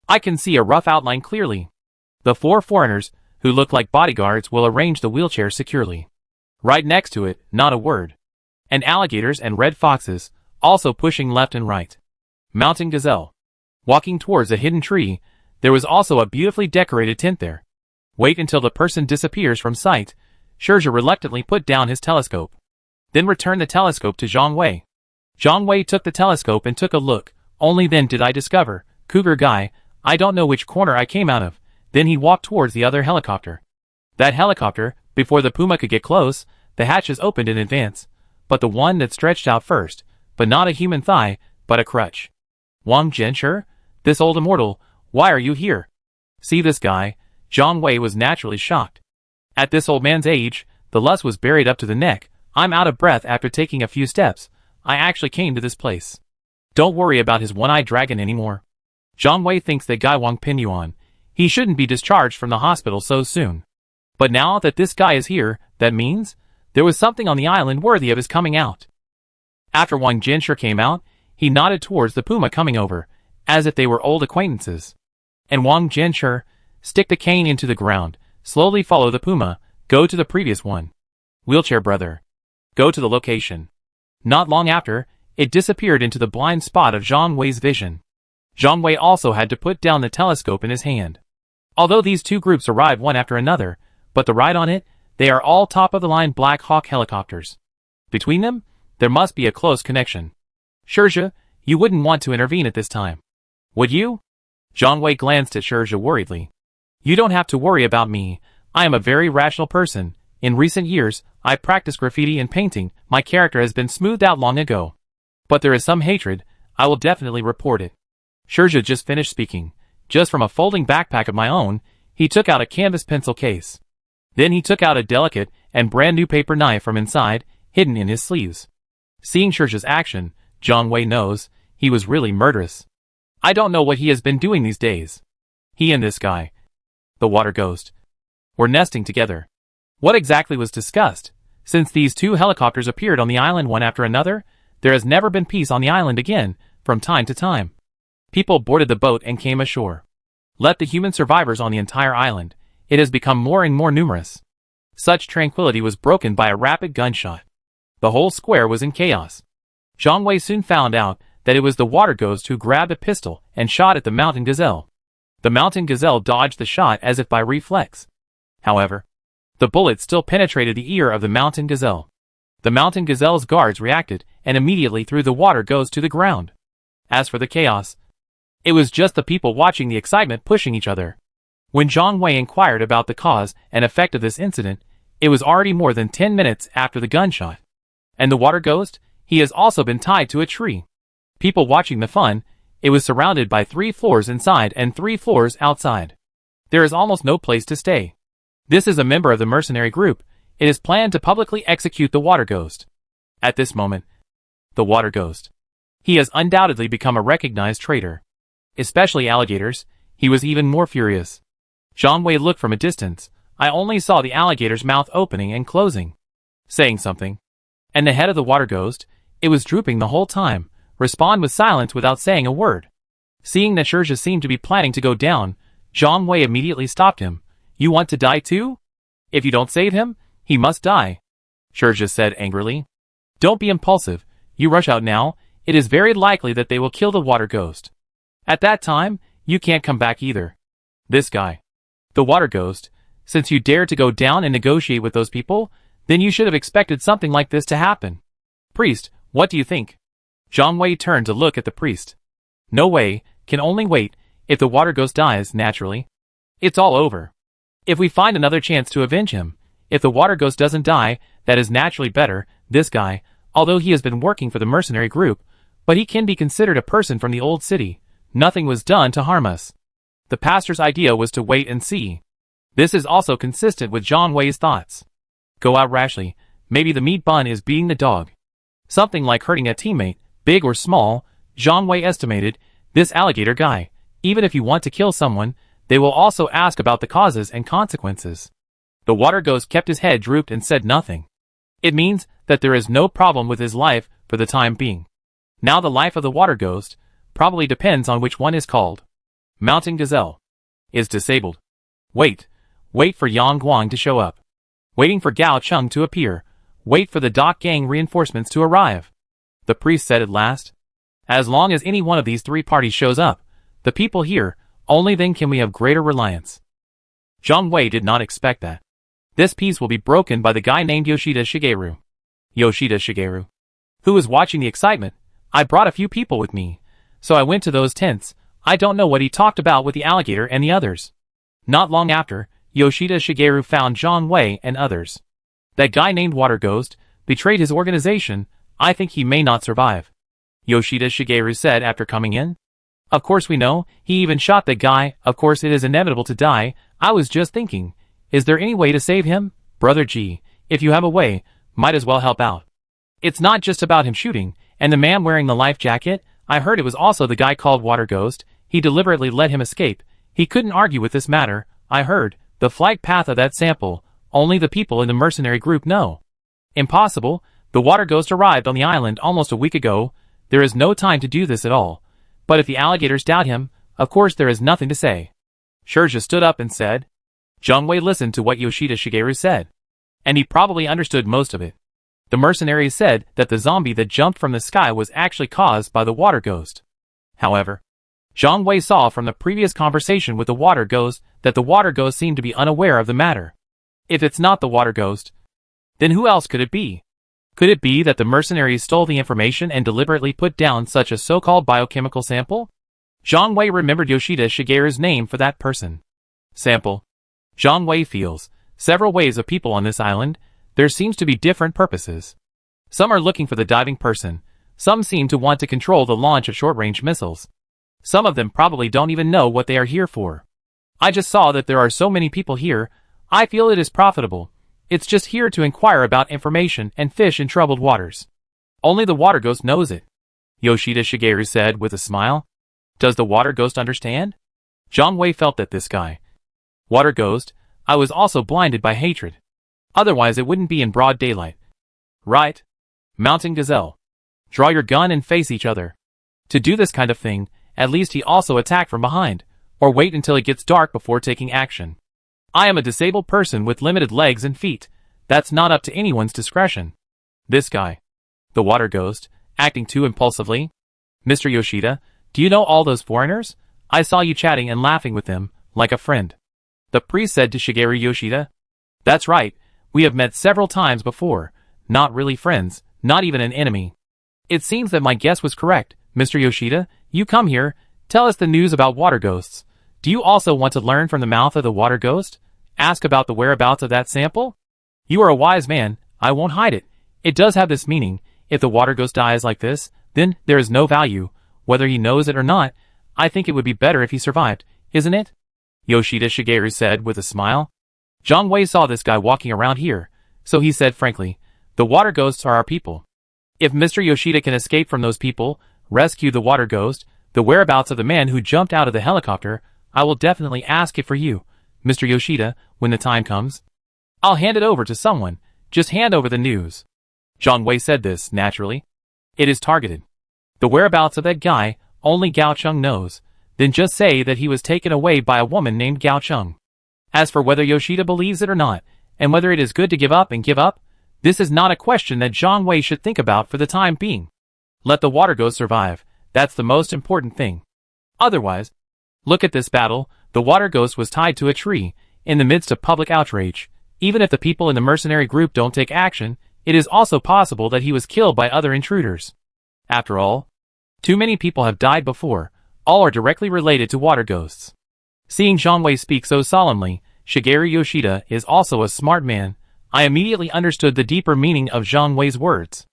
I can see a rough outline clearly. The 4 foreigners, who look like bodyguards, will arrange the wheelchair securely. Right next to it, not a word. And alligators and red foxes, also pushing left and right. Mountain Gazelle. Walking towards a hidden tree, there was also a beautifully decorated tent there. Wait until the person disappears from sight. Shirja reluctantly put down his telescope. Then returned the telescope to Zhang Wei. Zhang Wei took the telescope and took a look. Only then did I discover, Cougar guy, I don't know which corner I came out of. Then he walked towards the other helicopter. That helicopter, before the puma could get close, the hatches opened in advance. But the one that stretched out first, but not a human thigh, but a crutch. Wang Jianshi, this old immortal, why are you here? See this guy? Zhang Wei was naturally shocked. At this old man's age, the lust was buried up to the neck. I'm out of breath after taking a few steps. I actually came to this place. Don't worry about his one-eyed dragon anymore. Zhang Wei thinks that guy Wang Pinyuan, he shouldn't be discharged from the hospital so soon. But now that this guy is here, that means there was something on the island worthy of his coming out. After Wang Jianshi came out, he nodded towards the puma coming over, as if they were old acquaintances. And Wang Jianshi, stick the cane into the ground, slowly follow the puma, go to the previous one. Wheelchair brother. Go to the location. Not long after, it disappeared into the blind spot of Zhang Wei's vision. Zhang Wei also had to put down the telescope in his hand. Although these two groups arrived one after another, but the ride on it, they are all top-of-the-line Black Hawk helicopters. Between them, there must be a close connection. Shirja, you wouldn't want to intervene at this time. Would you? Zhang Wei glanced at Shirja worriedly. You don't have to worry about me. I am a very rational person. In recent years, I practiced graffiti and painting. My character has been smoothed out long ago. But there is some hatred. I will definitely report it. Shirja just finished speaking. Just from a folding backpack of my own, he took out a canvas pencil case. Then he took out a delicate and brand new paper knife from inside, hidden in his sleeves. Seeing Shirja's action, Zhang Wei knows he was really murderous. I don't know what he has been doing these days. He and this guy, the water ghost, were nesting together. What exactly was discussed? Since these two helicopters appeared on the island one after another, there has never been peace on the island again, from time to time. People boarded the boat and came ashore. Let the human survivors on the entire island. It has become more and more numerous. Such tranquility was broken by a rapid gunshot. The whole square was in chaos. Zhang Wei soon found out that it was the water ghost who grabbed a pistol and shot at the mountain gazelle. The mountain gazelle dodged the shot as if by reflex. However, the bullet still penetrated the ear of the mountain gazelle. The mountain gazelle's guards reacted and immediately threw the water ghost to the ground. As for the chaos, it was just the people watching the excitement pushing each other. When Zhang Wei inquired about the cause and effect of this incident, it was already more than 10 minutes after the gunshot. And the water ghost? He has also been tied to a tree. People watching the fun, it was surrounded by 3 floors inside and 3 floors outside. There is almost no place to stay. This is a member of the mercenary group. It is planned to publicly execute the water ghost. At this moment, the water ghost. He has undoubtedly become a recognized traitor. Especially alligators, he was even more furious. Zhang Wei looked from a distance. I only saw the alligator's mouth opening and closing, saying something. And the head of the water ghost, it was drooping the whole time, respond with silence without saying a word. Seeing that Shirja seemed to be planning to go down, Zhang Wei immediately stopped him. You want to die too? If you don't save him, he must die, Shirja said angrily. Don't be impulsive. You rush out now, it is very likely that they will kill the water ghost. At that time, you can't come back either. This guy, the water ghost, since you dared to go down and negotiate with those people, then you should have expected something like this to happen. Priest, what do you think? Zhang Wei turned to look at the priest. No way, can only wait. If the water ghost dies, naturally, it's all over. If we find another chance to avenge him, if the water ghost doesn't die, that is naturally better. This guy, although he has been working for the mercenary group, but he can be considered a person from the old city. Nothing was done to harm us. The pastor's idea was to wait and see. This is also consistent with Zhang Wei's thoughts. Go out rashly, maybe the meat bun is beating the dog. Something like hurting a teammate, big or small, Zhang Wei estimated. This alligator guy, even if you want to kill someone, they will also ask about the causes and consequences. The water ghost kept his head drooped and said nothing. It means that there is no problem with his life for the time being. Now the life of the water ghost probably depends on which one is called. Mountain gazelle is disabled. Wait for Yang Guang to show up. Waiting for Gao Cheng to appear. Wait for the Doc Gang reinforcements to arrive. The priest said at last. As long as any one of these 3 parties shows up, the people here, only then can we have greater reliance. Zhang Wei did not expect that. This peace will be broken by the guy named Yoshida Shigeru. Yoshida Shigeru, who was watching the excitement. I brought a few people with me, so I went to those tents. I don't know what he talked about with the alligator and the others. Not long after, Yoshida Shigeru found Zhang Wei and others. That guy named Water Ghost betrayed his organization. I think he may not survive, Yoshida Shigeru said after coming in. Of course we know, he even shot that guy. Of course it is inevitable to die. I was just thinking, is there any way to save him? Brother G, if you have a way, might as well help out. It's not just about him shooting, and the man wearing the life jacket, I heard it was also the guy called Water Ghost. He deliberately let him escape. He couldn't argue with this matter. I heard, the flight path of that sample, only the people in the mercenary group know. Impossible. The water ghost arrived on the island almost a week ago. There is no time to do this at all. But if the alligators doubt him, of course there is nothing to say. Shirja stood up and said. Zhang Wei listened to what Yoshida Shigeru said. And he probably understood most of it. The mercenaries said that the zombie that jumped from the sky was actually caused by the water ghost. However, Zhang Wei saw from the previous conversation with the water ghost that the water ghost seemed to be unaware of the matter. If it's not the water ghost, then who else could it be? Could it be that the mercenaries stole the information and deliberately put down such a so-called biochemical sample? Zhang Wei remembered Yoshida Shigeru's name for that person. Sample. Zhang Wei feels several ways of people on this island. There seems to be different purposes. Some are looking for the diving person. Some seem to want to control the launch of short-range missiles. Some of them probably don't even know what they are here for. I just saw that there are so many people here. I feel it is profitable. It's just here to inquire about information and fish in troubled waters. Only the water ghost knows it, Yoshida Shigeru said with a smile. Does the water ghost understand? Zhang Wei felt that this guy, water ghost, I was also blinded by hatred. Otherwise it wouldn't be in broad daylight. Right? Mountain Gazelle. Draw your gun and face each other. To do this kind of thing, at least he also attack from behind, or wait until it gets dark before taking action. I am a disabled person with limited legs and feet. That's not up to anyone's discretion. This guy, the water ghost, acting too impulsively. Mr. Yoshida, do you know all those foreigners? I saw you chatting and laughing with them, like a friend. The priest said to Shigeru Yoshida. That's right, we have met several times before. Not really friends, not even an enemy. It seems that my guess was correct. Mr. Yoshida, you come here, tell us the news about water ghosts. Do you also want to learn from the mouth of the water ghost? Ask about the whereabouts of that sample? You are a wise man, I won't hide it. It does have this meaning. If the water ghost dies like this, then there is no value. Whether he knows it or not, I think it would be better if he survived, isn't it? Yoshida Shigeru said with a smile. Zhang Wei saw this guy walking around here, so he said frankly, the water ghosts are our people. If Mr. Yoshida can escape from those people, rescue the water ghost, the whereabouts of the man who jumped out of the helicopter, I will definitely ask it for you, Mr. Yoshida, when the time comes. I'll hand it over to someone. Just hand over the news. Zhang Wei said this, naturally. It is targeted. The whereabouts of that guy, only Gao Cheng knows. Then just say that he was taken away by a woman named Gao Cheng. As for whether Yoshida believes it or not, and whether it is good to give up and give up, this is not a question that Zhang Wei should think about for the time being. Let the water ghost survive. That's the most important thing. Otherwise, look at this battle. The water ghost was tied to a tree, in the midst of public outrage. Even if the people in the mercenary group don't take action, it is also possible that he was killed by other intruders. After all, too many people have died before. All are directly related to water ghosts. Seeing Zhang Wei speak so solemnly, Shigeru Yoshida is also a smart man. I immediately understood the deeper meaning of Zhang Wei's words.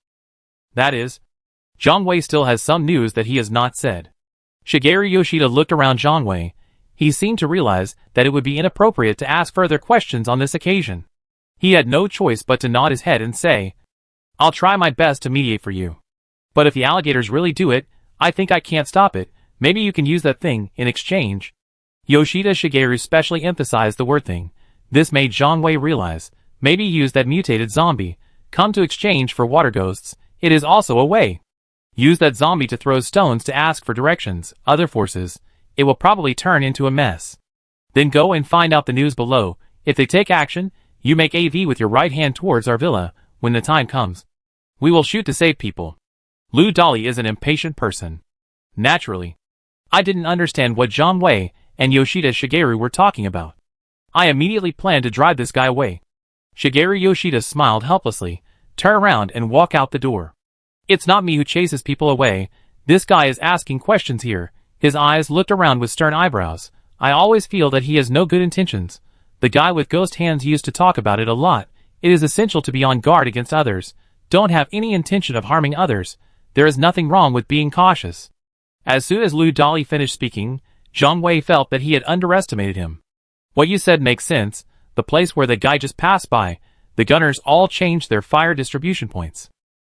That is, Zhang Wei still has some news that he has not said. Shigeru Yoshida looked around Zhang Wei. He seemed to realize that it would be inappropriate to ask further questions on this occasion. He had no choice but to nod his head and say, I'll try my best to mediate for you. But if the alligators really do it, I think I can't stop it. Maybe you can use that thing in exchange. Yoshida Shigeru specially emphasized the word thing. This made Zhang Wei realize, maybe use that mutated zombie. Come to exchange for water ghosts. It is also a way. Use that zombie to throw stones to ask for directions, other forces. It will probably turn into a mess. Then go and find out the news below. If they take action, you make AV with your right hand towards our villa. When the time comes, we will shoot to save people. Lu Dali is an impatient person. Naturally, I didn't understand what Zhang Wei and Yoshida Shigeru were talking about. I immediately planned to drive this guy away. Shigeru Yoshida smiled helplessly, turn around and walk out the door. It's not me who chases people away. This guy is asking questions here. His eyes looked around with stern eyebrows. I always feel that he has no good intentions. The guy with ghost hands used to talk about it a lot. It is essential to be on guard against others. Don't have any intention of harming others. There is nothing wrong with being cautious. As soon as Lu Dali finished speaking, Zhang Wei felt that he had underestimated him. What you said makes sense. The place where the guy just passed by, the gunners all changed their fire distribution points.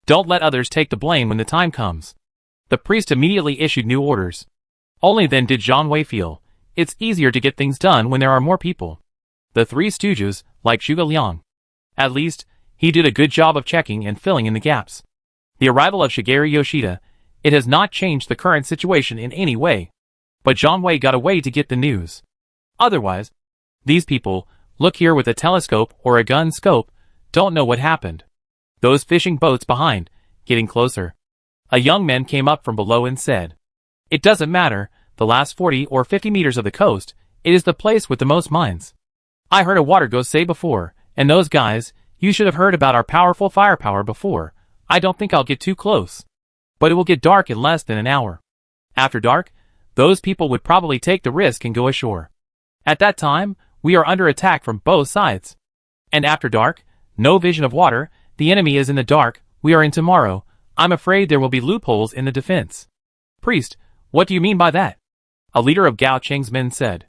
Don't let others take the blame when the time comes. The priest immediately issued new orders. Only then did Zhang Wei feel, it's easier to get things done when there are more people. The three stooges, like Zhuge Liang. At least, he did a good job of checking and filling in the gaps. The arrival of Shigeru Yoshida, it has not changed the current situation in any way. But Zhang Wei got away to get the news. Otherwise, these people, look here with a telescope or a gun scope, don't know what happened. Those fishing boats behind, getting closer. A young man came up from below and said, "It doesn't matter, the last 40 or 50 meters of the coast, it is the place with the most mines. I heard a water ghost say before, and those guys, you should have heard about our powerful firepower before. I don't think I'll get too close. But it will get dark in less than an hour. After dark, those people would probably take the risk and go ashore. At that time, we are under attack from both sides. And after dark, no vision of water, the enemy is in the dark, we are in tomorrow. I'm afraid there will be loopholes in the defense." "Priest, what do you mean by that?" a leader of Gao Cheng's men said.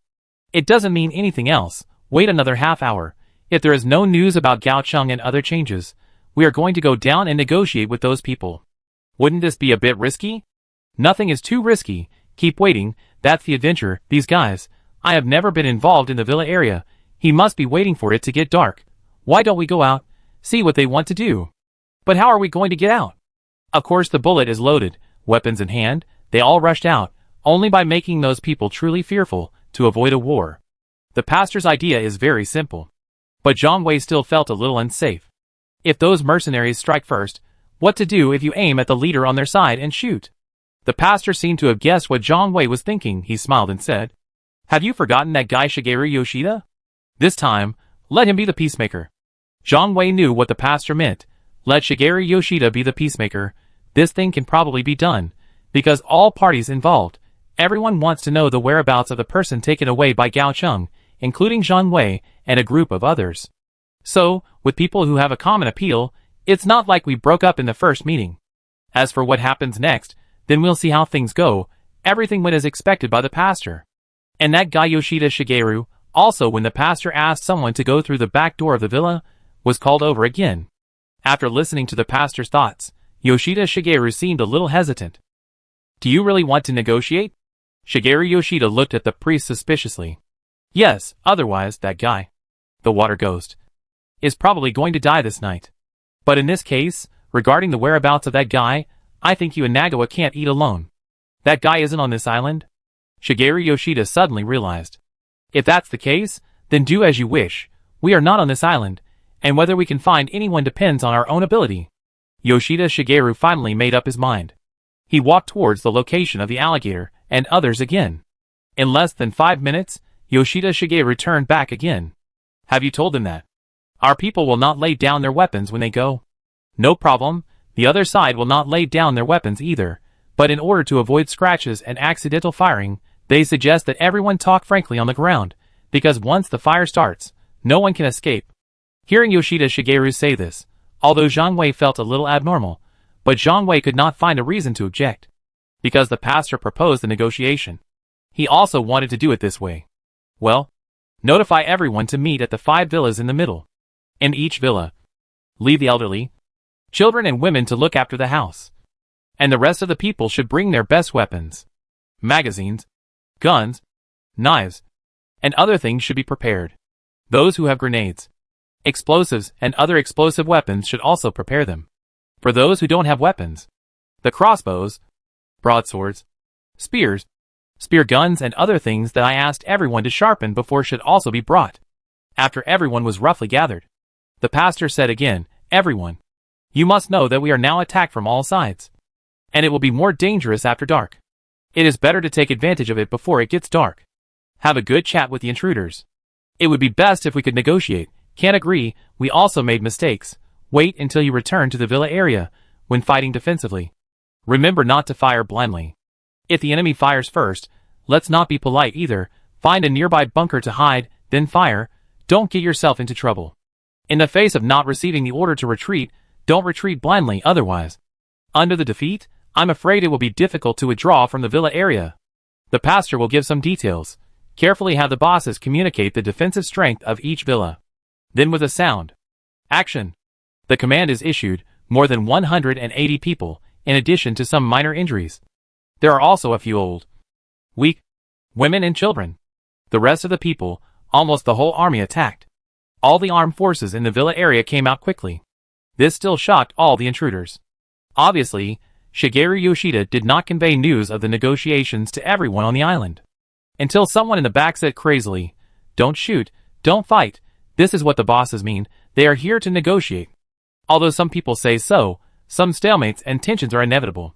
"It doesn't mean anything else. Wait another half hour. If there is no news about Gao Cheng and other changes, we are going to go down and negotiate with those people." "Wouldn't this be a bit risky?" "Nothing is too risky. Keep waiting. That's the adventure. These guys, I have never been involved in the villa area. He must be waiting for it to get dark. Why don't we go out, see what they want to do?" "But how are we going to get out?" Of course the bullet is loaded, weapons in hand, they all rushed out, only by making those people truly fearful, to avoid a war. The pastor's idea is very simple. But Zhang Wei still felt a little unsafe. If those mercenaries strike first, what to do if you aim at the leader on their side and shoot? The pastor seemed to have guessed what Zhang Wei was thinking. He smiled and said, "Have you forgotten that guy Shigeru Yoshida? This time, let him be the peacemaker." Zhang Wei knew what the pastor meant. Let Shigeru Yoshida be the peacemaker. This thing can probably be done, because all parties involved, everyone wants to know the whereabouts of the person taken away by Gao Cheng, including Zhang Wei and a group of others. So, with people who have a common appeal, it's not like we broke up in the first meeting. As for what happens next, then we'll see how things go. Everything went as expected by the pastor. And that guy Yoshida Shigeru, also when the pastor asked someone to go through the back door of the villa, was called over again. After listening to the pastor's thoughts, Yoshida Shigeru seemed a little hesitant. "Do you really want to negotiate?" Shigeru Yoshida looked at the priest suspiciously. "Yes, otherwise, that guy, the water ghost, is probably going to die this night. But in this case, regarding the whereabouts of that guy, I think you and Nagawa can't eat alone. That guy isn't on this island?" Shigeru Yoshida suddenly realized. "If that's the case, then do as you wish. We are not on this island, and whether we can find anyone depends on our own ability." Yoshida Shigeru finally made up his mind. He walked towards the location of the alligator, and others again. In less than 5 minutes, Yoshida Shigeru turned back again. "Have you told them that? Our people will not lay down their weapons when they go?" "No problem, the other side will not lay down their weapons either, but in order to avoid scratches and accidental firing, they suggest that everyone talk frankly on the ground, because once the fire starts, no one can escape." Hearing Yoshida Shigeru say this, although Zhang Wei felt a little abnormal, but Zhang Wei could not find a reason to object. Because the pastor proposed the negotiation. He also wanted to do it this way. "Well, notify everyone to meet at the 5 villas in the middle. In each villa, leave the elderly, children and women to look after the house. And the rest of the people should bring their best weapons. Magazines, guns, knives, and other things should be prepared. Those who have grenades, explosives, and other explosive weapons should also prepare them. For those who don't have weapons, the crossbows, broadswords, spears, spear guns and other things that I asked everyone to sharpen before should also be brought." After everyone was roughly gathered, the pastor said again, "Everyone, you must know that we are now attacked from all sides. And it will be more dangerous after dark. It is better to take advantage of it before it gets dark. Have a good chat with the intruders. It would be best if we could negotiate. Can't agree, we also made mistakes. Wait until you return to the villa area, when fighting defensively. Remember not to fire blindly. If the enemy fires first, let's not be polite either. Find a nearby bunker to hide, then fire. Don't get yourself into trouble. In the face of not receiving the order to retreat, don't retreat blindly otherwise. Under the defeat, I'm afraid it will be difficult to withdraw from the villa area." The pastor will give some details. Carefully have the bosses communicate the defensive strength of each villa. Then with a sound, "Action!" the command is issued. More than 180 people, in addition to some minor injuries. There are also a few old, weak, women and children. The rest of the people, almost the whole army, attacked. All the armed forces in the villa area came out quickly. This still shocked all the intruders. Obviously, Shigeru Yoshida did not convey news of the negotiations to everyone on the island. Until someone in the back said crazily, "Don't shoot, don't fight. This is what the bosses mean. They are here to negotiate." Although some people say so, some stalemates and tensions are inevitable.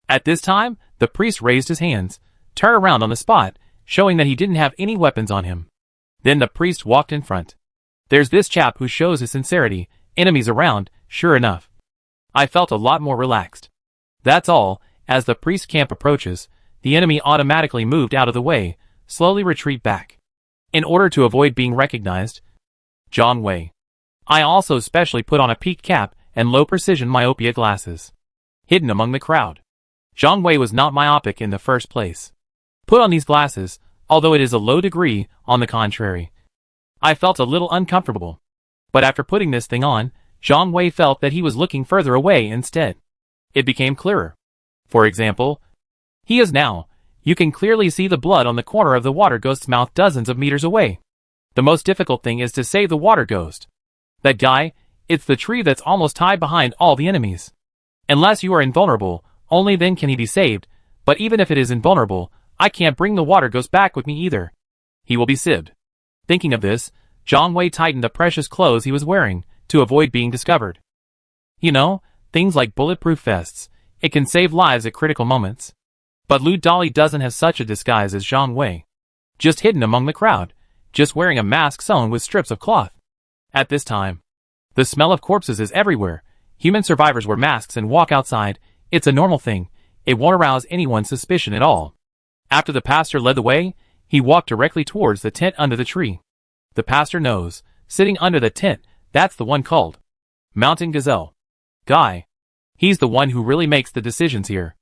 At this time, the priest raised his hands, turned around on the spot, showing that he didn't have any weapons on him. Then the priest walked in front. There's this chap who shows his sincerity, enemies around, sure enough. I felt a lot more relaxed. That's all. As the priest camp approaches, the enemy automatically moved out of the way, slowly retreat back. In order to avoid being recognized. Zhang Wei. I also specially put on a peaked cap and low-precision myopia glasses. Hidden among the crowd. Zhang Wei was not myopic in the first place. Put on these glasses, although it is a low degree, on the contrary. I felt a little uncomfortable. But after putting this thing on, Zhang Wei felt that he was looking further away instead. It became clearer. For example, he is now. You can clearly see the blood on the corner of the water ghost's mouth dozens of meters away. The most difficult thing is to save the water ghost. That guy, it's the tree that's almost tied behind all the enemies. Unless you are invulnerable, only then can he be saved, but even if it is invulnerable, I can't bring the water ghost back with me either. He will be sieved. Thinking of this, Zhang Wei tightened the precious clothes he was wearing, to avoid being discovered. You know, things like bulletproof vests, it can save lives at critical moments. But Lu Dali doesn't have such a disguise as Zhang Wei. Just hidden among the crowd, just wearing a mask sewn with strips of cloth. At this time, the smell of corpses is everywhere. Human survivors wear masks and walk outside. It's a normal thing. It won't arouse anyone's suspicion at all. After the pastor led the way, he walked directly towards the tent under the tree. The pastor knows, sitting under the tent, that's the one called Mountain Gazelle. Guy. He's the one who really makes the decisions here.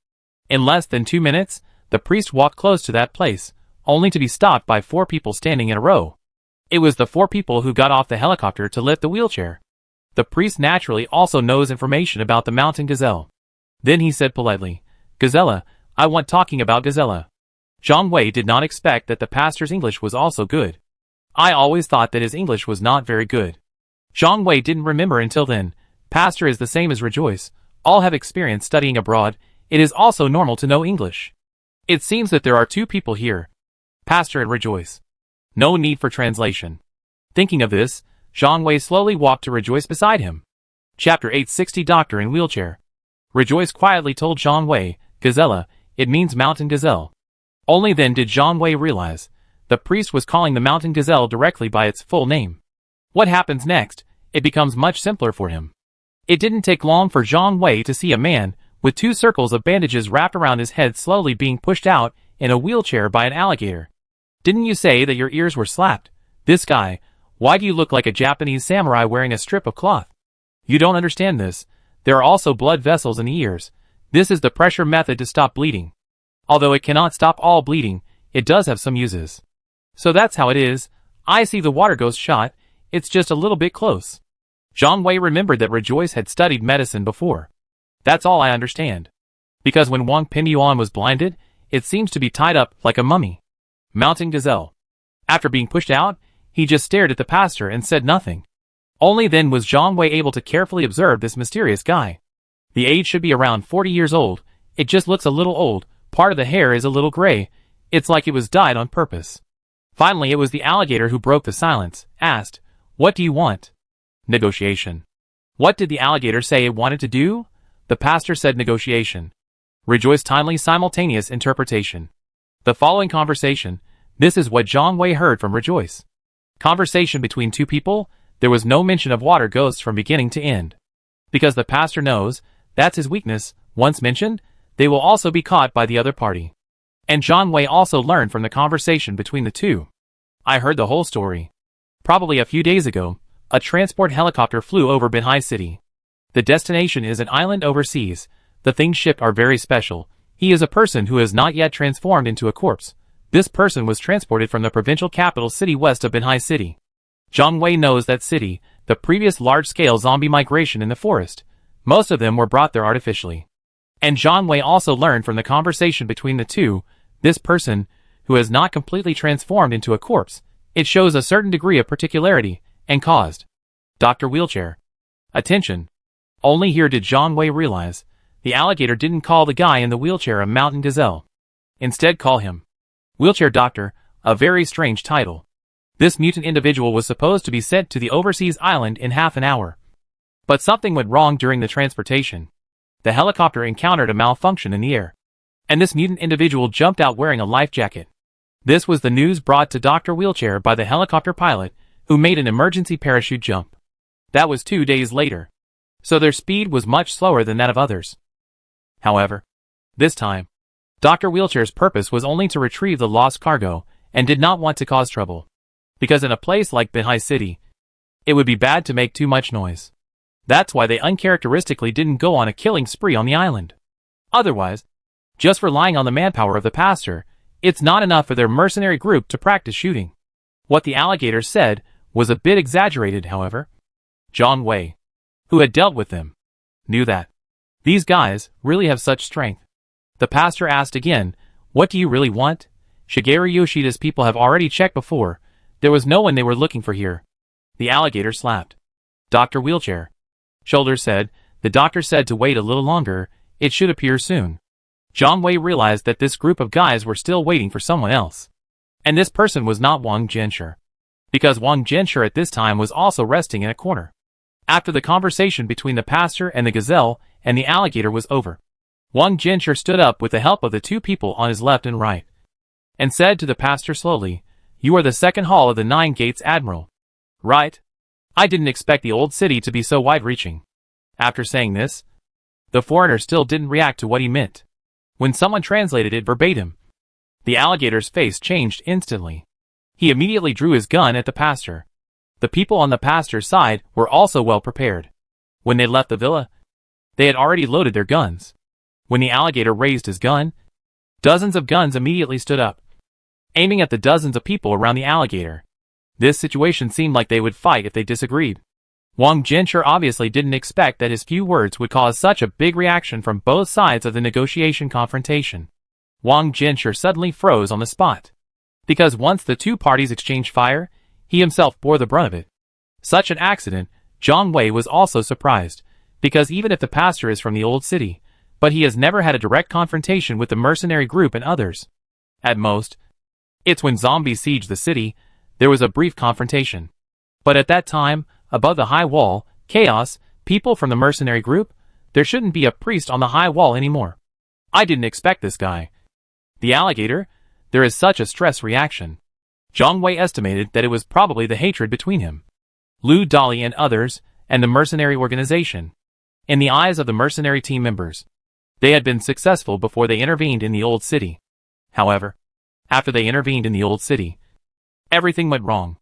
In less than 2 minutes, the priest walked close to that place, only to be stopped by 4 people standing in a row. It was the 4 people who got off the helicopter to lift the wheelchair. The priest naturally also knows information about the Mountain Gazelle. Then he said politely, "Gazella, I want talking about Gazella." Zhang Wei did not expect that the pastor's English was also good. I always thought that his English was not very good. Zhang Wei didn't remember until then. Pastor is the same as Rejoice. All have experience studying abroad. It is also normal to know English. It seems that there are 2 people here. Pastor and Rejoice. No need for translation. Thinking of this, Zhang Wei slowly walked to Rejoice beside him. Chapter 860 Doctor in Wheelchair. Rejoice quietly told Zhang Wei, "Gazella, it means mountain gazelle." Only then did Zhang Wei realize, the priest was calling the mountain gazelle directly by its full name. What happens next? It becomes much simpler for him. It didn't take long for Zhang Wei to see a man, with 2 circles of bandages wrapped around his head slowly being pushed out in a wheelchair by an alligator. Didn't you say that your ears were slapped? This guy, why do you look like a Japanese samurai wearing a strip of cloth? You don't understand this. There are also blood vessels in the ears. This is the pressure method to stop bleeding. Although it cannot stop all bleeding, it does have some uses. So that's how it is. I see the water ghost shot. It's just a little bit close. Zhang Wei remembered that Rejoice had studied medicine before. That's all I understand. Because when Wang Pinyuan was blinded, it seems to be tied up like a mummy. Mountain Gazelle. After being pushed out, he just stared at the pastor and said nothing. Only then was Zhang Wei able to carefully observe this mysterious guy. The age should be around 40 years old. It just looks a little old. Part of the hair is a little gray. It's like it was dyed on purpose. Finally, it was the alligator who broke the silence, asked, "What do you want?" Negotiation. What did the alligator say it wanted to do? The pastor said negotiation. Rejoice timely simultaneous interpretation. The following conversation, this is what Zhang Wei heard from Rejoice. Conversation between 2 people, there was no mention of water ghosts from beginning to end. Because the pastor knows, that's his weakness, once mentioned, they will also be caught by the other party. And Zhang Wei also learned from the conversation between the 2. I heard the whole story. Probably a few days ago, a transport helicopter flew over Binhai City. The destination is an island overseas. The things shipped are very special. He is a person who has not yet transformed into a corpse. This person was transported from the provincial capital city west of Binhai City. Zhang Wei knows that city, the previous large-scale zombie migration in the forest. Most of them were brought there artificially. And Zhang Wei also learned from the conversation between the 2, this person, who has not completely transformed into a corpse, it shows a certain degree of particularity, and caused. Dr. Wheelchair. Attention. Only here did Zhang Wei realize, the alligator didn't call the guy in the wheelchair a mountain gazelle. Instead call him Wheelchair Doctor, a very strange title. This mutant individual was supposed to be sent to the overseas island in half an hour. But something went wrong during the transportation. The helicopter encountered a malfunction in the air, and this mutant individual jumped out wearing a life jacket. This was the news brought to Dr. Wheelchair by the helicopter pilot, who made an emergency parachute jump. That was 2 days later, so their speed was much slower than that of others. However, this time, Dr. Wheelchair's purpose was only to retrieve the lost cargo and did not want to cause trouble, because in a place like Bihai City, it would be bad to make too much noise. That's why they uncharacteristically didn't go on a killing spree on the island. Otherwise, just relying on the manpower of the pastor, it's not enough for their mercenary group to practice shooting. What the alligator said was a bit exaggerated, however. Zhang Wei, who had dealt with them, knew that these guys really have such strength. The pastor asked again, "What do you really want?" Shigeru Yoshida's people have already checked before. There was no one they were looking for here. The alligator slapped Dr. Wheelchair. Shoulder said, "The doctor said to wait a little longer, it should appear soon." Zhang Wei realized that this group of guys were still waiting for someone else. And this person was not Wang Jianshi, because Wang Jianshi at this time was also resting in a corner. After the conversation between the pastor and the gazelle and the alligator was over, Wang Jianshi stood up with the help of the two people on his left and right, and said to the pastor slowly, "You are the second hall of the 9 Gates Admiral, right? I didn't expect the old city to be so wide-reaching." After saying this, the foreigner still didn't react to what he meant. When someone translated it verbatim, the alligator's face changed instantly. He immediately drew his gun at the pastor. The people on the pastor's side were also well prepared. When they left the villa, they had already loaded their guns. When the alligator raised his gun, dozens of guns immediately stood up, aiming at the dozens of people around the alligator. This situation seemed like they would fight if they disagreed. Wang Jianshi obviously didn't expect that his few words would cause such a big reaction from both sides of the negotiation confrontation. Wang Jianshi suddenly froze on the spot, because once the two parties exchanged fire, he himself bore the brunt of it. Such an accident, Zhang Wei was also surprised, because even if the pastor is from the old city, but he has never had a direct confrontation with the mercenary group and others. At most, it's when zombies siege the city, there was a brief confrontation. But at that time, above the high wall, chaos, people from the mercenary group, there shouldn't be a priest on the high wall anymore. I didn't expect this guy. The alligator, there is such a stress reaction. Zhang Wei estimated that it was probably the hatred between him, Lu Dali and others, and the mercenary organization. In the eyes of the mercenary team members, they had been successful before they intervened in the old city. However, after they intervened in the old city, everything went wrong.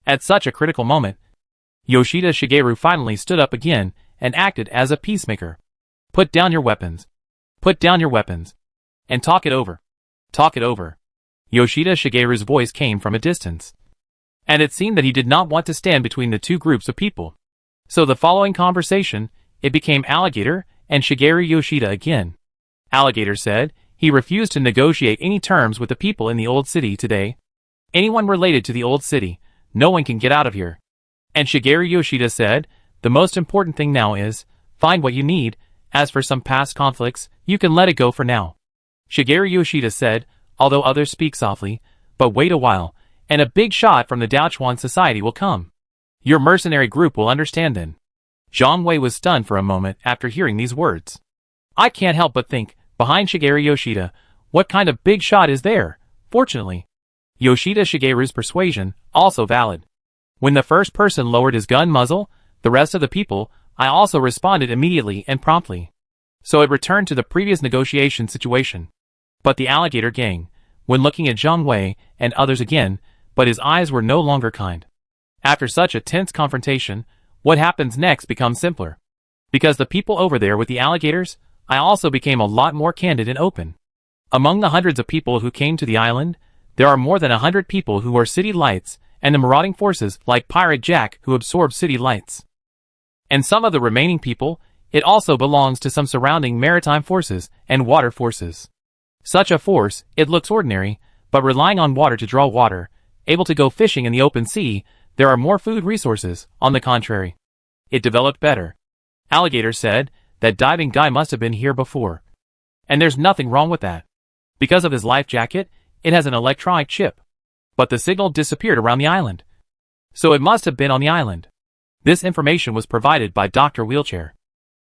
At such a critical moment, Yoshida Shigeru finally stood up again and acted as a peacemaker. "Put down your weapons. Put down your weapons. And talk it over. Talk it over." Yoshida Shigeru's voice came from a distance, and it seemed that he did not want to stand between the two groups of people. So the following conversation, it became Alligator and Shigeru Yoshida again. Alligator said he refused to negotiate any terms with the people in the old city today. Anyone related to the old city, no one can get out of here. And Shigeru Yoshida said, "The most important thing now is, find what you need. As for some past conflicts, you can let it go for now." Shigeru Yoshida said, "Although others speak softly, but wait a while, and a big shot from the Daochuan society will come. Your mercenary group will understand then." Zhang Wei was stunned for a moment after hearing these words. I can't help but think, behind Shigeru Yoshida, what kind of big shot is there? Fortunately, Yoshida Shigeru's persuasion, also valid. When the first person lowered his gun muzzle, the rest of the people, I also responded immediately and promptly. So it returned to the previous negotiation situation. But the alligator gang, when looking at Zhang Wei and others again, but his eyes were no longer kind. After such a tense confrontation, what happens next becomes simpler. Because the people over there with the alligators, I also became a lot more candid and open. Among the hundreds of people who came to the island, there are more than 100 people who are city lights, and the marauding forces like Pirate Jack who absorb city lights. And some of the remaining people, it also belongs to some surrounding maritime forces and water forces. Such a force, it looks ordinary, but relying on water to draw water, able to go fishing in the open sea, there are more food resources, on the contrary. It developed better. Alligator said, that diving guy must have been here before. And there's nothing wrong with that. Because of his life jacket, it has an electronic chip. But the signal disappeared around the island. So it must have been on the island. This information was provided by Dr. Wheelchair.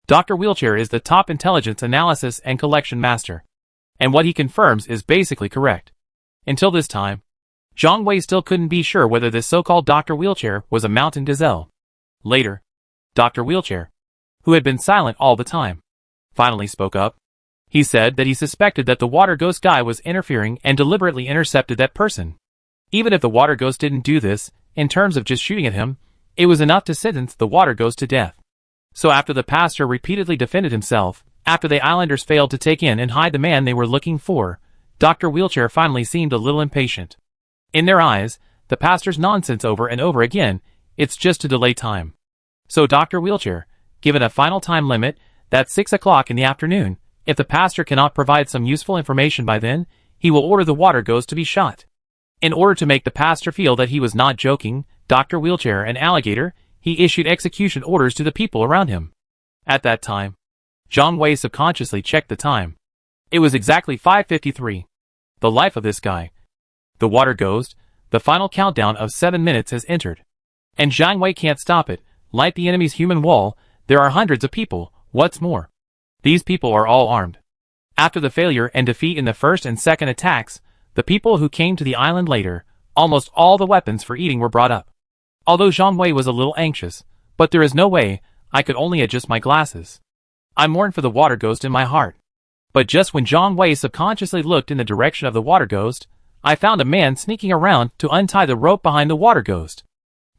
Dr. Wheelchair is the top intelligence analysis and collection master, and what he confirms is basically correct. Until this time, Zhang Wei still couldn't be sure whether this so-called Dr. Wheelchair was a mountain gazelle. Later, Dr. Wheelchair, who had been silent all the time, finally spoke up. He said that he suspected that the water ghost guy was interfering and deliberately intercepted that person. Even if the water ghost didn't do this, in terms of just shooting at him, it was enough to sentence the water ghost to death. So after the pastor repeatedly defended himself, after the islanders failed to take in and hide the man they were looking for, Dr. Wheelchair finally seemed a little impatient. In their eyes, the pastor's nonsense over and over again, it's just to delay time. So Dr. Wheelchair, given a final time limit, that's 6 o'clock in the afternoon, if the pastor cannot provide some useful information by then, he will order the water ghost to be shot. In order to make the pastor feel that he was not joking, Dr. Wheelchair and Alligator, he issued execution orders to the people around him. At that time, Zhang Wei subconsciously checked the time. It was exactly 5:53. The life of this guy. The water ghost, the final countdown of 7 minutes has entered. And Zhang Wei can't stop it. Like the enemy's human wall, there are hundreds of people, what's more. These people are all armed. After the failure and defeat in the first and second attacks, the people who came to the island later, almost all the weapons for eating were brought up. Although Zhang Wei was a little anxious, but there is no way, I could only adjust my glasses. I mourned for the water ghost in my heart. But just when Zhang Wei subconsciously looked in the direction of the water ghost, I found a man sneaking around to untie the rope behind the water ghost.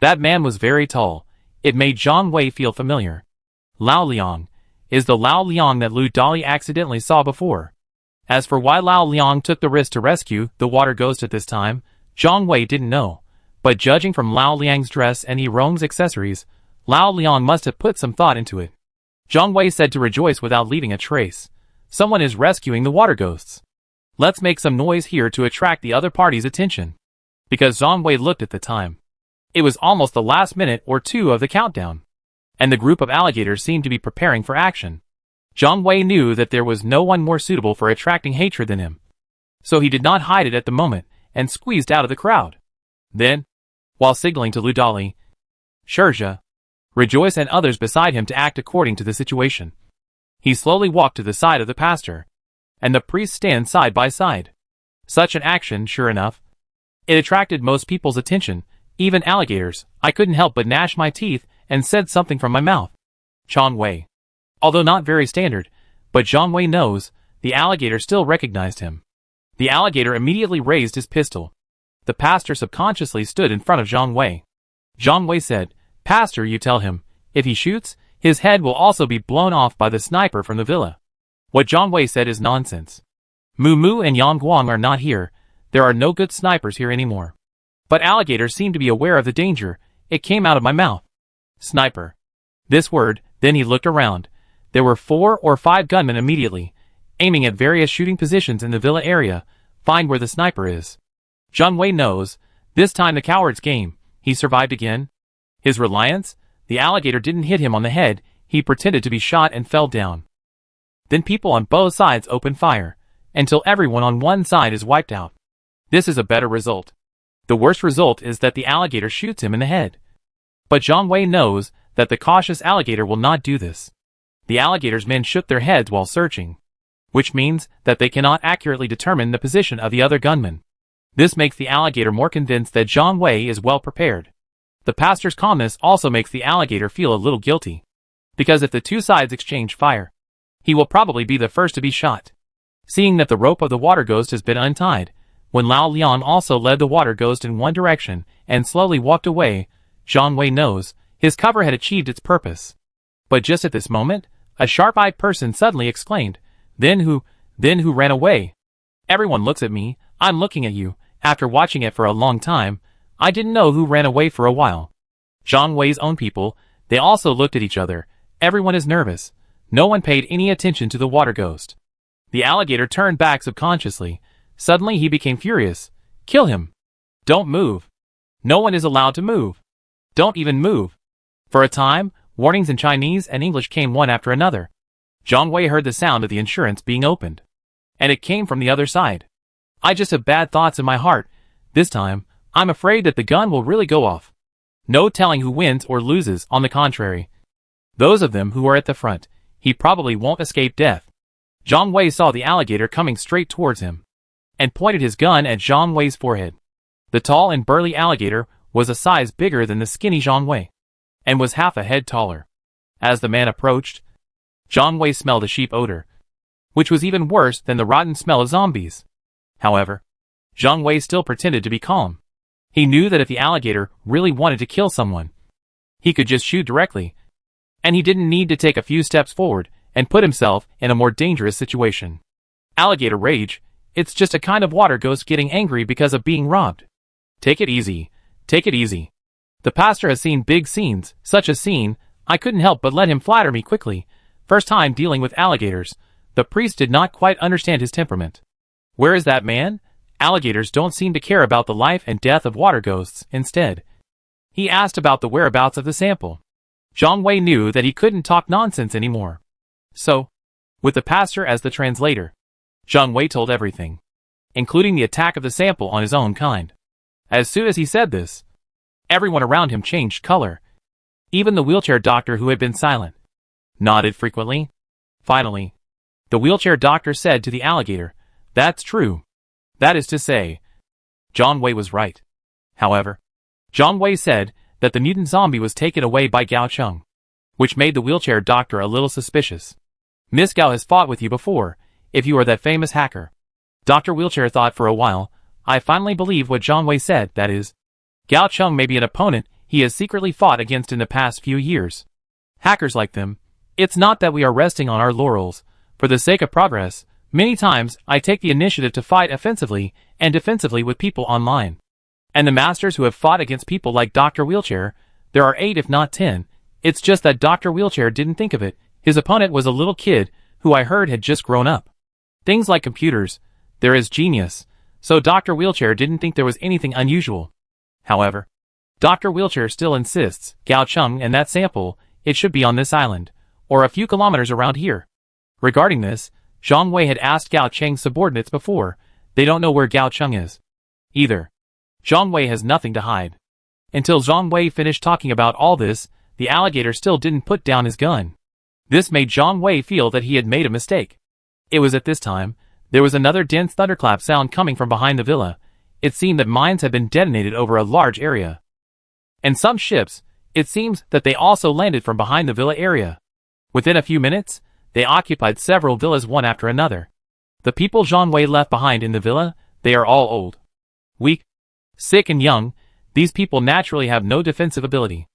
That man was very tall. It made Zhang Wei feel familiar. Lao Liang is the Lao Liang that Lu Dali accidentally saw before. As for why Lao Liang took the risk to rescue the water ghost at this time, Zhang Wei didn't know. But judging from Lao Liang's dress and Yirong's accessories, Lao Liang must have put some thought into it. Zhang Wei said to rejoice without leaving a trace. Someone is rescuing the water ghosts. Let's make some noise here to attract the other party's attention. Because Zhang Wei looked at the time. It was almost the last minute or two of the countdown. And the group of alligators seemed to be preparing for action. Zhang Wei knew that there was no one more suitable for attracting hatred than him. So he did not hide it at the moment, and squeezed out of the crowd. Then, while signaling to Lu Dali, Shirja, Rejoice and others beside him to act according to the situation, he slowly walked to the side of the pastor, and the priests stand side by side. Such an action, sure enough, it attracted most people's attention, even alligators. I couldn't help but gnash my teeth and said something from my mouth. Zhang Wei. Although not very standard, but Zhang Wei knows, the alligator still recognized him. The alligator immediately raised his pistol. The pastor subconsciously stood in front of Zhang Wei. Zhang Wei said, Pastor, you tell him, if he shoots, his head will also be blown off by the sniper from the villa. What Zhang Wei said is nonsense. Mu Mu and Yang Guang are not here. There are no good snipers here anymore. But alligators seem to be aware of the danger. It came out of my mouth. Sniper. This word, then he looked around. There were 4 or 5 gunmen immediately, aiming at various shooting positions in the villa area. Find where the sniper is. Zhang Wei knows. This time the coward's game. He survived again. His reliance? The alligator didn't hit him on the head. He pretended to be shot and fell down. Then people on both sides open fire, until everyone on one side is wiped out. This is a better result. The worst result is that the alligator shoots him in the head. But Zhang Wei knows that the cautious alligator will not do this. The alligator's men shook their heads while searching, which means that they cannot accurately determine the position of the other gunmen. This makes the alligator more convinced that Zhang Wei is well prepared. The pastor's calmness also makes the alligator feel a little guilty, because if the two sides exchange fire, he will probably be the first to be shot. Seeing that the rope of the water ghost has been untied, when Lao Liang also led the water ghost in one direction and slowly walked away, Zhang Wei knows his cover had achieved its purpose. But just at this moment, a sharp-eyed person suddenly exclaimed, Then who ran away? Everyone looks at me, I'm looking at you. After watching it for a long time, I didn't know who ran away for a while. Zhang Wei's own people, they also looked at each other. Everyone is nervous. No one paid any attention to the water ghost. The alligator turned back subconsciously. Suddenly he became furious. Kill him. Don't move. No one is allowed to move. Don't even move. For a time, warnings in Chinese and English came one after another. Zhang Wei heard the sound of the insurance being opened. And it came from the other side. I just have bad thoughts in my heart. This time, I'm afraid that the gun will really go off. No telling who wins or loses, on the contrary. Those of them who are at the front, he probably won't escape death. Zhang Wei saw the alligator coming straight towards him, and pointed his gun at Zhang Wei's forehead. The tall and burly alligator was a size bigger than the skinny Zhang Wei, and was half a head taller. As the man approached, Zhang Wei smelled a sheep odor, which was even worse than the rotten smell of zombies. However, Zhang Wei still pretended to be calm. He knew that if the alligator really wanted to kill someone, he could just shoot directly, and he didn't need to take a few steps forward and put himself in a more dangerous situation. Alligator rage, it's just a kind of water ghost getting angry because of being robbed. Take it easy, take it easy. The pastor has seen big scenes, such a scene, I couldn't help but let him flatter me quickly. First time dealing with alligators, the priest did not quite understand his temperament. Where is that man? Alligators don't seem to care about the life and death of water ghosts. Instead, he asked about the whereabouts of the sample. Zhang Wei knew that he couldn't talk nonsense anymore. So, with the pastor as the translator, Zhang Wei told everything, including the attack of the sample on his own kind. As soon as he said this, everyone around him changed color. Even the wheelchair doctor, who had been silent, nodded frequently. Finally, the wheelchair doctor said to the alligator, "That's true. That is to say, Zhang Wei was right." However, Zhang Wei said that the mutant zombie was taken away by Gao Cheng, which made the wheelchair doctor a little suspicious. "Miss Gao has fought with you before, if you are that famous hacker." Dr. Wheelchair thought for a while. "I finally believe what Zhang Wei said, that is, Gao Cheng may be an opponent he has secretly fought against in the past few years. Hackers like them, it's not that we are resting on our laurels. For the sake of progress, many times I take the initiative to fight offensively and defensively with people online. And the masters who have fought against people like Dr. Wheelchair, there are 8 if not 10. It's just that Dr. Wheelchair didn't think of it. His opponent was a little kid who I heard had just grown up. Things like computers, they're his genius, so Dr. Wheelchair didn't think there was anything unusual. However, Dr. Wheelchair still insists, Gao Cheng and that sample, it should be on this island, or a few kilometers around here." Regarding this, Zhang Wei had asked Gao Cheng's subordinates before. They don't know where Gao Cheng is either. Zhang Wei has nothing to hide. Until Zhang Wei finished talking about all this, the alligator still didn't put down his gun. This made Zhang Wei feel that he had made a mistake. It was at this time, there was another dense thunderclap sound coming from behind the villa. It seemed that mines had been detonated over a large area. And some ships, it seems that they also landed from behind the villa area. Within a few minutes, they occupied several villas one after another. The people Zhang Wei left behind in the villa, they are all old, weak, sick and young. These people naturally have no defensive ability.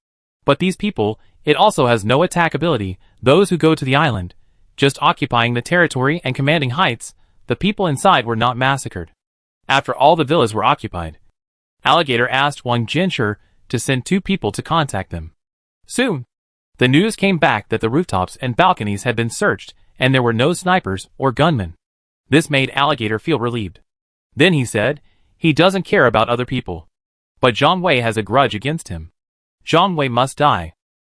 But these people, it also has no attack ability. Those who go to the island, just occupying the territory and commanding heights, the people inside were not massacred. After all the villas were occupied, Alligator asked Wang Jinsher to send 2 people to contact them. Soon, the news came back that the rooftops and balconies had been searched and there were no snipers or gunmen. This made Alligator feel relieved. Then he said, he doesn't care about other people. But Zhang Wei has a grudge against him. Zhang Wei must die.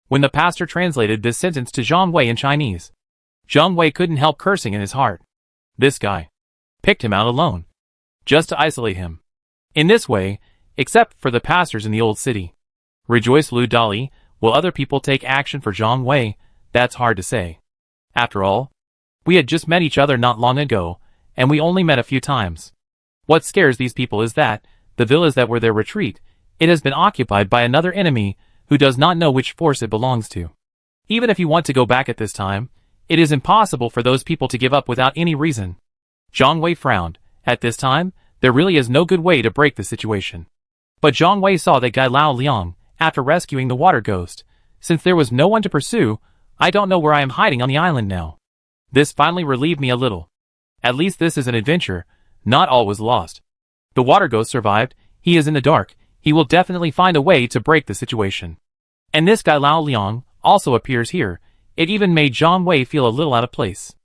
When the pastor translated this sentence to Zhang Wei in Chinese, Zhang Wei couldn't help cursing in his heart. This guy picked him out alone, just to isolate him. In this way, except for the pastors in the old city. Rejoice Lu Dali, will other people take action for Zhang Wei? That's hard to say. After all, we had just met each other not long ago, and we only met a few times. What scares these people is that, the villas that were their retreat, it has been occupied by another enemy, who does not know which force it belongs to. Even if you want to go back at this time, it is impossible for those people to give up without any reason. Zhang Wei frowned. At this time, there really is no good way to break the situation. But Zhang Wei saw that Gai Lao Liang, after rescuing the water ghost. Since there was no one to pursue, I don't know where I am hiding on the island now. This finally relieved me a little. At least this is an adventure. Not all was lost. The water ghost survived. He is in the dark. He will definitely find a way to break the situation. And this Gai Lao Liang also appears here. It even made Zhang Wei feel a little out of place.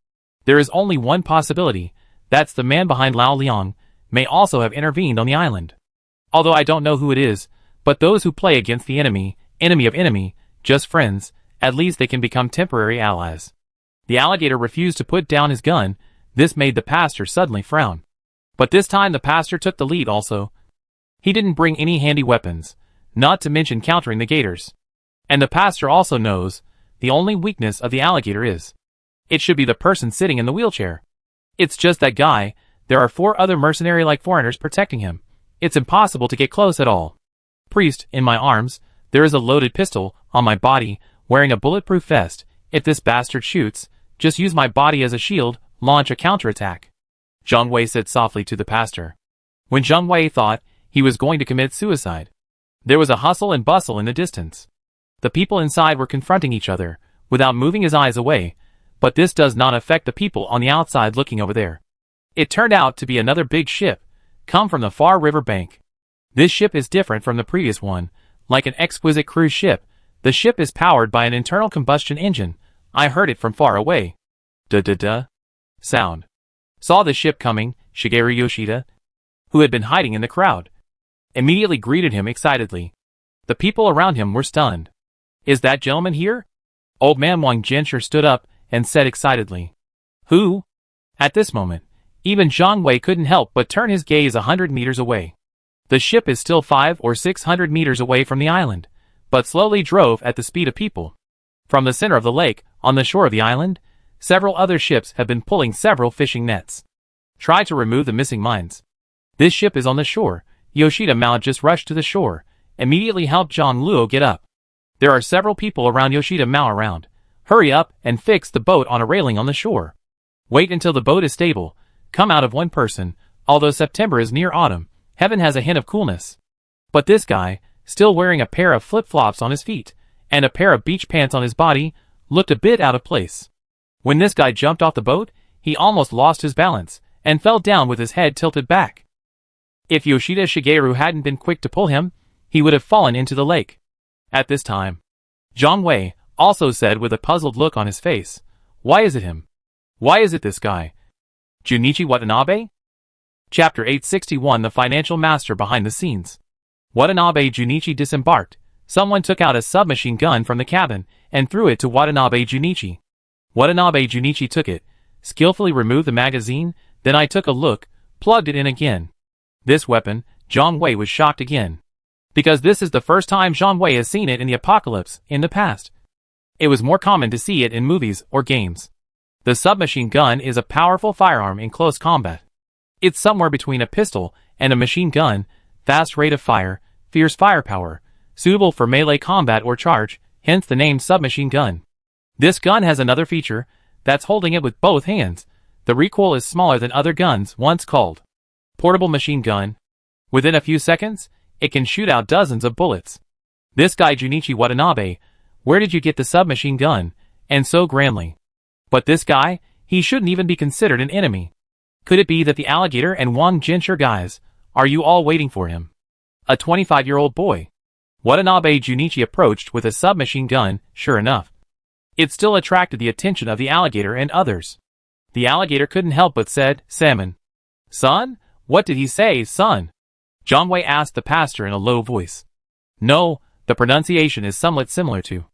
There is only one possibility. That's the man behind Lao Liang may also have intervened on the island. Although I don't know who it is, but those who play against the enemy of enemy, just friends, at least they can become temporary allies. The alligator refused to put down his gun. This made the pastor suddenly frown. But this time the pastor took the lead also. He didn't bring any handy weapons. not to mention countering the gators. And the pastor also knows the only weakness of the alligator is it should be the person sitting in the wheelchair. It's just that guy. There are 4 other mercenary-like foreigners protecting him. It's impossible to get close at all. Priest, in my arms, there is a loaded pistol, on my body, wearing a bulletproof vest. If this bastard shoots, just use my body as a shield, launch a counterattack. Zhang Wei said softly to the pastor. When Zhang Wei thought he was going to commit suicide, there was a hustle and bustle in the distance. The people inside were confronting each other, without moving his eyes away, but this does not affect the people on the outside looking over there. It turned out to be another big ship, come from the far river bank. This ship is different from the previous one, like an exquisite cruise ship. The ship is powered by an internal combustion engine. I heard it from far away. Da-da-da. Sound. Saw the ship coming. Shigeru Yoshida, who had been hiding in the crowd, immediately greeted him excitedly. The people around him were stunned. Is that gentleman here? Old man Wang Jinsher stood up and said excitedly. Who? At this moment, even Zhang Wei couldn't help but turn his gaze 100 meters away. The ship is still 500 or 600 meters away from the island, but slowly drove at the speed of people. From the center of the lake, on the shore of the island, several other ships have been pulling several fishing nets. Try to remove the missing mines. This ship is on the shore. Yoshida Mao just rushed to the shore, immediately helped Zhang Luo get up. There are several people around Yoshida Mao around. Hurry up and fix the boat on a railing on the shore. Wait until the boat is stable. Come out of one person. Although September is near autumn, heaven has a hint of coolness. But this guy, still wearing a pair of flip-flops on his feet, and a pair of beach pants on his body, looked a bit out of place. When this guy jumped off the boat, he almost lost his balance, and fell down with his head tilted back. If Yoshida Shigeru hadn't been quick to pull him, he would have fallen into the lake. At this time, Zhang Wei also said with a puzzled look on his face, Why is it him? Why is it this guy? Junichi Watanabe? Chapter 861 The Financial Master Behind the Scenes. Watanabe Junichi disembarked. Someone took out a submachine gun from the cabin and threw it to Watanabe Junichi. Watanabe Junichi took it, skillfully removed the magazine, then I took a look, plugged it in again. This weapon, Zhang Wei was shocked again. Because this is the first time Zhang Wei has seen it in the apocalypse, in the past. It was more common to see it in movies or games. The submachine gun is a powerful firearm in close combat. It's somewhere between a pistol and a machine gun, fast rate of fire, fierce firepower, suitable for melee combat or charge, hence the name submachine gun. This gun has another feature, that's holding it with both hands. The recoil is smaller than other guns once called portable machine gun. Within a few seconds, it can shoot out dozens of bullets. This guy Junichi Watanabe, where did you get the submachine gun, and so grandly? But this guy, he shouldn't even be considered an enemy. Could it be that the alligator and Wang Jinsher guys, are you all waiting for him? A 25-year-old boy. Watanabe Junichi approached with a submachine gun, sure enough. It still attracted the attention of the alligator and others. The alligator couldn't help but said, Salmon. Son? What did he say, son? Zhang Wei asked the pastor in a low voice. No, the pronunciation is somewhat similar to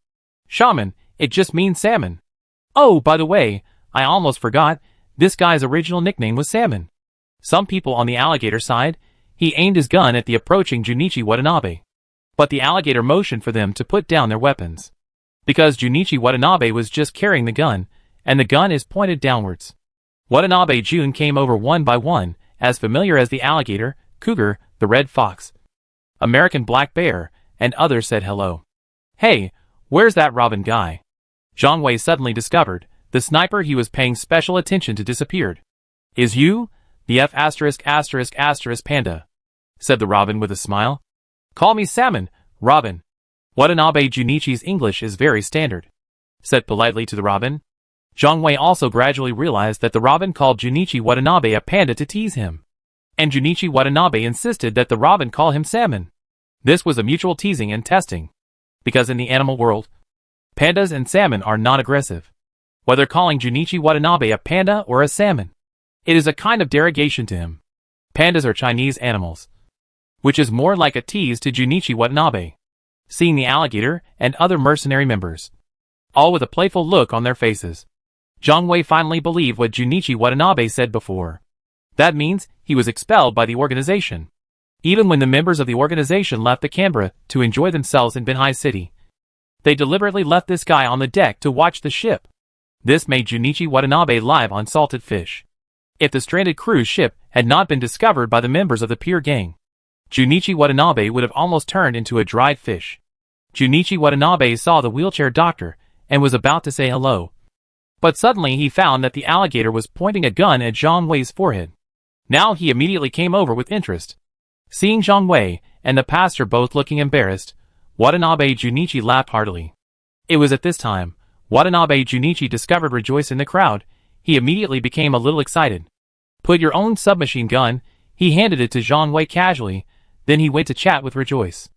shaman, it just means salmon. Oh, by the way, I almost forgot, this guy's original nickname was Salmon. Some people on the alligator side, he aimed his gun at the approaching Junichi Watanabe. But the alligator motioned for them to put down their weapons. Because Junichi Watanabe was just carrying the gun, and the gun is pointed downwards. Watanabe Jun came over one by one, as familiar as the alligator, cougar, the red fox, American black bear, and others said hello. Hey, where's that Robin guy? Zhang Wei suddenly discovered, the sniper he was paying special attention to disappeared. Is you? The F*** panda, said the Robin with a smile. Call me Salmon, Robin. Watanabe Junichi's English is very standard, said politely to the Robin. Zhang Wei also gradually realized that the Robin called Junichi Watanabe a panda to tease him. And Junichi Watanabe insisted that the Robin call him Salmon. This was a mutual teasing and testing. Because in the animal world, pandas and salmon are not aggressive. Whether calling Junichi Watanabe a panda or a salmon, it is a kind of derogation to him. Pandas are Chinese animals, which is more like a tease to Junichi Watanabe. Seeing the alligator and other mercenary members, all with a playful look on their faces, Zhang Wei finally believed what Junichi Watanabe said before. That means he was expelled by the organization. Even when the members of the organization left the Canberra to enjoy themselves in Binhai City, they deliberately left this guy on the deck to watch the ship. This made Junichi Watanabe live on salted fish. If the stranded cruise ship had not been discovered by the members of the Pier Gang, Junichi Watanabe would have almost turned into a dried fish. Junichi Watanabe saw the wheelchair doctor and was about to say hello. But suddenly he found that the alligator was pointing a gun at Zhang Wei's forehead. Now he immediately came over with interest. Seeing Zhang Wei and the pastor both looking embarrassed, Watanabe Junichi laughed heartily. It was at this time Watanabe Junichi discovered Rejoice in the crowd. He immediately became a little excited. Put your own submachine gun. He handed it to Zhang Wei casually, then he went to chat with Rejoice.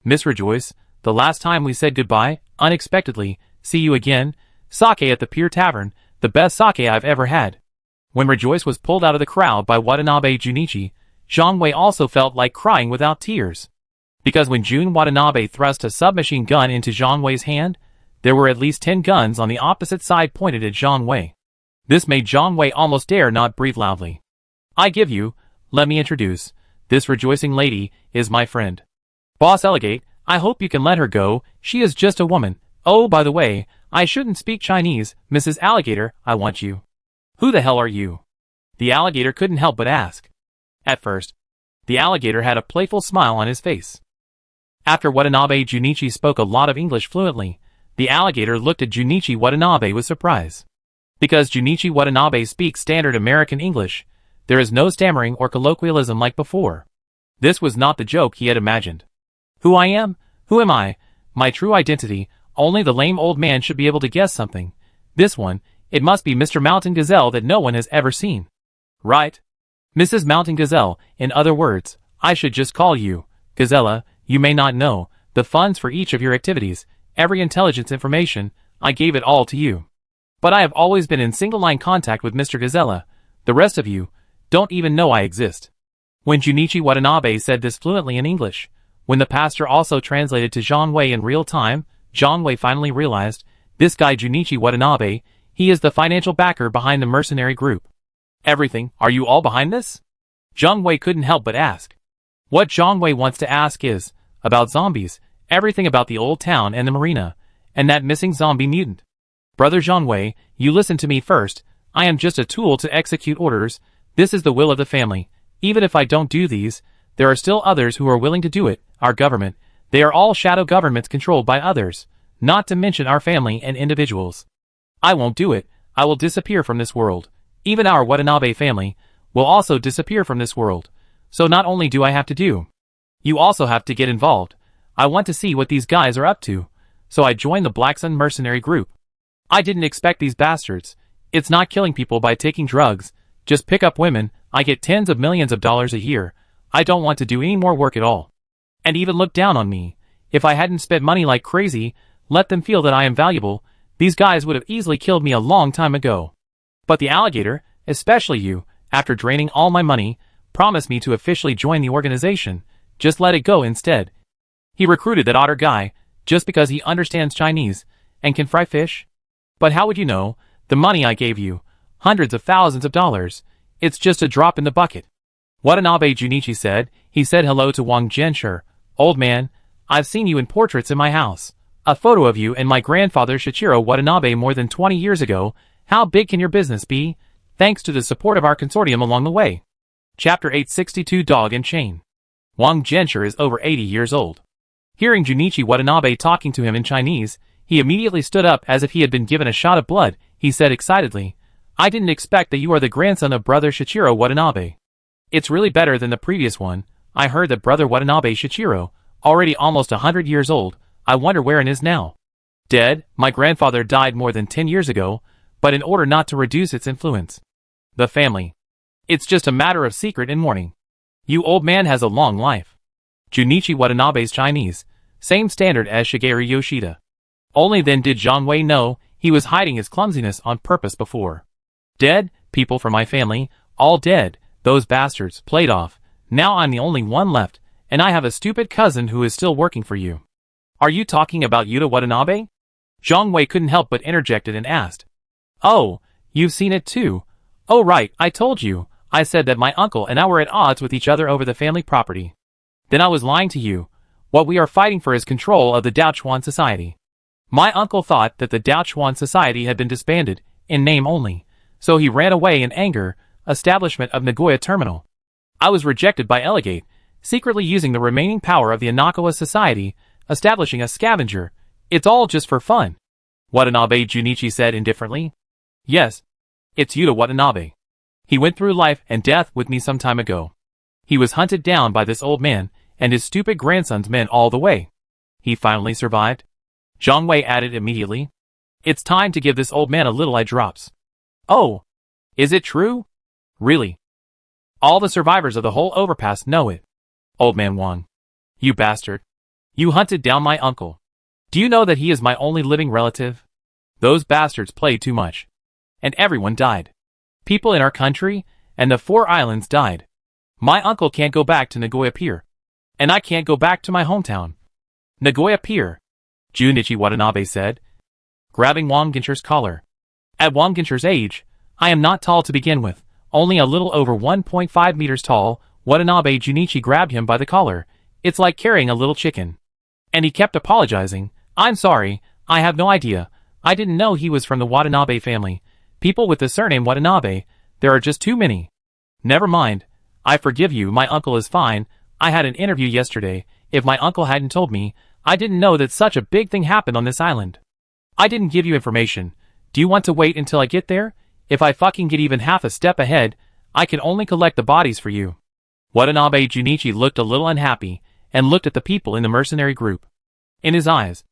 Miss Rejoice, the last time we said goodbye, unexpectedly, see you again, sake at the Pier Tavern, the best sake I've ever had. When Rejoice was pulled out of the crowd by Watanabe Junichi, Zhang Wei also felt like crying without tears. Because when Jun Watanabe thrust a submachine gun into Zhang Wei's hand, there were at least 10 guns on the opposite side pointed at Zhang Wei. This made Zhang Wei almost dare not breathe loudly. Let me introduce, this rejoicing lady is my friend. Boss Elegate, I hope you can let her go, she is just a woman. Oh, by the way, I shouldn't speak Chinese, Mrs. Alligator, I want you. Who the hell are you? The alligator couldn't help but ask. At first, the alligator had a playful smile on his face. After Watanabe Junichi spoke a lot of English fluently, the alligator looked at Junichi Watanabe with surprise. Because Junichi Watanabe speaks standard American English, there is no stammering or colloquialism like before. This was not the joke he had imagined. Who I am? Who am I? My true identity, only the lame old man should be able to guess something. This one, it must be Mr. Mountain Gazelle that no one has ever seen. Right? Mrs. Mountain Gazelle, in other words, I should just call you Gazella. You may not know the funds for each of your activities, every intelligence information, I gave it all to you. But I have always been in single-line contact with Mr. Gazella. The rest of you don't even know I exist. When Junichi Watanabe said this fluently in English, when the pastor also translated to Zhang Wei in real time, Zhang Wei finally realized, this guy Junichi Watanabe, he is the financial backer behind the mercenary group. Everything, are you all behind this? Zhang Wei couldn't help but ask. What Zhang Wei wants to ask is, about zombies, everything about the old town and the marina, and that missing zombie mutant. Brother Zhang Wei, you listen to me first, I am just a tool to execute orders, this is the will of the family. Even if I don't do these, there are still others who are willing to do it, our government. They are all shadow governments controlled by others, not to mention our family and individuals. I won't do it, I will disappear from this world. Even our Watanabe family will also disappear from this world. So not only do I have to do, you also have to get involved. I want to see what these guys are up to. So I joined the Black Sun mercenary group. I didn't expect these bastards. It's not killing people by taking drugs. Just pick up women, I get tens of millions of dollars a year. I don't want to do any more work at all. And even look down on me. If I hadn't spent money like crazy, let them feel that I am valuable, these guys would have easily killed me a long time ago. But the alligator, especially you, after draining all my money, promised me to officially join the organization. Just let it go instead. He recruited that otter guy, just because he understands Chinese, and can fry fish? But how would you know? The money I gave you, hundreds of thousands of dollars, it's just a drop in the bucket. Watanabe Junichi said. He said hello to Wang Jianshi. Old man, I've seen you in portraits in my house. A photo of you and my grandfather Shichiro Watanabe more than 20 years ago. How big can your business be? Thanks to the support of our consortium along the way. Chapter 862 Dog and Chain. Wang Jianshi is over 80 years old. Hearing Junichi Watanabe talking to him in Chinese, he immediately stood up as if he had been given a shot of blood. He said excitedly, I didn't expect that you are the grandson of brother Shichiro Watanabe. It's really better than the previous one. I heard that brother Watanabe Shichiro, already almost 100 years old, I wonder where he is now. Dead, my grandfather died more than 10 years ago, but in order not to reduce its influence. The family. It's just a matter of secret and mourning. You old man has a long life. Junichi Watanabe's Chinese, same standard as Shigeru Yoshida. Only then did Zhang Wei know he was hiding his clumsiness on purpose before. Dead, people from my family, all dead, those bastards, played off. Now I'm the only one left, and I have a stupid cousin who is still working for you. Are you talking about Yuta Watanabe? Zhang Wei couldn't help but interjected and asked. Oh, you've seen it too. Oh right, I told you. I said that my uncle and I were at odds with each other over the family property. Then I was lying to you. What we are fighting for is control of the Daochuan Society. My uncle thought that the Daochuan Society had been disbanded, in name only, so he ran away in anger, establishment of Nagoya Terminal. I was rejected by Elegate, secretly using the remaining power of the Inakawa Society, establishing a scavenger. It's all just for fun. Watanabe Junichi said indifferently. Yes. It's Yuta Watanabe. He went through life and death with me some time ago. He was hunted down by this old man, and his stupid grandson's men all the way. He finally survived. Zhang Wei added immediately. It's time to give this old man a little eye drops. Oh. Is it true? Really? All the survivors of the whole overpass know it. Old man Wang. You bastard. You hunted down my uncle. Do you know that he is my only living relative? Those bastards played too much. And everyone died. People in our country, and the 4 islands died. My uncle can't go back to Nagoya Pier. And I can't go back to my hometown. Nagoya Pier, Junichi Watanabe said, grabbing Wang Gincher's collar. At Wang Gincher's age, I am not tall to begin with, only a little over 1.5 meters tall. Watanabe Junichi grabbed him by the collar. It's like carrying a little chicken. And he kept apologizing. I'm sorry, I have no idea. I didn't know he was from the Watanabe family. People with the surname Watanabe, there are just too many. Never mind. I forgive you, my uncle is fine. I had an interview yesterday. If my uncle hadn't told me, I didn't know that such a big thing happened on this island. I didn't give you information. Do you want to wait until I get there? If I fucking get even half a step ahead, I can only collect the bodies for you. Watanabe Junichi looked a little unhappy, and looked at the people in the mercenary group. In his eyes,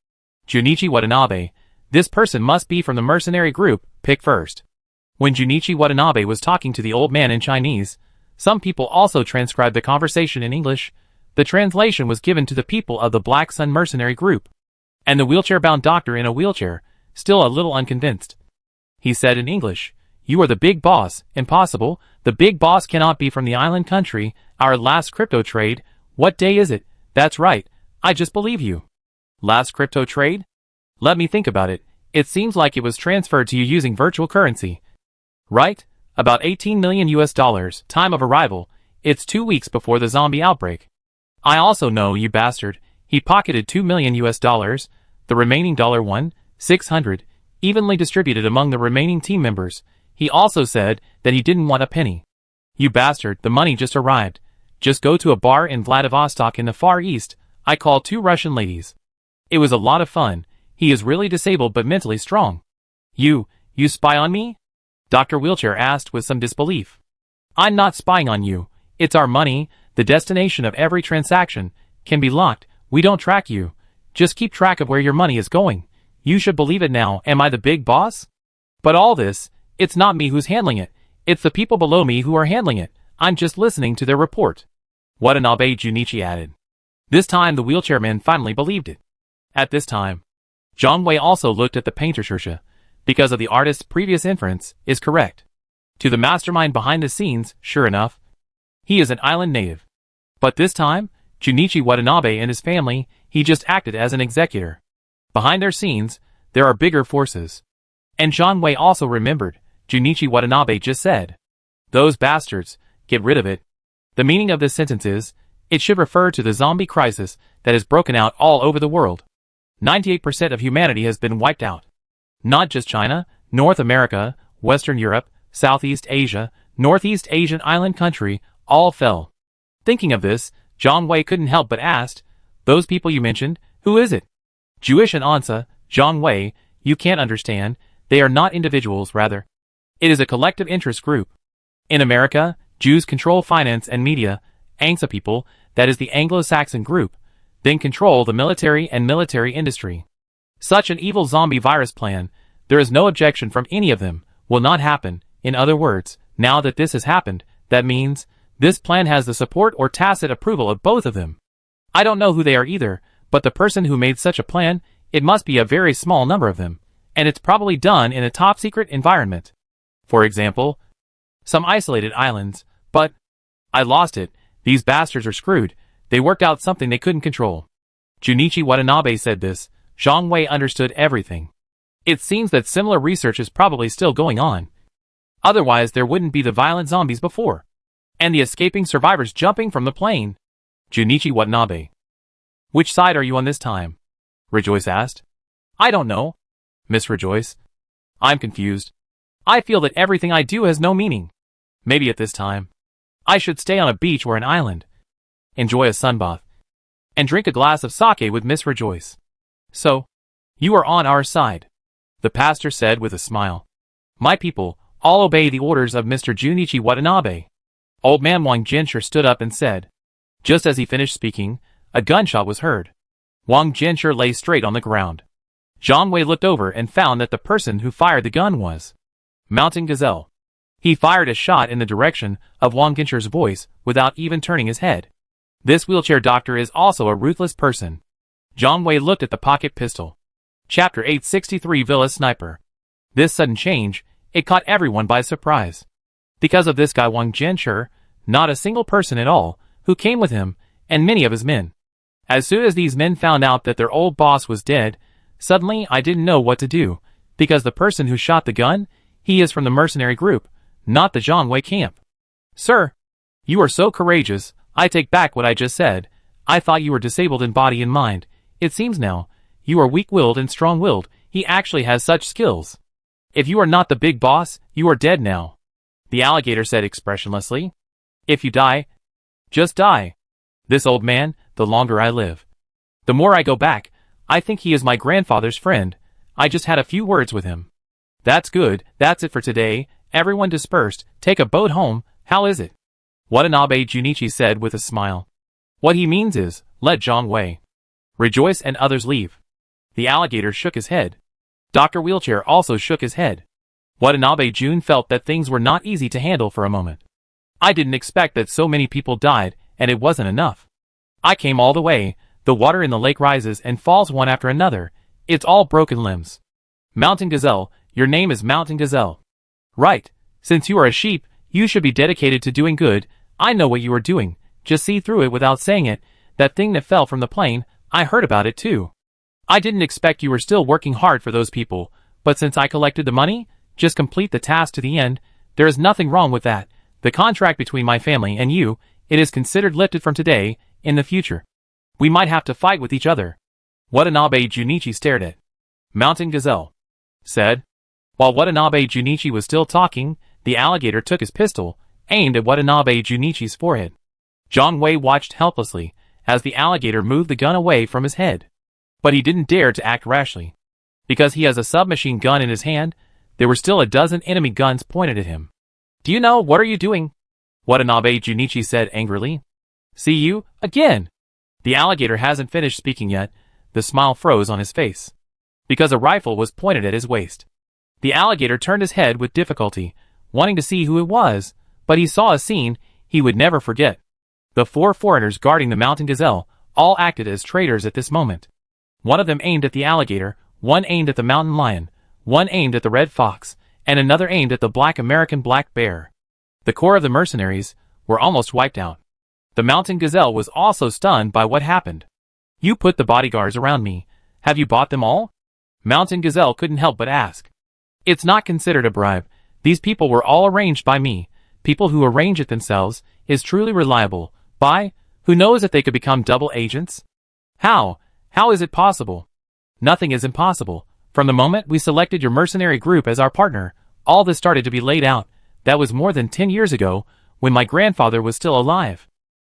Junichi Watanabe, this person must be from the mercenary group, pick first. When Junichi Watanabe was talking to the old man in Chinese, some people also transcribed the conversation in English. The translation was given to the people of the Black Sun mercenary group. And the wheelchair-bound doctor in a wheelchair, still a little unconvinced. He said in English, you are the big boss. Impossible. The big boss cannot be from the island country. Our last crypto trade. What day is it? That's right. I just believe you. Last crypto trade? Let me think about it. It seems like it was transferred to you using virtual currency. Right? About 18 million US dollars. Time of arrival. It's 2 weeks before the zombie outbreak. I also know, you bastard. He pocketed 2 million US dollars. The remaining $1,600, evenly distributed among the remaining team members. He also said that he didn't want a penny. You bastard, the money just arrived. Just go to a bar in Vladivostok in the Far East. I called 2 Russian ladies. It was a lot of fun. He is really disabled but mentally strong. You spy on me? Dr. Wheelchair asked with some disbelief. I'm not spying on you. It's our money. The destination of every transaction can be locked. We don't track you. Just keep track of where your money is going. You should believe it now. Am I the big boss? But all this, it's not me who's handling it. It's the people below me who are handling it. I'm just listening to their report. Watanabe Junichi added. This time the wheelchair man finally believed it. At this time, Zhang Wei also looked at the painter Shersha, because of the artist's previous inference, is correct. To the mastermind behind the scenes, sure enough, he is an island native. But this time, Junichi Watanabe and his family, he just acted as an executor. Behind their scenes, there are bigger forces. And Zhang Wei also remembered, Junichi Watanabe just said, those bastards, get rid of it. The meaning of this sentence is, it should refer to the zombie crisis that has broken out all over the world. 98% of humanity has been wiped out. Not just China, North America, Western Europe, Southeast Asia, Northeast Asian island country, all fell. Thinking of this, Zhang Wei couldn't help but ask, those people you mentioned, who is it? Jewish and Ansa, Zhang Wei, you can't understand, they are not individuals rather. It is a collective interest group. In America, Jews control finance and media, Angsa people, that is the Anglo-Saxon group, then control the military and military industry. Such an evil zombie virus plan, there is no objection from any of them, will not happen. In other words, now that this has happened, that means, this plan has the support or tacit approval of both of them. I don't know who they are either, but the person who made such a plan, it must be a very small number of them, and it's probably done in a top-secret environment. For example, some isolated islands, but I lost it. These bastards are screwed. They worked out something they couldn't control. Junichi Watanabe said this. Zhang Wei understood everything. It seems that similar research is probably still going on. Otherwise there wouldn't be the violent zombies before. And the escaping survivors jumping from the plane. Junichi Watanabe. Which side are you on this time? Rejoice asked. I don't know. Miss Rejoice. I'm confused. I feel that everything I do has no meaning. Maybe at this time, I should stay on a beach or an island, enjoy a sunbath, and drink a glass of sake with Miss Rejoice. So, you are on our side, the pastor said with a smile. My people all obey the orders of Mr. Junichi Watanabe. Old man Wang Jinsher stood up and said. Just as he finished speaking, a gunshot was heard. Wang Jinsher lay straight on the ground. Zhang Wei looked over and found that the person who fired the gun was Mountain Gazelle. He fired a shot in the direction of Wang Jinsher's voice without even turning his head. This wheelchair doctor is also a ruthless person. Zhang Wei looked at the pocket pistol. Chapter 863 Villa Sniper. This sudden change, it caught everyone by surprise. Because of this guy Wang Jinsher, not a single person at all, who came with him, and many of his men. As soon as these men found out that their old boss was dead, suddenly I didn't know what to do, because the person who shot the gun, he is from the mercenary group, not the Zhang Wei camp. Sir, you are so courageous, I take back what I just said. I thought you were disabled in body and mind. It seems now, you are weak-willed and strong-willed. He actually has such skills. If you are not the big boss, you are dead now. The alligator said expressionlessly. If you die, just die. This old man, the longer I live, the more I go back. I think he is my grandfather's friend. I just had a few words with him. That's good, that's it for today. Everyone dispersed, take a boat home, how is it? Watanabe Junichi said with a smile. What he means is, let Zhang Wei, Rejoice and others leave. The alligator shook his head. Dr. Wheelchair also shook his head. Watanabe Jun felt that things were not easy to handle for a moment. I didn't expect that so many people died, and it wasn't enough. I came all the way, the water in the lake rises and falls one after another, it's all broken limbs. Mountain Gazelle, your name is Mountain Gazelle. Right, since you are a sheep, you should be dedicated to doing good. I know what you are doing, just see through it without saying it. That thing that fell from the plane, I heard about it too. I didn't expect you were still working hard for those people, but since I collected the money, just complete the task to the end. There is nothing wrong with that. The contract between my family and you, it is considered lifted from today. In the future, we might have to fight with each other. Watanabe Junichi stared at Mountain Gazelle, said. While Watanabe Junichi was still talking, the alligator took his pistol, aimed at Watanabe Junichi's forehead. Zhang Wei watched helplessly as the alligator moved the gun away from his head. But he didn't dare to act rashly. Because he has a submachine gun in his hand, there were still a dozen enemy guns pointed at him. Do you know what are you doing? Watanabe Junichi said angrily. See you, again. The alligator hasn't finished speaking yet, the smile froze on his face. Because a rifle was pointed at his waist. The alligator turned his head with difficulty, wanting to see who it was, but he saw a scene he would never forget. The 4 foreigners guarding the Mountain Gazelle all acted as traitors at this moment. One of them aimed at the alligator, one aimed at the mountain lion, one aimed at the red fox, and another aimed at the black American black bear. The core of the mercenaries were almost wiped out. The Mountain Gazelle was also stunned by what happened. You put the bodyguards around me. Have you bought them all? Mountain Gazelle couldn't help but ask. It's not considered a bribe. These people were all arranged by me. People who arrange it themselves is truly reliable. Who knows if they could become double agents? How? How is it possible? Nothing is impossible. From the moment we selected your mercenary group as our partner, all this started to be laid out. That was more than 10 years ago, when my grandfather was still alive.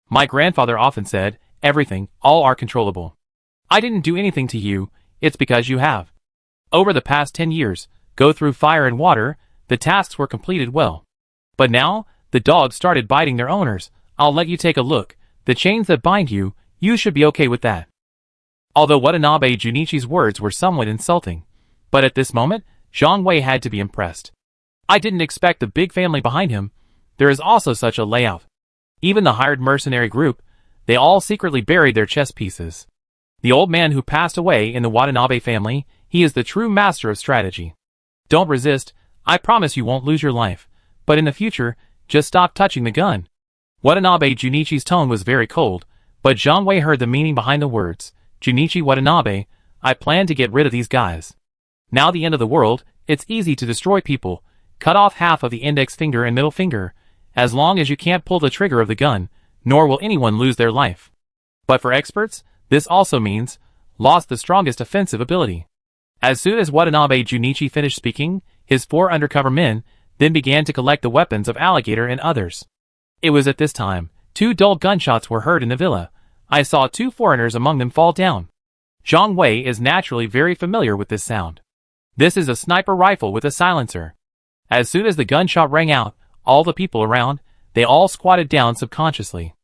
My grandfather often said, everything, all are controllable. I didn't do anything to you, it's because you have. Over the past 10 years, go through fire and water, the tasks were completed well. But now, the dogs started biting their owners. I'll let you take a look. The chains that bind you, you should be okay with that. Although Watanabe Junichi's words were somewhat insulting, but at this moment, Zhang Wei had to be impressed. I didn't expect the big family behind him. There is also such a layout. Even the hired mercenary group, they all secretly buried their chess pieces. The old man who passed away in the Watanabe family, he is the true master of strategy. Don't resist, I promise you won't lose your life. But in the future, just stop touching the gun. Watanabe Junichi's tone was very cold, but Zhang Wei heard the meaning behind the words. Junichi Watanabe, I plan to get rid of these guys. Now the end of the world, it's easy to destroy people. Cut off half of the index finger and middle finger. As long as you can't pull the trigger of the gun, nor will anyone lose their life. But for experts, this also means lost the strongest offensive ability. As soon as Watanabe Junichi finished speaking, his 4 undercover men then began to collect the weapons of Alligator and others. It was at this time 2 dull gunshots were heard in the villa. I saw 2 foreigners among them fall down. Zhang Wei is naturally very familiar with this sound. This is a sniper rifle with a silencer. As soon as the gunshot rang out, all the people around, they all squatted down subconsciously.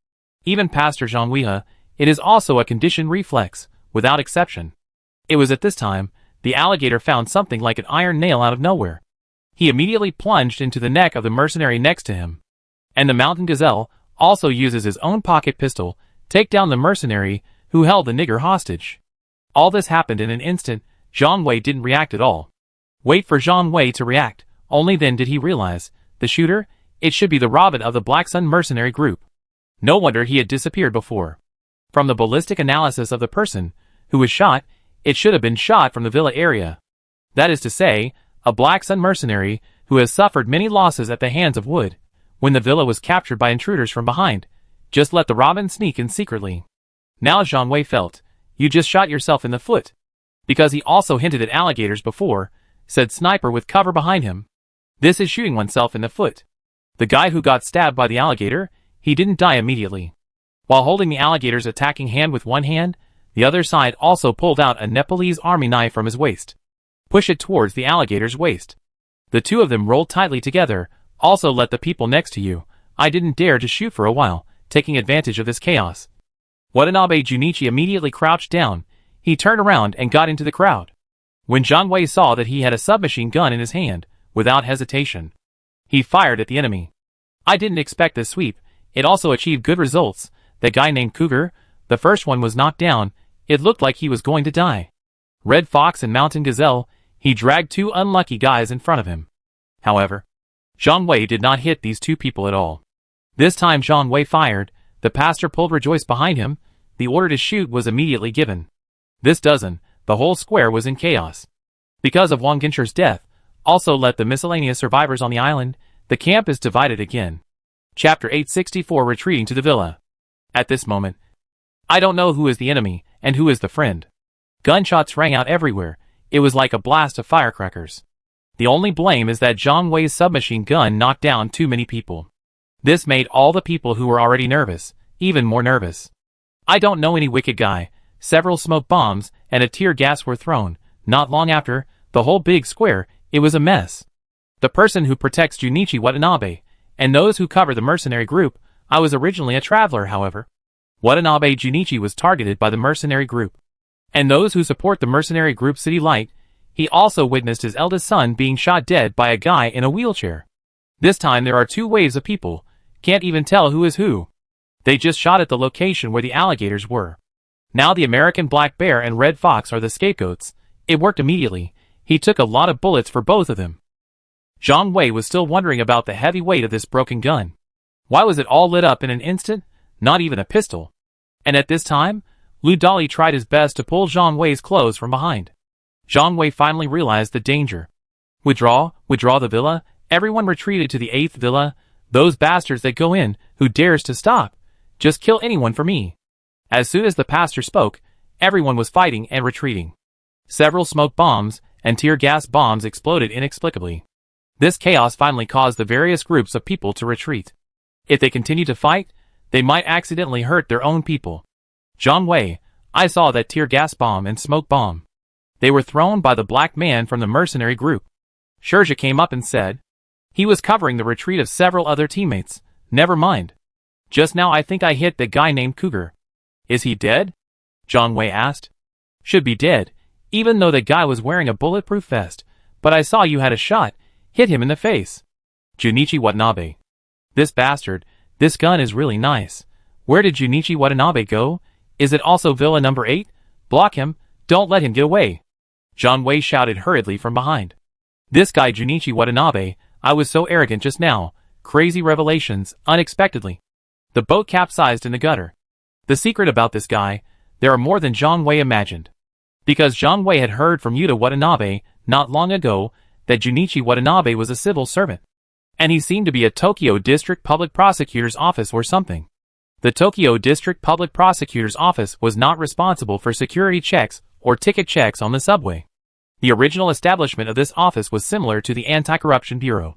Even Pastor Zhang Weihe, it is also a conditioned reflex, without exception. It was at this time, the alligator found something like an iron nail out of nowhere. He immediately plunged into the neck of the mercenary next to him. And the mountain gazelle also uses his own pocket pistol, take down the mercenary who held the nigger hostage. All this happened in an instant. Zhang Wei didn't react at all. Wait for Zhang Wei to react, only then did he realize, the shooter, it should be the Robin of the Black Sun mercenary group. No wonder he had disappeared before. From the ballistic analysis of the person who was shot, it should have been shot from the villa area. That is to say, a Black Sun mercenary who has suffered many losses at the hands of Wood. When the villa was captured by intruders from behind, just let the Robin sneak in secretly. Now Zhang Wei felt, you just shot yourself in the foot. Because he also hinted at alligators before, said sniper with cover behind him. This is shooting oneself in the foot. The guy who got stabbed by the alligator, he didn't die immediately. While holding the alligator's attacking hand with one hand, the other side also pulled out a Nepalese army knife from his waist. Push it towards the alligator's waist. The 2 of them rolled tightly together. Also let the people next to you. I didn't dare to shoot for a while, taking advantage of this chaos. Watanabe Junichi immediately crouched down. He turned around and got into the crowd. When Zhang Wei saw that he had a submachine gun in his hand, without hesitation, he fired at the enemy. I didn't expect this sweep. It also achieved good results. The guy named Cougar, the first one was knocked down. It looked like he was going to die. Red Fox and Mountain Gazelle, he dragged 2 unlucky guys in front of him. However, Zhang Wei did not hit these 2 people at all. This time Zhang Wei fired. The pastor pulled Rejoice behind him. The order to shoot was immediately given. This dozen, the whole square was in chaos. Because of Wang Ginsher's death, also let the miscellaneous survivors on the island, the camp is divided again. Chapter 864 Retreating to the Villa. At this moment, I don't know who is the enemy, and who is the friend. Gunshots rang out everywhere. It was like a blast of firecrackers. The only blame is that Zhang Wei's submachine gun knocked down too many people. This made all the people who were already nervous, even more nervous. I don't know any wicked guy. Several smoke bombs and a tear gas were thrown. Not long after, the whole big square, it was a mess. The person who protects Junichi Watanabe, and those who cover the mercenary group, I was originally a traveler however. Watanabe Junichi was targeted by the mercenary group. And those who support the mercenary group City Light, he also witnessed his eldest son being shot dead by a guy in a wheelchair. This time there are 2 waves of people, can't even tell who is who. They just shot at the location where the alligators were. Now the American Black Bear and Red Fox are the scapegoats. It worked immediately. He took a lot of bullets for both of them. Zhang Wei was still wondering about the heavy weight of this broken gun. Why was it all lit up in an instant? Not even a pistol. And at this time, Lu Dali tried his best to pull Zhang Wei's clothes from behind. Zhang Wei finally realized the danger. Withdraw the villa. Everyone retreated to the 8th villa. Those bastards that go in, who dares to stop? Just kill anyone for me. As soon as the pastor spoke, everyone was fighting and retreating. Several smoke bombs and tear gas bombs exploded inexplicably. This chaos finally caused the various groups of people to retreat. If they continued to fight, they might accidentally hurt their own people. Zhang Wei, I saw that tear gas bomb and smoke bomb. They were thrown by the black man from the mercenary group. Shurja came up and said, he was covering the retreat of several other teammates. Never mind. Just now I think I hit the guy named Cougar. Is he dead? Zhang Wei asked. Should be dead, even though the guy was wearing a bulletproof vest, but I saw you had a shot, hit him in the face. Junichi Watanabe. This bastard, this gun is really nice. Where did Junichi Watanabe go? Is it also Villa number 8? Block him, don't let him get away. Zhang Wei shouted hurriedly from behind. This guy Junichi Watanabe, I was so arrogant just now. Crazy revelations, unexpectedly. The boat capsized in the gutter. The secret about this guy, there are more than Zhang Wei imagined. Because Zhang Wei had heard from Yuta Watanabe, not long ago, that Junichi Watanabe was a civil servant. And he seemed to be a Tokyo District Public Prosecutor's office or something. The Tokyo District Public Prosecutor's Office was not responsible for security checks or ticket checks on the subway. The original establishment of this office was similar to the Anti-Corruption Bureau,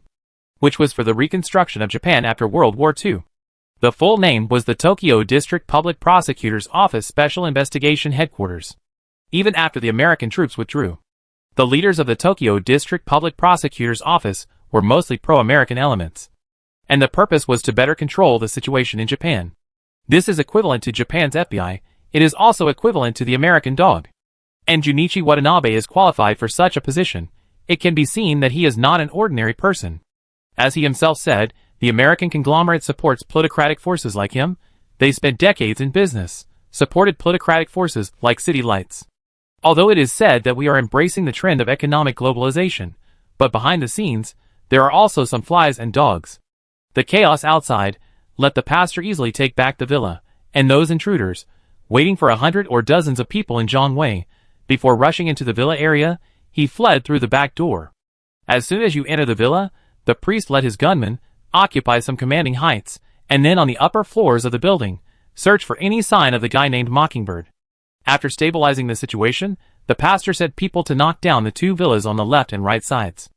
which was for the reconstruction of Japan after World War II. The full name was the Tokyo District Public Prosecutor's Office Special Investigation Headquarters. Even after the American troops withdrew, the leaders of the Tokyo District Public Prosecutor's Office were mostly pro-American elements, and the purpose was to better control the situation in Japan. This is equivalent to Japan's FBI. It is also equivalent to the American dog. And Junichi Watanabe is qualified for such a position. It can be seen that he is not an ordinary person. As he himself said, the American conglomerate supports plutocratic forces like him. They spent decades in business, supported plutocratic forces like City Lights. Although it is said that we are embracing the trend of economic globalization, but behind the scenes, there are also some flies and dogs. The chaos outside let the pastor easily take back the villa, and those intruders, waiting for 100 or dozens of people in Zhongwei, before rushing into the villa area, he fled through the back door. As soon as you enter the villa, the priest let his gunmen occupy some commanding heights, and then on the upper floors of the building, search for any sign of the guy named Mockingbird. After stabilizing the situation, the pastor sent people to knock down the 2 villas on the left and right sides.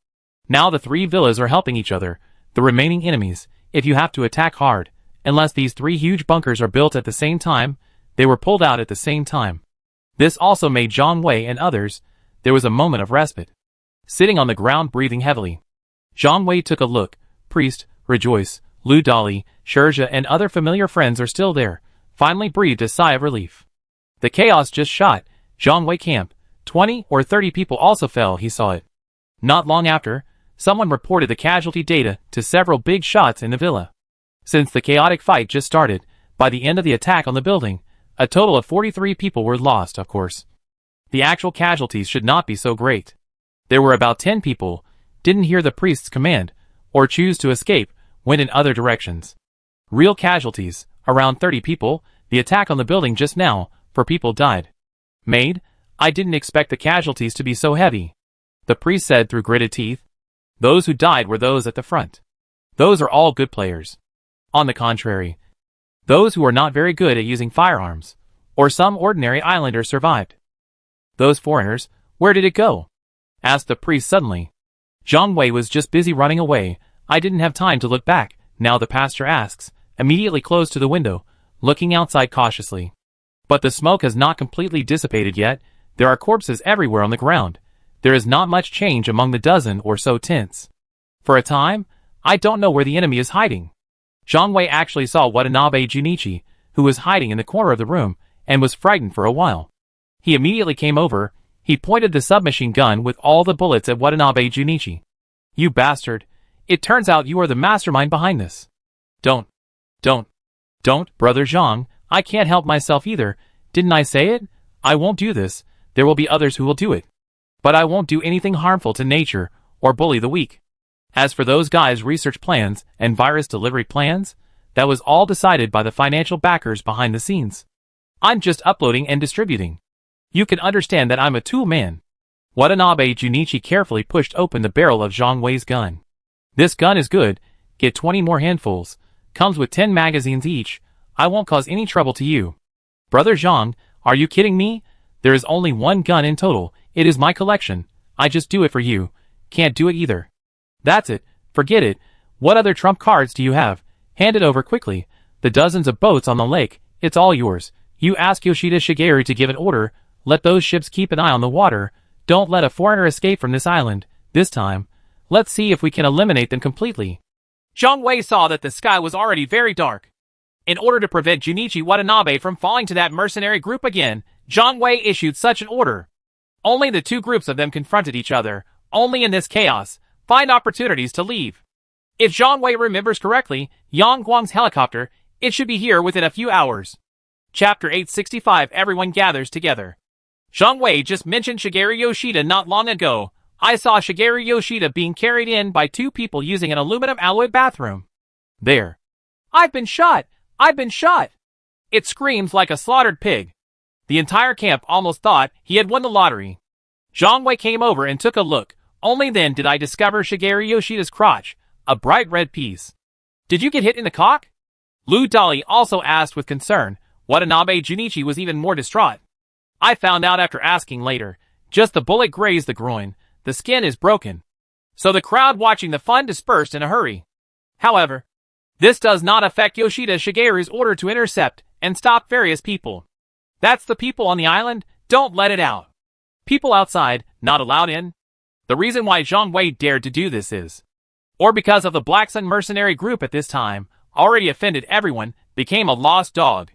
Now the 3 villas are helping each other, the remaining enemies, if you have to attack hard. Unless these 3 huge bunkers are built at the same time, they were pulled out at the same time. This also made Zhongwei and others. There was a moment of respite. Sitting on the ground breathing heavily, Zhongwei took a look. Priest, Rejoice, Lu Dali, Shirja and other familiar friends are still there. Finally breathed a sigh of relief. The chaos just shot Zhongwei camp. 20 or 30 people also fell, he saw it. Not long after, someone reported the casualty data to several big shots in the villa. Since the chaotic fight just started, by the end of the attack on the building, a total of 43 people were lost, of course. The actual casualties should not be so great. There were about 10 people, didn't hear the priest's command, or choose to escape, went in other directions. Real casualties, around 30 people, the attack on the building just now, 4 people died. Maid, I didn't expect the casualties to be so heavy, the priest said through gritted teeth. Those who died were those at the front. Those are all good players. On the contrary, those who are not very good at using firearms, or some ordinary islander survived. Those foreigners, where did it go? Asked the priest suddenly. Zhongwei was just busy running away. I didn't have time to look back, now the pastor asks, immediately close to the window, looking outside cautiously. But the smoke has not completely dissipated yet. There are corpses everywhere on the ground. There is not much change among the dozen or so tents. For a time, I don't know where the enemy is hiding. Zhongwei actually saw Watanabe Junichi, who was hiding in the corner of the room, and was frightened for a while. He immediately came over. He pointed the submachine gun with all the bullets at Watanabe Junichi. You bastard. It turns out you are the mastermind behind this. Don't, Brother Zhang, I can't help myself either. Didn't I say it? I won't do this. There will be others who will do it. But I won't do anything harmful to nature, or bully the weak. As for those guys' research plans and virus delivery plans, that was all decided by the financial backers behind the scenes. I'm just uploading and distributing. You can understand that I'm a tool man. Watanabe Junichi carefully pushed open the barrel of Zhongwei's gun. This gun is good. Get 20 more handfuls. Comes with 10 magazines each. I won't cause any trouble to you. Brother Zhang, are you kidding me? There is only one gun in total. It is my collection. I just do it for you. Can't do it either. That's it. Forget it. What other trump cards do you have? Hand it over quickly. The dozens of boats on the lake. It's all yours. You ask Yoshida Shigeru to give an order. Let those ships keep an eye on the water. Don't let a foreigner escape from this island. This time, let's see if we can eliminate them completely. Zhongwei saw that the sky was already very dark. In order to prevent Junichi Watanabe from falling to that mercenary group again, Zhongwei issued such an order. Only the 2 groups of them confronted each other. Only in this chaos, find opportunities to leave. If Zhongwei remembers correctly, Yang Guang's helicopter, it should be here within a few hours. Chapter 865. Everyone gathers together. Zhongwei just mentioned Shigeru Yoshida not long ago. I saw Shigeru Yoshida being carried in by 2 people using an aluminum alloy bathroom. There. I've been shot! I've been shot! It screams like a slaughtered pig. The entire camp almost thought he had won the lottery. Zhongwei came over and took a look. Only then did I discover Shigeru Yoshida's crotch, a bright red piece. Did you get hit in the cock? Lu Dali also asked with concern. Watanabe Junichi was even more distraught. I found out after asking later. Just the bullet grazed the groin. The skin is broken. So the crowd watching the fun dispersed in a hurry. However, this does not affect Yoshida Shigeru's order to intercept and stop various people. That's the people on the island, don't let it out. People outside, not allowed in. The reason why Zhang Wei dared to do this is, or because of the Black Sun mercenary group at this time, already offended everyone, became a lost dog.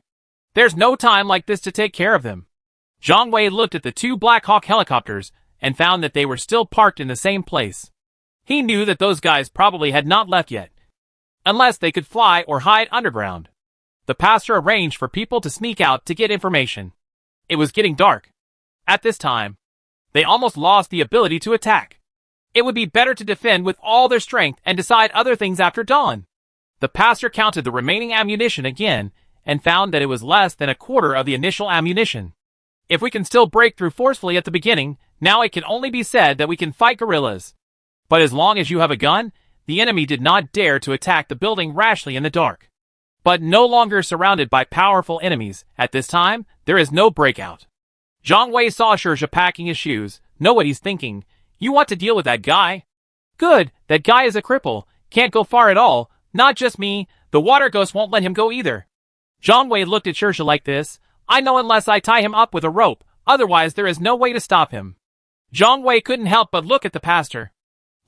There's no time like this to take care of them. Zhang Wei looked at the two Black Hawk helicopters and found that they were still parked in the same place. He knew that those guys probably had not left yet, unless they could fly or hide underground. The pastor arranged for people to sneak out to get information. It was getting dark. At this time, they almost lost the ability to attack. It would be better to defend with all their strength and decide other things after dawn. The pastor counted the remaining ammunition again and found that it was less than a quarter of the initial ammunition. If we can still break through forcefully at the beginning, now it can only be said that we can fight guerrillas. But as long as you have a gun, the enemy did not dare to attack the building rashly in the dark. But no longer surrounded by powerful enemies, at this time, there is no breakout. Zhang Wei saw Shirja packing his shoes. Know what he's thinking. You want to deal with that guy? Good, that guy is a cripple. Can't go far at all. Not just me, the water ghost won't let him go either. Zhang Wei looked at Shirja like this. I know unless I tie him up with a rope, otherwise there is no way to stop him. Zhang Wei couldn't help but look at the pastor.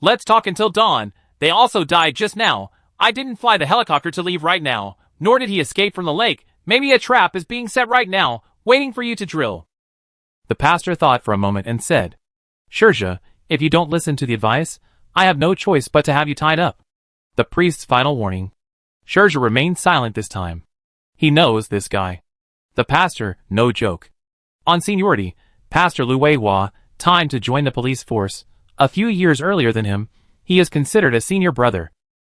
Let's talk until dawn. They also died just now. I didn't fly the helicopter to leave right now, nor did he escape from the lake. Maybe a trap is being set right now, waiting for you to drill. The pastor thought for a moment and said, Shirja, if you don't listen to the advice, I have no choice but to have you tied up. The priest's final warning. Shirja remained silent this time. He knows this guy. The pastor, no joke. On seniority, Pastor Lu Weihua, time to join the police force. A few years earlier than him, he is considered a senior brother.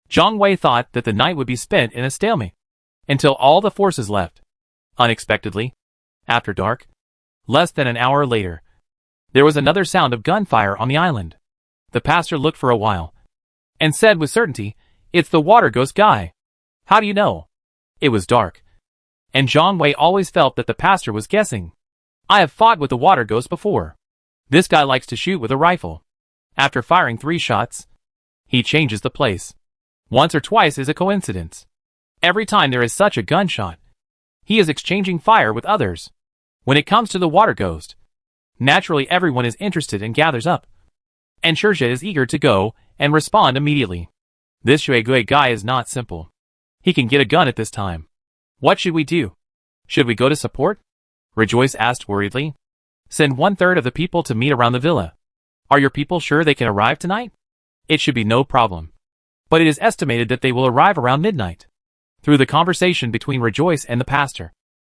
Zhang Wei thought that the night would be spent in a stalemate, until all the forces left. Unexpectedly, after dark, less than an hour later, there was another sound of gunfire on the island. The pastor looked for a while, and said with certainty, It's the water ghost guy. How do you know? It was dark, and Zhang Wei always felt that the pastor was guessing. I have fought with the water ghost before. This guy likes to shoot with a rifle. After firing 3 shots, he changes the place. Once or twice is a coincidence. Every time there is such a gunshot, he is exchanging fire with others. When it comes to the water ghost, naturally everyone is interested and gathers up. And Shirja is eager to go and respond immediately. This Shuigui guy is not simple. He can get a gun at this time. What should we do? Should we go to support? Rejoice asked worriedly. Send 1/3 of the people to meet around the villa. Are your people sure they can arrive tonight? It should be no problem. But it is estimated that they will arrive around midnight. Through the conversation between Rejoice and the pastor,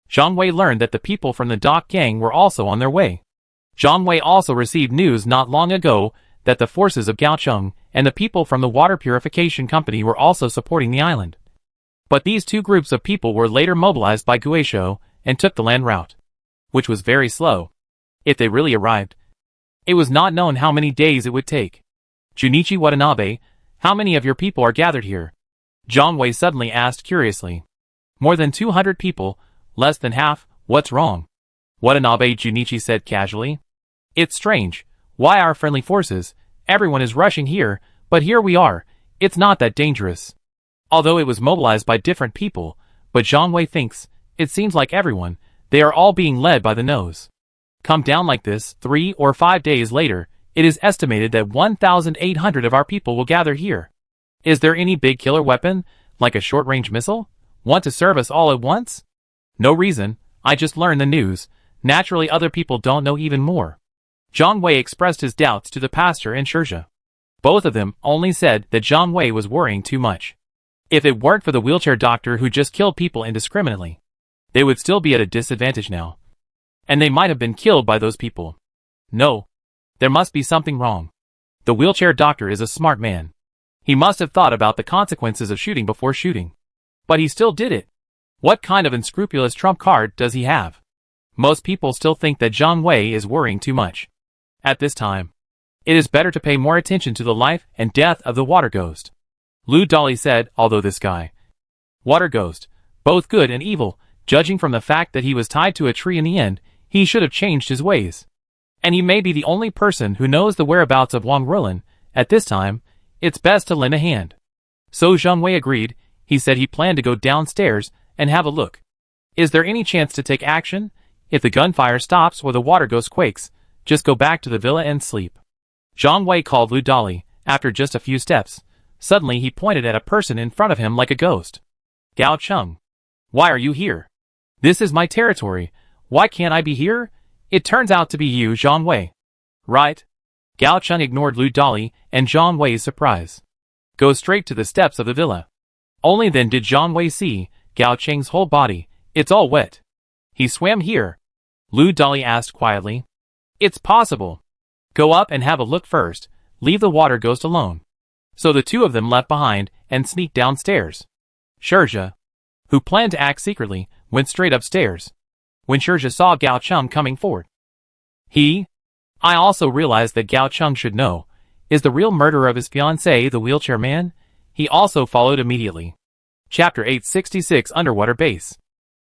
Zhang Wei learned that the people from the dock gang were also on their way. Zhang Wei also received news not long ago that the forces of Gaocheng and the people from the water purification company were also supporting the island. But these two groups of people were later mobilized by Guizhou and took the land route, which was very slow. If they really arrived, it was not known how many days it would take. Junichi Watanabe, how many of your people are gathered here? Zhang Wei suddenly asked curiously. More than 200 people, less than half, what's wrong? Watanabe Junichi said casually. It's strange. Why our friendly forces? Everyone is rushing here, but here we are. It's not that dangerous. Although it was mobilized by different people, but Zhang Wei thinks, it seems like everyone, they are all being led by the nose. Come down like this, 3 or 5 days later, it is estimated that 1,800 of our people will gather here. Is there any big killer weapon, like a short-range missile? Want to serve us all at once? No reason, I just learned the news. Naturally other people don't know even more. Zhang Wei expressed his doubts to the pastor and Shirja. Both of them only said that Zhang Wei was worrying too much. If it weren't for the wheelchair doctor who just killed people indiscriminately, they would still be at a disadvantage now. And they might have been killed by those people. No. There must be something wrong. The wheelchair doctor is a smart man. He must have thought about the consequences of shooting before shooting. But he still did it. What kind of unscrupulous trump card does he have? Most people still think that Zhang Wei is worrying too much. At this time, it is better to pay more attention to the life and death of the water ghost. Lu Dali said, although this guy, water ghost, Both good and evil, judging from the fact that he was tied to a tree in the end, he should have changed his ways. And he may be the only person who knows the whereabouts of Wang Rilin. At this time, it's best to lend a hand. So Zhang Wei agreed. He said he planned to go downstairs and have a look. Is there any chance to take action? If the gunfire stops or the water ghost quakes, just go back to the villa and sleep. Zhang Wei called Lu Dali. After just a few steps, suddenly he pointed at a person in front of him like a ghost. Gao Cheng. Why are you here? This is my territory. Why can't I be here? It turns out to be you, Zhang Wei. Right? Gao Cheng ignored Lu Dali and Zhang Wei's surprise. Go straight to the steps of the villa. Only then did Zhang Wei see Gao Cheng's whole body. It's all wet. He swam here. Lu Dali asked quietly. It's possible. Go up and have a look first. Leave the water ghost alone. So the two of them left behind and sneaked downstairs. Shirja, who planned to act secretly, went straight upstairs. When Shirja saw Gao Cheng coming forward, I also realized that Gao Cheng should know. Is the real murderer of his fiancée the wheelchair man? He also followed immediately. Chapter 866 Underwater Base.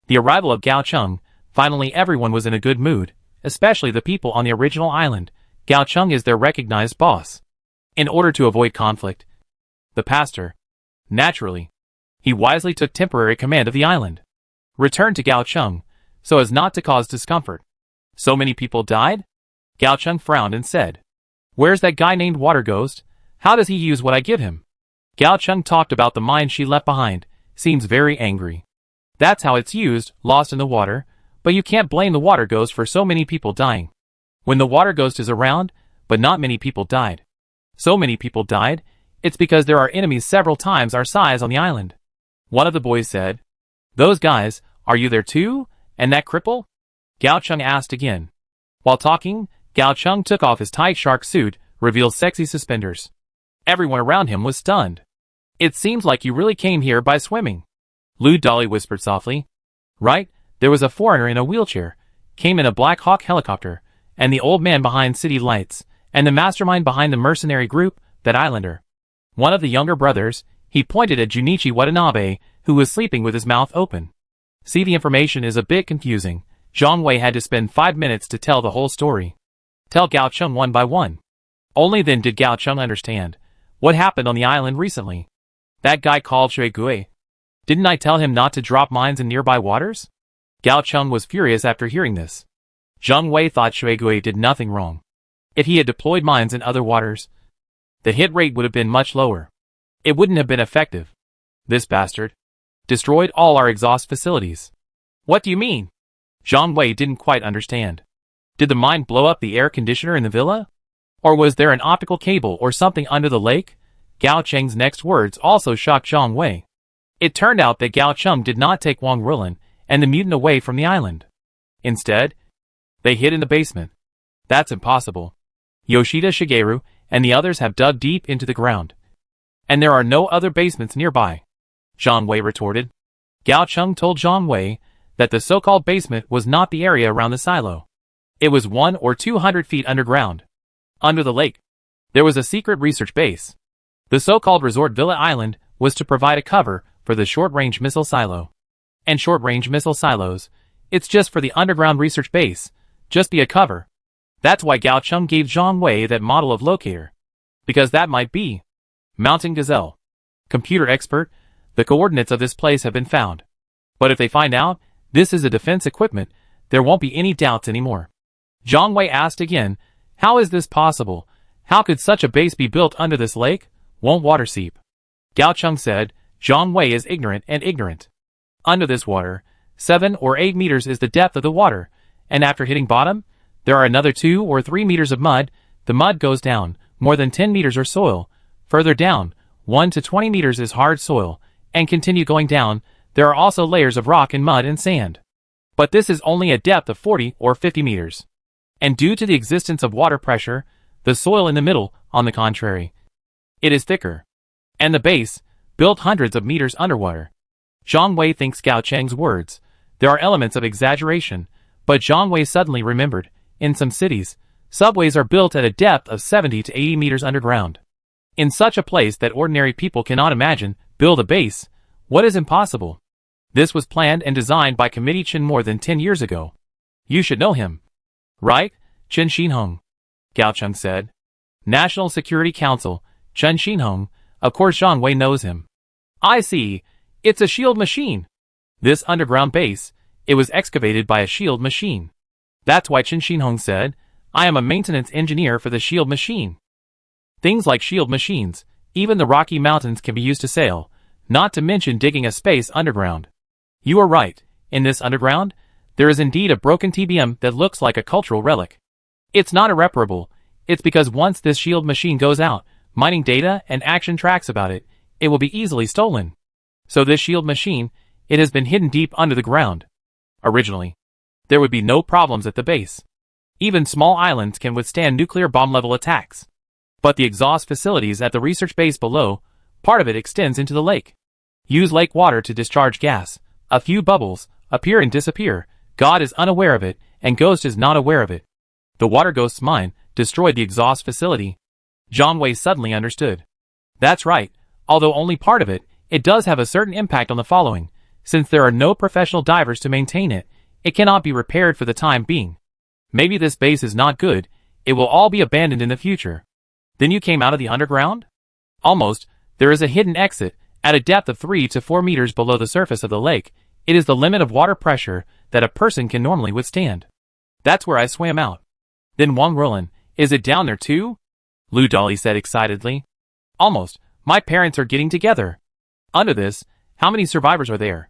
The arrival of Gao Cheng. Finally everyone was in a good mood, especially the people on the original island. Gao Cheng is their recognized boss. In order to avoid conflict, the pastor, naturally, he wisely took temporary command of the island. Returned to Gao Cheng, so as not to cause discomfort. So many people died? Gao Cheng frowned and said, Where's that guy named Water Ghost? How does he use what I give him? Gao Cheng talked about the mine she left behind. Seems very angry. That's how it's used, lost in the water, but you can't blame the Water Ghost for so many people dying. When the Water Ghost is around, but not many people died. So many people died, it's because there are enemies several times our size on the island. One of the boys said, Those guys, are you there too? And that cripple? Gao Cheng asked again. While talking, Gao Cheng took off his tight shark suit, revealed sexy suspenders. Everyone around him was stunned. It seems like you really came here by swimming. Lu Dali whispered softly. Right, there was a foreigner in a wheelchair, came in a Black Hawk helicopter, and the old man behind City Lights, and the mastermind behind the mercenary group, that islander. One of the younger brothers, he pointed at Junichi Watanabe, who was sleeping with his mouth open. See, the information is a bit confusing. Zhang Wei had to spend 5 minutes to tell the whole story. Tell Gao Cheng one by one. Only then did Gao Cheng understand what happened on the island recently. That guy called Shui Gui. Didn't I tell him not to drop mines in nearby waters? Gao Cheng was furious after hearing this. Zhang Wei thought Shui Gui did nothing wrong. If he had deployed mines in other waters, the hit rate would have been much lower. It wouldn't have been effective. This bastard destroyed all our exhaust facilities. What do you mean? Zhang Wei didn't quite understand. Did the mine blow up the air conditioner in the villa? Or was there an optical cable or something under the lake? Gao Cheng's next words also shocked Zhang Wei. It turned out that Gao Cheng did not take Wang Rilin and the mutant away from the island. Instead, they hid in the basement. That's impossible. Yoshida Shigeru and the others have dug deep into the ground. And there are no other basements nearby. Zhang Wei retorted. Gao Cheng told Zhang Wei that the so-called basement was not the area around the silo. It was 100 or 200 feet underground. Under the lake, there was a secret research base. The so-called Resort Villa Island was to provide a cover for the short-range missile silo. And short-range missile silos, it's just for the underground research base, just be a cover. That's why Gao Cheng gave Zhang Wei that model of locator. Because that might be Mountain Gazelle. Computer expert, the coordinates of this place have been found. But if they find out this is a defense equipment, there won't be any doubts anymore. Zhang Wei asked again, how is this possible? How could such a base be built under this lake? Won't water seep? Gao Cheng said, Zhang Wei is ignorant and ignorant. Under this water, 7 or 8 meters is the depth of the water, and after hitting bottom, there are another 2 or 3 meters of mud. The mud goes down, more than 10 meters are soil. Further down, 1 to 20 meters is hard soil, and continue going down, there are also layers of rock and mud and sand. But this is only a depth of 40 or 50 meters. And due to the existence of water pressure, the soil in the middle, on the contrary, it is thicker. And the base, built hundreds of meters underwater. Zhang Wei thinks Gao Cheng's words. There are elements of exaggeration, but Zhang Wei suddenly remembered, in some cities, subways are built at a depth of 70 to 80 meters underground. In such a place that ordinary people cannot imagine, build a base, what is impossible? This was planned and designed by Committee Chen more than 10 years ago. You should know him. Right, Chen Xinhong? Gao Cheng said. National Security Council, Chen Xinhong, of course Zhang Wei knows him. I see, it's a shield machine. This underground base, it was excavated by a shield machine. That's why Chen Xinhong said, I am a maintenance engineer for the shield machine. Things like shield machines, even the Rocky Mountains can be used to sail, not to mention digging a space underground. You are right, in this underground, there is indeed a broken TBM that looks like a cultural relic. It's not irreparable, it's because once this shield machine goes out, mining data and action tracks about it, it will be easily stolen. So this shield machine, it has been hidden deep under the ground. Originally, there would be no problems at the base. Even small islands can withstand nuclear bomb-level attacks. But the exhaust facilities at the research base below, part of it extends into the lake. Use lake water to discharge gas. A few bubbles appear and disappear. God is unaware of it, and Ghost is not aware of it. The water ghost's mine destroyed the exhaust facility. Zhang Wei suddenly understood. That's right, although only part of it, it does have a certain impact on the following. Since there are no professional divers to maintain it, it cannot be repaired for the time being. Maybe this base is not good, it will all be abandoned in the future. Then you came out of the underground? Almost, there is a hidden exit, at a depth of 3 to 4 meters below the surface of the lake. It is the limit of water pressure that a person can normally withstand. That's where I swam out. Then Wang Ruolin, is it down there too? Lu Dolly said excitedly. Almost, my parents are getting together. Under this, how many survivors are there?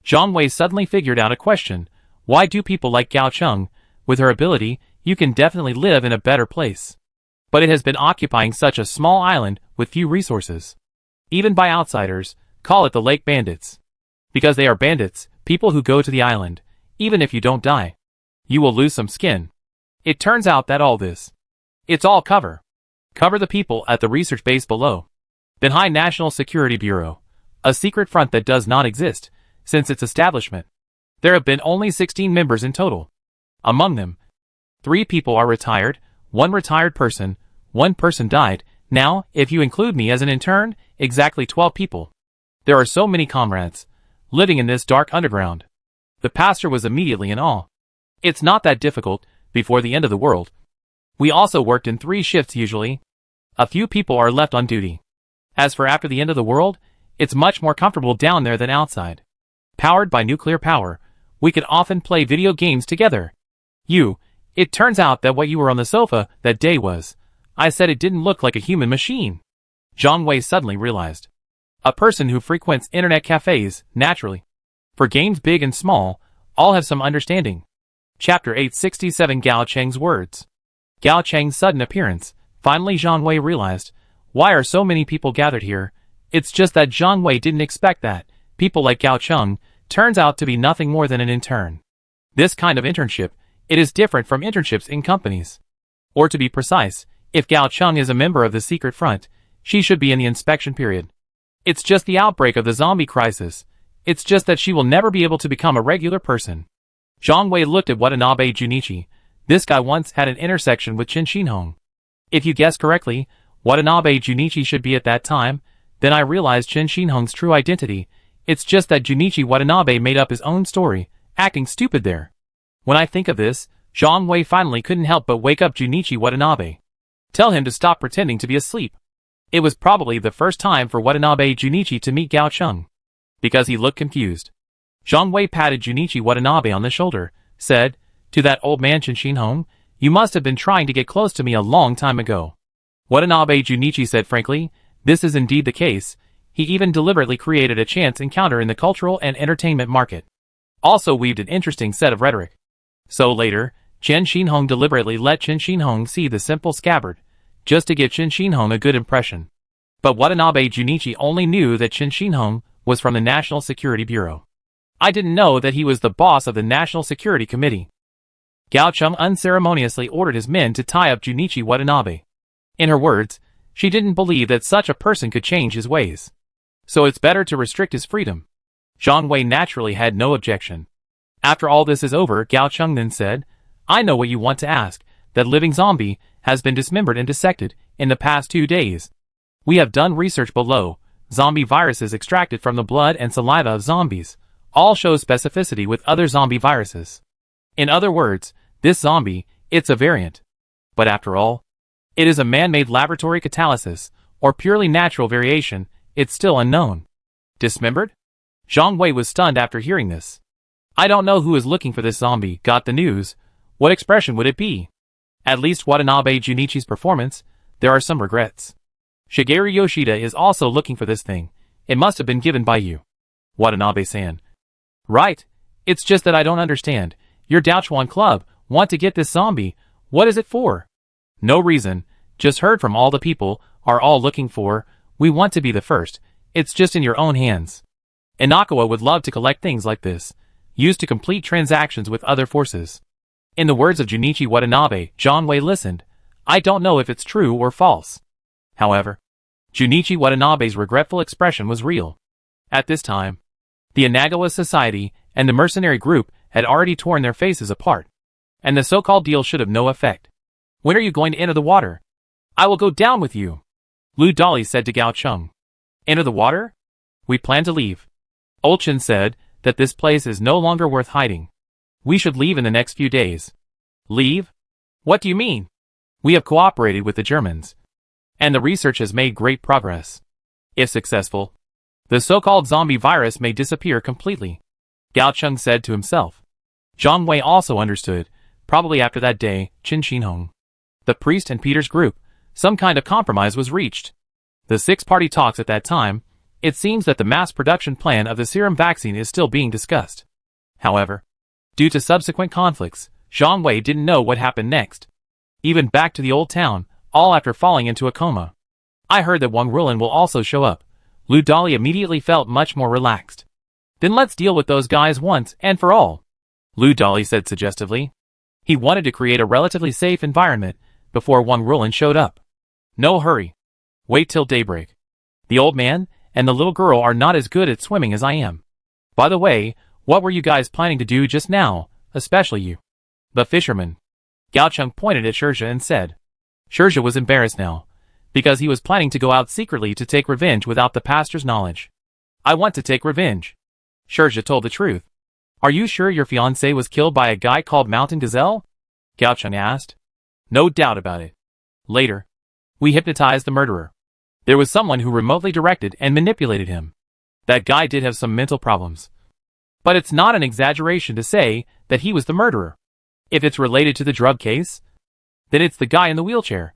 Zhang Wei suddenly figured out a question. Why do people like Gao Cheng, with her ability, you can definitely live in a better place. But it has been occupying such a small island with few resources. Even by outsiders, call it the Lake Bandits. Because they are bandits, people who go to the island, even if you don't die, you will lose some skin. It turns out that all this, it's all cover. Cover the people at the research base below. Then High National Security Bureau, a secret front that does not exist, since its establishment. There have been only 16 members in total. Among them, 3 people are retired, 1 retired person, 1 person died. Now, if you include me as an intern, exactly 12 people. There are so many comrades, living in this dark underground. The pastor was immediately in awe. It's not that difficult, before the end of the world. We also worked in 3 shifts usually. A few people are left on duty. As for after the end of the world, it's much more comfortable down there than outside. Powered by nuclear power, we could often play video games together. It turns out that what you were on the sofa that day was, I said it didn't look like a human machine. Zhang Wei suddenly realized. A person who frequents internet cafes, naturally. For games big and small, all have some understanding. Chapter 867 Gao Cheng's words. Gao Cheng's sudden appearance. Finally Zhang Wei realized, why are so many people gathered here? It's just that Zhang Wei didn't expect that. People like Gao Cheng turns out to be nothing more than an intern. This kind of internship, it is different from internships in companies. Or to be precise, if Gao Cheng is a member of the secret front, she should be in the inspection period. It's just the outbreak of the zombie crisis. It's just that she will never be able to become a regular person. Zhang Wei looked at Watanabe Junichi. This guy once had an intersection with Chen Xinhong. If you guessed correctly, Watanabe Junichi should be at that time. Then I realized Chen Xinhong's true identity. It's just that Junichi Watanabe made up his own story, acting stupid there. When I think of this, Zhang Wei finally couldn't help but wake up Junichi Watanabe. Tell him to stop pretending to be asleep. It was probably the first time for Watanabe Junichi to meet Gao Cheng. Because he looked confused. Zhang Wei patted Junichi Watanabe on the shoulder, said, to that old man Chen Xinhong, you must have been trying to get close to me a long time ago. Watanabe Junichi said frankly, this is indeed the case. He even deliberately created a chance encounter in the cultural and entertainment market. Also weaved an interesting set of rhetoric. So later, Chen Xinhong deliberately let Chen Xinhong see the simple scabbard, just to give Chen Xinhong a good impression. But Watanabe Junichi only knew that Chen Xinhong was from the National Security Bureau. I didn't know that he was the boss of the National Security Committee. Gao Cheng unceremoniously ordered his men to tie up Junichi Watanabe. In her words, she didn't believe that such a person could change his ways. So it's better to restrict his freedom. Zhang Wei naturally had no objection. After all this is over, Gao Cheng then said, I know what you want to ask. That living zombie has been dismembered and dissected in the past 2 days. We have done research below. Zombie viruses extracted from the blood and saliva of zombies. all show specificity with other zombie viruses. In other words, this zombie, it's a variant. But after all, it is a man-made laboratory catalysis, or purely natural variation, it's still unknown. Dismembered? Zhang Wei was stunned after hearing this. I don't know who is looking for this zombie, got the news. What expression would it be? At least Watanabe Junichi's performance, there are some regrets. Shigeru Yoshida is also looking for this thing. It must have been given by you. Watanabe-san. Right. It's just that I don't understand. Your Daochuan club want to get this zombie. What is it for? No reason. Just heard from all the people, are all looking for. We want to be the first. It's just in your own hands. Inakawa would love to collect things like this, used to complete transactions with other forces. In the words of Junichi Watanabe, Zhang Wei listened. I don't know if it's true or false. However, Junichi Watanabe's regretful expression was real. At this time, the Inagawa Society and the mercenary group had already torn their faces apart, and the so-called deal should have no effect. When are you going to enter the water? I will go down with you, Lu Dali said to Gao Chung. Enter the water? We plan to leave. Olchen said that this place is no longer worth hiding. We should leave in the next few days. Leave? What do you mean? We have cooperated with the Germans, and the research has made great progress. If successful, the so-called zombie virus may disappear completely, Gao Chung said to himself. Zhang Wei also understood, probably after that day, Qin Xinhong, the priest and Peter's group, some kind of compromise was reached. The six-party talks at that time, it seems that the mass production plan of the serum vaccine is still being discussed. However, due to subsequent conflicts, Zhang Wei didn't know what happened next. Even back to the old town, all after falling into a coma. I heard that Wang Rulan will also show up. Lu Dali immediately felt much more relaxed. Then let's deal with those guys once and for all, Lu Dali said suggestively. He wanted to create a relatively safe environment before Wang Rulan showed up. No hurry. Wait till daybreak. The old man and the little girl are not as good at swimming as I am. By the way, what were you guys planning to do just now, especially you? The fisherman. Gao Chung pointed at Shirja and said. Shirja was embarrassed now, because he was planning to go out secretly to take revenge without the pastor's knowledge. I want to take revenge. Shirja told the truth. Are you sure your fiancé was killed by a guy called Mountain Gazelle? Gao Chung asked. No doubt about it. Later, we hypnotized the murderer. There was someone who remotely directed and manipulated him. That guy did have some mental problems. But it's not an exaggeration to say that he was the murderer. If it's related to the drug case, then it's the guy in the wheelchair.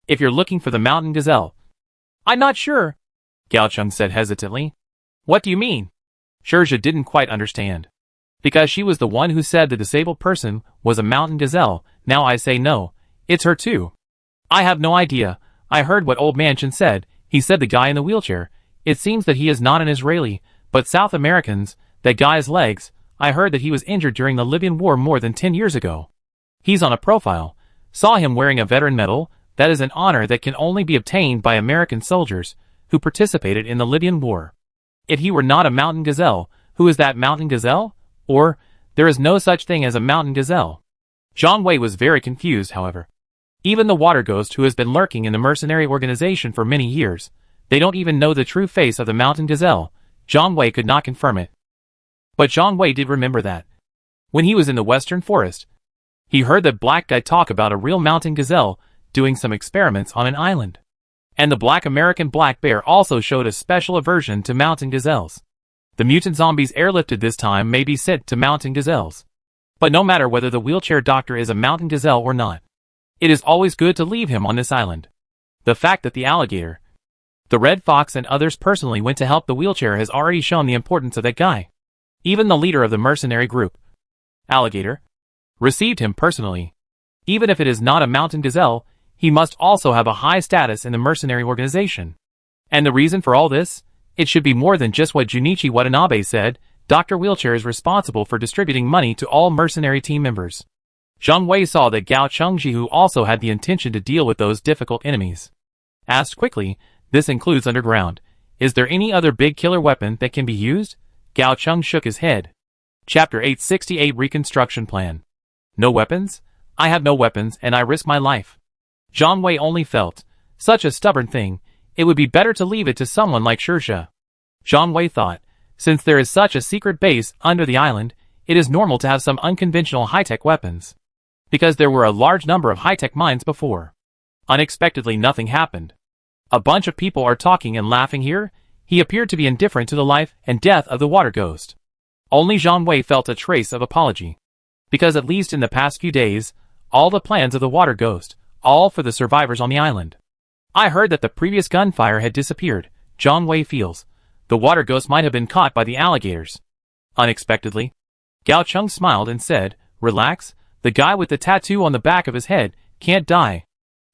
If you're looking for the Mountain Gazelle. I'm not sure, Gao Chung said hesitantly. What do you mean? Shirja didn't quite understand. Because she was the one who said the disabled person was a Mountain Gazelle, now I say no, it's her too. I have no idea. I heard what Old Manchin said. He said the guy in the wheelchair. It seems that he is not an Israeli, but South Americans. That guy's legs. I heard that he was injured during the Libyan war more than 10 years ago. He's on a profile. Saw him wearing a veteran medal. That is an honor that can only be obtained by American soldiers who participated in the Libyan war. If he were not a Mountain Gazelle, who is that Mountain Gazelle? Or, there is no such thing as a Mountain Gazelle. Zhang Wei was very confused, however. Even the water ghost who has been lurking in the mercenary organization for many years, they don't even know the true face of the Mountain Gazelle. Zhang Wei could not confirm it. But Zhang Wei did remember that. When he was in the western forest, he heard that black guy talk about a real Mountain Gazelle doing some experiments on an island. And the black American black bear also showed a special aversion to Mountain Gazelles. The mutant zombies airlifted this time may be sent to Mountain Gazelles. But no matter whether the wheelchair doctor is a Mountain Gazelle or not, it is always good to leave him on this island. The fact that the alligator, the red fox and others personally went to help the wheelchair has already shown the importance of that guy. Even the leader of the mercenary group, Alligator, received him personally. Even if it is not a Mountain Gazelle, he must also have a high status in the mercenary organization. And the reason for all this? It should be more than just what Junichi Watanabe said. Dr. Wheelchair is responsible for distributing money to all mercenary team members. Zhang Wei saw that Gao Chengji who also had the intention to deal with those difficult enemies. Asked quickly, this includes underground. Is there any other big killer weapon that can be used? Gao Chung shook his head. Chapter 868 Reconstruction Plan. No weapons? I have no weapons and I risk my life. Zhang Wei only felt, such a stubborn thing, it would be better to leave it to someone like Shirja. Zhang Wei thought, Since there is such a secret base under the island, it is normal to have some unconventional high-tech weapons. Because there were a large number of high-tech mines before. Unexpectedly, nothing happened. A bunch of people are talking and laughing here. He appeared to be indifferent to the life and death of the water ghost. Only Zhang Wei felt a trace of apology. Because at least in the past few days, all the plans of the water ghost, all for the survivors on the island. I heard that the previous gunfire had disappeared. Zhang Wei feels. The water ghost might have been caught by the alligators. Unexpectedly, Gao Cheng smiled and said, "Relax, the guy with the tattoo on the back of his head can't die.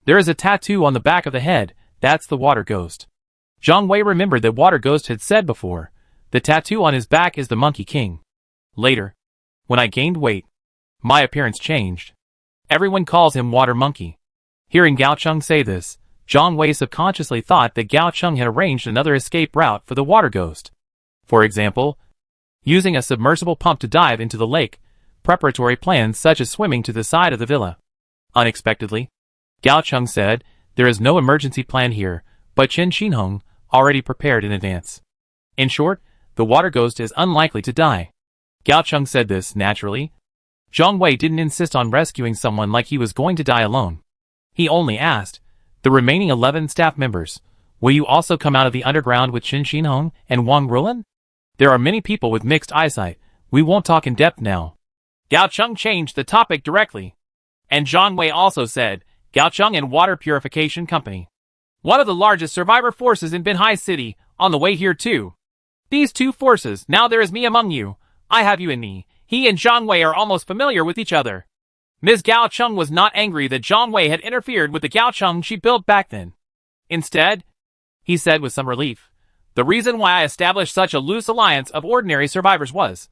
There is a tattoo on the back of the head, that's the water ghost." Zhang Wei remembered that water ghost had said before, the tattoo on his back is the Monkey King. Later, when I gained weight, my appearance changed. Everyone calls him Water Monkey. Hearing Gao Cheng say this, Zhang Wei subconsciously thought that Gao Cheng had arranged another escape route for the water ghost. For example, using a submersible pump to dive into the lake, preparatory plans such as swimming to the side of the villa. Unexpectedly, Gao Cheng said, "There is no emergency plan here, but Chen Xinhong already prepared in advance. In short, the water ghost is unlikely to die." Gao Cheng said this naturally. Zhang Wei didn't insist on rescuing someone like he was going to die alone. He only asked, "The remaining 11 staff members, will you also come out of the underground with Chen Xinhong and Wang Rulan? There are many people with mixed eyesight. We won't talk in depth now." Gao Cheng changed the topic directly. And Zhang Wei also said, "Gao Cheng and Water Purification Company. One of the largest survivor forces in Binhai City, on the way here too. These two forces, now there is me among you. I have you in me." He and Zhang Wei are almost familiar with each other. Ms. Gao Cheng was not angry that Zhang Wei had interfered with the Gao Cheng she built back then. Instead, he said with some relief, "The reason why I established such a loose alliance of ordinary survivors was,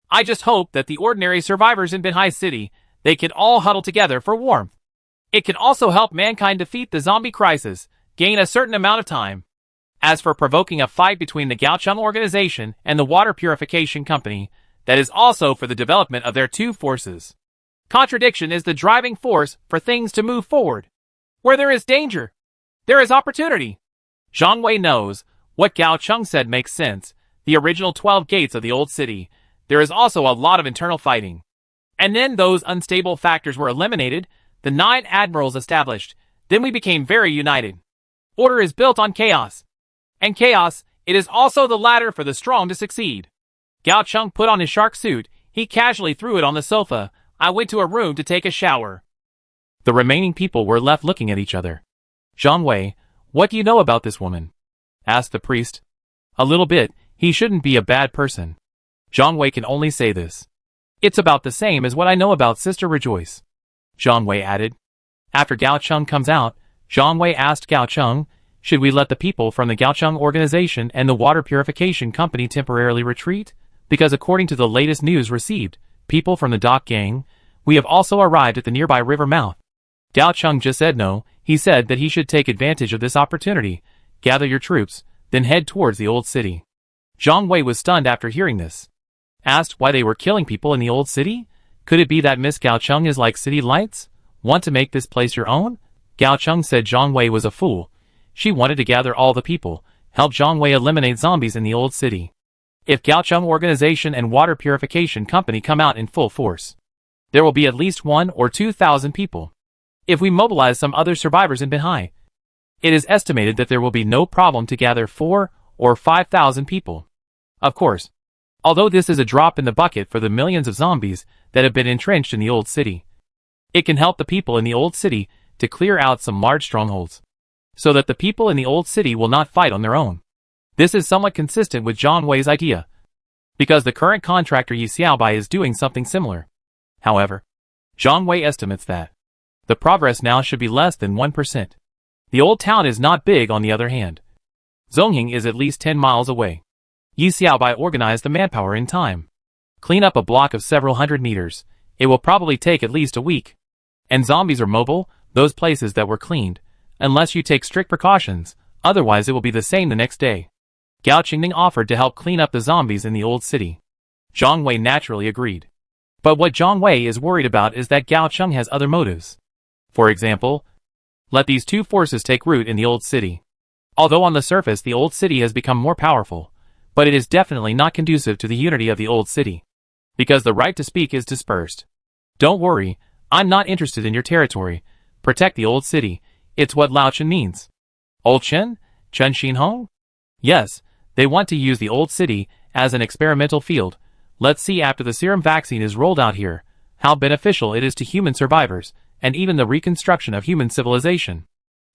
I just hope that the ordinary survivors in Binhai City, they can all huddle together for warmth. It can also help mankind defeat the zombie crisis, gain a certain amount of time. As for provoking a fight between the Gao Cheng organization and the Water Purification Company, that is also for the development of their two forces. Contradiction is the driving force for things to move forward. Where there is danger, there is opportunity." Zhang Wei knows, what Gao Cheng said makes sense. The original 12 gates of the old city, there is also a lot of internal fighting. And then those unstable factors were eliminated, the 9 admirals established, then we became very united. Order is built on chaos. And chaos, it is also the ladder for the strong to succeed. Gao Cheng put on his shark suit, he casually threw it on the sofa. I went to a room to take a shower. The remaining people were left looking at each other. "Zhang Wei, what do you know about this woman?" asked the priest. "A little bit, he shouldn't be a bad person." Zhang Wei can only say this. "It's about the same as what I know about Sister Rejoice," Zhang Wei added. After Gao Cheng comes out, Zhang Wei asked Gao Cheng, "Should we let the people from the Gao Cheng organization and the Water Purification Company temporarily retreat? Because according to the latest news received, people from the dock gang, we have also arrived at the nearby river mouth." Gao Cheng just said no. He said that he should take advantage of this opportunity, gather your troops, then head towards the old city. Zhang Wei was stunned after hearing this. Asked why they were killing people in the old city? Could it be that Miss Gao Cheng is like city lights? Want to make this place your own? Gao Cheng said Zhang Wei was a fool. She wanted to gather all the people, help Zhang Wei eliminate zombies in the old city. If Gao Cheng Organization and Water Purification Company come out in full force, there will be at least 1,000 or 2,000 people. If we mobilize some other survivors in Binhai, it is estimated that there will be no problem to gather 4,000 or 5,000 people. Of course, although this is a drop in the bucket for the millions of zombies that have been entrenched in the old city, it can help the people in the old city to clear out some large strongholds, so that the people in the old city will not fight on their own. This is somewhat consistent with Zhang Wei's idea, because the current contractor Yi Xiaobai is doing something similar. However, Zhang Wei estimates that the progress now should be less than 1%. The old town is not big on the other hand. Zongying is at least 10 miles away. Yi Xiaobai organized the manpower in time. Clean up a block of several hundred meters. It will probably take at least a week. And zombies are mobile, those places that were cleaned, unless you take strict precautions, otherwise it will be the same the next day. Gao Qingning offered to help clean up the zombies in the old city. Zhang Wei naturally agreed. But what Zhang Wei is worried about is that Gao Cheng has other motives. For example, let these two forces take root in the old city. Although on the surface the old city has become more powerful, but it is definitely not conducive to the unity of the old city. Because the right to speak is dispersed. Don't worry, I'm not interested in your territory. Protect the old city. It's what Lao Chen means. Old Chen? Chen Xinhong? Yes, they want to use the old city as an experimental field. Let's see after the serum vaccine is rolled out here, how beneficial it is to human survivors, and even the reconstruction of human civilization.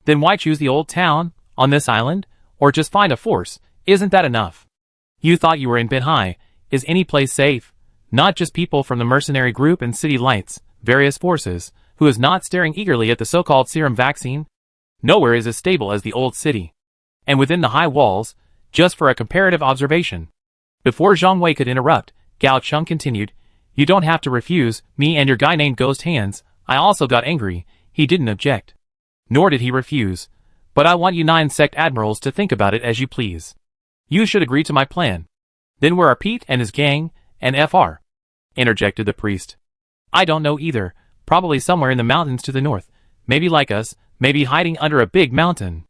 Then why choose the old town, on this island, or just find a force? Isn't that enough? You thought you were in Binhai. Is any place safe? Not just people from the mercenary group and city lights, various forces, who is not staring eagerly at the so-called serum vaccine? Nowhere is as stable as the old city. And within the high walls, just for a comparative observation. Before Zhang Wei could interrupt, Gao Cheng continued, you don't have to refuse me and your guy named Ghost Hands. I also got angry. He didn't object. Nor did he refuse. But I want you 9 sect admirals to think about it as you please. You should agree to my plan. Then where are Pete and his gang, and FR? Interjected the priest. I don't know either. Probably somewhere in the mountains to the north. Maybe like us, maybe hiding under a big mountain.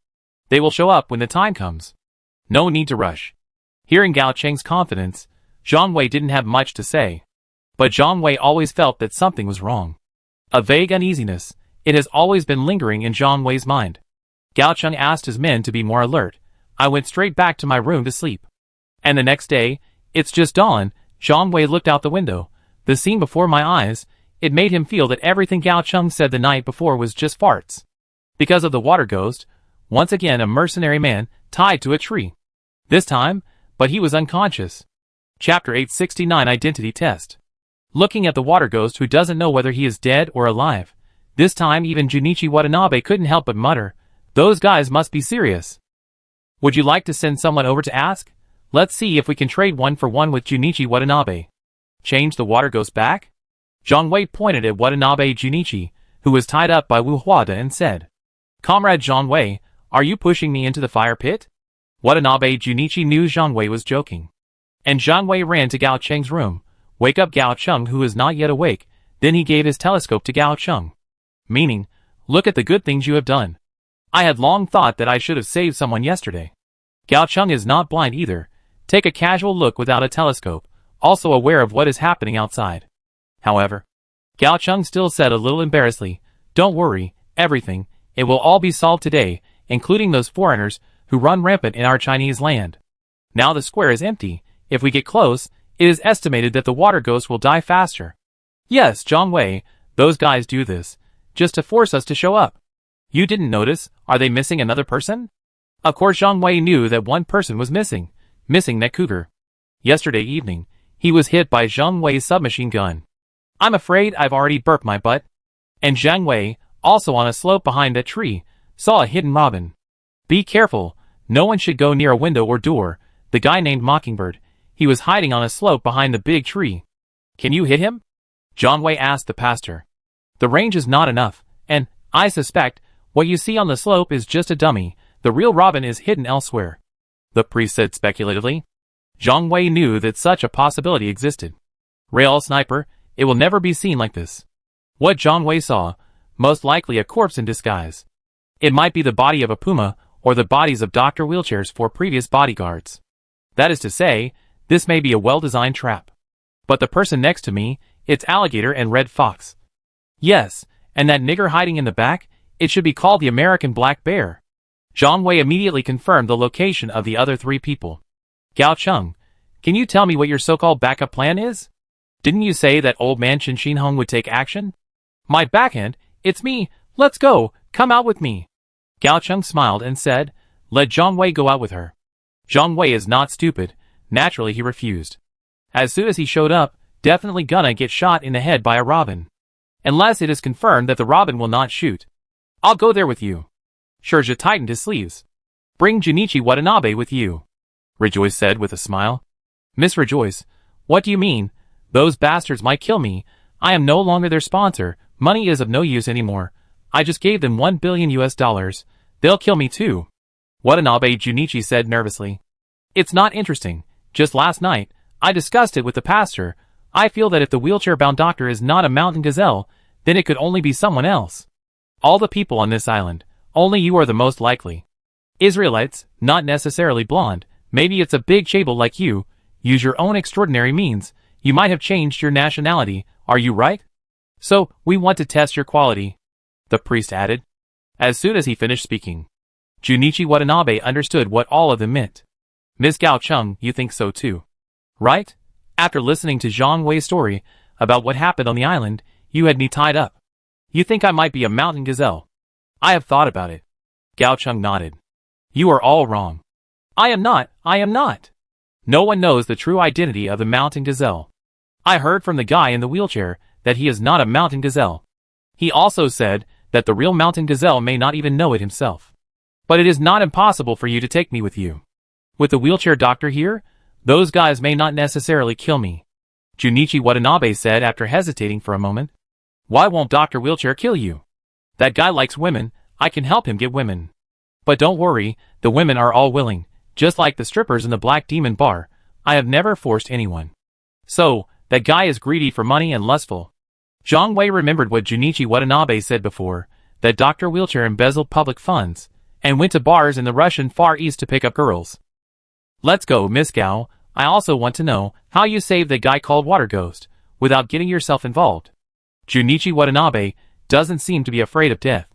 They will show up when the time comes. No need to rush. Hearing Gao Cheng's confidence, Zhang Wei didn't have much to say. But Zhang Wei always felt that something was wrong. A vague uneasiness, it has always been lingering in Zhang Wei's mind. Gao Cheng asked his men to be more alert. I went straight back to my room to sleep. And the next day, it's just dawn, Zhang Wei looked out the window. The scene before my eyes, it made him feel that everything Gao Cheng said the night before was just farts. Because of the water ghost, once again a mercenary man, tied to a tree. This time, but he was unconscious. Chapter 869 Identity Test. Looking at the water ghost who doesn't know whether he is dead or alive. This time even Junichi Watanabe couldn't help but mutter, those guys must be serious. Would you like to send someone over to ask? Let's see if we can trade 1 for 1 with Junichi Watanabe. Change the water ghost back? Zhang Wei pointed at Watanabe Junichi, who was tied up by Wu Huada and said, Comrade Zhang Wei, are you pushing me into the fire pit? Watanabe Junichi knew Zhang Wei was joking. And Zhang Wei ran to Gao Cheng's room. Wake up Gao Cheng who is not yet awake. Then he gave his telescope to Gao Cheng. Meaning, look at the good things you have done. I had long thought that I should have saved someone yesterday. Gao Cheng is not blind either. Take a casual look without a telescope, also aware of what is happening outside. However, Gao Cheng still said a little embarrassedly, don't worry, everything, it will all be solved today, including those foreigners who run rampant in our Chinese land. Now the square is empty. If we get close, it is estimated that the water ghost will die faster. Yes, Zhang Wei, those guys do this, just to force us to show up. You didn't notice, are they missing another person? Of course Zhang Wei knew that one person was missing that cougar. Yesterday evening, he was hit by Zhang Wei's submachine gun. I'm afraid I've already burped my butt. And Zhang Wei, also on a slope behind that tree, saw a hidden robin. Be careful, no one should go near a window or door. The guy named Mockingbird, he was hiding on a slope behind the big tree. Can you hit him? Zhang Wei asked the pastor. The range is not enough, and, I suspect, what you see on the slope is just a dummy. The real robin is hidden elsewhere. The priest said speculatively. Zhang Wei knew that such a possibility existed. Real sniper, it will never be seen like this. What Zhang Wei saw, most likely a corpse in disguise. It might be the body of a puma, or the bodies of Dr. Wheelchair's 4 previous bodyguards. That is to say, this may be a well-designed trap. But the person next to me, it's alligator and red fox. Yes, and that nigger hiding in the back, it should be called the American black bear. Zhang Wei immediately confirmed the location of the other 3 people. Gao Cheng, can you tell me what your so-called backup plan is? Didn't you say that old man Chen Xinhong would take action? My backhand, it's me, let's go, come out with me. Gao Cheng smiled and said, let Zhang Wei go out with her. Zhang Wei is not stupid, naturally he refused. As soon as he showed up, definitely gonna get shot in the head by a robin. Unless it is confirmed that the robin will not shoot. I'll go there with you. Shurja tightened his sleeves. Bring Junichi Watanabe with you. Rejoice said with a smile. Miss Rejoice, what do you mean? Those bastards might kill me. I am no longer their sponsor. Money is of no use anymore. I just gave them $1 billion. They'll kill me too. Watanabe Junichi said nervously. It's not interesting. Just last night, I discussed it with the pastor. I feel that if the wheelchair-bound doctor is not a mountain gazelle, then it could only be someone else. All the people on this island, only you are the most likely. Israelites, not necessarily blonde, Maybe it's a big chable like you. Use your own extraordinary means. You might have changed your nationality, are you right? So, we want to test your quality, the priest added. As soon as he finished speaking, Junichi Watanabe understood what all of them meant. Miss Gao Chung, you think so too, right? After listening to Zhang Wei's story about what happened on the island, you had me tied up. You think I might be a mountain gazelle? I have thought about it. Gao Chung nodded. You are all wrong. I am not. No one knows the true identity of the mountain gazelle. I heard from the guy in the wheelchair that he is not a mountain gazelle. He also said that the real mountain gazelle may not even know it himself. But it is not impossible for you to take me with you. With the wheelchair doctor here, those guys may not necessarily kill me, Junichi Watanabe said after hesitating for a moment. Why won't Dr. Wheelchair kill you? That guy likes women, I can help him get women. But don't worry, the women are all willing, just like the strippers in the Black Demon Bar. I have never forced anyone. So, that guy is greedy for money and lustful. Zhang Wei remembered what Junichi Watanabe said before, that Dr. Wheelchair embezzled public funds, and went to bars in the Russian Far East to pick up girls. Let's go, Miss Gao. I also want to know how you saved the guy called Water Ghost, without getting yourself involved. Junichi Watanabe doesn't seem to be afraid of death.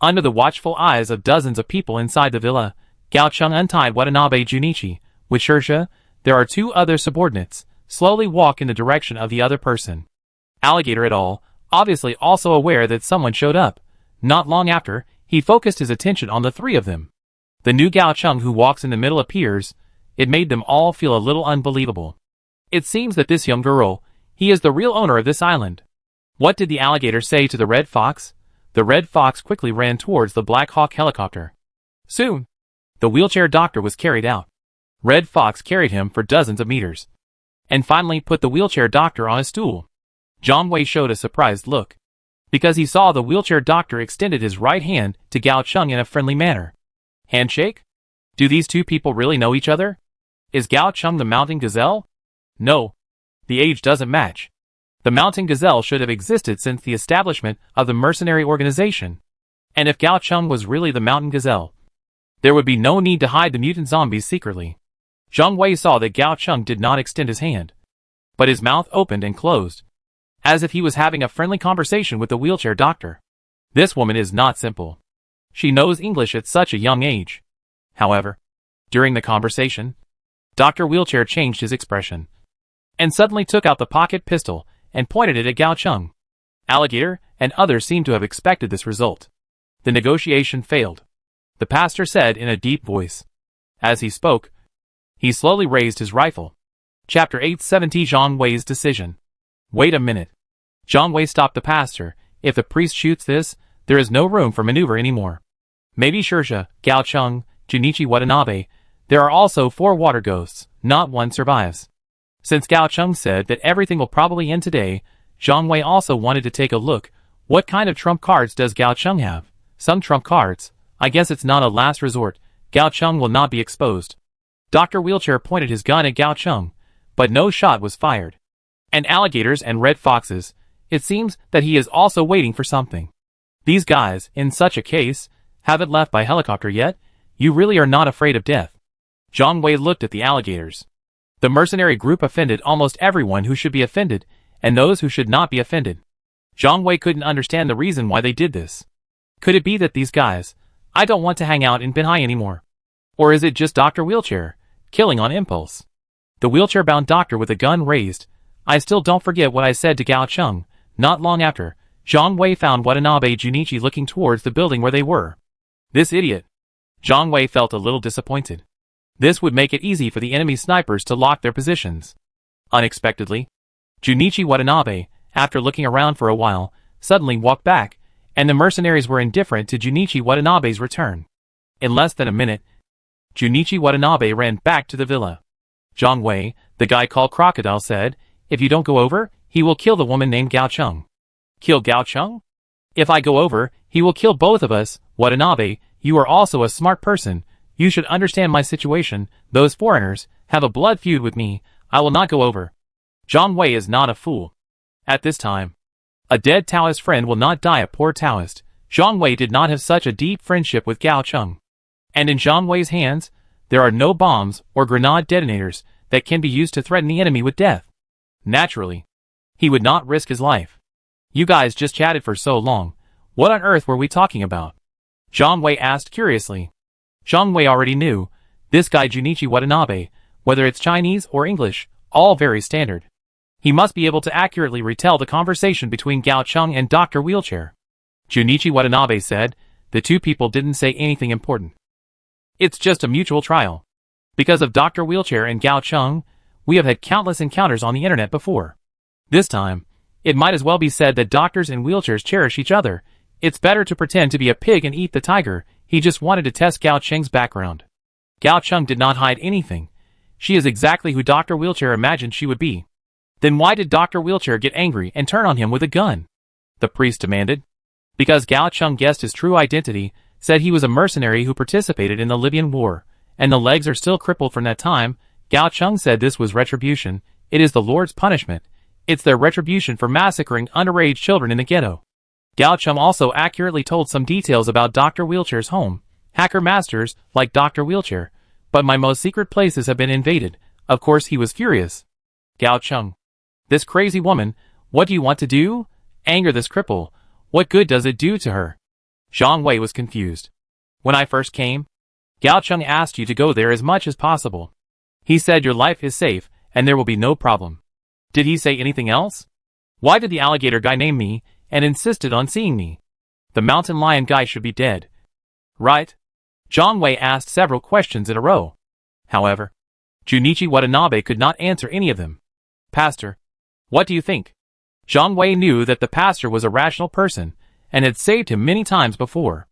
Under the watchful eyes of dozens of people inside the villa, Gao Chung untied Watanabe Junichi. With Shirsha, there are two other subordinates, slowly walk in the direction of the other person. Alligator et al., obviously also aware that someone showed up. Not long after, he focused his attention on the three of them. The new Gao Chung who walks in the middle appears. It made them all feel a little unbelievable. It seems that this young girl, he is the real owner of this island. What did the alligator say to the red fox? The red fox quickly ran towards the Black Hawk helicopter. Soon, the wheelchair doctor was carried out. Red Fox carried him for dozens of meters, and finally put the wheelchair doctor on a stool. Zhang Wei showed a surprised look, because he saw the wheelchair doctor extended his right hand to Gao Chung in a friendly manner. Handshake? Do these two people really know each other? Is Gao Chung the mountain gazelle? No. The age doesn't match. The mountain gazelle should have existed since the establishment of the mercenary organization. And if Gao Chung was really the mountain gazelle, there would be no need to hide the mutant zombies secretly. Zhang Wei saw that Gao Chung did not extend his hand, but his mouth opened and closed, as if he was having a friendly conversation with the wheelchair doctor. This woman is not simple. She knows English at such a young age. However, during the conversation, Dr. Wheelchair changed his expression, and suddenly took out the pocket pistol and pointed it at Gao Chung. Alligator and others seemed to have expected this result. The negotiation failed, the pastor said in a deep voice. As he spoke, he slowly raised his rifle. Chapter 870 Zhang Wei's Decision. Wait a minute. Zhang Wei stopped the pastor. If the priest shoots this, there is no room for maneuver anymore. Maybe Shirsha, Gao Chung, Junichi Watanabe. There are also 4 water ghosts, not one survives. Since Gao Chung said that everything will probably end today, Zhang Wei also wanted to take a look. What kind of trump cards does Gao Chung have? Some trump cards. I guess it's not a last resort. Gao Chung will not be exposed. Dr. Wheelchair pointed his gun at Gao Chung, but no shot was fired. And alligators and red foxes, it seems that he is also waiting for something. These guys, in such a case, haven't left by helicopter yet. You really are not afraid of death. Zhang Wei looked at the alligators. The mercenary group offended almost everyone who should be offended, and those who should not be offended. Zhang Wei couldn't understand the reason why they did this. Could it be that these guys, I don't want to hang out in Binhai anymore? Or is it just Dr. Wheelchair, killing on impulse? The wheelchair-bound doctor with a gun raised. I still don't forget what I said to Gao Chung. Not long after, Zhang Wei found Watanabe Junichi looking towards the building where they were. This idiot. Zhang Wei felt a little disappointed. This would make it easy for the enemy snipers to lock their positions. Unexpectedly, Junichi Watanabe, after looking around for a while, suddenly walked back, and the mercenaries were indifferent to Junichi Watanabe's return. In less than a minute, Junichi Watanabe ran back to the villa. Zhang Wei, the guy called Crocodile, said, if you don't go over, he will kill the woman named Gao Chung. Kill Gao Chung? If I go over, he will kill both of us. Watanabe, you are also a smart person. You should understand my situation. Those foreigners have a blood feud with me. I will not go over. Zhang Wei is not a fool. At this time, a dead Taoist friend will not die a poor Taoist. Zhang Wei did not have such a deep friendship with Gao Chung. And in Zhang Wei's hands, there are no bombs or grenade detonators that can be used to threaten the enemy with death. Naturally, he would not risk his life. You guys just chatted for so long. What on earth were we talking about? Zhang Wei asked curiously. Zhang Wei already knew. This guy Junichi Watanabe, whether it's Chinese or English, all very standard. He must be able to accurately retell the conversation between Gao Cheng and Dr. Wheelchair. Junichi Watanabe said, the two people didn't say anything important. It's just a mutual trial. Because of Dr. Wheelchair and Gao Cheng, we have had countless encounters on the internet before. This time, it might as well be said that doctors and wheelchairs cherish each other. It's better to pretend to be a pig and eat the tiger. He just wanted to test Gao Cheng's background. Gao Cheng did not hide anything. She is exactly who Dr. Wheelchair imagined she would be. Then why did Dr. Wheelchair get angry and turn on him with a gun? The priest demanded. Because Gao Cheng guessed his true identity, said he was a mercenary who participated in the Libyan war, and the legs are still crippled from that time. Gao Cheng said this was retribution. It is the Lord's punishment. It's their retribution for massacring underage children in the ghetto. Gao Cheng also accurately told some details about Dr. Wheelchair's home. Hacker masters, like Dr. Wheelchair. But my most secret places have been invaded. Of course he was furious. Gao Cheng. This crazy woman, what do you want to do? Anger this cripple. What good does it do to her? Zhang Wei was confused. When I first came, Gao Cheng asked you to go there as much as possible. He said your life is safe, and there will be no problem. Did he say anything else? Why did the alligator guy name me, and insisted on seeing me? The mountain lion guy should be dead. Right? Zhang Wei asked several questions in a row. However, Junichi Watanabe could not answer any of them. Pastor, what do you think? Zhang Wei knew that the pastor was a rational person, and had saved him many times before.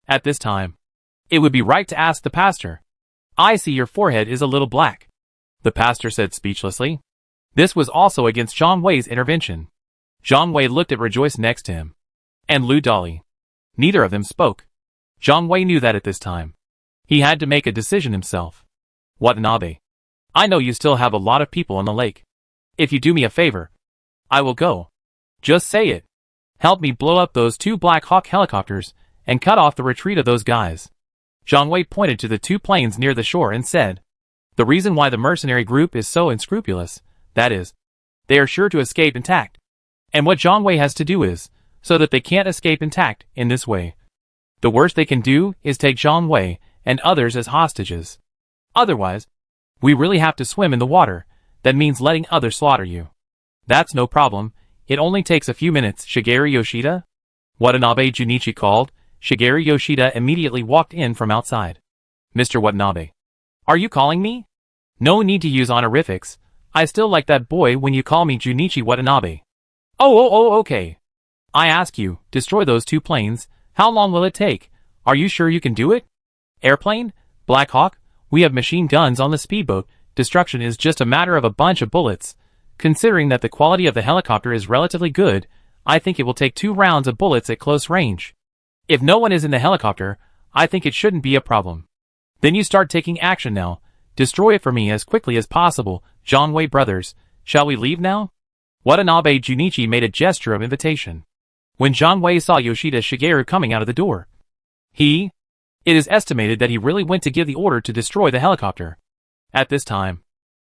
At this time, it would be right to ask the pastor. I see your forehead is a little black. The pastor said speechlessly. This was also against Zhang Wei's intervention. Zhang Wei looked at Rejoice next to him. And Lu Dolly. Neither of them spoke. Zhang Wei knew that at this time. He had to make a decision himself. Watanabe. I know you still have a lot of people on the lake. If you do me a favor, I will go. Just say it. Help me blow up those 2 Black Hawk helicopters, and cut off the retreat of those guys. Zhang Wei pointed to the 2 planes near the shore and said, the reason why the mercenary group is so unscrupulous, that is, they are sure to escape intact. And what Zhang Wei has to do is, so that they can't escape intact in this way. The worst they can do is take Zhang Wei and others as hostages. Otherwise, we really have to swim in the water. That means letting others slaughter you. That's no problem. It only takes a few minutes. Shigeru Yoshida? Watanabe Junichi called. Shigeru Yoshida immediately walked in from outside. Mr. Watanabe. Are you calling me? No need to use honorifics. I still like that boy when you call me Junichi Watanabe. Okay. I ask you, destroy those 2 planes. How long will it take? Are you sure you can do it? Airplane? Black Hawk? We have machine guns on the speedboat. Destruction is just a matter of a bunch of bullets. Considering that the quality of the helicopter is relatively good, I think it will take 2 rounds of bullets at close range. If no one is in the helicopter, I think it shouldn't be a problem. Then you start taking action now. Destroy it for me as quickly as possible. Zhang Wei brothers, shall we leave now? Watanabe Junichi made a gesture of invitation. When Zhang Wei saw Yoshida Shigeru coming out of the door, it is estimated that he really went to give the order to destroy the helicopter. At this time,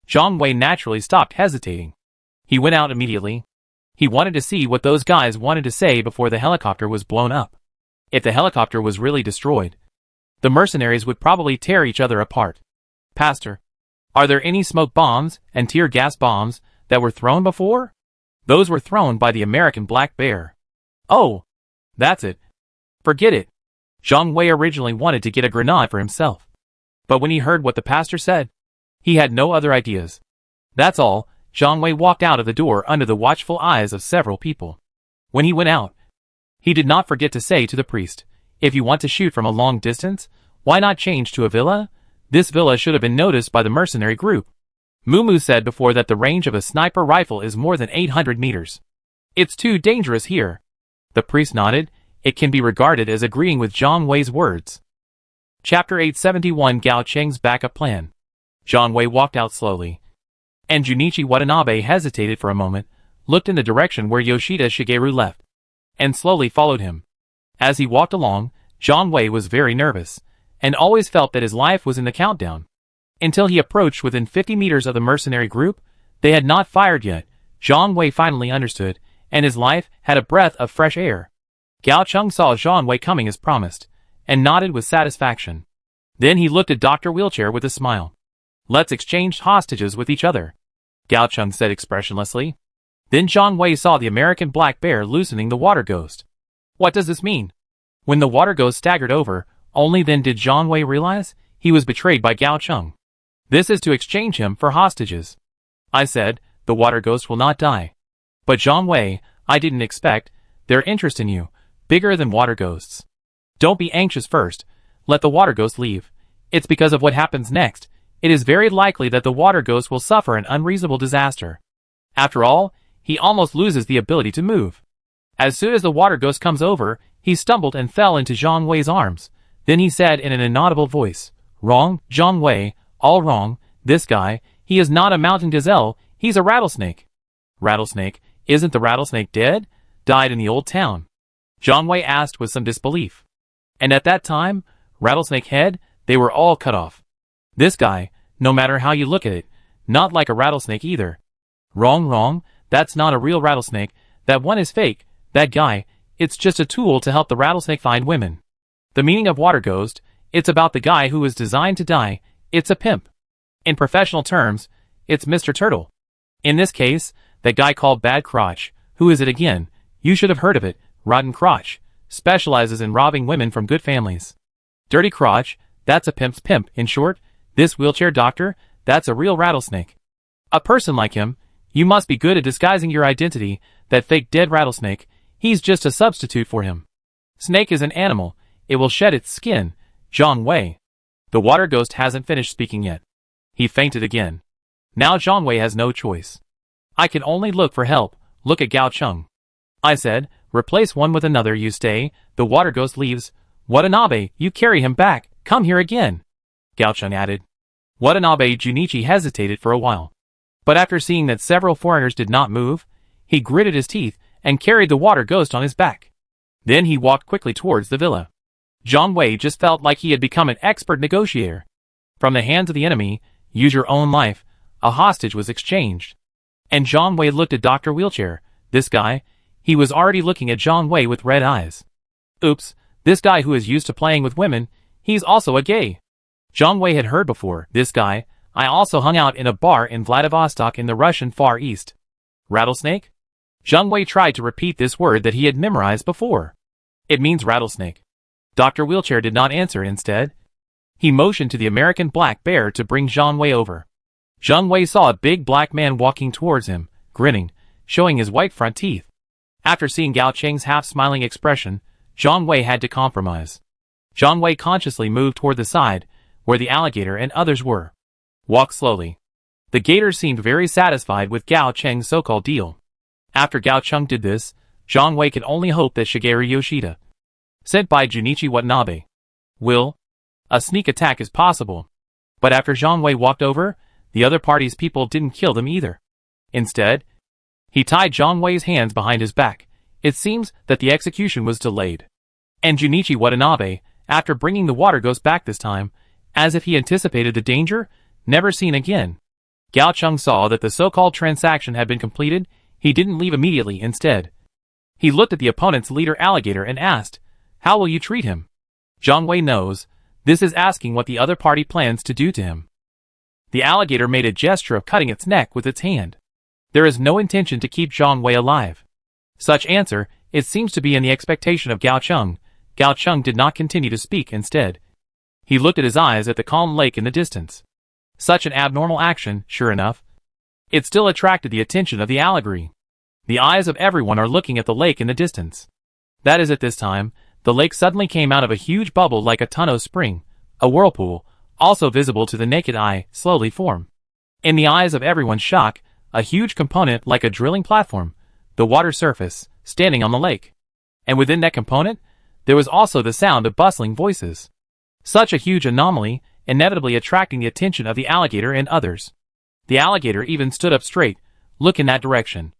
Zhang Wei naturally stopped hesitating. He went out immediately. He wanted to see what those guys wanted to say before the helicopter was blown up. If the helicopter was really destroyed, the mercenaries would probably tear each other apart. Pastor, are there any smoke bombs and tear gas bombs that were thrown before? Those were thrown by the American Black Bear. Oh, that's it. Forget it. Zhang Wei originally wanted to get a grenade for himself. But when he heard what the pastor said, he had no other ideas. That's all. Zhang Wei walked out of the door under the watchful eyes of several people. When he went out, he did not forget to say to the priest, if you want to shoot from a long distance, why not change to a villa? This villa should have been noticed by the mercenary group. Mumu said before that the range of a sniper rifle is more than 800 meters. It's too dangerous here. The priest nodded. It can be regarded as agreeing with Zhang Wei's words. Chapter 871 Gao Cheng's Backup Plan. Zhang Wei walked out slowly. And Junichi Watanabe hesitated for a moment, looked in the direction where Yoshida Shigeru left, and slowly followed him. As he walked along, Zhang Wei was very nervous, and always felt that his life was in the countdown. Until he approached within 50 meters of the mercenary group, they had not fired yet. Zhang Wei finally understood, and his life had a breath of fresh air. Gao Cheng saw Zhang Wei coming as promised, and nodded with satisfaction. Then he looked at Dr. Wheelchair with a smile. "Let's exchange hostages with each other," Gao Cheng said expressionlessly. Then Zhang Wei saw the American black bear loosening the water ghost. What does this mean? When the water ghost staggered over, only then did Zhang Wei realize he was betrayed by Gao Cheng. This is to exchange him for hostages. I said, the water ghost will not die. But Zhang Wei, I didn't expect their interest in you, bigger than water ghosts. Don't be anxious first, let the water ghost leave. It's because of what happens next. It is very likely that the water ghost will suffer an unreasonable disaster. After all, he almost loses the ability to move. As soon as the water ghost comes over, he stumbled and fell into Zhang Wei's arms. Then he said in an inaudible voice, "Wrong, Zhang Wei, all wrong, this guy, he is not a mountain gazelle, he's a rattlesnake." "Rattlesnake? Isn't the rattlesnake dead? Died in the old town?" Zhang Wei asked with some disbelief. And at that time, rattlesnake head, they were all cut off. This guy, no matter how you look at it, not like a rattlesnake either. Wrong, that's not a real rattlesnake, that one is fake, that guy, it's just a tool to help the rattlesnake find women. The meaning of water ghost, it's about the guy who is designed to die, it's a pimp. In professional terms, it's Mr. Turtle. In this case, that guy called Bad Crotch, who is it again? You should have heard of it, Rotten Crotch, specializes in robbing women from good families. Dirty Crotch, that's a pimp's pimp, in short, this wheelchair doctor, that's a real rattlesnake. A person like him, you must be good at disguising your identity, that fake dead rattlesnake, he's just a substitute for him. Snake is an animal, it will shed its skin, Zhang Wei. The water ghost hasn't finished speaking yet. He fainted again. Now Zhang Wei has no choice. I can only look for help, look at Gao Cheng. I said, replace one with another, you stay, the water ghost leaves. Watanabe, you carry him back, come here again. Gao Cheng added. Watanabe Junichi hesitated for a while. But after seeing that several foreigners did not move, he gritted his teeth and carried the water ghost on his back. Then he walked quickly towards the villa. Zhang Wei just felt like he had become an expert negotiator. From the hands of the enemy, use your own life, a hostage was exchanged. And Zhang Wei looked at Dr. Wheelchair, this guy, he was already looking at Zhang Wei with red eyes. Oops, this guy who is used to playing with women, he's also a gay. Zhang Wei had heard before, this guy, I also hung out in a bar in Vladivostok in the Russian Far East. Rattlesnake? Zhang Wei tried to repeat this word that he had memorized before. It means rattlesnake. Dr. Wheelchair did not answer. Instead, he motioned to the American black bear to bring Zhang Wei over. Zhang Wei saw a big black man walking towards him, grinning, showing his white front teeth. After seeing Gao Cheng's half-smiling expression, Zhang Wei had to compromise. Zhang Wei consciously moved toward the side, where the alligator and others were. Walk slowly. The gator seemed very satisfied with Gao Cheng's so-called deal. After Gao Cheng did this, Zhang Wei could only hope that Shigeru Yoshida, sent by Junichi Watanabe, will. A sneak attack is possible. But after Zhang Wei walked over, the other party's people didn't kill them either. Instead, he tied Zhang Wei's hands behind his back. It seems that the execution was delayed. And Junichi Watanabe, after bringing the water ghost back this time, as if he anticipated the danger, never seen again. Gao Cheng saw that the so-called transaction had been completed. He didn't leave immediately. Instead, he looked at the opponent's leader alligator and asked, how will you treat him? Zhang Wei knows, this is asking what the other party plans to do to him. The alligator made a gesture of cutting its neck with its hand. There is no intention to keep Zhang Wei alive. Such answer, it seems to be in the expectation of Gao Cheng. Gao Cheng did not continue to speak. Instead, he looked at his eyes at the calm lake in the distance. Such an abnormal action, sure enough. It still attracted the attention of the alligator. The eyes of everyone are looking at the lake in the distance. That is at this time, the lake suddenly came out of a huge bubble like a Tano spring, a whirlpool, also visible to the naked eye, slowly form. In the eyes of everyone's shock, a huge component like a drilling platform, the water surface, standing on the lake. And within that component, there was also the sound of bustling voices. Such a huge anomaly, inevitably attracting the attention of the alligator and others. The alligator even stood up straight, look in that direction.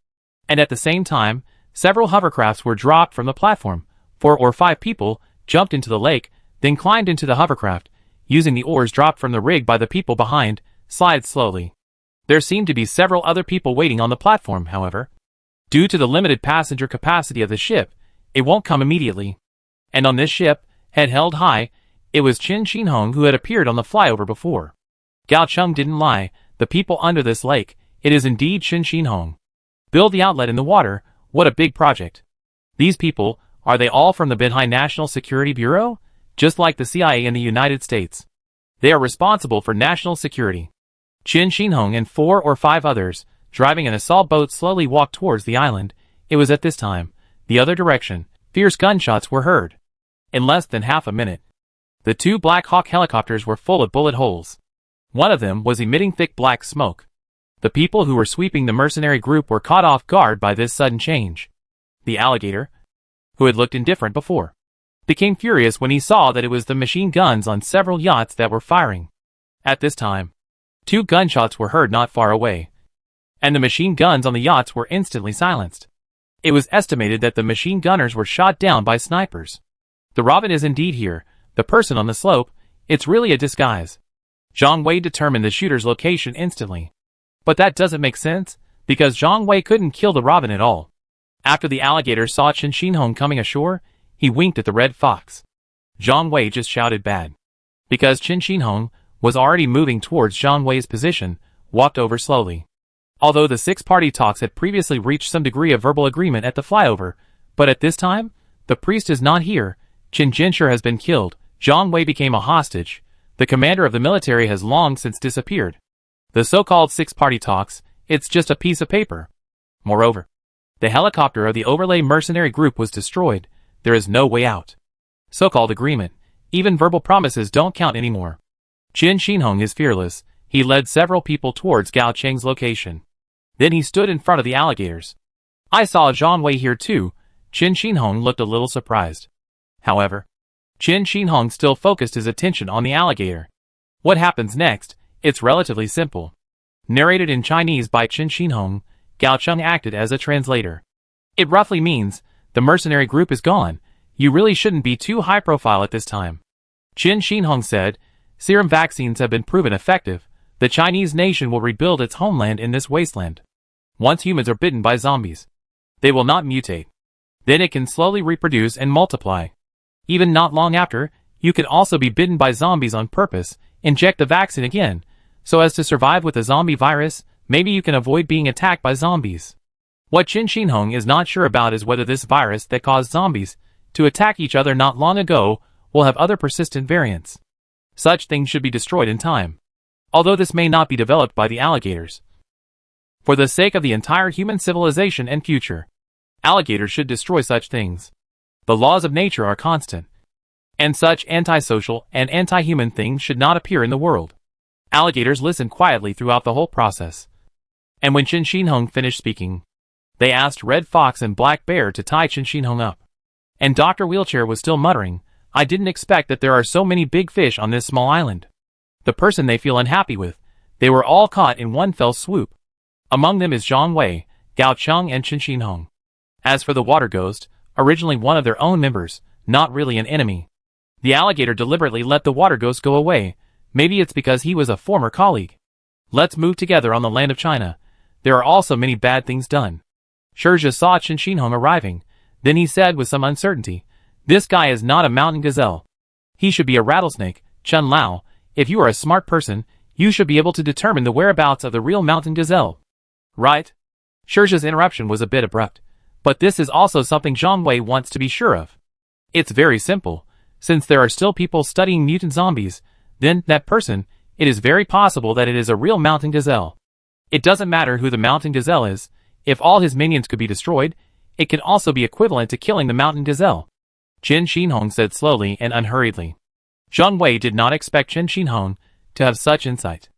And at the same time, several hovercrafts were dropped from the platform. 4 or 5 people jumped into the lake, then climbed into the hovercraft. using the oars dropped from the rig by the people behind, slides slowly. There seemed to be several other people waiting on the platform, however. Due to the limited passenger capacity of the ship, it won't come immediately. And on this ship, head held high, it was Qin Shi Huang who had appeared on the flyover before. Gao Cheng didn't lie, the people under this lake, it is indeed Qin Shi Huang. Build the outlet in the water, what a big project. These people, are they all from the Beihai National Security Bureau? Just like the CIA in the United States. They are responsible for national security. Qin Shi Huang and 4 or 5 others, driving an assault boat slowly walked towards the island. It was at this time, the other direction, fierce gunshots were heard. In less than half a minute, the 2 Black Hawk helicopters were full of bullet holes. One of them was emitting thick black smoke. The people who were sweeping the mercenary group were caught off guard by this sudden change. The alligator, who had looked indifferent before, became furious when he saw that it was the machine guns on several yachts that were firing. At this time, 2 gunshots were heard not far away, and the machine guns on the yachts were instantly silenced. It was estimated that the machine gunners were shot down by snipers. The Robin is indeed here, the person on the slope, it's really a disguise. Zhang Wei determined the shooter's location instantly. But that doesn't make sense, because Zhang Wei couldn't kill the Robin at all. After the alligator saw Qin Shi Huang coming ashore, he winked at the red fox. Zhang Wei just shouted bad. Because Qin Shi Huang was already moving towards Zhang Wei's position, walked over slowly. Although the 6-party talks had previously reached some degree of verbal agreement at the flyover, but at this time, the priest is not here, Qin Jinshi has been killed, Zhang Wei became a hostage, the commander of the military has long since disappeared. The so-called 6-party talks, it's just a piece of paper. Moreover, the helicopter of the overlay mercenary group was destroyed, there is no way out. So-called agreement, even verbal promises don't count anymore. Qin Shi Huang is fearless, he led several people towards Gao Cheng's location. Then he stood in front of the alligators. I saw Zhang Wei here too, Qin Shi Huang looked a little surprised. However, Qin Shi Huang still focused his attention on the alligator. What happens next? It's relatively simple. Narrated in Chinese by Qin Shi Huang, Gao Cheng acted as a translator. It roughly means, the mercenary group is gone, you really shouldn't be too high profile at this time. Qin Shi Huang said, serum vaccines have been proven effective, the Chinese nation will rebuild its homeland in this wasteland. Once humans are bitten by zombies, they will not mutate. Then it can slowly reproduce and multiply. Even not long after, you can also be bitten by zombies on purpose, inject the vaccine again, so as to survive with the zombie virus, maybe you can avoid being attacked by zombies. What Qin Shi Huang is not sure about is whether this virus that caused zombies to attack each other not long ago will have other persistent variants. Such things should be destroyed in time. Although this may not be developed by the alligators. For the sake of the entire human civilization and future, alligators should destroy such things. The laws of nature are constant, and such antisocial and anti-human things should not appear in the world. Alligators listened quietly throughout the whole process. And when Qin Shi Huang finished speaking, they asked Red Fox and Black Bear to tie Qin Shi Huang up. And Dr. Wheelchair was still muttering, I didn't expect that there are so many big fish on this small island. The person they feel unhappy with, they were all caught in one fell swoop. Among them is Zhang Wei, Gao Cheng and Qin Shi Huang. As for the water ghost, originally one of their own members, not really an enemy. The alligator deliberately let the water ghost go away, maybe it's because he was a former colleague. Let's move together on the land of China. There are also many bad things done. Shirja saw Qin Shi Huang arriving, then he said with some uncertainty, this guy is not a mountain gazelle. He should be a rattlesnake, Chen Lao. If you are a smart person, you should be able to determine the whereabouts of the real mountain gazelle. Right? Shirja's interruption was a bit abrupt, but this is also something Zhang Wei wants to be sure of. It's very simple. Since there are still people studying mutant zombies, then, that person, it is very possible that it is a real mountain gazelle. It doesn't matter who the mountain gazelle is, if all his minions could be destroyed, it can also be equivalent to killing the mountain gazelle. Qin Shi Huang said slowly and unhurriedly. Zhang Wei did not expect Qin Shi Huang to have such insight.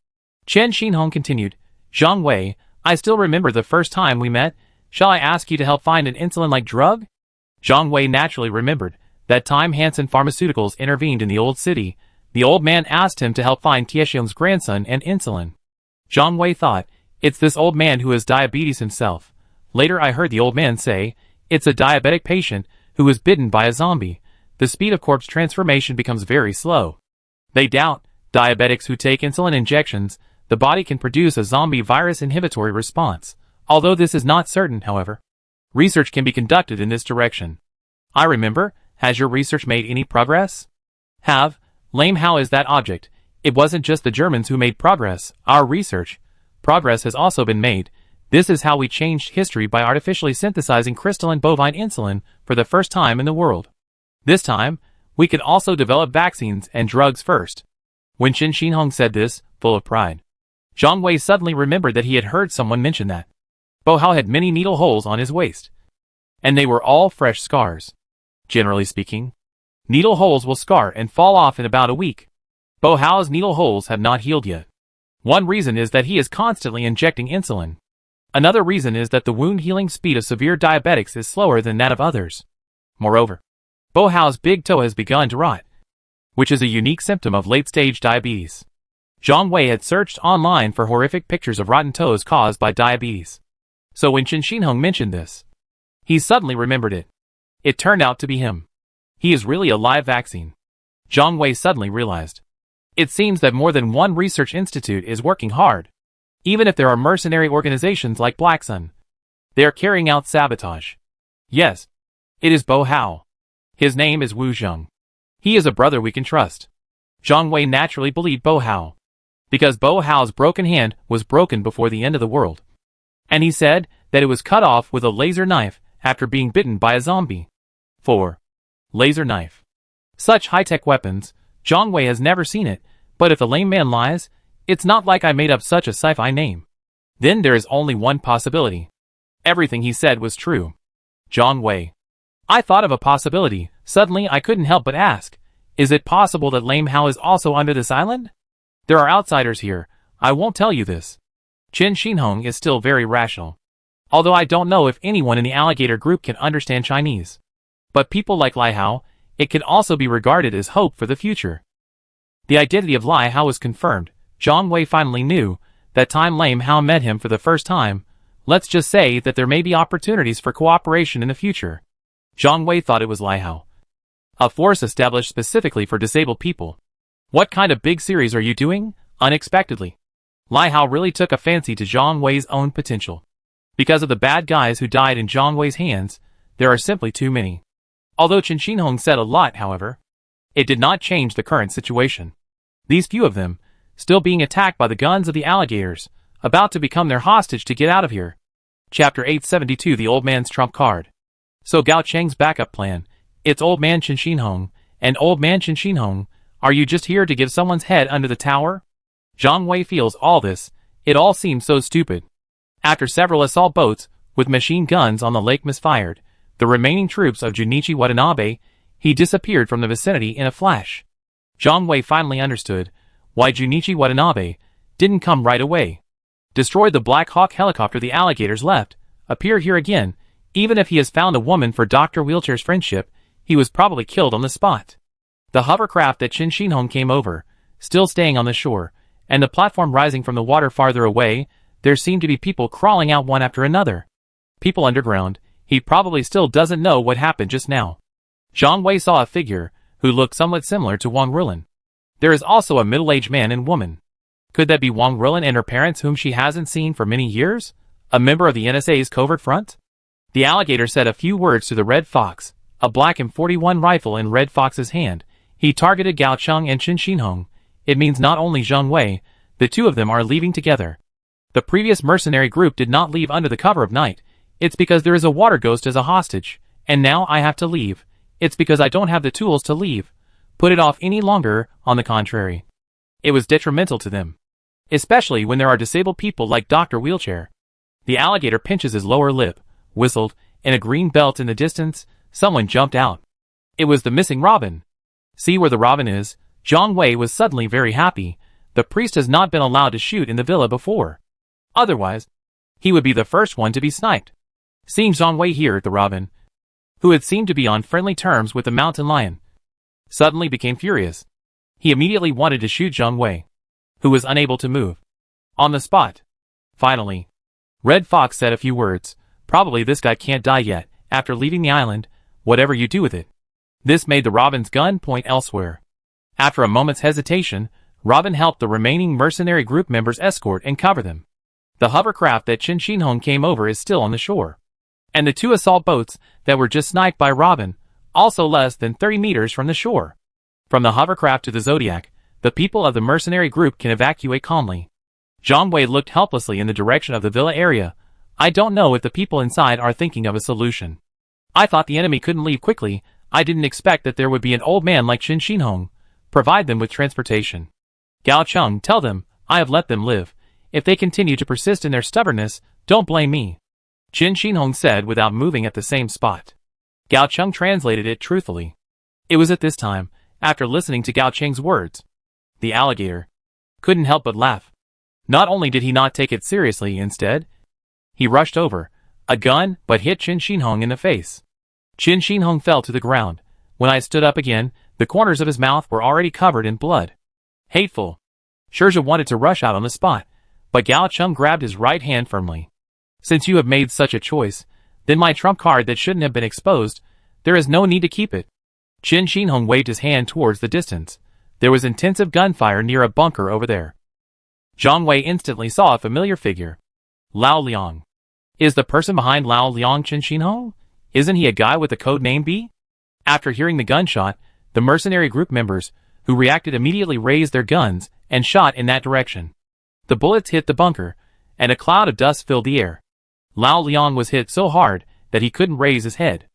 Qin Shi Huang continued, Zhang Wei, I still remember the first time we met, shall I ask you to help find an insulin-like drug? Zhang Wei naturally remembered that time Hansen Pharmaceuticals intervened in the old city. The old man asked him to help find Tiexiong's grandson and insulin. Zhang Wei thought, it's this old man who has diabetes himself. Later I heard the old man say, it's a diabetic patient who was bitten by a zombie. The speed of corpse transformation becomes very slow. They doubt diabetics who take insulin injections, the body can produce a zombie virus inhibitory response. Although this is not certain, however, research can be conducted in this direction. I remember, has your research made any progress? Have, lame how is that object? It wasn't just the Germans who made progress, our research. Progress has also been made. This is how we changed history by artificially synthesizing crystalline bovine insulin for the first time in the world. This time, we could also develop vaccines and drugs first. When Qin Xinhong said this, full of pride, Zhang Wei suddenly remembered that he had heard someone mention that Bo Hao had many needle holes on his waist, and they were all fresh scars. Generally speaking, needle holes will scar and fall off in about a week. Bo Hao's needle holes have not healed yet. One reason is that he is constantly injecting insulin. Another reason is that the wound healing speed of severe diabetics is slower than that of others. Moreover, Bo Hao's big toe has begun to rot, which is a unique symptom of late-stage diabetes. Zhang Wei had searched online for horrific pictures of rotten toes caused by diabetes. So when Qin Xinhong mentioned this, he suddenly remembered it. It turned out to be him. He is really a live vaccine. Zhang Wei suddenly realized. It seems that more than one research institute is working hard. Even if there are mercenary organizations like Black Sun, they are carrying out sabotage. Yes, it is Bo Hao. His name is Wu Zheng. He is a brother we can trust. Zhang Wei naturally believed Bo Hao, because Bo Hao's broken hand was broken before the end of the world. And he said that it was cut off with a laser knife after being bitten by a zombie. 4. Laser knife. Such high-tech weapons, Zhang Wei has never seen it, but if the lame man lies, it's not like I made up such a sci-fi name. Then there is only one possibility. Everything he said was true. Zhang Wei. I thought of a possibility. Suddenly I couldn't help but ask, is it possible that Lame Hao is also under this island? There are outsiders here. I won't tell you this. Qin Xinhong is still very rational. Although I don't know if anyone in the alligator group can understand Chinese. But people like Lai Hao, it can also be regarded as hope for the future. The identity of Lai Hao was confirmed. Zhang Wei finally knew that time Lame Hao met him for the first time. Let's just say that there may be opportunities for cooperation in the future. Zhang Wei thought it was Lai Hao, a force established specifically for disabled people. What kind of big series are you doing? Unexpectedly, Lai Hao really took a fancy to Zhang Wei's own potential. Because of the bad guys who died in Zhang Wei's hands, there are simply too many. Although Qin Xinhong said a lot, however, it did not change the current situation. These few of them, still being attacked by the guns of the alligators, about to become their hostage to get out of here. Chapter 872 The Old Man's Trump Card. So Gao Cheng's backup plan, it's Old Man Qin Xinhong, and Old Man Qin Xinhong, are you just here to give someone's head under the tower? Zhang Wei feels all this, it all seems so stupid. After several assault boats, with machine guns on the lake misfired, the remaining troops of Junichi Watanabe, he disappeared from the vicinity in a flash. Zhang Wei finally understood why Junichi Watanabe didn't come right away. Destroyed the Black Hawk helicopter the alligators left, appear here again. Even if he has found a woman for Dr. Wheelchair's friendship, he was probably killed on the spot. The hovercraft that Qin Xinhong came over, still staying on the shore, and the platform rising from the water farther away, there seemed to be people crawling out one after another. People underground. He probably still doesn't know what happened just now. Zhang Wei saw a figure who looked somewhat similar to Wang Rilin. There is also a middle-aged man and woman. Could that be Wang Rilin and her parents whom she hasn't seen for many years? A member of the NSA's covert front? The alligator said a few words to the Red Fox, a black M41 rifle in Red Fox's hand. He targeted Gao Cheng and Qin Xinhong. It means not only Zhang Wei, the two of them are leaving together. The previous mercenary group did not leave under the cover of night. It's because there is a water ghost as a hostage, and now I have to leave. It's because I don't have the tools to leave. Put it off any longer, on the contrary. It was detrimental to them. Especially when there are disabled people like Dr. Wheelchair. The alligator pinches his lower lip, whistled, in a green belt in the distance, someone jumped out. It was the missing robin. See where the robin is? Zhang Wei was suddenly very happy. The priest has not been allowed to shoot in the villa before. Otherwise, he would be the first one to be sniped. Seeing Zhang Wei here, the robin, who had seemed to be on friendly terms with the mountain lion, suddenly became furious. He immediately wanted to shoot Zhang Wei, who was unable to move. On the spot. Finally, Red Fox said a few words. Probably this guy can't die yet, after leaving the island, whatever you do with it. This made the robin's gun point elsewhere. After a moment's hesitation, Robin helped the remaining mercenary group members escort and cover them. The hovercraft that Qin Shi Huang came over is still on the shore. And the 2 assault boats that were just sniped by Robin, also less than 30 meters from the shore. From the hovercraft to the Zodiac, the people of the mercenary group can evacuate calmly. Zhang Wei looked helplessly in the direction of the villa area. I don't know if the people inside are thinking of a solution. I thought the enemy couldn't leave quickly. I didn't expect that there would be an old man like Qin Shi Huang. Provide them with transportation. Gao Cheng, tell them, I have let them live. If they continue to persist in their stubbornness, don't blame me. Qin Shi Huang said without moving at the same spot. Gao Cheng translated it truthfully. It was at this time, after listening to Gao Cheng's words, the alligator couldn't help but laugh. Not only did he not take it seriously, instead, he rushed over, a gun, but hit Qin Shi Huang in the face. Qin Shi Huang fell to the ground. When I stood up again, the corners of his mouth were already covered in blood. Hateful. Shizhe wanted to rush out on the spot, but Gao Cheng grabbed his right hand firmly. Since you have made such a choice, then my trump card that shouldn't have been exposed, there is no need to keep it. Qin Shi Huang waved his hand towards the distance. There was intensive gunfire near a bunker over there. Zhang Wei instantly saw a familiar figure. Lao Liang. Is the person behind Lao Liang Qin Shi Huang? Isn't he a guy with the code name B? After hearing the gunshot, the mercenary group members, who reacted immediately, raised their guns and shot in that direction. The bullets hit the bunker, and a cloud of dust filled the air. Lao Liang was hit so hard that he couldn't raise his head.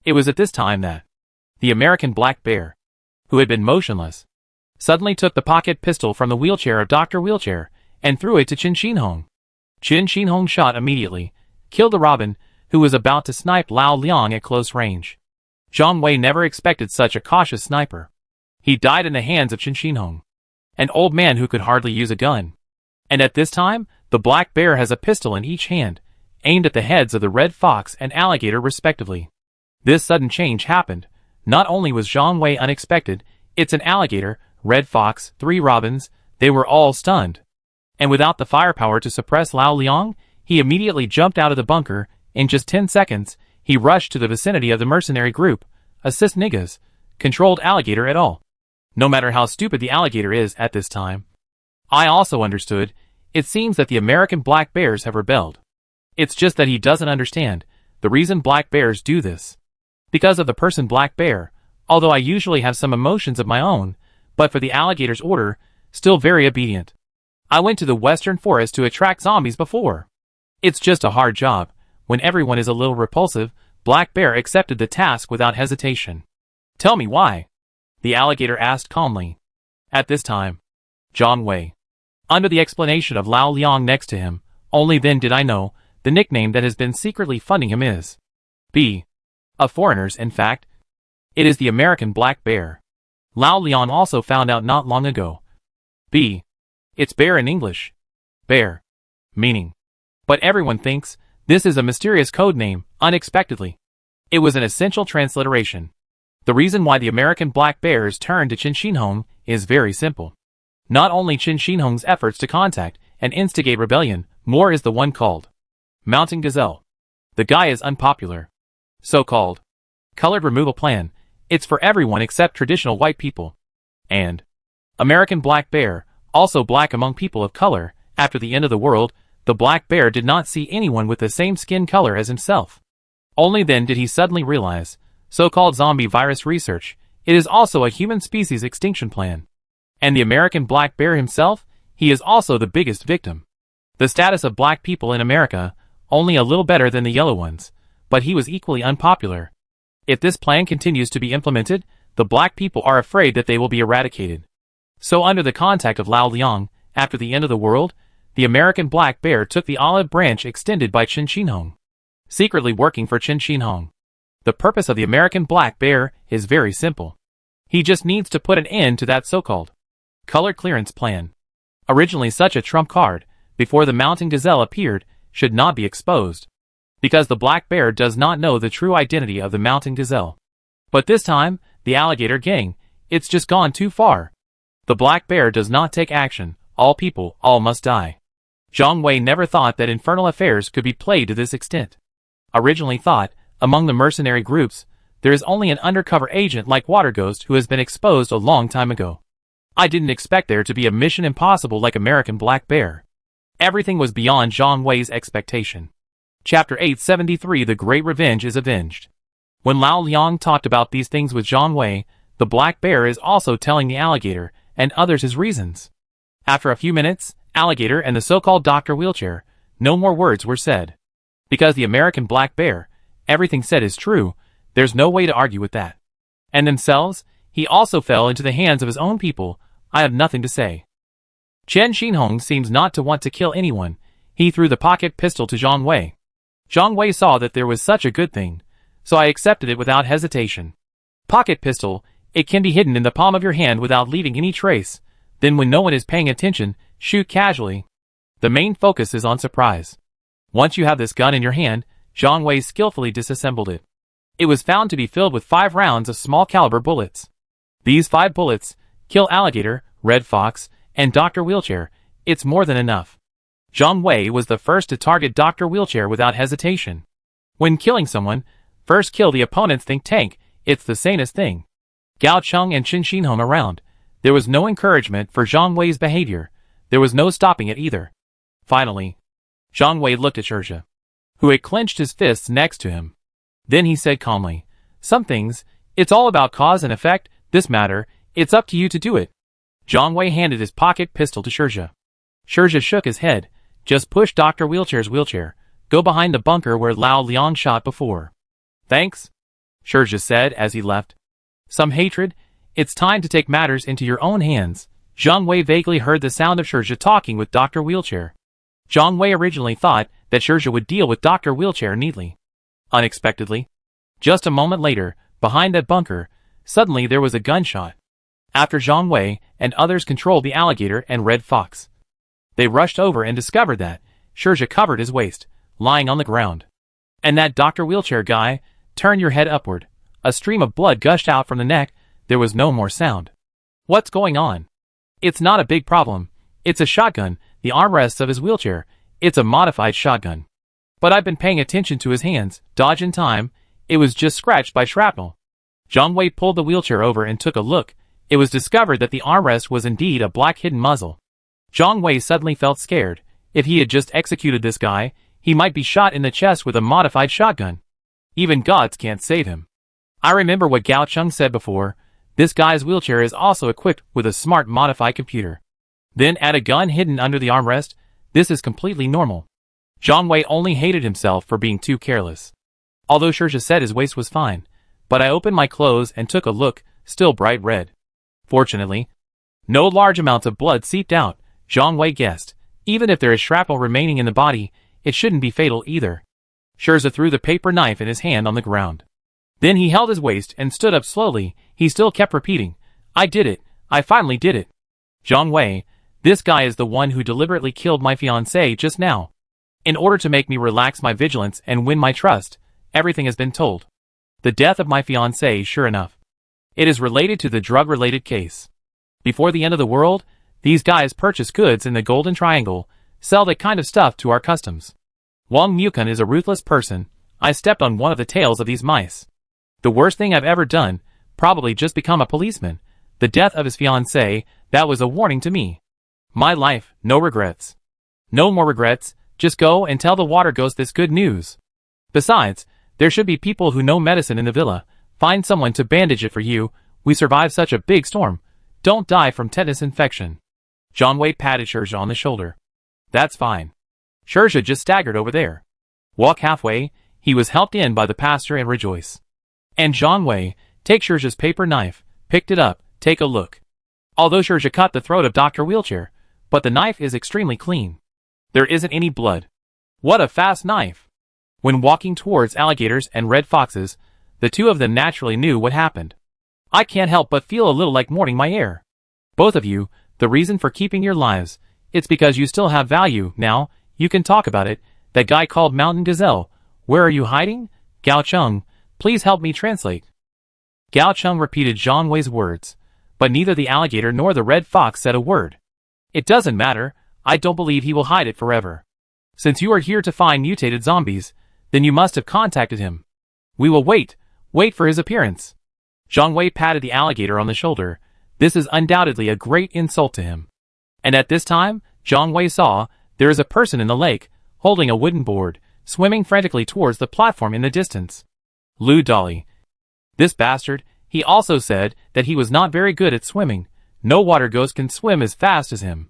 It was at this time that the American black bear, who had been motionless, suddenly took the pocket pistol from the wheelchair of Dr. Wheelchair and threw it to Qin Shi Huang. Qin Shi Huang shot immediately, killed the Robin, who was about to snipe Lao Liang at close range. Zhang Wei never expected such a cautious sniper. He died in the hands of Qin Shi Huang, an old man who could hardly use a gun. And at this time, the black bear has a pistol in each hand, aimed at the heads of the red fox and alligator respectively. This sudden change happened. Not only was Zhang Wei unexpected, it's an alligator, red fox, 3 robins, they were all stunned. And without the firepower to suppress Lao Liang, he immediately jumped out of the bunker. In just 10 seconds, he rushed to the vicinity of the mercenary group, assist niggas, controlled alligator at all. No matter how stupid the alligator is at this time. I also understood, it seems that the American black bears have rebelled. It's just that he doesn't understand the reason black bears do this. Because of the person black bear, although I usually have some emotions of my own, but for the alligator's order, still very obedient. I went to the western forest to attract zombies before. It's just a hard job. When everyone is a little repulsive, Black Bear accepted the task without hesitation. Tell me why? The alligator asked calmly. At this time, Zhang Wei, under the explanation of Lao Liang next to him, only then did I know the nickname that has been secretly funding him is B. Of foreigners, in fact. It is the American black bear. Lao Liang also found out not long ago. B. It's bear in English. Bear. Meaning. But everyone thinks this is a mysterious code name, unexpectedly. It was an essential transliteration. The reason why the American black bears turned to Qin Shi Huang is very simple. Not only Qin Shi Huang's efforts to contact and instigate rebellion, more is the one called Mountain Gazelle. The guy is unpopular. So-called colored removal plan. It's for everyone except traditional white people. And American black bear, also black among people of color. After the end of the world, the black bear did not see anyone with the same skin color as himself. Only then did he suddenly realize, so-called zombie virus research, it is also a human species extinction plan. And the American black bear himself, he is also the biggest victim. The status of black people in America, only a little better than the yellow ones, but he was equally unpopular. If this plan continues to be implemented, the black people are afraid that they will be eradicated. So under the contact of Lao Liang, after the end of the world, the American black bear took the olive branch extended by Qin Shi Huang, secretly working for Qin Shi Huang. The purpose of the American black bear is very simple. He just needs to put an end to that so-called color clearance plan. Originally such a trump card, before the mountain gazelle appeared, should not be exposed. Because the black bear does not know the true identity of the mountain gazelle. But this time, the alligator gang, it's just gone too far. The black bear does not take action, all people, all must die. Zhang Wei never thought that infernal affairs could be played to this extent. Originally thought, among the mercenary groups, there is only an undercover agent like Water Ghost who has been exposed a long time ago. I didn't expect there to be a Mission Impossible like American Black Bear. Everything was beyond Zhang Wei's expectation. Chapter 873 The Great Revenge is Avenged. When Lao Liang talked about these things with Zhang Wei, the black bear is also telling the alligator and others his reasons. After a few minutes, alligator and the so-called Dr. Wheelchair, no more words were said. Because the American black bear, everything said is true, there's no way to argue with that. And themselves, he also fell into the hands of his own people. I have nothing to say. Chen Xinhong seems not to want to kill anyone. He threw the pocket pistol to Zhang Wei. Zhang Wei saw that there was such a good thing, so I accepted it without hesitation. Pocket pistol, it can be hidden in the palm of your hand without leaving any trace. Then when no one is paying attention, shoot casually. The main focus is on surprise. Once you have this gun in your hand, Zhang Wei skillfully disassembled it. It was found to be filled with 5 rounds of small caliber bullets. These 5 bullets kill alligator, red fox, and Dr. Wheelchair. It's more than enough. Zhang Wei was the first to target Dr. Wheelchair without hesitation. When killing someone, first kill the opponent's think tank. It's the sanest thing. Gao Cheng and Chen Xinhong around. There was no encouragement for Zhang Wei's behavior. There was no stopping it either. Finally, Zhang Wei looked at Shizhe, who had clenched his fists next to him. Then he said calmly, "Some things, it's all about cause and effect. This matter, it's up to you to do it." Zhang Wei handed his pocket pistol to Shizhe. Shizhe shook his head. "Just push Dr. Wheelchair's wheelchair. Go behind the bunker where Lao Liang shot before." "Thanks," Shizhe said as he left. "Some hatred? It's time to take matters into your own hands." Zhang Wei vaguely heard the sound of Shizhe talking with Dr. Wheelchair. Zhang Wei originally thought that Shizhe would deal with Dr. Wheelchair neatly. Unexpectedly, just a moment later, behind that bunker, suddenly there was a gunshot. After Zhang Wei and others controlled the alligator and red fox, they rushed over and discovered that Shizhe covered his waist, lying on the ground. And that Dr. Wheelchair guy, turn your head upward. A stream of blood gushed out from the neck. There was no more sound. What's going on? It's not a big problem. It's a shotgun, the armrests of his wheelchair. It's a modified shotgun. But I've been paying attention to his hands. Dodge in time. It was just scratched by shrapnel. Zhang Wei pulled the wheelchair over and took a look. It was discovered that the armrest was indeed a black hidden muzzle. Zhang Wei suddenly felt scared. If he had just executed this guy, he might be shot in the chest with a modified shotgun. Even gods can't save him. I remember what Gao Cheng said before. This guy's wheelchair is also equipped with a smart modified computer. Then add a gun hidden under the armrest. This is completely normal. Zhang Wei only hated himself for being too careless. Although Shizhe said his waist was fine, but I opened my clothes and took a look, still bright red. Fortunately, no large amounts of blood seeped out. Zhang Wei guessed. Even if there is shrapnel remaining in the body, it shouldn't be fatal either. Shizhe threw the paper knife in his hand on the ground. Then he held his waist and stood up slowly. He still kept repeating, "I did it. I finally did it. Zhang Wei, this guy is the one who deliberately killed my fiancée just now. In order to make me relax my vigilance and win my trust, everything has been told. The death of my fiancée, sure enough. It is related to the drug-related case. Before the end of the world, these guys purchase goods in the Golden Triangle, sell that kind of stuff to our customs. Wang Mukun is a ruthless person. I stepped on one of the tails of these mice. The worst thing I've ever done, probably just become a policeman. The death of his fiancée, that was a warning to me. My life, no regrets. No more regrets, just go and tell the water ghost this good news. Besides, there should be people who know medicine in the villa. Find someone to bandage it for you. We survived such a big storm. Don't die from tetanus infection." Zhang Wei patted Shizhe on the shoulder. "That's fine." Shizhe just staggered over there. Walk halfway, he was helped in by the pastor and Rejoice. And Zhang Wei, take Shizhe's paper knife, picked it up, take a look. Although Shizhe cut the throat of Dr. Wheelchair, but the knife is extremely clean. There isn't any blood. What a fast knife! When walking towards alligators and red foxes, the two of them naturally knew what happened. I can't help but feel a little like mourning my heir. Both of you, the reason for keeping your lives, it's because you still have value. Now, you can talk about it. That guy called Mountain Gazelle, where are you hiding? Gao Cheng, please help me translate. Gao Cheng repeated Zhang Wei's words, but neither the alligator nor the red fox said a word. It doesn't matter, I don't believe he will hide it forever. Since you are here to find mutated zombies, then you must have contacted him. We will wait for his appearance. Zhang Wei patted the alligator on the shoulder, This is undoubtedly a great insult to him. And at this time, Zhang Wei saw, there is a person in the lake, holding a wooden board, swimming frantically towards the platform in the distance. Lu Dolly. This bastard, he also said that he was not very good at swimming. No water ghost can swim as fast as him.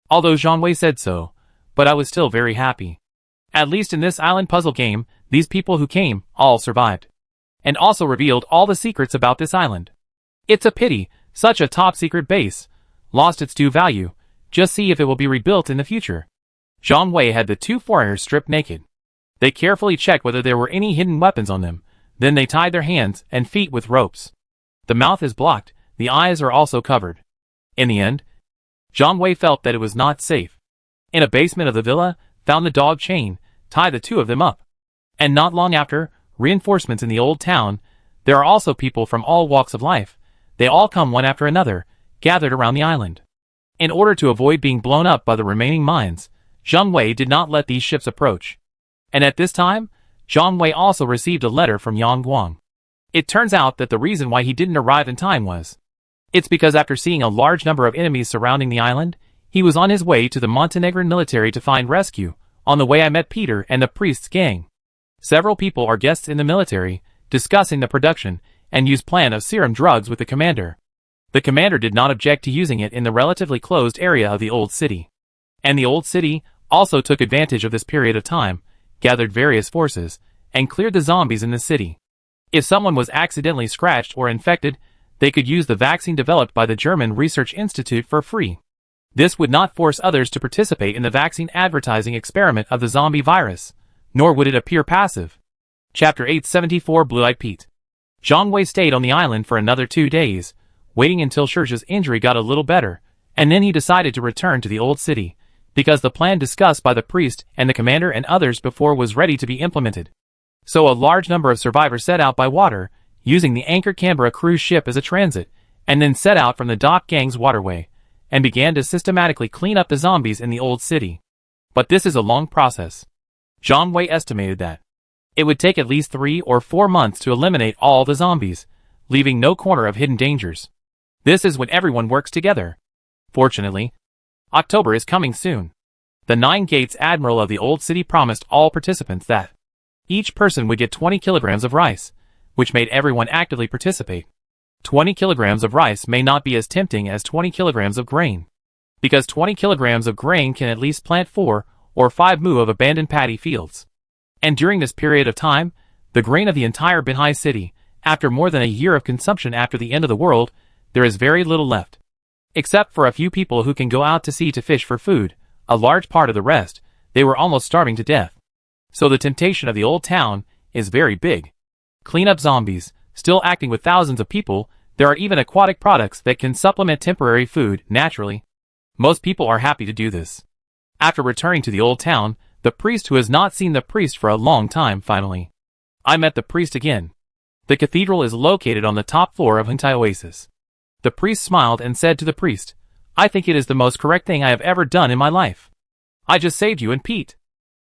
Although Zhang Wei said so, but I was still very happy. At least in this island puzzle game, these people who came, all survived. And also revealed all the secrets about this island. It's a pity, such a top secret base, lost its due value. Just see if it will be rebuilt in the future. Zhang Wei had the two foreigners stripped naked. They carefully checked whether there were any hidden weapons on them. Then they tied their hands and feet with ropes. The mouth is blocked, the eyes are also covered. In the end, Zhang Wei felt that it was not safe. In a basement of the villa, found the dog chain, tie the two of them up. And not long after, reinforcements in the old town. There are also people from all walks of life. They all come one after another, gathered around the island. In order to avoid being blown up by the remaining mines, Zhang Wei did not let these ships approach. And at this time, Zhang Wei also received a letter from Yang Guang. It turns out that the reason why he didn't arrive in time was, it's because after seeing a large number of enemies surrounding the island, he was on his way to the Montenegrin military to find rescue. On the way I met Peter and the priest's gang. Several people are guests in the military, discussing the production and use plan of serum drugs with the commander. The commander did not object to using it in the relatively closed area of the old city. And the old city also took advantage of this period of time, gathered various forces, and cleared the zombies in the city. If someone was accidentally scratched or infected, they could use the vaccine developed by the German Research Institute for free. This would not force others to participate in the vaccine advertising experiment of the zombie virus, nor would it appear passive. Chapter 874 Blue-Eyed Pete. Zhang Wei stayed on the island for another 2 days, waiting until Shizhi's injury got a little better, and then he decided to return to the old city, because the plan discussed by the priest and the commander and others before was ready to be implemented. So a large number of survivors set out by water, using the Anchor Canberra cruise ship as a transit, and then set out from the Dock Gang's waterway, and began to systematically clean up the zombies in the old city. But this is a long process. Zhang Wei estimated that it would take at least 3 or 4 months to eliminate all the zombies, leaving no corner of hidden dangers. This is when everyone works together. Fortunately, October is coming soon. The Nine Gates Admiral of the old city promised all participants that each person would get 20 kilograms of rice, which made everyone actively participate. 20 kilograms of rice may not be as tempting as 20 kilograms of grain, because 20 kilograms of grain can at least plant 4 or 5 mu of abandoned paddy fields. And during this period of time, the grain of the entire Binhai city, after more than a year of consumption after the end of the world, there is very little left. Except for a few people who can go out to sea to fish for food, a large part of the rest, they were almost starving to death. So the temptation of the old town is very big. Clean up zombies, still acting with thousands of people. There are even aquatic products that can supplement temporary food naturally. Most people are happy to do this. After returning to the old town, the priest who has not seen the priest for a long time finally. I met the priest again. The cathedral is located on the top floor of Huntai Oasis. The priest smiled and said to the priest, I think it is the most correct thing I have ever done in my life. I just saved you and Pete.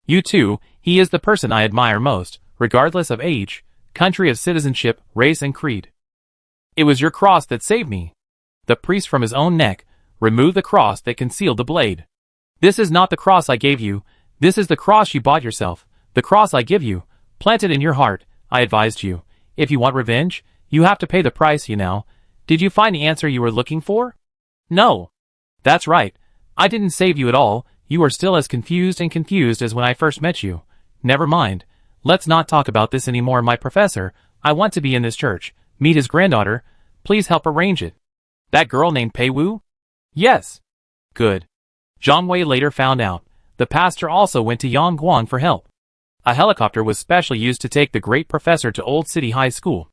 You too, he is the person I admire most, regardless of age, country of citizenship, race and creed. It was your cross that saved me. The priest from his own neck removed the cross that concealed the blade. This is not the cross I gave you. This is the cross you bought yourself. The cross I give you, plant it in your heart. I advised you. If you want revenge, you have to pay the price, you know. Did you find the answer you were looking for? No. That's right. I didn't save you at all. You are still as confused as when I first met you. Never mind. Let's not talk about this anymore, my professor. I want to be in this church. Meet his granddaughter. Please help arrange it. That girl named Pei Wu? Yes. Good. Zhang Wei later found out. The pastor also went to Yangguang for help. A helicopter was specially used to take the great professor to Old City High School.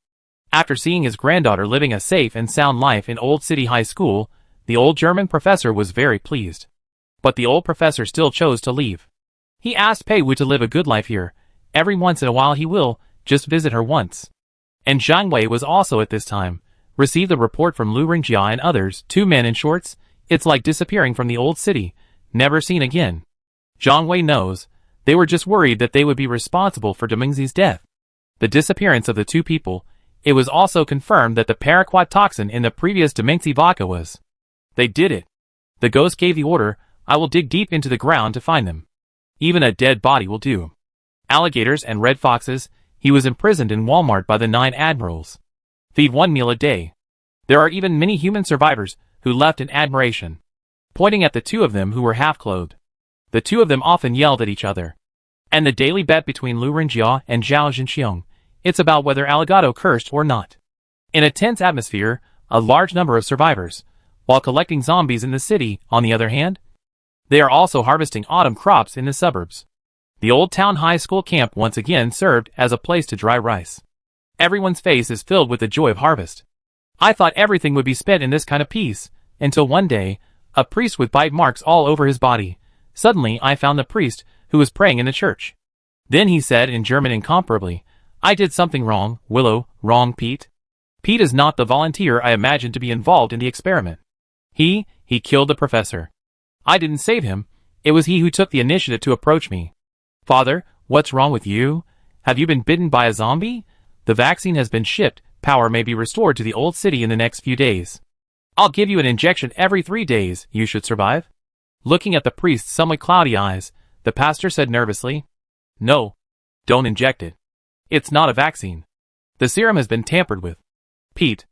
After seeing his granddaughter living a safe and sound life in Old City High School, the old German professor was very pleased. But the old professor still chose to leave. He asked Pei Wu to live a good life here. Every once in a while he will, just visit her once. And Zhang Wei was also at this time. Received the report from Lu Ringjia and others, 2 men in shorts. It's like disappearing from the old city, never seen again. Zhang Wei knows. They were just worried that they would be responsible for Demingzi's death. The disappearance of the 2 people, It was also confirmed that the paraquat toxin in the previous Demenxi vodka was. They did it. The ghost gave the order, I will dig deep into the ground to find them. Even a dead body will do. Alligators and red foxes, he was imprisoned in Walmart by the 9 admirals. Feed 1 meal a day. There are even many human survivors who left in admiration. Pointing at the 2 of them who were half-clothed. The 2 of them often yelled at each other. And the daily bet between Lu Renjia and Zhao Zhenxiong, it's about whether Aligato cursed or not. In a tense atmosphere, a large number of survivors, while collecting zombies in the city, on the other hand, they are also harvesting autumn crops in the suburbs. The old town high school camp once again served as a place to dry rice. Everyone's face is filled with the joy of harvest. I thought everything would be spent in this kind of peace, until one day, a priest with bite marks all over his body. Suddenly I found the priest, who was praying in the church. Then he said in German incomparably, I did something wrong, Willow, wrong Pete. Pete is not the volunteer I imagined to be involved in the experiment. He killed the professor. I didn't save him, it was he who took the initiative to approach me. Father, what's wrong with you? Have you been bitten by a zombie? The vaccine has been shipped, power may be restored to the old city in the next few days. I'll give you an injection every 3 days, you should survive. Looking at the priest's somewhat cloudy eyes, the pastor said nervously, No, don't inject it. It's not a vaccine. The serum has been tampered with. Pete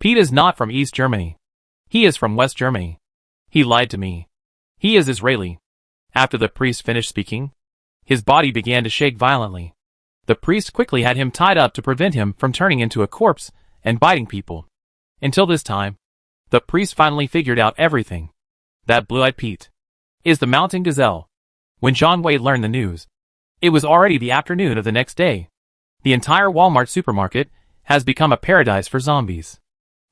is not from East Germany. He is from West Germany. He lied to me. He is Israeli. After the priest finished speaking, his body began to shake violently. The priest quickly had him tied up to prevent him from turning into a corpse and biting people. Until this time, the priest finally figured out everything. That blue-eyed Pete is the mountain gazelle. When John Wei learned the news, it was already the afternoon of the next day. The entire Walmart supermarket has become a paradise for zombies.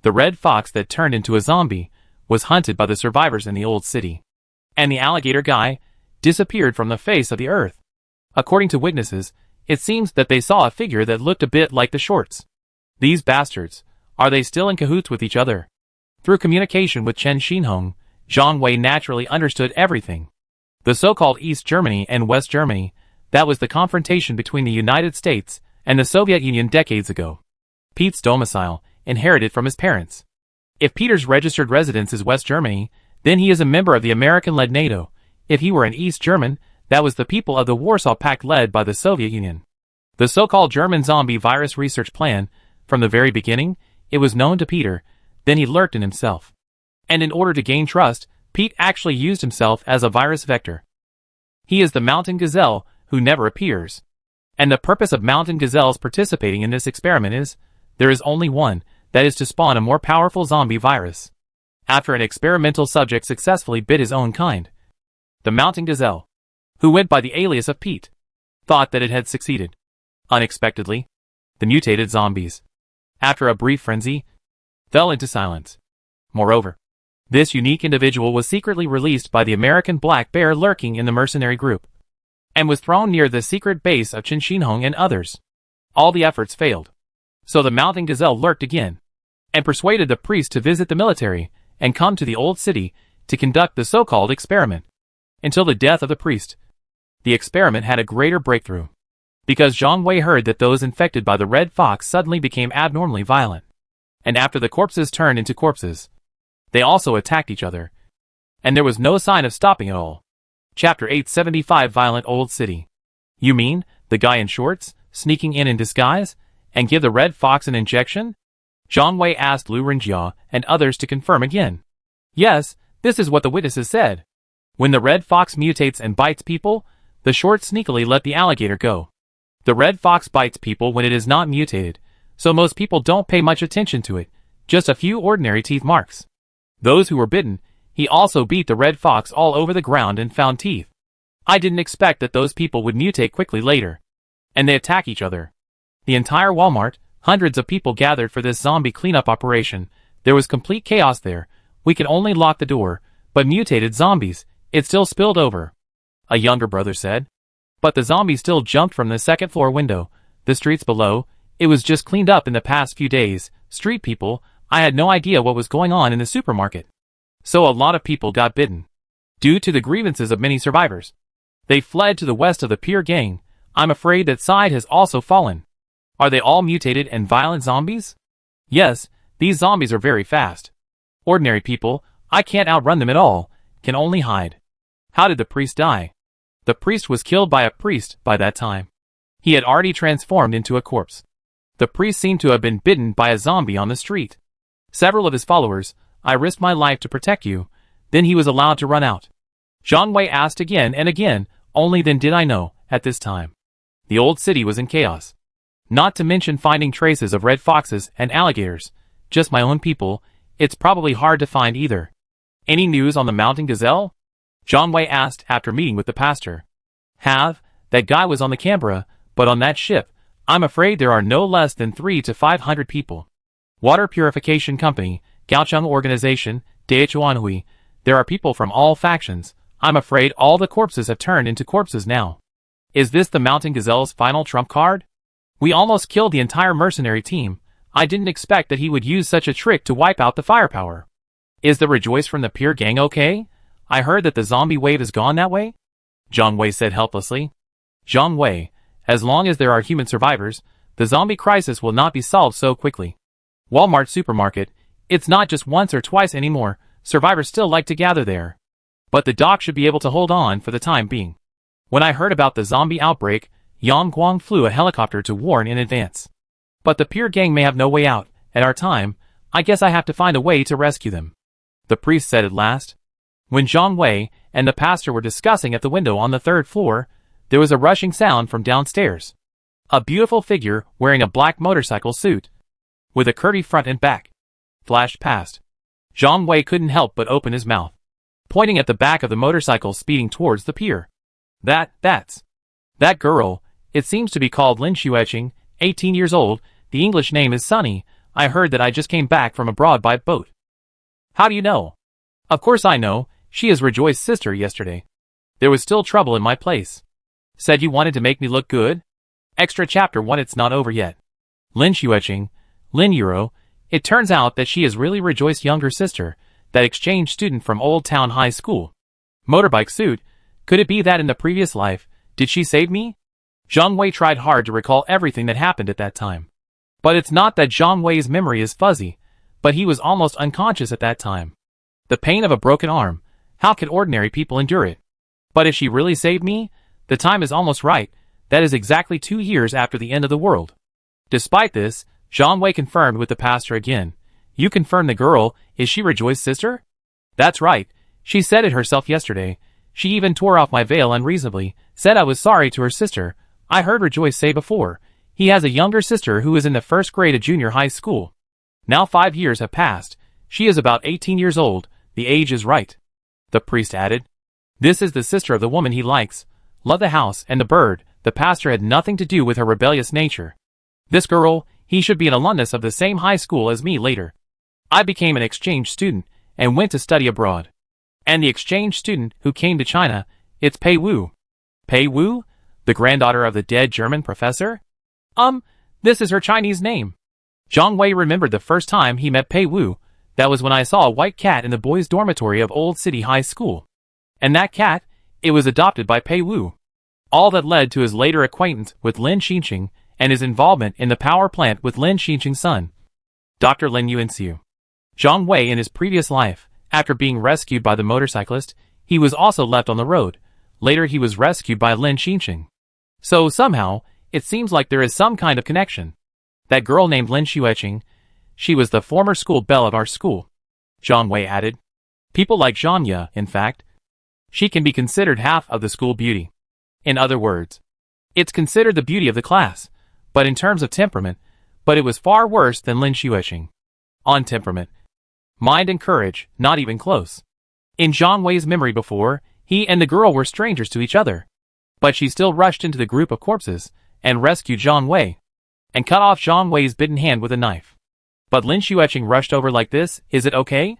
The red fox that turned into a zombie was hunted by the survivors in the old city. And the alligator guy disappeared from the face of the earth. According to witnesses, it seems that they saw a figure that looked a bit like the shorts. These bastards, are they still in cahoots with each other? Through communication with Chen Xinhong, Zhang Wei naturally understood everything. The so-called East Germany and West Germany, that was the confrontation between the United States and the Soviet Union decades ago. Pete's domicile, inherited from his parents. If Peter's registered residence is West Germany, then he is a member of the American-led NATO. If he were an East German, that was the people of the Warsaw Pact led by the Soviet Union. The so-called German zombie virus research plan, from the very beginning, it was known to Peter, then he lurked in himself. And in order to gain trust, Pete actually used himself as a virus vector. He is the mountain gazelle, who never appears. And the purpose of mountain gazelles participating in this experiment is, there is only one, that is to spawn a more powerful zombie virus. After an experimental subject successfully bit his own kind, the mountain gazelle, who went by the alias of Pete, thought that it had succeeded. Unexpectedly, the mutated zombies, after a brief frenzy, fell into silence. Moreover, this unique individual was secretly released by the American Black Bear lurking in the mercenary group, and was thrown near the secret base of Chen Xinhong and others. All the efforts failed. So the mountain gazelle lurked again, and persuaded the priest to visit the military, and come to the old city, to conduct the so-called experiment. Until the death of the priest, the experiment had a greater breakthrough. Because Zhang Wei heard that those infected by the red fox suddenly became abnormally violent. And after the corpses turned into corpses, they also attacked each other. And there was no sign of stopping at all. Chapter 875 Violent Old City. You mean, the guy in shorts, sneaking in disguise, and give the red fox an injection? Zhang Wei asked Lu Renjia and others to confirm again. Yes, this is what the witnesses said. When the red fox mutates and bites people, the short sneakily let the alligator go. The red fox bites people when it is not mutated, so most people don't pay much attention to it, just a few ordinary teeth marks. Those who were bitten, he also beat the red fox all over the ground and found teeth. I didn't expect that those people would mutate quickly later. And they attack each other. The entire Walmart, hundreds of people gathered for this zombie cleanup operation. There was complete chaos there. We could only lock the door, but mutated zombies, it still spilled over. A younger brother said. But the zombies still jumped from the second floor window. The streets below, it was just cleaned up in the past few days. Street people, I had no idea what was going on in the supermarket. So a lot of people got bitten. Due to the grievances of many survivors. They fled to the west of the Pier Gang. I'm afraid that side has also fallen. Are they all mutated and violent zombies? Yes, these zombies are very fast. Ordinary people, I can't outrun them at all, can only hide. How did the priest die? The priest was killed by a priest by that time. He had already transformed into a corpse. The priest seemed to have been bitten by a zombie on the street. Several of his followers, I risked my life to protect you, then he was allowed to run out. Zhang Wei asked again and again, only then did I know, at this time. The old city was in chaos. Not to mention finding traces of red foxes and alligators, just my own people, it's probably hard to find either. Any news on the mountain gazelle? Zhang Wei asked after meeting with the pastor. That guy was on the Canberra, but on that ship, I'm afraid there are no less than 300 to 500 people. Water Purification Company, Gaocheng Organization, Daechuanhui, there are people from all factions. I'm afraid all the corpses have turned into corpses now. Is this the Mountain Gazelle's final trump card? We almost killed the entire mercenary team. I didn't expect that he would use such a trick to wipe out the firepower. Is the Rejoice from the Pier gang okay? I heard that the zombie wave is gone that way? Zhang Wei said helplessly. Zhang Wei, as long as there are human survivors, the zombie crisis will not be solved so quickly. Walmart supermarket, it's not just once or twice anymore, survivors still like to gather there. But the doc should be able to hold on for the time being. When I heard about the zombie outbreak, Yang Guang flew a helicopter to warn in advance. But the Pier gang may have no way out, at our time, I guess I have to find a way to rescue them. The priest said at last. When Zhang Wei and the pastor were discussing at the window on the 3rd floor, there was a rushing sound from downstairs. A beautiful figure wearing a black motorcycle suit, with a curvy front and back, flashed past. Zhang Wei couldn't help but open his mouth, pointing at the back of the motorcycle speeding towards the pier. That's that girl. It seems to be called Lin Xueqing, 18 years old. The English name is Sunny. I heard that I just came back from abroad by boat. How do you know? Of course I know. She is Rejoice's sister yesterday. There was still trouble in my place. Said you wanted to make me look good? Extra chapter 1. It's not over yet. Lin Xueqing, Lin Euro. It turns out that she is really Rejoice's younger sister, that exchange student from Old Town High School. Motorbike suit. Could it be that in the previous life, did she save me? Zhang Wei tried hard to recall everything that happened at that time. But it's not that Zhang Wei's memory is fuzzy, but he was almost unconscious at that time. The pain of a broken arm, how could ordinary people endure it? But if she really saved me, the time is almost right. That is exactly 2 years after the end of the world. Despite this, Zhang Wei confirmed with the pastor again. You confirmed the girl, is she Rejoice's sister? That's right, she said it herself yesterday. She even tore off my veil unreasonably, said I was sorry to her sister. I heard Rejoice say before, he has a younger sister who is in the 1st grade of junior high school. Now 5 years have passed. She is about 18 years old, the age is right. The priest added. This is the sister of the woman he likes. Love the house and the bird. The pastor had nothing to do with her rebellious nature. This girl, he should be an alumnus of the same high school as me later. I became an exchange student, and went to study abroad. And the exchange student who came to China, it's Pei Wu. Pei Wu? The granddaughter of the dead German professor? This is her Chinese name. Zhang Wei remembered the first time he met Pei Wu. That was when I saw a white cat in the boys' dormitory of Old City High School. And that cat, it was adopted by Pei Wu. All that led to his later acquaintance with Lin Xinqing and his involvement in the power plant with Lin Xinqing's son, Dr. Lin Yuanxiu. Zhang Wei in his previous life, after being rescued by the motorcyclist, he was also left on the road. Later he was rescued by Lin Xinqing. So somehow, it seems like there is some kind of connection. That girl named Lin Xueqing, she was the former school belle of our school. Zhang Wei added. People like Zhanya, in fact. She can be considered half of the school beauty. In other words, it's considered the beauty of the class, but in terms of temperament, but it was far worse than Lin Xueqing. On temperament, mind and courage, not even close. In Zhang Wei's memory before, he and the girl were strangers to each other. But she still rushed into the group of corpses, and rescued Zhang Wei, and cut off Zhang Wei's bitten hand with a knife. But Lin Xueqing rushed over like this, is it okay?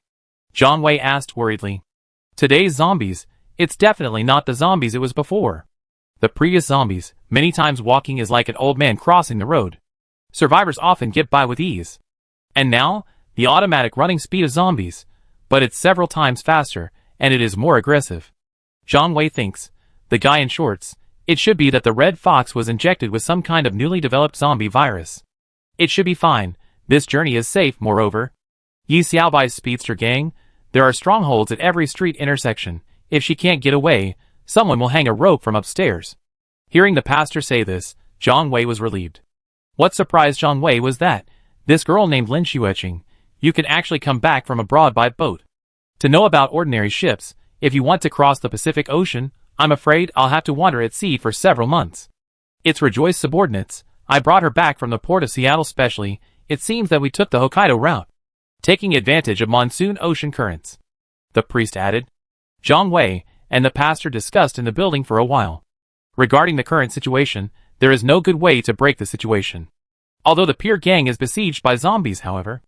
Zhang Wei asked worriedly. Today's zombies, it's definitely not the zombies it was before. The previous zombies, many times walking is like an old man crossing the road. Survivors often get by with ease. And now, the automatic running speed of zombies, but it's several times faster, and it is more aggressive. Zhang Wei thinks, the guy in shorts, It should be that the red fox was injected with some kind of newly developed zombie virus. It should be fine. This journey is safe, moreover. Yi Xiaobai's speedster gang, there are strongholds at every street intersection. If she can't get away, someone will hang a rope from upstairs. Hearing the pastor say this, Zhang Wei was relieved. What surprised Zhang Wei was that, this girl named Lin Xueqing, you can actually come back from abroad by boat. To know about ordinary ships, if you want to cross the Pacific Ocean, I'm afraid I'll have to wander at sea for several months. It's Rejoice's subordinates. I brought her back from the port of Seattle specially. It seems that we took the Hokkaido route, taking advantage of monsoon ocean currents. The priest added. Zhang Wei and the pastor discussed in the building for a while. Regarding the current situation, there is no good way to break the situation. Although the Pier Gang is besieged by zombies, however,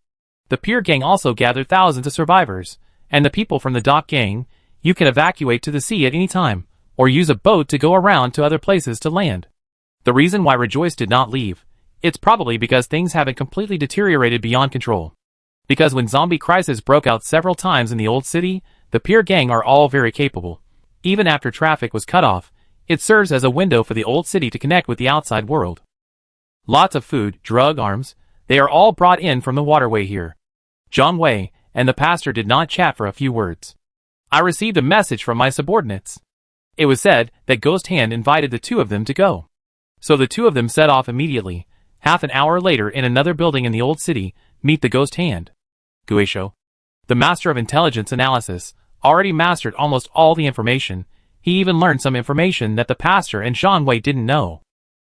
the Pier Gang also gathered thousands of survivors, and the people from the Dock Gang, you can evacuate to the sea at any time, or use a boat to go around to other places to land. The reason why Rejoice did not leave, it's probably because things haven't completely deteriorated beyond control. Because when zombie crisis broke out several times in the old city, the Pier Gang are all very capable. Even after traffic was cut off, it serves as a window for the old city to connect with the outside world. Lots of food, drug, arms, they are all brought in from the waterway here. Zhang Wei and the pastor did not chat for a few words. I received a message from my subordinates. It was said that Ghost Hand invited the two of them to go. So the two of them set off immediately. Half an hour later, in another building in the old city, meet the Ghost Hand. Guisho, the master of intelligence analysis, already mastered almost all the information. He even learned some information that the pastor and Zhang Wei didn't know.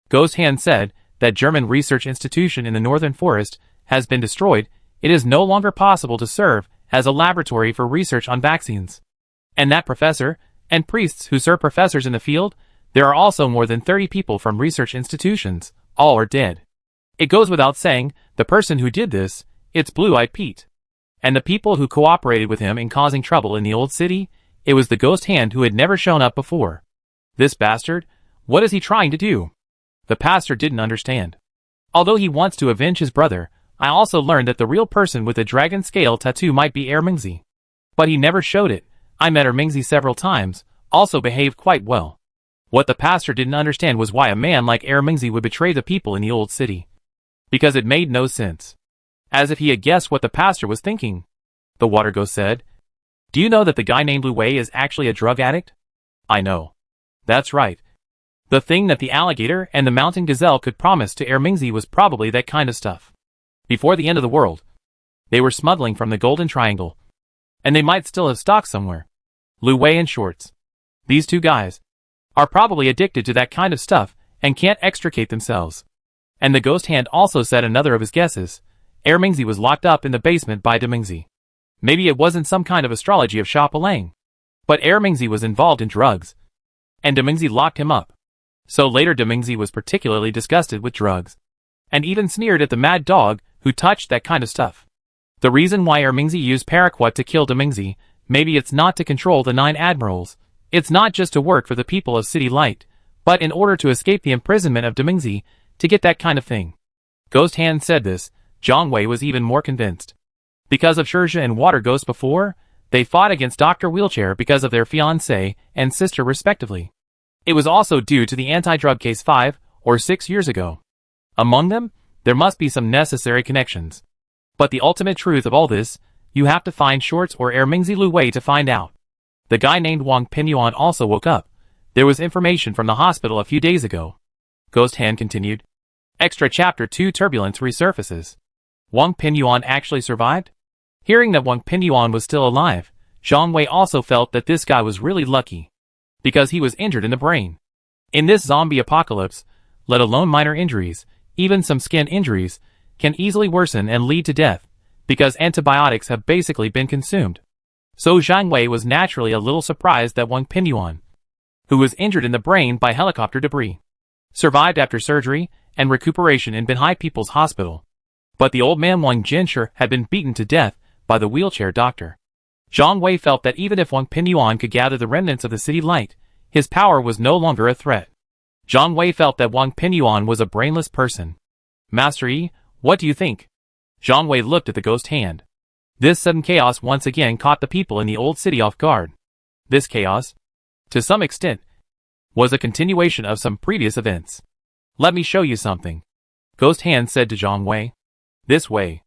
Ghost Hand said that German research institution in the northern forest has been destroyed. It is no longer possible to serve as a laboratory for research on vaccines. And that professor and priests who serve professors in the field, there are also more than 30 people from research institutions. All are dead. It goes without saying, the person who did this, it's Blue-Eyed Pete. And the people who cooperated with him in causing trouble in the old city, it was the Ghost Hand who had never shown up before. This bastard, what is he trying to do? The pastor didn't understand. Although he wants to avenge his brother, I also learned that the real person with the dragon scale tattoo might be Mingzi. But he never showed it. I met Mingzi several times, also behaved quite well. What the pastor didn't understand was why a man like Mingzi would betray the people in the old city. Because it made no sense. As if he had guessed what the pastor was thinking. The water ghost said, "Do you know that the guy named Lu Wei is actually a drug addict?" "I know." "That's right. The thing that the alligator and the mountain gazelle could promise to Mingzi was probably that kind of stuff. Before the end of the world, they were smuggling from the Golden Triangle. And they might still have stock somewhere. Lu Wei and Shorts. These two guys are probably addicted to that kind of stuff and can't extricate themselves." And the Ghost Hand also said another of his guesses. Mingzi was locked up in the basement by Demingzi. Maybe it wasn't some kind of astrology of Shapalang. But Mingzi was involved in drugs. And Demingzi locked him up. So later Demingzi was particularly disgusted with drugs. And even sneered at the mad dog who touched that kind of stuff. The reason why Mingzi used Paraquat to kill Demingzi, maybe it's not to control the 9 admirals. It's not just to work for the people of City Light, but in order to escape the imprisonment of Demingzi, to get that kind of thing. Ghost Hand said this. Zhang Wei was even more convinced. Because of Shirja and Water Ghost before, they fought against Dr. Wheelchair because of their fiancé and sister respectively. It was also due to the anti-drug case 5 or 6 years ago. Among them, there must be some necessary connections. But the ultimate truth of all this, you have to find Shorts or Mingzi Lu Wei to find out. The guy named Wang Pinyuan also woke up. There was information from the hospital a few days ago. Ghost Hand continued. Extra Chapter 2 Turbulence resurfaces. Wang Pinyuan actually survived? Hearing that Wang Pinyuan was still alive, Zhang Wei also felt that this guy was really lucky. Because he was injured in the brain. In this zombie apocalypse, let alone minor injuries, even some skin injuries, can easily worsen and lead to death, because antibiotics have basically been consumed. So Zhang Wei was naturally a little surprised that Wang Pinyuan, who was injured in the brain by helicopter debris, survived after surgery and recuperation in Binhai People's Hospital. But the old man Wang Jinsher had been beaten to death by the wheelchair doctor. Zhang Wei felt that even if Wang Pinyuan could gather the remnants of the City Light, his power was no longer a threat. Zhang Wei felt that Wang Pinyuan was a brainless person. Master Yi, what do you think? Zhang Wei looked at the Ghost Hand. This sudden chaos once again caught the people in the old city off guard. This chaos? To some extent, was a continuation of some previous events. Let me show you something. Ghost Hand said to Zhang Wei. This way.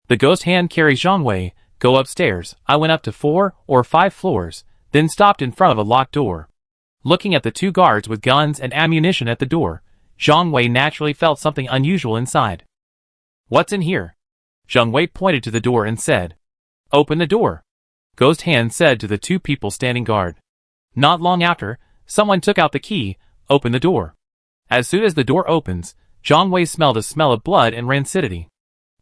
The Ghost Hand carries Zhang Wei. Go upstairs. I went up to 4 or 5 floors, then stopped in front of a locked door. Looking at the 2 guards with guns and ammunition at the door, Zhang Wei naturally felt something unusual inside. What's in here? Zhang Wei pointed to the door and said. Open the door. Ghost Hand said to the 2 people standing guard. Not long after, someone took out the key, opened the door. As soon as the door opens, Zhang Wei smelled a smell of blood and rancidity.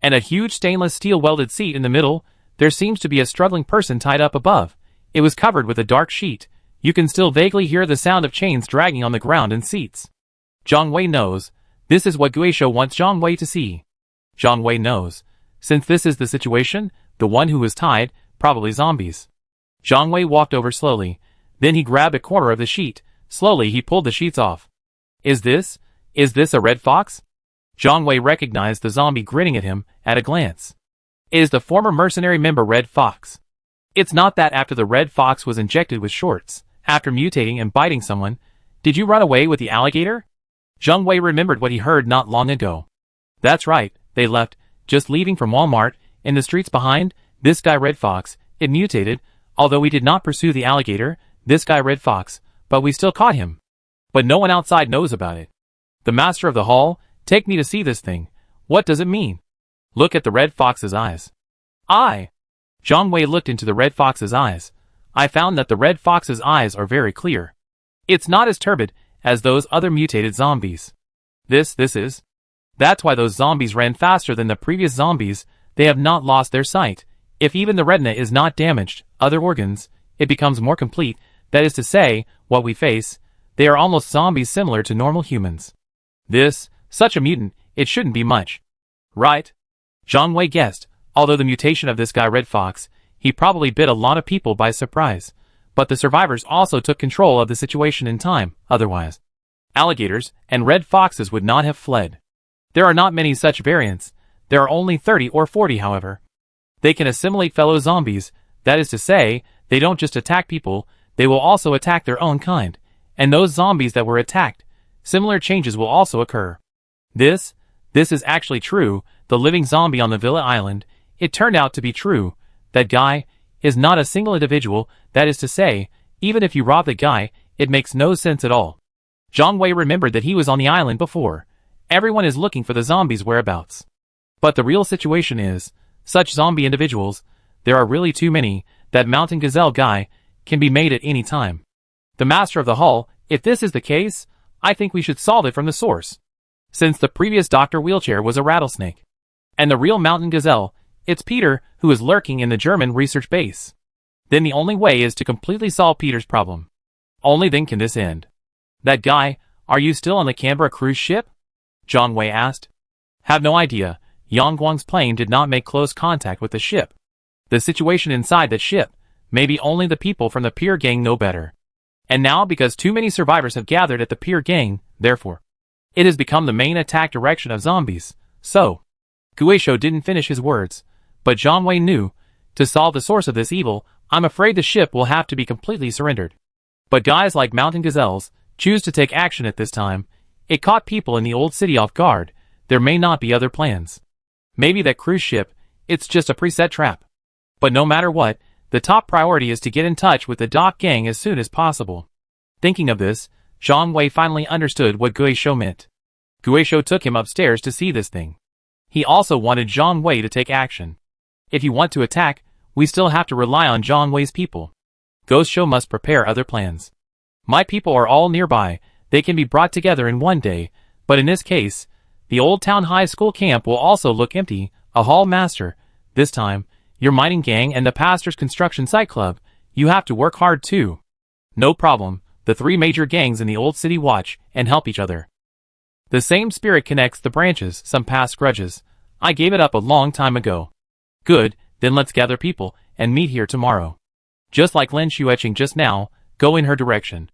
And a huge stainless steel welded seat in the middle. There seems to be a struggling person tied up above. It was covered with a dark sheet. You can still vaguely hear the sound of chains dragging on the ground and seats. Zhang Wei knows. This is what Guisho wants Zhang Wei to see. Zhang Wei knows. Since this is the situation, the one who was tied, probably zombies. Zhang Wei walked over slowly. Then he grabbed a corner of the sheet. Slowly he pulled the sheets off. Is this a red fox? Zhang Wei recognized the zombie grinning at him at a glance. It is the former mercenary member Red Fox. It's not that after the Red Fox was injected with shorts, after mutating and biting someone, did you run away with the alligator? Zhang Wei remembered what he heard not long ago. That's right, they left, just leaving from Walmart, in the streets behind, this guy Red Fox, it mutated, although we did not pursue the alligator, this guy Red Fox, but we still caught him. But no one outside knows about it. The master of the hall, take me to see this thing. What does it mean? Look at the Red Fox's eyes. Zhang Wei looked into the Red Fox's eyes. I found that the Red Fox's eyes are very clear. It's not as turbid as those other mutated zombies. This is. That's why those zombies ran faster than the previous zombies. They have not lost their sight. If even the retina is not damaged, other organs, it becomes more complete. That is to say, what we face, they are almost zombies similar to normal humans. Such a mutant, it shouldn't be much. Right? Zhang Wei guessed, although the mutation of this guy Red Fox, he probably bit a lot of people by surprise. But the survivors also took control of the situation in time, otherwise alligators and red foxes would not have fled. There are not many such variants. There are only 30 or 40, however. They can assimilate fellow zombies, that is to say, they don't just attack people, they will also attack their own kind. And those zombies that were attacked, similar changes will also occur. This is actually true. The living zombie on the Villa Island, it turned out to be true. That guy is not a single individual, that is to say, even if you rob the guy, it makes no sense at all. Zhang Wei remembered that he was on the island before. Everyone is looking for the zombies' whereabouts. But the real situation is, such zombie individuals, there are really too many. That mountain gazelle guy can be made at any time. The master of the hall, if this is the case, I think we should solve it from the source. Since the previous Dr. Wheelchair was a rattlesnake. And the real mountain gazelle, it's Peter, who is lurking in the German research base. Then the only way is to completely solve Peter's problem. Only then can this end. That guy, are you still on the Canberra cruise ship? Zhang Wei asked. Have no idea. Yang Guang's plane did not make close contact with the ship. The situation inside that ship, maybe only the people from the Pier Gang know better. And now because too many survivors have gathered at the Pier Gang, therefore, it has become the main attack direction of zombies. So, Guisho didn't finish his words, but Zhang Wei knew, to solve the source of this evil, I'm afraid the ship will have to be completely surrendered. But guys like mountain gazelles choose to take action at this time. It caught people in the old city off guard. There may not be other plans. Maybe that cruise ship, it's just a preset trap. But no matter what, the top priority is to get in touch with the Doc Gang as soon as possible. Thinking of this, Zhang Wei finally understood what Guisho meant. Guisho took him upstairs to see this thing. He also wanted Zhang Wei to take action. If you want to attack, we still have to rely on Zhang Wei's people. Guisho must prepare other plans. My people are all nearby, they can be brought together in one day, but in this case, the old town high school camp will also look empty. A hall master, this time, your mining gang and the pastor's construction site club, you have to work hard too. No problem, the 3 major gangs in the old city watch and help each other. The same spirit connects the branches, some past grudges. I gave it up a long time ago. Good, then let's gather people and meet here tomorrow. Just like Lin Xueqing just now, go in her direction.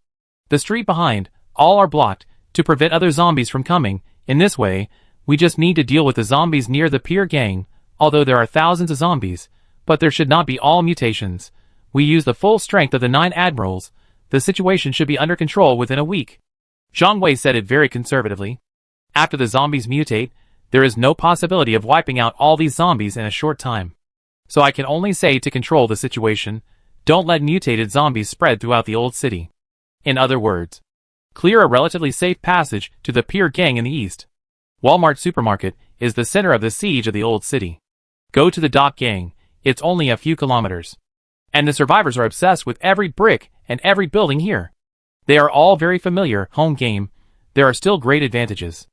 The street behind, all are blocked, to prevent other zombies from coming. In this way, we just need to deal with the zombies near the Pier Gang, although there are thousands of zombies, but there should not be all mutations. We use the full strength of the 9 admirals, The situation should be under control within a week. Zhang Wei said it very conservatively. After the zombies mutate, there is no possibility of wiping out all these zombies in a short time. So I can only say to control the situation, don't let mutated zombies spread throughout the old city. In other words, clear a relatively safe passage to the Pier Gang in the east. Walmart Supermarket is the center of the siege of the old city. Go to the Dock Gang, it's only a few kilometers. And the survivors are obsessed with every brick and every building here. They are all very familiar, home game, there are still great advantages.